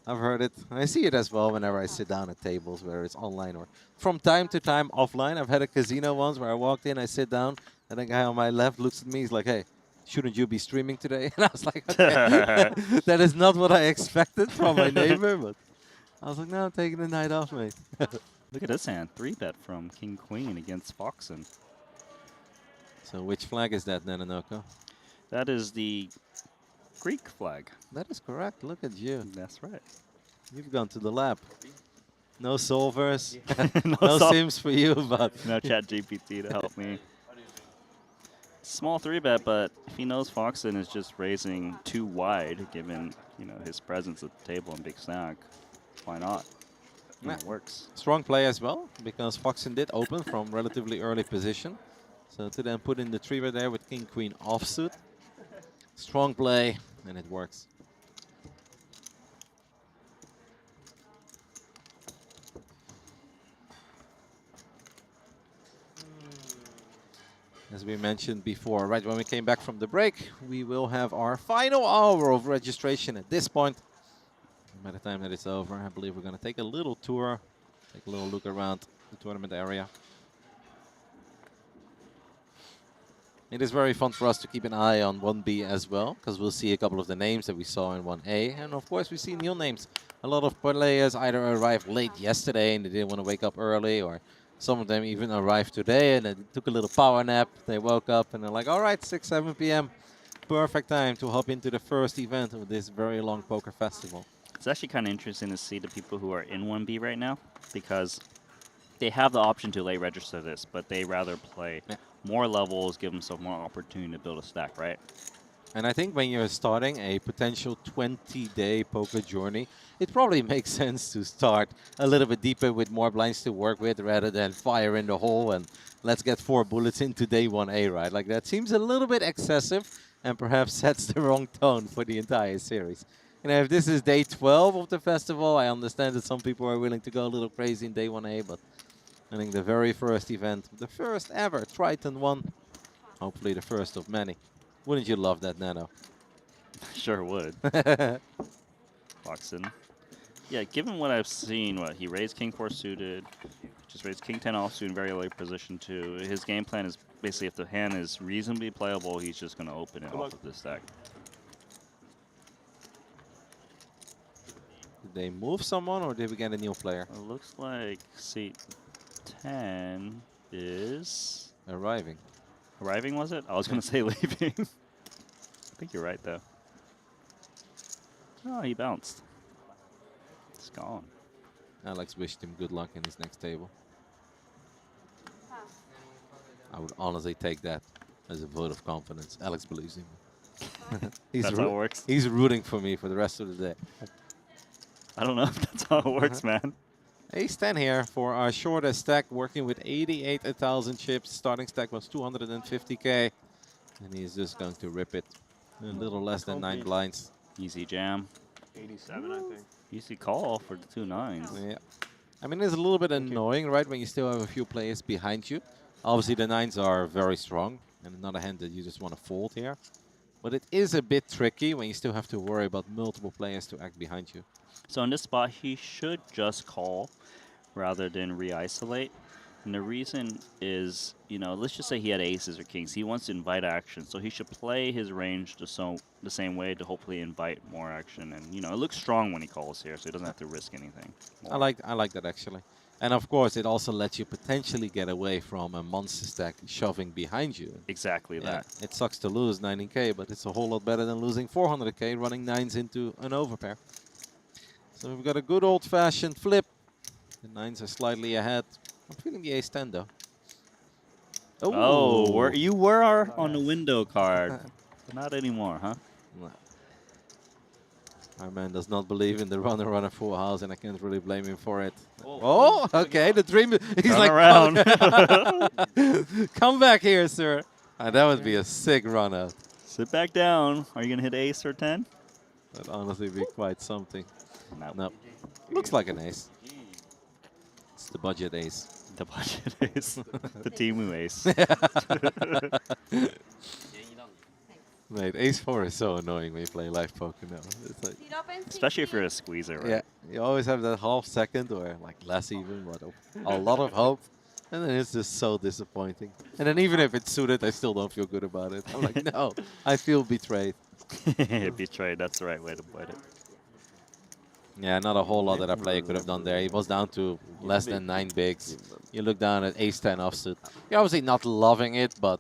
I've heard it. I see it as well whenever I sit down at tables, whether it's online or from time to time offline. I've had a casino once where I walked in, I sit down, and the guy on my left looks at me. He's like, hey, shouldn't you be streaming today? And I was like, okay. That is not what I expected from my neighbor, but I was like, no, I'm taking the night off, mate. Look at this hand. 3-bet from King Queen against Foxen. So which flag is that, Nanonoko? That is the Greek flag. That is correct. Look at you. That's right. You've gone to the lab. No solvers, No no sol- sims for you, but No chat GPT to help me. Small 3-bet, but if he knows Foxen is just raising too wide, given his presence at the table and big stack, why not? And Yeah. it works. strong play as well, because Foxen did open from relatively early position. So to then put in the 3-bet there with King Queen offsuit. Strong play, and it works. As we mentioned before, right when we came back from the break, we will have our final hour of registration at this point. By the time that it's over, I believe we're going to take a little tour, take a little look around the tournament area. It is very fun for us to keep an eye on 1B as well, because we'll see a couple of the names that we saw in 1A. And of course, we see new names. A lot of players either arrived late yesterday and they didn't want to wake up early, or some of them even arrived today and they took a little power nap. They woke up and they're like, all right, 6, 7 p.m. Perfect time to hop into the first event of this very long poker festival. It's actually kind of interesting to see the people who are in 1B right now, because they have the option to late register this, but they rather play more levels, give themselves more opportunity to build a stack, right? And I think when you're starting a potential 20-day poker journey, it probably makes sense to start a little bit deeper with more blinds to work with rather than fire in the hole and let's get 4 bullets into day 1A, right? Like that seems a little bit excessive and perhaps sets the wrong tone for the entire series. You know, if this is day 12 of the festival, I understand that some people are willing to go a little crazy in day 1A, but I think the very first event, the first ever Triton ONE, hopefully the first of many. Wouldn't you love that, Nano? Sure would. Foxen. Yeah, given what I've seen, he raised King 4 suited, just raised King 10 offsuit in very late position too. His game plan is basically if the hand is reasonably playable, he's just going to open it off of this stack. Did they move someone or did we get a new player? It looks like seat 10 is Arriving. arriving, was it? I was going to say leaving. I think you're right, though. Oh, he bounced. It's gone. Alex wished him good luck in his next table. I would honestly take that as a vote of confidence. Alex believes in me. That's how it works. He's rooting for me for the rest of the day. I don't know if that's how it works, man. Ace 10 here for our shortest stack, working with 88,000 chips. Starting stack was 250K. And he's just going to rip it. A little less than 9 blinds. Easy jam. 87, I think. Easy call for the 2 9s. Yeah. I mean, it's a little bit annoying, right, when you still have a few players behind you. Obviously, the 9s are very strong. And another hand that you just want to fold here. But it is a bit tricky when you still have to worry about multiple players to act behind you. So in this spot, he should just call rather than re-isolate. And the reason is, let's just say he had aces or kings. He wants to invite action, so he should play his range the same way to hopefully invite more action. And, it looks strong when he calls here, so he doesn't have to risk anything. I like that, actually. And, of course, it also lets you potentially get away from a monster stack shoving behind you. Exactly that. It sucks to lose 90K, but it's a whole lot better than losing 400K running 9s into an overpair. So we've got a good old-fashioned flip. The 9s are slightly ahead. I'm feeling the ace 10 though. Oh, you were on the window card. Not anymore, huh? No. Our man does not believe in the runner full house, and I can't really blame him for it. Oh, okay, the dream. He's Turn like, around. come back here, sir. That would be a sick run out. Sit back down. Are you going to hit ace or 10? That'd honestly be quite something. Nope. Nope. Looks like an ace. It's the budget ace. The budget ace. The Timu ace. Mate, ace 4 is so annoying when you play live poker now. It's like, Especially if you're a squeezer, right? yeah, you always have that half second or like less even, but a lot of hope. And then it's just so disappointing. And then even if it's suited, I still don't feel good about it. I'm like, no, I feel betrayed. Betrayed, that's the right way to put it. Yeah, not a whole lot that a player could have done there. He was down to less than 9 bigs. You look down at ace 10 offsuit. You're obviously not loving it, but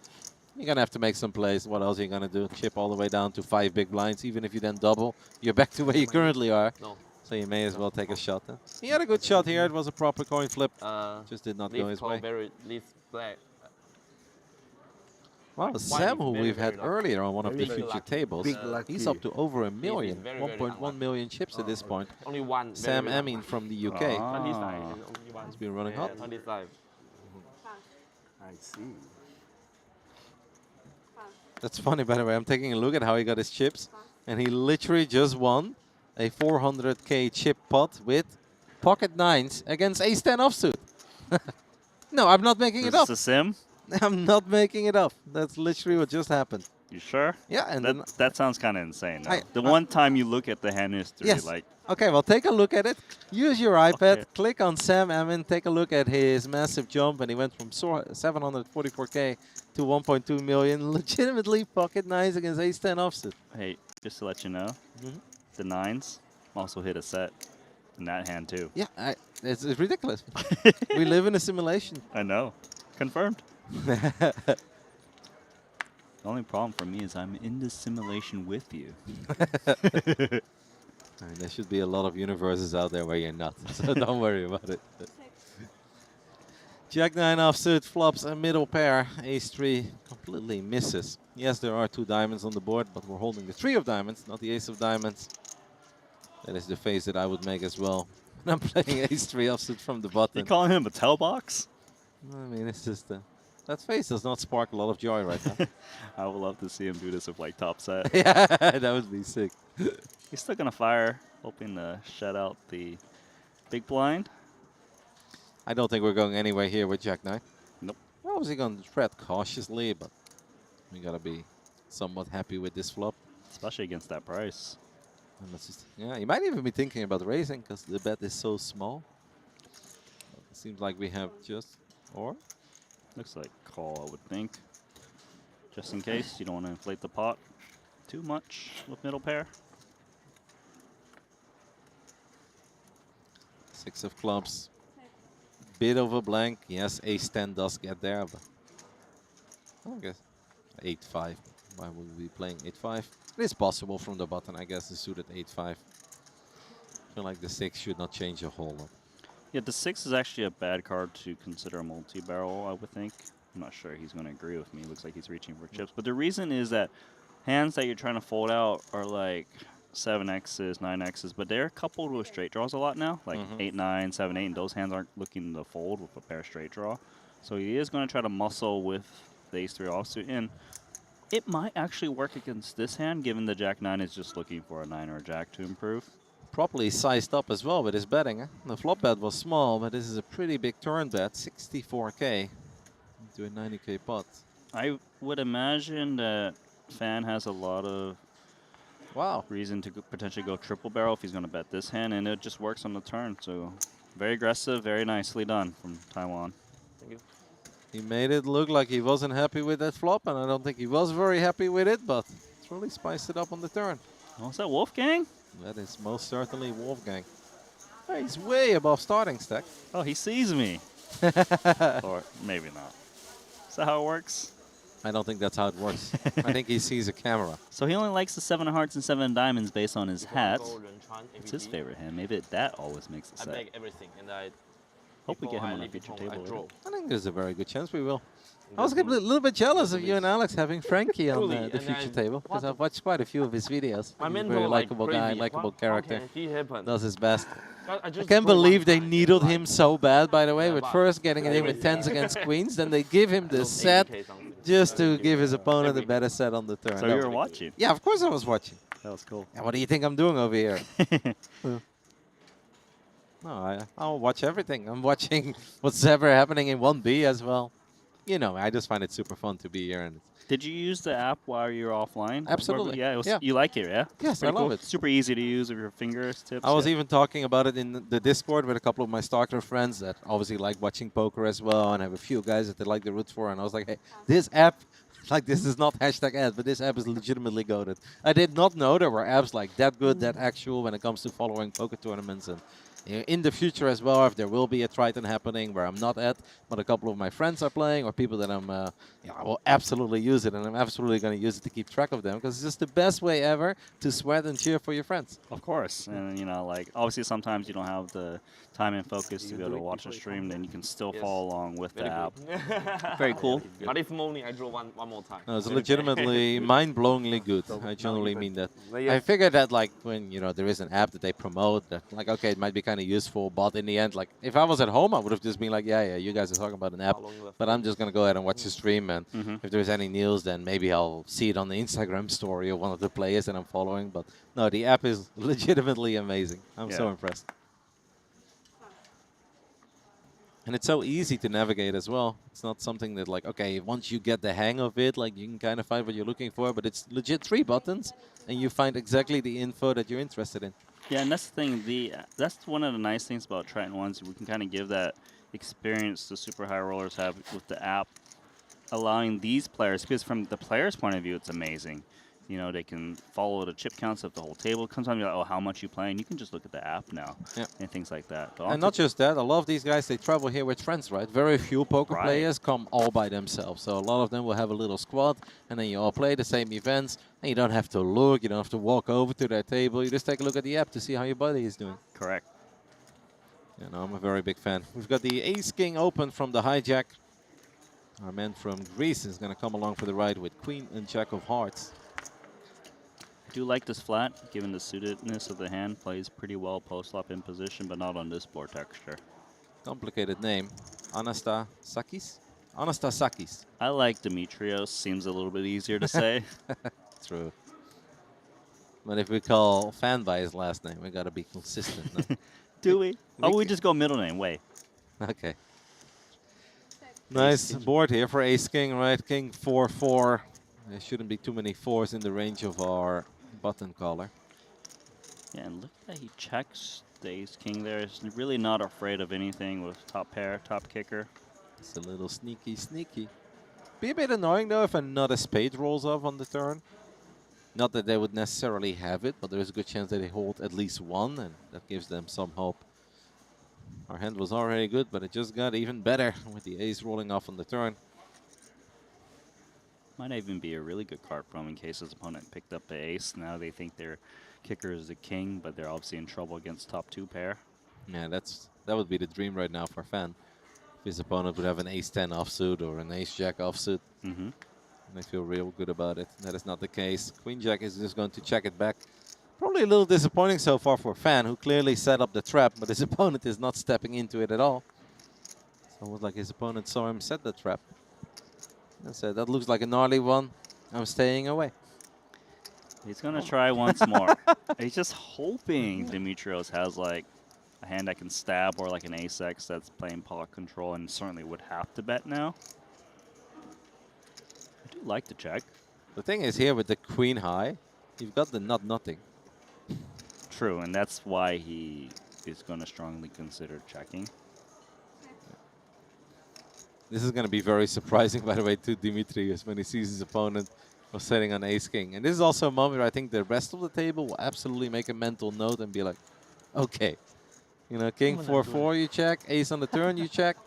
you're going to have to make some plays. What else are you going to do? Chip all the way down to 5 big blinds. Even if you then double, you're back to where you currently are. No. So you may as well take a shot then. He had a good shot here. It was a proper coin flip. Just did not go his way. Black. Wow, Sam, who we've had earlier on one of the Very future lucky. tables, Big lucky. he's up to over a million, very, 1.1 million chips at this point. Only one. Sam Amin from the UK. Ah. He's been running hot. 25. I see. That's funny, by the way. I'm taking a look at how he got his chips, and he literally just won a 400k chip pot with pocket 9s against ace 10 offsuit. No, I'm not making Is it this up. a sim? I'm not making it up. That's literally what just happened. You sure? Yeah, and then That sounds kind of insane. Though. I- The one time you look at the hand history, Yes. like, okay, well, take a look at it. Use your iPad, Okay. click on Sam Amin, take a look at his massive jump, and he went from 744k to 1.2 million. Legitimately pocket 9s against ace 10 offsuit. hey, just to let you know, Mhm. the 9s also hit a set in that hand too. Yeah, it's ridiculous. We live in a simulation. I know. Confirmed. The only problem for me is I'm in this simulation with you. I mean, there should be a lot of universes out there where you're not, so don't worry about it. Jack 9 offsuit flops a middle pair. Ace 3 completely misses. Yes, there are 2 diamonds on the board, but we're holding the 3 of diamonds, not the ace of diamonds. That is the face that I would make as well. And I'm playing ace 3 offsuit from the button. You calling him a tail box? I mean, it's just that face does not spark a lot of joy right now. I would love to see him do this with like top set. Yeah, that would be sick. He's still gonna fire, hoping to shut out the big blind. I don't think we're going anywhere here with Jack 9. Nope. We're obviously going to tread cautiously, but we got to be somewhat happy with this flop. Especially against that price. And let's just, yeah, you might even be thinking about raising because the bet is so small. It seems like we have just, or? Looks like call, I would think. Just in case you don't want to inflate the pot too much with middle pair. 6 of clubs. Bit of a blank. Yes, ace 10 does get there, but I guess 8-5. Why would we be playing 8-5? It is possible from the button, I guess, the suited 8-5. I feel like the 6 should not change a whole lot. Yeah, the 6 is actually a bad card to consider a multi-barrel, I would think. I'm not sure he's going to agree with me. Looks like he's reaching for chips. But the reason is that hands that you're trying to fold out are like 7Xs, 9Xs, but they're coupled with straight draws a lot now, like 8-9, 7-8, and those hands aren't looking to fold with a pair straight draw. So he is going to try to muscle with the ace-3 offsuit, and it might actually work against this hand, given the Jack-9 is just looking for a 9 or a Jack to improve. Properly sized up as well with his betting. Eh? The flop bet was small, but this is a pretty big turn bet, 64k into a 90k pot. I would imagine that Fan has a lot of reason to potentially go triple barrel if he's going to bet this hand, and it just works on the turn. So very aggressive, very nicely done from Taiwan. Thank you. He made it look like he wasn't happy with that flop, and I don't think he was very happy with it, but it's really spiced it up on the turn. Oh, is that Wolfgang? That is most certainly Wolfgang. Hey, he's way above starting stack. Oh, he sees me. Or maybe not. Is that how it works? I don't think that's how it works. I think he sees a camera. So he only likes the 7 of hearts and 7 of diamonds based on his hat. It's his favorite hand. Maybe that always makes it I set. beg everything, and I Hope we get before him I on a leave future home, table. I later. draw. I think there's a very good chance we will. And I was a then little bit jealous of you and release. Alex having Frankie on Truly, the and future then table because what I've watched quite a few of his videos. My He's a mentor very like likable guy, crazy. likable How character. can he happen? Does his best. I I just can't draw one believe they time, needled like, him so bad, by the way, yeah, with but first getting him with really, 10s against queens, then they give him the those set 80K something. just to Give give him his opponent a everything. better set on the turn. So That you was- were watching. Yeah, of course I was watching. That was cool. Yeah, what do you think I'm doing over here? No, I'll watch everything. I'm watching what's ever happening in 1B as well. You know, I just find it super fun to be here. And Did you use the app while you were offline? Absolutely. Yeah, it was, Yeah. You like it, yeah? Yes, Pretty I love cool. it. Super easy to use with your fingertips. I was yeah. even talking about it in the Discord with a couple of my Starker friends that obviously like watching poker as well, and have a few guys that they like the roots for. And I was like, hey, this app, like this is not hashtag ads, but this app is legitimately goated. I did not know there were apps like that good, that actual when it comes to following poker tournaments. And in the future as well, if there will be a Triton happening where I'm not at, but a couple of my friends are playing or people that I'm, I will absolutely use it, and I'm absolutely going to use it to keep track of them because it's just the best way ever to sweat and cheer for your friends. Of course. And, you know, like, obviously sometimes you don't have the time and focus to be able to watch a stream, then you can still Yes. follow along with the Very app. good. Very cool. But if only I draw one more time. No, it's Very legitimately mind-blowingly good. I genuinely mean that. I figured that, like, when, you know, there is an app that they promote, that, like, okay, it might be kind of useful, but in the end, like, if I was at home, I would have just been like, yeah, you guys are talking about an app, but I'm just going to go ahead and watch the stream, and if there's any news, then maybe I'll see it on the Instagram story of one of the players that I'm following, but no, the app is legitimately amazing. I'm so impressed. And it's so easy to navigate as well. It's not something that, like, okay, once you get the hang of it, like, you can kind of find what you're looking for, but it's legit 3 buttons, and you find exactly the info that you're interested in. Yeah, and that's the thing. That's one of the nice things about Triton ONE. We can kind of give that experience the super high rollers have with the app, allowing these players, because from the player's point of view, it's amazing. You know, they can follow the chip counts of the whole table. Sometimes you're like, oh, how much you playing? You can just look at the app now and things like that. But And not just that, a lot of these guys, they travel here with friends, right? Very few poker Right. players come all by themselves. So a lot of them will have a little squad, and then you all play the same events, and you don't have to look, you don't have to walk over to their table. You just take a look at the app to see how your buddy is doing. Correct. You know, I'm a very big fan. We've got the Ace-King open from the hijack. Our man from Greece is going to come along for the ride with Queen and Jack of Hearts. I do like this flat, given the suitedness of the hand. Plays pretty well post-flop in position, but not on this board texture. Complicated name. Anastasakis? Anastasakis. I like Dimitrios. Seems a little bit easier to say. True. But if we call Fan by his last name, we got to be consistent. No? Do we? Oh, we just go middle name. Wait. Okay. Nice board here for Ace-King, right? King 4-4. There shouldn't be too many 4s in the range of our button caller. Yeah, and look at that. He checks the Ace-King there. He's really not afraid of anything with top pair, top kicker. It's a little sneaky. Be a bit annoying, though, if another spade rolls off on the turn. Not that they would necessarily have it, but there's a good chance that they hold at least one, and that gives them some hope. Our hand was already good, but it just got even better with the ace rolling off on the turn. Might even be a really good card for him in case his opponent picked up the ace. Now they think their kicker is the king, but they're obviously in trouble against top 2 pair. Yeah, that would be the dream right now for Fan. If his opponent would have an ace-10 offsuit or an ace-jack offsuit. Mm-hmm. And I feel real good about it. That is not the case. Queen-jack is just going to check it back. Probably a little disappointing so far for Fan, who clearly set up the trap, but his opponent is not stepping into it at all. It's almost like his opponent saw him set the trap. And said, that looks like a gnarly one. I'm staying away. He's going to try once more. He's just hoping Dimitrios has like a hand that can stab or like an ace-x that's playing pot control and certainly would have to bet now. I do like the check. The thing is here with the queen high, you've got the nothing. True, and that's why he is going to strongly consider checking. This is going to be very surprising, by the way, to Dimitrios when he sees his opponent was setting on ace-king. And this is also a moment where I think the rest of the table will absolutely make a mental note and be like, okay, you know, king 4-4, you check, ace on the turn, you check,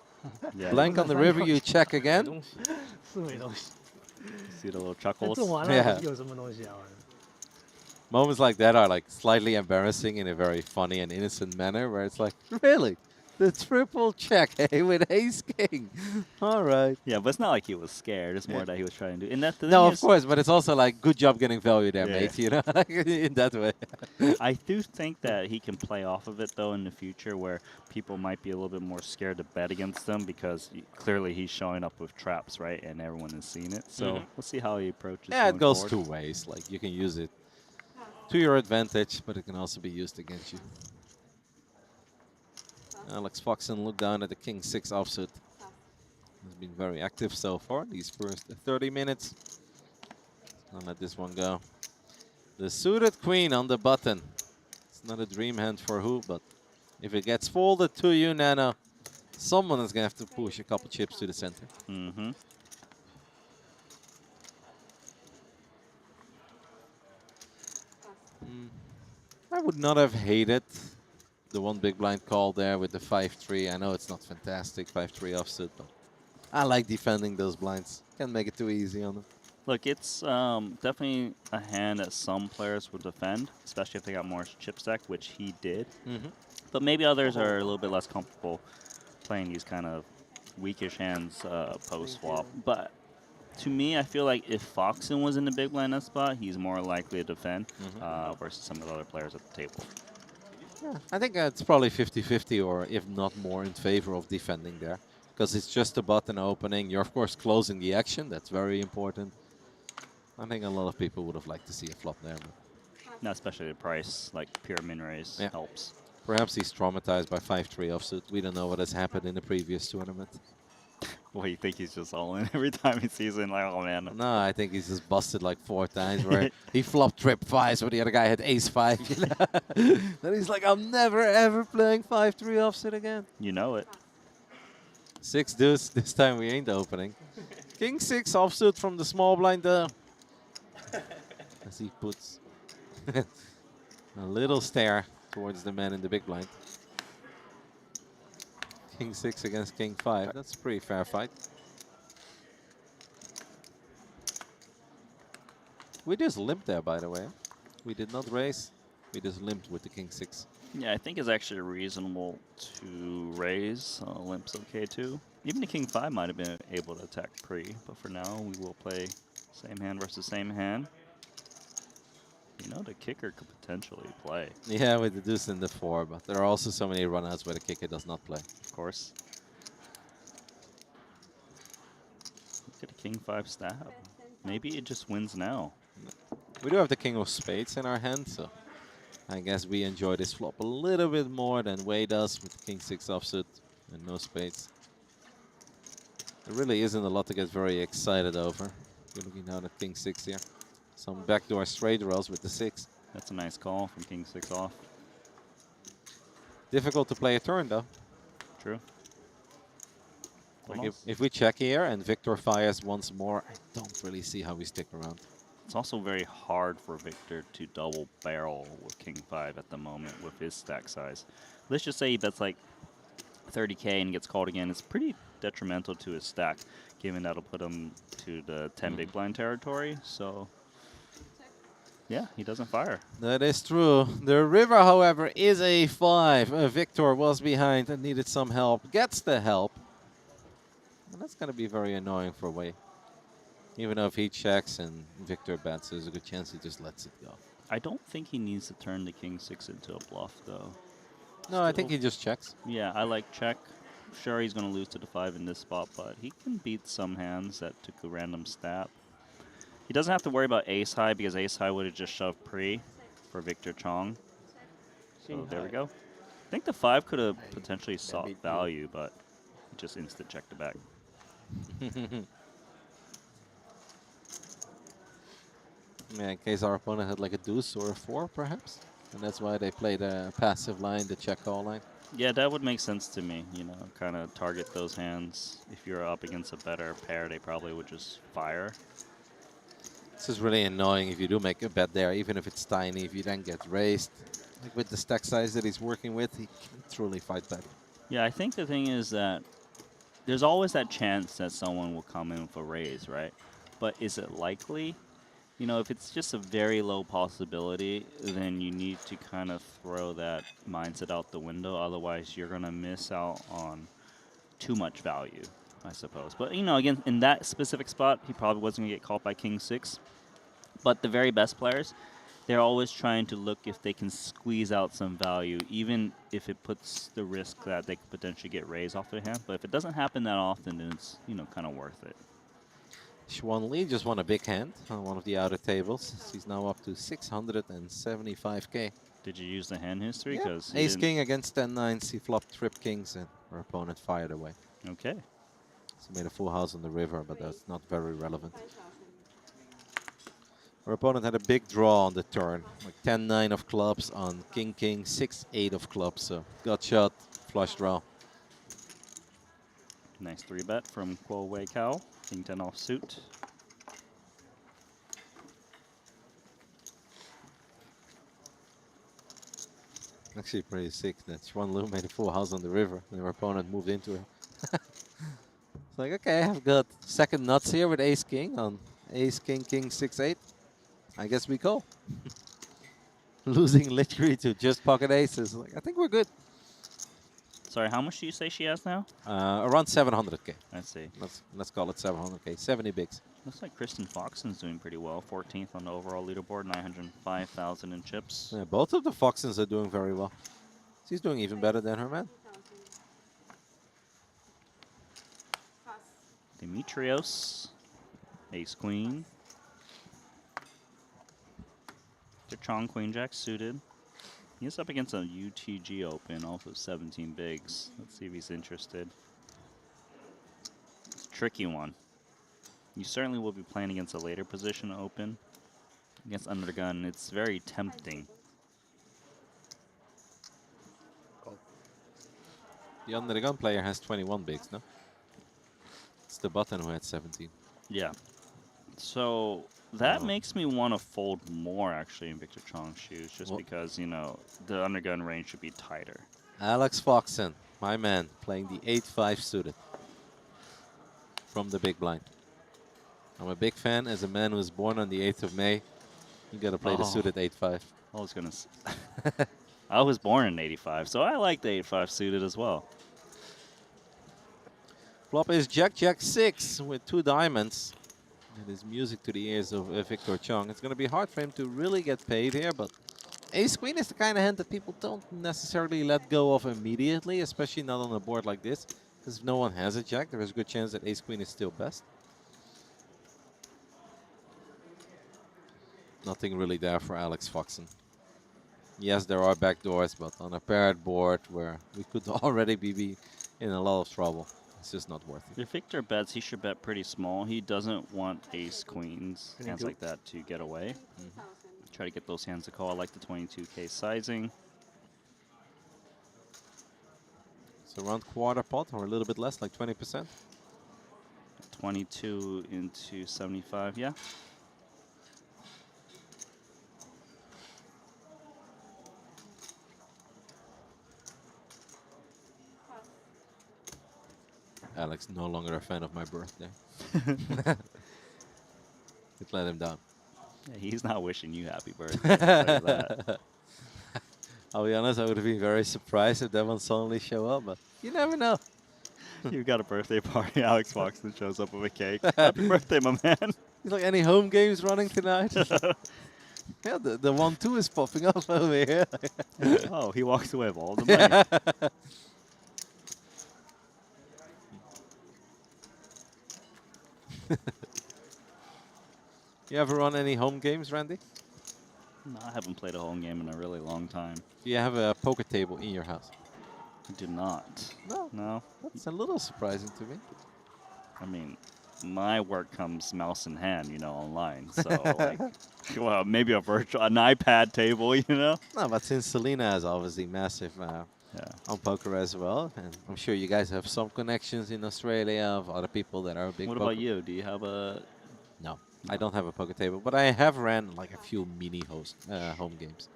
Yeah. blank on the river, you check again. See the little chuckles? Yeah. Moments like that are like slightly embarrassing in a very funny and innocent manner, where it's like, really? The triple check, hey, with ace king. All right. Yeah, but it's not like he was scared. It's more that he was trying to do. And that the No, thing of course, but it's also like, good job getting value there, Yeah. mate. You know, in that way. I do think that he can play off of it though in the future, where people might be a little bit more scared to bet against them because clearly he's showing up with traps, right? And everyone has seen it. So we'll see how he approaches. Yeah, it going goes forward. 2 ways. Like, you can use it to your advantage, but it can also be used against you. Alex Foxen looked down at the king 6 offsuit. Has been very active so far these first 30 minutes. I'll let this one go. The suited queen on the button. It's not a dream hand for who, but if it gets folded to you, Nano, someone is going to have to push a couple chips to the center. Mm-hmm. I would not have hated the one big blind call there with the 5-3. I know it's not fantastic, 5-3 offsuit, but I like defending those blinds. Can't make it too easy on them. Look, it's definitely a hand that some players would defend, especially if they got more chip stack, which he did. But maybe others are a little bit less comfortable playing these kind of weakish hands post-flop. But to me, I feel like if Foxen was in the big blind spot, he's more likely to defend versus some of the other players at the table. Yeah, I think it's probably 50-50, or if not more, in favor of defending there. Because it's just a button opening. You're, of course, closing the action. That's very important. I think a lot of people would have liked to see a flop there. But Not especially the price, like pure min raise helps. perhaps he's traumatized by 5-3 offsuit. We don't know what has happened in the previous tournament. Well, you think he's just all in every time he sees it, like, oh man. No, I think he's just busted like 4 times where he flopped trip 5, so the other guy had ace 5. You know? Then he's like, I'm never ever playing 5-3 offsuit again. You know it. 6 deuce, this time we ain't opening. King 6 offsuit from the small blind though. As he puts a little stare towards the man in the big blind. King 6 against King 5. That's a pretty fair fight. We just limped there, by the way. We did not raise. We just limped with the King 6. Yeah, I think it's actually reasonable to raise. Limp's okay too. Even the King 5 might have been able to attack pre, but for now we will play same hand versus same hand. You know, the kicker could potentially play. Yeah, with the deuce and the 4, but there are also so many runouts where the kicker does not play. Of course. Look at the King 5 stab. Maybe it just wins now. We do have the King of Spades in our hand, so I guess we enjoy this flop a little bit more than Wei does with the King 6 offsuit and no spades. There really isn't a lot to get very excited over. You're looking down at King 6 here. Some backdoor straight draws with the 6. That's a nice call from King 6 off. Difficult to play a turn, though. True. Like if we check here and Victor fires once more, I don't really see how we stick around. It's also very hard for Victor to double barrel with King 5 at the moment with his stack size. Let's just say he bets like 30K and gets called again. It's pretty detrimental to his stack, given that'll put him to the 10 big blind territory. So yeah, he doesn't fire. That is true. The river, however, is a 5. Victor was behind and needed some help. Gets the help. And that's going to be very annoying for Wei. Even though if he checks and Victor bets, there's a good chance he just lets it go. I don't think he needs to turn the King 6 into a bluff, though. No, I think he just checks. Yeah, I like check. Sure, he's going to lose to the 5 in this spot, but he can beat some hands that took a random stab. He doesn't have to worry about ace high because ace high would have just shoved pre for Victor Chong. So there we go. I think the 5 could have potentially sought value, but he just instant checked it back. Yeah, in case our opponent had like a deuce or a 4, perhaps. And that's why they played a passive line, the check call line. Yeah, that would make sense to me, you know, kind of target those hands. If you're up against a better pair, they probably would just fire. This is really annoying if you do make a bet there, even if it's tiny, if you then get raised. Like with the stack size that he's working with, he can truly fight back. Yeah, I think the thing is that there's always that chance that someone will come in with a raise, right? But is it likely? you know, if it's just a very low possibility, then you need to kind of throw that mindset out the window. Otherwise, you're going to miss out on too much value, I suppose. But, you know, again, in that specific spot, he probably wasn't going to get called by King 6. But the very best players, they're always trying to look if they can squeeze out some value, even if it puts the risk that they could potentially get raised off their hand. But if it doesn't happen that often, then it's, you know, kind of worth it. Xuan Li just won a big hand on one of the outer tables. He's now up to 675k. Did you use the hand history? Yeah. Because Ace King against 10-9s. He flopped Trip Kings and our opponent fired away. Okay. So he made a full house on the river, but that's not very relevant. Our opponent had a big draw on the turn, like 10-9 of clubs on King King, 6-8 of clubs. So got shot, flush draw. Nice 3-bet from Kuo Wei Kao. King 10 offsuit. Actually pretty sick that Xuan Lu made a full house on the river and our opponent moved into it. It's like, okay, I've got second nuts here with Ace King on Ace King King 6-8. I guess we call. Losing literally to just pocket aces. Like, I think we're good. Sorry, how much do you say she has now? Around 700k. I see. Let's call it 700k. 70 bigs. Looks like Kristen Foxen's doing pretty well. 14th on the overall leaderboard, 905,000 in chips. Yeah, both of the Foxens are doing very well. She's doing even better than her man. Dimitrios, Ace Queen. Chong Queen Jack suited. He's up against a UTG Open, also 17 bigs. Let's see if he's interested. It's a tricky one. You certainly will be playing against a later position Open. Against Undergun, it's very tempting. The Undergun player has 21 bigs, no? It's the button who had 17. Yeah. So that makes me want to fold more, actually, in Victor Chong's shoes, just because, you know, the Undergun range should be tighter. Alex Foxen, my man, playing the 8-5 suited from the big blind. I'm a big fan. As a man who was born on the 8th of May, you got to play the suited 8-5. I was going to I was born in 85, so I like the 8-5 suited as well. Flop is Jack Jack 6 with 2 diamonds. It is music to the ears of Victor Chong. It's going to be hard for him to really get paid here, but Ace Queen is the kind of hand that people don't necessarily let go of immediately, especially not on a board like this. Because if no one has a Jack, there is a good chance that Ace Queen is still best. Nothing really there for Alex Foxen. Yes, there are backdoors, but on a paired board where we could already be in a lot of trouble. It's just not worth it. If Victor bets, he should bet pretty small. He doesn't want ace queens, hands like that, to get away. Try to get those hands to call. I like the 22k sizing. So around quarter pot or a little bit less, like 20%? 22 into 75, yeah. Alex, no longer a fan of my birthday. It let him down. Yeah, he's not wishing you happy birthday. I'll tell you that. I'll be honest, I would have been very surprised if that one suddenly show up, but you never know. You've got a birthday party, Alex Foxen shows up with a cake. Happy birthday, my man. He's like, any home games running tonight? Yeah, the 1-2 is popping up over here. Oh, he walks away with all the money. You ever run any home games, Randy? No, I haven't played a home game in a really long time. Do you have a poker table in your house? I do not. No. No. That's a little surprising to me. I mean, my work comes mouse in hand, you know, online. So, like, well, maybe an iPad table, you know? No, but since Selena is obviously massive on poker as well, and I'm sure you guys have some connections in Australia of other people that are big. What about you? Do you have a... No, I don't have a poker table, but I have ran like a few mini home games.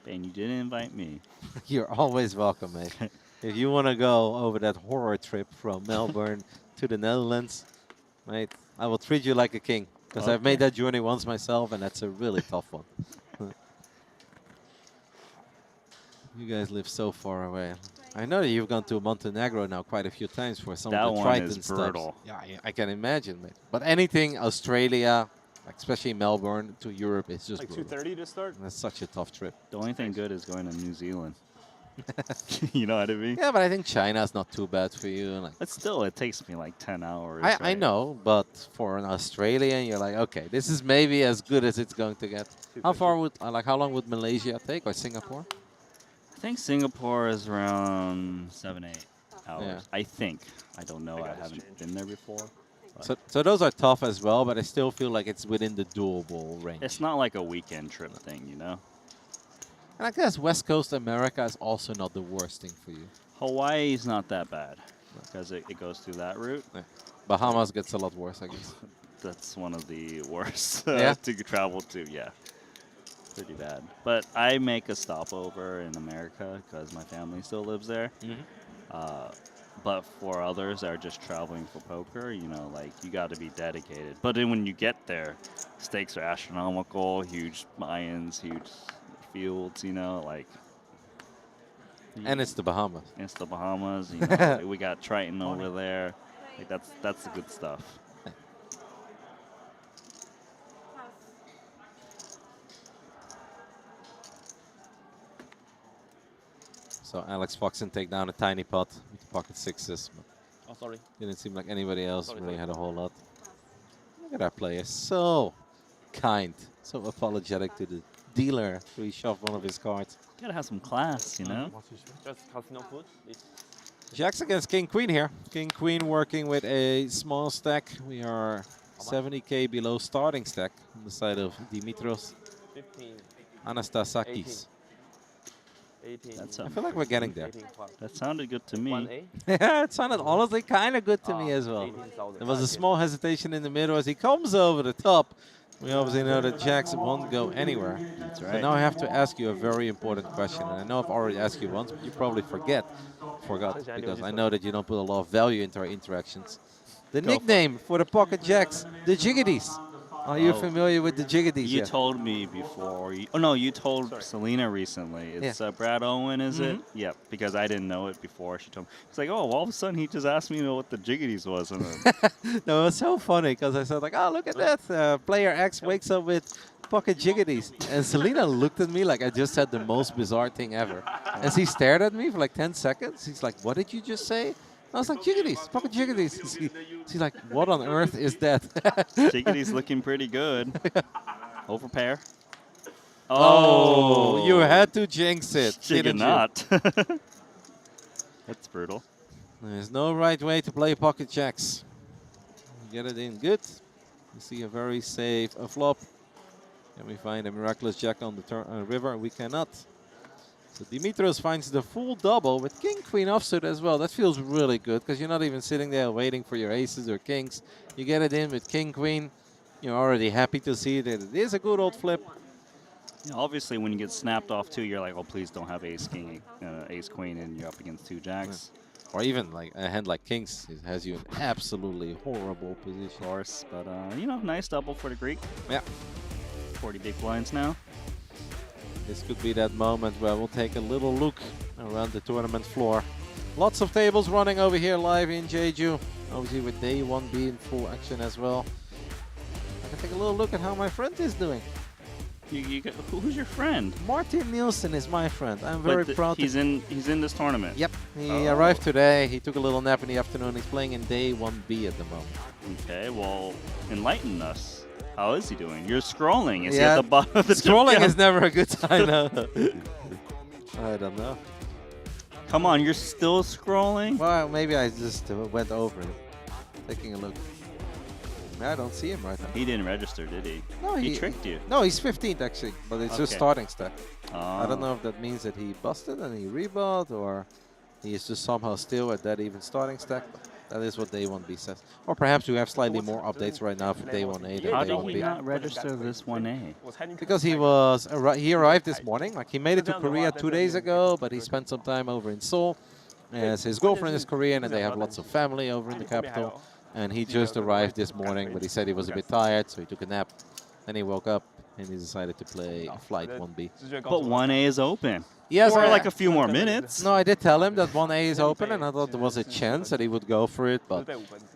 And you didn't invite me. You're always welcome, mate. If you want to go over that horror trip from Melbourne to the Netherlands, mate, I will treat you like a king. Because I've made that journey once myself, and that's a really tough one. You guys live so far away. I know that you've gone to Montenegro now quite a few times for some of the Triton That one is steps. brutal. Yeah, I can imagine, mate. But anything Australia, like especially Melbourne to Europe, is just Like brutal. 2:30 to start? That's such a tough trip. The only thing good is going to New Zealand. You know what I mean? Yeah, but I think China's not too bad for you. Like, But still, it takes me like 10 hours. I right? know, but for an Australian, you're like, okay, this is maybe as good as it's going to get. How far would, like, how long would Malaysia take, or Singapore? I think Singapore is around 7-8 hours. Yeah. I think. I don't know. I haven't been there before. So those are tough as well, but I still feel like it's within the doable range. It's not like a weekend trip thing, you know? And I guess West Coast America is also not the worst thing for you. Hawaii's not that bad because it goes through that route. Yeah. Bahamas gets a lot worse, I guess. That's one of the worst Yeah? to travel to, yeah. Pretty bad. But I make a stopover in America because my family still lives there. But for others that are just traveling for poker, you know, like, you got to be dedicated. But then when you get there, stakes are astronomical, huge buy-ins, huge fields, you know, like. And it's the Bahamas. It's the Bahamas, you know. We got Triton over there. Like, that's the good stuff. So Alex Foxen take down a tiny pot with the pocket sixes. But Oh, sorry. didn't seem like anybody else Sorry, really sorry. had a whole lot. Look at our player, so kind, so apologetic to the dealer after he shoved one of his cards. Gotta have some class, you know. Just casino food. Jacks against King Queen here. King Queen working with a small stack. We are 70k below starting stack on the side of Dimitros 15, Anastasakis. 18. That's I feel like we're getting there. 18 plus. That sounded good to me. 1A. Yeah, it sounded honestly kind of good to me as well. 18,000. There was a small hesitation in the middle as he comes over the top. We obviously know that Jacks won't go anywhere. That's So right. now I have to ask you a very important question. And I know I've already asked you once, but you probably forgot because I know that you don't put a lot of value into our interactions. The nickname for the Pocket Jacks, the Jiggities. Are you familiar with the Jiggities? You yet? told me before. Oh no, you told Selena recently. It's Brad Owen, is it? Yep. Because I didn't know it before. She told me. It's like, oh, all of a sudden he just asked me what the Jiggities was. And No, it was so funny because I said like, oh, look at that. Player X wakes up with Pocket Jiggities. And Selena looked at me like I just said the most bizarre thing ever. And she stared at me for like 10 seconds. She's like, what did you just say? I was like, Jiggities, Pocket Jiggities. She's like, what on earth is that? Jiggity's looking pretty good. Over pair. Oh, you had to jinx it. She did didn't you? not. That's brutal. There's no right way to play Pocket Jacks. Get it in good. You see a very safe flop. Can we find a miraculous jack on the river? We cannot. So Dimitros finds the full double with King Queen offsuit as well. That feels really good because you're not even sitting there waiting for your aces or kings. You get it in with King Queen. You're already happy to see that it is a good old flip. Yeah, obviously, when you get snapped off too, you're like, oh, please don't have ace king, ace queen, and you're up against two jacks. Or even like a hand like Kings it has you in absolutely horrible position. Of course, but you know, nice double for the Greek. Yeah. 40 big blinds now. This could be that moment where we'll take a little look around the tournament floor. Lots of tables running over here live in Jeju. Obviously with day 1B in full action as well. I can take a little look at how my friend is doing. Who's your friend? Martin Nielsen is my friend. I'm very proud. He's in this tournament. Yep. He arrived today. He took a little nap in the afternoon. He's playing in day 1B at the moment. Okay, well, enlighten us. How is he doing? You're scrolling. Is he Yeah, at the bottom of the scrolling jump is never a good sign. I don't know. Come on, you're still scrolling? Well, maybe I just went over it. Taking a look. I don't see him right now. He didn't register, did he? No, he tricked you. No, he's 15th actually, but it's just Okay. starting stack. Oh. I don't know if that means that he busted and he rebought, or he is just somehow still at that even starting stack. But that is what day 1B says. Or perhaps we have slightly more updates right now for day 1A than How day did 1B. he not register this 1A? Because he was he arrived this morning. Like he made it to Korea 2 days ago, but he spent some time over in Seoul. As his girlfriend is Korean and they have lots of family over in the capital. and he just arrived this morning, but he said he was a bit tired, so he took a nap. Then he woke up, and he decided to play Flight 1B. But 1A is open. Yes, for like a few more minutes. No, I did tell him that 1A is open, and I thought there was a chance that he would go for it. But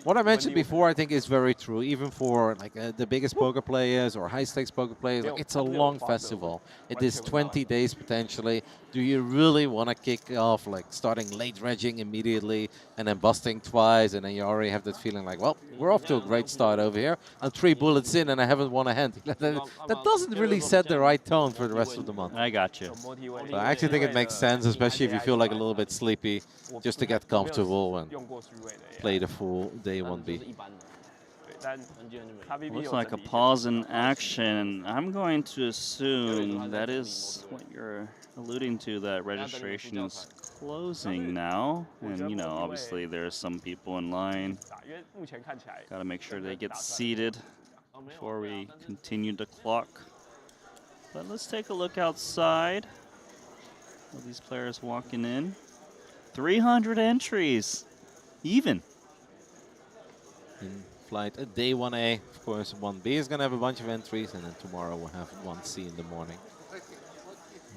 what I mentioned before, I think, is very true. Even for like the biggest poker players or high-stakes poker players, like, it's a long festival. It is 20 days potentially. Do you really want to kick off like starting late regging immediately and then busting twice, and then you already have that feeling like, well, we're off to a great start over here. I'm 3 bullets in, and I haven't won a hand. That doesn't really set the right tone for the rest of the month. I got you. So I actually think it makes sense, especially if you feel like a little bit sleepy, just to get comfortable and play the full day 1B. Looks like a pause in action. I'm going to assume that is what you're alluding to, that registration is closing now. And, you know, obviously there's some people in line. Got to make sure they get seated before we continue the clock. But let's take a look outside. All these players walking in. 300 entries. Even. In Flight day 1A, of course, 1B is going to have a bunch of entries, and then tomorrow we'll have 1C in the morning.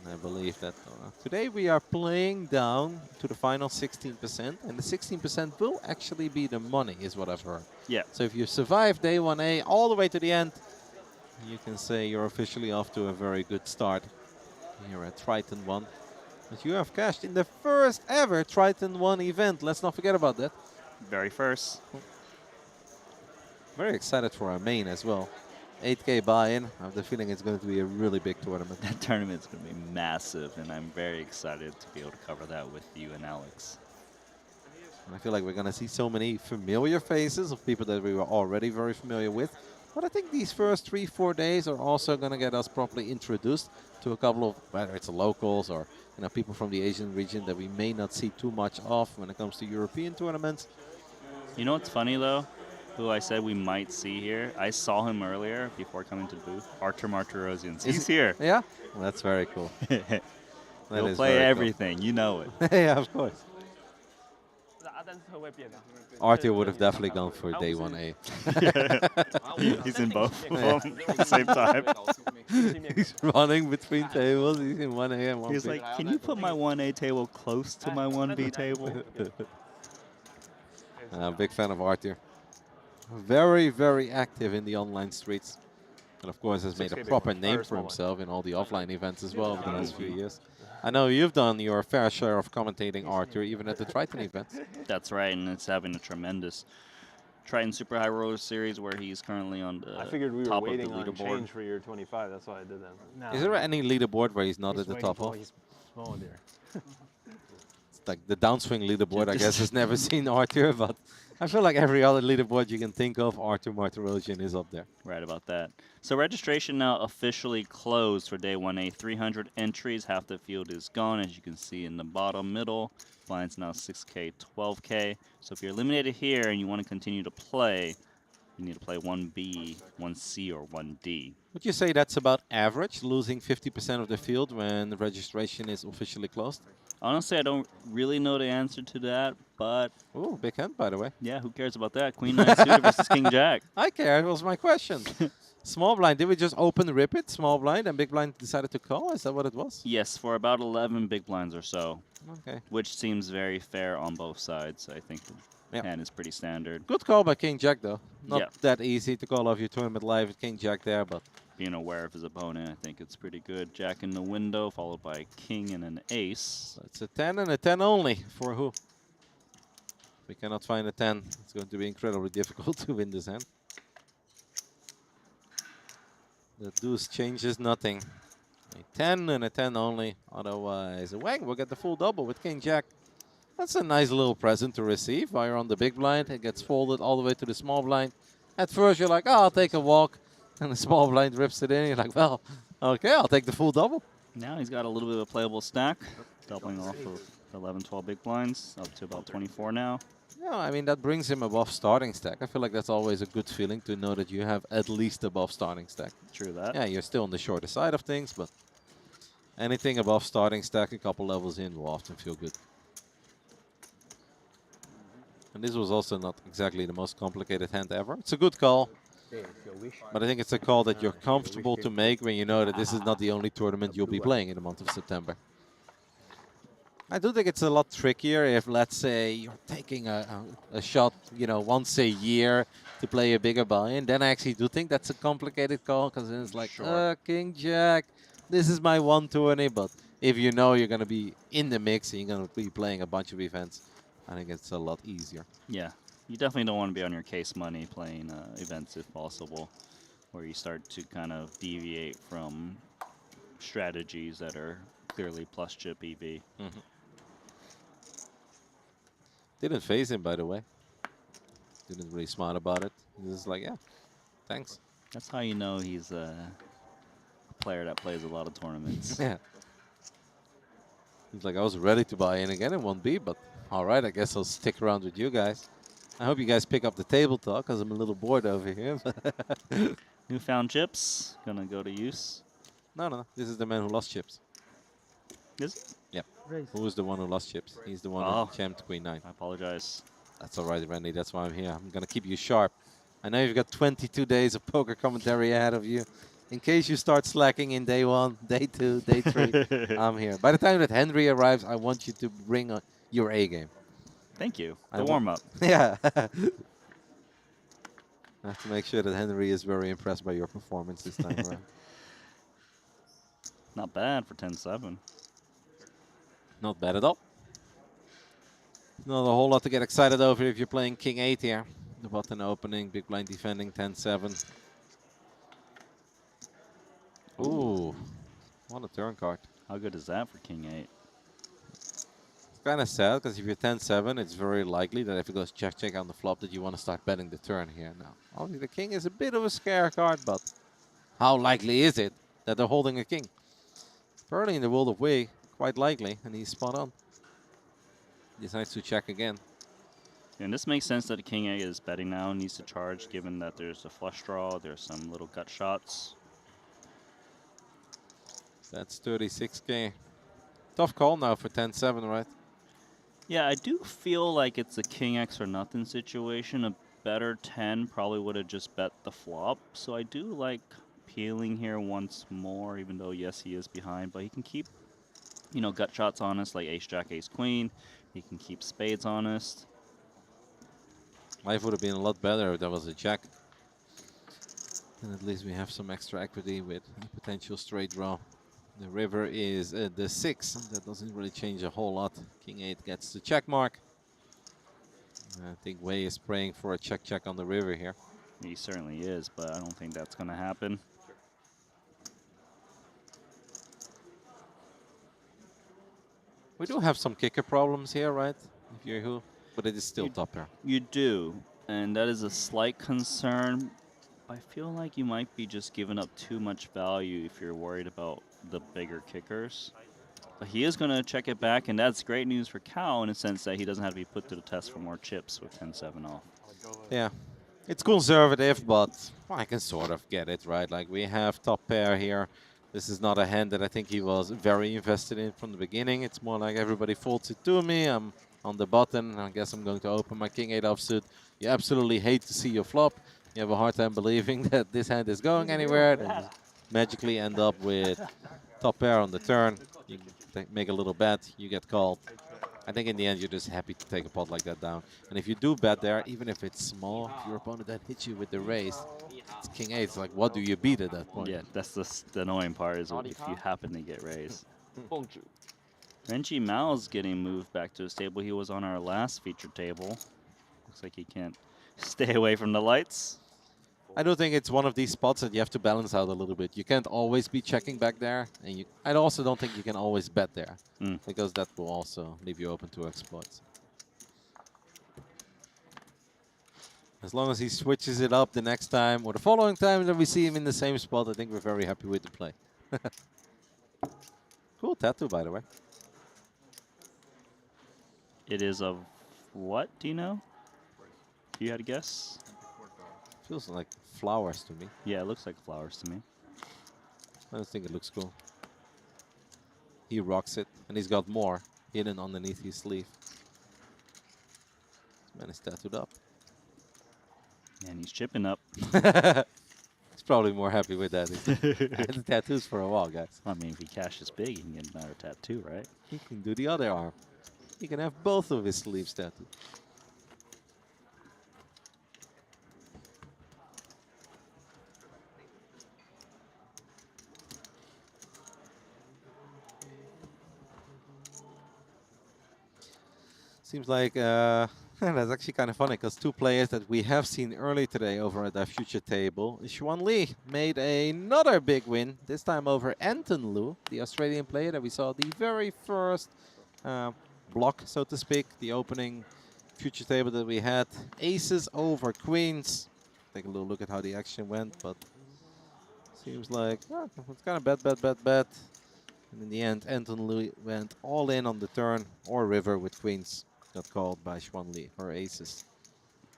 And I believe that today we are playing down to the final 16%, and the 16% will actually be the money, is what I've heard. Yeah. So if you survive day 1A all the way to the end, you can say you're officially off to a very good start here at Triton ONE. But you have cashed in the first ever Triton ONE event. Let's not forget about that. Very first. Very excited for our main as well. 8K buy-in. I have the feeling it's going to be a really big tournament. That tournament's going to be massive, and I'm very excited to be able to cover that with you and Alex. And I feel like we're going to see so many familiar faces of people that we were already very familiar with. But I think these first 3-4 days are also going to get us properly introduced to a couple of, whether it's locals or people from the Asian region that we may not see too much of when it comes to European tournaments. You know what's funny, though? Who I said we might see here. I saw him earlier before coming to the booth. Artur Martirosyan. He's here. Yeah? Well, that's very cool. He'll play everything. Cool. You know it. Yeah, of course. Artur would have definitely gone for day 1A. He's in both of them at the same time. He's running between tables. He's in 1A and 1B. He's like, can you put my 1A table close to my 1B table? Big fan of Artur. Very, very active in the online streets. And of course has made a proper name for himself in all the offline events as well over the last few years. I know you've done your fair share of commentating Artur even at the Triton events. That's right, and it's having a tremendous Triton Super High Roller Series where he's currently on the I figured we were top waiting of the on leaderboard. change for year 25. That's why I did that. No. Is there any leaderboard where he's not at the top of? He's small there. It's like the downswing leaderboard, I guess, has never seen Artur, but I feel like every other leaderboard you can think of, Artur Martirosyan is up there. Right about that. So registration now officially closed for day 1A. 300 entries. Half the field is gone, as you can see in the bottom middle. Blinds now 6K, 12K. So if you're eliminated here and you want to continue to play, you need to play 1B, 1C, or 1D. Would you say that's about average, losing 50% of the field when the registration is officially closed? Honestly, I don't really know the answer to that, but... Ooh, big hand, by the way. Yeah, who cares about that? Queen 9 suited versus King Jack. I care. It was my question. Small blind. Did we just open rip it, small blind, and big blind decided to call? Is that what it was? Yes, for about 11 big blinds or so. Okay. Which seems very fair on both sides. I think the hand is pretty standard. Good call by King Jack, though. Not that easy to call off your tournament live with King Jack there, but... Being aware of his opponent, I think it's pretty good. Jack in the window, followed by a king and an ace. So it's a 10 and a 10 only for who? If we cannot find a 10, it's going to be incredibly difficult to win this hand. The deuce changes nothing. A 10 and a 10 only. Otherwise, Wang will get the full double with King Jack. That's a nice little present to receive while you're on the big blind. It gets folded all the way to the small blind. At first, you're like, oh, I'll take a walk. And the small blind rips it in. You're like, well, okay, I'll take the full double. Now he's got a little bit of a playable stack, doubling off of 11, 12 big blinds, up to about 24 now. Yeah, I mean, that brings him above starting stack. I feel like that's always a good feeling to know that you have at least above starting stack. True that. Yeah, you're still on the shorter side of things, but anything above starting stack a couple levels in will often feel good. And this was also not exactly the most complicated hand ever. It's a good call, but I think it's a call that you're comfortable to make when you know that this is not the only tournament you'll be playing in the month of September. I do think it's a lot trickier if, let's say, you're taking a shot, you know, once a year to play a bigger buy-in. Then I actually do think that's a complicated call, because then it's like, King Jack, this is my 120. But if you know you're going to be in the mix and you're going to be playing a bunch of events, I think it's a lot easier. Yeah, you definitely don't want to be on your case money playing events if possible, where you start to kind of deviate from strategies that are clearly plus chip EV. Didn't phase him, by the way. Didn't really smart about it. He was like, yeah, thanks. That's how you know he's a player that plays a lot of tournaments. Yeah. He's like, I was ready to buy in again in 1B, but all right, I guess I'll stick around with you guys. I hope you guys pick up the table talk, because I'm a little bored over here. Newfound chips, gonna go to use. No, this is the man who lost chips. Is it? Yep. Who is the one who lost chips? He's the one who champed Queen 9. I apologize. That's all right, Randy. That's why I'm here. I'm going to keep you sharp. I know you've got 22 days of poker commentary ahead of you. In case you start slacking in day 1, day 2, day 3, I'm here. By the time that Henry arrives, I want you to bring your A game. Thank you. The warm-up. Yeah. I have to make sure that Henry is very impressed by your performance this time around. Not bad for 10-7. Not bad at all. Not a whole lot to get excited over if you're playing King 8 here. The button opening, big blind defending, 10-7. Ooh, what a turn card. How good is that for King 8? It's kind of sad, because if you're 10-7, it's very likely that if it goes check-check on the flop that you want to start betting the turn here now. Obviously, the king is a bit of a scare card, but how likely is it that they're holding a king? Apparently in the world of Wii, quite likely, and he's spot on. Decides to check again. And this makes sense that the King 8 is betting now, needs to charge, given that there's a flush draw, there's some little gut shots. That's 36K. Tough call now for 10-7, right? Yeah, I do feel like it's a King X or nothing situation. A better 10 probably would have just bet the flop. So I do like peeling here once more, even though, yes, he is behind. But he can keep, you know, gut shots honest, like ace-jack, ace-queen. He can keep spades honest. Life would have been a lot better if there was a check. And at least we have some extra equity with a potential straight draw. The river is the 6. That doesn't really change a whole lot. King 8 gets the check mark. I think Wei is praying for a check-check on the river here. He certainly is, but I don't think that's going to happen. We do have some kicker problems here, right? If you're who, but it is still top pair. You do, and that is a slight concern. I feel like you might be just giving up too much value if you're worried about the bigger kickers. But he is going to check it back, and that's great news for Cal in a sense that he doesn't have to be put to the test for more chips with 10-7 off. Yeah, it's conservative, but I can sort of get it, right? Like, we have top pair here. This is not a hand that I think he was very invested in from the beginning. It's more like everybody folds it to me. I'm on the button. I guess I'm going to open my King 8 offsuit. You absolutely hate to see your flop. You have a hard time believing that this hand is going anywhere. And magically end up with top pair on the turn. You make a little bet. You get called. I think in the end, you're just happy to take a pot like that down. And if you do bet there, even if it's small, if your opponent then hits you with the raise, it's King 8. It's like, what do you beat at that point? Yeah, that's the annoying part is if you happen to get raised. Renji Mao's getting moved back to his table. He was on our last featured table. Looks like he can't stay away from the lights. I do think it's one of these spots that you have to balance out a little bit. You can't always be checking back there. And I also don't think you can always bet there. Because that will also leave you open to exploits. As long as he switches it up the next time or the following time that we see him in the same spot, I think we're very happy with the play. Cool tattoo, by the way. It is of what, do you know? If you had a guess? Feels like flowers to me. Yeah, it looks like flowers to me. I just think it looks cool. He rocks it, and he's got more hidden underneath his sleeve. And it's tattooed up. And he's chipping up. He's probably more happy with that. He's had the tattoos for a while, guys. I mean, if he cashes big, he can get another tattoo, right? He can do the other arm. He can have both of his sleeves tattooed. Seems like that's actually kind of funny because two players that we have seen early today over at our future table. Xuan Lee made another big win, this time over Anton Lu, the Australian player that we saw the very first block, so to speak, the opening future table that we had. Aces over queens. Take a little look at how the action went, but seems like it's kind of bet. And in the end, Anton Lu went all in on the turn or river with queens. Got called by Xuan Lee for aces.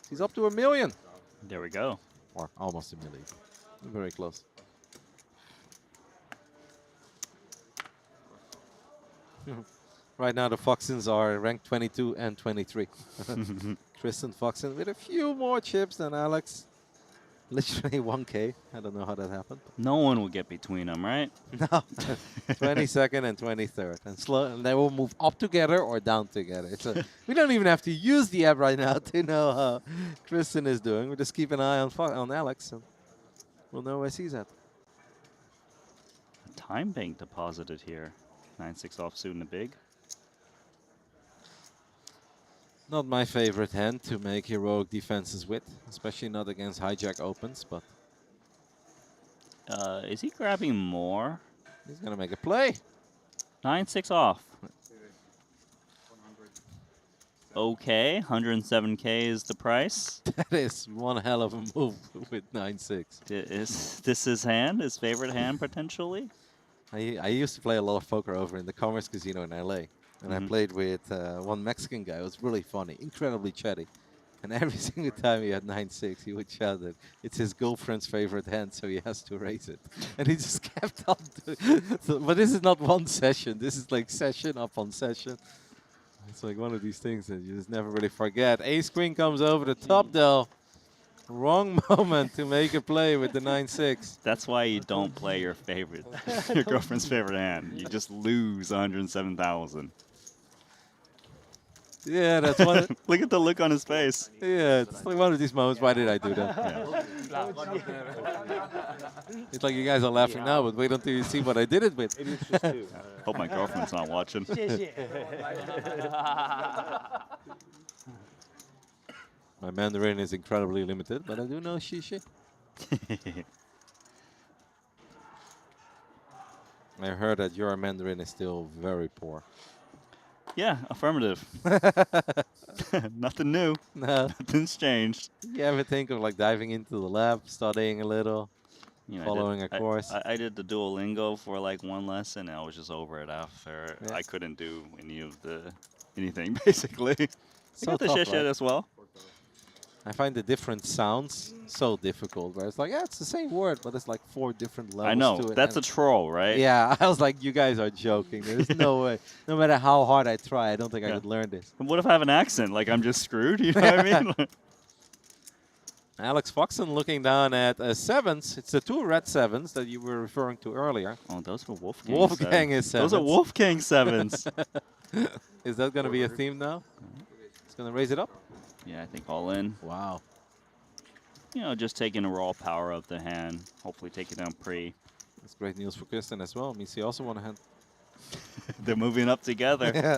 He's up to $1 million. There we go. Or almost $1 million. Very close. Right now the Foxens are ranked 22 and 23. Tristan Foxen with a few more chips than Alex. Literally 1K. I don't know how that happened. No one will get between them, right? No. 22nd and 23rd. And they will move up together or down together. We don't even have to use the app right now to know how Tristan is doing. We just keep an eye on Alex and we'll know where he's at. A time bank deposited here. 9-6 offsuit in the big. Not my favorite hand to make heroic defenses with, especially not against hijack opens, but Is he grabbing more? he's gonna make a play. 9-6 off. Okay, 107K is the price. That is one hell of a move with 9-6. Is this his hand? His favorite hand, potentially? I used to play a lot of poker over in the Commerce Casino in LA. And I played with one Mexican guy. It was really funny, incredibly chatty. And every single time he had 9-6, he would shout that it's his girlfriend's favorite hand, so he has to raise it. And he just kept on doing it. But this is not one session. This is like session upon session. It's like one of these things that you just never really forget. Ace Queen comes over the top, though. Wrong moment to make a play with the 9-6. That's why you don't play your your girlfriend's favorite hand. You just lose 107,000. Yeah, that's one. Look at the look on his face. Yeah, it's like one of these moments. Why did I do that? Yeah. It's like you guys are laughing now, but wait until you see what I did it with. Hope my girlfriend's not watching. My Mandarin is incredibly limited, but I do know she. I heard that your Mandarin is still very poor. Yeah, affirmative. Nothing new. No. Nothing's changed. You ever think of like diving into the lab, studying a little, following a course? I did the Duolingo for like one lesson, and I was just over it after. Yeah. I couldn't do anything basically. So I got the tough, shit right? as well. I find the different sounds so difficult. Where it's like, yeah, it's the same word, but it's like 4 different levels. I know to it. that's a troll, right? Yeah, I was like, you guys are joking. There's no way. No matter how hard I try, I don't think I could learn this. And what if I have an accent? Like I'm just screwed. You know what I mean? Alex Foxen looking down at 7s. It's the 2 red 7s that you were referring to earlier. Oh, those were Wolfgang. Wolfgang is 7s. Those are Wolfgang 7s. Is that going to be a theme now? It's going to raise it up? Yeah, I think all in. Wow. You know, just taking the raw power of the hand. Hopefully take it down pre. That's great news for Kristen as well. Means he also won a hand. They're moving up together. Yeah.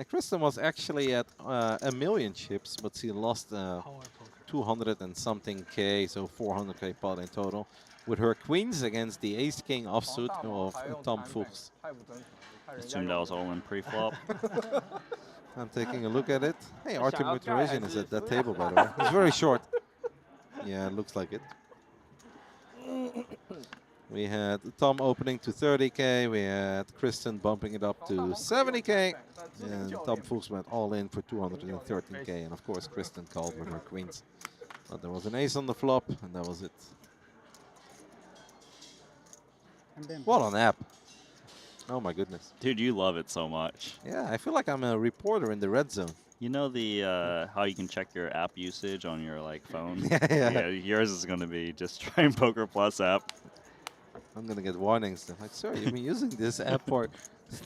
Kristen was actually at 1 million chips, but she lost 200 and something K, so 400K pot in total, with her queens against the Ace King offsuit of Tom Fuchs. Assumed that was all in pre-flop. I'm taking a look at it. Hey, Arthur Mutarajan is at that table, by the way. It's very short. Yeah, it looks like it. We had Tom opening to 30K. We had Kristen bumping it up to 70K. And Tom Fuchs went all in for 213K. And of course, Kristen called with her queens. But there was an ace on the flop, and that was it. What an app. Oh my goodness. Dude, you love it so much. Yeah, I feel like I'm a reporter in the red zone. You know the how you can check your app usage on your like phone? Yeah. Yours is gonna be just Triton Poker Plus app. I'm gonna get warnings. I'm like, sir, you've been using this app for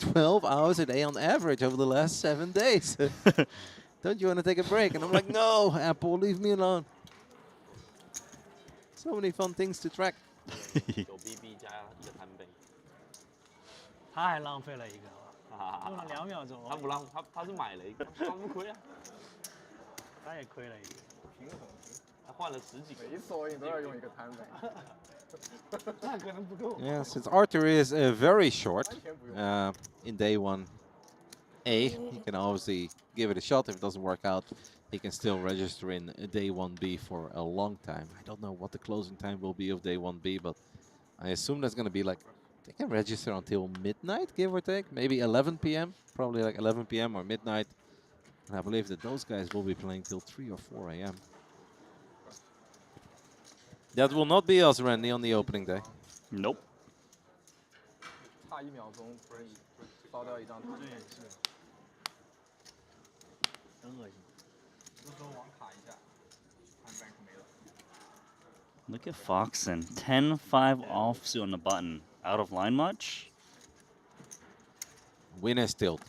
12 hours a day on average over the last 7 days. Don't you want to take a break? And I'm like, no, Apple, leave me alone. So many fun things to track. 有 BB 加一个摊杯。他还浪费了一个，用了2秒钟。他不让，他是买了一个，他不亏啊。他也亏了一个。平衡，他换了10几个。每一次我都要用一个摊杯。那可能不够。 Yeah, since Arthur is very short in day 1A, he can obviously give it a shot. If it doesn't work out, he can still register in day 1B for a long time. I don't know what the closing time will be of day 1B, but I assume that's going to be like, they can register until midnight, give or take. Maybe 11 p.m., probably like 11 p.m. or midnight. And I believe that those guys will be playing till 3 or 4 a.m. That will not be us, Randy, on the opening day. Nope. 差1秒钟不是烧掉一张图。真恶心。不是说网卡一下，看 bank 没了。 Look at Foxen. 10-5 offsuit on the button. Out of line much? Winner's tilt.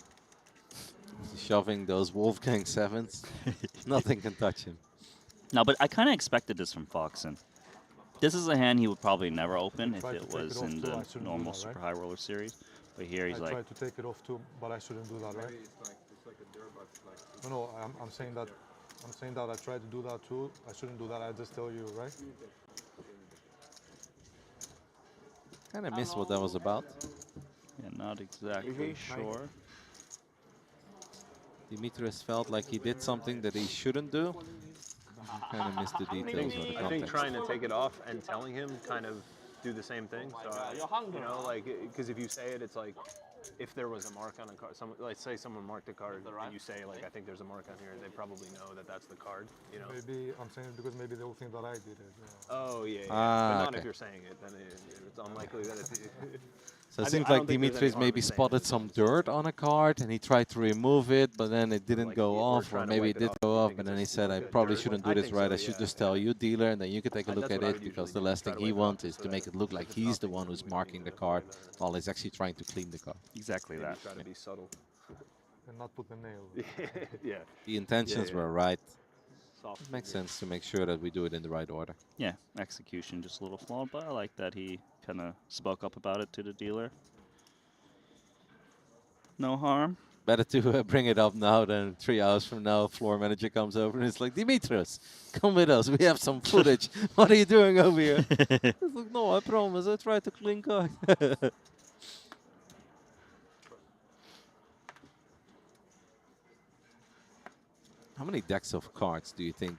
Shoving those Wolfgang 7s. Nothing can touch him. No, but I kind of expected this from Foxen. This is a hand he would probably never open if it was in the normal Super High Roller series. But here he's like... I tried to take it off too, but I shouldn't do that, right? No, I'm saying that I tried to do that too. I shouldn't do that. I just tell you, right? Kind of missed what that was about. Yeah, not exactly sure. Demetrius felt like he did something that he shouldn't do. Kind of missed the details of the context. I think trying to take it off and telling him kind of do the same thing. So, you know, like, because if you say it, it's like, if there was a mark on a card, like say someone marked a card and you say like, I think there's a mark on here, they probably know that that's the card, you know? Maybe, I'm saying it because maybe they'll think that I did it. Yeah. Oh, yeah. Ah, but not okay. if you're saying it, then it's unlikely that it's... So it seems like Demetrius maybe spotted some dirt on a card and he tried to remove it, but then it didn't go off, or maybe it did go off, but then he said, I probably shouldn't do this right, I should just tell you, dealer, and then you can take a look at it, because the last thing he wants is to make it look like he's the one who's marking the card, while he's actually trying to clean the card. Exactly that. Try to be subtle. And not put the nail. Yeah. The intentions were right. Soft. It makes sense to make sure that we do it in the right order. Yeah, execution just a little flawed, but I like that he kind of spoke up about it to the dealer. No harm. Better to bring it up now than 3 hours from now. Floor manager comes over and it's like, Demetrius, come with us. We have some footage. What are you doing over here? It's like, no, I promise. I tried to clean card. How many decks of cards do you think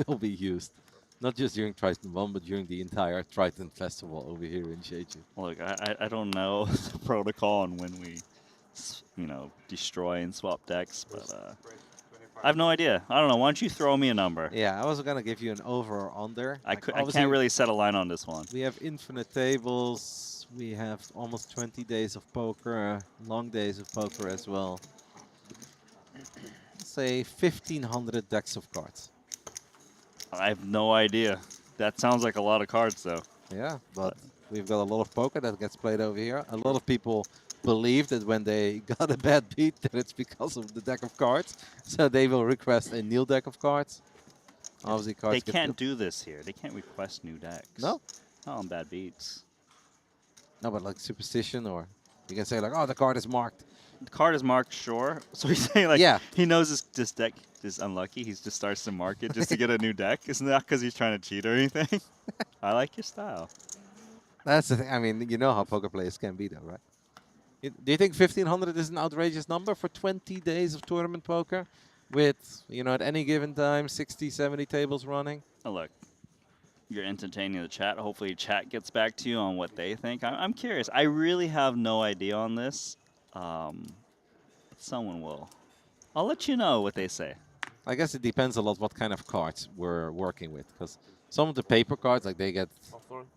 will be used? Not just during Triton ONE, but during the entire Triton Festival over here in Jeju. Look, I don't know the protocol on when we, you know, destroy and swap decks, but I have no idea. I don't know. Why don't you throw me a number? Yeah, I was going to give you an over or under. I can't really set a line on this one. We have infinite tables. We have almost 20 days of poker, long days of poker as well. Let's say 1,500 decks of cards. I have no idea. That sounds like a lot of cards, though. Yeah, but we've got a lot of poker that gets played over here. A lot of people believe that when they got a bad beat, that it's because of the deck of cards. So they will request a new deck of cards. Obviously, cards They can't do this here. They can't request new decks. No? Not on bad beats. No, but like superstition, or you can say like, oh, the card is marked. The card is marked, sure. So he's saying like, yeah, he knows this deck is unlucky. He just starts to mark it just to get a new deck. Isn't that because he's trying to cheat or anything? I like your style. That's the thing. I mean, you know how poker players can be, though, right? Do you think 1,500 is an outrageous number for 20 days of tournament poker with, you know, at any given time, 60, 70 tables running? Oh, look, you're entertaining the chat. Hopefully chat gets back to you on what they think. I'm curious. I really have no idea on this. Someone will. I'll let you know what they say. I guess it depends a lot what kind of cards we're working with, because some of the paper cards, like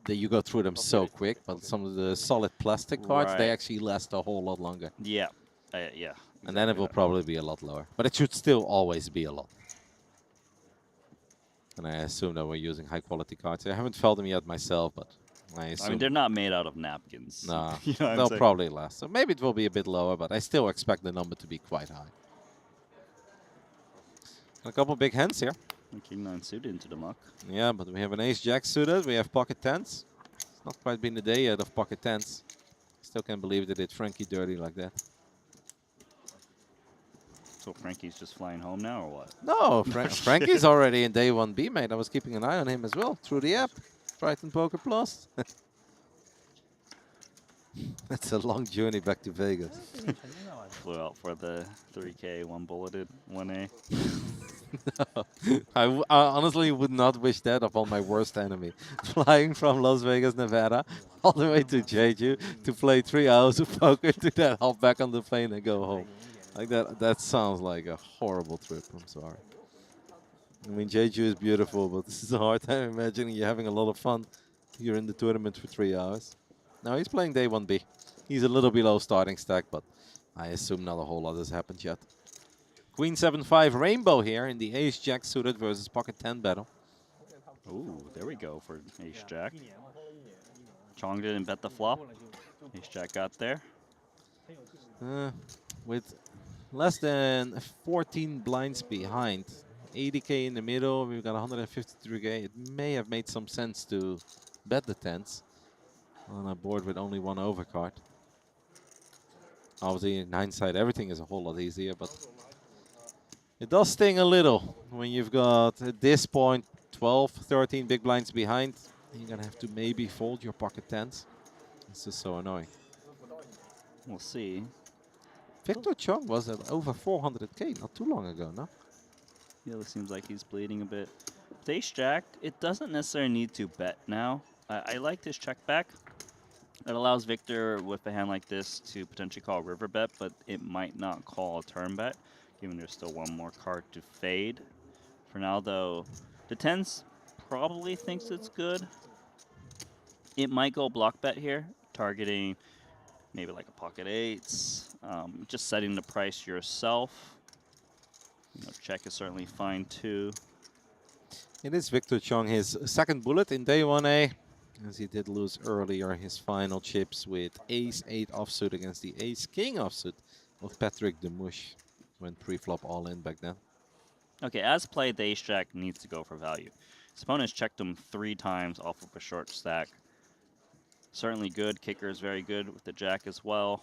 you go through them so quick, but some of the solid plastic cards, they Right. actually last a whole lot longer. Yeah. Yeah. And then it exactly will that. probably be a lot lower. But it should still always be a lot. And I assume that we're using high quality cards. I haven't felt them yet myself, but I assume. I mean, they're not made out of napkins. No, You know what I'm they'll saying? probably last. So maybe it will be a bit lower, but I still expect the number to be quite high. A couple big hands here. King 9 suited into the muck. Yeah, but we have an ace-jack suited. We have pocket tens. It's not quite been the day yet of pocket tens. Still can't believe they did Frankie dirty like that. So Frankie's just flying home now, or what? No, Frankie's already in day 1B, mate. I was keeping an eye on him as well through the app. Triton Poker Plus. That's a long journey back to Vegas. Flew out for the 3K, one bulleted, 1A. No. I honestly would not wish that upon my worst enemy. Flying from Las Vegas, Nevada, all the way to Jeju to play 3 hours of poker, to then hop back on the plane and go home. Like that sounds like a horrible trip. I'm sorry. I mean, Jeju is beautiful, but this is a hard time imagining you're having a lot of fun. You're in the tournament for 3 hours. Now he's playing day 1B. He's a little below starting stack, but I assume not a whole lot has happened yet. Queen 7-5 rainbow here in the ace-jack suited versus pocket 10 battle. Ooh, there we go for ace-jack. Chong didn't bet the flop. Ace-jack got there. With less than 14 blinds behind, 80k in the middle, we've got 153k. It may have made some sense to bet the tens on a board with only 1 overcard. Obviously, in hindsight, everything is a whole lot easier, but it does sting a little when you've got, at this point, 12, 13 big blinds behind. You're going to have to maybe fold your pocket tens. This is so annoying. We'll see. Victor Chong was at over 400k not too long ago, no? Yeah, it seems like he's bleeding a bit. With ace-jack, it doesn't necessarily need to bet now. I like this check back. It allows Victor, with a hand like this, to potentially call a river bet, but it might not call a turn bet, given there's still one more card to fade. For now, though, the tens probably thinks it's good. It might go block bet here, targeting maybe like a pocket eights, just setting the price yourself. You know, check is certainly fine too. It is Victor Chong, his second bullet in day 1A, as he did lose earlier his final chips with ace-8 offsuit against the ace-king offsuit of Patrick Demush. Went pre-flop all in back then. Okay, as played, the ace-jack needs to go for value. His opponent's checked him 3 times off of a short stack. Certainly good. Kicker is very good with the jack as well.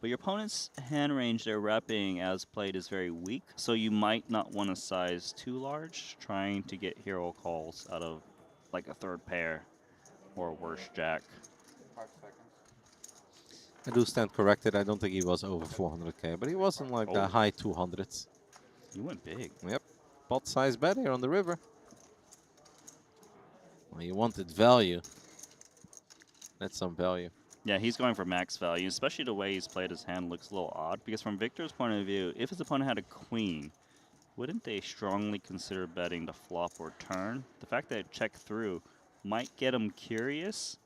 But your opponent's hand range they're repping as played is very weak, so you might not want to size too large, trying to get hero calls out of like a third pair or a worse jack. I do stand corrected. I don't think he was over 400k, but he was in like the high 200s. You went big. Yep. Pot size bet here on the river. Well, you wanted value. That's some value. Yeah, he's going for max value, especially the way he's played his hand looks a little odd, because from Victor's point of view, if his opponent had a queen, wouldn't they strongly consider betting the flop or turn? The fact that it checked through might get him curious.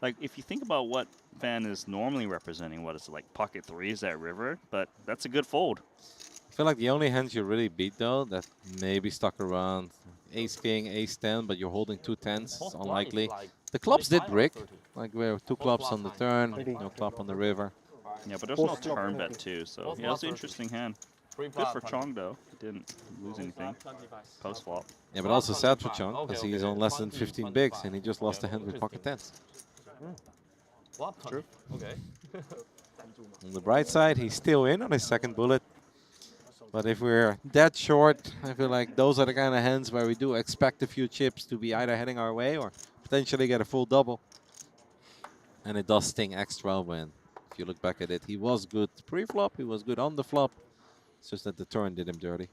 Like, if you think about what Fan is normally representing, what is it, like pocket threes at river? But that's a good fold. I feel like the only hands you really beat, though, that maybe stuck around, ace-king, ace-10, but you're holding 2 tens, it's unlikely. The clubs did brick, like we have 2 clubs on the turn, no club on the river. Yeah, but there's no turn bet too, so yeah, that's an interesting hand. Good for Chong though, he didn't lose anything post flop. Yeah, but also sad for Chong, because he's on less than 15 bigs, and he just lost a hand with pocket tens. True. Okay. On the bright side, he's still in on his second bullet. But if we're that short, I feel like those are the kind of hands where we do expect a few chips to be either heading our way or potentially get a full double. And it does sting extra when, if you look back at it, he was good pre-flop, he was good on the flop. It's just that the turn did him dirty.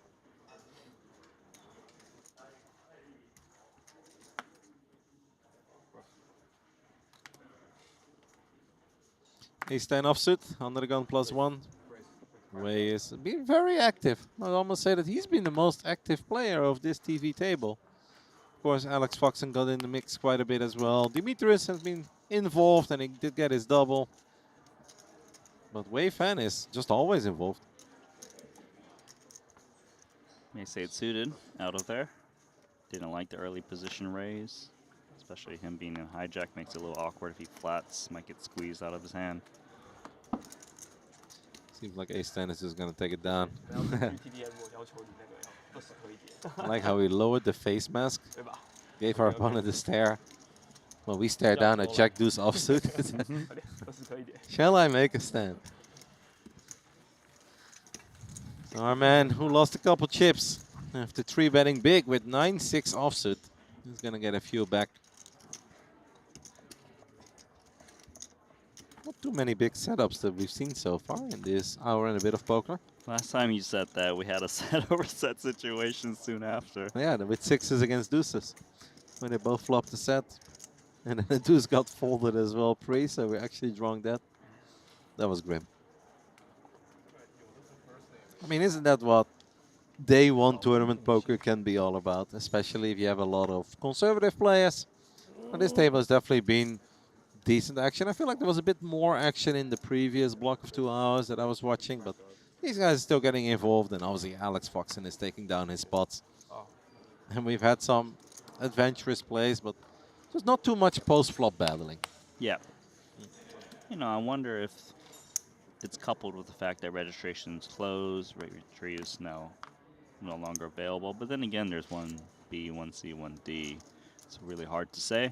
Ace-10 offsuit, under the gun +1. Wei is being very active. I'd almost say that he's been the most active player of this TV table. Of course, Alex Foxen got in the mix quite a bit as well. Demetrius has been involved and he did get his double. But Wei Fan is just always involved. May say it's suited out of there. Didn't like the early position raise. Especially him being in hijack makes it a little awkward if he flats. Might get squeezed out of his hand. Seems like Ace Tennis is going to take it down. I like how he lowered the face mask. Gave our opponent a stare. Well, we stare down at Jack Deuce offsuit. Shall I make a stand? So our man who lost a couple chips after 3-betting big with 9-6 offsuit is going to get a few back. Not too many big setups that we've seen so far in this hour and a bit of poker. Last time you said that, we had a set over set situation soon after. Yeah, with 6s against deuces. When they both flopped the set. And then the deuce got folded as well pre, so we're actually drawing that. That was grim. I mean, isn't that what day one tournament poker can be all about? Especially if you have a lot of conservative players. Well, this table has definitely been decent action. I feel like there was a bit more action in the previous block of 2 hours that I was watching, but these guys are still getting involved, and obviously Alex Foxen is taking down his spots. And we've had some adventurous plays, but there's not too much post-flop battling. Yeah. You know, I wonder if it's coupled with the fact that registration's closed, registry is now no longer available. But then again, there's 1B, 1C, 1D. It's really hard to say.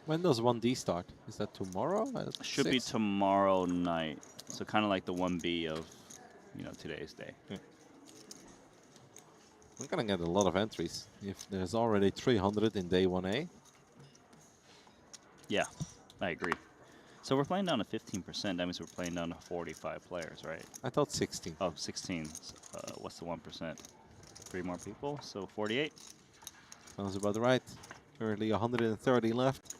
When does 1D start? Is that tomorrow? Should be tomorrow night. So kind of like the 1B of, you know, today's day. Yeah. We're going to get a lot of entries if there's already 300 in day 1A. Yeah, I agree. So we're playing down to 15%. That means we're playing down to 45 players, right? I thought 16. Oh, 16. What's the 1%? 3 more people, so 48. Sounds about right. Currently 130 left.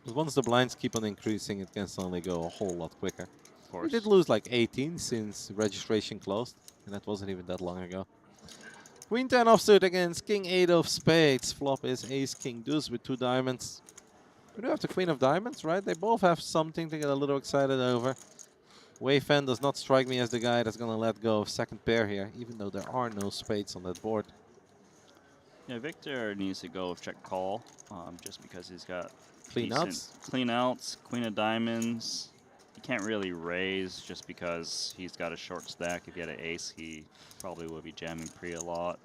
But once the blinds keep on increasing, it can suddenly go a whole lot quicker. Of course. We did lose like 18 since registration closed, and that wasn't even that long ago. Queen 10 offsuit against King 8 of spades. Flop is Ace King Deuce with 2 diamonds. We do have the Queen of Diamonds, right? They both have something to get a little excited over. Wei Fan does not strike me as the guy that's going to let go of second pair here, even though there are no spades on that board. Yeah, Victor needs to go check call, just because he's got Clean outs? Clean outs, Queen of Diamonds. He can't really raise just because he's got a short stack. If he had an ace, he probably would be jamming pre a lot.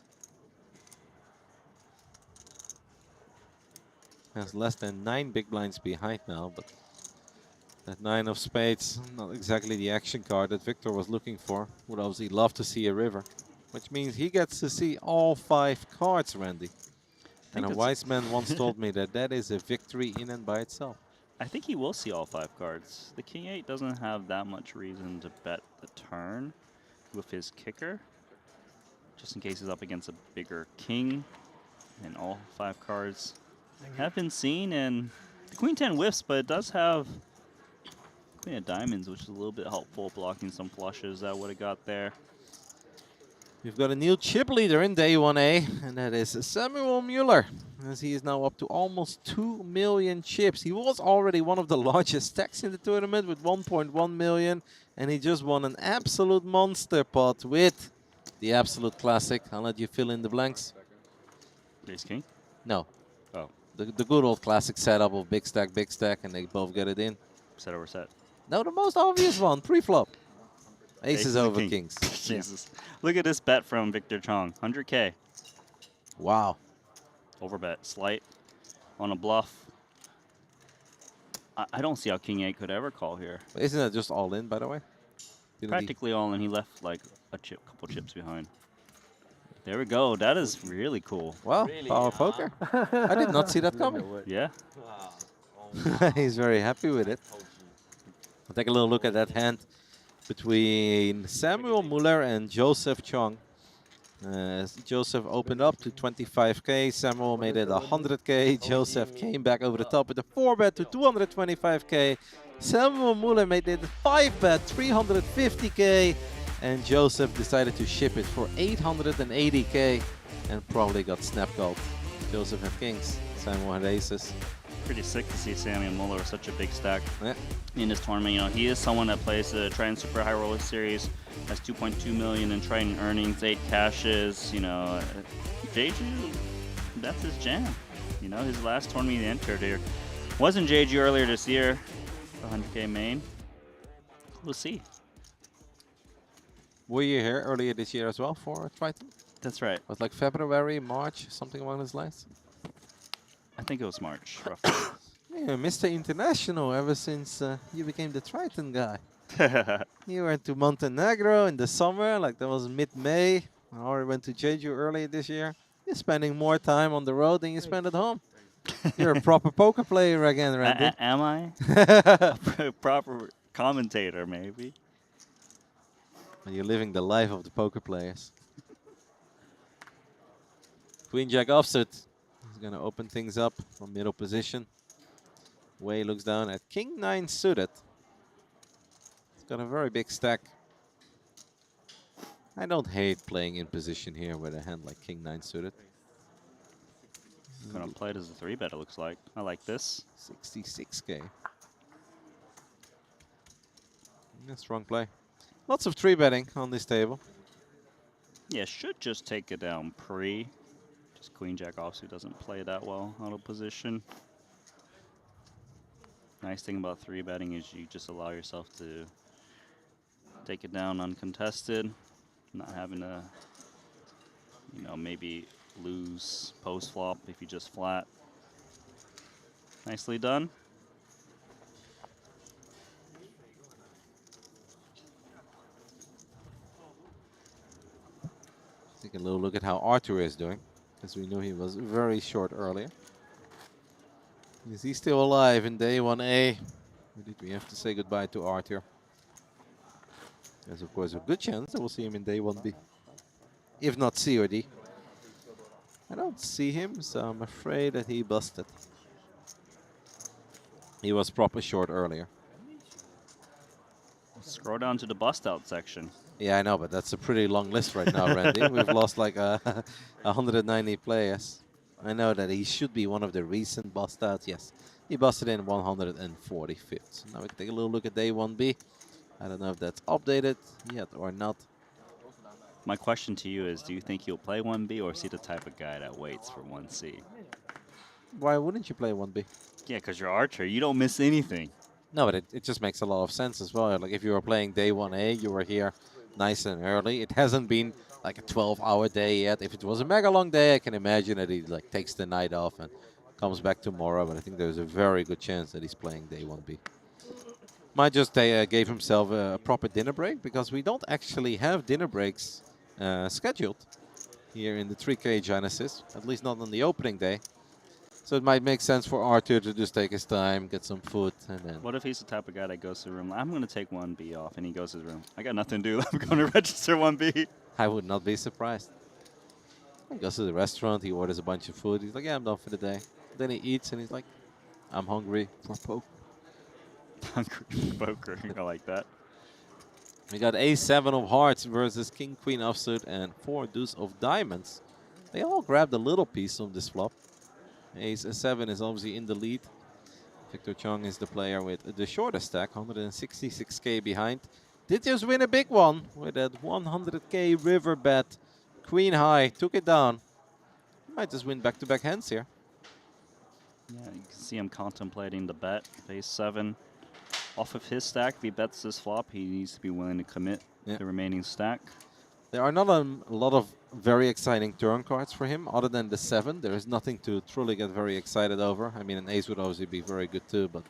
Has less than 9 big blinds behind now, but that 9 of spades, not exactly the action card that Victor was looking for. Would obviously love to see a river, which means he gets to see all 5 cards, Randy. And a wise man once told me that that is a victory in and by itself. I think he will see all 5 cards. The King 8 doesn't have that much reason to bet the turn with his kicker, just in case he's up against a bigger king, and all 5 cards have been seen. And the Queen 10 whiffs, but it does have Queen of Diamonds, which is a little bit helpful, blocking some flushes that would have got there. We've got a new chip leader in day 1A, and that is Samuel Mueller, as he is now up to almost 2 million chips. He was already one of the largest stacks in the tournament with 1.1 million, and he just won an absolute monster pot with the absolute classic. I'll let you fill in the blanks. Ace King? No. Oh. The good old classic setup of big stack, and they both get it in. Set over set. No, the most obvious one, pre-flop. Aces over kings. Jesus. Look at this bet from Victor Chong. 100K. Wow. Overbet. Slight. On a bluff. I don't see how King 8 could ever call here. But isn't that just all in, by the way? Practically all in. He left like a couple chips behind. There we go. That is really cool. Wow. Really? Power poker. I did not see that coming. Yeah. He's very happy with it. We'll take a little look at that hand between Samuel Mueller and Joseph Chong. Joseph opened up to 25K. Samuel made it 100K. Joseph came back over the top with a 4-bet to 225K. Samuel Muller made it 5-bet, 350k, and Joseph decided to ship it for 880k and probably got snap called. Joseph had kings, Samuel had aces. Pretty sick to see Samuel Muller with such a big stack Yeah. in this tournament. You know, he is someone that plays the Triton Super High Roller Series, has 2.2 million in Triton earnings, 8 caches. You know, Jeju, that's his jam. You know, his last tournament he entered here was in Jeju earlier this year, 100k main. We'll see. Were you here earlier this year as well for Triton? That's right. It was like February, March, something along those lines? I think it was March, roughly. Yeah, Mr. International ever since you became the Triton guy. You went to Montenegro in the summer, like that was mid-May. I already went to Jeju earlier this year. You're spending more time on the road than you spend at home. You're a proper poker player again, Randy. Am I? A proper commentator, maybe. And you're living the life of the poker players. Queen Jack offsuit. He's going to open things up from middle position. Wei looks down at King 9 suited. He's got a very big stack. I don't hate playing in position here with a hand like King 9 suited. Gonna play it as a 3-bet, it looks like. I like this. 66k. Strong play. Lots of 3-betting on this table. Yeah, should just take it down pre. Just Queen Jack offsuit doesn't play that well out of position. Nice thing about 3-betting is you just allow yourself to take it down uncontested, not having to, you know, maybe lose post flop if you just flat. Nicely done. Take a little look at how Arthur is doing, because we knew he was very short earlier. Is he still alive in day 1A? Or did we have to say goodbye to Arthur? There's of course a good chance that we'll see him in day 1B. If not C or D. I don't see him, so I'm afraid that he busted. He was proper short earlier. Scroll down to the bust out section. Yeah, I know, but that's a pretty long list right now, Randy. We've lost like 190 players. I know that he should be one of the recent bust outs. Yes, he busted in 145th. So now we can take a little look at day 1B. I don't know if that's updated yet or not. My question to you is, do you think he'll play 1B or is he the type of guy that waits for 1C? Why wouldn't you play 1B? Yeah, because you're Archer. You don't miss anything. No, but it just makes a lot of sense as well. Like if you were playing day 1A, you were here nice and early. It hasn't been like a 12-hour day yet. If it was a mega long day, I can imagine that he like takes the night off and comes back tomorrow. But I think there's a very good chance that he's playing day 1B. Might just gave himself a proper dinner break, because we don't actually have dinner breaks scheduled here in the 3K Genesis, at least not on the opening day. So it might make sense for Arthur to just take his time, get some food, and then... What if he's the type of guy that goes to the room, I'm going to take 1B off, and he goes to the room, I got nothing to do, I'm going to register 1B. I would not be surprised. He goes to the restaurant, he orders a bunch of food, he's like, yeah, I'm done for the day. Then he eats, and he's like, I'm hungry for poker. Hungry for poker, I like that. We got A7 of hearts versus King Queen offsuit and 4 deuce of diamonds. They all grabbed a little piece of this flop. Ace 7 is obviously in the lead. Victor Chung is the player with the shortest stack, 166k behind. Did just win a big one with that 100k river bet. Queen high, took it down. Might just win back-to-back hands here. Yeah, you can see him contemplating the bet. Ace 7 off of his stack. If he bets this flop, he needs to be willing to commit the remaining stack. There are not a lot of very exciting turn cards for him, other than the 7. There is nothing to truly get very excited over. I mean, an ace would obviously be very good too, but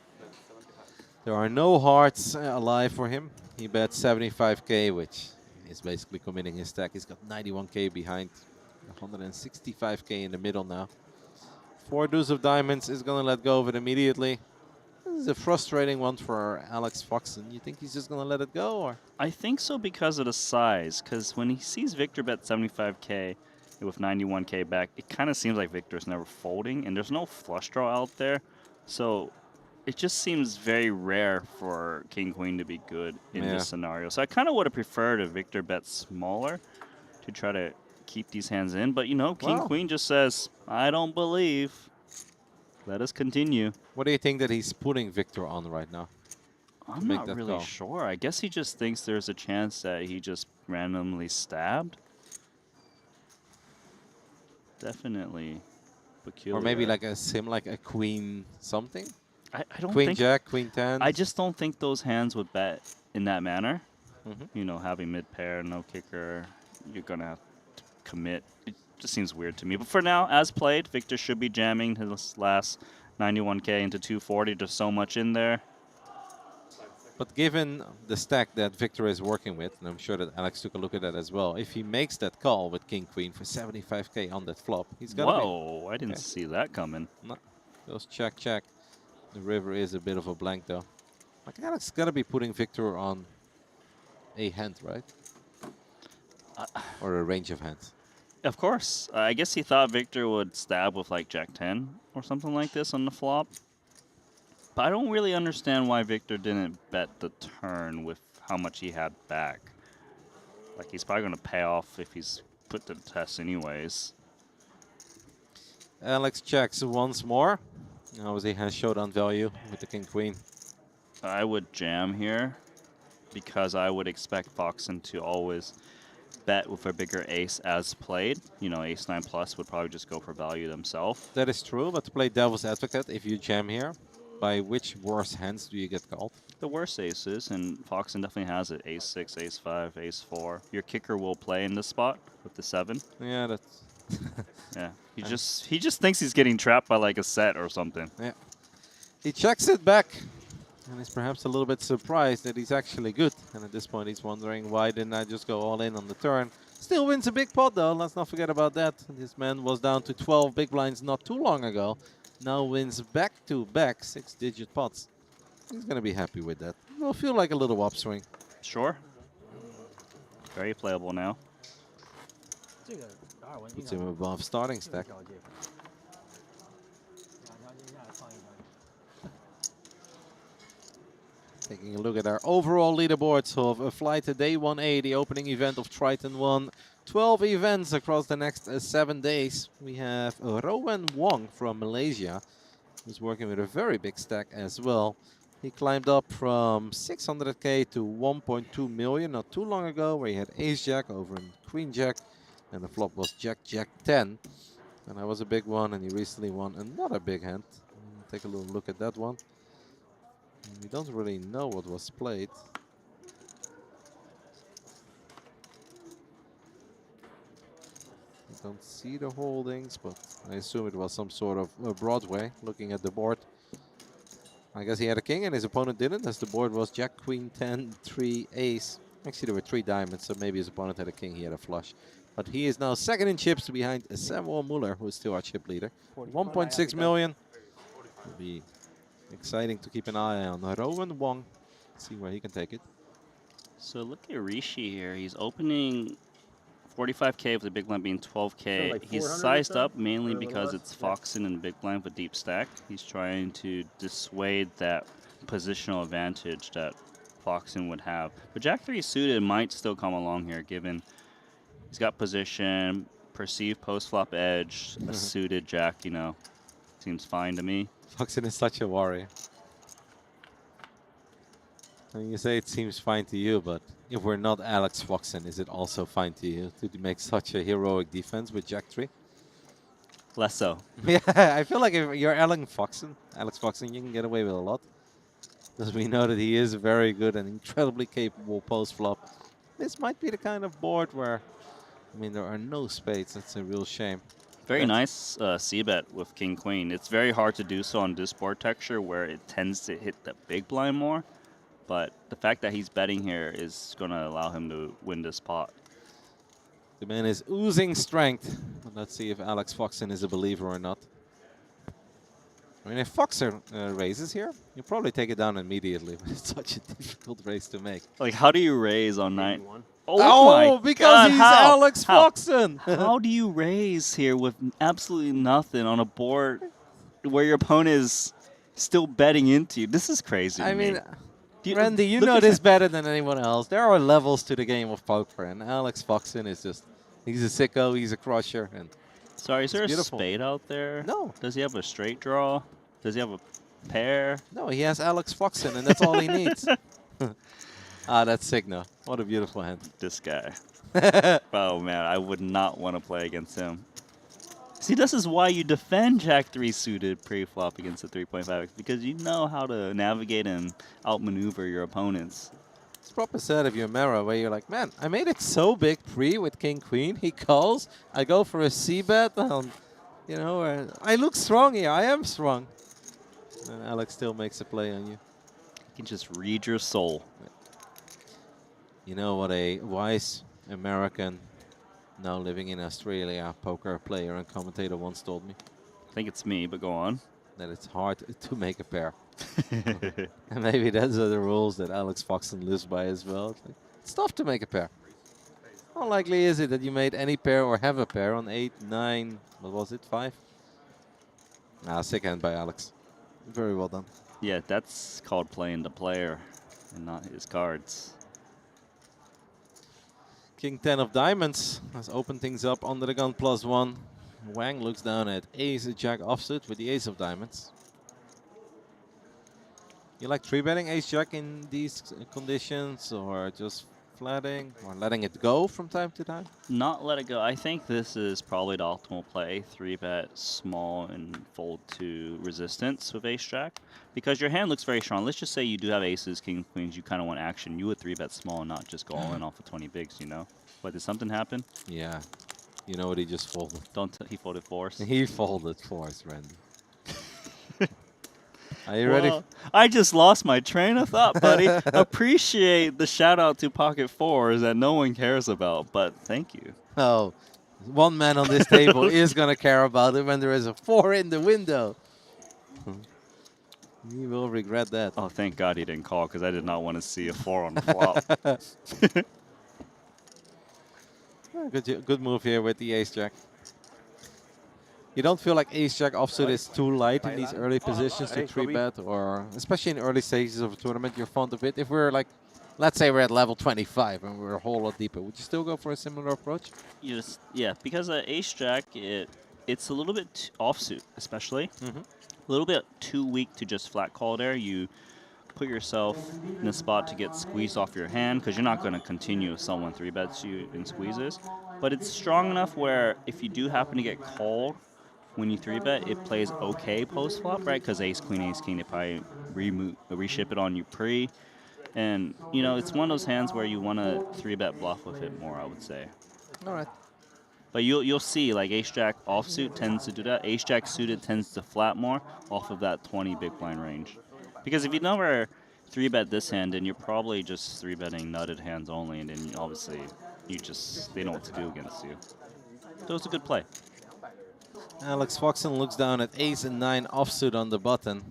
there are no hearts alive for him. He bet 75k, which is basically committing his stack. He's got 91k behind, 165k in the middle now. 4 deuce of diamonds is going to let go of it immediately. This is a frustrating one for Alex Foxen. You think he's just going to let it go, or? I think so because of the size. Because when he sees Victor bet 75k with 91k back, it kind of seems like Victor's never folding, and there's no flush draw out there. So it just seems very rare for King Queen to be good in Yeah. this scenario. So I kind of would have preferred if Victor bet smaller to try to keep these hands in. But, you know, King Wow. Queen just says, I don't believe. Let us continue. What do you think that he's putting Victor on right now? I'm make not that really call? sure. I guess he just thinks there's a chance that he just randomly stabbed. Definitely peculiar. Or maybe like a sim, like a queen something? I don't Queen think jack, queen 10. I just don't think those hands would bet in that manner. Mhm. You know, having mid pair, no kicker, you're gonna have to commit. It just seems weird to me. But for now, as played, Victor should be jamming his last 91k into 240. There's so much in there. But given the stack that Victor is working with, and I'm sure that Alex took a look at that as well, if he makes that call with king queen for 75k on that flop, he's gonna Whoa, I didn't Okay. see that coming. No, goes check, check. The river is a bit of a blank though. Like Alex is gonna be putting Victor on a hand, right? Or a range of hands. Of course. I guess he thought Victor would stab with like Jack 10 or something like this on the flop. But I don't really understand why Victor didn't bet the turn with how much he had back. Like, he's probably going to pay off if he's put to the test anyways. Alex checks once more. Obviously has showdown value with the king queen. I would jam here because I would expect Foxen to always bet with a bigger ace as played. You know, ace 9 plus would probably just go for value themselves. That is true, but to play devil's advocate, if you jam here, by which worse hands do you get called? The worst aces, and Foxen definitely has it. Ace 6, ace 5, ace 4. Your kicker will play in this spot with the 7. Yeah, that's... Yeah, he just thinks he's getting trapped by like a set or something. Yeah. He checks it back, and is perhaps a little bit surprised that he's actually good. And at this point, he's wondering, why didn't I just go all in on the turn? Still wins a big pot, though. Let's not forget about that. This man was down to 12 big blinds not too long ago. Now wins back-to-back 6-digit pots. He's going to be happy with that. It'll feel like a little upswing. Sure. Very playable now. 这个达尔文经 Puts 常 him above starting stack. 条件，两条接下来放一张。 Taking a look at our overall leaderboards of a flight to day 1A, the opening event of Triton ONE. 12 events across the next 7 days. We have Rowan Wong from Malaysia, who's working with a very big stack as well. He climbed up from 600k to 1.2 million not too long ago, where he had ace-jack over in queen-jack, and the flop was jack-jack 10. And that was a big one, and he recently won another big hand. Take a little look at that one. We don't really know what was played. I don't see the holdings, but I assume it was some sort of Broadway, looking at the board. I guess he had a king and his opponent didn't, as the board was jack, queen, 10, 3, ace. Actually, there were 3 diamonds, so maybe his opponent had a king, he had a flush. But he is now second in chips behind Samuel Muller, who is still our chip leader. 1.6 million. Will be exciting to keep an eye on. Rowan Wong, see where he can take it. So look at Rishi here. He's opening 45k with the big blind being 12k. So like He's 400 or sized so? up mainly Or a little because less? it's Foxen and big blind with deep stack. He's trying to dissuade that positional advantage that Foxen would have. But Jack 3 suited might still come along here, given he's got position, perceived post-flop edge, a suited Jack, you know, seems fine to me. Foxen is such a warrior. And you say it seems fine to you, but if we're not Alex Foxen, is it also fine to you to make such a heroic defense with Jack 3? Less so. Yeah, I feel like if you're Alex Foxen, you can get away with a lot. Because we know that he is very good and incredibly capable post-flop. This might be the kind of board where, I mean, there are no spades. That's a real shame. Very nice c-bet with King Queen. It's very hard to do so on this board texture where it tends to hit the big blind more. But the fact that he's betting here is going to allow him to win this pot. The man is oozing strength. But let's see if Alex Foxen is a believer or not. I mean, if Foxen raises here, you'll probably take it down immediately. But it's such a difficult raise to make. Like, how do you raise on 9? Oh, my because God, he's how? Alex How? Foxen. How do you raise here with absolutely nothing on a board where your opponent is still betting into you. This is crazy. I to me. mean, Randy, you know this better than anyone else. There are levels to the game of poker, and Alex Foxen is just—he's a sicko, he's a crusher, and Sorry, is there beautiful. a spade out there? No. Does he have a straight draw? Does he have a pair? No, he has Alex Foxen, and that's all he needs. Ah, that's Signo. What a beautiful hand. This guy. Oh man, I would not want to play against him. See, this is why you defend Jack 3 suited pre-flop against the 3.5x, because you know how to navigate and outmaneuver your opponents. It's proper set of your mirror where you're like, man, I made it so big pre with King Queen. He calls. I go for a C-bet. You know, I look strong here. I am strong. And Alex still makes a play on you. He can just read your soul. You know what a wise American, now living in Australia, poker player and commentator once told me? I think it's me, but go on. That it's hard to make a pair. And maybe those are the rules that Alex Foxen lives by as well. It's tough to make a pair. How likely is it that you made any pair or have a pair on 8, 9, what was it, 5? Ah, sick hand by Alex. Very well done. Yeah, that's called playing the player and not his cards. King 10 of diamonds has opened things up under the gun +1. Wang looks down at ace jack offsuit with the ace of diamonds. You like 3-betting ace jack in these conditions, or just flatting, or letting it go from time to time? Not let it go. I think this is probably the optimal play. 3-bet small and fold to resistance with ace jack, because your hand looks very strong. Let's just say you do have aces, kings, queens. You kind of want action. You would 3-bet small and not just go all in off of 20 bigs, you know? But did something happen? Yeah. You know what he just folded? He folded fours. He folded fours, Randy. Are you ready? I just lost my train of thought, buddy. Appreciate the shout out to pocket fours that no one cares about, but thank you. Oh, one man on this table is going to care about it when there is a 4 in the window. He will regret that. Oh, thank God he didn't call, because I did not want to see a 4 on the flop. Good move here with the ace-jack. You don't feel like ace-jack offsuit is too light in these early positions to 3-bet, or especially in early stages of a tournament, you're fond of it. If we're like, let's say we're at level 25 and we're a whole lot deeper, would you still go for a similar approach? Yeah, because ace-jack, it's a little bit offsuit, especially. A little bit too weak to just flat call there. You put yourself in a spot to get squeezed off your hand, because you're not going to continue if someone 3-bets you and squeezes. But it's strong enough where if you do happen to get called when you 3-bet, it plays okay post-flop, right? Because ace, king, they probably reship it on you pre. And, you know, it's one of those hands where you want to 3-bet bluff with it more, I would say. All right. But you'll see, like, ace-jack offsuit tends to do that. Ace-jack suited tends to flat more off of that 20 big blind range. Because if you never 3-bet this hand, then you're probably just 3-betting nutted hands only, and then obviously they know what to do against you. So it's a good play. Alex Foxen looks down at ace and 9 offsuit on the button.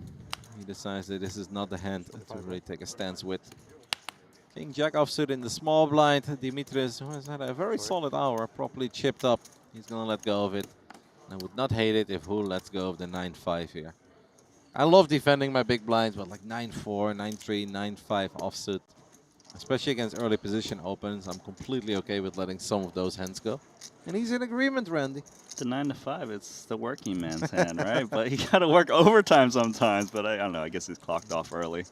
He decides that this is not the hand to really take a stance with. King Jack offsuit in the small blind. Dimitris has had a very solid hour, properly chipped up. He's going to let go of it. I would not hate it if Hu lets go of the 9-5 here. I love defending my big blinds, but like 9-4, 9-3, 9-5 offsuit, especially against early position opens, I'm completely okay with letting some of those hands go. And he's in agreement, Randy. It's a 9-5. It's the working man's hand, right? But you got to work overtime sometimes. But I don't know. I guess he's clocked off early.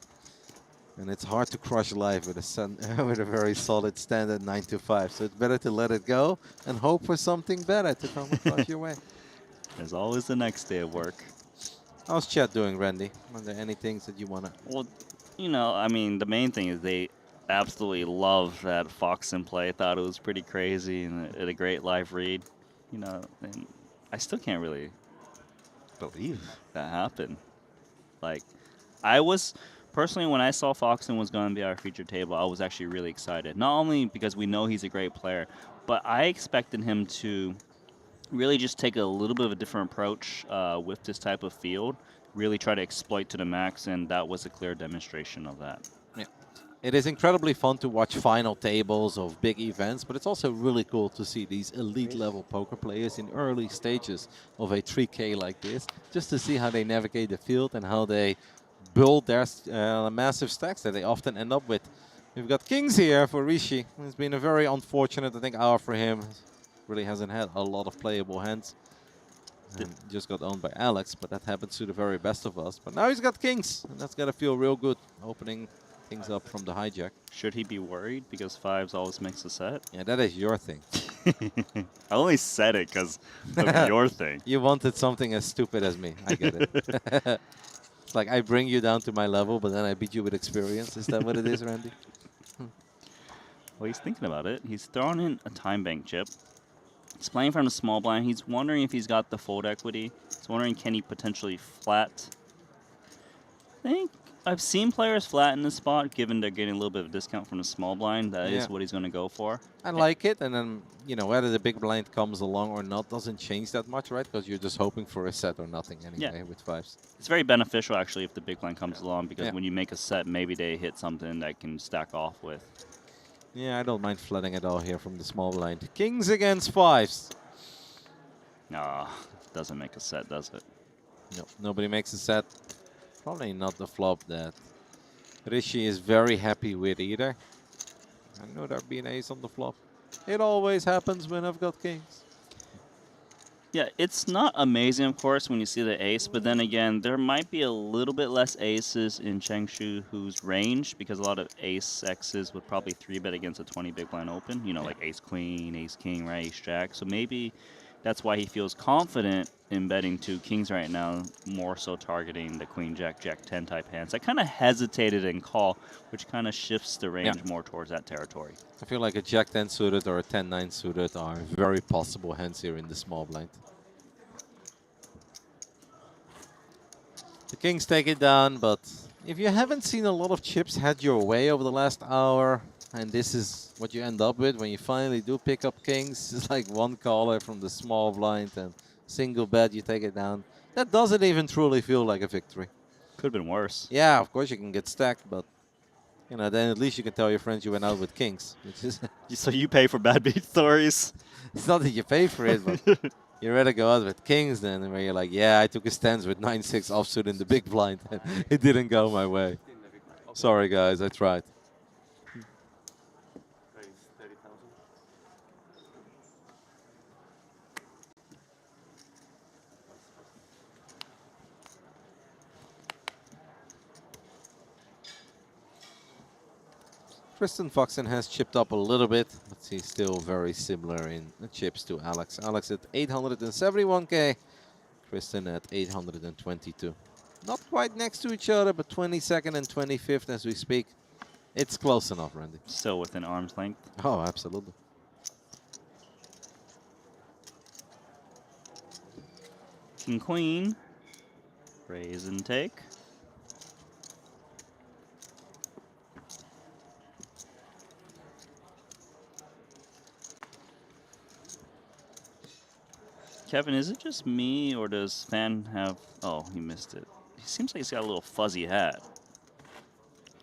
And it's hard to crush life with a very solid standard 9-5. So it's better to let it go and hope for something better to come across your way. There's always the next day of work. How's chat doing, Randy? Are there any things that you want to... Well, you know, I mean, the main thing is they absolutely love that Foxen play. I thought it was pretty crazy and a great live read. You know, and I still can't really believe that happened. Like, I was... Personally, when I saw Foxen was going to be our featured table, I was actually really excited. Not only because we know he's a great player, but I expected him to really just take a little bit of a different approach with this type of field, really try to exploit to the max, and that was a clear demonstration of that. Yeah. It is incredibly fun to watch final tables of big events, but it's also really cool to see these elite level poker players in early stages of a 3K like this, just to see how they navigate the field and how they build their massive stacks that they often end up with. We've got kings here for Rishi. It's been a very unfortunate, I think, hour for him. Really hasn't had a lot of playable hands. And just got owned by Alex, but that happens to the very best of us. But now he's got kings, and that's got to feel real good, opening things up from the hijack. Should he be worried because fives always makes a set? Yeah, that is your thing. I only said it because of your thing. You wanted something as stupid as me. I get it. It's like I bring you down to my level, but then I beat you with experience. Is that what it is, Randy? Well, he's thinking about it. He's throwing in a time bank chip. He's playing from the small blind. He's wondering if he's got the fold equity. He's wondering, can he potentially flat? I think I've seen players flatten this spot, given they're getting a little bit of a discount from the small blind. That is what he's going to go for. I like it, and then, you know, whether the big blind comes along or not doesn't change that much, right? Because you're just hoping for a set or nothing anyway with fives. It's very beneficial, actually, if the big blind comes along, because when you make a set, maybe they hit something that can stack off with. Yeah, I don't mind flooding at all here from the small blind. Kings against fives. Nah, doesn't make a set, does it? No, nobody makes a set. Probably not the flop that Rishi is very happy with either. I know there'd be an ace on the flop. It always happens when I've got kings. Yeah, it's not amazing, of course, when you see the ace, but then again, there might be a little bit less aces in Changshu who's range, because a lot of ace X's would probably 3-bet against a 20 big blind open, you know, like ace queen, ace king, right, ace jack. So maybe that's why he feels confident in betting two kings right now, more so targeting the queen jack, jack 10 type hands. I kind of hesitated in call, which kind of shifts the range more towards that territory. I feel like a jack 10 suited or a 10-9 suited are very possible hands here in the small blind. The kings take it down, but if you haven't seen a lot of chips head your way over the last hour, and this is what you end up with when you finally do pick up kings, it's like one caller from the small blind and single bet, you take it down. That doesn't even truly feel like a victory. Could have been worse. Yeah, of course you can get stacked, but you know, then at least you can tell your friends you went out with kings. Which is so you pay for bad beat stories? It's not that you pay for it, but you rather go out with kings then, where you're like, yeah, I took a stance with 9-6 offsuit in the big blind. It didn't go my way. Sorry, guys, I tried. Tristan Foxen has chipped up a little bit, but he's still very similar in the chips to Alex. Alex at 871k, Tristan at 822. Not quite next to each other, but 22nd and 25th as we speak. It's close enough, Randy. Still within arm's length. Oh, absolutely. King, queen, raise and take. Kevin, is it just me, or does Fan have... Oh, he missed it. He seems like he's got a little fuzzy hat.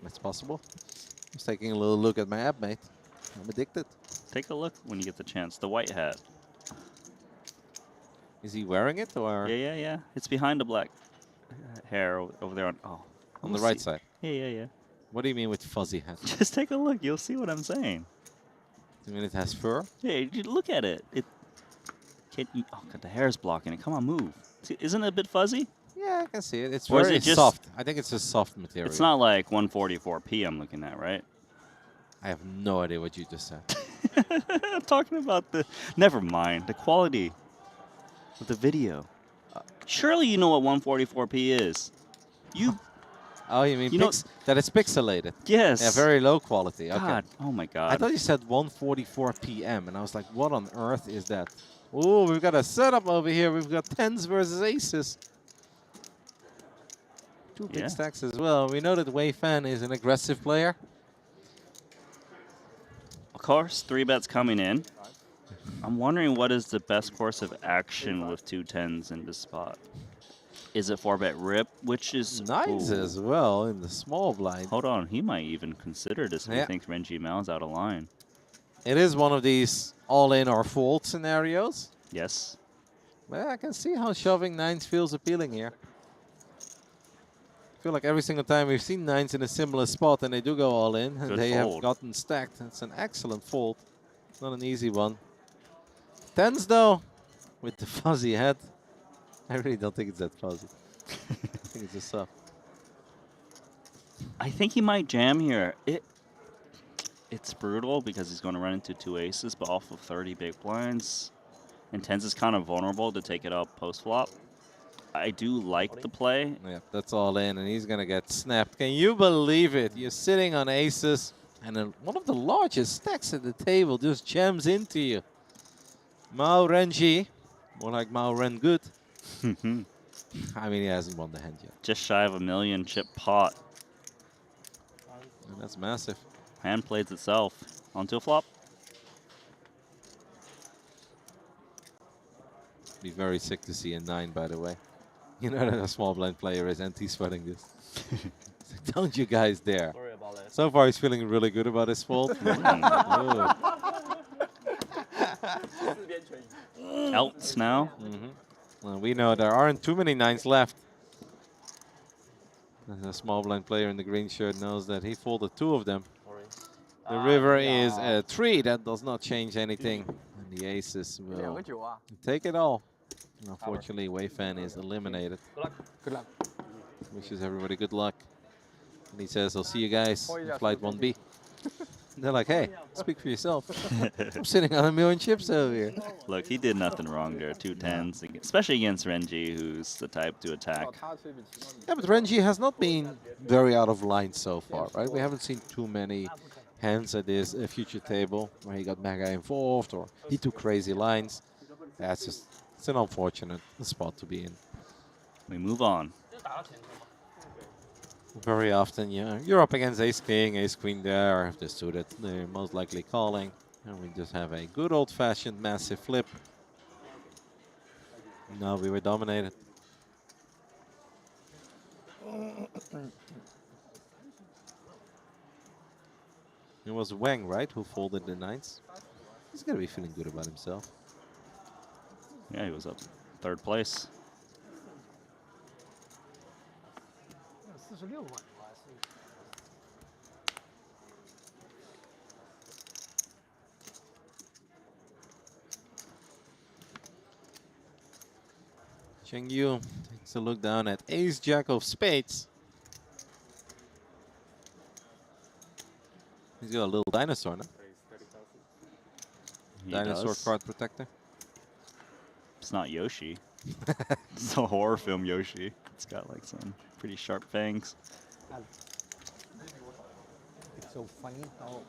That's possible. Just taking a little look at my app, mate. I'm addicted. Take a look when you get the chance. The white hat. Is he wearing it, or...? Yeah. It's behind the black hair over there. On the right side? Yeah. What do you mean with fuzzy hat? Just take a look. You'll see what I'm saying. You mean it has fur? Yeah, look at it. Oh, God, the hair's blocking it. Come on, move. See, isn't it a bit fuzzy? Yeah, I can see it. It's or very soft. I think it's a soft material. It's not like 144p I'm looking at, right? I have no idea what you just said. I'm talking about the... Never mind. The quality of the video. Surely you know what 144p is. You... Oh, you mean that it's pixelated? Yes. Yeah, very low quality. God. Okay. Oh, my God. I thought you said 144 PM, and I was like, what on earth is that? Oh, we've got a setup over here. We've got 10s versus aces. Two big stacks as well. We know that Wei Fan is an aggressive player. Of course, 3-bets coming in. I'm wondering what is the best course of action with two 10s in this spot. Is it 4-bet rip? Which is Nines ooh. as well in the small blind. Hold on, he might even consider this if he Yeah. thinks Renji Mao's out of line. It is one of these all-in or fold scenarios. Yes. But I can see how shoving nines feels appealing here. I feel like every single time we've seen nines in a similar spot and they do go all in and Good they fold. have gotten stacked. It's an excellent fold. Not an easy one. Tens though, with the fuzzy head. I really don't think it's that fuzzy. I think it's just soft. I think he might jam here. It's brutal because he's going to run into 2 aces, but off of 30 big blinds. And tens is kind of vulnerable to take it up post-flop. I do like the play. Yeah, that's all in, and he's going to get snapped. Can you believe it? You're sitting on aces, and then one of the largest stacks at the table just jams into you. Mao Renji, more like Mao Ren Good. I mean, he hasn't won the hand yet. Just shy of $1 million chip pot. And that's massive. Hand plays itself. Onto a flop. Be very sick to see a 9, by the way. You know that a small blind player is anti-sweating this. Don't you guys dare. Sorry about it. So far, he's feeling really good about his fold. Outs now. Well, we know there aren't too many 9s left. And a small blind player in the green shirt knows that he folded 2 of them. The river is a 3. That does not change anything. And the aces will take it all. Unfortunately, Wei Fan is eliminated. Good luck. Wishes everybody good luck. And he says, I'll see you guys in flight 1B. They're like, hey, speak for yourself. I'm sitting on 1 million chips over here. Look, he did nothing wrong there. 2 tens, especially against Renji, who's the type to attack. Yeah, but Renji has not been very out of line so far, right? We haven't seen too many hands at this future table where he got mega involved or he took crazy lines. That's just, it's an unfortunate spot to be in. We move on. Very often, yeah, you're up against ace king, ace queen there, if they're suited, they're most likely calling. And we just have a good old-fashioned massive flip. No, we were dominated. It was Wang, right, who folded the 9s? He's got to be feeling good about himself. Yeah, he was up 3rd place. Cheng Yu takes a look down at ace jack of spades. He's got a little dinosaur, no? He Dinosaur does. card protector. It's not Yoshi. It's a horror film Yoshi. It's got like some pretty sharp fangs. It's so funny how.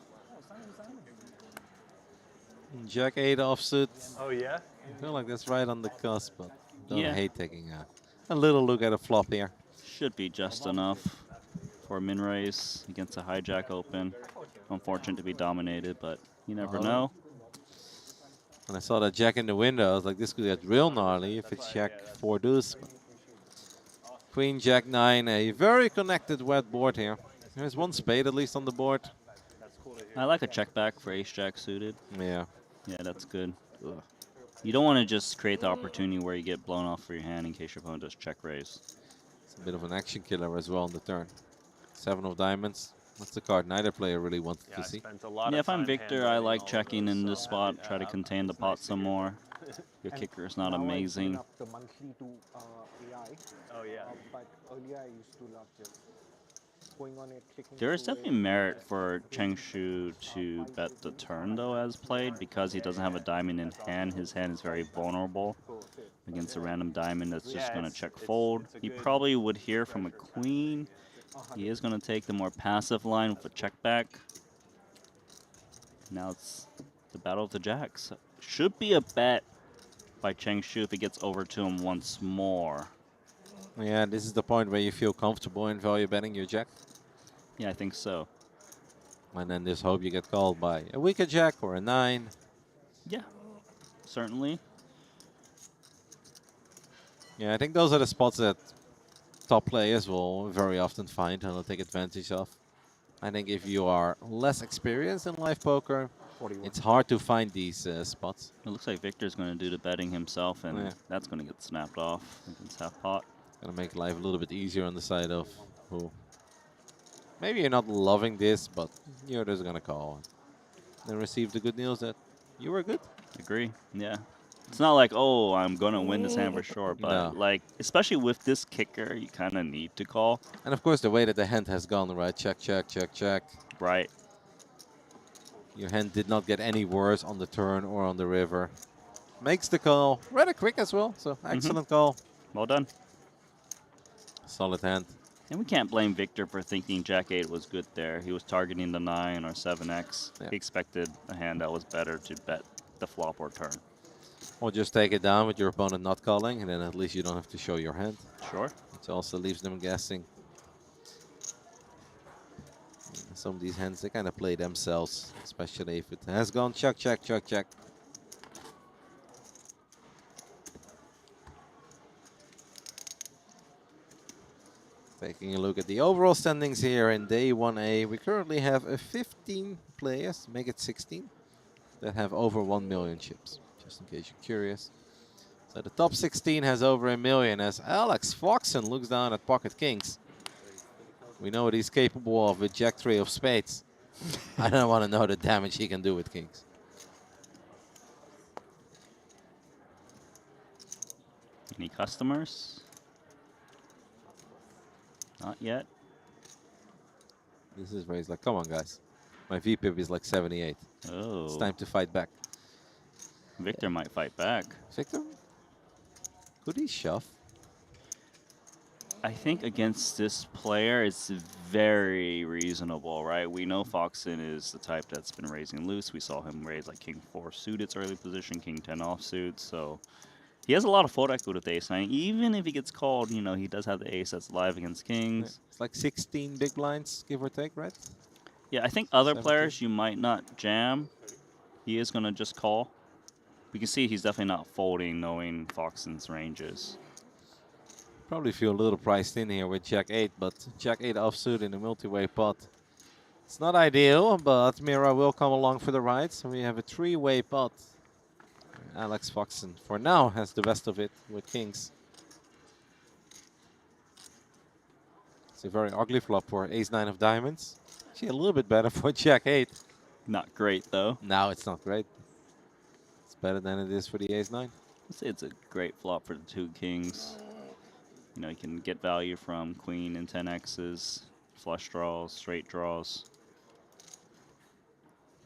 Jack 8 offsuit. Oh, yeah? I feel like that's right on the cusp, but don't Yeah. hate taking a little look at a flop here. Should be just enough for a min raise against a hijack open. Unfortunate to be dominated, but you never know. When I saw that jack in the window, I was like, this could get real gnarly if it's jack 4 deuce. But Queen, jack 9, a very connected wet board here. There's 1 spade at least on the board. I like a check back for ace jack suited. Yeah. Yeah, that's good. Ugh. You don't want to just create the opportunity where you get blown off for your hand in case your opponent does check raise. It's a bit of an action killer as well on the turn. 7 of diamonds. That's the card neither player really wanted to see. Yeah, if I'm Victor, I like checking in this spot, try to contain the pot some more. Your kicker is not amazing. The monthly to AI. Oh, yeah. But earlier I used to love just going on it, clicking. There is definitely merit for Cheng Shu to bet the turn, though, as played, because he doesn't have a diamond in hand. His hand is very vulnerable against a random diamond that's just going to check fold. He probably would hear from a queen. He is going to take the more passive line with a check back. Now it's the battle of the jacks. Should be a bet by Cheng Shu if it gets over to him once more. Yeah, this is the point where you feel comfortable in value betting your jack. Yeah, I think so. And then just hope you get called by a weaker jack or a 9. Yeah, certainly. Yeah, I think those are the spots that top players will very often find and will take advantage of. I think if you are less experienced in live poker, 41. it's hard to find these spots. It looks like Victor's going to do the betting himself, and Yeah. that's going to get snapped off against half pot. Gonna make life a little bit easier on the side of who. Maybe you're not loving this, but you're just gonna call and receive the good news that you were good. Agree. Yeah. It's not like, oh, I'm going to win this hand for sure, but No. like, especially with this kicker, you kind of need to call. And of course, the way that the hand has gone, right? Check, check, check, check. Right. Your hand did not get any worse on the turn or on the river. Makes the call rather quick as well. So excellent call. Well done. Solid hand. And we can't blame Victor for thinking Jack 8 was good there. He was targeting the 9 or 7x. Yeah. He expected a hand that was better to bet the flop or turn. Or just take it down with your opponent not calling, and then at least you don't have to show your hand. Sure. Which also leaves them guessing. Some of these hands, they kind of play themselves, especially if it has gone check, check, check, check. Taking a look at the overall standings here in day 1A, we currently have 15 players, make it 16, that have over 1 million chips, just in case you're curious. So the top 16 has over 1 million as Alex Foxen looks down at Pocket Kings. We know what he's capable of with Jack 3 of spades. I don't want to know the damage he can do with Kings. Any customers? Not yet. This is where he's like, come on, guys. My VPIP is like 78. Oh. It's time to fight back. Victor might fight back. Victor? Could he shove? I think against this player, it's very reasonable, right? We know Foxen is the type that's been raising loose. We saw him raise like King 4 suited early position, King 10 offsuit. So he has a lot of fold equity with ace 9. Even if he gets called, you know, he does have the ace that's live against kings. It's like 16 big blinds, give or take, right? Yeah, I think other 17. players you might not jam. He is going to just call. We can see he's definitely not folding, knowing Foxen's ranges. Probably feel a little priced in here with Jack 8, but Jack 8 offsuit in a multi-way pot. It's not ideal, but Mira will come along for the ride. So we have a 3-way pot. Alex Foxen, for now, has the best of it with kings. It's a very ugly flop for ace 9 of diamonds. Actually, a little bit better for Jack 8. Not great, though. No, it's not great. It's better than it is for the ace 9. I'd say it's a great flop for the 2 kings. You know, you can get value from queen and 10x's, flush draws, straight draws.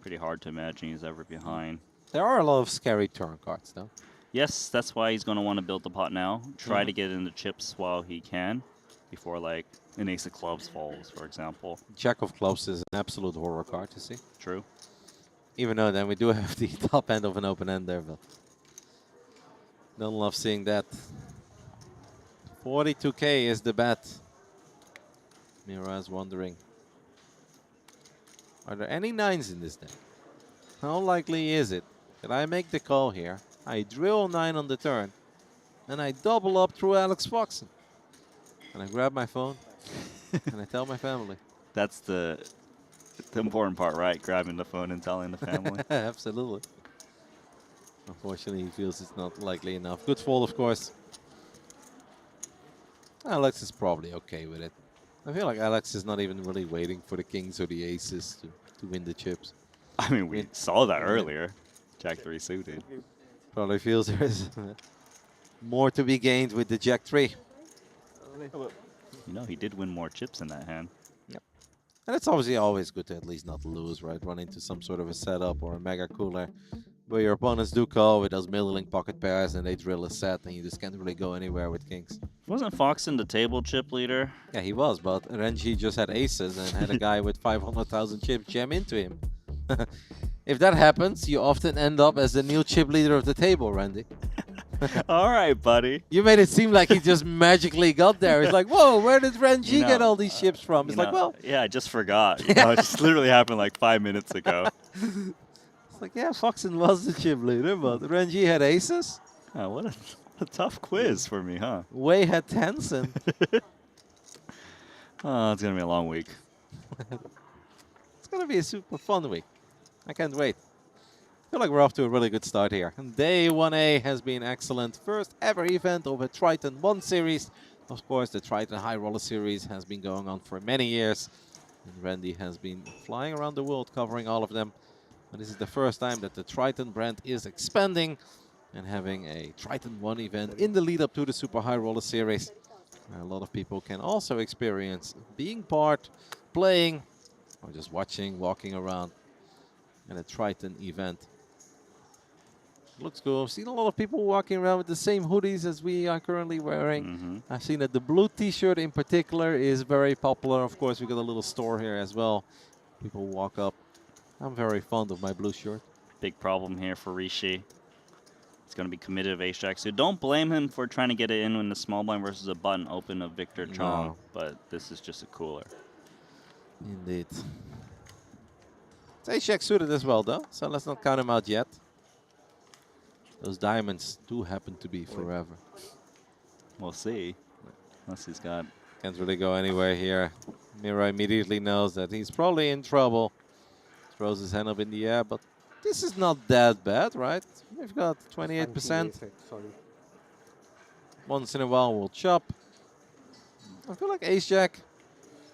Pretty hard to imagine he's ever behind. There are a lot of scary turn cards, though. Yes, that's why he's going to want to build the pot now. Try to get in the chips while he can, before like an ace of clubs falls, for example. Jack of clubs is an absolute horror card to see. True. Even though then we do have the top end of an open end there, but don't love seeing that. 42K is the bet. Mira is wondering, are there any 9s in this deck? How likely is it that I make the call here, I drill 9 on the turn, and I double up through Alex Foxen? And I grab my phone, and I tell my family. That's the important part, right? Grabbing the phone and telling the family. Absolutely. Unfortunately, he feels it's not likely enough. Good fold, of course. Alex is probably okay with it. I feel like Alex is not even really waiting for the kings or the aces to win the chips. I mean, we saw that earlier. Jack 3 suited. Probably feels there is more to be gained with the Jack 3. You know, he did win more chips in that hand. Yep. And it's obviously always good to at least not lose, right? Run into some sort of a setup or a mega cooler where your opponents do call with those middling pocket pairs and they drill a set and you just can't really go anywhere with kings. Wasn't Foxen the table chip leader? Yeah, he was, but Renji just had aces and had a guy with 500,000 chips jam into him. If that happens, you often end up as the new chip leader of the table, Randy. All right, buddy. You made it seem like he just magically got there. It's like, whoa, where did Renji get all these chips from? It's like, well... Yeah, I just forgot. You know, it just literally happened like 5 minutes ago. It's like, yeah, Foxen was the chip leader, but Renji had aces. Oh, what a tough quiz for me, huh? Wei had tens, and Oh, it's gonna be a long week. It's going to be a super fun week. I can't wait. I feel like we're off to a really good start here. And Day 1A has been excellent. First ever event of a Triton ONE series. Of course, the Triton High Roller series has been going on for many years. And Randy has been flying around the world covering all of them. And this is the first time that the Triton brand is expanding and having a Triton ONE event in the lead up to the Super High Roller series. A lot of people can also experience being part, playing, or just watching, walking around at a Triton event. Looks cool. I've seen a lot of people walking around with the same hoodies as we are currently wearing. I've seen that the blue t-shirt in particular is very popular. Of course, we got a little store here as well. People walk up. I'm very fond of my blue shirt. Big problem here for Rishi. He's going to be committed of ace-jack. So don't blame him for trying to get it in when the small blind versus a button open of Victor Chong. No. But this is just a cooler. Indeed. It's ace-jack suited as well, though. So let's not count him out yet. Those diamonds do happen to be forever. We'll see. Unless he's got... Can't really go anywhere here. Mira immediately knows that he's probably in trouble. Throws his hand up in the air, but this is not that bad, right? We've got 28%. Once in a while we'll chop. I feel like ace-jack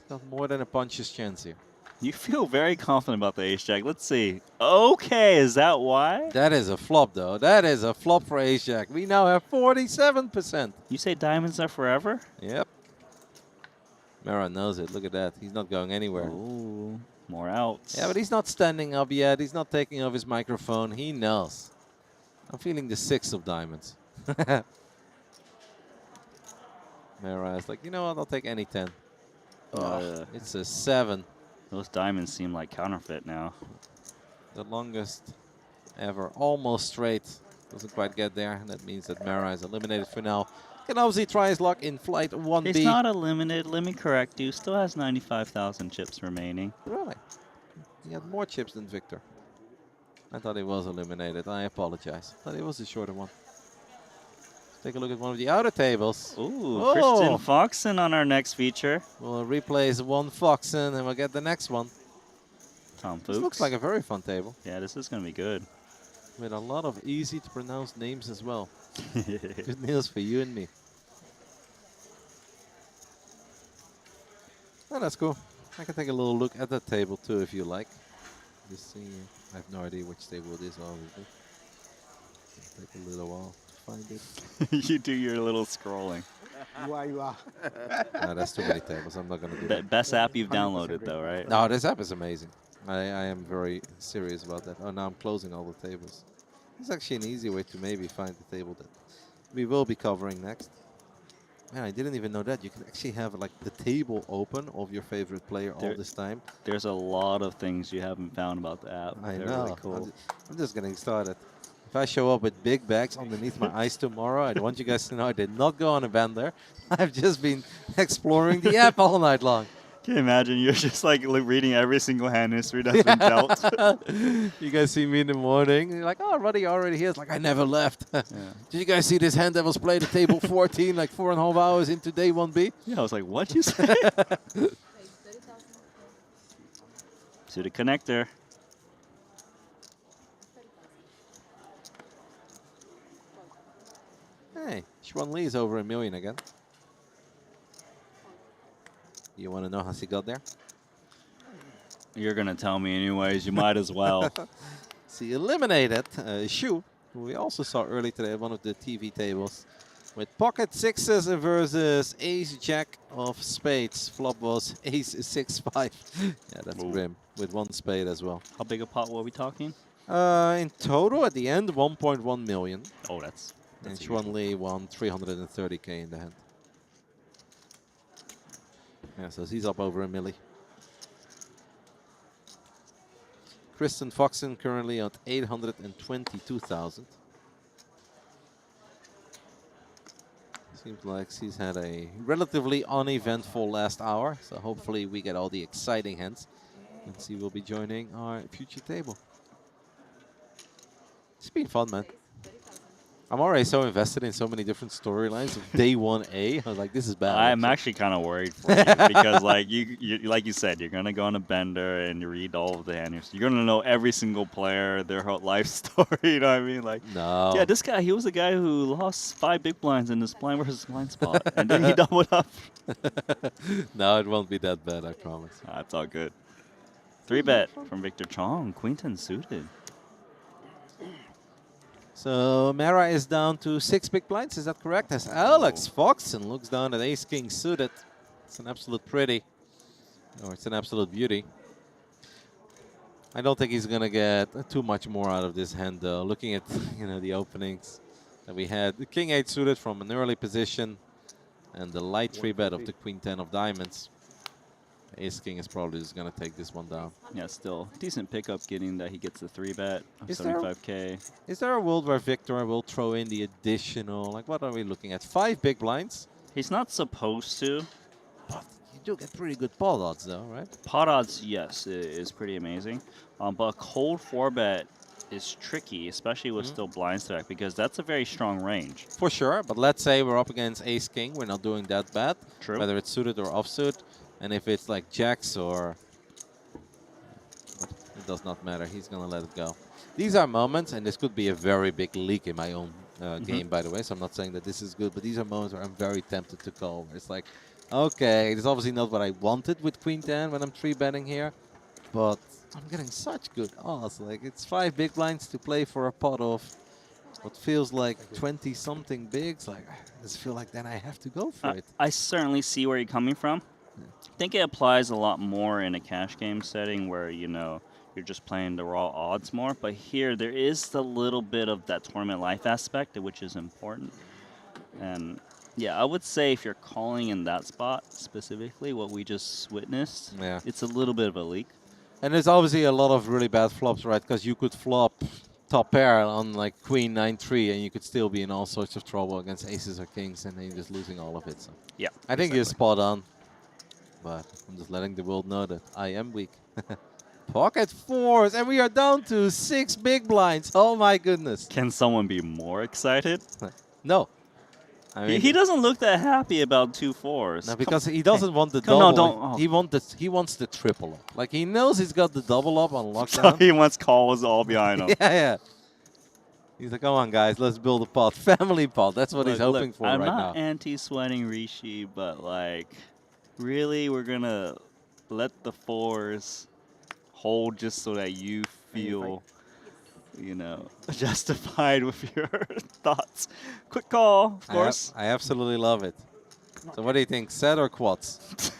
got more than a puncher's chance here. You feel very confident about the ace-jack. Let's see. Okay, is that why? That is a flop, though. That is a flop for ace-jack. We now have 47%. You say diamonds are forever? Yep. Mara knows it. Look at that. He's not going anywhere. Ooh, more outs. Yeah, but he's not standing up yet. He's not taking off his microphone. He knows. I'm feeling the 6 of diamonds. Mara is like, you know what? I'll take any 10. It's a 7. Those diamonds seem like counterfeit now. The longest ever, almost straight. Doesn't quite get there. That means that Mara is eliminated for now. Can obviously try his luck in flight 1B. He's not eliminated. Let me correct you. Still has 95,000 chips remaining. Really? He had more chips than Victor. I thought he was eliminated. I apologize. I thought he was the shorter one. Let's take a look at one of the outer tables. Ooh, Christian Foxen on our next feature. We'll replace one Foxen and we'll get the next one. Tom Fuchs. This looks like a very fun table. Yeah, this is going to be good. With a lot of easy to pronounce names as well. Good news for you and me. Oh, that's cool. I can take a little look at that table too if you like. Just see. I have no idea which table it is, obviously. It'll take a little while to find it. You do your little scrolling. You are. No, that's too many tables. I'm not going to do that. Best app you've downloaded, though, right? No, this app is amazing. I am very serious about that. Oh, now I'm closing all the tables. It's actually an easy way to maybe find the table that we will be covering next. Man, I didn't even know that. You can actually have like the table open of your favorite player all this time. There's a lot of things you haven't found about the app. I They're know. really cool. I'm just getting started. If I show up with big bags underneath my eyes tomorrow, I want you guys to know I did not go on a bender. I've just been exploring the app all night long. Can you imagine? You're just like reading every single hand history that's been dealt. You guys see me in the morning. You're like, oh, Ruddy already here. It's like, I never left. Did you guys see this hand that was played at table 14, like 4.5 hours into day 1B? Yeah, I was like, what'd you say? To the connector. Hey, Xuan Li is over $1 million again. You want to know how she got there? You're going to tell me anyways. You might as well. She eliminated Shu, who we also saw early today at one of the TV tables, with pocket sixes versus ace-jack of spades. Flop was ace-6-5. Yeah, that's grim, with one spade as well. How big a pot were we talking? In total, at the end, 1.1 million. Oh, that's and Xuan Li won 330K in the hand. Yeah, so he's up over $1 million. Kristen Foxen currently at 822,000. Seems like she's had a relatively uneventful last hour, so hopefully we get all the exciting hands, and she will be joining our future table. It's been fun, man. I'm already so invested in so many different storylines of day 1A. I was like, this is bad. I'm actually kind of worried for you because, like like you said, you're gonna go on a bender and you read all of the answers. You're gonna know every single player, their whole life story. You know what I mean? Like, no. Yeah, this guy, he was a guy who lost 5 big blinds in this blind versus blind spot, and then he doubled up. No, it won't be that bad, I promise. That's all good. 3-bet from Victor Chong, Queen 10 suited. So Mara is down to 6 big blinds, is that correct? As Alex Foxen looks down at Ace King suited. It's an absolute pretty, or it's an absolute beauty. I don't think he's gonna get too much more out of this hand though. Looking at the openings that we had, the King 8 suited from an early position, and the light 3-bet of the Queen 10 of diamonds. Ace King is probably just gonna take this one down. Yeah, still decent pickup getting that he gets the 3-bet of Is there- 75K. Is there a world where Victor will throw in the additional, like what are we looking at? 5 big blinds? He's not supposed to. You do get pretty good pot odds though, right? Pot odds, yes, is pretty amazing. But a cold 4-bet is tricky, especially with still blind stack, because that's a very strong range. For sure, but let's say we're up against Ace King. We're not doing that bad. True. Whether it's suited or offsuit. And if it's like jacks or... It does not matter. He's going to let it go. These are moments, and this could be a very big leak in my own game, by the way. So I'm not saying that this is good, but these are moments where I'm very tempted to call. Where it's like, okay, it's obviously not what I wanted with Queen 10 when I'm 3-betting here. But I'm getting such good odds. Like, it's 5 big blinds to play for a pot of what feels like 20-something bigs. Like, I just feel like then I have to go for it. I certainly see where you're coming from. I think it applies a lot more in a cash game setting where, you're just playing the raw odds more. But here, there is a little bit of that tournament life aspect, which is important. And, yeah, I would say if you're calling in that spot specifically, what we just witnessed, it's a little bit of a leak. And there's obviously a lot of really bad flops, right? Because you could flop top pair on like Queen 9-3, and you could still be in all sorts of trouble against aces or kings, and then you're just losing all of it. So yeah, I think you're spot on. But I'm just letting the world know that I am weak. Pocket 4s, and we are down to 6 big blinds. Oh my goodness. Can someone be more excited? No. I mean, he doesn't look that happy about 2 4s. No, because he doesn't want the Come double. on, don't. He wants the triple up. Like, he knows he's got the double up on So lockdown. he wants calls all behind him. Yeah. He's like, come on, guys, let's build a pot. Family pot. That's what he's hoping for I'm right now. not anti-sweating Rishi, but, like, really, we're going to let the 4s hold just so that you feel, justified with your thoughts. Quick call, of course. I absolutely love it. So what do you think, set or quads?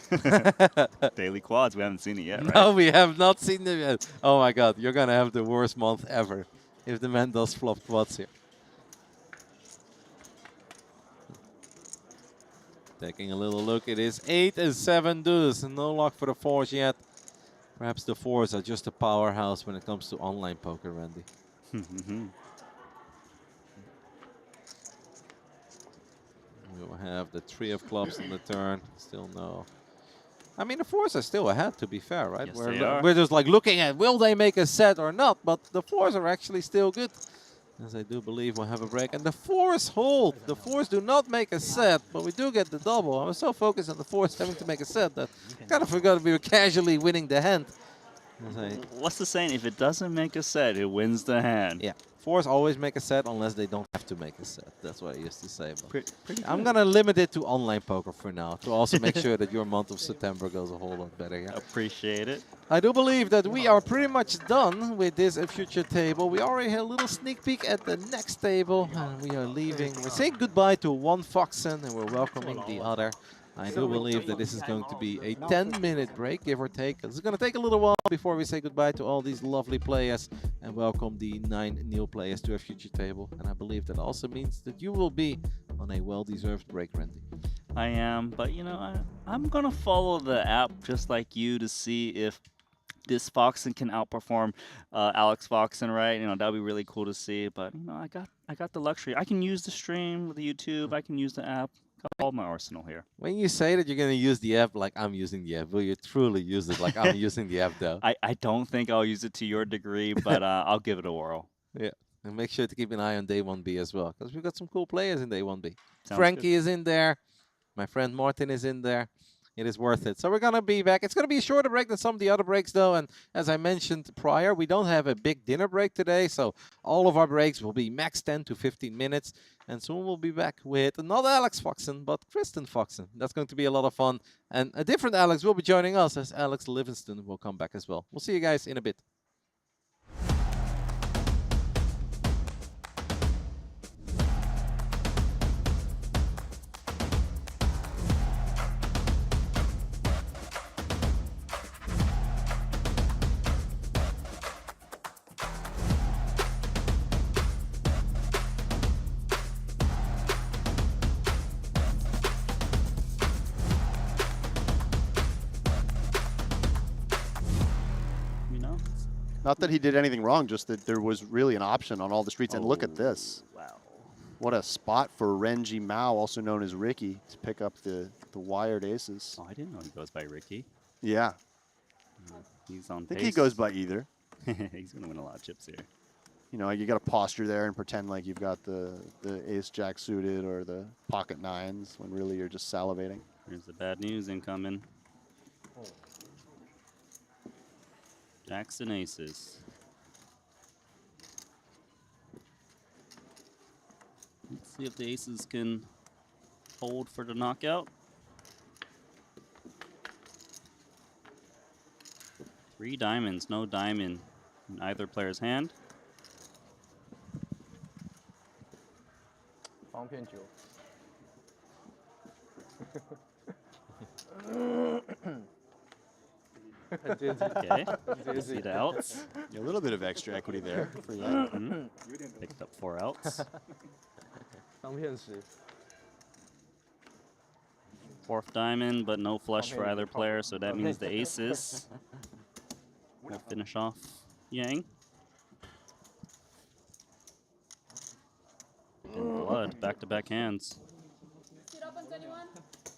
Daily quads, we haven't seen it yet, right? No, we have not seen them yet. Oh my God, you're going to have the worst month ever if the man does flop quads here. Taking a little look, it is 8 and 7 deuce, and no luck for the 4s yet. Perhaps the 4s are just a powerhouse when it comes to online poker, Randy. We'll have the 3 of clubs on the turn. Still no. I mean, the 4s are still ahead, to be fair, right? Yes, they are. We're just like looking at, will they make a set or not? But the 4s are actually still good. As I do believe we'll have a break. And the 4s hold. The 4s do not make a set, but we do get the double. I was so focused on the 4s having to make a set that I kind of forgot we were casually winning the hand. What's the saying? If it doesn't make a set, it wins the hand. Yeah. 4s always make a set unless they don't have to make a set. That's what I used to say. But Pretty I'm going to limit it to online poker for now to also make sure that your month of September goes a whole lot better. Yeah? Appreciate it. I do believe that we are pretty much done with this future table. We already had a little sneak peek at the next table. And we are leaving. We're saying goodbye to one Foxen and we're welcoming the other. I do believe that this is going to be a 10-minute break, give or take. It's going to take a little while before we say goodbye to all these lovely players and welcome the 9 new players to our future table. And I believe that also means that you will be on a well-deserved break, Randy. I am, but I'm going to follow the app just like you to see if this Foxen can outperform Alex Foxen, right? That would be really cool to see. But, I got the luxury. I can use the stream, the YouTube. I can use the app. All my arsenal here. When you say that you're going to use the app like I'm using the app, will you truly use it like I'm using the app, though? I don't think I'll use it to your degree, but I'll give it a whirl. Yeah. And make sure to keep an eye on day 1B as well, because we've got some cool players in day 1B. Sounds Frankie good. is in there. My friend Martin is in there. It is worth it. So we're going to be back. It's going to be a shorter break than some of the other breaks, though. And as I mentioned prior, we don't have a big dinner break today. So all of our breaks will be max 10 to 15 minutes. And soon we'll be back with not Alex Foxen, but Kristen Foxen. That's going to be a lot of fun. And a different Alex will be joining us, as Alex Livingston will come back as well. We'll see you guys in a bit. Not that he did anything wrong, just that there was really an option on all the streets. And look at this. Wow. What a spot for Renji Mao, also known as Ricky, to pick up the wired aces. Oh, I didn't know he goes by Ricky. Yeah. He's on I think pace. he goes by either. He's going to win a lot of chips here. You know, you got to posture there and pretend like you've got the ace-jack suited or the pocket nines when really you're just salivating. Here's the bad news incoming. Jacks and aces. Let's see if the aces can hold for the knockout. 3 diamonds, no diamond in either player's hand. 方片9。Okay, let's see the outs. A little bit of extra equity there for you. Picked up 4 outs. 方片10。 4th diamond, but no flush for either player, so that means the aces will finish off Yang. And blood, back-to-back hands.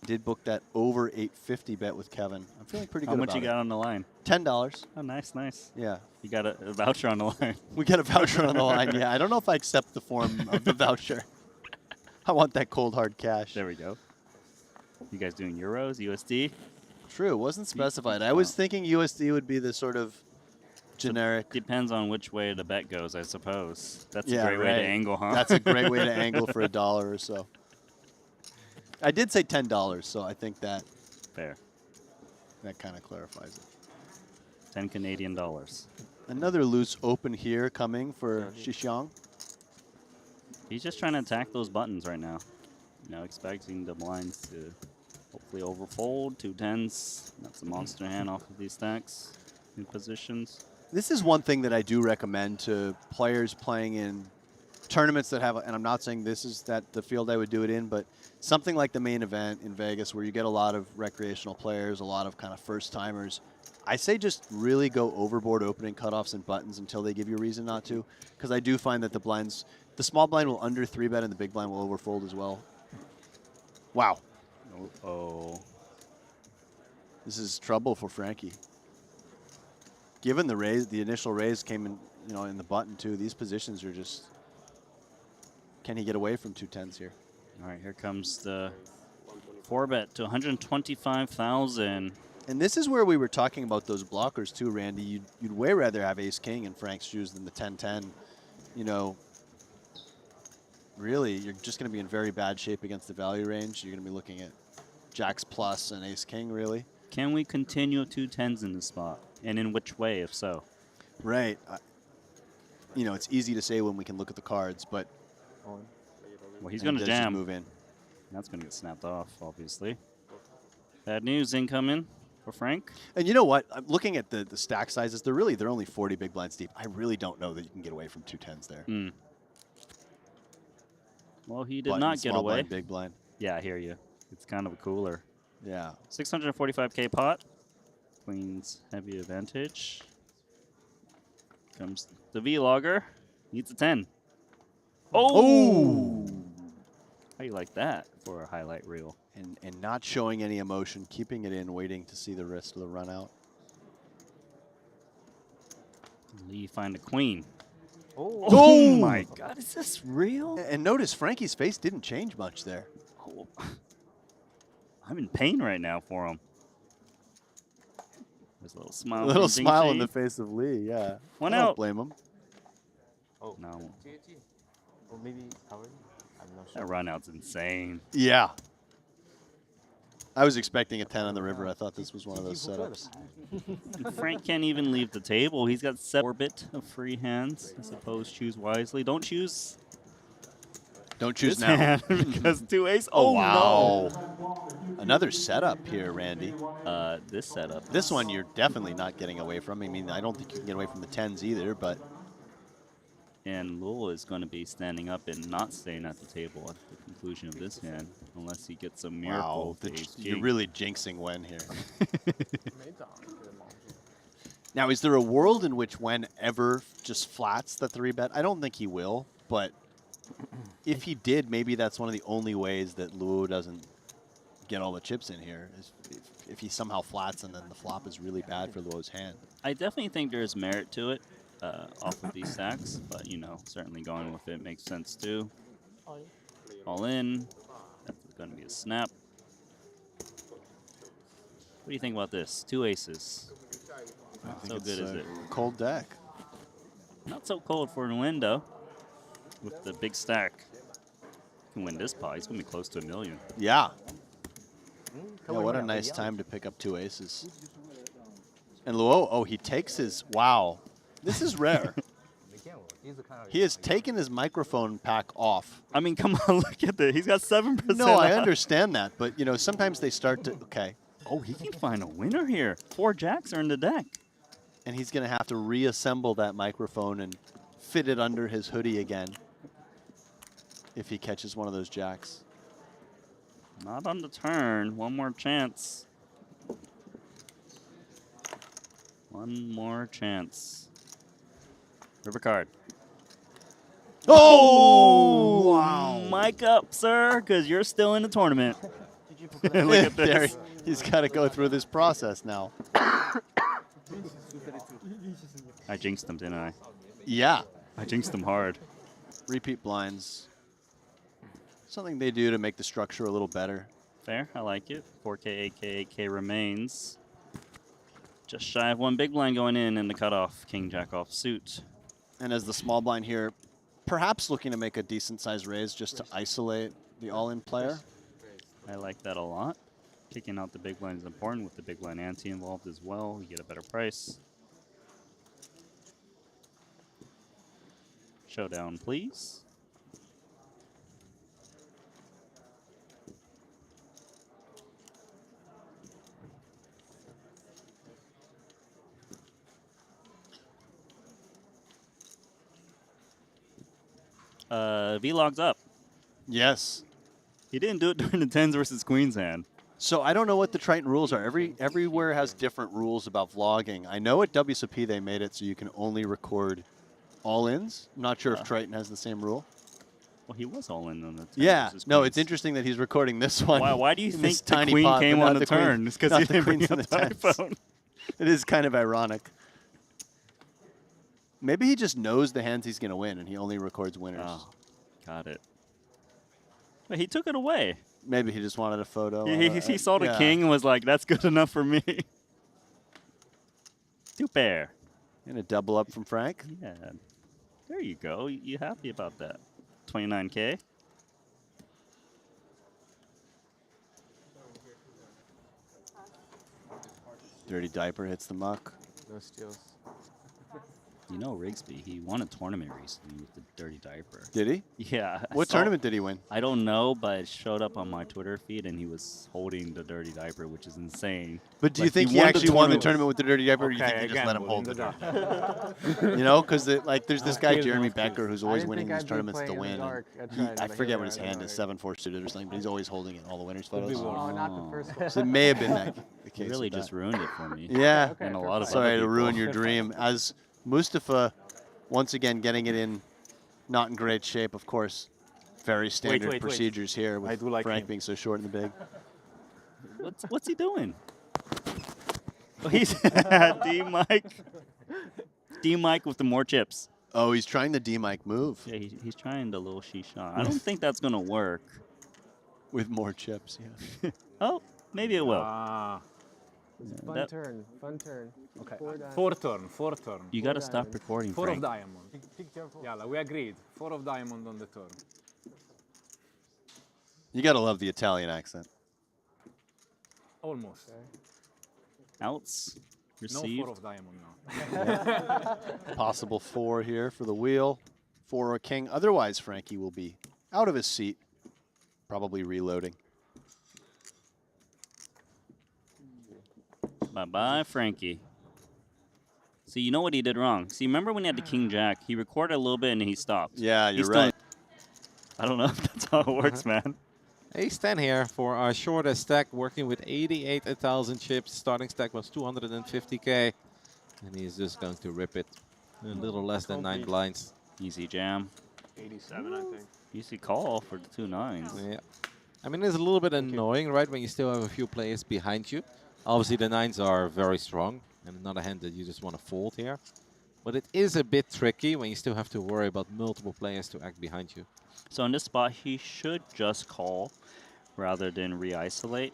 Did book that over 850 bet with Kevin. I'm feeling pretty good How much about you got on the line? $10. Oh, nice, nice. Yeah. You got a voucher on the line. We got a voucher on the line, yeah. I don't know if I accept the form of the voucher. I want that cold, hard cash. There we go. You guys doing euros, USD? True, it wasn't specified. I was thinking USD would be the sort of generic. Depends on which way the bet goes, I suppose. That's Yeah, a great way right. to angle, huh? That's a great way to angle for $1 or so. I did say $10, so I think that fair. That kind of clarifies it. 10 Canadian dollars. Another loose open here coming for Xixiang. He's just trying to attack those buttons right now. You know, expecting the blinds to hopefully overfold. 2 10s. That's a monster hand off of these stacks in positions. This is one thing that I do recommend to players playing in tournaments that have, and I'm not saying this is the field I would do it in, but something like the main event in Vegas where you get a lot of recreational players, a lot of kind of first timers. I say just really go overboard opening cutoffs and buttons until they give you a reason not to, because I do find that the small blind will under 3-bet and the big blind will overfold as well. Wow. Oh. This is trouble for Frankie. Given the raise, the initial raise came in, you know, in the button too. These positions are just. Can he get away from 2 10s here? All right, here comes the 4-bet to 125,000. And this is where we were talking about those blockers too, Randy. You'd way rather have Ace King in Frank's shoes than the 10-10. You know, really, you're just going to be in very bad shape against the value range. You're going to be looking at Jacks plus and Ace King, really. Can we continue 2 10s in this spot? And in which way, if so? Right. You know, it's easy to say when we can look at the cards, but well, he's going to jam. Move in. That's going to get snapped off, obviously. Bad news incoming for Frank. And you know what? I'm looking at the stack sizes. They're only 40 big blinds deep. I really don't know that you can get away from 2 10s there. Mm. Well, he did Button, not get small away. Blind, big blind. Yeah, I hear you. It's kind of a cooler. Yeah. 645K pot. Queen's heavy advantage. Comes the V-Logger. Needs a 10. Oh! How you like that for a highlight reel? And not showing any emotion, keeping it in, waiting to see the rest of the run out. Lee find a queen. Oh my God, is this real? And notice Frankie's face didn't change much there. Oh. I'm in pain right now for him. There's a little smile. A little from smile Ding on the Chi. face of Lee, yeah. One I don't out. blame him. Oh. No. Or maybe covered? I'm not sure. That run out's insane. Yeah. I was expecting a 10 on the river. I thought this was one of those setups. Frank can't even leave the table. He's got 7 orbit of free hands. I suppose choose wisely. Don't choose. Don't choose This now. hand because 2 ace. Oh, Oh, wow. no. Another setup here, Randy. This setup. This one you're definitely not getting away from. I mean, I don't think you can get away from the 10s either, but... And Lul is going to be standing up and not staying at the table at the conclusion of this hand, unless he gets a miracle. Wow, ace you're king. really jinxing Wen here. Now, is there a world in which Wen ever just flats the 3-bet? I don't think he will, but if he did, maybe that's one of the only ways that Luo doesn't get all the chips in here, is if he somehow flats and then the flop is really bad for Luo's hand. I definitely think there's merit to it off of these stacks, but, you know, certainly going with it makes sense too. All in. That's going to be a snap. What do you think about this? 2 aces. Not so good, is it? Cold deck. Not so cold for a win, though. With the big stack. Can win this pot. He's going to be close to $1 million. Yeah. Yeah, what a nice time to pick up 2 aces. And Luo, oh, he takes his, wow. This is rare. He has taken his microphone pack off. I mean, come on, look at that. He's got 7%. No, I understand that, but, you know, sometimes they start to, okay. Oh, he can find a winner here. 4 jacks are in the deck. And he's going to have to reassemble that microphone and fit it under his hoodie again if he catches one of those jacks. Not on the turn. One more chance. One more chance. River card. Oh! Wow. Mic up, sir, because you're still in the tournament. Look at There, this. he's got to go through this process now. I jinxed him, didn't I? Yeah. I jinxed him hard. Repeat blinds. Something they do to make the structure a little better. Fair, I like it. 4K, 8K, 8K remains. Just shy of 1 big blind going in the cutoff. King, jack off suit. And as the small blind here, perhaps looking to make a decent size raise just to isolate the all-in player. I like that a lot. Kicking out the big blind is important with the big blind ante involved as well. You get a better price. Showdown, please. Vlog's up. Yes. He didn't do it during the 10s versus queens hand. So I don't know what the Triton rules are. Everywhere has different rules about vlogging. I know at WSOP they made it so you can only record all-ins. I'm not sure if Triton has the same rule. Well, he was all in on the 10 Yeah. versus No, queens. it's interesting that he's recording this one. Why do you in think this the tiny queen pot, came but on not the queen- turn? It's because not he the didn't bring queens up and the the tens. iPhone. It is kind of ironic. Maybe he just knows the hands he's going to win, and he only records winners. Oh, got it. But he took it away. Maybe he just wanted a photo. He saw the yeah. king and was like, that's good enough for me. 2 pair. And a double up from Frank. Yeah. There you go. You happy about that? 29K. Dirty diaper hits the muck. No steals. You know Rigsby, he won a tournament recently with the dirty diaper. Did he? Yeah. I What saw- tournament did he win? I don't know, but it showed up on my Twitter feed, and he was holding the dirty diaper, which is insane. But do you Like, think he won the actually won the tournament with the dirty diaper, or do you think Okay, they just let him again, hold the we're in diaper? You know, because like there's this guy, Jeremy Becker, who's always didn't winning think these I'd be tournaments to playing in win. the dark and at he- Triton, I but forget here what his I am, hand is, 7-4 suited or something, but he's always holding it, all the winners' photos. Oh, not the first one. So it may have been that the case. He really with just that. ruined it for me. Yeah. And a lot of Sorry other to ruin people. your dream. As Mustafa, once again, getting it in not in great shape, of course. Very standard wait. procedures here I with do like Frank him. being so short and big. What's he doing? Oh, he's D Mike. D Mike with the more chips. Oh, he's trying the D-Mike move. Yeah, he's trying the little Shisha. I don't think that's going to work. With more chips, yeah. Oh, maybe it will. Ah. Fun turn. Fun turn. Okay. Four Four turn. You got to stop recording, Four Frank. of diamond. Yeah, we agreed. 4 of diamond on the turn. You gotta love the Italian accent. Almost. Outs. No Receive. 4 of diamond now. Possible 4 here for the wheel. 4 or king. Otherwise, Frankie will be out of his seat. Probably reloading. Bye-bye, Frankie. See, you know what he did wrong. See, remember when he had the King Jack? He recorded a little bit and he stopped. Yeah, you're He's right. I don't know if that's how it works, man. Ace 10 here for our shortest stack, working with 88,000 chips. Starting stack was 250k, and he's just going to rip it. A little less than 9 blinds. Easy jam. 87, I think. Easy call for the 2 nines. Yeah. I mean, it's a little bit annoying, right, when you still have a few players behind you. Obviously, the 9s are very strong, and not a hand that you just want to fold here. But it is a bit tricky when you still have to worry about multiple players to act behind you. So in this spot, he should just call rather than re-isolate.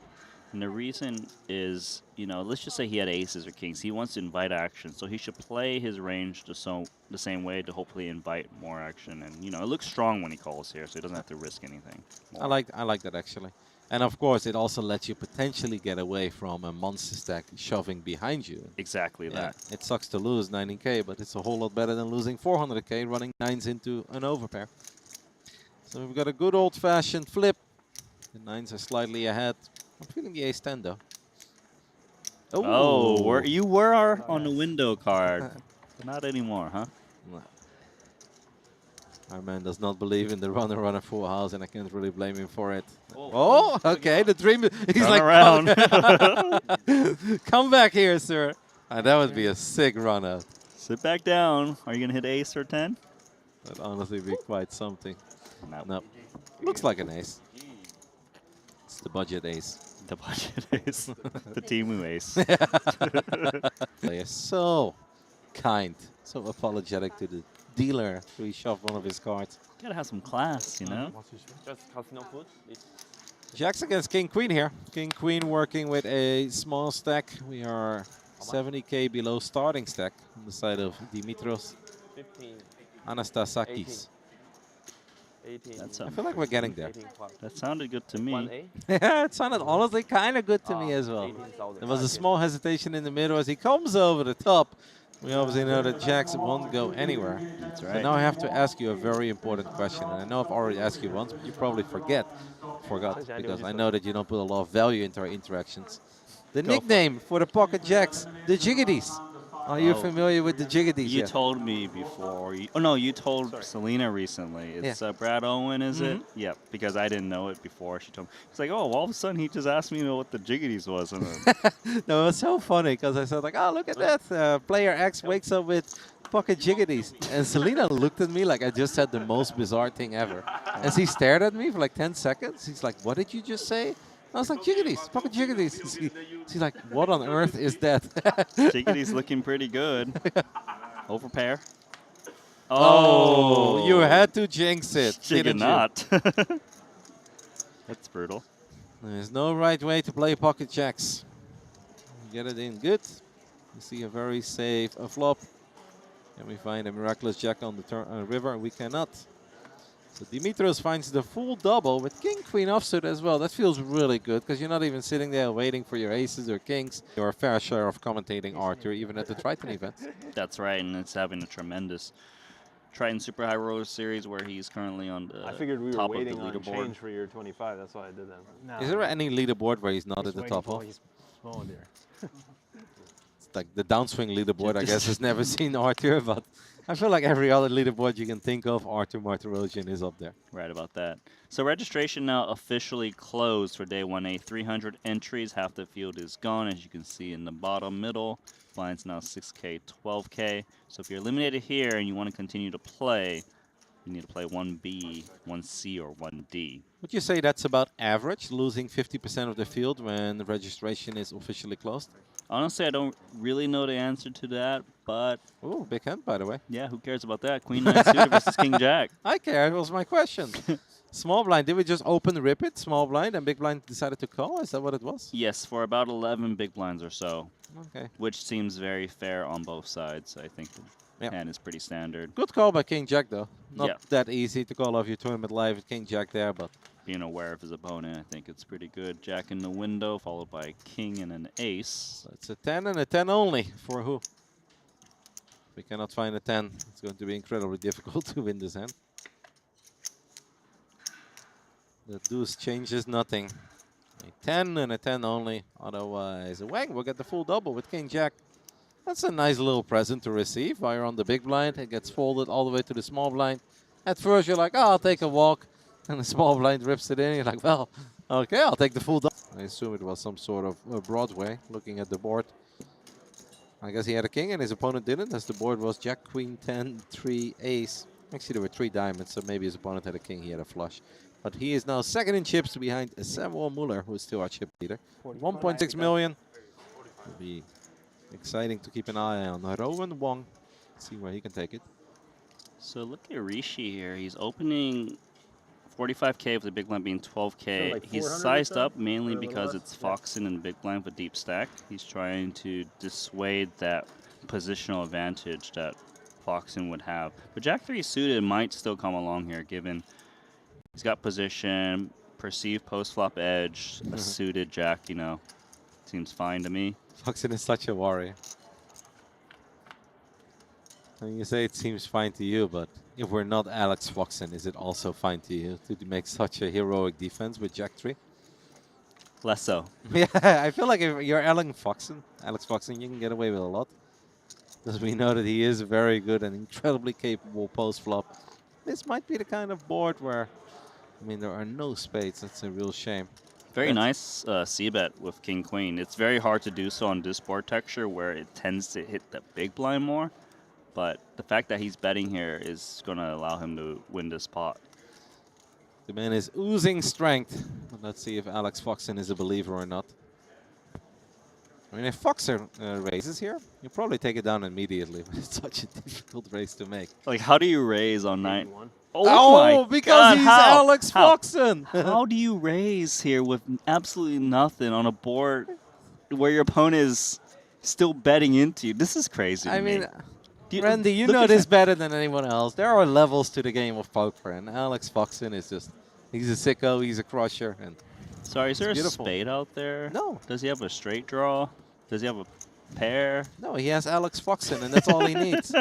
And the reason is, you know, let's just say he had aces or kings. He wants to invite action, so he should play his range the same way to hopefully invite more action. And, you know, it looks strong when he calls here, so he doesn't have to risk anything more. I like that, actually. And, of course, it also lets you potentially get away from a monster stack shoving behind you. Exactly that. It sucks to lose 90k, but it's a whole lot better than losing 400k running 9s into an overpair. So we've got a good old-fashioned flip. The 9s are slightly ahead. I'm feeling the ace 10 though. Oh, you were on the window card. Not anymore, huh? No. Our man does not believe in the runner full house, and I can't really blame him for it. Oh, okay, the dream. He's Turn like, around. Come back here, sir. That would be a sick run out. Sit back down. Are you going to hit ace or 10? That'd honestly be quite something. No. Nope. Looks like an ace. It's the budget ace. The budget ace. The Timu ace. They are so kind, so apologetic to the dealer who he shoved one of his cards. Gotta have some class, you know? Just casino food. Jacks against King Queen here. King Queen working with a small stack. We are 70k below starting stack on the side of Dimitros 15. Anastasakis. 18. I feel like we're getting there. That sounded good to me. 1A? Yeah, it sounded honestly kind of good to me as well. 18,000. There was a small hesitation in the middle as he comes over the top. We obviously know that Jacks won't go anywhere. That's But right. now I have to ask you a very important question. And I know I've already asked you once, but you probably forgot because I know that you don't put a lot of value into our interactions. The nickname for the Pocket Jacks, the Jiggities. Are you familiar with the Jiggities? You told me before. You told Selena recently. It's Brad Owen, is it? Yep, because I didn't know it before. She told me. It's like, oh, all of a sudden he just asked me what the Jiggities was. And No, it was so funny because I said, like, oh, look at that. Player X wakes up with Pocket Jiggities. And Selena looked at me like I just said the most bizarre thing ever. And she stared at me for like 10 seconds. She's like, what did you just say? I was like, Jiggities, Pocket Jiggities. She's like, what on earth is that? Jiggity's looking pretty good. Overpair. Oh, you had to jinx it. Jig didn't you? not. That's brutal. There's no right way to play Pocket Jacks. Get it in good. You see a very safe flop. And we find a miraculous jack on the river, and we cannot. So Dimitros finds the full double with King Queen offsuit as well. That feels really good because you're not even sitting there waiting for your aces or kings. Your fair share of commentating Arthur, even at the Triton event. That's right, and it's having a tremendous Triton Super High Roller Series where he's currently on the I figured we were top waiting of the on leaderboard. change for year 25. That's why I did that. No. Is there any leaderboard where he's not at the top of? He's small there. It's like the downswing leaderboard, I guess, has never seen Arthur, but I feel like every other leaderboard you can think of, Arthur Martirosian is up there. Right about that. So registration now officially closed for day 1A. 300 entries. Half the field is gone, as you can see in the bottom middle. Blinds now 6K, 12K. So if you're eliminated here and you want to continue to play, You need to play 1B, 1C, or 1D. Would you say that's about average, losing 50% of the field when the registration is officially closed? Honestly, I don't really know the answer to that, but... Oh, big hand, by the way. Yeah, who cares about that? Queen 9 suited versus King Jack. I care. It was my question. Small blind. Did we just open rip it, small blind, and big blind decided to call? Is that what it was? Yes, for about 11 big blinds or so. Okay. Which seems very fair on both sides. I think the hand is pretty standard. Good call by King Jack, though. Not Yeah. that easy to call off your tournament live with King Jack there, but... Being aware of his opponent, I think it's pretty good. Jack in the window, followed by a king and an ace. So it's a 10 and a 10 only for who? We cannot find a 10. It's going to be incredibly difficult to win this hand. The deuce changes nothing. A 10 and a 10 only. Otherwise, Wang will get the full double with King Jack. That's a nice little present to receive while you're on the big blind. It gets folded all the way to the small blind. At first, you're like, oh, I'll take a walk. And the small blind rips it in. You're like, well, okay, I'll take the full double. I assume it was some sort of Broadway, looking at the board. I guess he had a king and his opponent didn't, as the board was Jack, Queen, 10, 3, ace. Actually, there were 3 diamonds, so maybe his opponent had a king, he had a flush. But he is now second in chips behind Samuel Muller, who is still our chip leader. 1.6 million. Will be exciting to keep an eye on. Rowan Wong, see where he can take it. So look at Rishi here. He's opening 45K with the big blind being 12K. like He's 400 or sized so? up mainly Or a little because less? it's Foxen and big blind with deep stack. He's trying to dissuade that positional advantage that Foxen would have. But Jack 3 suited might still come along here, given he's got position, perceived post-flop edge, a suited Jack, you know, seems fine to me. Foxen is such a warrior. I mean, you say it seems fine to you, but if we're not Alex Foxen, is it also fine to you to make such a heroic defense with Jack 3? Less so. Yeah, I feel like if you're Alex Foxen, you can get away with a lot. Because we know that he is very good and incredibly capable post-flop. This might be the kind of board where, I mean, there are no spades. That's a real shame. Very nice c-bet with King-Queen. It's very hard to do so on this board texture where it tends to hit the big blind more. But the fact that he's betting here is going to allow him to win this pot. The man is oozing strength. Let's see if Alex Foxen is a believer or not. I mean, if Foxen raises here, you probably take it down immediately. But it's such a difficult raise to make. Like, how do you raise on 9? Oh, my because God, he's how? Alex Foxen. How do you raise here with absolutely nothing on a board where your opponent is still betting into you? This is crazy to I mean, me. Randy, you look know at this that. better than anyone else. There are levels to the game of poker, and Alex Foxen is just, he's a sicko, he's a crusher. And Sorry, is there a beautiful. spade out there? No. Does he have a straight draw? Does he have a pair? No, he has Alex Foxen, and that's all he needs.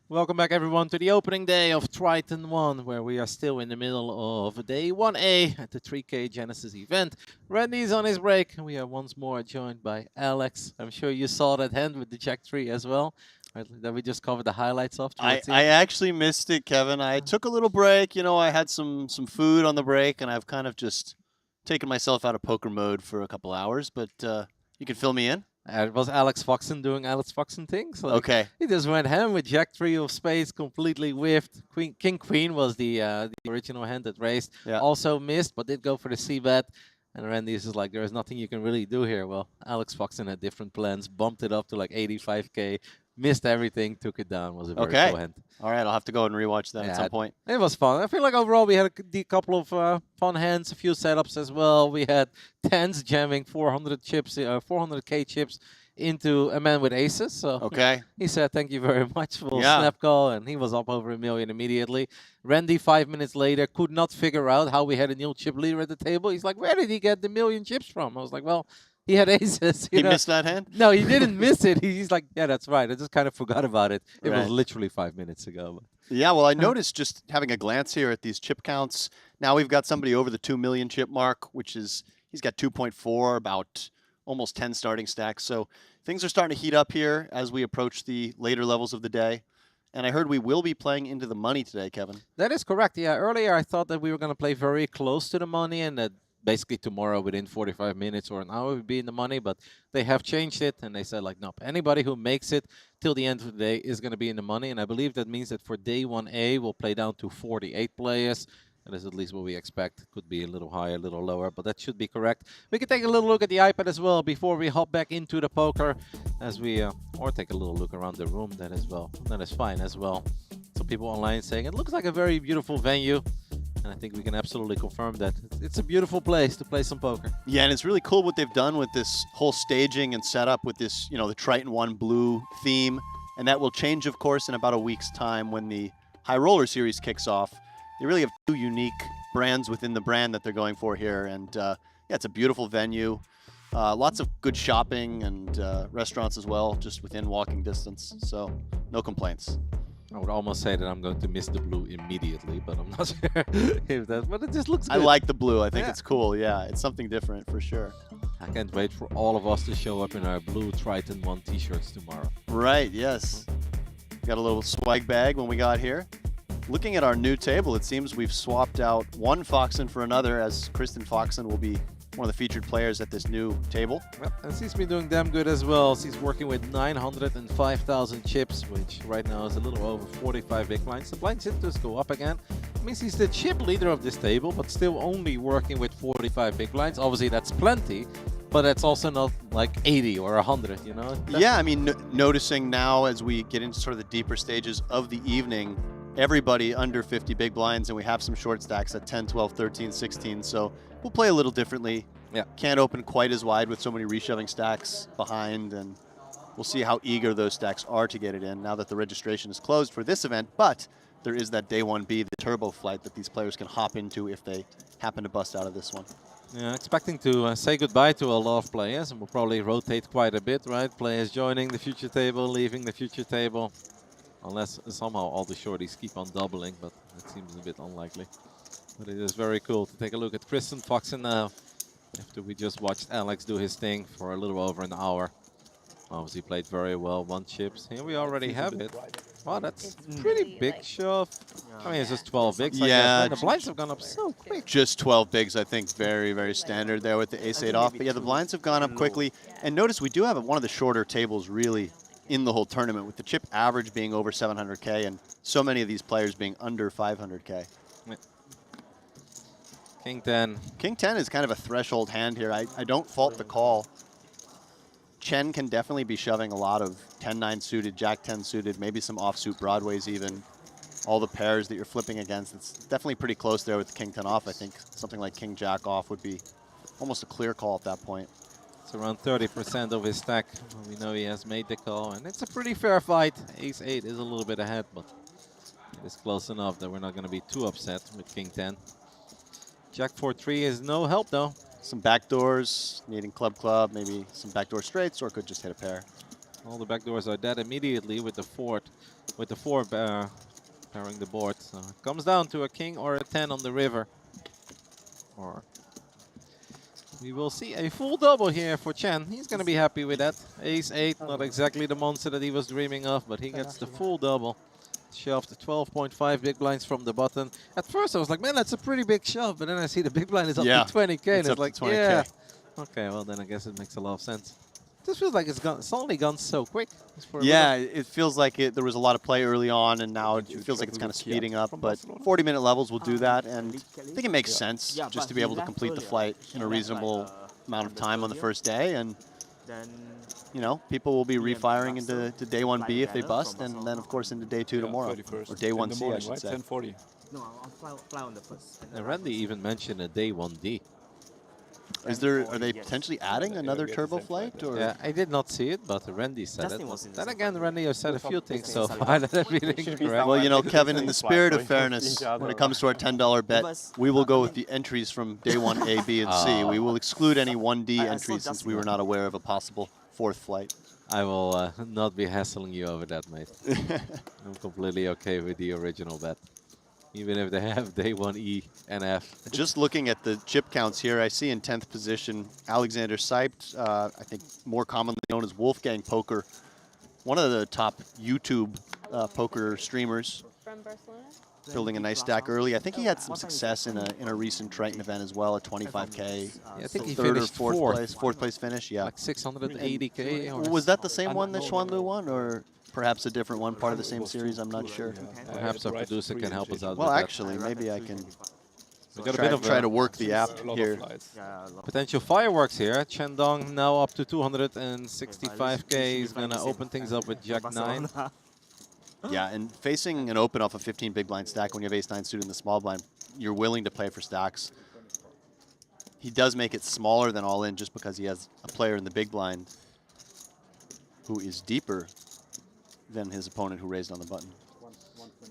Welcome back, everyone, to the opening day of Triton ONE, where we are still in the middle of day 1A at the 3K Genesis event. Randy's on his break, and we are once more joined by Alex. I'm sure you saw that hand with the Jack 3 as well, right, that we just covered the highlights of. I actually missed it, Kevin. I took a little break. You know, I had some food on the break, and I've kind of just taken myself out of poker mode for a couple hours, but you can fill me in. It was Alex Foxen doing Alex Foxen things. Like, Okay. He just went ham with Jack 3 of spades, completely whiffed. King Queen was the original hand that raised. Yeah. Also missed, but did go for the c-bet. And Randy's just like, there is nothing you can really do here. Well, Alex Foxen had different plans, bumped it up to like 85K, missed everything, took it down. Was a very cool hand. All right, I'll have to go and rewatch that at some point. It was fun. I feel like overall we had a couple of fun hands, a few setups as well. We had tens jamming 400K chips into a man with aces. So Okay. he said, thank you very much for Yeah. snap call, and he was up over $1 million immediately. Randy, 5 minutes later, could not figure out how we had a new chip leader at the table. He's like, where did he get the $1 million chips from? I was like, well, he had aces. He missed that hand? No, he didn't miss it. He's like, yeah, that's right. I just kind of forgot about it. It was Right. literally 5 minutes ago. But Yeah, well, I noticed just having a glance here at these chip counts. Now we've got somebody over the 2 million chip mark, which is, he's got 2.4, about almost 10 starting stacks. So things are starting to heat up here as we approach the later levels of the day. And I heard we will be playing into the money today, Kevin. That is correct. Yeah, earlier I thought that we were going to play very close to the money and that basically tomorrow within 45 minutes or an hour we'd be in the money, but they have changed it and they said like, nope, anybody who makes it till the end of the day is going to be in the money. And I believe that means that for day 1A, we'll play down to 48 players. That is at least what we expect. Could be a little higher, a little lower, but that should be correct. We can take a little look at the iPad as well before we hop back into the poker, as we or take a little look around the room. That as well. That is fine as well. Some people online saying it looks like a very beautiful venue, and I think we can absolutely confirm that it's a beautiful place to play some poker. Yeah, and it's really cool what they've done with this whole staging and setup with this, you know, the Triton ONE blue theme, and that will change, of course, in about a week's time when the High Roller Series kicks off. They really have two unique brands within the brand that they're going for here. And yeah, it's a beautiful venue. Lots of good shopping and restaurants as well, just within walking distance. So no complaints. I would almost say that I'm going to miss the blue immediately, but I'm not sure if that, but it just looks good. I like the blue. I think it's cool. Yeah, it's something different for sure. I can't wait for all of us to show up in our blue Triton ONE t-shirts tomorrow. Right, yes. Got a little swag bag when we got here. Looking at our new table, it seems we've swapped out one Foxen for another, as Kristen Foxen will be one of the featured players at this new table. Yep, and she's been doing damn good as well. She's working with 905,000 chips, which right now is a little over 45 big blinds. The blind chip does go up again. It means he's the chip leader of this table, but still only working with 45 big blinds. Obviously, that's plenty, but that's also not like 80 or 100, you know? Definitely. Yeah, I mean, noticing now as we get into sort of the deeper stages of the evening, everybody under 50 big blinds, and we have some short stacks at 10, 12, 13, 16. So we'll play a little differently. Yeah. Can't open quite as wide with so many reshoving stacks behind, and we'll see how eager those stacks are to get it in now that the registration is closed for this event. But there is that day 1B, the turbo flight that these players can hop into if they happen to bust out of this one. Yeah, expecting to say goodbye to a lot of players, and we'll probably rotate quite a bit, right? Players joining the future table, leaving the future table. Unless somehow all the shorties keep on doubling, but that seems a bit unlikely. But it is very cool to take a look at Kristen Foxen now. After we just watched Alex do his thing for a little over an hour. Obviously played very well, 1 chips. Here we already have it. Wow, that's pretty big shove. I mean, it's just 12 bigs. Yeah. The blinds have gone up so quick. Just 12 bigs, I think, very, very standard there with the ace-8 off. But yeah, the blinds have gone up quickly. And notice we do have one of the shorter tables really in the whole tournament, with the chip average being over 700K and so many of these players being under 500K. Yeah. King 10. King 10 is kind of a threshold hand here. I don't fault the call. Chen can definitely be shoving a lot of 10-9 suited, Jack-10 suited, maybe some offsuit Broadways even. All the pairs that you're flipping against, it's definitely pretty close there with the King 10 off. I think something like King Jack off would be almost a clear call at that point. It's around 30% of his stack. We know he has made the call, and it's a pretty fair fight. Ace-8 is a little bit ahead, but it's close enough that we're not going to be too upset with King 10. Jack-4-3 is no help, though. Some backdoors, needing club, maybe some backdoor straights, or could just hit a pair. All the backdoors are dead immediately with the 4 pairing the board. So it comes down to a king or a 10 on the river. Or we will see a full double here for Chen. He's going to be happy with that. Ace-8, not exactly the monster that he was dreaming of, but he gets the full double. Shoved 12.5 big blinds from the button. At first I was like, man, that's a pretty big shove, but then I see the big blind is up to 20K, and it's like, yeah. Okay, well then I guess it makes a lot of sense. This feels like it's only gone so quick. Yeah, it feels like there was a lot of play early on, and now it feels like it's kind of speeding up. But 40-minute levels will do that, and I think it makes sense just to be able to complete the flight in a reasonable amount of time on the first day. And you know, people will be refiring into day 1B if they bust, and then of course into day 2 tomorrow, or day 1C, I should say. 10:40. No, I'll fly on the first. And Randy even mentioned a day 1D. Are they potentially adding another turbo flight? Or? Yeah, I did not see it, but Randy said it. Then again, Randy has said a few things so far that I really think correct. Well, you know, Kevin, in the spirit of fairness, when it comes to our $10 bet, we will go with the entries from day 1 A, B, and C. We will exclude any 1D entries since we were not aware of a possible 4th flight. I will not be hassling you over that, mate. I'm completely okay with the original bet. Even if they have day 1 E and F. Just looking at the chip counts here, I see in 10th position Alexander Seipt, I think more commonly known as Wolfgang Poker, one of the top YouTube poker streamers. From Barcelona? Building a nice stack early. I think he had some success in a recent Triton event as well, a 25K. Yeah, I think he third or finished fourth place finish. Yeah, like 680K. Or was that the same one that Xuanlu won, or perhaps a different one, part of the same series? I'm not sure. Perhaps our producer can help us out. Well, with actually, maybe I can we got a bit of try to work the app here. Potential fireworks here. Chendong now up to 265K. He's gonna open things up with Jack 9. Yeah, and facing an open off a 15 big blind stack when you have ace-9 suited in the small blind, you're willing to play for stacks. He does make it smaller than all in just because he has a player in the big blind who is deeper than his opponent who raised on the button.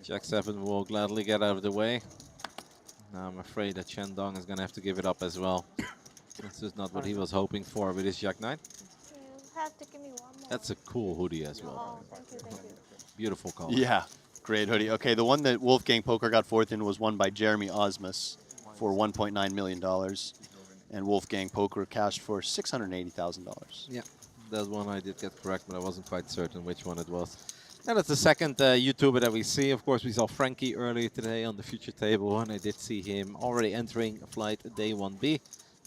Jack 7 will gladly get out of the way. Now I'm afraid that Chendong is gonna have to give it up as well. This is not what he was hoping for with his Jack 9. You have to give me one more. That's a cool hoodie as well. Oh, thank you, thank you. Beautiful color. Yeah, great hoodie. Okay, the one that Wolfgang Poker got fourth in was won by Jeremy Osmus for $1.9 million. And Wolfgang Poker cashed for $680,000. Yeah, that one I did get correct, but I wasn't quite certain which one it was. And it's the second YouTuber that we see. Of course, we saw Frankie earlier today on the future table, and I did see him already entering flight day 1B.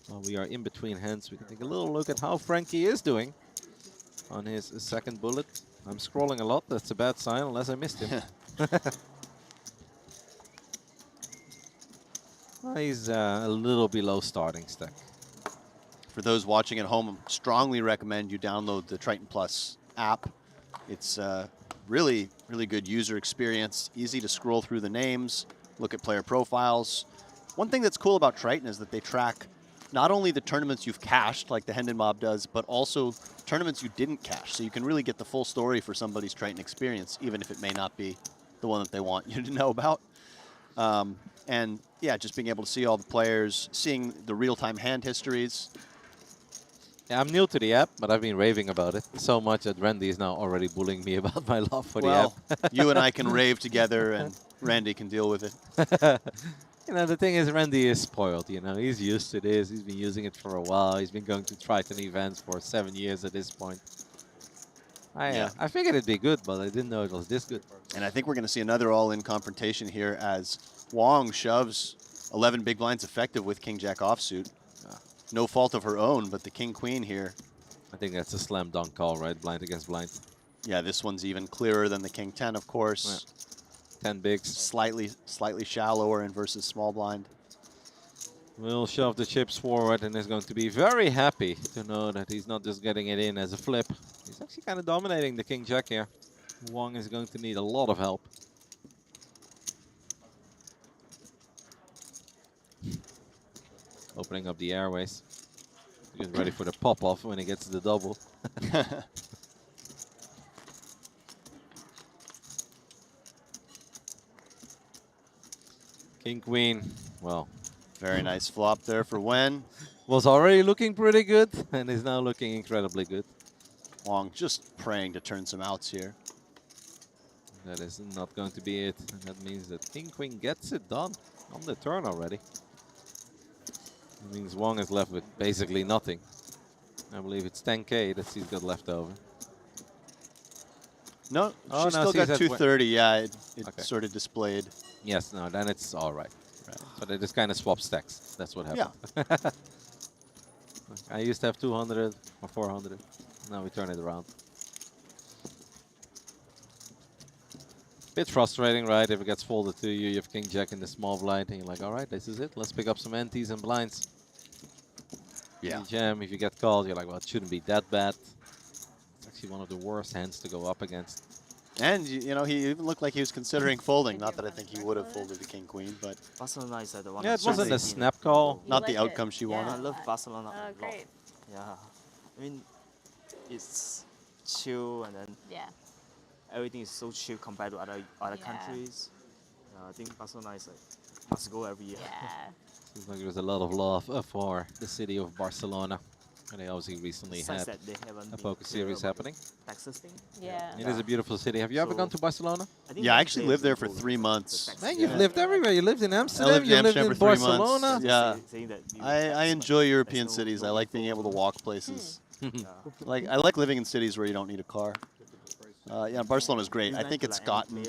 While we are in between hands, we can take a little look at how Frankie is doing on his second bullet. I'm scrolling a lot. That's a bad sign, unless I missed him. Well, he's a little below starting stack. For those watching at home, I strongly recommend you download the Triton Plus app. It's really, really good user experience, easy to scroll through the names, look at player profiles. One thing that's cool about Triton is that they track not only the tournaments you've cashed, like the Hendon Mob does, but also tournaments you didn't cash. So you can really get the full story for somebody's Triton experience, even if it may not be the one that they want you to know about. And yeah, just being able to see all the players, seeing the real-time hand histories. Yeah, I'm new to the app, but I've been raving about it so much that Randy is now already bullying me about my love for the app. You and I can rave together, and Randy can deal with it. You know, the thing is, Randy is spoiled, you know. He's used to this. He's been using it for a while. He's been going to Triton events for 7 years at this point. I figured it'd be good, but I didn't know it was this good. And I think we're going to see another all-in confrontation here as Wong shoves 11 big blinds effective with King-Jack offsuit. No fault of her own, but the King-Queen here. I think that's a slam dunk call, right? Blind against blind. Yeah, this one's even clearer than the King-10, of course. Yeah. 10 bigs. Slightly shallower in versus small blind. Will shove the chips forward and is going to be very happy to know that he's not just getting it in as a flip. He's actually kind of dominating the King-Jack here. Wong is going to need a lot of help. Opening up the airways. Getting ready for the pop-off when he gets the double. King, Queen, well. Very nice flop there for Wen. Was already looking pretty good and is now looking incredibly good. Wong just praying to turn some outs here. That is not going to be it. And that means that King, Queen gets it done on the turn already. It means Wong is left with basically nothing. I believe it's 10K that he's got left over. No, she's still got 230. Yeah, it okay. Sort of displayed. Yes, no, then it's all right. So they just kind of swap stacks. That's what happened. Yeah. I used to have 200 or 400. Now we turn it around. Bit frustrating, right? If it gets folded to you, you have King Jack in the small blind, and you're like, all right, this is it. Let's pick up some antes and blinds. Yeah. You jam. If you get called, you're like, well, it shouldn't be that bad. It's actually one of the worst hands to go up against. And, you know, he even looked like he was considering folding. Not that I think he would have folded the King Queen, but Barcelona is the one. Yeah, it wasn't a snap call. Not the outcome she wanted. I love Barcelona. Oh, great. Yeah, I mean, it's chill, and then everything is so chill compared to other countries. I think Barcelona is like must go every year. Yeah. Seems like there's a lot of love for the city of Barcelona. And they obviously recently had a poker series happening. Texas thing? Yeah. It is a beautiful city. Have you ever gone to Barcelona? Yeah, I actually lived there for 3 months. Man, you've lived everywhere. You lived in Amsterdam. I lived in Amsterdam for 3 Barcelona. months. Yeah. I enjoy European cities. I like being able to walk places. Like I like living in cities where you don't need a car. Yeah, Barcelona's great. I think it's gotten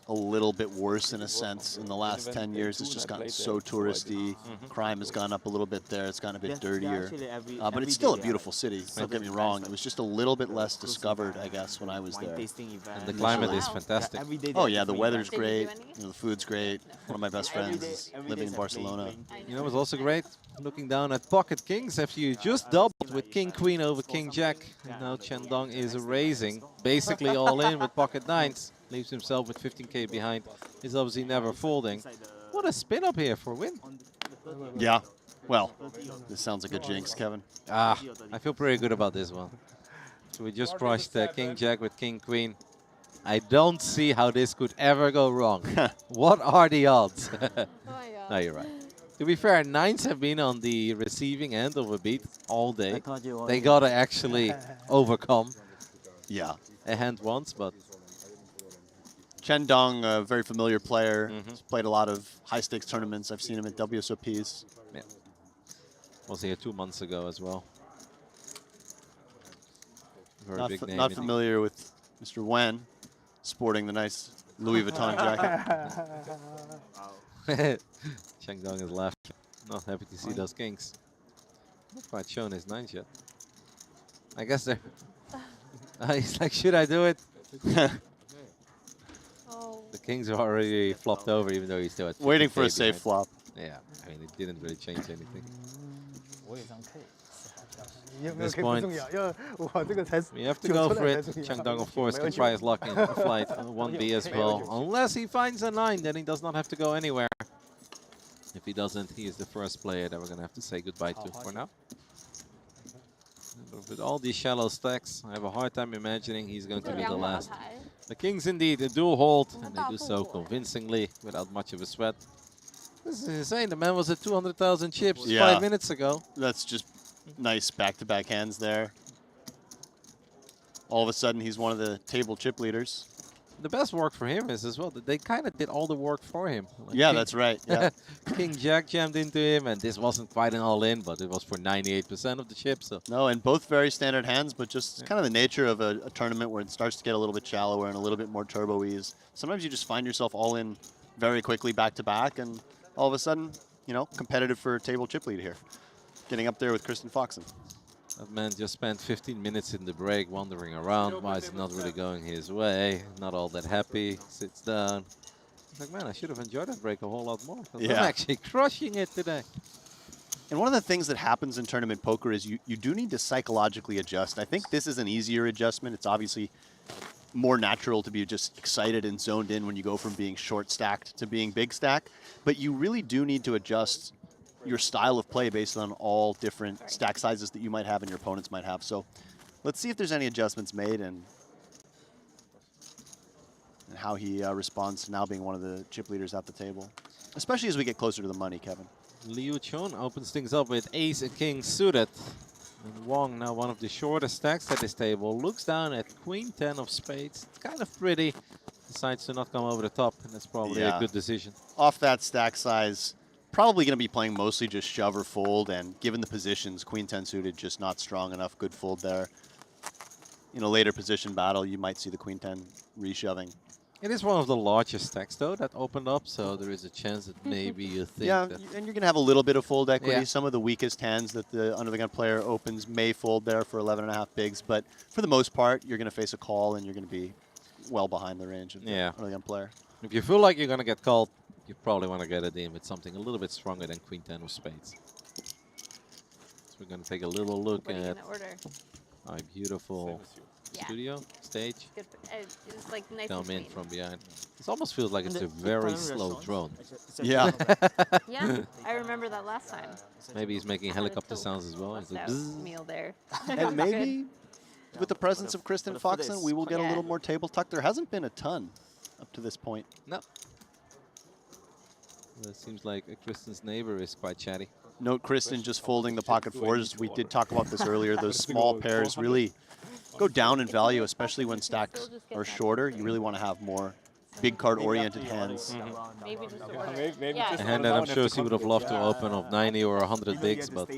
a little bit worse in a sense in the last 10 years. It's just gotten so touristy. Crime has gone up a little bit there. It's gotten a bit dirtier. But it's still a beautiful city. Don't get me wrong. It was just a little bit less discovered, I guess, when I was there. And the climate is fantastic. Oh yeah, the weather's great. You know, the food's great. One of my best friends is living in Barcelona. You know what's also great? Looking down at pocket kings after you just doubled with king queen over king jack. And now Chandong is raising, basically all in with pocket nines. Leaves himself with 15k behind. He's obviously never folding. What a spin up here for win. Yeah. Well, this sounds like a jinx, Kevin. I feel pretty good about this one. So we just crushed king jack with king queen. I don't see how this could ever go wrong. What are the odds? Oh my god. No, you're right. To be fair, nines have been on the receiving end of a beat all day. They gotta actually overcome a hand once, but Chen Dong, a very familiar player. He's played a lot of high-stakes tournaments. I've seen him at WSOPs. Yeah. Was here 2 months ago as well. Very big name. Not familiar with Mr. Wen, sporting the nice Louis Vuitton jacket. Cheng Dong is left. Not happy to see those kings. Not quite shown his nines yet. I guess they're... he's like, should I do it? The kings are already flopped over, even though he's still at 50K waiting for a behind. safe flop. Yeah, I mean, it didn't really change anything. 我也张 K。 At this point, we have to go for it. Cheng Dong, of course, can try his luck in flight 1B as well. Unless he finds a 9, then he does not have to go anywhere. If he doesn't, he is the first player that we're going to have to say goodbye to for now. With all these shallow stacks, I have a hard time imagining he's going to be the last. The kings indeed, a dual hold, and they do so convincingly without much of a sweat. This is insane. The man was at 200,000 chips 5 minutes ago. That's just nice back-to-back hands there. All of a sudden, he's one of the table chip leaders. The best work for him is as well that they kind of did all the work for him. Like yeah, that's right. Yeah. King Jack jammed into him, and this wasn't quite an all-in, but it was for 98% of the chips. So. No, and both very standard hands, but just kind of the nature of a tournament where it starts to get a little bit shallower and a little bit more turbo ease. Sometimes you just find yourself all in very quickly back-to-back, and all of a sudden, you know, competitive for table chip lead here. Getting up there with Kristen Foxen. That man just spent 15 minutes in the break wandering around. Why is it not really going his way? Not all that happy. Sits down. He's like, man, I should have enjoyed that break a whole lot more. I'm actually crushing it today. And one of the things that happens in tournament poker is you do need to psychologically adjust. I think this is an easier adjustment. It's obviously more natural to be just excited and zoned in when you go from being short stacked to being big stack. But you really do need to adjust your style of play based on all different stack sizes that you might have and your opponents might have. So let's see if there's any adjustments made and how he responds to now being one of the chip leaders at the table, especially as we get closer to the money, Kevin. Liu Chun opens things up with ace and king suited. And Wong, now one of the shortest stacks at this table, looks down at queen 10 of spades. It's kind of pretty. Decides to not come over the top, and that's probably a good decision. Off that stack size, probably going to be playing mostly just shove or fold, and given the positions, queen 10 suited just not strong enough. Good fold there. In a later position battle, you might see the queen 10 reshoving. It is one of the largest stacks, though, that opened up, so there is a chance that maybe you think that... and you're going to have a little bit of fold equity. Yeah. Some of the weakest hands that the under-the-gun player opens may fold there for 11.5 bigs, but for the most part, you're going to face a call, and you're going to be well behind the range of the under-the-gun player. If you feel like you're going to get called, you probably want to get it in with something a little bit stronger than queen 10 of spades. So we're going to take a little look at our beautiful studio, stage. Good. It's like nice. Come in from behind. This almost feels like it's a very slow drone. Yeah. Yeah, I remember that last time. Maybe he's making helicopter sounds as well. He's like, meal there. And maybe with the presence of Kristen Foxen, we will get a little more table tuck. There hasn't been a ton up to this point. No. Well, it seems like Kristen's neighbor is quite chatty. Note Kristen just folding the pocket fours. We did talk about this earlier. Those small pairs really go down in value, especially when stacks are shorter. You really want to have more big card-oriented hands. Maybe just order. A hand that I'm sure he would have loved to open of 90 or 100 bigs, but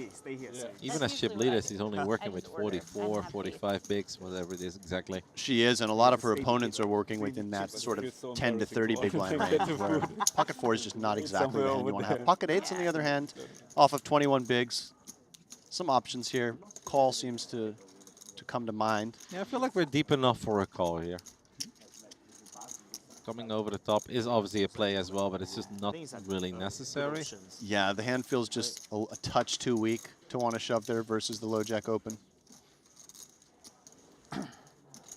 even as chip leaders, he's only working with 44, 45 bigs, whatever it is exactly. She is, and a lot of her opponents are working within that sort of 10 to 30 big blind range, where pocket 4 is just not exactly the hand you want to have. Pocket 8s, on the other hand, off of 21 bigs, some options here. Call seems to come to mind. Yeah, I feel like we're deep enough for a call here. Coming over the top is obviously a play as well, but it's just not really necessary. Yeah, the hand feels just a touch too weak to want to shove there versus the low jack open.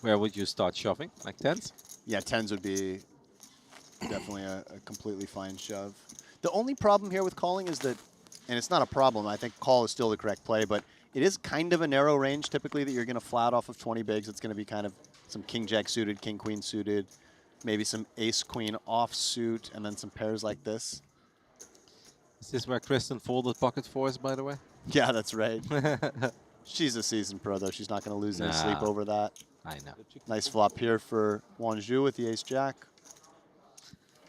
Where would you start shoving? Like 10s? Yeah, 10s would be definitely a completely fine shove. The only problem here with calling is that, and it's not a problem, I think call is still the correct play, but it is kind of a narrow range typically that you're going to flat off of 20 bigs. It's going to be kind of some king-jack suited, king-queen suited, maybe some ace-queen offsuit, and then some pairs like this. Is this where Kristen folded pocket 4s, by the way? Yeah, that's right. She's a seasoned pro, though. She's not going to lose any sleep over that. I know. Nice flop here for Wanzhou with the ace-jack.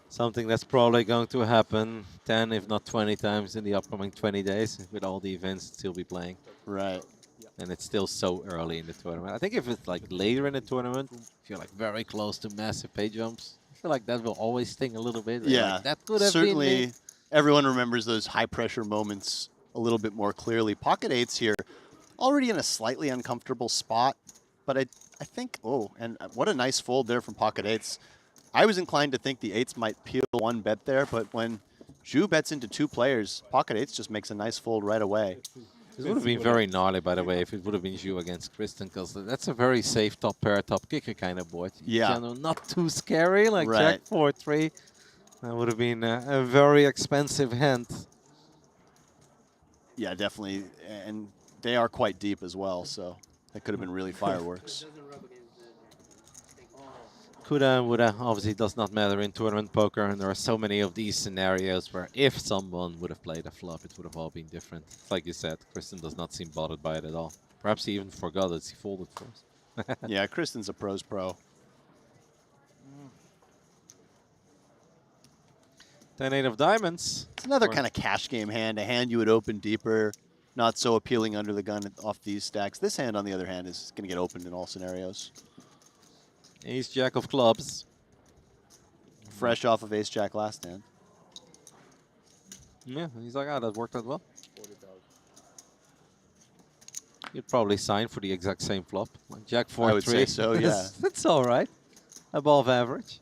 Something that's probably going to happen 10, if not 20 times in the upcoming 20 days with all the events that he'll be playing. Right. And it's still so early in the tournament. I think if it's like later in the tournament, if you're like very close to massive pay jumps, I feel like that will always sting a little bit. Yeah, like, that could have certainly been me. Everyone remembers those high-pressure moments a little bit more clearly. Pocket 8s here, already in a slightly uncomfortable spot, but I think, oh, and what a nice fold there from Pocket 8s. I was inclined to think the 8s might peel one bet there, but when Zhu bets into 2 players, Pocket 8s just makes a nice fold right away. This would have been very gnarly, by the way, if it would have been Zhu against Kristen, because that's a very safe top pair, top kicker kind of board. Yeah. You know, not too scary, like Right. Jack 4-3. That would have been a very expensive hand. Yeah, definitely, and they are quite deep as well, so that could have been really fireworks. Coulda, woulda, obviously does not matter in tournament poker, and there are so many of these scenarios where if someone would have played a flop, it would have all been different. It's like you said, Kristen does not seem bothered by it at all. Perhaps he even forgot it, he folded first. Yeah, Kristen's a pro's pro. 10-8 of diamonds. It's another kind of cash game hand, a hand you would open deeper, not so appealing under the gun off these stacks. This hand, on the other hand, is going to get opened in all scenarios. Ace-jack of clubs. Fresh off of ace-jack last hand. Yeah, he's like, ah, that worked out well. You'd probably sign for the exact same flop. Like Jack 4-3. I would say so, yeah. That's all right. Above average.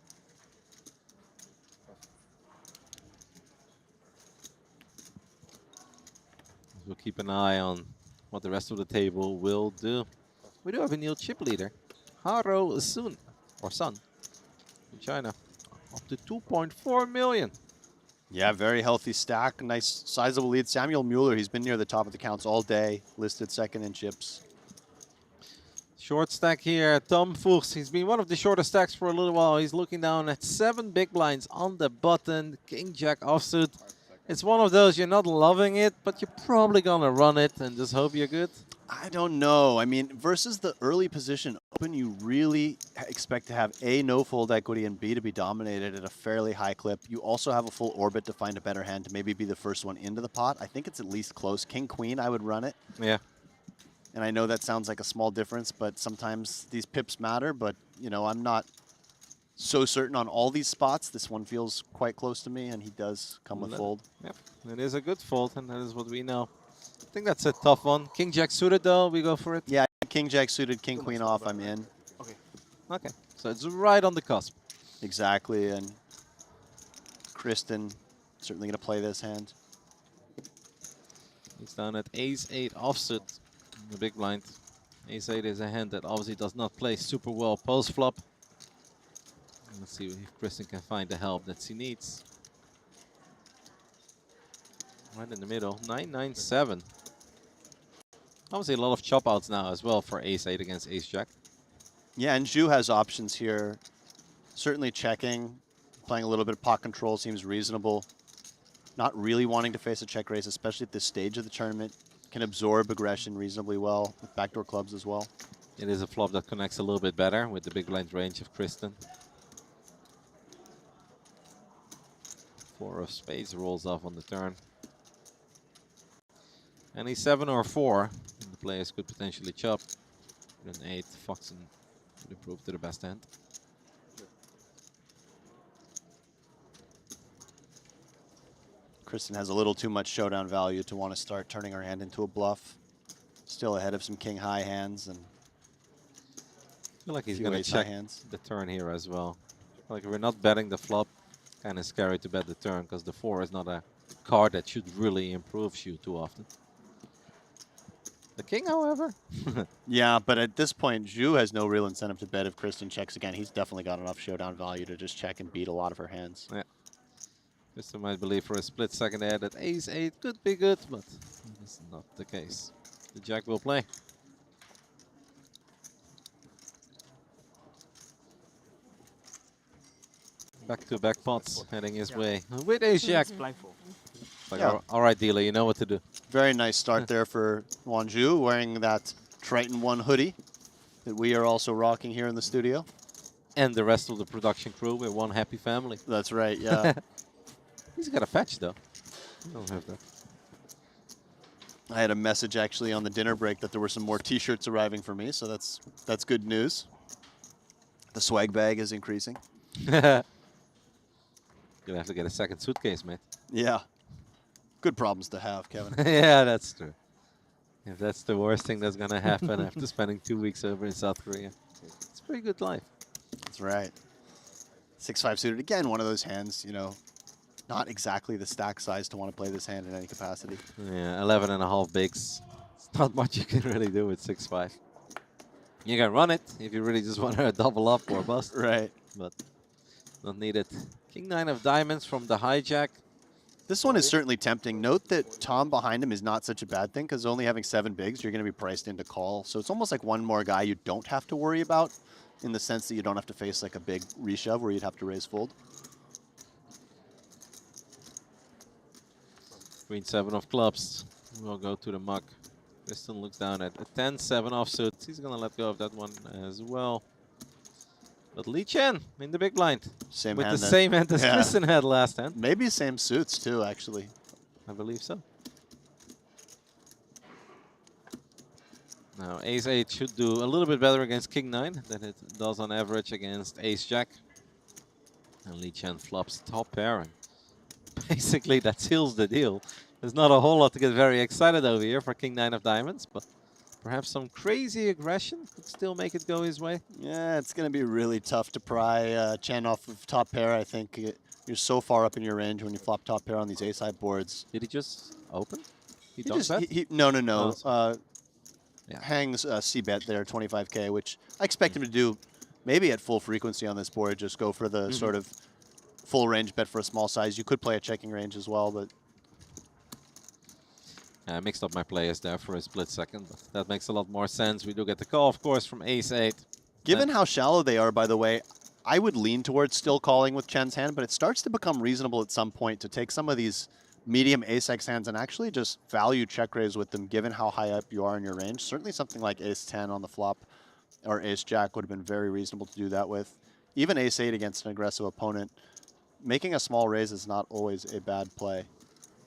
We'll keep an eye on what the rest of the table will do. We do have a new chip leader. Haro Sun, or Sun, in China. Up to 2.4 million. Yeah, very healthy stack. Nice sizable lead. Samuel Mueller, he's been near the top of the counts all day. Listed second in chips. Short stack here, Tom Fuchs. He's been one of the shortest stacks for a little while. He's looking down at 7 big blinds on the button. King Jack offsuit. It's one of those, you're not loving it, but you're probably going to run it and just hope you're good. I don't know. I mean, versus the early position open, you really expect to have A, no fold equity, and B, to be dominated at a fairly high clip. You also have a full orbit to find a better hand to maybe be the first one into the pot. I think it's at least close. King, queen, I would run it. Yeah. And I know that sounds like a small difference, but sometimes these pips matter. But, you know, I'm not so certain on all these spots. This one feels quite close to me, and he does come with fold. Yep, it is a good fold, and that is what we know. I think that's a tough one. King Jack suited, though, we go for it? Yeah, King Jack suited, King Queen off, I'm in. Okay, so it's right on the cusp. Exactly, and Kristen certainly going to play this hand. He's down at ace-8 offsuit in the big blind. Ace-8 is a hand that obviously does not play super well post-flop. Let's see if Kristen can find the help that she needs. Right in the middle, 9-9-7. Obviously a lot of chop outs now as well for ace-8 against ace-jack. Yeah, and Zhu has options here. Certainly checking, playing a little bit of pot control seems reasonable. Not really wanting to face a check raise, especially at this stage of the tournament. Can absorb aggression reasonably well with backdoor clubs as well. It is a flop that connects a little bit better with the big blind range of Kristen. 4 of spades rolls off on the turn. Any 7 or 4, the players could potentially chop. With an 8, Foxen would improve to the best hand. Kristen has a little too much showdown value to want to start turning her hand into a bluff. Still ahead of some king high hands and I feel like he's few going to ace high check hands. the turn here as well. Like if we're not betting the flop, kind of scary to bet the turn because the 4 is not a card that should really improve you too often. The king, however. Yeah, but at this point, Jeju has no real incentive to bet if Kristen checks again. He's definitely got enough showdown value to just check and beat a lot of her hands. Yeah. Kristen might believe for a split second there that ace-8 could be good, but that's not the case. The jack will play. Back-to-back pots heading his way with ace-jack. Like, Yeah. all right, dealer, you know what to do. Very nice start there for Wonju, wearing that Triton ONE hoodie that we are also rocking here in the studio. And the rest of the production crew, we're one happy family. That's right, yeah. He's got a fetch, though. You don't have that. I had a message actually on the dinner break that there were some more T-shirts arriving for me, so that's good news. The swag bag is increasing. Gonna have to get a second suitcase, mate. Yeah. Good problems to have, Kevin. Yeah, that's true. If that's the worst thing that's gonna happen after spending 2 weeks over in South Korea, it's a pretty good life. That's right. 6-5 suited, again, one of those hands, you know, not exactly the stack size to want to play this hand in any capacity. Yeah, 11.5 bigs. It's not much you can really do with 6-5. You can run it if you really just want to double up or bust. Right. But not needed. King 9 of diamonds from the hijack. This one is certainly tempting. Note that Tom behind him is not such a bad thing because only having 7 bigs, you're going to be priced into call. So it's almost like one more guy you don't have to worry about in the sense that you don't have to face like a big reshove where you'd have to raise fold. Queen 7 of clubs will go to the muck. Kristen looks down at a 10-7 offsuit. He's going to let go of that one as well. But Lee Chen in the big blind. Same with hand the then. same hand as Yeah. Kristen had last hand. Maybe same suits too, actually. I believe so. Now, ace-8 should do a little bit better against king 9 than it does on average against ace-jack. And Lee Chen flops top pairing. Basically, that seals the deal. There's not a whole lot to get very excited over here for king 9 of diamonds, but perhaps some crazy aggression could still make it go his way. Yeah, it's going to be really tough to pry Chen off of top pair. I think you're so far up in your range when you flop top pair on these ace-high boards. Did he just open? He He don't just, bet? no. Oh, yeah. Hangs C-bet there, 25K, which I expect him to do maybe at full frequency on this board. Just go for the sort of full range bet for a small size. You could play a checking range as well, but I mixed up my players there for a split second, but that makes a lot more sense. We do get the call, of course, from ace-8. given how shallow they are, by the way, I would lean towards still calling with Chen's hand, but it starts to become reasonable at some point to take some of these medium ace-x hands and actually just value check raise with them, given how high up you are in your range. Certainly something like ace-10 on the flop or ace-jack would have been very reasonable to do that with. Even ace-8 against an aggressive opponent, making a small raise is not always a bad play.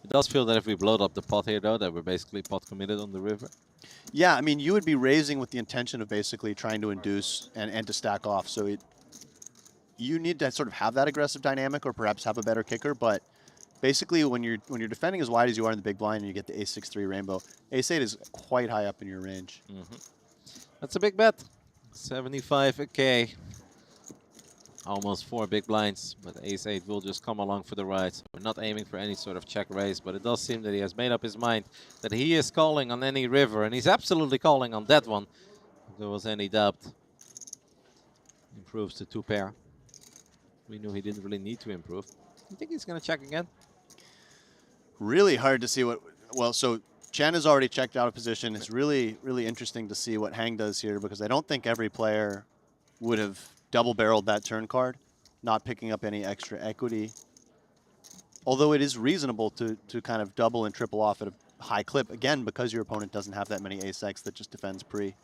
It does feel that if we blowed up the pot here, though, that we're basically pot committed on the river. Yeah, I mean, you would be raising with the intention of basically trying to induce and to stack off. So you need to sort of have that aggressive dynamic or perhaps have a better kicker. But basically, when you're defending as wide as you are in the big blind and you get the ace-6-3 rainbow, ace-8 is quite high up in your range. That's a big bet. 75K. Almost 4 big blinds, but ace-8 will just come along for the ride. So we're not aiming for any sort of check raise, but it does seem that he has made up his mind that he is calling on any river, and he's absolutely calling on that one. If there was any doubt. Improves to 2 pair. We knew he didn't really need to improve. You think he's going to check again? Really hard to see what... Well, so Chen has already checked out of position. It's really, really interesting to see what Hang does here because I don't think every player would have double-barreled that turn card, not picking up any extra equity. Although it is reasonable to kind of double and triple off at a high clip, again, because your opponent doesn't have that many ace-x that just defends pre.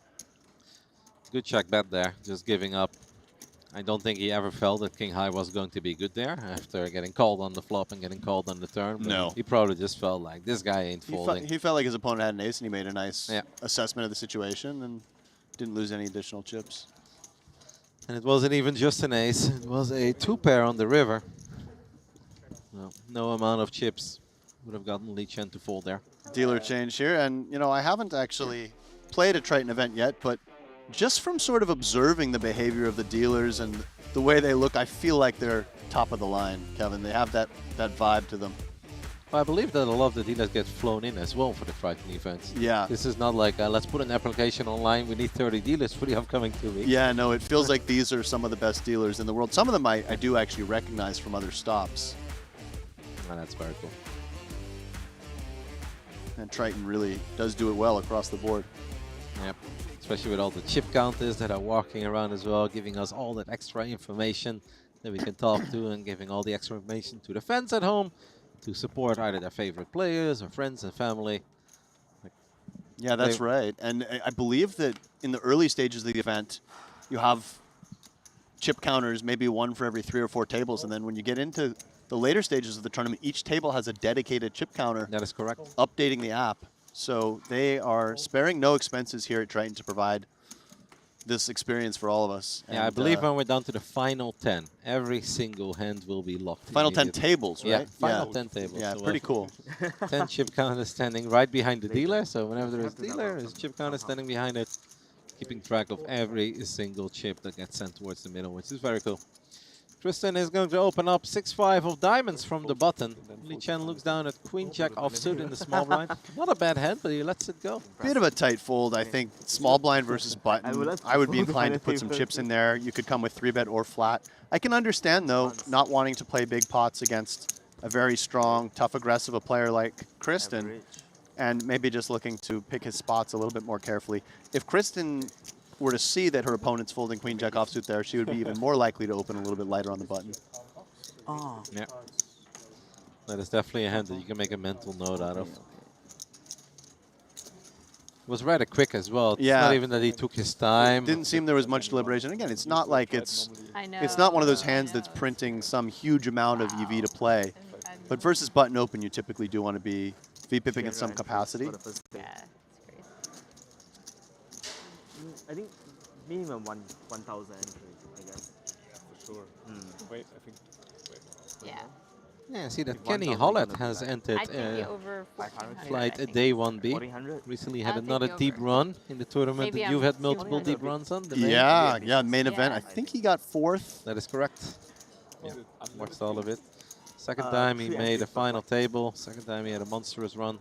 Good check bet there, just giving up I don't think he ever felt that King High was going to be good there after getting called on the flop and getting called on the turn. But No. He probably just felt like this guy ain't folding. He felt like his opponent had an ace, and he made a nice Yeah. assessment of the situation and didn't lose any additional chips. And it wasn't even just an ace. It was a 2-pair on the river. No amount of chips would have gotten Lee Chen to fold there. Dealer change here, and you know, I haven't actually played a Triton event yet, but just from sort of observing the behavior of the dealers and the way they look, I feel like they're top of the line, Kevin. They have that vibe to them. Well, I believe that a lot of the dealers get flown in as well for the Triton events. Yeah. This is not like, let's put an application online, we need 30 dealers for the upcoming 2 weeks. Yeah, no, it feels like these are some of the best dealers in the world. Some of them I do actually recognize from other stops. Oh, that's very cool. And Triton really does do it well across the board. Yep. Especially with all the chip counters that are walking around as well, giving us all that extra information that we can talk to, and giving all the extra information to the fans at home to support either their favorite players or friends and family. Yeah, that's right. And I believe that in the early stages of the event, you have chip counters, maybe one for every 3 or 4 tables. And then when you get into the later stages of the tournament, each table has a dedicated chip counter. That is correct. Updating the app. So they are sparing no expenses here at Triton to provide this experience for all of us. Yeah, I And, believe when we're down to the final 10, every single hand will be locked. Final 10 immediately. tables, right? Yeah, final 10 tables. Yeah, So pretty we'll cool. have 10 chip counters standing right behind the dealer. So whenever there is a dealer, there's a chip counter standing behind it, keeping track of every single chip that gets sent towards the middle, which is very cool. Tristan is going to open up 6-5 of diamonds from the button. Lee Chen looks down at Queen Jack offsuit in the small blind. Not a bad hand, but he lets it go. Bit of a tight fold, I think. Small blind versus button. I would be inclined to put some chips in there. You could come with 3-bet or flat. I can understand, though, not wanting to play big pots against a very strong, tough, aggressive a player like Kristen, and maybe just looking to pick his spots a little bit more carefully. If Kristen were to see that her opponent's folding Queen Jack offsuit there, she would be even more likely to open a little bit lighter on the button. Oh. Yeah. That is definitely a hand that you can make a mental note out of. It was rather quick as well. It's not even that he took his time. Didn't seem there was much deliberation. Again, it's not like it's not one of those hands that's printing some huge amount of EV to play. But versus button open, you typically do want to be V-pipping in some capacity. Yeah. I think minimum 1,000 entry, I guess. For sure. Wait, I think. Yeah. Yeah, see that Kenny Hollett has entered I think he over 1,400, flight I think. day 1B. 1,400? Recently I had think another he deep over. run in the tournament Maybe that you've I'm had multiple deep 200. runs on. The main. Yeah, main event. I think he got 4th. That is correct. Yeah, watched all of it. Second time he made a final table. Second time he had a monstrous run.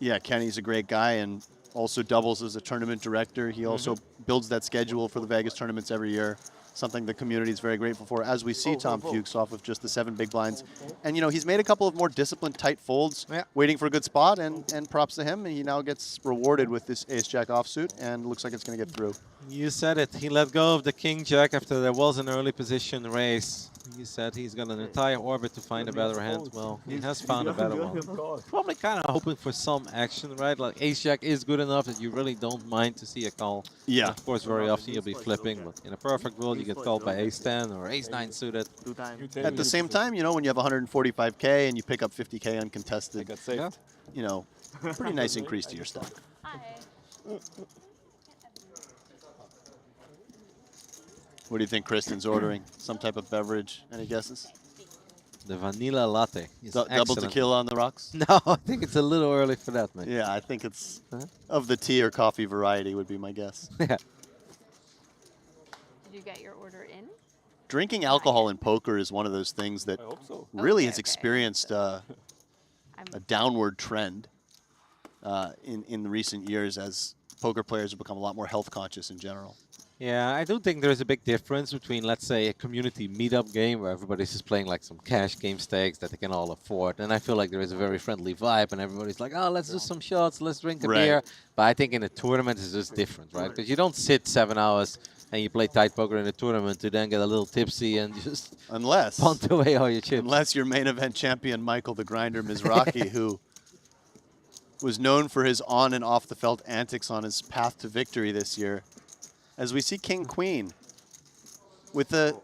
Yeah, Kenny's a great guy and also doubles as a tournament director. He also builds that schedule for the Vegas tournaments every year, something the community is very grateful for, as we see Tom Fuchs off of just the 7 big blinds. And, you know, he's made a couple of more disciplined, tight folds, waiting for a good spot, and props to him. He now gets rewarded with this ace-jack offsuit, and looks like it's going to get through. You said it. He let go of the king-jack after there was an early position race. He said he's got an entire orbit to find a better hand. Well, he has found a better one. Probably kind of hoping for some action, right? Like ace-jack is good enough that you really don't mind to see a call. Yeah. And of course, very often you'll be flipping, but in a perfect world, you get called by ace-10 or ace-9 suited. At the same time, you know, when you have 145K and you pick up 50K uncontested, you know, pretty nice increase to your stack. What do you think Kristen's ordering? Some type of beverage? Any guesses? The vanilla latte is Double excellent. tequila on the rocks? No, I think it's a little early for that, man. Yeah, I think it's of the tea or coffee variety would be my guess. Did you get your order in? Drinking alcohol in poker is one of those things that really has experienced a downward trend in recent years as poker players have become a lot more health conscious in general. Yeah, I do think there's a big difference between, let's say, a community meetup game where everybody's just playing like some cash game stakes that they can all afford. And I feel like there is a very friendly vibe and everybody's like, oh, let's do some shots, let's drink a beer. But I think in a tournament it's just different, right? Because you don't sit 7 hours and you play tight poker in a tournament to then get a little tipsy and just punt away all your chips. Unless your main event champion, Michael the Grinder Mizrachi, who was known for his on and off the felt antics on his path to victory this year. As we see King Queen. with a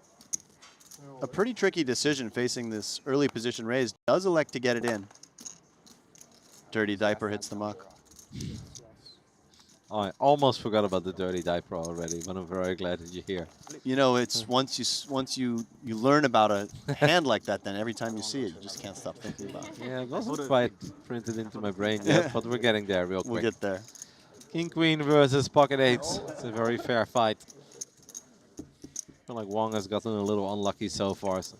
pretty tricky decision facing this early position raise, does elect to get it in. Dirty diaper hits the muck. Oh, I almost forgot about the dirty diaper already, but I'm very glad that you're here. You know, it's once you learn about a hand like that, then every time you see it, you just can't stop thinking about it. Yeah, it wasn't quite printed into my brain yet, but we're getting there real quick. We'll get there. King Queen versus Pocket Eights. It's a very fair fight. I feel like Wong has gotten a little unlucky so far, so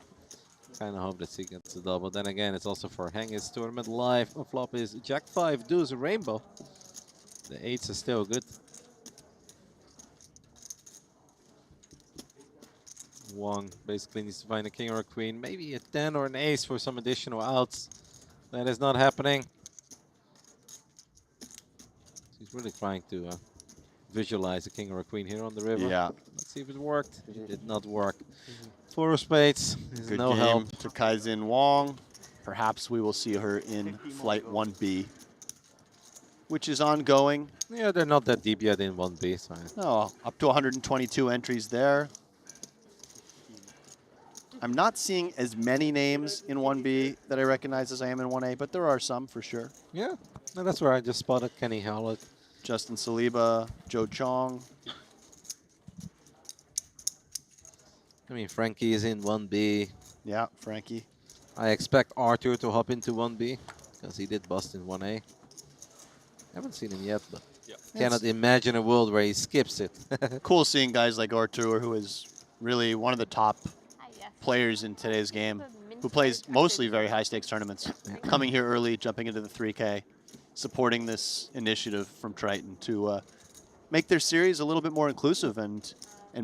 kind of hope that he gets a double. Then again, it's also for Hang. His tournament live. On flop is Jack 5 deuce rainbow. The 8s are still good. Wong basically needs to find a king or a queen, maybe a 10 or an ace for some additional outs. That is not happening. He's really trying to visualize a king or a queen here on the river. Yeah. Let's see if it worked. It did not work. 4 of spades. There's Good no game help. for Kaizin Wong. Perhaps we will see her in Flight 1B, which is ongoing. Yeah, they're not that deep yet in 1B. So. No, up to 122 entries there. I'm not seeing as many names in 1B that I recognize as I am in 1A, but there are some for sure. Yeah, no, that's where I just spotted Kenny Howlett. Justin Saliba, Joe Chong. I mean, Frankie is in 1B. Yeah, Frankie. I expect Arthur to hop into 1B because he did bust in 1A. Haven't seen him yet, but cannot imagine a world where he skips it. Cool seeing guys like Arthur, who is really one of the top players in today's game, who plays mostly very high stakes tournaments, coming here early, jumping into the 3K, supporting this initiative from Triton to make their series a little bit more inclusive and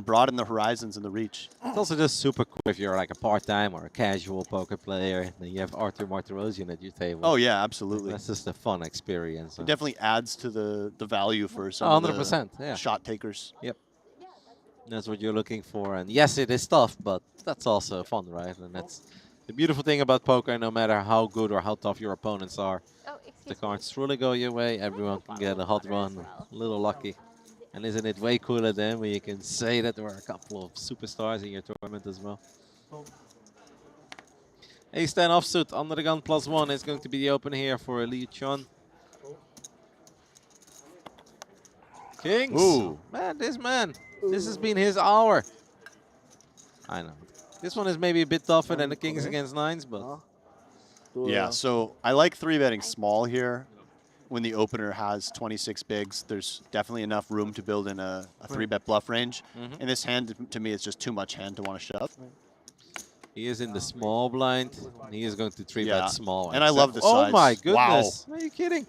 broaden the horizons and the reach. It's also just super cool if you're like a part-time or a casual poker player, and then you have Arthur Martirosian at your table. Oh yeah, absolutely. That's just a fun experience. It definitely adds to the value for some 100%, of the yeah. shot takers. Yep. That's what you're looking for. And yes, it is tough, but that's also fun, right? And that's the beautiful thing about poker. No matter how good or how tough your opponents are, if the cards truly go your way, everyone can get a hot run, a little lucky. And isn't it way cooler then when you can say that there are a couple of superstars in your tournament as well? Ace-10 offsuit, under the gun +1 is going to be the open here for Liu Chun. Kings. Ooh. Man, this has been his hour. I know. This one is maybe a bit tougher than the Kings against 9s, but... Yeah, so I like 3-betting small here. When the opener has 26 bigs, there's definitely enough room to build in a 3-bet bluff range. In this hand, to me, it's just too much hand to want to shove. He is in the small blind. And he is going to 3-bet small. And I love the size. Oh my goodness. Wow. Are you kidding?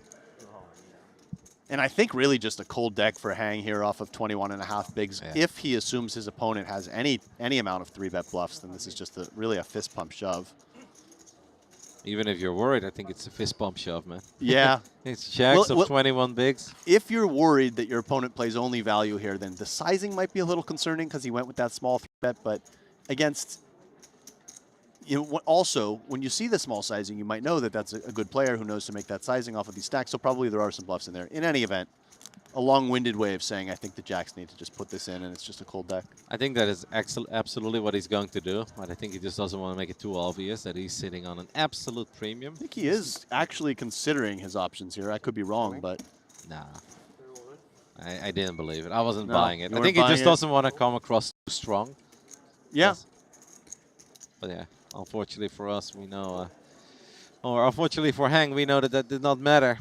And I think really just a cold deck for Hang here off of 21.5 bigs. Yeah. If he assumes his opponent has any amount of 3-bet bluffs, then this is just really a fist pump shove. Even if you're worried, I think it's a fist bump shove, man. Yeah. It's jacks of 21 bigs. If you're worried that your opponent plays only value here, then the sizing might be a little concerning because he went with that small 3-bet. But against, you know, also, when you see the small sizing, you might know that that's a good player who knows to make that sizing off of these stacks. So probably there are some bluffs in there. In any event, a long-winded way of saying I think the jacks need to just put this in and it's just a cold deck. I think that is absolutely what he's going to do. But I think he just doesn't want to make it too obvious that he's sitting on an absolute premium. I think he is actually considering his options here. I could be wrong, but... Nah. I didn't believe it. I wasn't buying it. you I weren't think he buying just it? doesn't want to come across too strong. Yeah. Yes. But yeah, unfortunately for us, we know... or unfortunately for Hang, we know that that did not matter.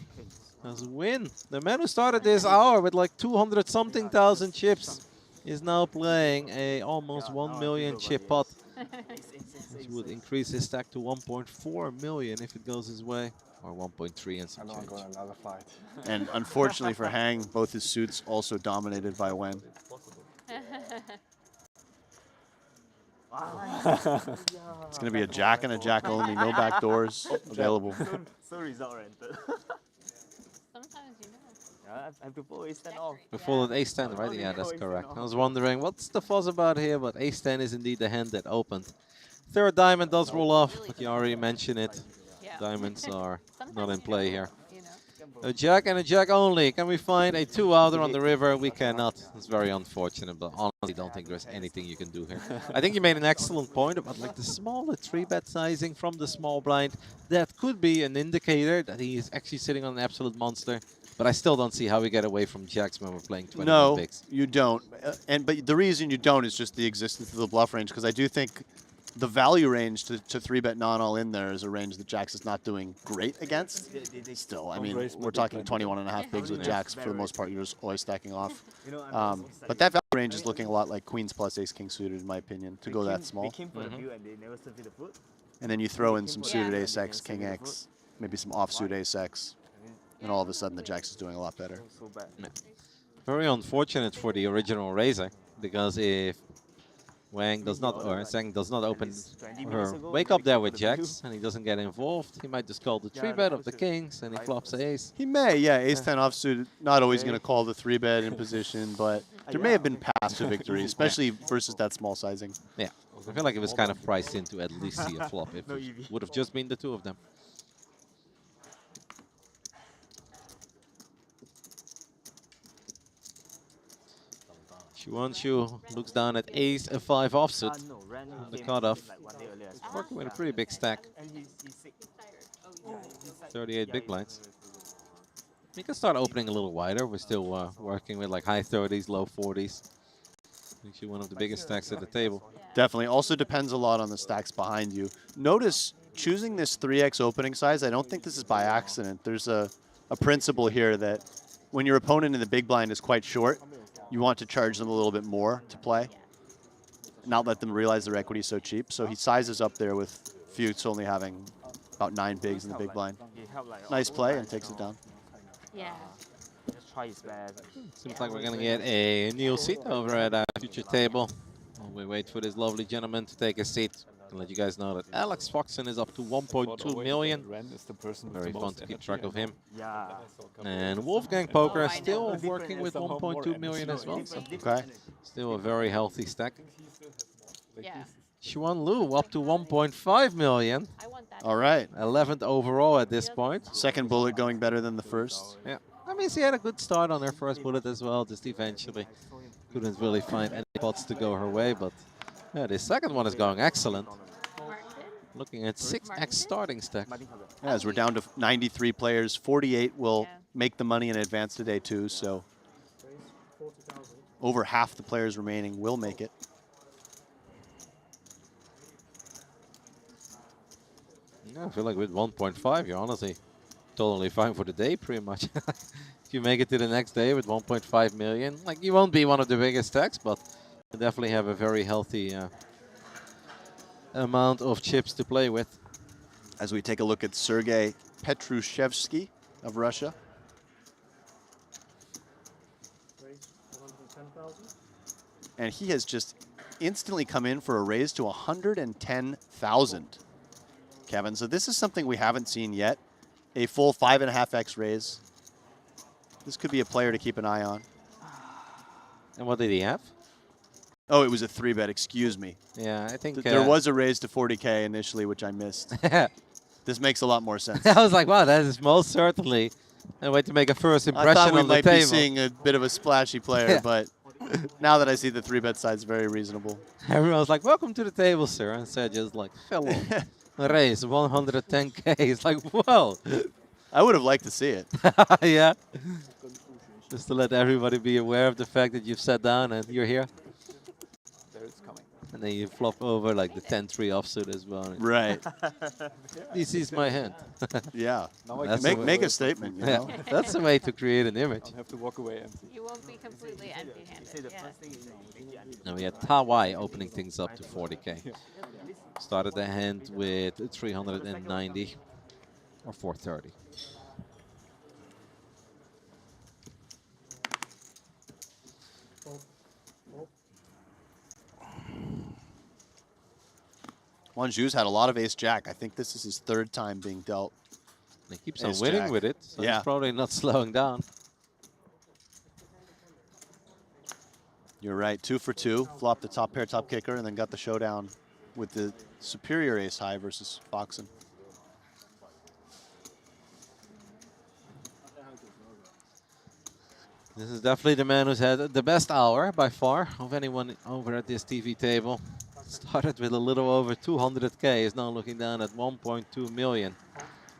As a win. The man who started this hour with like 200-something thousand chips is now playing a almost 1 million chip pot. Which would increase his stack to 1.4 million if it goes his way. Or 1.3 and some change. I'm going to another fight. And unfortunately for Hang, both his suits also dominated by Wen. It's going to be a jack and a jack only, no back doors available. So result-oriented. Sometimes you know. Yeah, I prefer ace-10 off. Before the ace-10, right? Yeah, that's correct. I was wondering, what's the fuss about here? But ace-10 is indeed the hand that opened. Third diamond does roll off, but you already mentioned it. Diamonds are not in play here. A jack and a jack only. Can we find a 2-outer on the river? We cannot. It's very unfortunate, but honestly don't think there's anything you can do here. I think you made an excellent point about like the smaller 3-bet sizing from the small blind. That could be an indicator that he is actually sitting on an absolute monster. But I still don't see how we get away from jacks when we're playing 21 bigs. You don't. But the reason you don't is just the existence of the bluff range, because I do think the value range to 3-bet non-all in there is a range that jacks is not doing great against. Still, I mean, we're talking 21.5 bigs with jacks for the most part. You're just always stacking off. But that value range is looking a lot like queens plus ace king suited, in my opinion, to go that small. And then you throw in some suited ace x, king x, maybe some offsuit ace x, and all of a sudden the jacks is doing a lot better. Yeah. Very unfortunate for the original raiser, because if Wang does not, or Zhang does not open her wake up there with jacks, and he doesn't get involved, he might just call the 3-bet of the kings, and he flops ace. He may, yeah. Ace-10 offsuit, not always going to call the 3-bet in position, but there may have been paths to victory, especially versus that small sizing. Yeah, I feel like it was kind of priced in to at least see a flop if it would have just been the two of them. Shu looks down at ace a 5 offsuit on the cutoff. Working with a pretty big stack. 38 big blinds. We can start opening a little wider. We're still working with like high 30s, low 40s. Actually one of the biggest stacks at the table. Definitely. Also depends a lot on the stacks behind you. Notice choosing this 3x opening size, I don't think this is by accident. There's a principle here that when your opponent in the big blind is quite short, you want to charge them a little bit more to play, not let them realize their equity is so cheap. So he sizes up there with Fuchs only having about 9 bigs in the big blind. Nice play and takes it down. Yeah. Seems like we're going to get a new seat over at our future table. While we wait for this lovely gentleman to take a seat. I'll let you guys know that Alex Foxen is up to 1.2 million. Very fun to keep track of him. And Wolfgang Poker is still working with 1.2 million as well. So still a very healthy stack. Yeah. Xuan Lu up to 1.5 million. All right. 11th overall at this point. Second bullet going better than the first. Yeah. I mean, she had a good start on her first bullet as well, just eventually couldn't really find any spots to go her way, but yeah, the second one is going excellent. Looking at 6x starting stack. Yeah, as we're down to 93 players, 48 will make the money in advance today too, so over half the players remaining will make it. Yeah, I feel like with 1.5, you're honestly totally fine for the day, pretty much. If you make it to the next day with 1.5 million, like you won't be one of the biggest stacks, but you definitely have a very healthy amount of chips to play with. As we take a look at Sergei Petrushevsky of Russia. And he has just instantly come in for a raise to 110,000, Kevin. So this is something we haven't seen yet. A full 5.5x raise. This could be a player to keep an eye on. And what did he have? Oh, it was a 3-bet, excuse me. Yeah, I think... there was a raise to 40K initially, which I missed. This makes a lot more sense. I was like, wow, that is most certainly a way to make a first impression I thought we on the might table. be seeing a bit of a splashy player, but now that I see the 3-bet side, it's very reasonable. Everyone was like, welcome to the table, sir. And said just like, hello. Raise 110K. It's like, whoa. I would have liked to see it. Yeah. Just to let everybody be aware of the fact that you've sat down and you're here. And then you flop over like the 10-3 offsuit as well. Right. This is my hand. Yeah. Make a statement. You know? That's the way to create an image. I'll have to walk away empty. You won't be completely empty-handed. Now we had Tawai opening things up to 40K. Started the hand with 390 or 430. Wanju's had a lot of ace-jack. I think this is his 3rd time being dealt. He keeps on winning with it, so he's probably not slowing down. You're right, 2 for 2. Flopped the top pair, top kicker, and then got the showdown with the superior ace-high versus Foxen. This is definitely the man who's had the best hour by far of anyone over at this TV table. Started with a little over 200K, is now looking down at 1.2 million.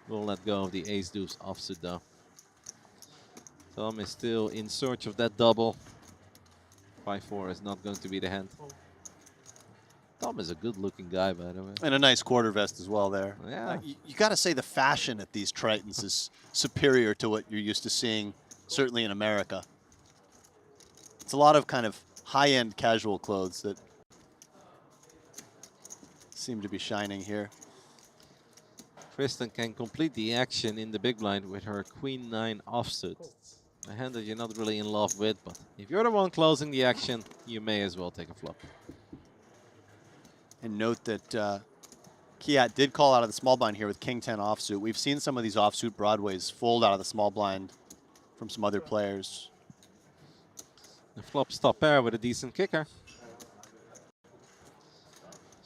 We'll let go of the ace deuce offsuit though. Tom is still in search of that double. 5-4 is not going to be the hand. Tom is a good looking guy, by the way. And a nice quarter vest as well there. Yeah. You got to say the fashion at these Tritons is superior to what you're used to seeing, certainly in America. It's a lot of kind of high-end casual clothes that seem to be shining here. Kristen can complete the action in the big blind with her Queen 9 offsuit. A hand that you're not really in love with, but if you're the one closing the action, you may as well take a flop. And note that Kiat did call out of the small blind here with King 10 offsuit. We've seen some of these offsuit Broadways fold out of the small blind from some other players. The flop stop pair with a decent kicker.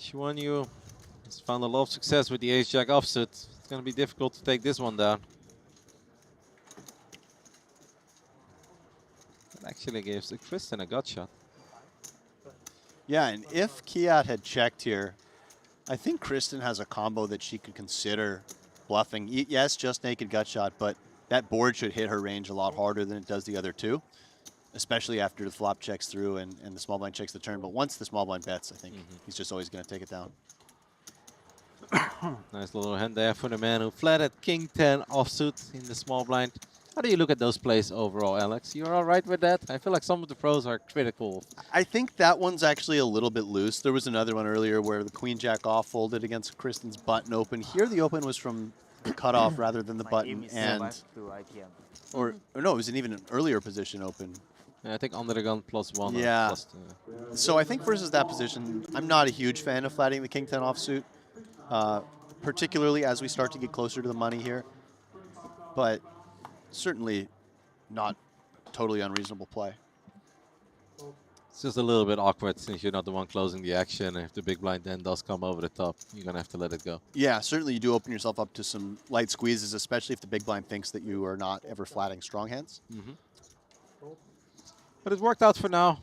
Shinhwa has found a lot of success with the ace-jack offsuit. It's going to be difficult to take this one down. That actually gives Kristen a gut shot. Yeah, and if Kiat had checked here, I think Kristen has a combo that she could consider bluffing. Yes, just naked gut shot, but that board should hit her range a lot harder than it does the other two, especially after the flop checks through and the small blind checks the turn. But once the small blind bets, I think he's just always going to take it down. Nice little hand there for the man who flatted King 10 offsuit in the small blind. How do you look at those plays overall, Alex? You're all right with that? I feel like some of the pros are critical. I think that one's actually a little bit loose. There was another one earlier where the queen jack off folded against Kristen's button open. Here the open was from the cutoff rather than the button. And or no, it was even an earlier position open. Yeah, I think under the gun +1. Yeah. +2. So I think versus that position, I'm not a huge fan of flatting the King 10 offsuit, particularly as we start to get closer to the money here. But certainly not totally unreasonable play. It's just a little bit awkward since you're not the one closing the action. If the big blind then does come over the top, you're going to have to let it go. Yeah, certainly you do open yourself up to some light squeezes, especially if the big blind thinks that you are not ever flatting strong hands. But it worked out for now.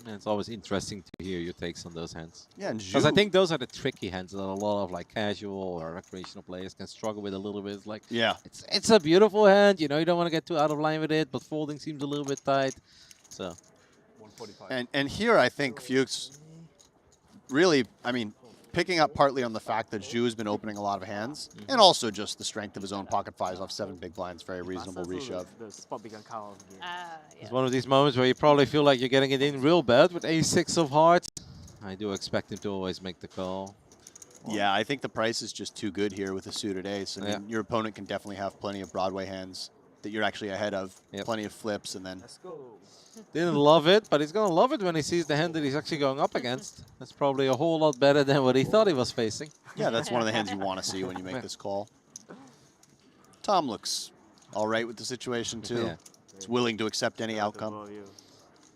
And it's always interesting to hear your takes on those hands. Yeah, and because I think those are the tricky hands that a lot of like casual or recreational players can struggle with a little bit. It's like, yeah, it's a beautiful hand. You know, you don't want to get too out of line with it, but folding seems a little bit tight. So, 145. And here I think Fuchs really, I mean, picking up partly on the fact that Jeju has been opening a lot of hands, and also just the strength of his own pocket fives off 7 big blinds, very reasonable reshove. It's one of these moments where you probably feel like you're getting it in real bad with ace-6 of hearts. I do expect him to always make the call. Yeah, I think the price is just too good here with a suited ace. I mean, your opponent can definitely have plenty of Broadway hands that you're actually ahead of, plenty of flips, and then... Didn't love it, but he's going to love it when he sees the hand that he's actually going up against. That's probably a whole lot better than what he thought he was facing. Yeah, that's one of the hands you want to see when you make this call. Tom looks all right with the situation, too. Yeah. He's willing to accept any outcome.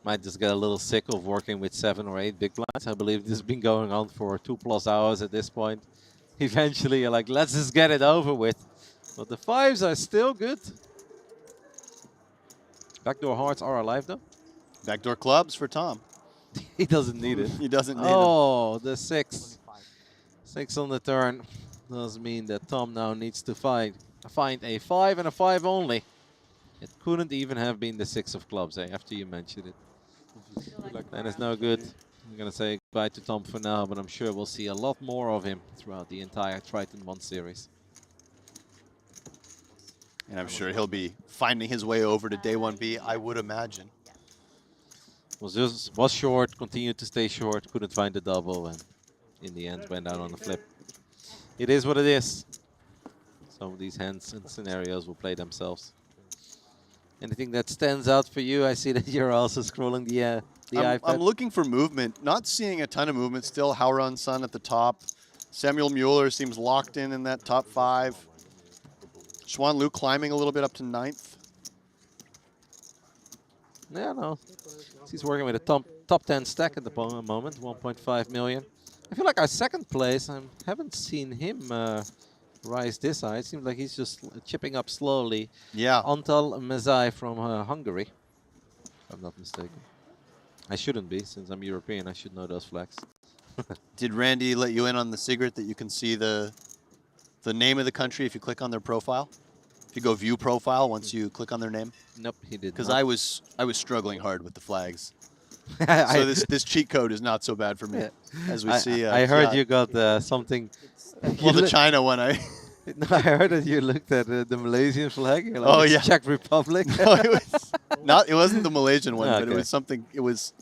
Might just get a little sick of working with 7 or 8 big blinds. I believe this has been going on for 2+ hours at this point. Eventually, you're like, let's just get it over with. But the 5s are still good. Backdoor hearts are alive, though. Backdoor clubs for Tom. He doesn't need it. He doesn't need it. The 6. 6 on the turn does mean that Tom now needs to find a 5 and a 5 only. It couldn't even have been the 6 of clubs, after you mentioned it. And it's no good. I'm going to say goodbye to Tom for now, but I'm sure we'll see a lot more of him throughout the entire Triton ONE series. And I'm sure he'll be finding his way over to day 1B, I would imagine. Was short, continued to stay short, couldn't find the double, and in the end went out on the flip. It is what it is. Some of these hands and scenarios will play themselves. Anything that stands out for you? I see that you're also scrolling the iPad. I'm looking for movement, not seeing a ton of movement. Still Howrun Sun at the top. Samuel Mueller seems locked in that top 5. Xuan Lu climbing a little bit up to 9th. Yeah, no. He's working with a top 10 stack at the moment, 1.5 million. I feel like our second place, I haven't seen him rise this side. It seems like he's just chipping up slowly. Yeah. Antal Mezai from Hungary, if I'm not mistaken. I shouldn't be, since I'm European. I should know those flags. Did Randy let you in on the secret that you can see the name of the country if you click on their profile? If you go view profile once you click on their name? Nope, he did Because not. I was struggling hard with the flags. So this cheat code is not so bad for me, as we see. I heard you got something. Well, the China one, No, I heard that you looked at the Malaysian flag. You're like, oh it's yeah, Czech Republic. No, it was not. It wasn't the Malaysian one, but it Okay. was something. It was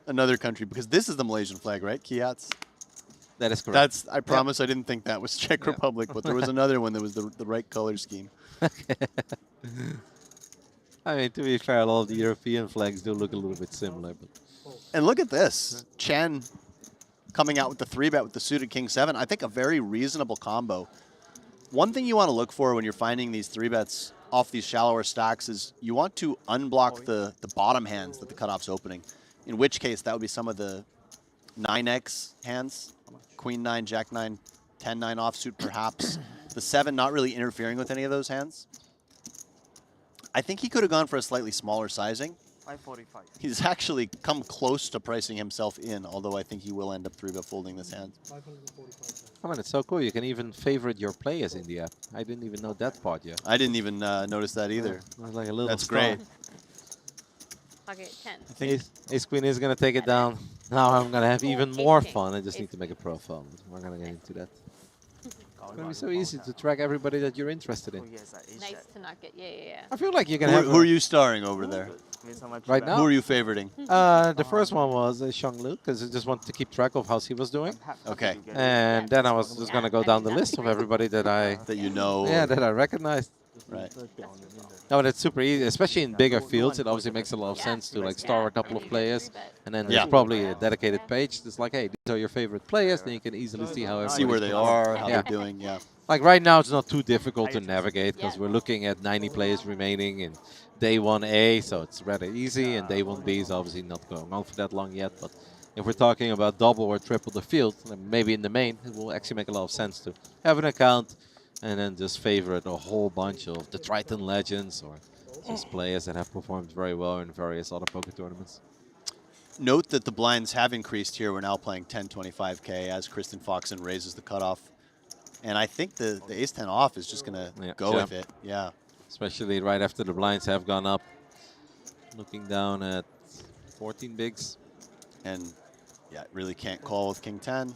another country, because this is the Malaysian flag, right? Kiats. That is correct. I promise I didn't think that was Czech Republic, but there was another one that was the right color scheme. I mean, to be fair, a lot of the European flags do look a little bit similar. But And look at this. Chen coming out with the 3-bet with the suited King 7. I think a very reasonable combo. One thing you want to look for when you're finding these 3-bets off these shallower stacks is you want to unblock the bottom hands that the cutoff's opening. In which case, that would be some of the 9x hands. Queen 9, Jack 9, 10-9 offsuit perhaps. The 7 not really interfering with any of those hands. I think he could have gone for a slightly smaller sizing. 545. He's actually come close to pricing himself in, although I think he will end up 3-bet folding this hand. I mean, it's so cool. You can even favorite your players in the app. I didn't even know that part yet. I didn't even notice that either. Yeah, like a little That's star. great. Pocket 10. I think Ace Queen is going to take it down. Now I'm going to have even more fun. I just need to make a profile. We're going to get into that. It's going to be so easy to track everybody that you're interested in. Nice to not get, yeah. I feel like you can Who, have... who are you starring over there? Right now? Who are you favoriting? The first one was Xianglu, because I just wanted to keep track of how he was doing. Okay. And then I was just going to go down the list of everybody that I... That you know. Yeah, that I recognized. Right. No, that's super easy, especially in bigger fields. It obviously makes a lot of sense to like star a couple of players, and then there's probably a dedicated page that's like, hey, these are your favorite players. Then you can easily see how See where they are, how they're doing. Yeah. Like right now, it's not too difficult to navigate because we're looking at 90 players remaining in day 1A, so it's rather easy. And day 1B is obviously not going on for that long yet. But if we're talking about double or triple the field, then maybe in the main, it will actually make a lot of sense to have an account and then just favorite a whole bunch of the Triton legends or just players that have performed very well in various other poker tournaments. Note that the blinds have increased here. We're now playing 10-25K as Kristen Foxen raises the cutoff. And I think the ace-10 off is just going to go with it. Yeah. Especially right after the blinds have gone up. Looking down at 14 bigs. And yeah, really can't call with King 10.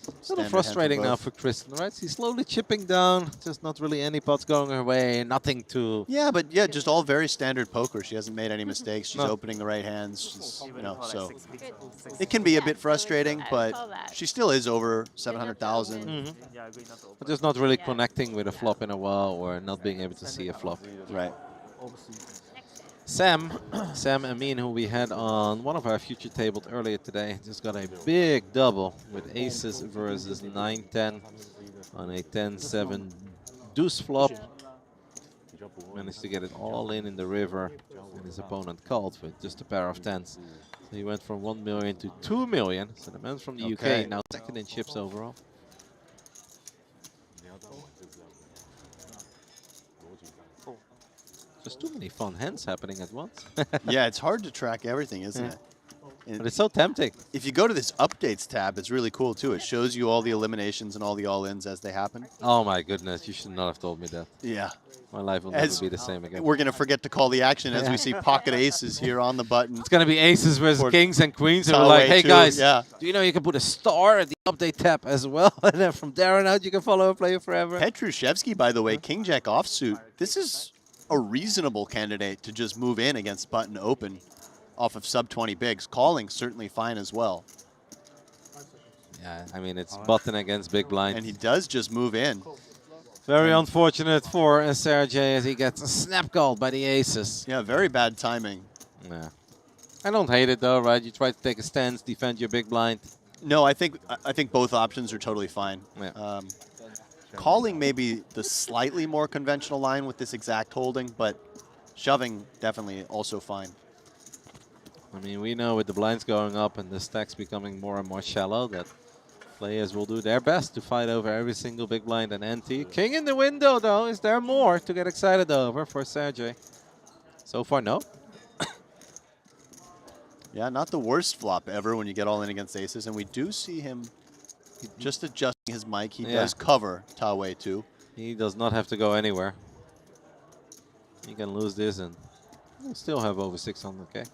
It's a little frustrating now for Kristen, right? She's slowly chipping down, just not really any pots going her way, nothing to... Yeah, but yeah, just all very standard poker. She hasn't made any mistakes. She's opening the right hands. She's, you know, so it can be a bit frustrating, but she still is over 700,000. But just not really connecting with a flop in a while or not being able to see a flop. Right. Sam Amin, who we had on one of our future tabled earlier today, just got a big double with aces versus 9-10 on a 10-7 deuce flop. Managed to get it all in the river, and his opponent called with just a pair of tens. So he went from 1 million to 2 million. So the man from the UK now second in chips overall. There's too many fun hands happening at once. Yeah, it's hard to track everything, isn't it? But it's so tempting. If you go to this updates tab, it's really cool too. It shows you all the eliminations and all the all-ins as they happen. Oh my goodness, you should not have told me that. Yeah. My life will never be the same again. We're going to forget to call the action as we see pocket aces here on the button. It's going to be aces versus For kings and queens. And we're Taiwei like, hey too, guys, yeah. do you know you can put a star at the update tab as well? And then from there on out, you can follow a player forever. Petrushevsky, by the way, King Jack offsuit. This is a reasonable candidate to just move in against button open off of sub 20 bigs. Calling certainly fine as well. Yeah, I mean, it's button against big blind. And he does just move in. Very unfortunate for Sergey as he gets snap called by the aces. Yeah, very bad timing. Yeah. I don't hate it though, right? You try to take a stance, defend your big blind. No, I think both options are totally fine. Yeah. Calling may be the slightly more conventional line with this exact holding, but shoving definitely also fine. I mean, we know with the blinds going up and the stacks becoming more and more shallow that Players will do their best to fight over every single big blind and ante. King in the window, though. Is there more to get excited over for Sergey? So far, no. Yeah, not the worst flop ever when you get all in against aces. And we do see him just adjusting his mic. He does cover Tawe too. He does not have to go anywhere. He can lose this and we'll still have over 600K.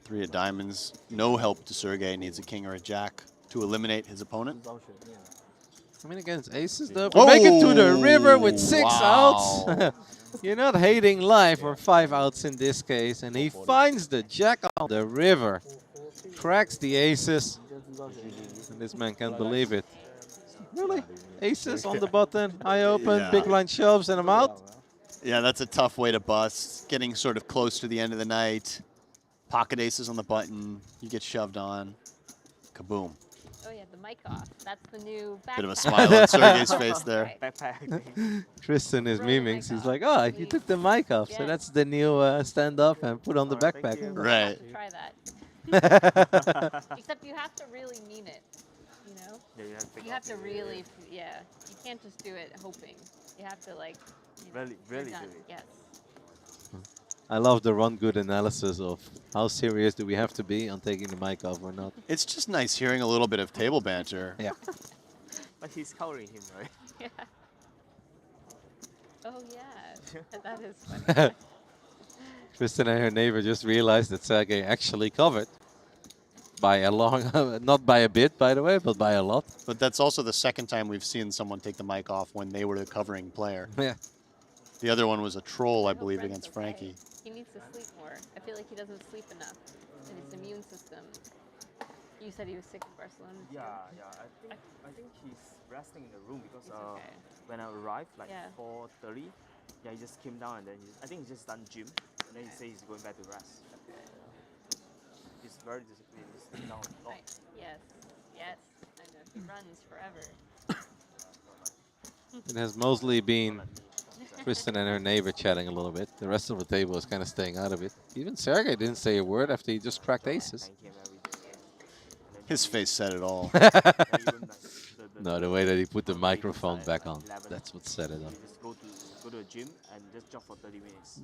Three of diamonds. No help to Sergey. Needs a king or a jack to eliminate his opponent. I mean, against aces, though. Make it to the river with 6 wow. outs. You're not hating life, or 5 outs in this case. And he finds the jack on the river. Cracks the aces. And this man can't believe it. Really? Aces on the button, eye open, big blind shoves, and I'm out? Yeah, that's a tough way to bust. Getting sort of close to the end of the night. Pocket aces on the button. You get shoved on. Kaboom. Oh yeah, the mic off. That's the new backpack. Bit of a smile on Sergey's face there. Backpack. Tristan is miming. He's like, oh, you took the mic off. So that's the new stand up and put on the backpack. Right. Try that. Except you have to really mean it. You know? Yeah, you have to really, you can't just do it hoping. You have to like. Really do it. Yes. I love the run good analysis of how serious do we have to be on taking the mic off or not. It's just nice hearing a little bit of table banter. Yeah. But he's covering him, right? Yeah. Oh yeah, that is funny. Tristan and her neighbor just realized that Sergey actually covered by a long, not by a bit, by the way, but by a lot. But that's also the second time we've seen someone take the mic off when they were the covering player. Yeah. The other one was a troll, I believe, against Frankie. He needs to sleep more. I feel like he doesn't sleep enough in his immune system. You said he was sick in Barcelona. Yeah. I think he's resting in the room because okay. When I arrived, like Yeah. 4:30, he just came down and then I think he just done gym and then he says he's going back to rest. He's very disciplined. He's sitting down a lot. Yes. I know. He runs forever. It has mostly been Tristan and her neighbor chatting a little bit. The rest of the table is kind of staying out of it. Even Sergey didn't say a word after he just cracked aces. His face said it all. No, the way that he put the microphone back on, that's what set it up. Just go to the gym and just jog for 30 minutes.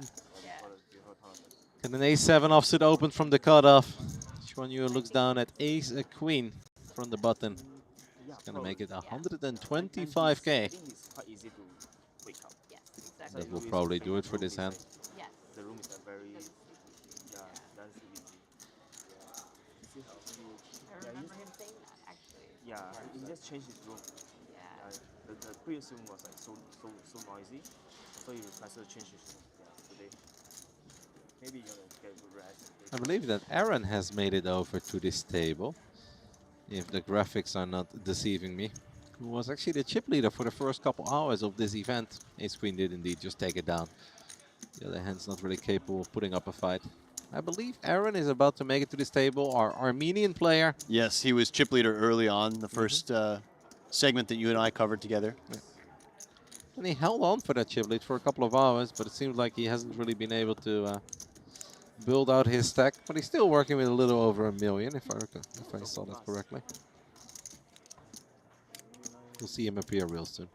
And an ace-7 offsuit open from the cutoff. Shinhwa looks down at ace-queen from the button. It's going to make it 125K. I think it's quite easy to wake up. Yes, exactly. That will probably do it for this hand. Yes. The room is very, that's easy. I remember him saying that actually. Yeah, he just changed his room. Yeah. The previous room was like so noisy, so he requested to change his room. Yeah, today. Maybe you're gonna get a good rest. I believe that Aaron has made it over to this table, if the graphics are not deceiving me, who was actually the chip leader for the first couple hours of this event. Ace-Queen did indeed just take it down. The other hand's not really capable of putting up a fight. I believe Aaron is about to make it to this table, our Armenian player. Yes, he was chip leader early on, the first segment that you and I covered together. Yeah. And he held on for that chip lead for a couple of hours, but it seems like he hasn't really been able to build out his stack. But he's still working with a little over $1 million, if I saw that correctly. We'll see him appear real soon.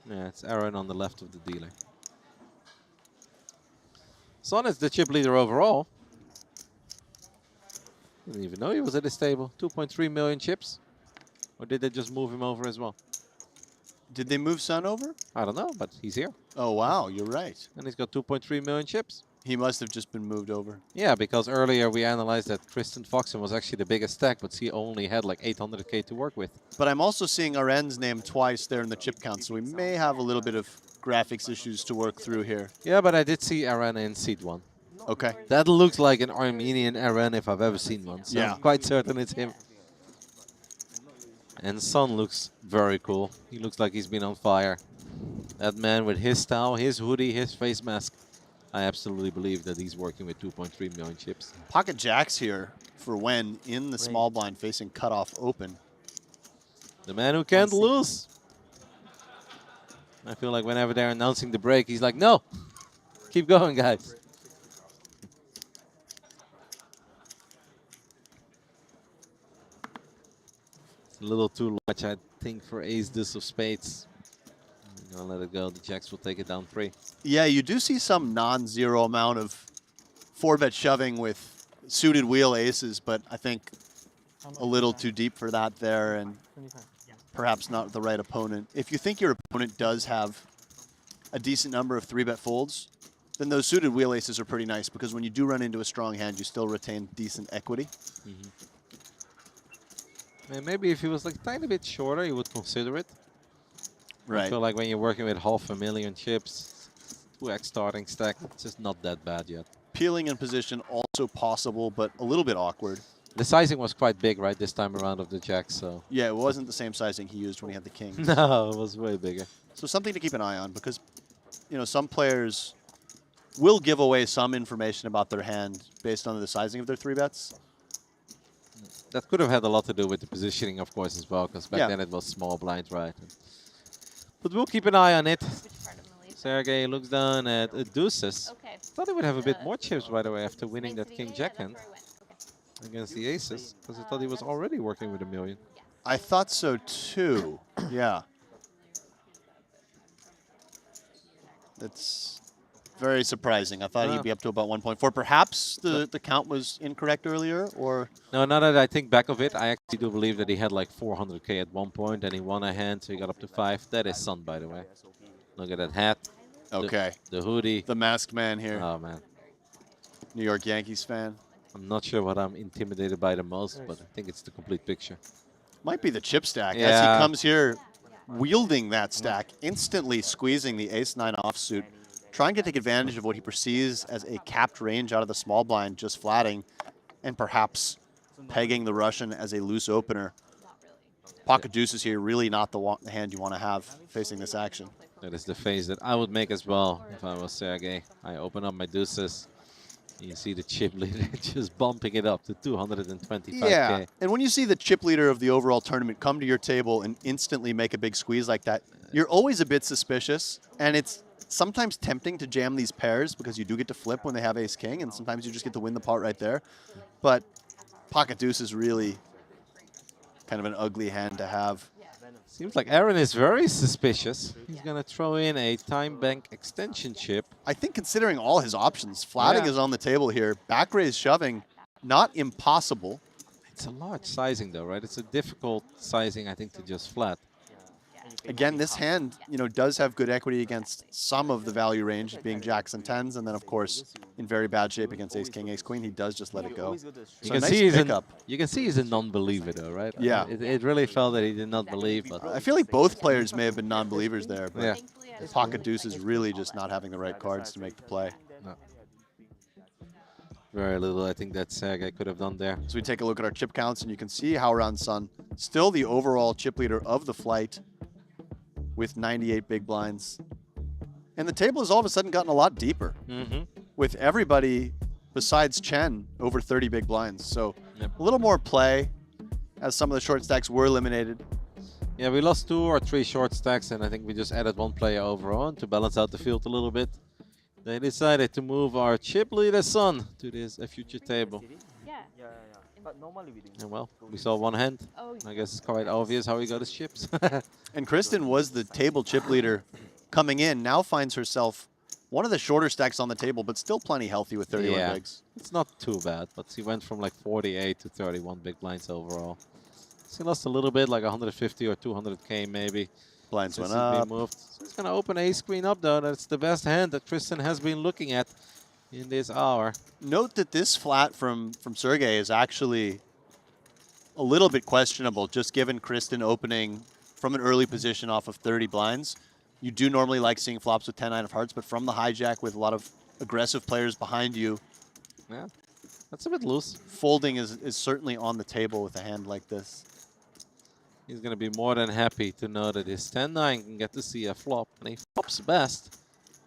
Yeah, it's Aaron on the left of the dealer. Son is the chip leader overall. Didn't even know he was at this table. 2.3 million chips. Or did they just move him over as well? Did they move Sun over? I don't know, but he's here. Oh, wow, you're right. And he's got 2.3 million chips. He must have just been moved over. Yeah, because earlier we analyzed that Tristan Foxen was actually the biggest stack, but he only had like 800K to work with. But I'm also seeing Aren's name twice there in the chip count, so we may have a little bit of graphics issues to work through here. Yeah, but I did see Aren in seed 1. Okay. That looks like an Armenian Aren if I've ever seen one. So yeah. I'm quite certain it's him. And Son looks very cool. He looks like he's been on fire. That man with his style, his hoodie, his face mask. I absolutely believe that he's working with 2.3 million chips. Pocket jacks here for when in the small blind facing cutoff open. The man who can't lose. I feel like whenever they're announcing the break, he's like, no, keep going, guys. It's a little too much, I think, for ace deuce of spades. I'm gonna let it go. The jacks will take it down 3. Yeah, you do see some non-zero amount of 4-bet shoving with suited wheel aces, but I think a little too deep for that there, and perhaps not the right opponent. If you think your opponent does have a decent number of 3-bet folds, then those suited wheel aces are pretty nice, because when you do run into a strong hand, you still retain decent equity. And maybe if he was like a tiny bit shorter, you would consider it. Right. I feel like when you're working with 500,000 chips, 2x starting stack, it's just not that bad yet. Peeling in position also possible, but a little bit awkward. The sizing was quite big, right, this time around of the jacks, so. Yeah, it wasn't the same sizing he used when he had the kings. No, it was way bigger. So something to keep an eye on, because, you know, some players will give away some information about their hand based on the sizing of their 3-bets. That could have had a lot to do with the positioning, of course, as well, because back then it was small blind, right? But we'll keep an eye on it. Sergey looks down at deuces. Okay. Thought he would have a bit more chips, by the way, after winning that king-jack hand against the aces, because I thought he was already working with 1 million. I thought so too. Yeah. That's very surprising. I thought he'd be up to about 1.4. Perhaps the count was incorrect earlier, or? No, now that I think back of it, I actually do believe that he had like 400K at one point, and he won a hand, so he got up to 5. That is Sun, by the way. Look at that hat. Okay. The hoodie. The masked man here. Oh, man. New York Yankees fan. I'm not sure what I'm intimidated by the most, but I think it's the complete picture. Might be the chip stack. Yeah. As he comes here wielding that stack, instantly squeezing the ace-9 offsuit, trying to take advantage of what he perceives as a capped range out of the small blind, just flatting, and perhaps pegging the Russian as a loose opener. Pocket deuces here, really not the hand you want to have facing this action. That is the phase that I would make as well if I was Sergey. I open up my deuces. You see the chip leader just bumping it up to 225K. Yeah, and when you see the chip leader of the overall tournament come to your table and instantly make a big squeeze like that, you're always a bit suspicious, and it's sometimes tempting to jam these pairs because you do get to flip when they have ace-king, and sometimes you just get to win the pot right there. But pocket deuce is really kind of an ugly hand to have. Seems like Aaron is very suspicious. He's going to throw in a time bank extension chip. I think considering all his options, flatting is on the table here. Back raise shoving, not impossible. It's a large sizing though, right? It's a difficult sizing, I think, to just flat. Again, this hand, you know, does have good equity against some of the value range, being jacks and tens, and then of course, in very bad shape against ace king, ace queen, he does just let it go. You can see he's a non-believer though, right? Yeah. It really felt that he did not believe. But I feel like both players may have been non-believers there, but yeah. pocket deuce is really just not having the right cards to make the play. No. Very little I think that Sergey could have done there. So we take a look at our chip counts, and you can see Howran Sun still the overall chip leader of the flight with 98 big blinds. And the table has all of a sudden gotten a lot deeper with everybody besides Chen over 30 big blinds. So a little more play as some of the short stacks were eliminated. Yeah, we lost 2 or 3 short stacks, and I think we just added 1 player overall to balance out the field a little bit. They decided to move our chip leader Sun to this future table. But normally we do. And well, we saw 1 hand. I guess it's quite obvious how he got his chips. And Kristen was the table chip leader coming in, now finds herself one of the shorter stacks on the table, but still plenty healthy with 31 bigs. It's not too bad, but she went from like 48 to 31 big blinds overall. She lost a little bit, like 150 or 200K maybe. Blinds went Been up. moved. So he's going to open ace queen up though. That's the best hand that Kristen has been looking at in this hour. Note that this flat from Sergey is actually a little bit questionable, just given Kristen opening from an early position off of 30 blinds. You do normally like seeing flops with 10-9 of hearts, but from the hijack with a lot of aggressive players behind you, yeah, that's a bit loose. Folding is certainly on the table with a hand like this. He's going to be more than happy to know that his 10-9 can get to see a flop, and he flops best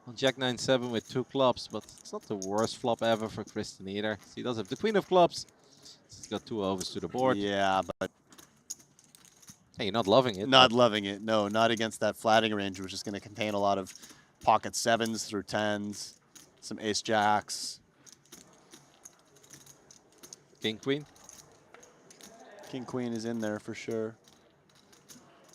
on Jack 9-7 with 2 clubs, but it's not the worst flop ever for Kristen either. He does have the queen of clubs. He's got 2 overs to the board. Yeah, but Hey, you're not loving it. Not loving it. No, not against that flatting range, which is going to contain a lot of pocket 7s through 10s, some ace jacks. King queen. King queen is in there for sure.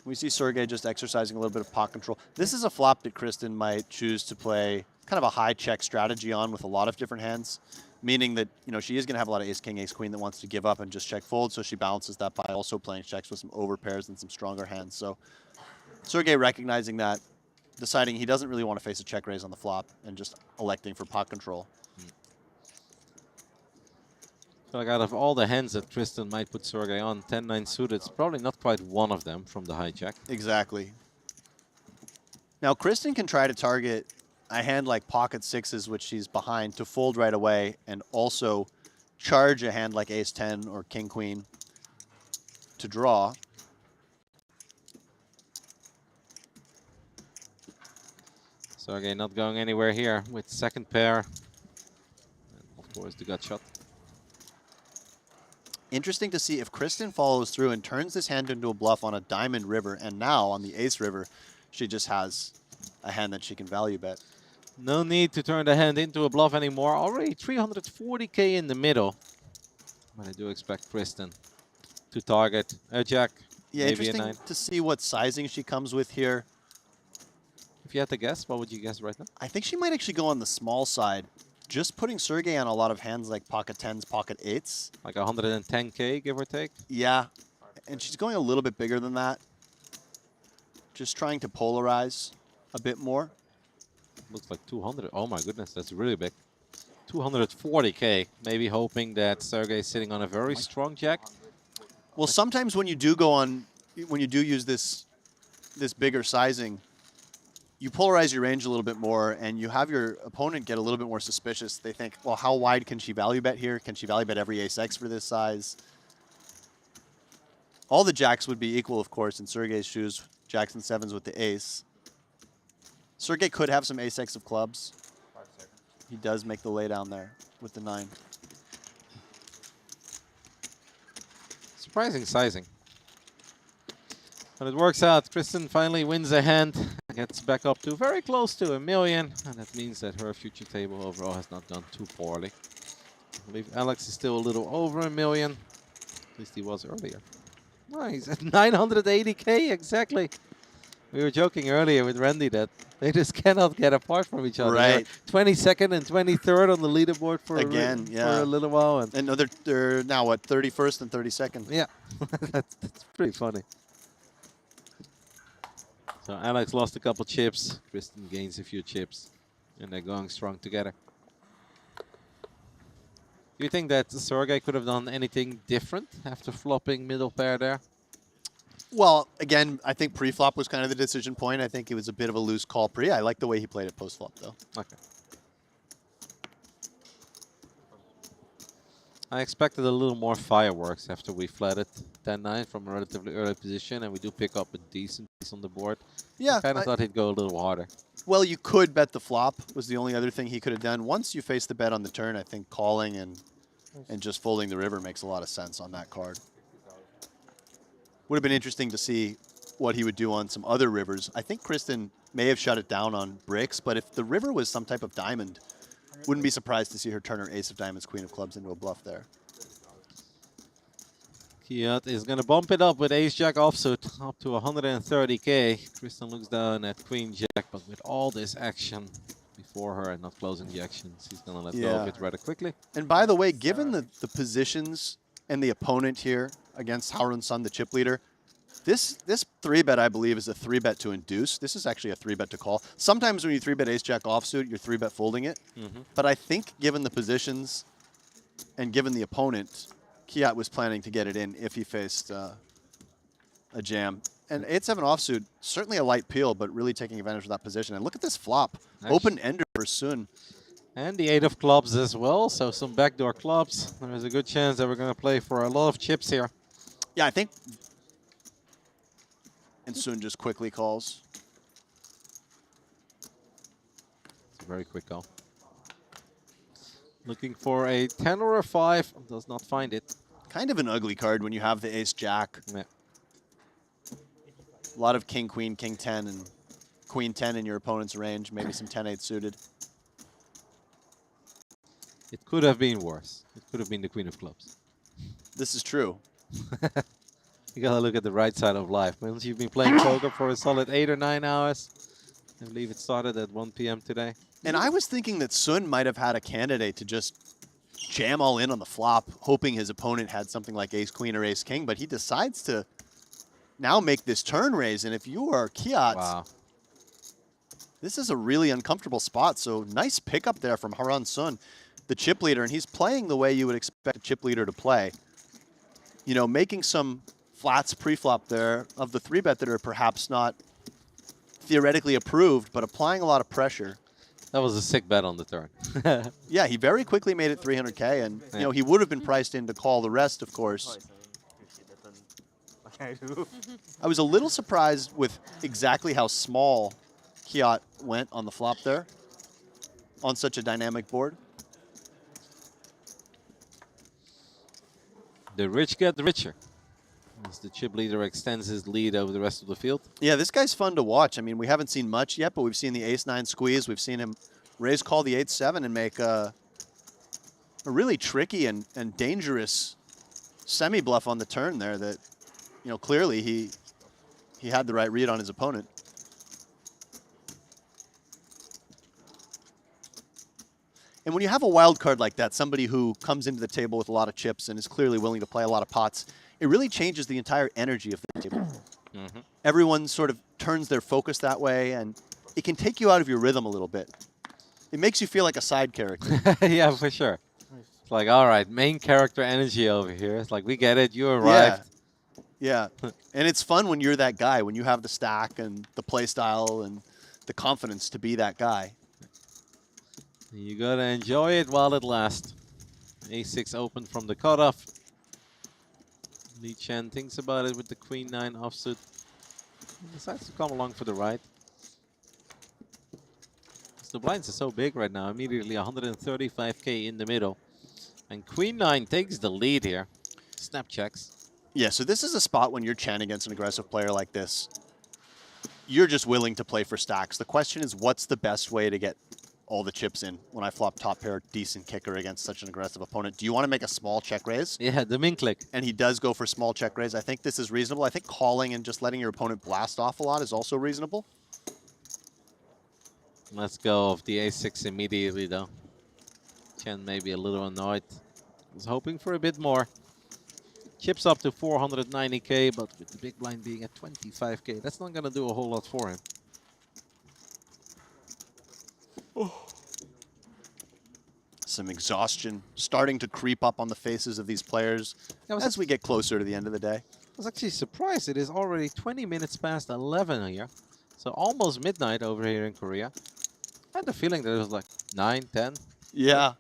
We see Sergey just exercising a little bit of pot control. This is a flop that Kristen might choose to play kind of a high check strategy on with a lot of different hands, meaning that, you know, she is going to have a lot of ace king, ace queen that wants to give up and just check fold, so she balances that by also playing checks with some over pairs and some stronger hands. So Sergey recognizing that, deciding he doesn't really want to face a check raise on the flop and just electing for pot control. So like out of all the hands that Tristan might put Sergey on, 10-9 suited, it's probably not quite one of them from the hijack. Exactly. Now Kristen can try to target a hand like pocket 6s, which she's behind, to fold right away, and also charge a hand like ace 10 or king queen to draw. Sergey not going anywhere here with second pair. And of course the gut shot. Interesting to see if Kristen follows through and turns this hand into a bluff on a diamond river, and now on the ace river, she just has a hand that she can value bet. No need to turn the hand into a bluff anymore. Already 340k in the middle. But I do expect Kristen to target a jack, Yeah, maybe a interesting 9. to see what sizing she comes with here. If you had to guess, what would you guess right now? I think she might actually go on the small side. Just putting Sergey on a lot of hands like pocket 10s, pocket 8s. Like 110k, give or take? Yeah, and she's going a little bit bigger than that. Just trying to polarize a bit more. Looks like 200. Oh my goodness, that's really big. 240k. Maybe hoping that Sergey's sitting on a very strong jack. Well, sometimes when you do go on, when you do use this bigger sizing, you polarize your range a little bit more, and you have your opponent get a little bit more suspicious. They think, well, how wide can she value bet here? Can she value bet every ace-x for this size? All the jacks would be equal, of course, in Sergey's shoes. Jacks and 7s with the ace. Sergey could have some ace-x of clubs. He does make the laydown there with the 9. Surprising sizing. But it works out. Kristen finally wins a hand. Gets back up to very close to 1 million. And that means that her future table overall has not done too poorly. I believe Alex is still a little over 1 million. At least he was earlier. Oh, he's at 980k, exactly. We were joking earlier with Randy that they just cannot get apart from each other. Right. They're 22nd and 23rd on the leaderboard for yeah, for a little while. And no, they're now, what, 31st and 32nd? Yeah, that's pretty funny. So Alex lost a couple chips. Kristen gains a few chips. And they're going strong together. Do you think that Sergey could have done anything different after flopping middle pair there? Well, again, I think pre-flop was kind of the decision point. I think it was a bit of a loose call pre. I like the way he played it post-flop, though. Okay. I expected a little more fireworks after we flatted 10-9 from a relatively early position, and we do pick up a decent piece on the board. Yeah, I kind of thought he'd go a little harder. Well, you could bet the flop was the only other thing he could have done. Once you face the bet on the turn, I think calling and just folding the river makes a lot of sense on that card. Would have been interesting to see what he would do on some other rivers. I think Kristen may have shut it down on bricks, but if the river was some type of diamond, wouldn't be surprised to see her turn her ace of diamonds, queen of clubs into a bluff there. Kiat is going to bump it up with ace-jack offsuit up to 130k. Kristen looks down at queen-jack, but with all this action before her and not closing the actions, he's going to let go of it rather quickly. And by the way, given the positions and the opponent here against Harun Sun, the chip leader, this 3-bet, I believe, is a 3-bet to induce. This is actually a 3-bet to call. Sometimes when you 3-bet ace-jack offsuit, you're 3-bet folding it. But I think given the positions and given the opponent, Kiat was planning to get it in if he faced a jam. And 8-7 offsuit, certainly a light peel, but really taking advantage of that position. And look at this flop. Open-ender for Sun. And the 8 of clubs as well, so some backdoor clubs. There's a good chance that we're going to play for a lot of chips here. Yeah, I think. And Sun just quickly calls. It's a very quick call. Looking for a 10 or a 5, does not find it. Kind of an ugly card when you have the ace-jack. Yeah. A lot of king, queen, king 10, and queen 10 in your opponent's range. Maybe some 10-8 suited. It could have been worse. It could have been the queen of clubs. This is true. You gotta look at the right side of life. Once you've been playing poker for a solid 8 or 9 hours, I believe it started at 1 p.m. today. And I was thinking that Sun might have had a candidate to just jam all in on the flop, hoping his opponent had something like ace queen or ace king, but he decides to now make this turn raise. And if you are Kiat, wow, this is a really uncomfortable spot. So nice pickup there from Haran Sun, the chip leader, and he's playing the way you would expect a chip leader to play. You know, making some flats pre-flop there of the 3-bet that are perhaps not theoretically approved, but applying a lot of pressure. that was a sick bet on the turn. Yeah, he very quickly made it 300K, and you know he would have been priced in to call the rest, of course. I was a little surprised with exactly how small Kiat went on the flop there on such a dynamic board. The rich get richer as the chip leader extends his lead over the rest of the field. Yeah, this guy's fun to watch. I mean, we haven't seen much yet, but we've seen the ace-9 squeeze. We've seen him raise call the 8-7 and make a really tricky and dangerous semi-bluff on the turn there that, you know, clearly he had the right read on his opponent. And when you have a wild card like that, somebody who comes into the table with a lot of chips and is clearly willing to play a lot of pots, it really changes the entire energy of the table. Mm-hmm. Everyone sort of turns their focus that way, and it can take you out of your rhythm a little bit. It makes you feel like a side character. Yeah, for sure. It's like, all right, main character energy over here. It's like, we get it, you arrived. Yeah. And it's fun when you're that guy, when you have the stack and the play style and the confidence to be that guy. You gotta enjoy it while it lasts. A6 open from the cutoff. Li Chen thinks about it with the queen 9 offsuit. Decides to come along for the ride. The blinds are so big right now. Immediately 135K in the middle. And queen 9 takes the lead here. Snap checks. Yeah, so this is a spot when you're Chen against an aggressive player like this. You're just willing to play for stacks. The question is, what's the best way to get all the chips in when I flop top pair decent kicker against such an aggressive opponent? Do you want to make a small check raise? Yeah, the min click. And he does go for small check raise. I think this is reasonable. I think calling and just letting your opponent blast off a lot is also reasonable. Let's go of the A6 immediately, though. Chen may be a little annoyed. Was hoping for a bit more. Chips up to 490K, but with the big blind being at 25K, that's not going to do a whole lot for him. Some exhaustion starting to creep up on the faces of these players as we get closer to the end of the day. I was actually surprised. It is already 20 minutes past 11 here. So almost midnight over here in Korea. I had the feeling that it was like 9, 10. Yeah.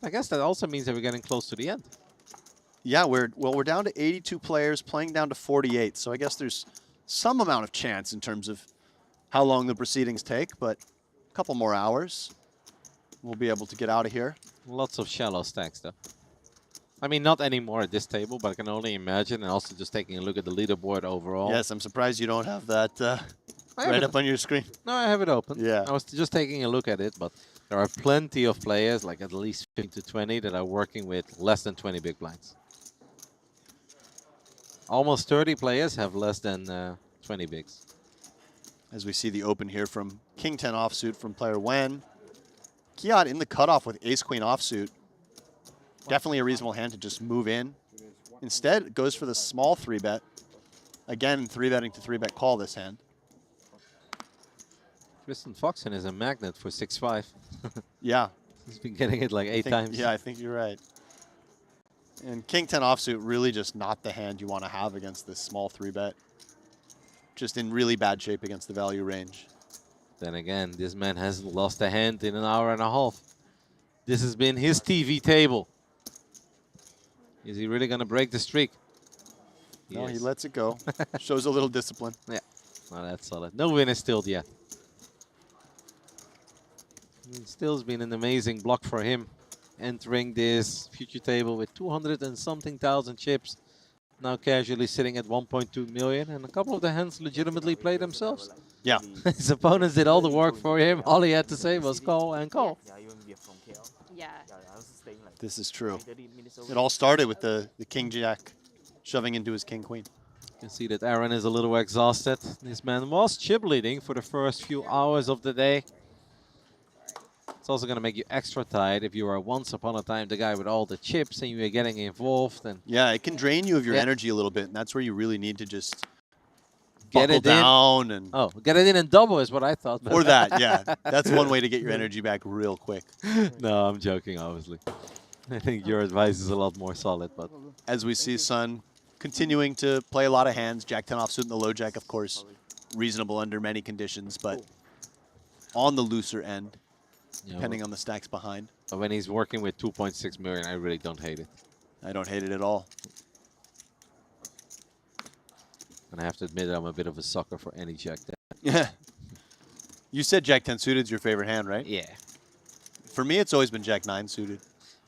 I guess that also means that we're getting close to the end. Yeah, we're down to 82 players, playing down to 48. So I guess there's some amount of chance in terms of how long the proceedings take, but a couple more hours. We'll be able to get out of here. Lots of shallow stacks, though. I mean, not anymore at this table, but I can only imagine. And also just taking a look at the leaderboard overall. Yes, I'm surprised you don't have that right up on your screen. No, I have it open. Yeah. I was just taking a look at it, but there are plenty of players, like at least 15 to 20, that are working with less than 20 big blinds. Almost 30 players have less than 20 bigs. As we see the open here from King 10 offsuit from player Wen. Kiat in the cutoff with ace-queen offsuit. Definitely a reasonable hand to just move in. Instead, it goes for the small 3-bet. Again, 3-betting to 3-bet call this hand. Tristan Foxen is a magnet for 6-5. Yeah. He's been getting it like 8 times. Yeah, I think you're right. And King 10 offsuit really just not the hand you want to have against this small 3-bet. Just in really bad shape against the value range. Then again, this man hasn't lost a hand in an hour and a half. This has been his TV table. Is he really going to break the streak? No, he lets it go. Shows a little discipline. Yeah, well, that's solid. No win is still yet. It still's been an amazing block for him. Entering this future table with 200 and something thousand chips. now casually sitting at 1.2 million, and a couple of the hands legitimately play themselves. Yeah. His opponents did all the work for him. All he had to say was call and call. Yeah. This is true. It all started with the king jack shoving into his king queen. You can see that Aaron is a little exhausted. This man was chip leading for the first few hours of the day. It's also going to make you extra tired if you are once upon a time the guy with all the chips and you are getting involved. And yeah, it can drain you of your energy a little bit, and that's where you really need to just get buckle it down in. and Get it in and double is what I thought. Or that, yeah. That's one way to get your energy back real quick. No, I'm joking, obviously. I think your advice is a lot more solid. But as we see Sun continuing to play a lot of hands, Jack 10 offsuit and the low jack, of course, reasonable under many conditions, but on the looser end, depending on the stacks behind. But when he's working with 2.6 million, I really don't hate it. I don't hate it at all. And I have to admit I'm a bit of a sucker for any Jack 10. Yeah. You said Jack 10 suited is your favorite hand, right? Yeah. For me, it's always been Jack 9 suited.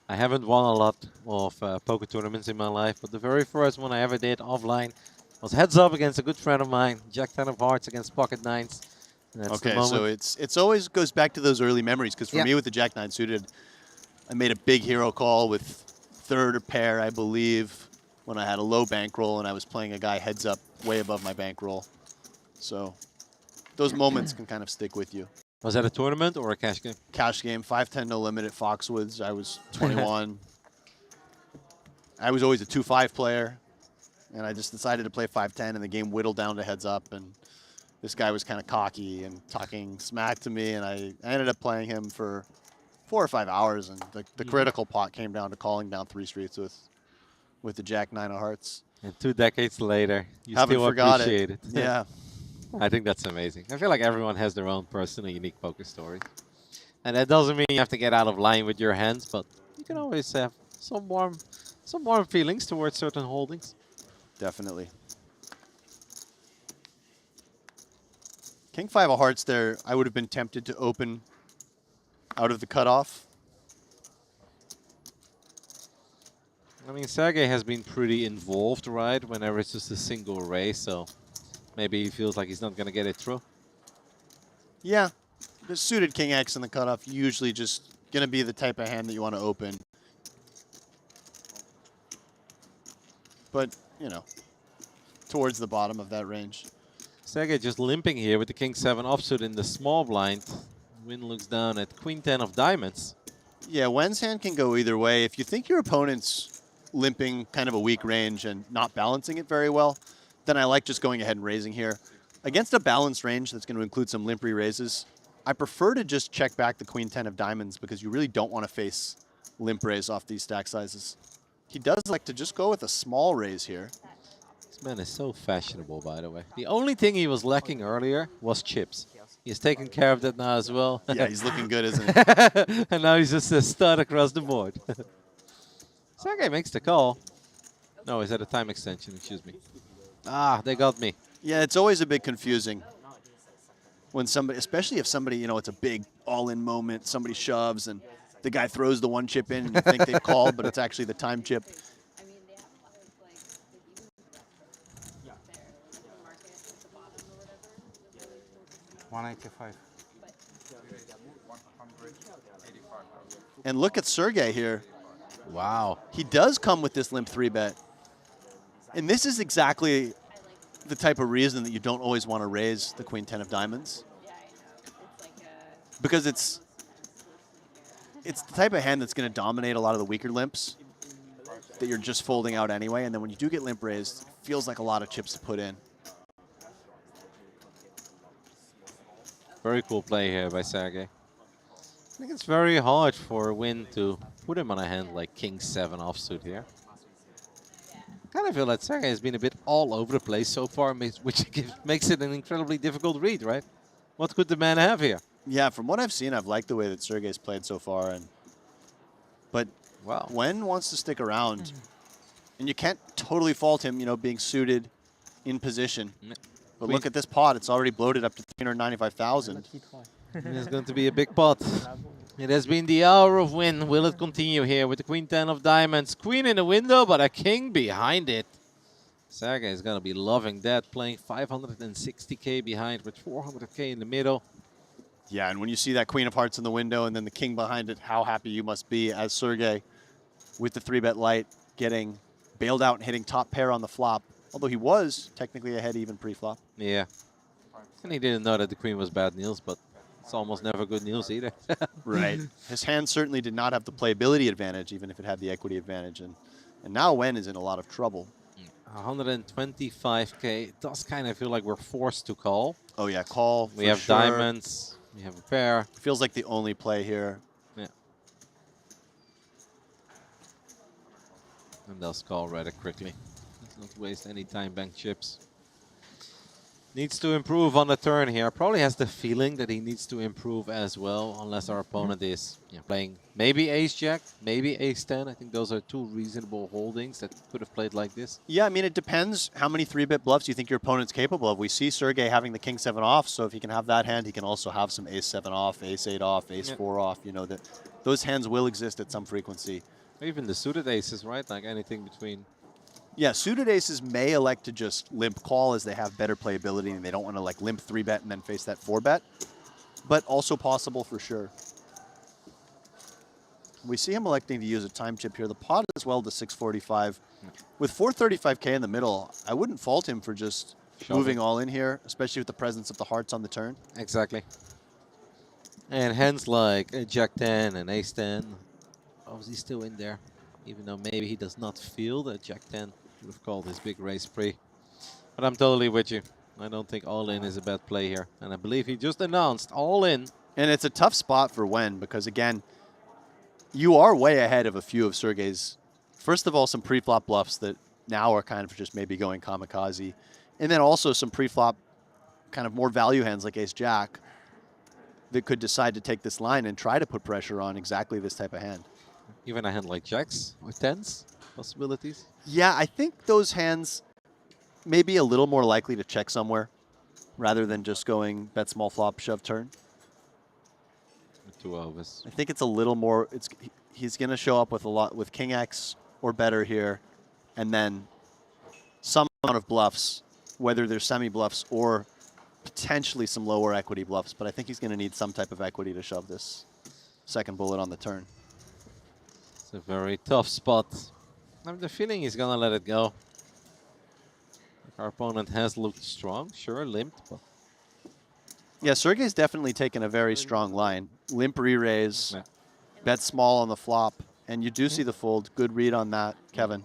I haven't won a lot of poker tournaments in my life, but the very first one I ever did offline was heads up against a good friend of mine, Jack 10 of hearts against pocket nines. Okay, so it's always goes back to those early memories, because for me with the Jack 9 suited, I made a big hero call with third pair, I believe, when I had a low bankroll and I was playing a guy heads up way above my bankroll. So those moments can kind of stick with you. Was that a tournament or a cash game? Cash game, 5-10 no limit at Foxwoods. I was 21. I was always a 2-5 player, and I just decided to play 5-10, and the game whittled down to heads up, and this guy was kind of cocky and talking smack to me, and I ended up playing him for 4 or 5 hours, and the critical pot came down to calling down 3 streets with the Jack 9 of hearts. And 2 decades later, you Haven't still forgot appreciate it. Yeah. I think that's amazing. I feel like everyone has their own personal, unique poker story. And that doesn't mean you have to get out of line with your hands, but you can always have some warm feelings towards certain holdings. Definitely. King 5 of hearts there, I would have been tempted to open out of the cutoff. I mean, Sergey has been pretty involved, right? Whenever it's just a single race, so maybe he feels like he's not going to get it through. Yeah. The suited King X in the cutoff usually just going to be the type of hand that you want to open. But, you know, towards the bottom of that range. Sergey just limping here with the King 7 offsuit in the small blind. Win looks down at Queen 10 of diamonds. Yeah, Wen's hand can go either way. If you think your opponent's limping kind of a weak range and not balancing it very well, then I like just going ahead and raising here. Against a balanced range that's going to include some limp re-raises, I prefer to just check back the Queen 10 of diamonds because you really don't want to face limp raise off these stack sizes. He does like to just go with a small raise here. This man is so fashionable, by the way. The only thing he was lacking earlier was chips. He's taken care of that now as well. Yeah, he's looking good, isn't he? And now he's just a stud across the board. Sergey makes the call. No, is that a time extension? Excuse me. Ah, they got me. Yeah, it's always a bit confusing when somebody, especially if somebody, you know, it's a big all-in moment, somebody shoves and the guy throws the one chip in and you think they've called, but it's actually the time chip. 185. And look at Sergey here. Wow. He does come with this limp 3-bet. And this is exactly the type of reason that you don't always want to raise the Queen 10 of diamonds. Because it's the type of hand that's going to dominate a lot of the weaker limps that you're just folding out anyway. And then when you do get limp raised, it feels like a lot of chips to put in. Very cool play here by Sergey. I think it's very hard for Win to put him on a hand like King 7 offsuit here. I kind of feel that Sergey has been a bit all over the place so far, which makes it an incredibly difficult read, right? What could the man have here? Yeah, from what I've seen, I've liked the way that Sergey's played so far. But wow, Wen wants to stick around. And you can't totally fault him, you know, being suited in position. But look at this pot. It's already bloated up to 395,000. It's going to be a big pot. It has been the hour of Win. Will it continue here with the Queen 10 of diamonds? Queen in the window, but a king behind it. Sergey is going to be loving that, playing 560k behind with 400k in the middle. Yeah, and when you see that Queen of Hearts in the window and then the king behind it, how happy you must be as Sergey with the 3-bet light getting bailed out and hitting top pair on the flop. Although he was technically ahead even pre-flop. Yeah. And he didn't know that the queen was bad news, but it's almost never good news either. Right. His hand certainly did not have the playability advantage, even if it had the equity advantage. And now Wen is in a lot of trouble. 125k. It does kind of feel like we're forced to call. Oh, yeah, call. We have sure. diamonds. We have a pair. Feels like the only play here. Yeah. And they'll call rather quickly. Let's not waste any time bank chips. Needs to improve on the turn here. Probably has the feeling that he needs to improve as well, unless our opponent is playing maybe ace-jack, maybe ace-10. I think those are two reasonable holdings that could have played like this. Yeah, I mean, it depends how many 3-bit bluffs you think your opponent's capable of. We see Sergey having the king-7 off, so if he can have that hand, he can also have some ace-7 off, ace-8 off, ace-4 off. You know, that those hands will exist at some frequency. Even the suited aces, right? Like anything between... Yeah, suited aces may elect to just limp call as they have better playability and they don't want to like limp 3-bet and then face that 4-bet, but also possible for sure. We see him electing to use a time chip here. The pot as well to 645. With 435k in the middle, I wouldn't fault him for just moving all in here, especially with the presence of the hearts on the turn. Exactly. And hands like Jack 10 and Ace 10, obviously still in there, even though maybe he does not feel that Jack 10 would have called his big raise pre. But I'm totally with you. I don't think all in is a bad play here. And I believe he just announced all in. And it's a tough spot for Wen because, again, you are way ahead of a few of Sergey's, first of all, some pre-flop bluffs that now are kind of just maybe going kamikaze. And then also some pre-flop kind of more value hands like ace-jack that could decide to take this line and try to put pressure on exactly this type of hand. Even a hand like jacks or tens, possibilities. Yeah, I think those hands may be a little more likely to check somewhere rather than just going bet small flop, shove turn. Two overs. I think it's a little more, he's going to show up with a lot, with king X or better here, and then some amount of bluffs, whether they're semi-bluffs or potentially some lower equity bluffs, but I think he's going to need some type of equity to shove this second bullet on the turn. It's a very tough spot. I have the feeling he's going to let it go. Our opponent has looked strong, sure, limped, but... Yeah, Sergey's definitely taken a very strong line. Limp re-raise, bet small on the flop, and you do see the fold. Good read on that, Kevin.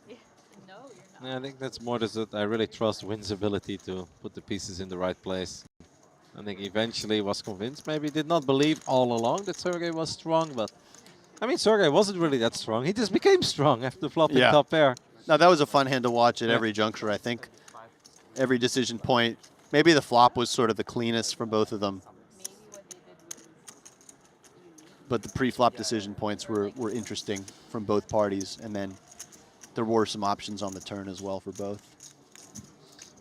Yeah, I think that's more just that I really trust Win's ability to put the pieces in the right place. I think eventually was convinced, maybe did not believe all along that Sergey was strong, but I mean, Sergey wasn't really that strong. He just became strong after flopping top pair. Now, that was a fun hand to watch at every juncture, I think. Every decision point. Maybe the flop was sort of the cleanest from both of them. But the pre-flop decision points were interesting from both parties. And then there were some options on the turn as well for both.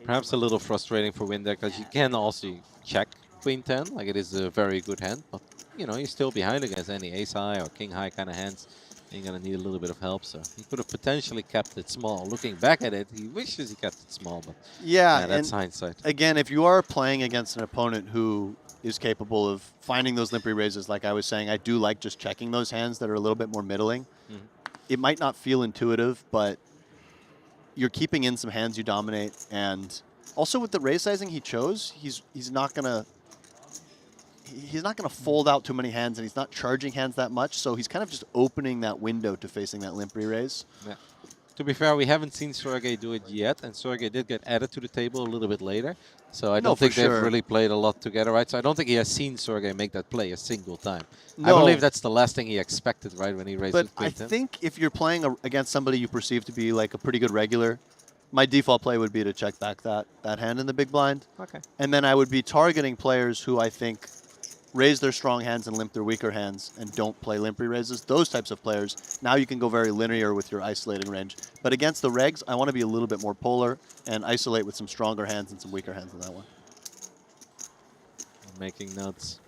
Perhaps a little frustrating for Win there because you can also check Queen 10. Like, it is a very good hand. But, you know, you're still behind against any ace-high or king-high kind of hands. You're going to need a little bit of help, so he could have potentially kept it small. Looking back at it, he wishes he kept it small, but yeah, that's hindsight. Again, if you are playing against an opponent who is capable of finding those limp raises, like I was saying, I do like just checking those hands that are a little bit more middling. It might not feel intuitive, but you're keeping in some hands you dominate, and also with the raise sizing he chose, he's not going to fold out too many hands, and he's not charging hands that much, so he's kind of just opening that window to facing that limp re-raise. Yeah. To be fair, we haven't seen Sergey do it yet, and Sergey did get added to the table a little bit later, so I don't think they've really played a lot together, right? So I don't think he has seen Sergey make that play a single time. No. I believe that's the last thing he expected, right, when he raised But Queen I 10. think if you're playing against somebody you perceive to be like a pretty good regular, my default play would be to check back that hand in the big blind. Okay. And then I would be targeting players who I think raise their strong hands and limp their weaker hands and don't play limp re-raises. Those types of players, now you can go very linear with your isolating range. But against the regs, I want to be a little bit more polar and isolate with some stronger hands and some weaker hands in that one. I'm making notes.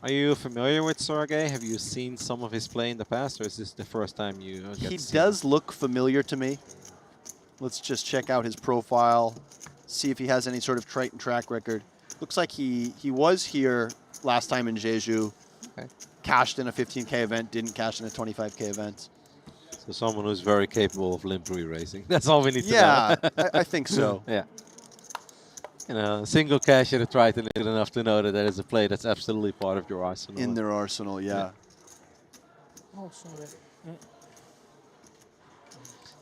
Are you familiar with Sergey? Have you seen some of his play in the past, or is this the first time you get He to see does look familiar to me. Let's just check out his profile, see if he has any sort of Triton track record. Looks like he was here last time in Jeju. Okay. Cashed in a 15K event, didn't cash in a 25K event. So someone who's very capable of limp re-racing. That's all we need to know. Yeah, I think so. Yeah. You know, a single cash at a Triton is good enough to know that that is a play that's absolutely part of your arsenal. In their arsenal, yeah.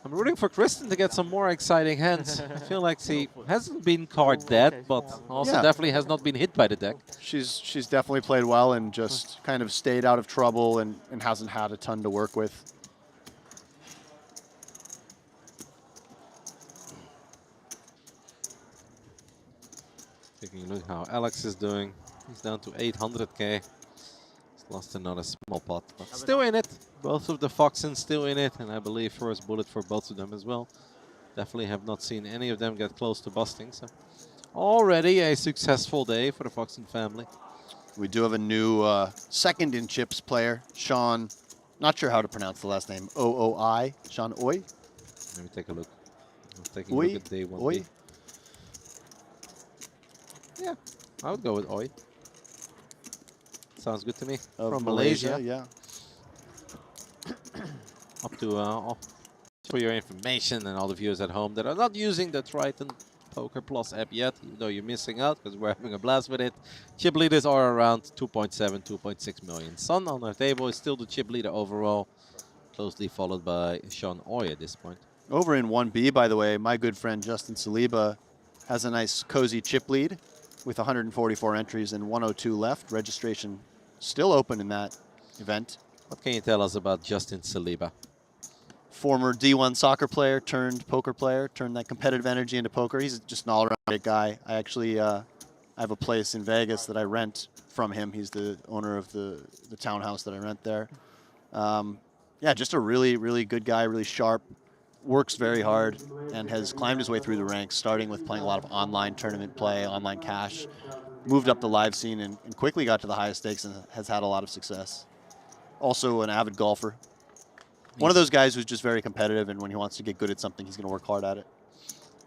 I'm rooting for Kristen to get some more exciting hands. I feel like she hasn't been card dead, but also definitely has not been hit by the deck. She's definitely played well and just kind of stayed out of trouble and hasn't had a ton to work with. Taking a look how Alex is doing. He's down to 800K. He's lost another small pot, but still in it. Both of the Foxens still in it, and I believe first bullet for both of them as well. Definitely have not seen any of them get close to busting, so already a successful day for the Foxen family. We do have a new second in chips player, Sean. Not sure how to pronounce the last name. OOI, Sean Oi. Let me take a look. I'm taking a look at day 1B. Oi. Yeah, I would go with Oi. Sounds good to me. From Malaysia, yeah. Up to for your information and all the viewers at home that are not using the Triton Poker Plus app yet, even though you're missing out because we're having a blast with it. Chip leaders are around 2.7, 2.6 million. Sun on our table is still the chip leader overall, closely followed by Sean Oi at this point. Over in 1B, by the way, my good friend Justin Saliba has a nice cozy chip lead with 144 entries and 102 left. Registration still open in that event. What can you tell us about Justin Saliba? Former D1 soccer player turned poker player, turned that competitive energy into poker. He's just an all-around great guy. I actually I have a place in Vegas that I rent from him. He's the owner of the townhouse that I rent there. Yeah, just a really, really good guy, really sharp, works very hard, and has climbed his way through the ranks, starting with playing a lot of online tournament play, online cash, moved up the live scene and quickly got to the highest stakes and has had a lot of success. Also an avid golfer. One of those guys who's just very competitive, and when he wants to get good at something, he's going to work hard at it.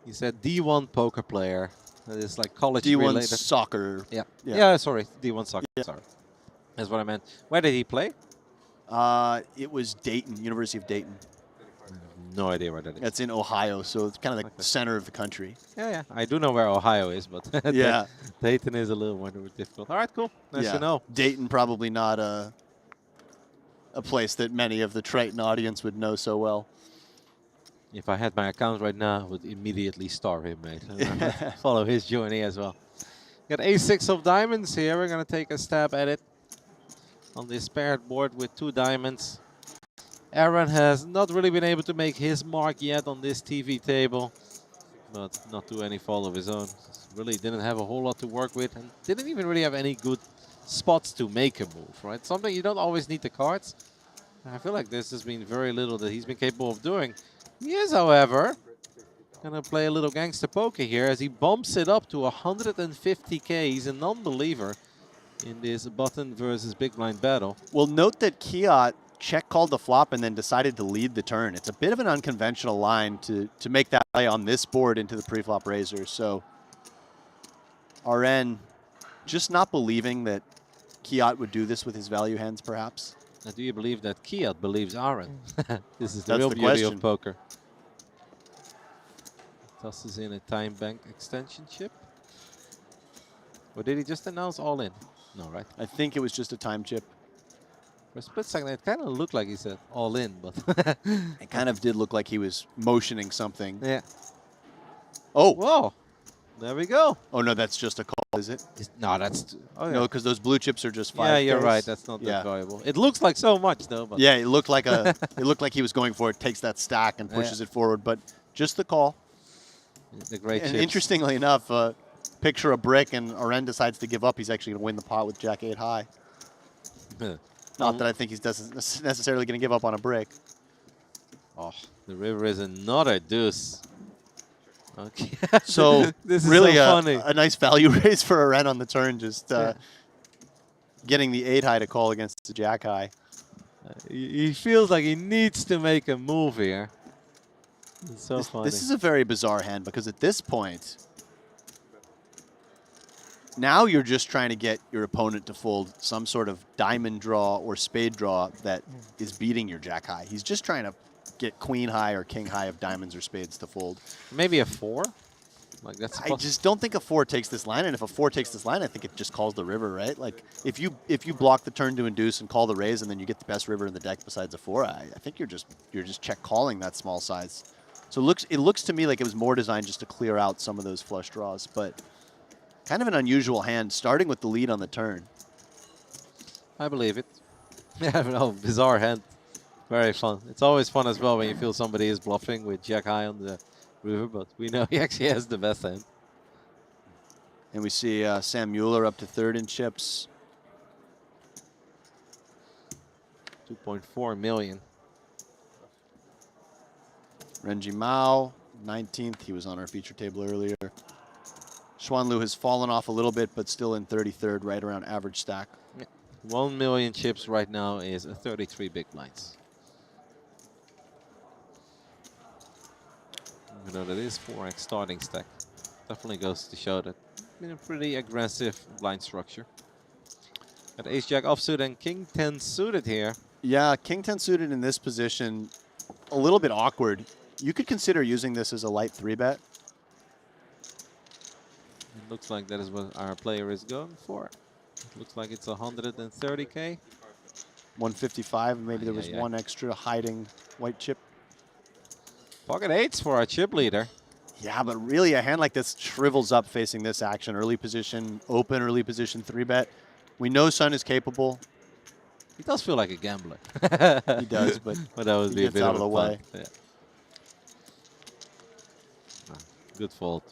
You said D1 poker player. That is like college D1 related. soccer. Yeah, sorry. D1 soccer, sorry. That's what I meant. Where did he play? It was Dayton, University of Dayton. No idea where that is. It's in Ohio, so it's kind of like the center of the country. Yeah. I do know where Ohio is, but yeah, Dayton is a little more difficult. All right, cool. Nice to know. Dayton probably not a place that many of the Triton audience would know so well. If I had my account right now, I would immediately star him, mate. Follow his journey as well. Got A6 of diamonds here. We're going to take a stab at it on this paired board with 2 diamonds. Aaron has not really been able to make his mark yet on this TV table, but not to any fault of his own. Really didn't have a whole lot to work with and didn't even really have any good spots to make a move, right? Something you don't always need the cards. I feel like this has been very little that he's been capable of doing. He is, however, going to play a little gangster poker here as he bumps it up to 150K. He's a non-believer in this button versus big blind battle. Well, note that Kiat check called the flop and then decided to lead the turn. It's a bit of an unconventional line to make that play on this board into the pre-flop raiser. So RN just not believing that Kiat would do this with his value hands, perhaps. Now, do you believe that Kiat believes RN? This is the That's real the beauty question. of poker. Tosses in a time bank extension chip. Or did he just announce all in? No, right? I think it was just a time chip. For a split second, it kind of looked like he said all in, but it kind of did look like he was motioning something. Yeah. Oh. Whoa. There we go. Oh, no, that's just a call, is it? No, that's... Oh, no, because those blue chips are just 5. Yeah, you're right. That's not that valuable. It looks like so much, though. But yeah, it looked like it looked like he was going for it, takes that stack and pushes it forward, but just the call. The great and chips. Interestingly enough, picture a brick and Aren decides to give up. He's actually going to win the pot with Jack 8 high. Not that I think he's necessarily going to give up on a brick. Oh, the river is another deuce. Okay. So this is really so funny. a nice value raise for Aren on the turn. Just getting the 8 high to call against the jack high. He feels like he needs to make a move here. It's so funny. This is a very bizarre hand because at this point, now you're just trying to get your opponent to fold some sort of diamond draw or spade draw that is beating your jack high. He's just trying to get queen high or king high of diamonds or spades to fold. Maybe a 4? Like that's I just don't think a 4 takes this line, and if a 4 takes this line, I think it just calls the river, right? Like if you block the turn to induce and call the raise, and then you get the best river in the deck besides a 4, I think you're just check calling that small size. So it looks to me like it was more designed just to clear out some of those flush draws, but kind of an unusual hand, starting with the lead on the turn. I believe it. Yeah, no, bizarre hand. Very fun. It's always fun as well when you feel somebody is bluffing with jack high on the river, but we know he actually has the best hand. And we see Sam Mueller up to 3rd in chips. 2.4 million. Renji Mao, 19th. He was on our feature table earlier. Xuan Lu has fallen off a little bit, but still in 33rd, right around average stack. Yeah. 1 million chips right now is 33 big blinds. You know, that is 4x starting stack. Definitely goes to show that it's been a pretty aggressive blind structure. Got ace jack offsuit and king 10 suited here. Yeah, king 10 suited in this position, a little bit awkward. You could consider using this as a light 3-bet. It looks like that is what our player is going for. It looks like it's 130K. 155, maybe there was one extra hiding white chip. Pocket 8s for our chip leader. Yeah, but really a hand like this shrivels up facing this action. Early position, open, early position 3-bet. We know Sun is capable. He does feel like a gambler. He does, but that would he be gets a bit out of of the way. Yeah. Good fold.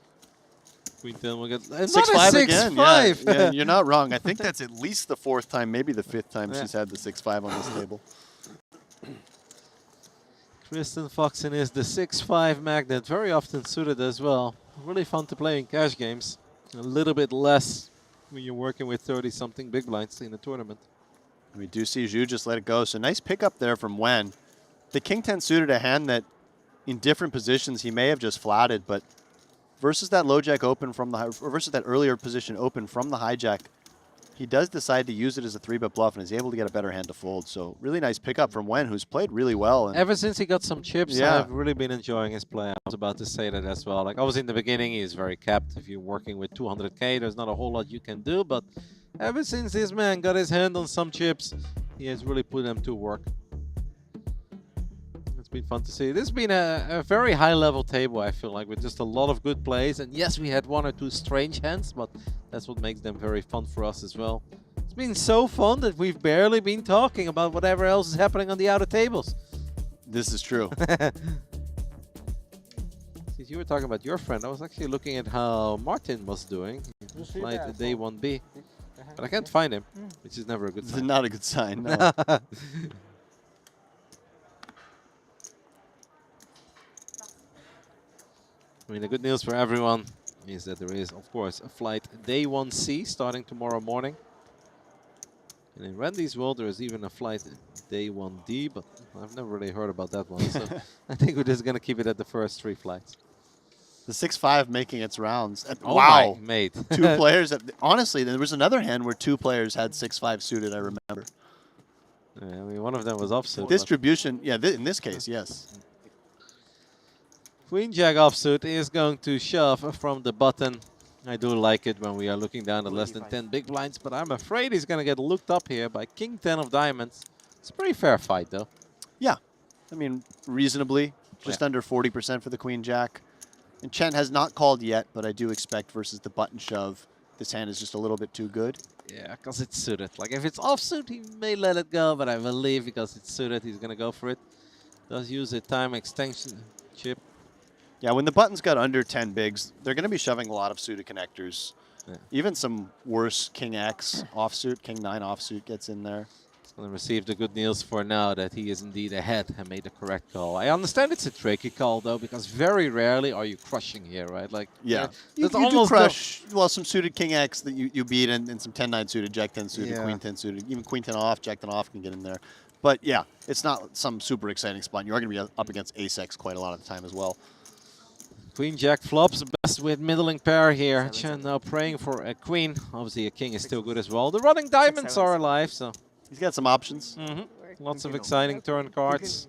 Queen 10 will get another 6-5 again. 6-5. Yeah, you're not wrong. I think that's at least the 4th time, maybe the 5th time she's had the 6-5 on this table. Kristen Foxen is the 6-5 magnet, very often suited as well. Really fun to play in cash games. A little bit less when you're working with 30-something big blinds in a tournament. We do see Jeju just let it go. So nice pickup there from Wen. The king 10 suited, a hand that in different positions he may have just flatted, but versus that low jack open from the or versus that earlier position open from the hijack, he does decide to use it as a 3-bet bluff and is able to get a better hand to fold. So really nice pickup from Wen, who's played really well. And ever since he got some chips, yeah. I've really been enjoying his play. I was about to say that as well. Like, obviously in the beginning, he's very capped. If you're working with 200K, there's not a whole lot you can do. But ever since this man got his hand on some chips, he has really put them to work. It's been fun to see. This has been a very high-level table, I feel like, with just a lot of good plays. And yes, we had 1 or 2 strange hands, but that's what makes them very fun for us as well. It's been so fun that we've barely been talking about whatever else is happening on the outer tables. this is true. Since you were talking about your friend, I was actually looking at how Martin was doing. He played the day 1B. But I can't find him, which is never a good sign. Not a good sign, no. I mean, the good news for everyone is that there is, of course, a flight day 1C starting tomorrow morning. And in Randy's world, there is even a flight day 1D, but I've never really heard about that one. So I think we're just going to keep it at the first 3 flights. The 6-5 making its rounds. Oh wow. my, mate. 2 players. Honestly, there was another hand where 2 players had 6-5 suited, I remember. Yeah, I mean, one of them was offsuit. Distribution, yeah, in this case, yes. Queen Jack offsuit is going to shove from the button. I do like it when we are looking down at less than 10 big blinds, but I'm afraid he's going to get looked up here by King 10 of diamonds. It's a pretty fair fight, though. Yeah. I mean, reasonably. Just under 40% for the Queen Jack. And Chen has not called yet, but I do expect versus the button shove, this hand is just a little bit too good. Yeah, because it's suited. Like, if it's offsuit, he may let it go, but I believe because it's suited, he's going to go for it. Does use a time extension chip. Yeah, when the button's got under 10 bigs, they're going to be shoving a lot of suited connectors. Yeah. Even some worse King X offsuit, King 9 offsuit gets in there. And received the good news for now that he is indeed ahead and made the correct call. I understand it's a tricky call though, because very rarely are you crushing here, right? Like, Yeah, you that's do almost crush, well, some suited King X that you beat and some 10-9 suited, Jack 10 suited, Yeah. Queen 10 suited, even Queen 10 off, Jack 10 off can get in there. But yeah, it's not some super exciting spot. You are going to be up against Ace-X quite a lot of the time as well. Queen Jack flops, best with middling pair here. Chen now praying for a queen. Obviously a king is still good as well. The running diamonds are alive, so he's got some options. Lots of exciting turn cards.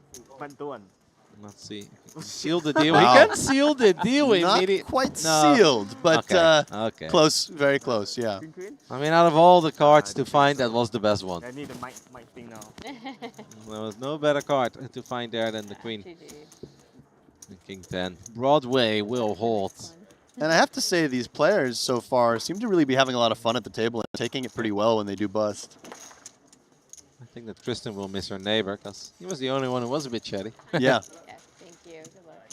Let's see. Seal the deal. Wow. He can seal the deal Not immediately. quite sealed, but okay. close, very close, yeah. I mean, out of all the cards to find, that was the best one. I need a mic thing now. There was no better card to find there than the queen. And King 10. Broadway will hold. And I have to say, these players so far seem to really be having a lot of fun at the table and taking it pretty well when they do bust. I think that Tristan will miss her neighbor, because he was the only one who was a bit chatty. Yeah. Yeah, thank you. Good luck.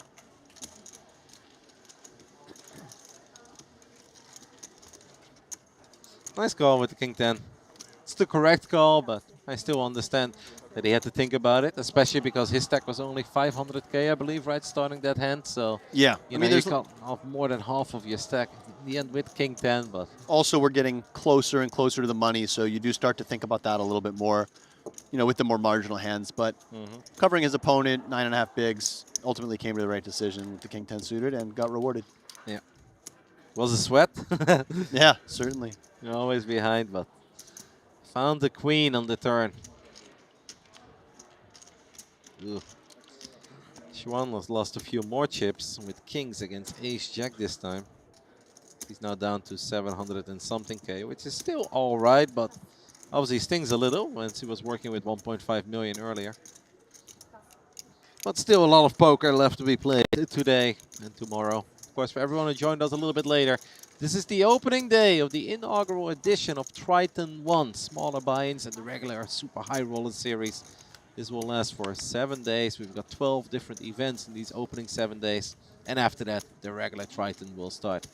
Nice call with the King 10. It's the correct call, but I still understand that he had to think about it, especially because his stack was only 500k, I believe, right, starting that hand. So yeah, you know, you got off more than half of your stack in the end with King 10. But also, we're getting closer and closer to the money, so you do start to think about that a little bit more, you know, with the more marginal hands. But covering his opponent, 9.5 bigs, ultimately came to the right decision with the King 10 suited and got rewarded. Yeah. Was a sweat? Yeah, certainly. You're always behind, but found the queen on the turn. Shinhwa has lost a few more chips with kings against ace-jack this time. He's now down to 700 and something K, which is still all right, but obviously stings a little once he was working with 1.5 million earlier. But still a lot of poker left to be played today and tomorrow. Of course, for everyone who joined us a little bit later, this is the opening day of the inaugural edition of Triton ONE, smaller buy-ins and the regular super high roller series. This will last for 7 days. We've got 12 different events in these opening 7 days. And after that, the regular Triton will start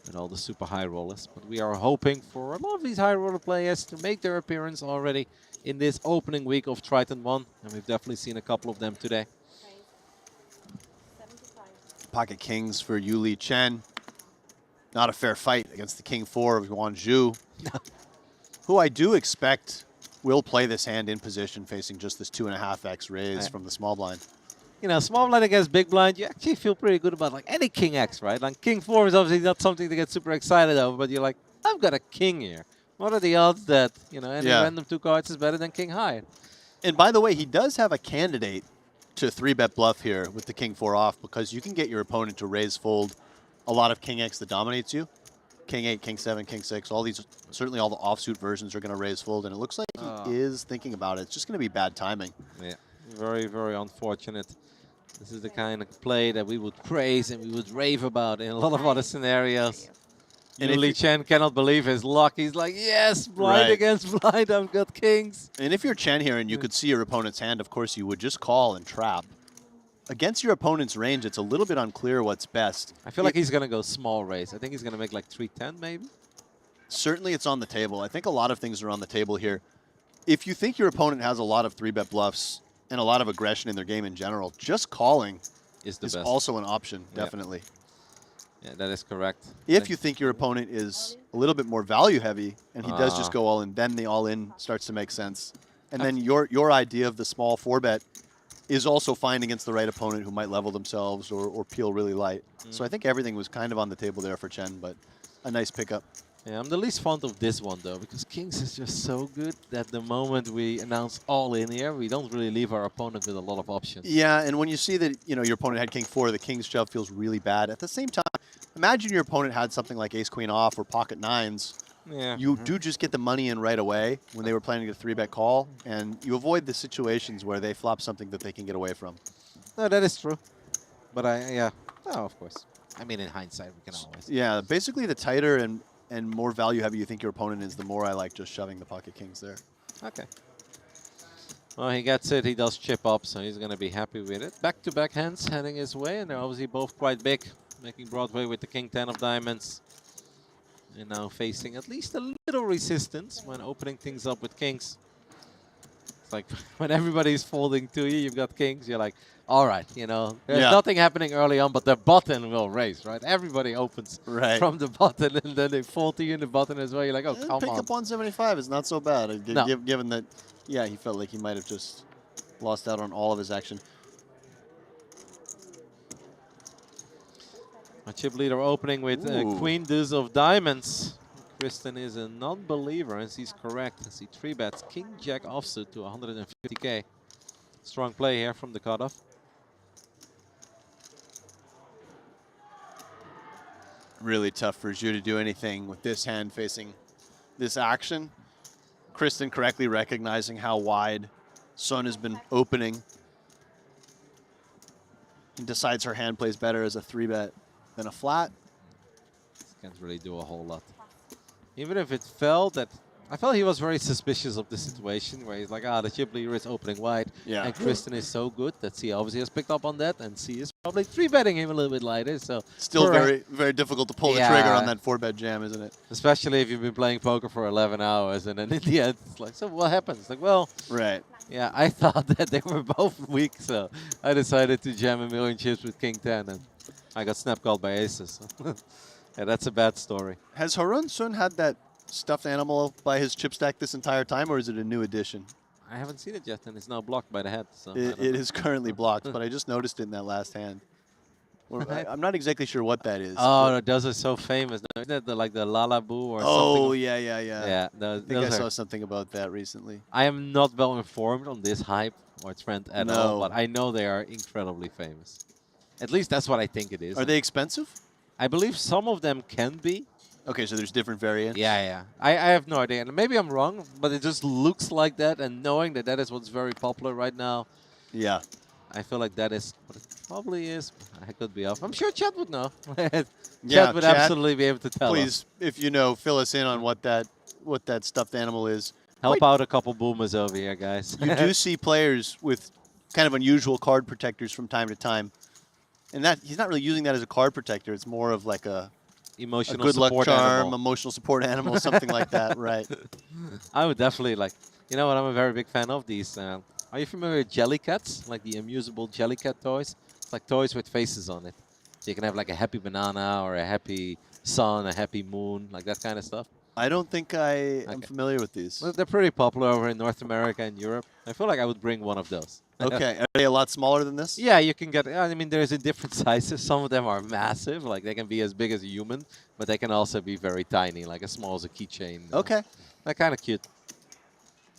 with all the super high rollers. But we are hoping for a lot of these high roller players to make their appearance already in this opening week of Triton ONE. And we've definitely seen a couple of them today. Pocket kings for Yuli Chen. Not a fair fight against the King 4 of Jeju, who I do expect will play this hand in position facing just this 2.5x raise from the small blind. You know, small blind against big blind, you actually feel pretty good about like any King X, right? Like King 4 is obviously not something to get super excited over, but you're like, I've got a king here. What are the odds that, you know, any random 2 cards is better than King High? And by the way, he does have a candidate to 3-bet bluff here with the King 4 off, because you can get your opponent to raise fold a lot of King X that dominates you. King 8, King 7, King 6, all these, certainly all the offsuit versions are going to raise fold, and it looks like he is thinking about it. It's just going to be bad timing. Yeah, very, very unfortunate. This is the kind of play that we would praise and we would rave about in a lot of other scenarios. And Yuli Chen cannot believe his luck. He's like, yes, blind against blind, I've got kings. And if you're Chen here and you could see your opponent's hand, of course, you would just call and trap. Against your opponent's range, it's a little bit unclear what's best. I feel like he's going to go small raise. I think he's going to make like 310 maybe. Certainly it's on the table. I think a lot of things are on the table here. If you think your opponent has a lot of 3-bet bluffs and a lot of aggression in their game in general, just calling is also an option, definitely. Yeah, that is correct. If you think your opponent is a little bit more value heavy and he does just go all in, then the all in starts to make sense. And then your idea of the small 4-bet is also fine against the right opponent who might level themselves or peel really light. So I think everything was kind of on the table there for Chen, but a nice pickup. Yeah, I'm the least fond of this one, though, because Kings is just so good that the moment we announce all in here, we don't really leave our opponent with a lot of options. Yeah, and when you see that, you know, your opponent had King 4, the King's shove feels really bad. At the same time, imagine your opponent had something like Ace Queen off or pocket 9s. Yeah. You do just get the money in right away when they were planning a 3-bet call, and you avoid the situations where they flop something that they can get away from. No, that is true. But yeah, no, of course. I mean, in hindsight, we can always. Yeah, basically the tighter and more value heavy you think your opponent is, the more I like just shoving the pocket kings there. Okay. Well, he gets it. He does chip up, so he's going to be happy with it. Back-to-back hands heading his way, and they're obviously both quite big, making Broadway with the King 10 of diamonds. And now facing at least a little resistance when opening things up with kings. It's like when everybody's folding to you, you've got kings, you're like, all right, you know, there's Yeah. nothing happening early on, but the button will raise, right? Everybody opens Right. from the button, and then they fold to you in the button as well. You're like, oh, come Pick on. up 175 is not so bad, No. given that, yeah, he felt like he might have just lost out on all of his action. A chip leader opening with Queen Deuce of Diamonds. Kristen is a non-believer, and he's correct. As he 3-bets King Jack offsuit to 150k. Strong play here from the cutoff. Really tough for Jeju to do anything with this hand facing this action. Kristen correctly recognizing how wide Sun has been opening. And decides her hand plays better as a 3-bet than a flat. Can't really do a whole lot. Even if it felt that, I felt he was very suspicious of the situation where he's like, the chip leader is opening wide. Yeah. And Kristen is so good that C obviously has picked up on that, and C is probably 3-betting him a little bit lighter. So Still very, very difficult to pull the trigger on that 4-bet jam, isn't it? Especially if you've been playing poker for 11 hours, and then in the end, it's like, so what happens? It's like, well, right. Yeah, I thought that they were both weak, so I decided to jam a million chips with King 10, and I got snap called by aces. Yeah, that's a bad story. Has Harun Sun had that stuffed animal by his chip stack this entire time, or is it a new addition? I haven't seen it yet, and it's now blocked by the head. So It is currently blocked, but I just noticed it in that last hand. I'm not exactly sure what that is. Oh, those are so famous. Isn't that like the Lalaboo or something? Oh, yeah. Yeah, I think I saw something about that recently. I am not well informed on this hype or trend at all, but I know they are incredibly famous. At least that's what I think it is. Are they expensive? I believe some of them can be. Okay, so there's different variants? Yeah. I have no idea. And maybe I'm wrong, but it just looks like that. And knowing that that is what's very popular right now. Yeah. I feel like that is what it probably is. I could be off. I'm sure Chad would know. Yeah, Chad would Chad, absolutely be able to tell us. Please, if you know, fill us in on what that stuffed animal is. Help out a couple boomers over here, guys. You do see players with kind of unusual card protectors from time to time. And that he's not really using that as a card protector. It's more of like a emotional good luck support charm, animal. emotional support animal, something like that, right? I would definitely like, you know what I'm a very big fan of? These, are you familiar with Jellycats? Like the amusable Jellycat toys? It's like toys with faces on it. So you can have like a happy banana or a happy sun, a happy moon, like that kind of stuff. I don't think I am familiar with these. Well, they're pretty popular over in North America and Europe. I feel like I would bring one of those. Okay, are they a lot smaller than this? Yeah, you can get, I mean, there's in different sizes. Some of them are massive, like they can be as big as a human, but they can also be very tiny, like as small as a keychain. Okay. They're kind of cute.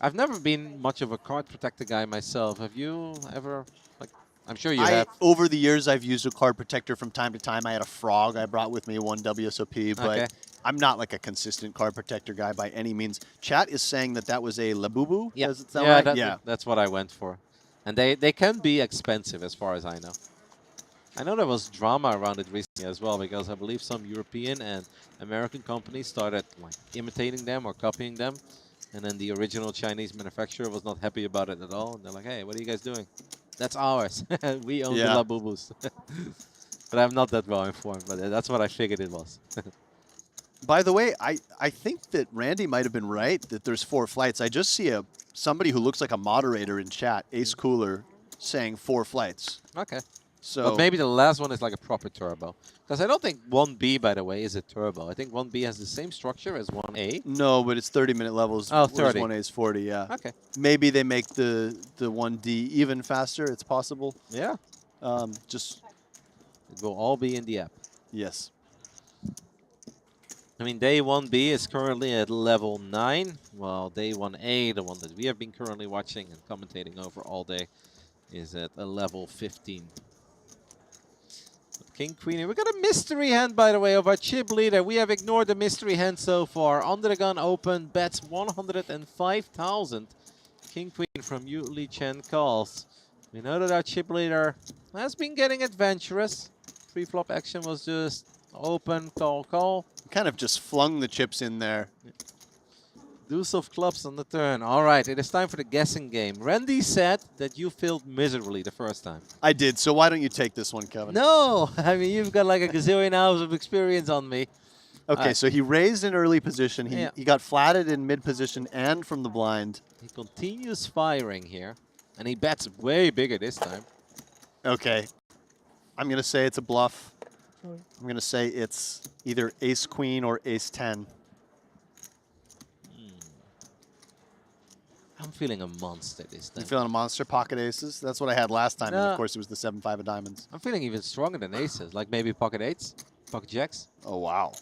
I've never been much of a card protector guy myself. Have you ever? Like, I'm sure you have. Over the years, I've used a card protector from time to time. I had a frog I brought with me, one WSOP, but I'm not like a consistent card protector guy by any means. Chat is saying that that was a Labubu. Yeah, Does it sound right? That's what I went for. And they can be expensive as far as I know. I know there was drama around it recently as well, because I believe some European and American companies started like imitating them or copying them. And then the original Chinese manufacturer was not happy about it at all. And they're like, hey, what are you guys doing? That's ours. We own the Labubus. But I'm not that well informed, but that's what I figured it was. By the way, I think that Randy might have been right that there's 4 flights. I just see somebody who looks like a moderator in chat, Ace Cooler, saying 4 flights. Okay. So but maybe the last one is like a proper turbo. Because I don't think 1B, by the way, is a turbo. I think 1B has the same structure as 1A. No, but it's 30-minute levels. Oh, 30. 1A is 40, yeah. Okay. Maybe they make the 1D even faster. It's possible. Yeah. Just it will all be in the app. Yes. I mean, day 1B is currently at level 9, while day 1A, the one that we have been currently watching and commentating over all day, is at a level 15. King, Queen, we got a mystery hand, by the way, of our chip leader. We have ignored the mystery hand so far. Under the gun open, bets 105,000. King, Queen from Yu Li Chen calls. We know that our chip leader has been getting adventurous. Pre-flop action was just open, call. Kind of just flung the chips in there. Deuce of clubs on the turn. All right, it is time for the guessing game. Randy said that you failed miserably the first time. I did, so why don't you take this one, Kevin? No! I mean, you've got like a gazillion hours of experience on me. Okay, so he raised in early position. He got flatted in mid position and from the blind. He continues firing here. And he bets way bigger this time. Okay. I'm going to say it's a bluff. I'm going to say it's either ace-queen or ace-10. I'm feeling a monster this time. You feeling a monster? Pocket aces? That's what I had last time, and of course it was the 7-5 of diamonds. I'm feeling even stronger than aces, like maybe pocket eights, pocket jacks. Oh, wow.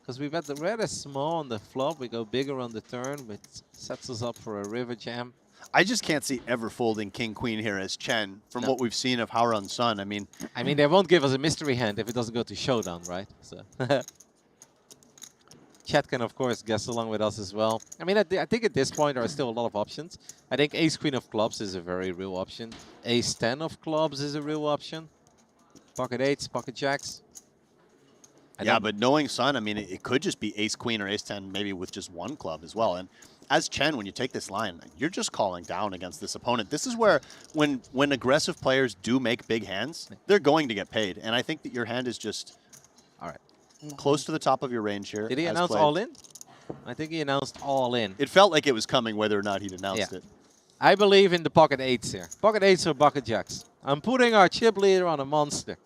Because we bet the rather small on the flop, we go bigger on the turn, which sets us up for a river jam. I just can't see ever folding king-queen here as Chen from what we've seen of Howrun Sun. I mean, they won't give us a mystery hand if it doesn't go to showdown, right? So Chat can, of course, guess along with us as well. I mean, I think at this point there are still a lot of options. I think ace-queen of clubs is a very real option. Ace-10 of clubs is a real option. Pocket eights, pocket jacks. yeah, but knowing Sun, I mean, it could just be ace-queen or ace-10, maybe with just one club as well. And as Chen, when you take this line, you're just calling down against this opponent. This is where, when aggressive players do make big hands, they're going to get paid. And I think that your hand is just close to the top of your range here. Did he announce all in? I think he announced all in. It felt like it was coming whether or not he'd announced it. I believe in the pocket eights here. Pocket eights or pocket jacks. I'm putting our chip leader on a monster.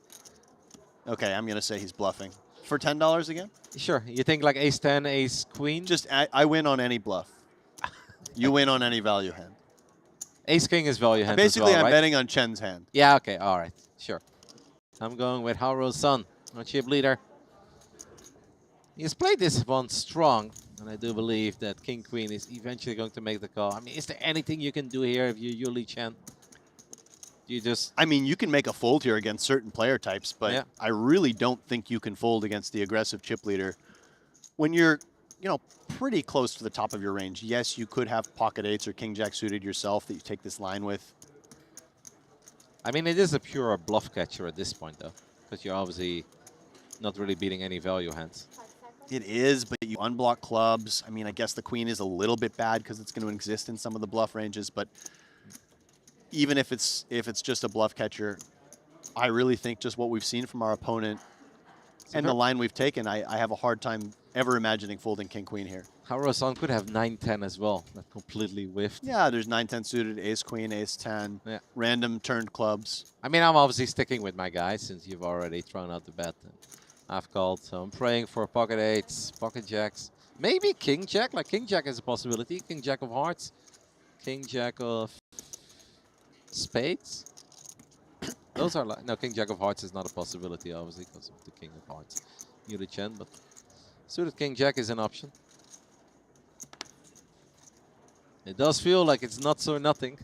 Okay, I'm going to say he's bluffing. For $10 again? Sure. You think like ace-10, ace-queen? Just, I win on any bluff. You win on any value hand. Ace-king is value hand Basically, as well, I'm right? betting on Chen's hand. Yeah, okay, all right, sure. I'm going with Haru's Sun, our chip leader. He's played this one strong, and I do believe that king-queen is eventually going to make the call. I mean, is there anything you can do here if you're Yuli Chen? You just... I mean, you can make a fold here against certain player types, but I really don't think you can fold against the aggressive chip leader. When you're, pretty close to the top of your range, yes, you could have pocket eights or king-jack suited yourself that you take this line with. I mean, it is a pure bluff catcher at this point, though, because you're obviously not really beating any value hands. It is, but you unblock clubs. I mean, I guess the queen is a little bit bad because it's going to exist in some of the bluff ranges, but even if it's just a bluff catcher, I really think just what we've seen from our opponent and the line we've taken, I have a hard time ever imagining folding king-queen here. Harusan could have 9-10 as well. That completely whiffed. Yeah, there's 9-10 suited, ace-queen, ace-10, random turned clubs. I mean, I'm obviously sticking with my guy since you've already thrown out the bet. I've called, so I'm praying for pocket eights, pocket jacks. Maybe king-jack, like king-jack is a possibility. King-jack of hearts, king-jack of spades. Those are like, no, king-jack of hearts is not a possibility, obviously, because of the king of hearts. Yuri Chen, but suited king-jack is an option. It does feel like it's not so nothing.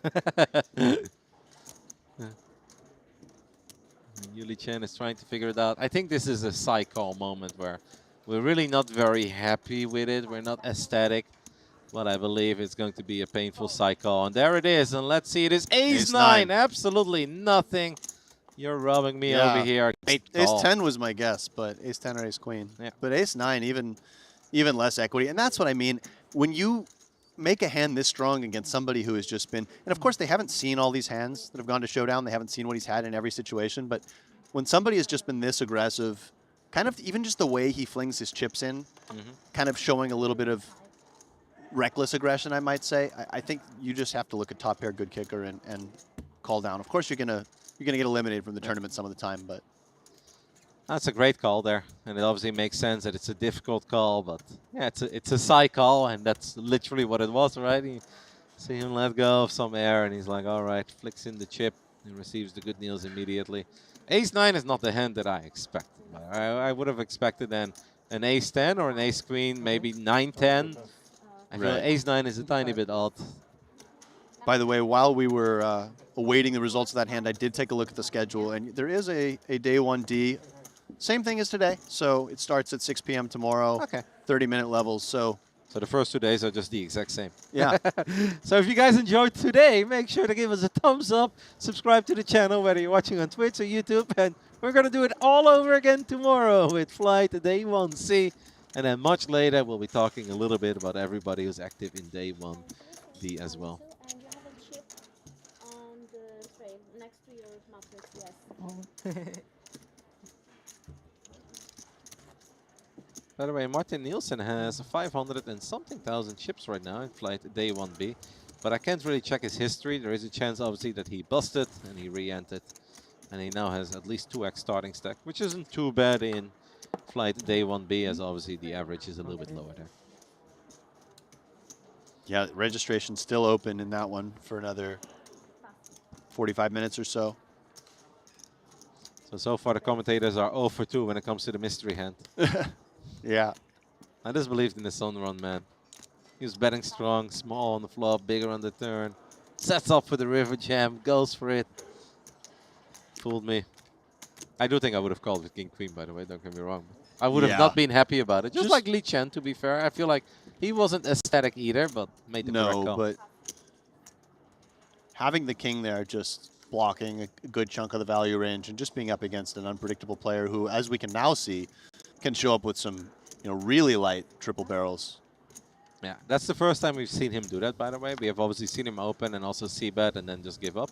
Yuli Chen is trying to figure it out. I think this is a side call moment where we're really not very happy with it. We're not ecstatic. But I believe it's going to be a painful side call. And there it is. And let's see. It is ace-9. Absolutely nothing. You're robbing me over here. Ace-10 was my guess, but ace-10 or ace-queen. Yeah. But ace-9, even less equity. And that's what I mean. When you make a hand this strong against somebody who has just been, and of course they haven't seen all these hands that have gone to showdown. They haven't seen what he's had in every situation. But when somebody has just been this aggressive, kind of even just the way he flings his chips in, kind of showing a little bit of reckless aggression, I might say. I think you just have to look at top pair good kicker and call down. Of course, you're gonna get eliminated from the tournament some of the time, but that's a great call there, and it obviously makes sense that it's a difficult call. But yeah, it's a side call, and that's literally what it was, right? You see him let go of some air, and he's like, "All right," flicks in the chip and receives the good deals immediately. Ace-9 is not the hand that I expected. I would have expected then an ace-10 or an ace-queen, maybe 9-10. I feel ace-9 is a tiny bit odd. By the way, while we were awaiting the results of that hand, I did take a look at the schedule, and there is a day 1D. Same thing as today, so it starts at 6 p.m. tomorrow. Okay. 30-minute levels, so the first 2 days are just the exact same. Yeah. So if you guys enjoyed today, make sure to give us a thumbs up, subscribe to the channel, whether you're watching on Twitch or YouTube, and we're going to do it all over again tomorrow with Flight Day 1C. And then much later, we'll be talking a little bit about everybody who's active in Day 1D as well. And you have a chip on the tray next to your mattress, yes. By the way, Martin Nielsen has 500 and something thousand chips right now in flight day 1B. But I can't really check his history. There is a chance, obviously, that he busted and he re-entered. And he now has at least 2x starting stack, which isn't too bad in flight day 1B, as obviously the average is a little bit lower there. Yeah, registration's still open in that one for another 45 minutes or so. So far the commentators are 0 for 2 when it comes to the mystery hand. Yeah. I just believed in the Sun Run, man. He was betting strong, small on the flop, bigger on the turn. Sets up for the river jam, goes for it. Fooled me. I do think I would have called with King Queen, by the way, don't get me wrong. I would have not been happy about it. Just like Li Chen, to be fair. I feel like he wasn't ecstatic either, but made the correct call. No, but having the king there just blocking a good chunk of the value range and just being up against an unpredictable player who, as we can now see, can show up with some really light triple barrels. Yeah, that's the first time we've seen him do that, by the way. We have obviously seen him open and also c-bet and then just give up.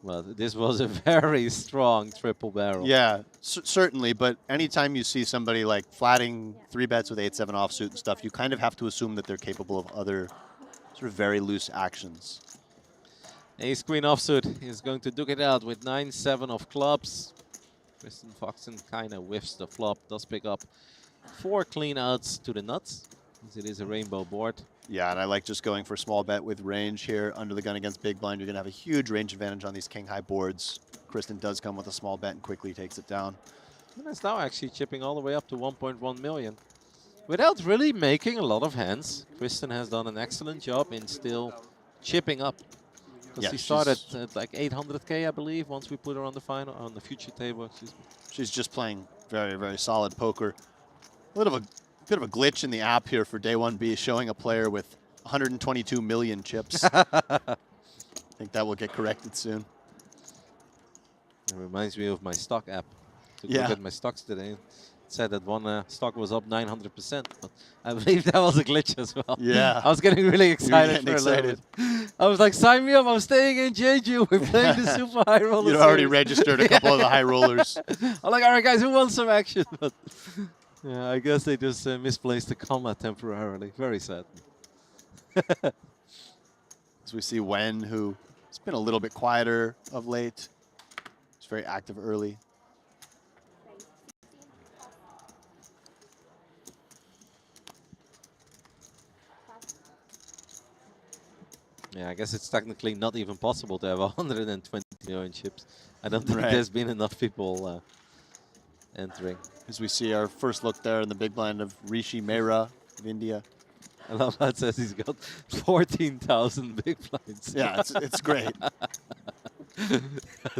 Well, this was a very strong triple barrel. Yeah, certainly. But anytime you see somebody like flatting 3-bets with 8-7 offsuit and stuff, you kind of have to assume that they're capable of other sort of very loose actions. Ace-Queen offsuit is going to duke it out with 9-7 of clubs. Kristen Foxen kind of whiffs the flop, does pick up 4 clean outs to the nuts, as it is a rainbow board. Yeah, and I like just going for small bet with range here under the gun against big blind. You're going to have a huge range advantage on these king-high boards. Kristen does come with a small bet and quickly takes it down. And it's now actually chipping all the way up to 1.1 million. Without really making a lot of hands, Kristen has done an excellent job in still chipping up. Because she started at like 800K, I believe, once we put her on the final, on the future table. She's just playing very, very solid poker. A bit of a glitch in the app here for day 1B, showing a player with 122 million chips. I think that will get corrected soon. It reminds me of my stock app. Took a look at my stocks today. It said that one stock was up 900%, but I believe that was a glitch as well. Yeah. I was getting really excited for a little bit. I was like, sign me up, I'm staying in Jeju. We're playing the super high roller You'd already registered a couple of the high rollers. I'm like, all right, guys, who wants some action? But yeah, I guess they just misplaced the comma temporarily. Very sad. As we see Wen, who has been a little bit quieter of late. He's very active early. Yeah, I guess it's technically not even possible to have 120 million chips. I don't think there's been enough people entering. As we see our first look there in the big blind of Rishi Mehra of India. I love how it says he's got 14,000 big blinds. Yeah, it's great.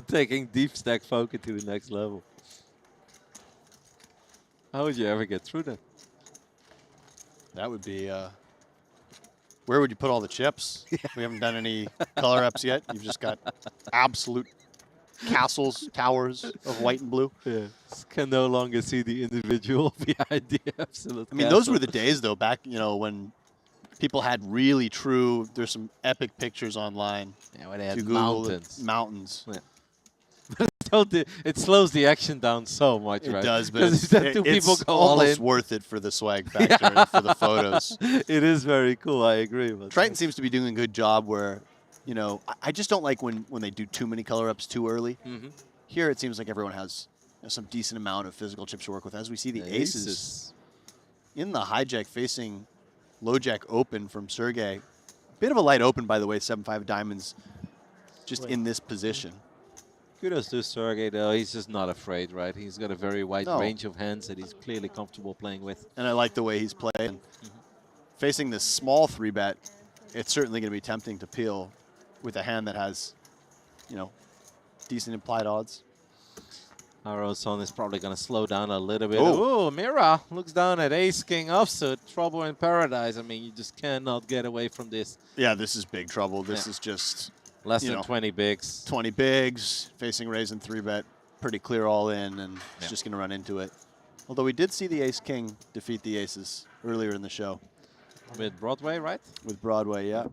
Taking deep stack poker to the next level. How would you ever get through that? That would be... where would you put all the chips? We haven't done any color ups yet. You've just got absolute castles, towers of white and blue. Yeah, can no longer see the individual behind the absolute. I mean, those were the days, though, back when people had really true. There's some epic pictures online. Yeah, when they had mountains. Mountains. Yeah. It slows the action down so much, right? It does, but it's almost worth it for the swag factor and for the photos. It is very cool, I agree. But Triton seems to be doing a good job where, I just don't like when they do too many color ups too early. Here it seems like everyone has some decent amount of physical chips to work with. As we see the aces in the hijack facing low jack open from Sergey. Bit of a light open, by the way, 7-5 diamonds just in this position. Kudos to Sergey, though. He's just not afraid, right? He's got a very wide range of hands that he's clearly comfortable playing with. And I like the way he's playing. Facing this small 3-bet, it's certainly going to be tempting to peel with a hand that has, decent implied odds. Our son is probably going to slow down a little bit. Oh, Mira looks down at ace-king offsuit. Trouble in paradise. I mean, you just cannot get away from this. Yeah, this is big trouble. This is just... Less than 20 bigs. 20 bigs, facing raise and 3-bet, pretty clear all in, and it's just going to run into it. Although we did see the ace-king defeat the aces earlier in the show. With Broadway, right? With Broadway, yeah.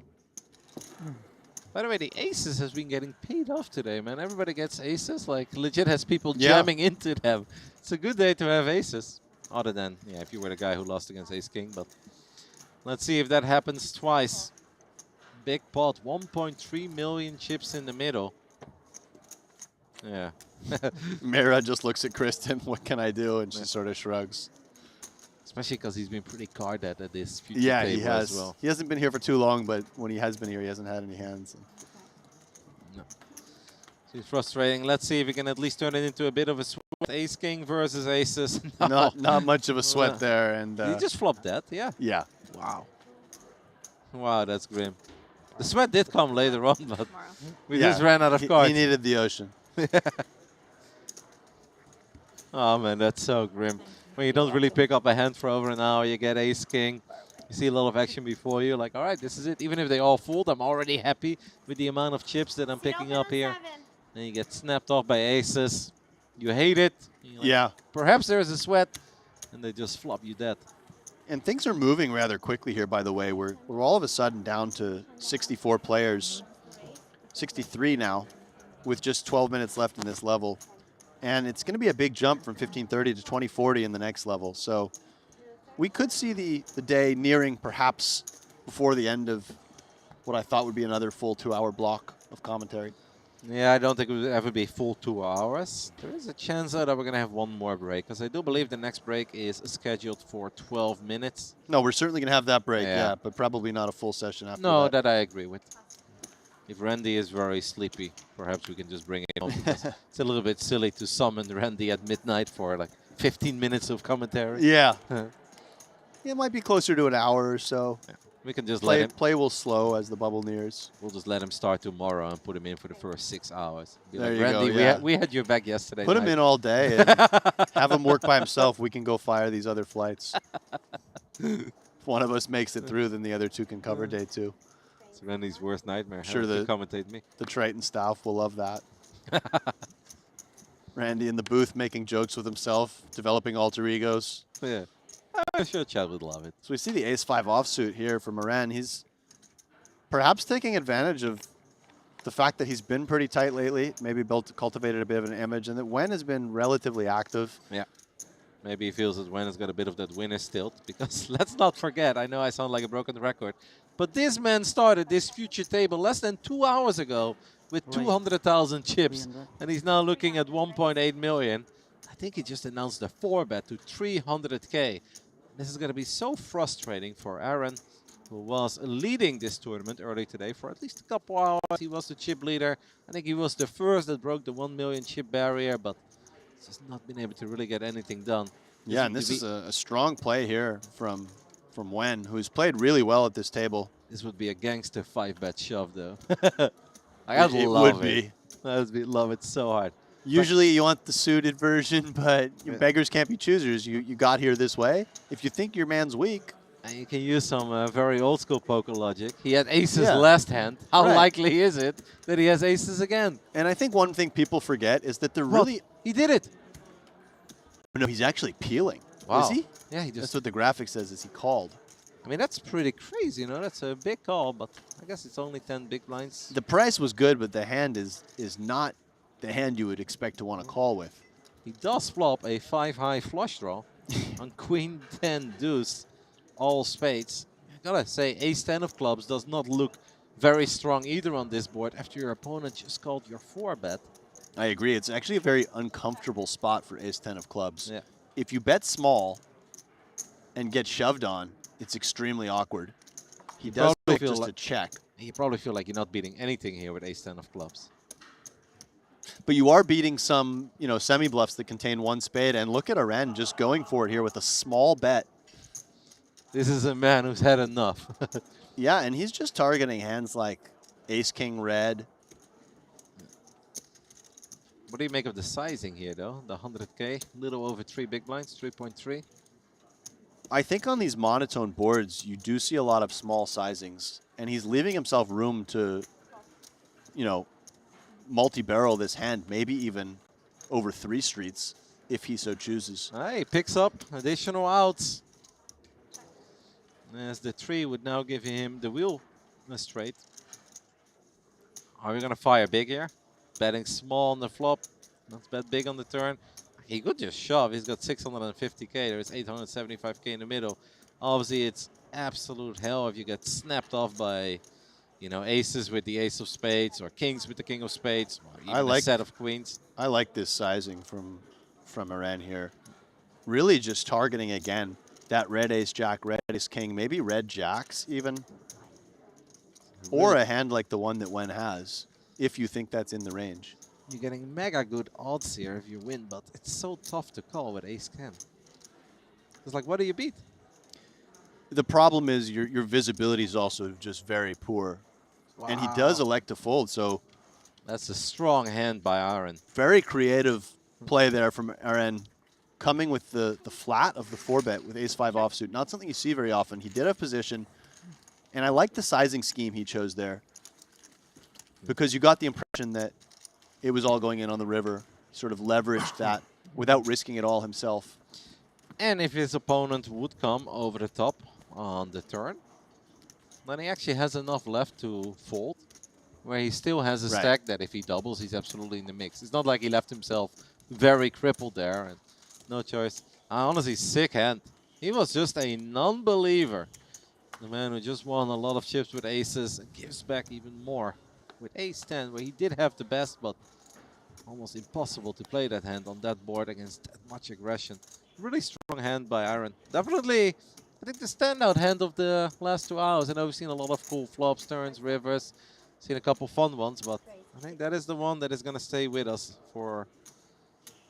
By the way, the aces has been getting paid off today, man. Everybody gets aces. Like, legit has people jamming into them. It's a good day to have aces. Other than, yeah, if you were the guy who lost against Ace King. But let's see if that happens twice. Big pot, 1.3 million chips in the middle. Yeah. Mira just looks at Kristen, what can I do? And she sort of shrugs. Especially because he's been pretty carded at this future Yeah, table he has. as well. He hasn't been here for too long, but when he has been here, he hasn't had any hands. No. So it's frustrating. Let's see if we can at least turn it into a bit of a sweat. Ace King versus Aces. No. Not much of a sweat there. And he just flopped that, yeah. Yeah. Wow. Wow, that's grim. The sweat did come later on, but we just ran out of cards. He needed the ocean. Oh man, that's so grim. When you don't really pick up a hand for over an hour, you get Ace King. You see a lot of action before you, like, all right, this is it. Even if they all fold, I'm already happy with the amount of chips that I'm picking up here. And you get snapped off by Aces. You hate it. Like, yeah. Perhaps there's a sweat, and they just flop you dead. And things are moving rather quickly here, by the way. We're all of a sudden down to 64 players, 63 now, with just 12 minutes left in this level. And it's going to be a big jump from 1530 to 2040 in the next level. So we could see the day nearing perhaps before the end of what I thought would be another full 2-hour block of commentary. Yeah, I don't think it would ever be full 2 hours. There is a chance that we're going to have one more break, because I do believe the next break is scheduled for 12 minutes. No, we're certainly going to have that break, yeah, but probably not a full session after that. No, that I agree with. If Randy is very sleepy, perhaps we can just bring it on. It's a little bit silly to summon Randy at midnight for like 15 minutes of commentary. Yeah. It might be closer to an hour or so. Yeah. We can just play, let him. Play will slow as the bubble nears. We'll just let him start tomorrow and put him in for the first 6 hours. Be there like, you Randy, go, yeah. we had your back yesterday Put night. him in all day and have him work by himself. We can go fire these other flights. If one of us makes it through, then the other two can cover day 2. It's Randy's worst nightmare. Sure, commentate me. The Triton staff will love that. Randy in the booth making jokes with himself, developing alter egos. Yeah, I'm sure Chad would love it. So we see the ace-5 offsuit here from Moran. He's perhaps taking advantage of the fact that he's been pretty tight lately, maybe cultivated a bit of an image, and that Wen has been relatively active. Yeah. Maybe he feels that Wen has got a bit of that winner's tilt, because let's not forget, I know I sound like a broken record, but this man started this future table less than 2 hours ago with 200,000 chips, and he's now looking at 1.8 million. I think he just announced a 4-bet to 300K. This is going to be so frustrating for Aaron, who was leading this tournament early today for at least a couple hours. He was the chip leader. I think he was the first that broke the 1 million chip barrier, but just not been able to really get anything done. Yeah, and this is a strong play here from Wen, who's played really well at this table. This would be a gangster 5-bet shove, though. I love it. I would love it so hard. Usually you want the suited version, but beggars can't be choosers. You got here this way. If you think your man's weak. And you can use some very old school poker logic. He had aces last hand. How likely is it that he has aces again? And I think one thing people forget is that he did it. No, he's actually peeling. Wow. Is he? Yeah, he just. That's what the graphic says. Is he called? I mean, that's pretty crazy, you know. That's a big call, but I guess it's only 10 big blinds. The price was good, but the hand is not the hand you would expect to want to call with. He does flop a 5-high flush draw on Queen 10 deuce, all spades. I gotta say, Ace 10 of clubs does not look very strong either on this board after your opponent just called your 4-bet. I agree. It's actually a very uncomfortable spot for Ace 10 of clubs. Yeah. If you bet small and get shoved on, it's extremely awkward. He does look just a check. You probably feel like you're not beating anything here with Ace 10 of clubs. But you are beating some, semi-bluffs that contain 1 spade. And look at Aren just going for it here with a small bet. This is a man who's had enough. Yeah, and he's just targeting hands like Ace-King red. What do you make of the sizing here, though? The 100K, little over 3 big blinds, 3.3. I think on these monotone boards, you do see a lot of small sizings. And he's leaving himself room to, multi-barrel this hand, maybe even over 3 streets, if he so chooses. He picks up additional outs. As the 3 would now give him the wheel straight. Are we going to fire big here? Betting small on the flop. Let's bet big on the turn. He could just shove. He's got 650k. There's 875k in the middle. Obviously, it's absolute hell if you get snapped off by, you know, aces with the ace of spades or kings with the king of spades, or even a set of queens. I like this sizing from Iran here. Really just targeting again that red ace jack, red ace king, maybe red jacks even, or a hand like the one that Wen has, if you think that's in the range. You're getting mega good odds here if you win, but it's so tough to call with ace-10. It's like, what do you beat? The problem is your visibility is also just very poor. Wow. And he does elect to fold, so... That's a strong hand by Aaron. Very creative play there from Aaron, coming with the flat of the 4-bet with ace-5 offsuit. Not something you see very often. He did have position, and I like the sizing scheme he chose there, because you got the impression that it was all going in on the river. He sort of leveraged that without risking it all himself. And if his opponent would come over the top on the turn, then he actually has enough left to fold, where he still has a stack that if he doubles, he's absolutely in the mix. It's not like he left himself very crippled there and no choice. Honestly, sick hand. He was just a non-believer. The man who just won a lot of chips with aces and gives back even more with ace-10, where he did have the best, but almost impossible to play that hand on that board against that much aggression. Really strong hand by Aaron. Definitely, I think, the standout hand of the last 2 hours. I know we've seen a lot of cool flops, turns, rivers, seen a couple fun ones, but I think that is the one that is going to stay with us for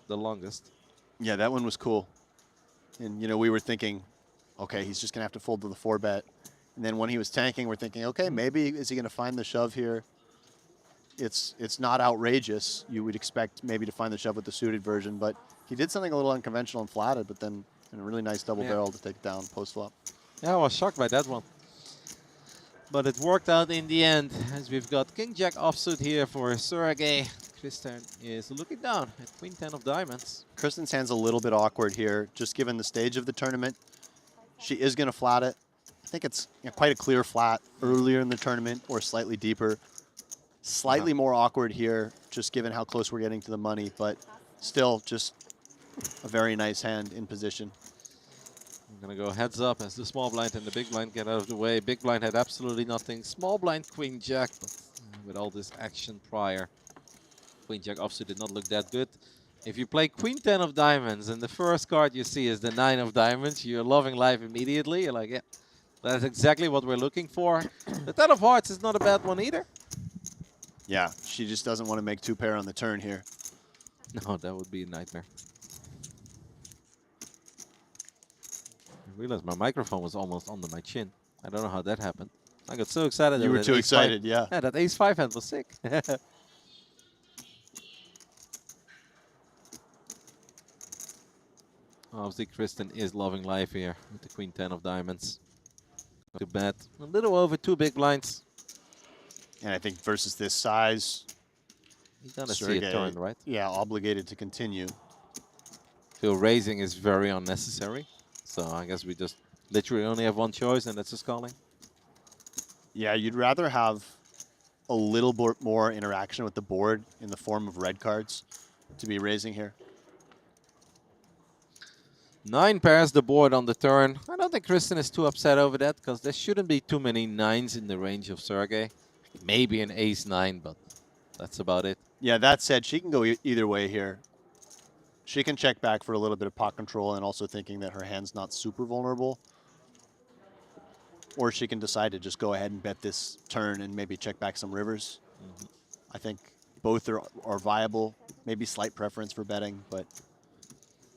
the longest. Yeah, that one was cool. And, you know, we were thinking, okay, he's just going to have to fold to the 4-bet. And then when he was tanking, we're thinking, okay, maybe is he going to find the shove here? It's not outrageous. You would expect maybe to find the shove with the suited version, but he did something a little unconventional and flatted, but then a really nice double barrel to take it down post-flop. Yeah, I was shocked by that one. But it worked out in the end, as we've got King-Jack offsuit here for Sergey. Kristen is looking down at Queen-10 of diamonds. Kristen's hand's a little bit awkward here, just given the stage of the tournament. She is going to flat it. I think it's quite a clear flat earlier in the tournament or slightly deeper. Slightly more awkward here, just given how close we're getting to the money, but still just a very nice hand in position. I'm going to go heads up as the small blind and the big blind get out of the way. Big blind had absolutely nothing. Small blind, Queen-Jack, but with all this action prior, Queen-Jack offsuit did not look that good. If you play Queen-10 of diamonds and the first card you see is the 9 of diamonds, you're loving life immediately. You're like, yeah, that's exactly what we're looking for. The 10 of hearts is not a bad one either. Yeah, she just doesn't want to make 2-pair on the turn here. No, that would be a nightmare. I realized my microphone was almost under my chin. I don't know how that happened. I got so excited. You were too excited, yeah. Yeah, that ace-5 hand was sick. Obviously, Kristen is loving life here with the Queen-10 of diamonds. To bet a little over 2 big blinds. And I think versus this size, he's gonna see a turn, right? Yeah, obligated to continue. Feel raising is very unnecessary. So I guess we just literally only have one choice, and that's just calling. Yeah, you'd rather have a little bit more interaction with the board in the form of red cards to be raising here. 9 pairs the board on the turn. I don't think Kristen is too upset over that, because there shouldn't be too many 9s in the range of Sergey. Maybe an ace-9, but that's about it. Yeah, that said, she can go either way here. She can check back for a little bit of pot control and also thinking that her hand's not super vulnerable. Or she can decide to just go ahead and bet this turn and maybe check back some rivers. I think both are viable. Maybe slight preference for betting, but...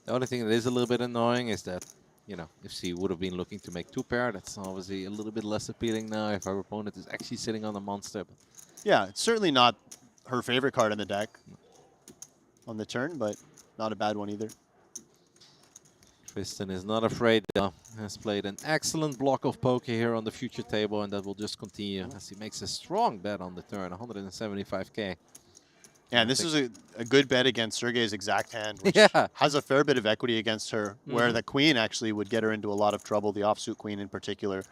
The only thing that is a little bit annoying is that, you know, if she would have been looking to make 2-pair, that's obviously a little bit less appealing now if our opponent is actually sitting on a monster. But yeah, it's certainly not her favorite card in the deck on the turn, but not a bad one either. Kristen is not afraid, has played an excellent block of poker here on the future table, and that will just continue as he makes a strong bet on the turn, 175k. Yeah, and this is a good bet against Sergey's exact hand, which has a fair bit of equity against her, where the queen actually would get her into a lot of trouble, the offsuit queen in particular.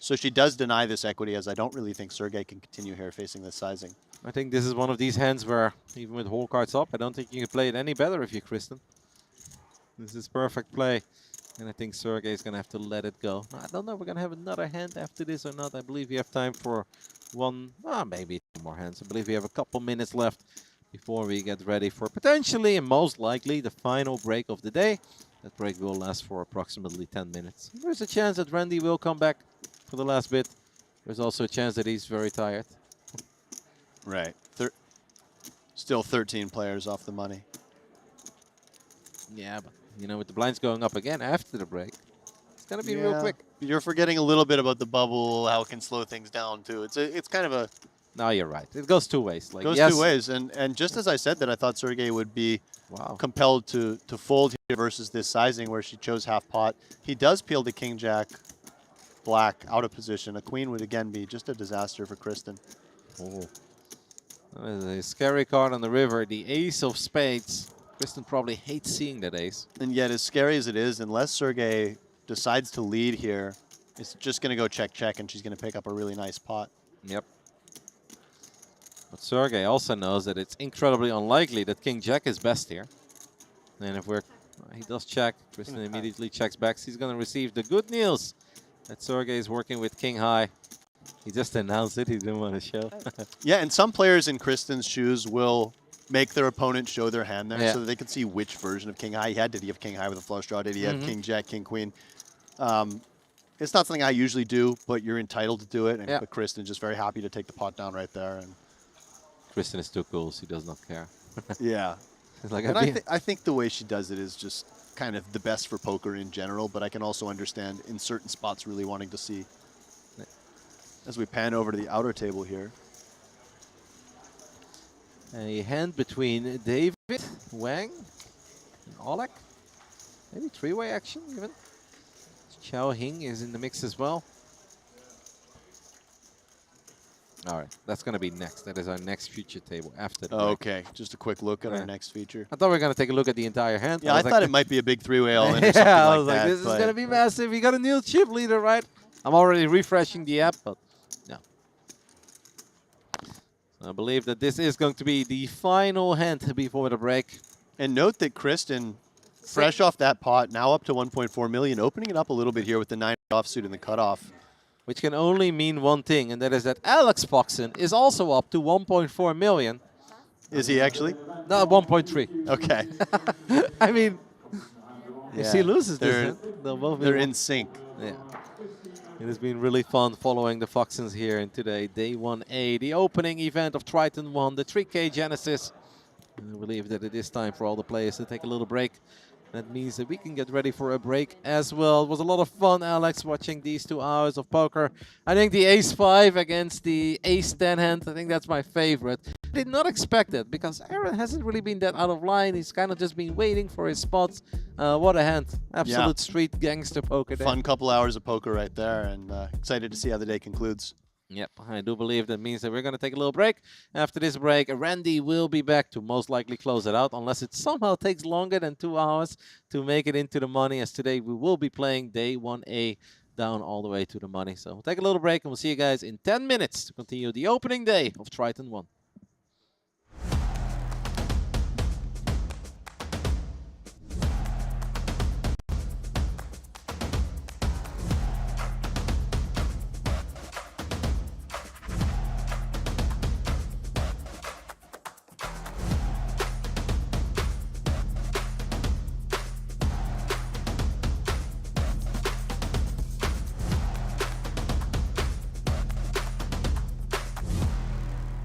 So she does deny this equity, as I don't really think Sergey can continue here facing this sizing. I think this is one of these hands where, even with whole cards up, I don't think you can play it any better if you're Kristen. This is perfect play. And I think Sergey is going to have to let it go. I don't know if we're going to have another hand after this or not. I believe we have time for one, maybe two more hands. I believe we have a couple minutes left before we get ready for potentially and most likely the final break of the day. That break will last for approximately 10 minutes. There's a chance that Randy will come back for the last bit. There's also a chance that he's very tired. Right. Still 13 players off the money. Yeah, but you know, with the blinds going up again after the break, it's going to be real quick. You're forgetting a little bit about the bubble, how it can slow things down too. It's kind of a... No, you're right. It goes two ways. Like, goes yes, 2 ways. And just as I said that I thought Sergey would be compelled to fold here versus this sizing where she chose half pot. He does peel the king jack black out of position. A queen would again be just a disaster for Kristen. Oh. A scary card on the river, the ace of spades. Kristen probably hates seeing that ace. And yet, as scary as it is, unless Sergey decides to lead here, it's just going to go check, and she's going to pick up a really nice pot. Yep. But Sergey also knows that it's incredibly unlikely that king jack is best here. And if he does check, Kristen immediately checks back. He's going to receive the good news that Sergey is working with king high. He just announced it. He didn't want to show. Yeah, and some players in Kristen's shoes will make their opponent show their hand there so that they can see which version of king high he had. Did he have king high with a flush draw? Did he have king jack, king queen? It's not something I usually do, but you're entitled to do it. And but Kristen's just very happy to take the pot down right there. And Kristen is too cool. She does not care. Yeah. Like, and I think the way she does it is just kind of the best for poker in general, but I can also understand in certain spots really wanting to see. As we pan over to the outer table here. A hand between David, Wang, and Oleg. Maybe three-way action even. Xiao Hing is in the mix as well. All right, that's going to be next. That is our next feature table after the break. Okay, just a quick look at our next feature. I thought we were going to take a look at the entire hand. Yeah, I thought it might be a big three-way all-in or something I like was that. like, this is going to be massive. We got a new chip leader, right? I'm already refreshing the app, but no. I believe that this is going to be the final hand before the break. And note that Kristen, fresh off that pot, now up to 1.4 million, opening it up a little bit here with the 9 offsuit and the cutoff. Which can only mean one thing, and that is that Alex Foxen is also up to 1.4 million. Is he actually? No, 1.3. Okay. I mean, if he loses this hand, they'll both be they're in sync. Yeah. It has been really fun following the Foxens here in today, Day 1A, the opening event of Triton ONE, the 3K Genesis. And I believe that it is time for all the players to take a little break. That means that we can get ready for a break as well. It was a lot of fun, Alex, watching these 2 hours of poker. I think the ace-5 against the ace-10 hand, I think that's my favorite. I did not expect it because Aaron hasn't really been that out of line. He's kind of just been waiting for his spots. What a hand. Absolute street gangster poker there. Fun couple hours of poker right there, and excited to see how the day concludes. Yep, I do believe that means that we're going to take a little break. After this break, Randy will be back to most likely close it out, unless it somehow takes longer than 2 hours to make it into the money, as today we will be playing Day 1A down all the way to the money. So we'll take a little break, and we'll see you guys in 10 minutes to continue the opening day of Triton ONE.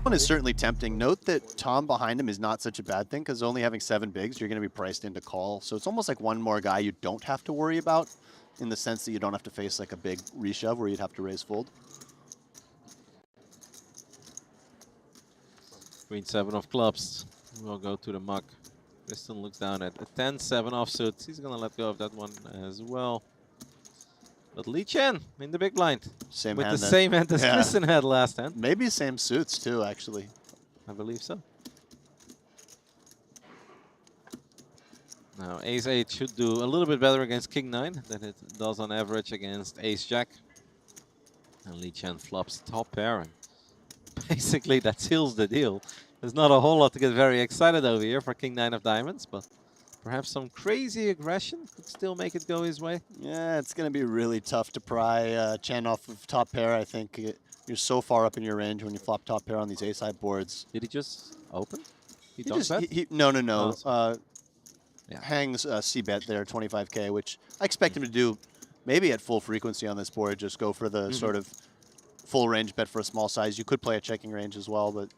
One is certainly tempting. Note that Tom behind him is not such a bad thing because only having 7 bigs, you're going to be priced into call. So it's almost like one more guy you don't have to worry about in the sense that you don't have to face like a big reshove where you'd have to raise fold. Queen 7 of clubs will go to the muck. Kristen looks down at a 10-7 offsuit. He's going to let go of that one as well. But Lee Chen in the big blind. Same with hand the then. same hand as Kristen had last hand. Maybe same suits too, actually. I believe so. Now, Ace-8 should do a little bit better against King-9 than it does on average against Ace-Jack. And Lee Chen flops top pair. And basically, that seals the deal. There's not a whole lot to get very excited over here for King-9 of diamonds, but Perhaps some crazy aggression could still make it go his way. Yeah, it's going to be really tough to pry Chen off of top pair. I think you're so far up in your range when you flop top pair on these A-side boards. Did he just open? He just, no. Oh, Hangs C-bet there, 25K, which I expect him to do maybe at full frequency on this board. Just go for the sort of full range bet for a small size. You could play a checking range as well, but...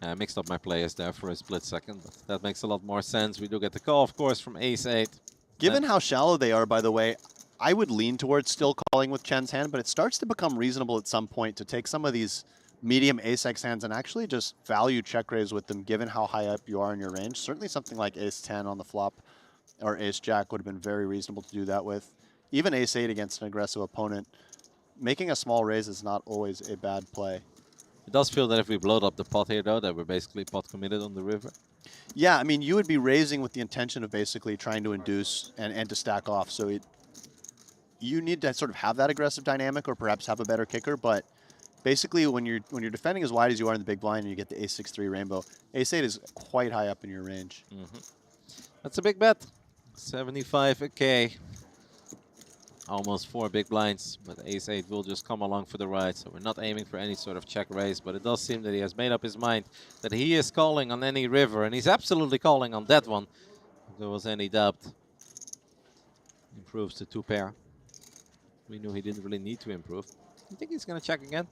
I mixed up my players there for a split second, but that makes a lot more sense. We do get the call, of course, from ace-8. Given how shallow they are, by the way, I would lean towards still calling with Chen's hand, but it starts to become reasonable at some point to take some of these medium ace-x hands and actually just value check raise with them, given how high up you are in your range. Certainly something like ace-10 on the flop or ace-jack would have been very reasonable to do that with. Even ace-8 against an aggressive opponent, making a small raise is not always a bad play. It does feel that if we blowed up the pot here, though, that we're basically pot committed on the river. Yeah, I mean, you would be raising with the intention of basically trying to induce and to stack off. So you need to sort of have that aggressive dynamic or perhaps have a better kicker. But basically, when you're defending as wide as you are in the big blind and you get the ace-6-3 rainbow, ace-8 is quite high up in your range. That's a big bet. 75K. Almost 4 big blinds, but ace-8 will just come along for the ride. So we're not aiming for any sort of check raise, but it does seem that he has made up his mind that he is calling on any river, and he's absolutely calling on that one. If there was any doubt. Improves to 2 pair. We knew he didn't really need to improve. You think he's going to check again?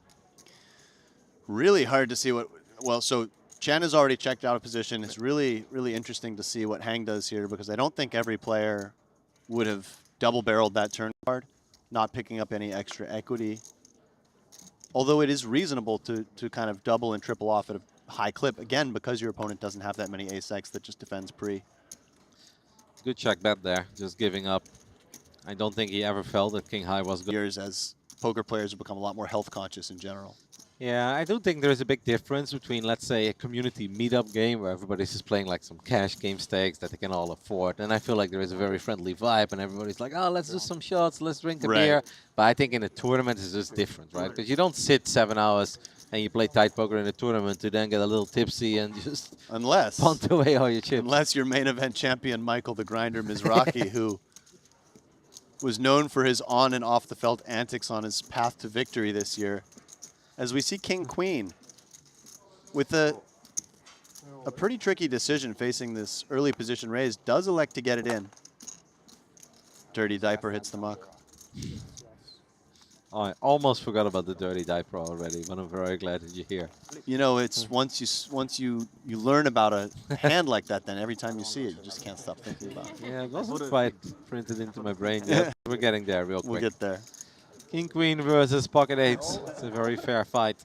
Really hard to see what... Well, so Chen has already checked out of position. It's really, really interesting to see what Hang does here, because I don't think every player would have double-barreled that turn card, not picking up any extra equity. Although it is reasonable to kind of double and triple off at a high clip, again, because your opponent doesn't have that many ace-x that just defends pre. Good check bet there, just giving up. I don't think he ever felt that king high was good. Years as poker players have become a lot more health conscious in general. Yeah, I do think there's a big difference between, let's say, a community meetup game where everybody's just playing like some cash game stakes that they can all afford. And I feel like there is a very friendly vibe and everybody's like, oh, let's do some shots, let's drink a beer. But I think in a tournament it's just different, right? Because you don't sit 7 hours and you play tight poker in a tournament to then get a little tipsy and just punt away all your chips. Unless your main event champion, Michael the Grinder Mizrachi, who was known for his on and off the felt antics on his path to victory this year. As we see King Queen with a pretty tricky decision facing this early position raise, does elect to get it in. Dirty Diaper hits the muck. Oh, I almost forgot about the Dirty Diaper already, but I'm very glad that you're here. You know, it's once you learn about a hand like that, then every time you see it, you just can't stop thinking about it. Yeah, it wasn't quite printed into my brain yet. We're getting there real quick. We'll get there. King Queen versus Pocket Eights. It's a very fair fight.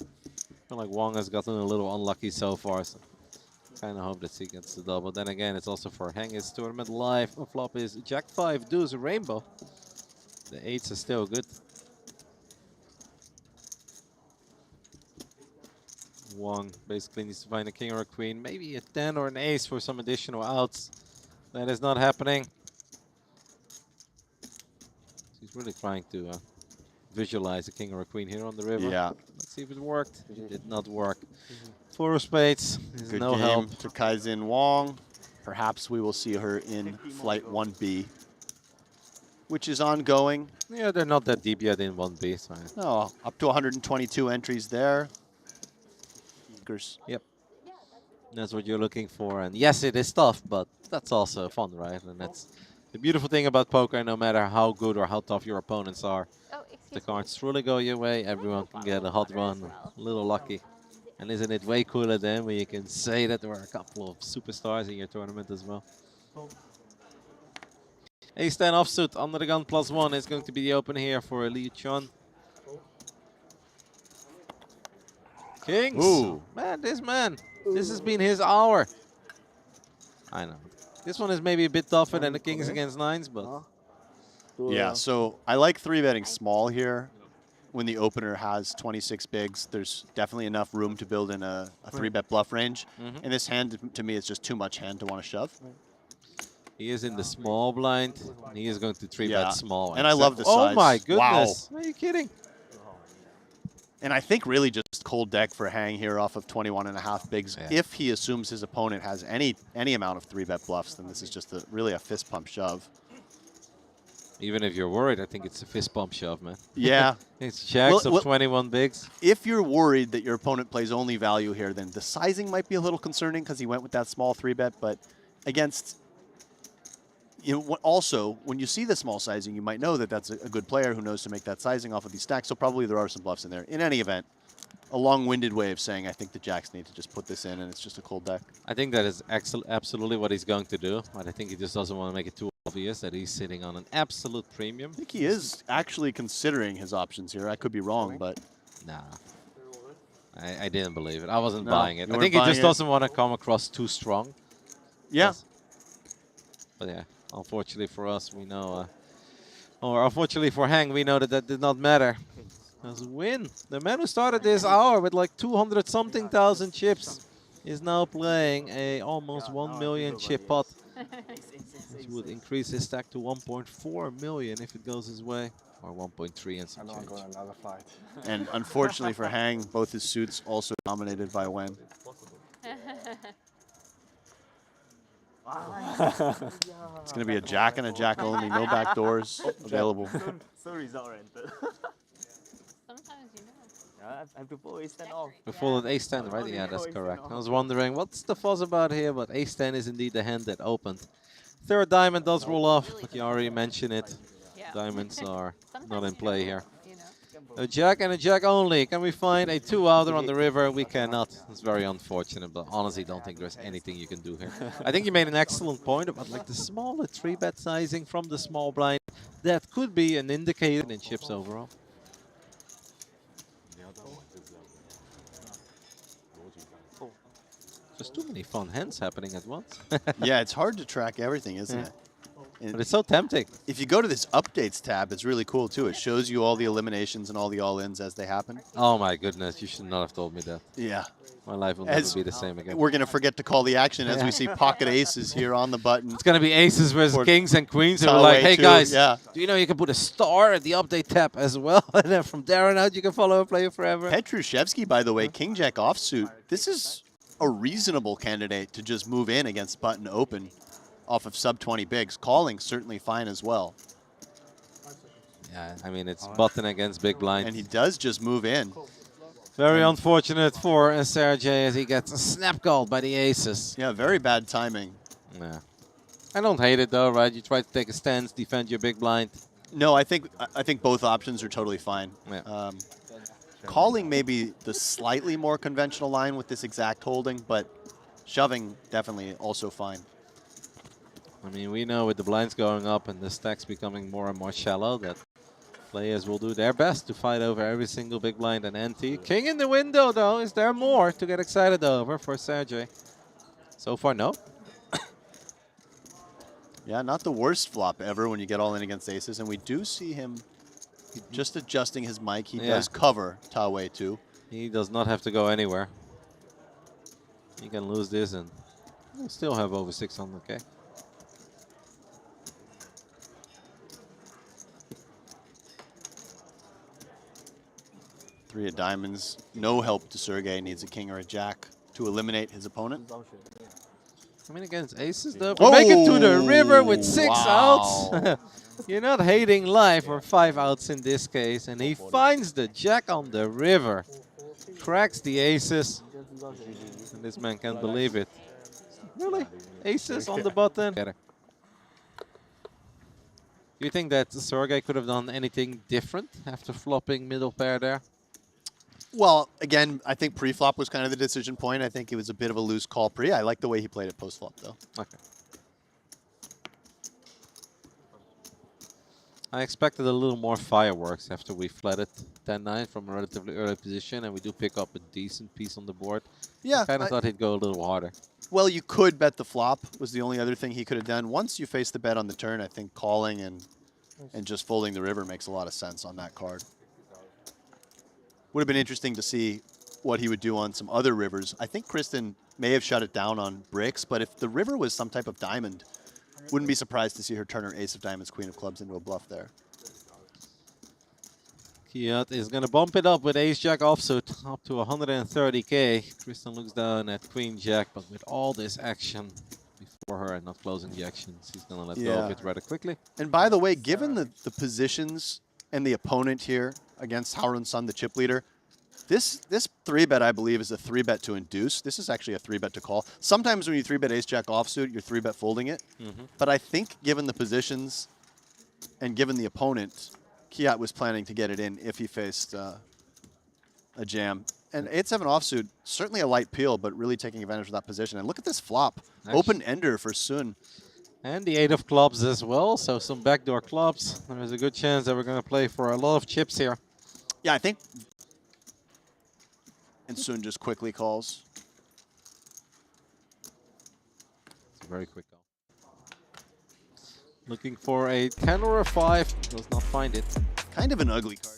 I feel like Wong has gotten a little unlucky so far, so kind of hope that he gets the double. Then again, it's also for Hang his tournament live. On flop is Jack 5 deuce rainbow. The 8s are still good. Wong basically needs to find a king or a queen, maybe a 10 or an ace for some additional outs. That is not happening. He's really trying to visualize a king or a queen here on the river. Yeah. Let's see if it worked. It did not work. 4 of spades. There's Good no game help. to Kaizin Wong. Perhaps we will see her in Flight 1B, which is ongoing. Yeah, they're not that deep yet in 1B. So no, up to 122 entries there. Yep. That's what you're looking for. And yes, it is tough, but that's also fun, right? And that's the beautiful thing about poker. No matter how good or how tough your opponents are, the cards truly go your way. Everyone can get a hot run, a little lucky. And isn't it way cooler then when you can say that there are a couple of superstars in your tournament as well? Ace-10 offsuit under the gun +1 is going to be the open here for Liu Chun. Kings. Ooh. Man, this has been his hour. I know. This one is maybe a bit tougher than the Kings against 9s, but... Yeah, so I like 3-betting small here. When the opener has 26 bigs, there's definitely enough room to build in a 3-bet bluff range. And this hand, to me, is just too much hand to want to shove. He is in the small blind. And he is going to 3-bet small. And I love the size. Oh my goodness. Wow. Are you kidding? And I think really just cold deck for Hang here off of 21.5 bigs. Yeah. If he assumes his opponent has any amount of 3-bet bluffs, then this is just really a fist pump shove. Even if you're worried, I think it's a fist bump shove, man. Yeah. It's jacks of 21 bigs. If you're worried that your opponent plays only value here, then the sizing might be a little concerning because he went with that small 3-bet. But against, you know, also, when you see the small sizing, you might know that that's a good player who knows to make that sizing off of these stacks. So probably there are some bluffs in there. In any event, a long-winded way of saying I think the jacks need to just put this in and it's just a cold deck. I think that is absolutely what he's going to do. But I think he just doesn't want to make it too obvious that he's sitting on an absolute premium. I think he is actually considering his options here. I could be wrong, but... Nah. I didn't believe it. I wasn't No, buying it. you I weren't think he buying just it? doesn't want to come across too strong. Yeah. But yeah, unfortunately for us, we know... or unfortunately for Hang, we know that that did not matter. As a win. The man who started this hour with like 200-something thousand chips is now playing a almost 1 million chip pot. Which would increase his stack to 1.4 million if it goes his way. Or 1.3 and some change. Go on another flight. And unfortunately for Hang, both his suits also dominated by Wen. It's going to be a jack and a jack only, no back doors available. So result oriented. Sometimes you know. Yeah, I prefer ace-10 off. Before an ace-10, right? Yeah, that's correct. I was wondering, what's the fuss about here? But ace-10 is indeed the hand that opened. Third diamond does roll off, but you already mentioned it. Diamonds are not in play here. A jack and a jack only. Can we find a 2-outer on the river? We cannot. It's very unfortunate, but honestly don't think there's anything you can do here. I think you made an excellent point about like the smaller 3-bet sizing from the small blind. That could be an indicator in chips overall. There's too many fun hands happening at once. Yeah, it's hard to track everything, isn't it? But it's so tempting. If you go to this updates tab, it's really cool too. It shows you all the eliminations and all the all-ins as they happen. Oh my goodness, you should not have told me that. Yeah. My life will never be the same again. We're going to forget to call the action as we see pocket aces here on the button. It's going to be aces versus For kings and queens. And we're Tawei like, hey too, guys, yeah. do you know you can put a star at the update tab as well? And then from there on out, you can follow a player forever. Petrushevsky, by the way, king jack offsuit. This is a reasonable candidate to just move in against button open off of sub 20 bigs. Calling certainly fine as well. Yeah, I mean, it's button against big blind. And he does just move in. Very unfortunate for Sergey as he gets snap called by the aces. Yeah, very bad timing. Yeah. I don't hate it though, right? You try to take a stance, defend your big blind. No, I think both options are totally fine. Yeah. Calling maybe the slightly more conventional line with this exact holding, but shoving definitely also fine. I mean, we know with the blinds going up and the stacks becoming more and more shallow that players will do their best to fight over every single big blind and ante. King in the window, though. Is there more to get excited over for Sergey? So far, no. Yeah, not the worst flop ever when you get all in against aces. And we do see him just adjusting his mic. He does cover Tawei, too. He does not have to go anywhere. He can lose this and he'll still have over 600K. Three of diamonds. No help to Sergey. Needs a king or a jack to eliminate his opponent. I mean, against aces, though. If we make it to the river with 6 wow. outs. You're not hating life, or 5 outs in this case. And he finds the jack on the river. Cracks the aces. And this man can't believe it. Really? Aces on the button? Do you think that Sergey could have done anything different after flopping middle pair there? Well, again, I think pre-flop was kind of the decision point. I think it was a bit of a loose call pre. I like the way he played it post-flop, though. Okay. I expected a little more fireworks after we flatted 10-9 from a relatively early position, and we do pick up a decent piece on the board. Yeah. I kind of thought he'd go a little harder. Well, you could bet the flop was the only other thing he could have done. Once you face the bet on the turn, I think calling and just folding the river makes a lot of sense on that card. Would have been interesting to see what he would do on some other rivers. I think Kristen may have shut it down on bricks, but if the river was some type of diamond, wouldn't be surprised to see her turn her ace of diamonds, queen of clubs into a bluff there. Kiat is going to bump it up with ace-jack offsuit up to 130k. Tristan looks down at queen-jack, but with all this action before her and not closing the actions, he's going to let go of it rather quickly. And by the way, given the positions and the opponent here against Harun Sun, the chip leader, this 3-bet, I believe, is a 3-bet to induce. This is actually a 3-bet to call. Sometimes when you 3-bet ace-jack offsuit, you're 3-bet folding it. But I think given the positions and given the opponent, Kiat was planning to get it in if he faced a jam. And 8-7 offsuit, certainly a light peel, but really taking advantage of that position. And look at this flop. Open ender for Sun. And the 8 of clubs as well, so some backdoor clubs. There's a good chance that we're going to play for a lot of chips here. Yeah, I think. And Sun just quickly calls. It's a very quick call. Looking for a 10 or a 5, does not find it. Kind of an ugly card.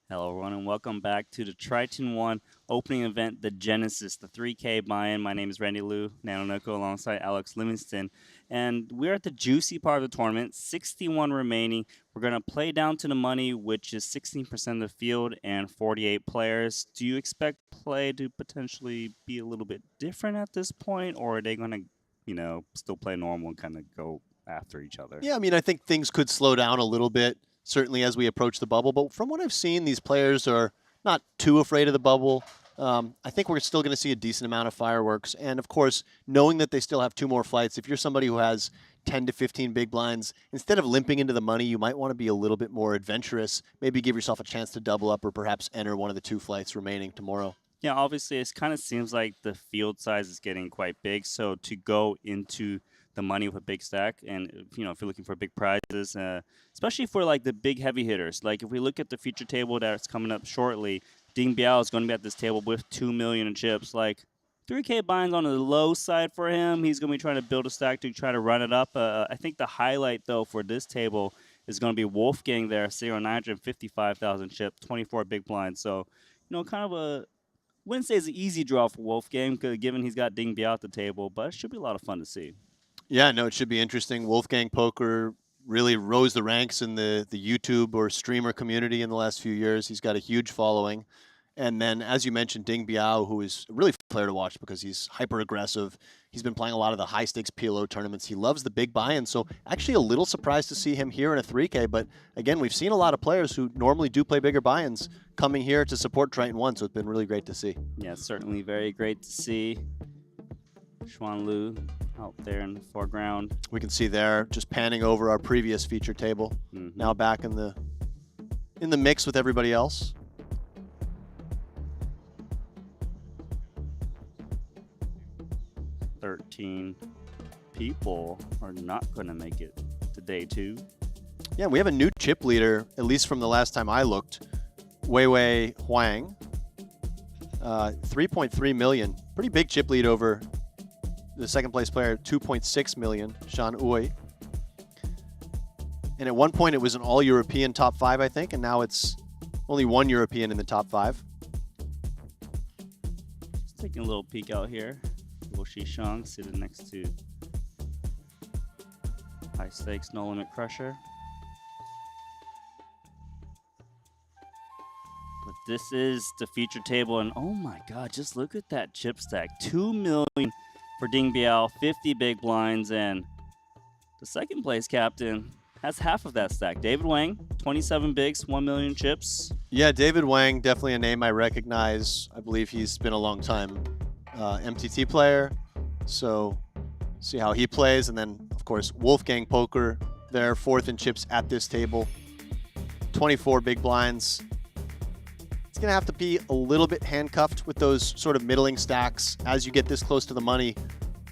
Hello everyone and welcome back to the Triton ONE opening event, the Genesis, the 3K buy-in. My name is Randy Liu, Nanonoko alongside Alex Livingston. And we're at the juicy part of the tournament, 61 remaining. We're going to play down to the money, which is 16% of the field and 48 players. Do you expect play to potentially be a little bit different at this point, or are they going to, you know, still play normal and kind of go after each other? Yeah, I mean, I think things could slow down a little bit, certainly as we approach the bubble. But from what I've seen, these players are not too afraid of the bubble. I think we're still going to see a decent amount of fireworks. And, of course, knowing that they still have 2 more flights, if you're somebody who has 10 to 15 big blinds, instead of limping into the money, you might want to be a little bit more adventurous, maybe give yourself a chance to double up or perhaps enter one of the 2 flights remaining tomorrow. Yeah, obviously, it kind of seems like the field size is getting quite big. So to go into the money with a big stack, and you know, if you're looking for big prizes, especially for like the big heavy hitters, like if we look at the feature table that's coming up shortly, Ding Biao is going to be at this table with 2 million in chips. Like 3K buying on the low side for him. He's going to be trying to build a stack to try to run it up. I think the highlight though for this table is going to be Wolfgang there, sitting on 955,000 chips, 24 big blinds. So you know, kind of a, wouldn't say it's an easy draw for Wolfgang, given he's got Ding Biao at the table, but it should be a lot of fun to see. Yeah, no, it should be interesting. Wolfgang Poker really rose the ranks in the YouTube or streamer community in the last few years. He's got a huge following. And then, as you mentioned, Ding Biao, who is a really fun player to watch because he's hyper-aggressive. He's been playing a lot of the high-stakes PLO tournaments. He loves the big buy-in, so actually a little surprised to see him here in a 3K. But, again, we've seen a lot of players who normally do play bigger buy-ins coming here to support Triton ONE, so it's been really great to see. Yeah, certainly very great to see. Xuan Lu out there in the foreground. We can see there, just panning over our previous feature table. Now back in the mix with everybody else. "13 people are not going to make it to day 2. Yeah, we have a new chip leader, at least from the last time I looked. Weiwei Huang. 3.3 million. Pretty big chip lead over the second place player, 2.6 million, Shan Ui. And at one point it was an all-European top 5, I think, and now it's only 1 European in the top 5. Just taking a little peek out here. Wo Shishang sitting next to High Stakes No Limit Crusher. But this is the feature table, and oh my god, just look at that chip stack. 2 million for Ding Biao, 50 big blinds, and the second place captain has half of that stack. David Wang, 27 bigs, 1 million chips. Yeah, David Wang, definitely a name I recognize. I believe he's been a long time MTT player, so see how he plays. And then, of course, Wolfgang Poker there, 4th in chips at this table. 24 big blinds. It's going to have to be a little bit handcuffed with those sort of middling stacks as you get this close to the money,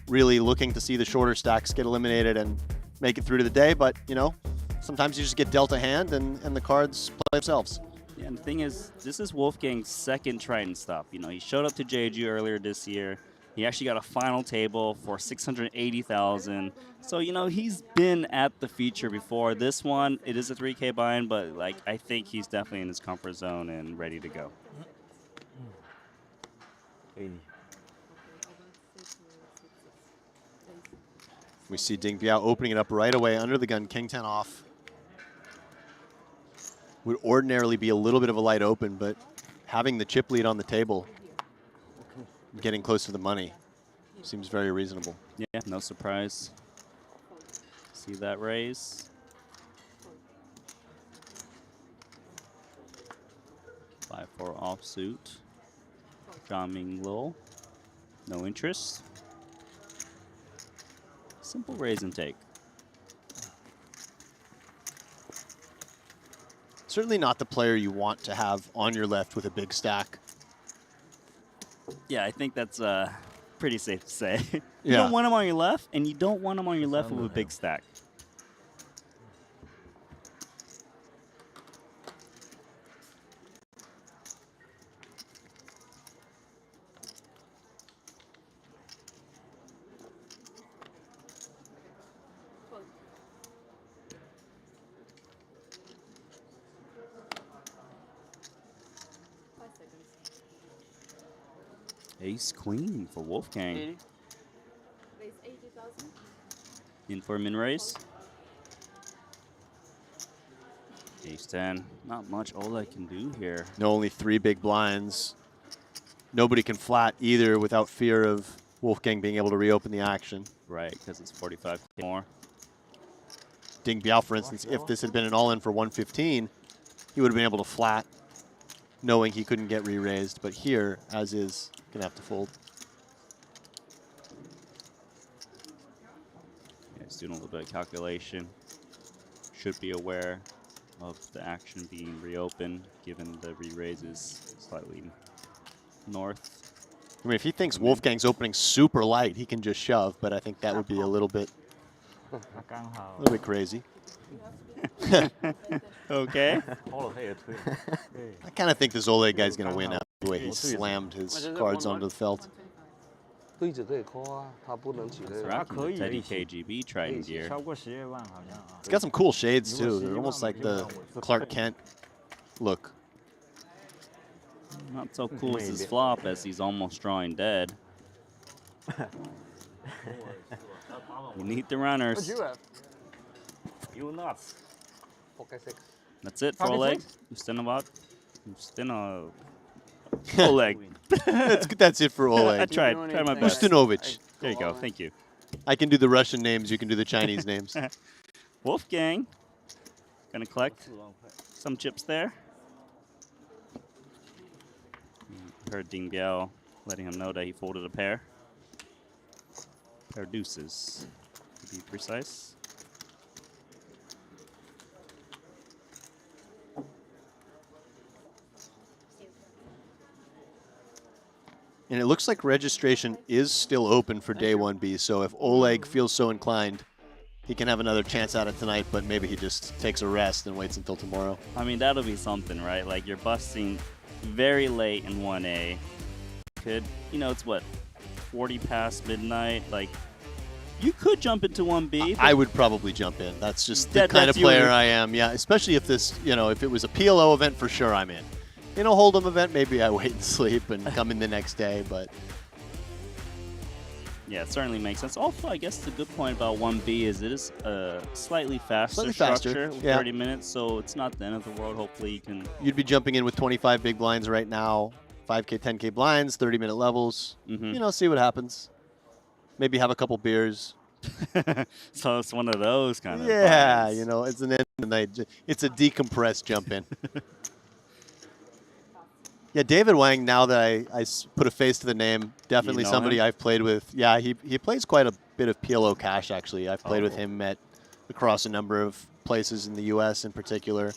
really looking to see the shorter stacks get eliminated and make it through to the day. But, you know, sometimes you just get dealt a hand and the cards play themselves. Yeah, and the thing is, this is Wolfgang's second Triton stop. You know, he showed up to Jeju earlier this year. He actually got a final table for 680,000. So, you know, he's been at the feature before. This one, it is a 3K buy-in, but, like, I think he's definitely in his comfort zone and ready to go. We see Ding Biao opening it up right away under the gun, king 10 off. Would ordinarily be a little bit of a light open, but having the chip lead on the table, getting close to the money, seems very reasonable. Yeah, no surprise. See that raise? Five four offsuit. Jamming low. No interest. Simple raise and take. Certainly not the player you want to have on your left with a big stack. Yeah, I think that's pretty safe to say. You Yeah. don't want him on your left, and you don't want him on your left with a big stack. Ace queen for Wolfgang. Raise 80,000. In for a min raise. Ace 10. Not much Oleg can do here. No, only 3 big blinds. Nobody can flat either without fear of Wolfgang being able to reopen the action. Right, because it's 45 more. Ding Biao, for instance, if this had been an all-in for 115, he would have been able to flat, knowing he couldn't get re-raised. But here, as is, gonna have to fold. Yeah, he's doing a little bit of calculation. Should be aware of the action being reopened, given the re-raise is slightly north. I mean, if he thinks Wolfgang's opening super light, he can just shove, but I think that would be a little bit crazy. Okay. I kind of think this Oleg guy's going to win after the way he slammed his cards onto the felt. 对着可以扣啊，他不能起来。 Rocking the Teddy KGB Triton gear. 超过10万好像啊。 It's got some cool shades, too. They're almost like the Clark Kent look. Not so cool as his flop, as he's almost drawing dead. We need the runners. You nuts. That's it for Oleg. Ustinovat. Oleg. That's it for Oleg. I tried my best. Ustinovich. There you go. Thank you. I can do the Russian names. You can do the Chinese names. Wolfgang. Gonna collect some chips there. Heard Ding Biao letting him know that he folded a pair. Pair of deuces, to be precise. And it looks like registration is still open for day 1B. So if Oleg feels so inclined, he can have another chance at it tonight, but maybe he just takes a rest and waits until tomorrow. I mean, that'll be something, right? Like, you're busting very late in 1A. Could, you know, it's what, 40 past midnight? Like, you could jump into 1B. I would probably jump in. That's just the kind of player I am. Yeah, especially if this, you know, if it was a PLO event, for sure I'm in. In a Hold'em event, maybe I wait and sleep and come in the next day, but... Yeah, it certainly makes sense. Also, I guess the good point about 1B is it is a slightly faster faster, structure, yeah. 30 minutes, so it's not the end of the world. Hopefully you can... You'd be jumping in with 25 big blinds right now, 5K, 10K blinds, 30-minute levels. Mm-hmm. You know, see what happens. Maybe have a couple beers. So it's one of those kind of Yeah, blinds. you know, it's an end of the night. It's a decompressed jump in. Yeah, David Wang, now that I put a face to the name, definitely somebody him? I've played with. Yeah, he plays quite a bit of PLO cash, actually. I've played with him across a number of places in the U.S. in particular.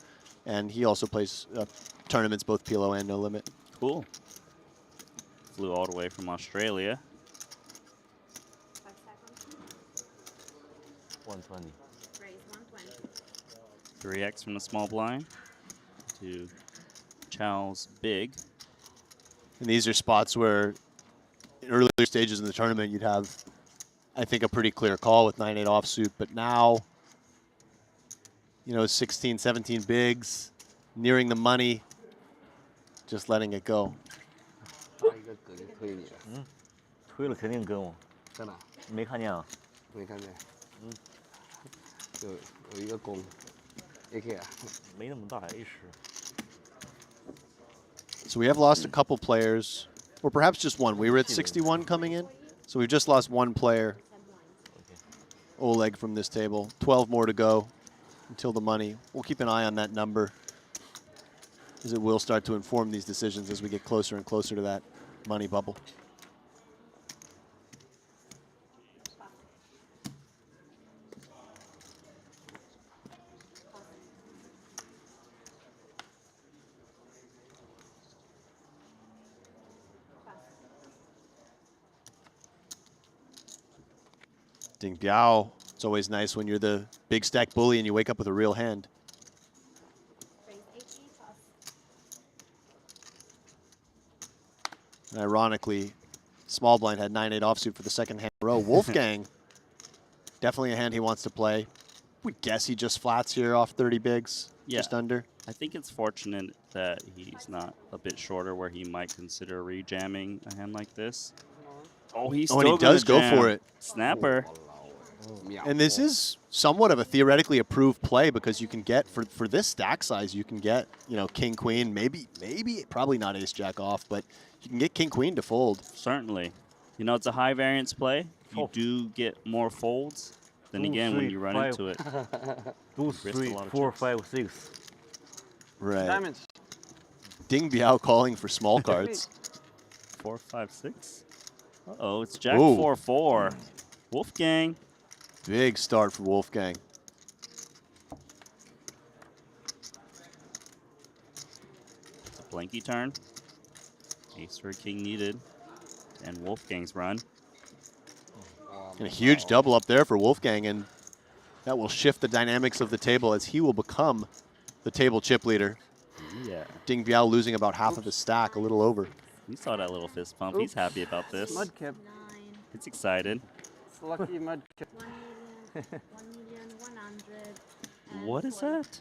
And he also plays tournaments, both PLO and No Limit. Cool. Flew all the way from Australia. 120. Raise 120. 3x from the small blind to Chow's big. And these are spots where in earlier stages in the tournament, you'd have, I think, a pretty clear call with 9-8 offsuit. But now, you know, 16, 17 bigs, nearing the money, just letting it go. 推了肯定跟我。在哪？没看见啊。没看见。有一个弓 ，AK 啊，没那么大 A 10。 So we have lost a couple players, or perhaps just one. We were at 61 coming in, so we've just lost one player. Oleg from this table. 12 more to go until the money. We'll keep an eye on that number, as it will start to inform these decisions as we get closer and closer to that money bubble. Ding Biao. It's always nice when you're the big stack bully and you wake up with a real hand. And ironically, small blind had 9-8 offsuit for the second hand in a row. Wolfgang, definitely a hand he wants to play. Would guess he just flats here off 30 bigs, just under. I think it's fortunate that he's not a bit shorter where he might consider rejamming a hand like this. Oh, he's still and he does go jam. for it. Snapper. And this is somewhat of a theoretically approved play because you can get, for this stack size, you can get, you know, king, queen, maybe, probably not ace, jack off, but you can get king, queen to fold. Certainly. You know, it's a high variance play. You do get more folds. Then again, when you run into it, 2, 3, 4, 5, 6. Right. Diamonds. Ding Biao calling for small cards. 4, 5, 6. Uh-oh, it's jack Ooh. 4, 4. Wolfgang. Big start for Wolfgang. It's a blanky turn. Ace for a king needed. And Wolfgang's run. And a huge double up there for Wolfgang, and that will shift the dynamics of the table as he will become the table chip leader. Yeah. Ding Biao losing about half of his stack, a little over. You saw that little fist pump. He's happy about this. Mudkip. He's excited. It's lucky mudkip. 1,100,000. What is that?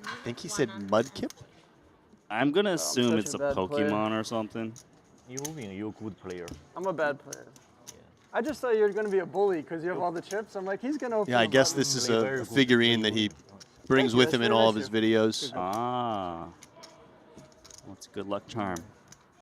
I think he said Mudkip? I'm going to assume such it's a a bad player. Pokemon or something. You're a good player. I'm a bad player. I just thought you were going to be a bully because you have all the chips. I'm like, he's going to open Yeah, I them guess up. this is a figurine that he brings Thank you, with that's him in very all of nice his videos. Ah. Well, it's a good luck charm.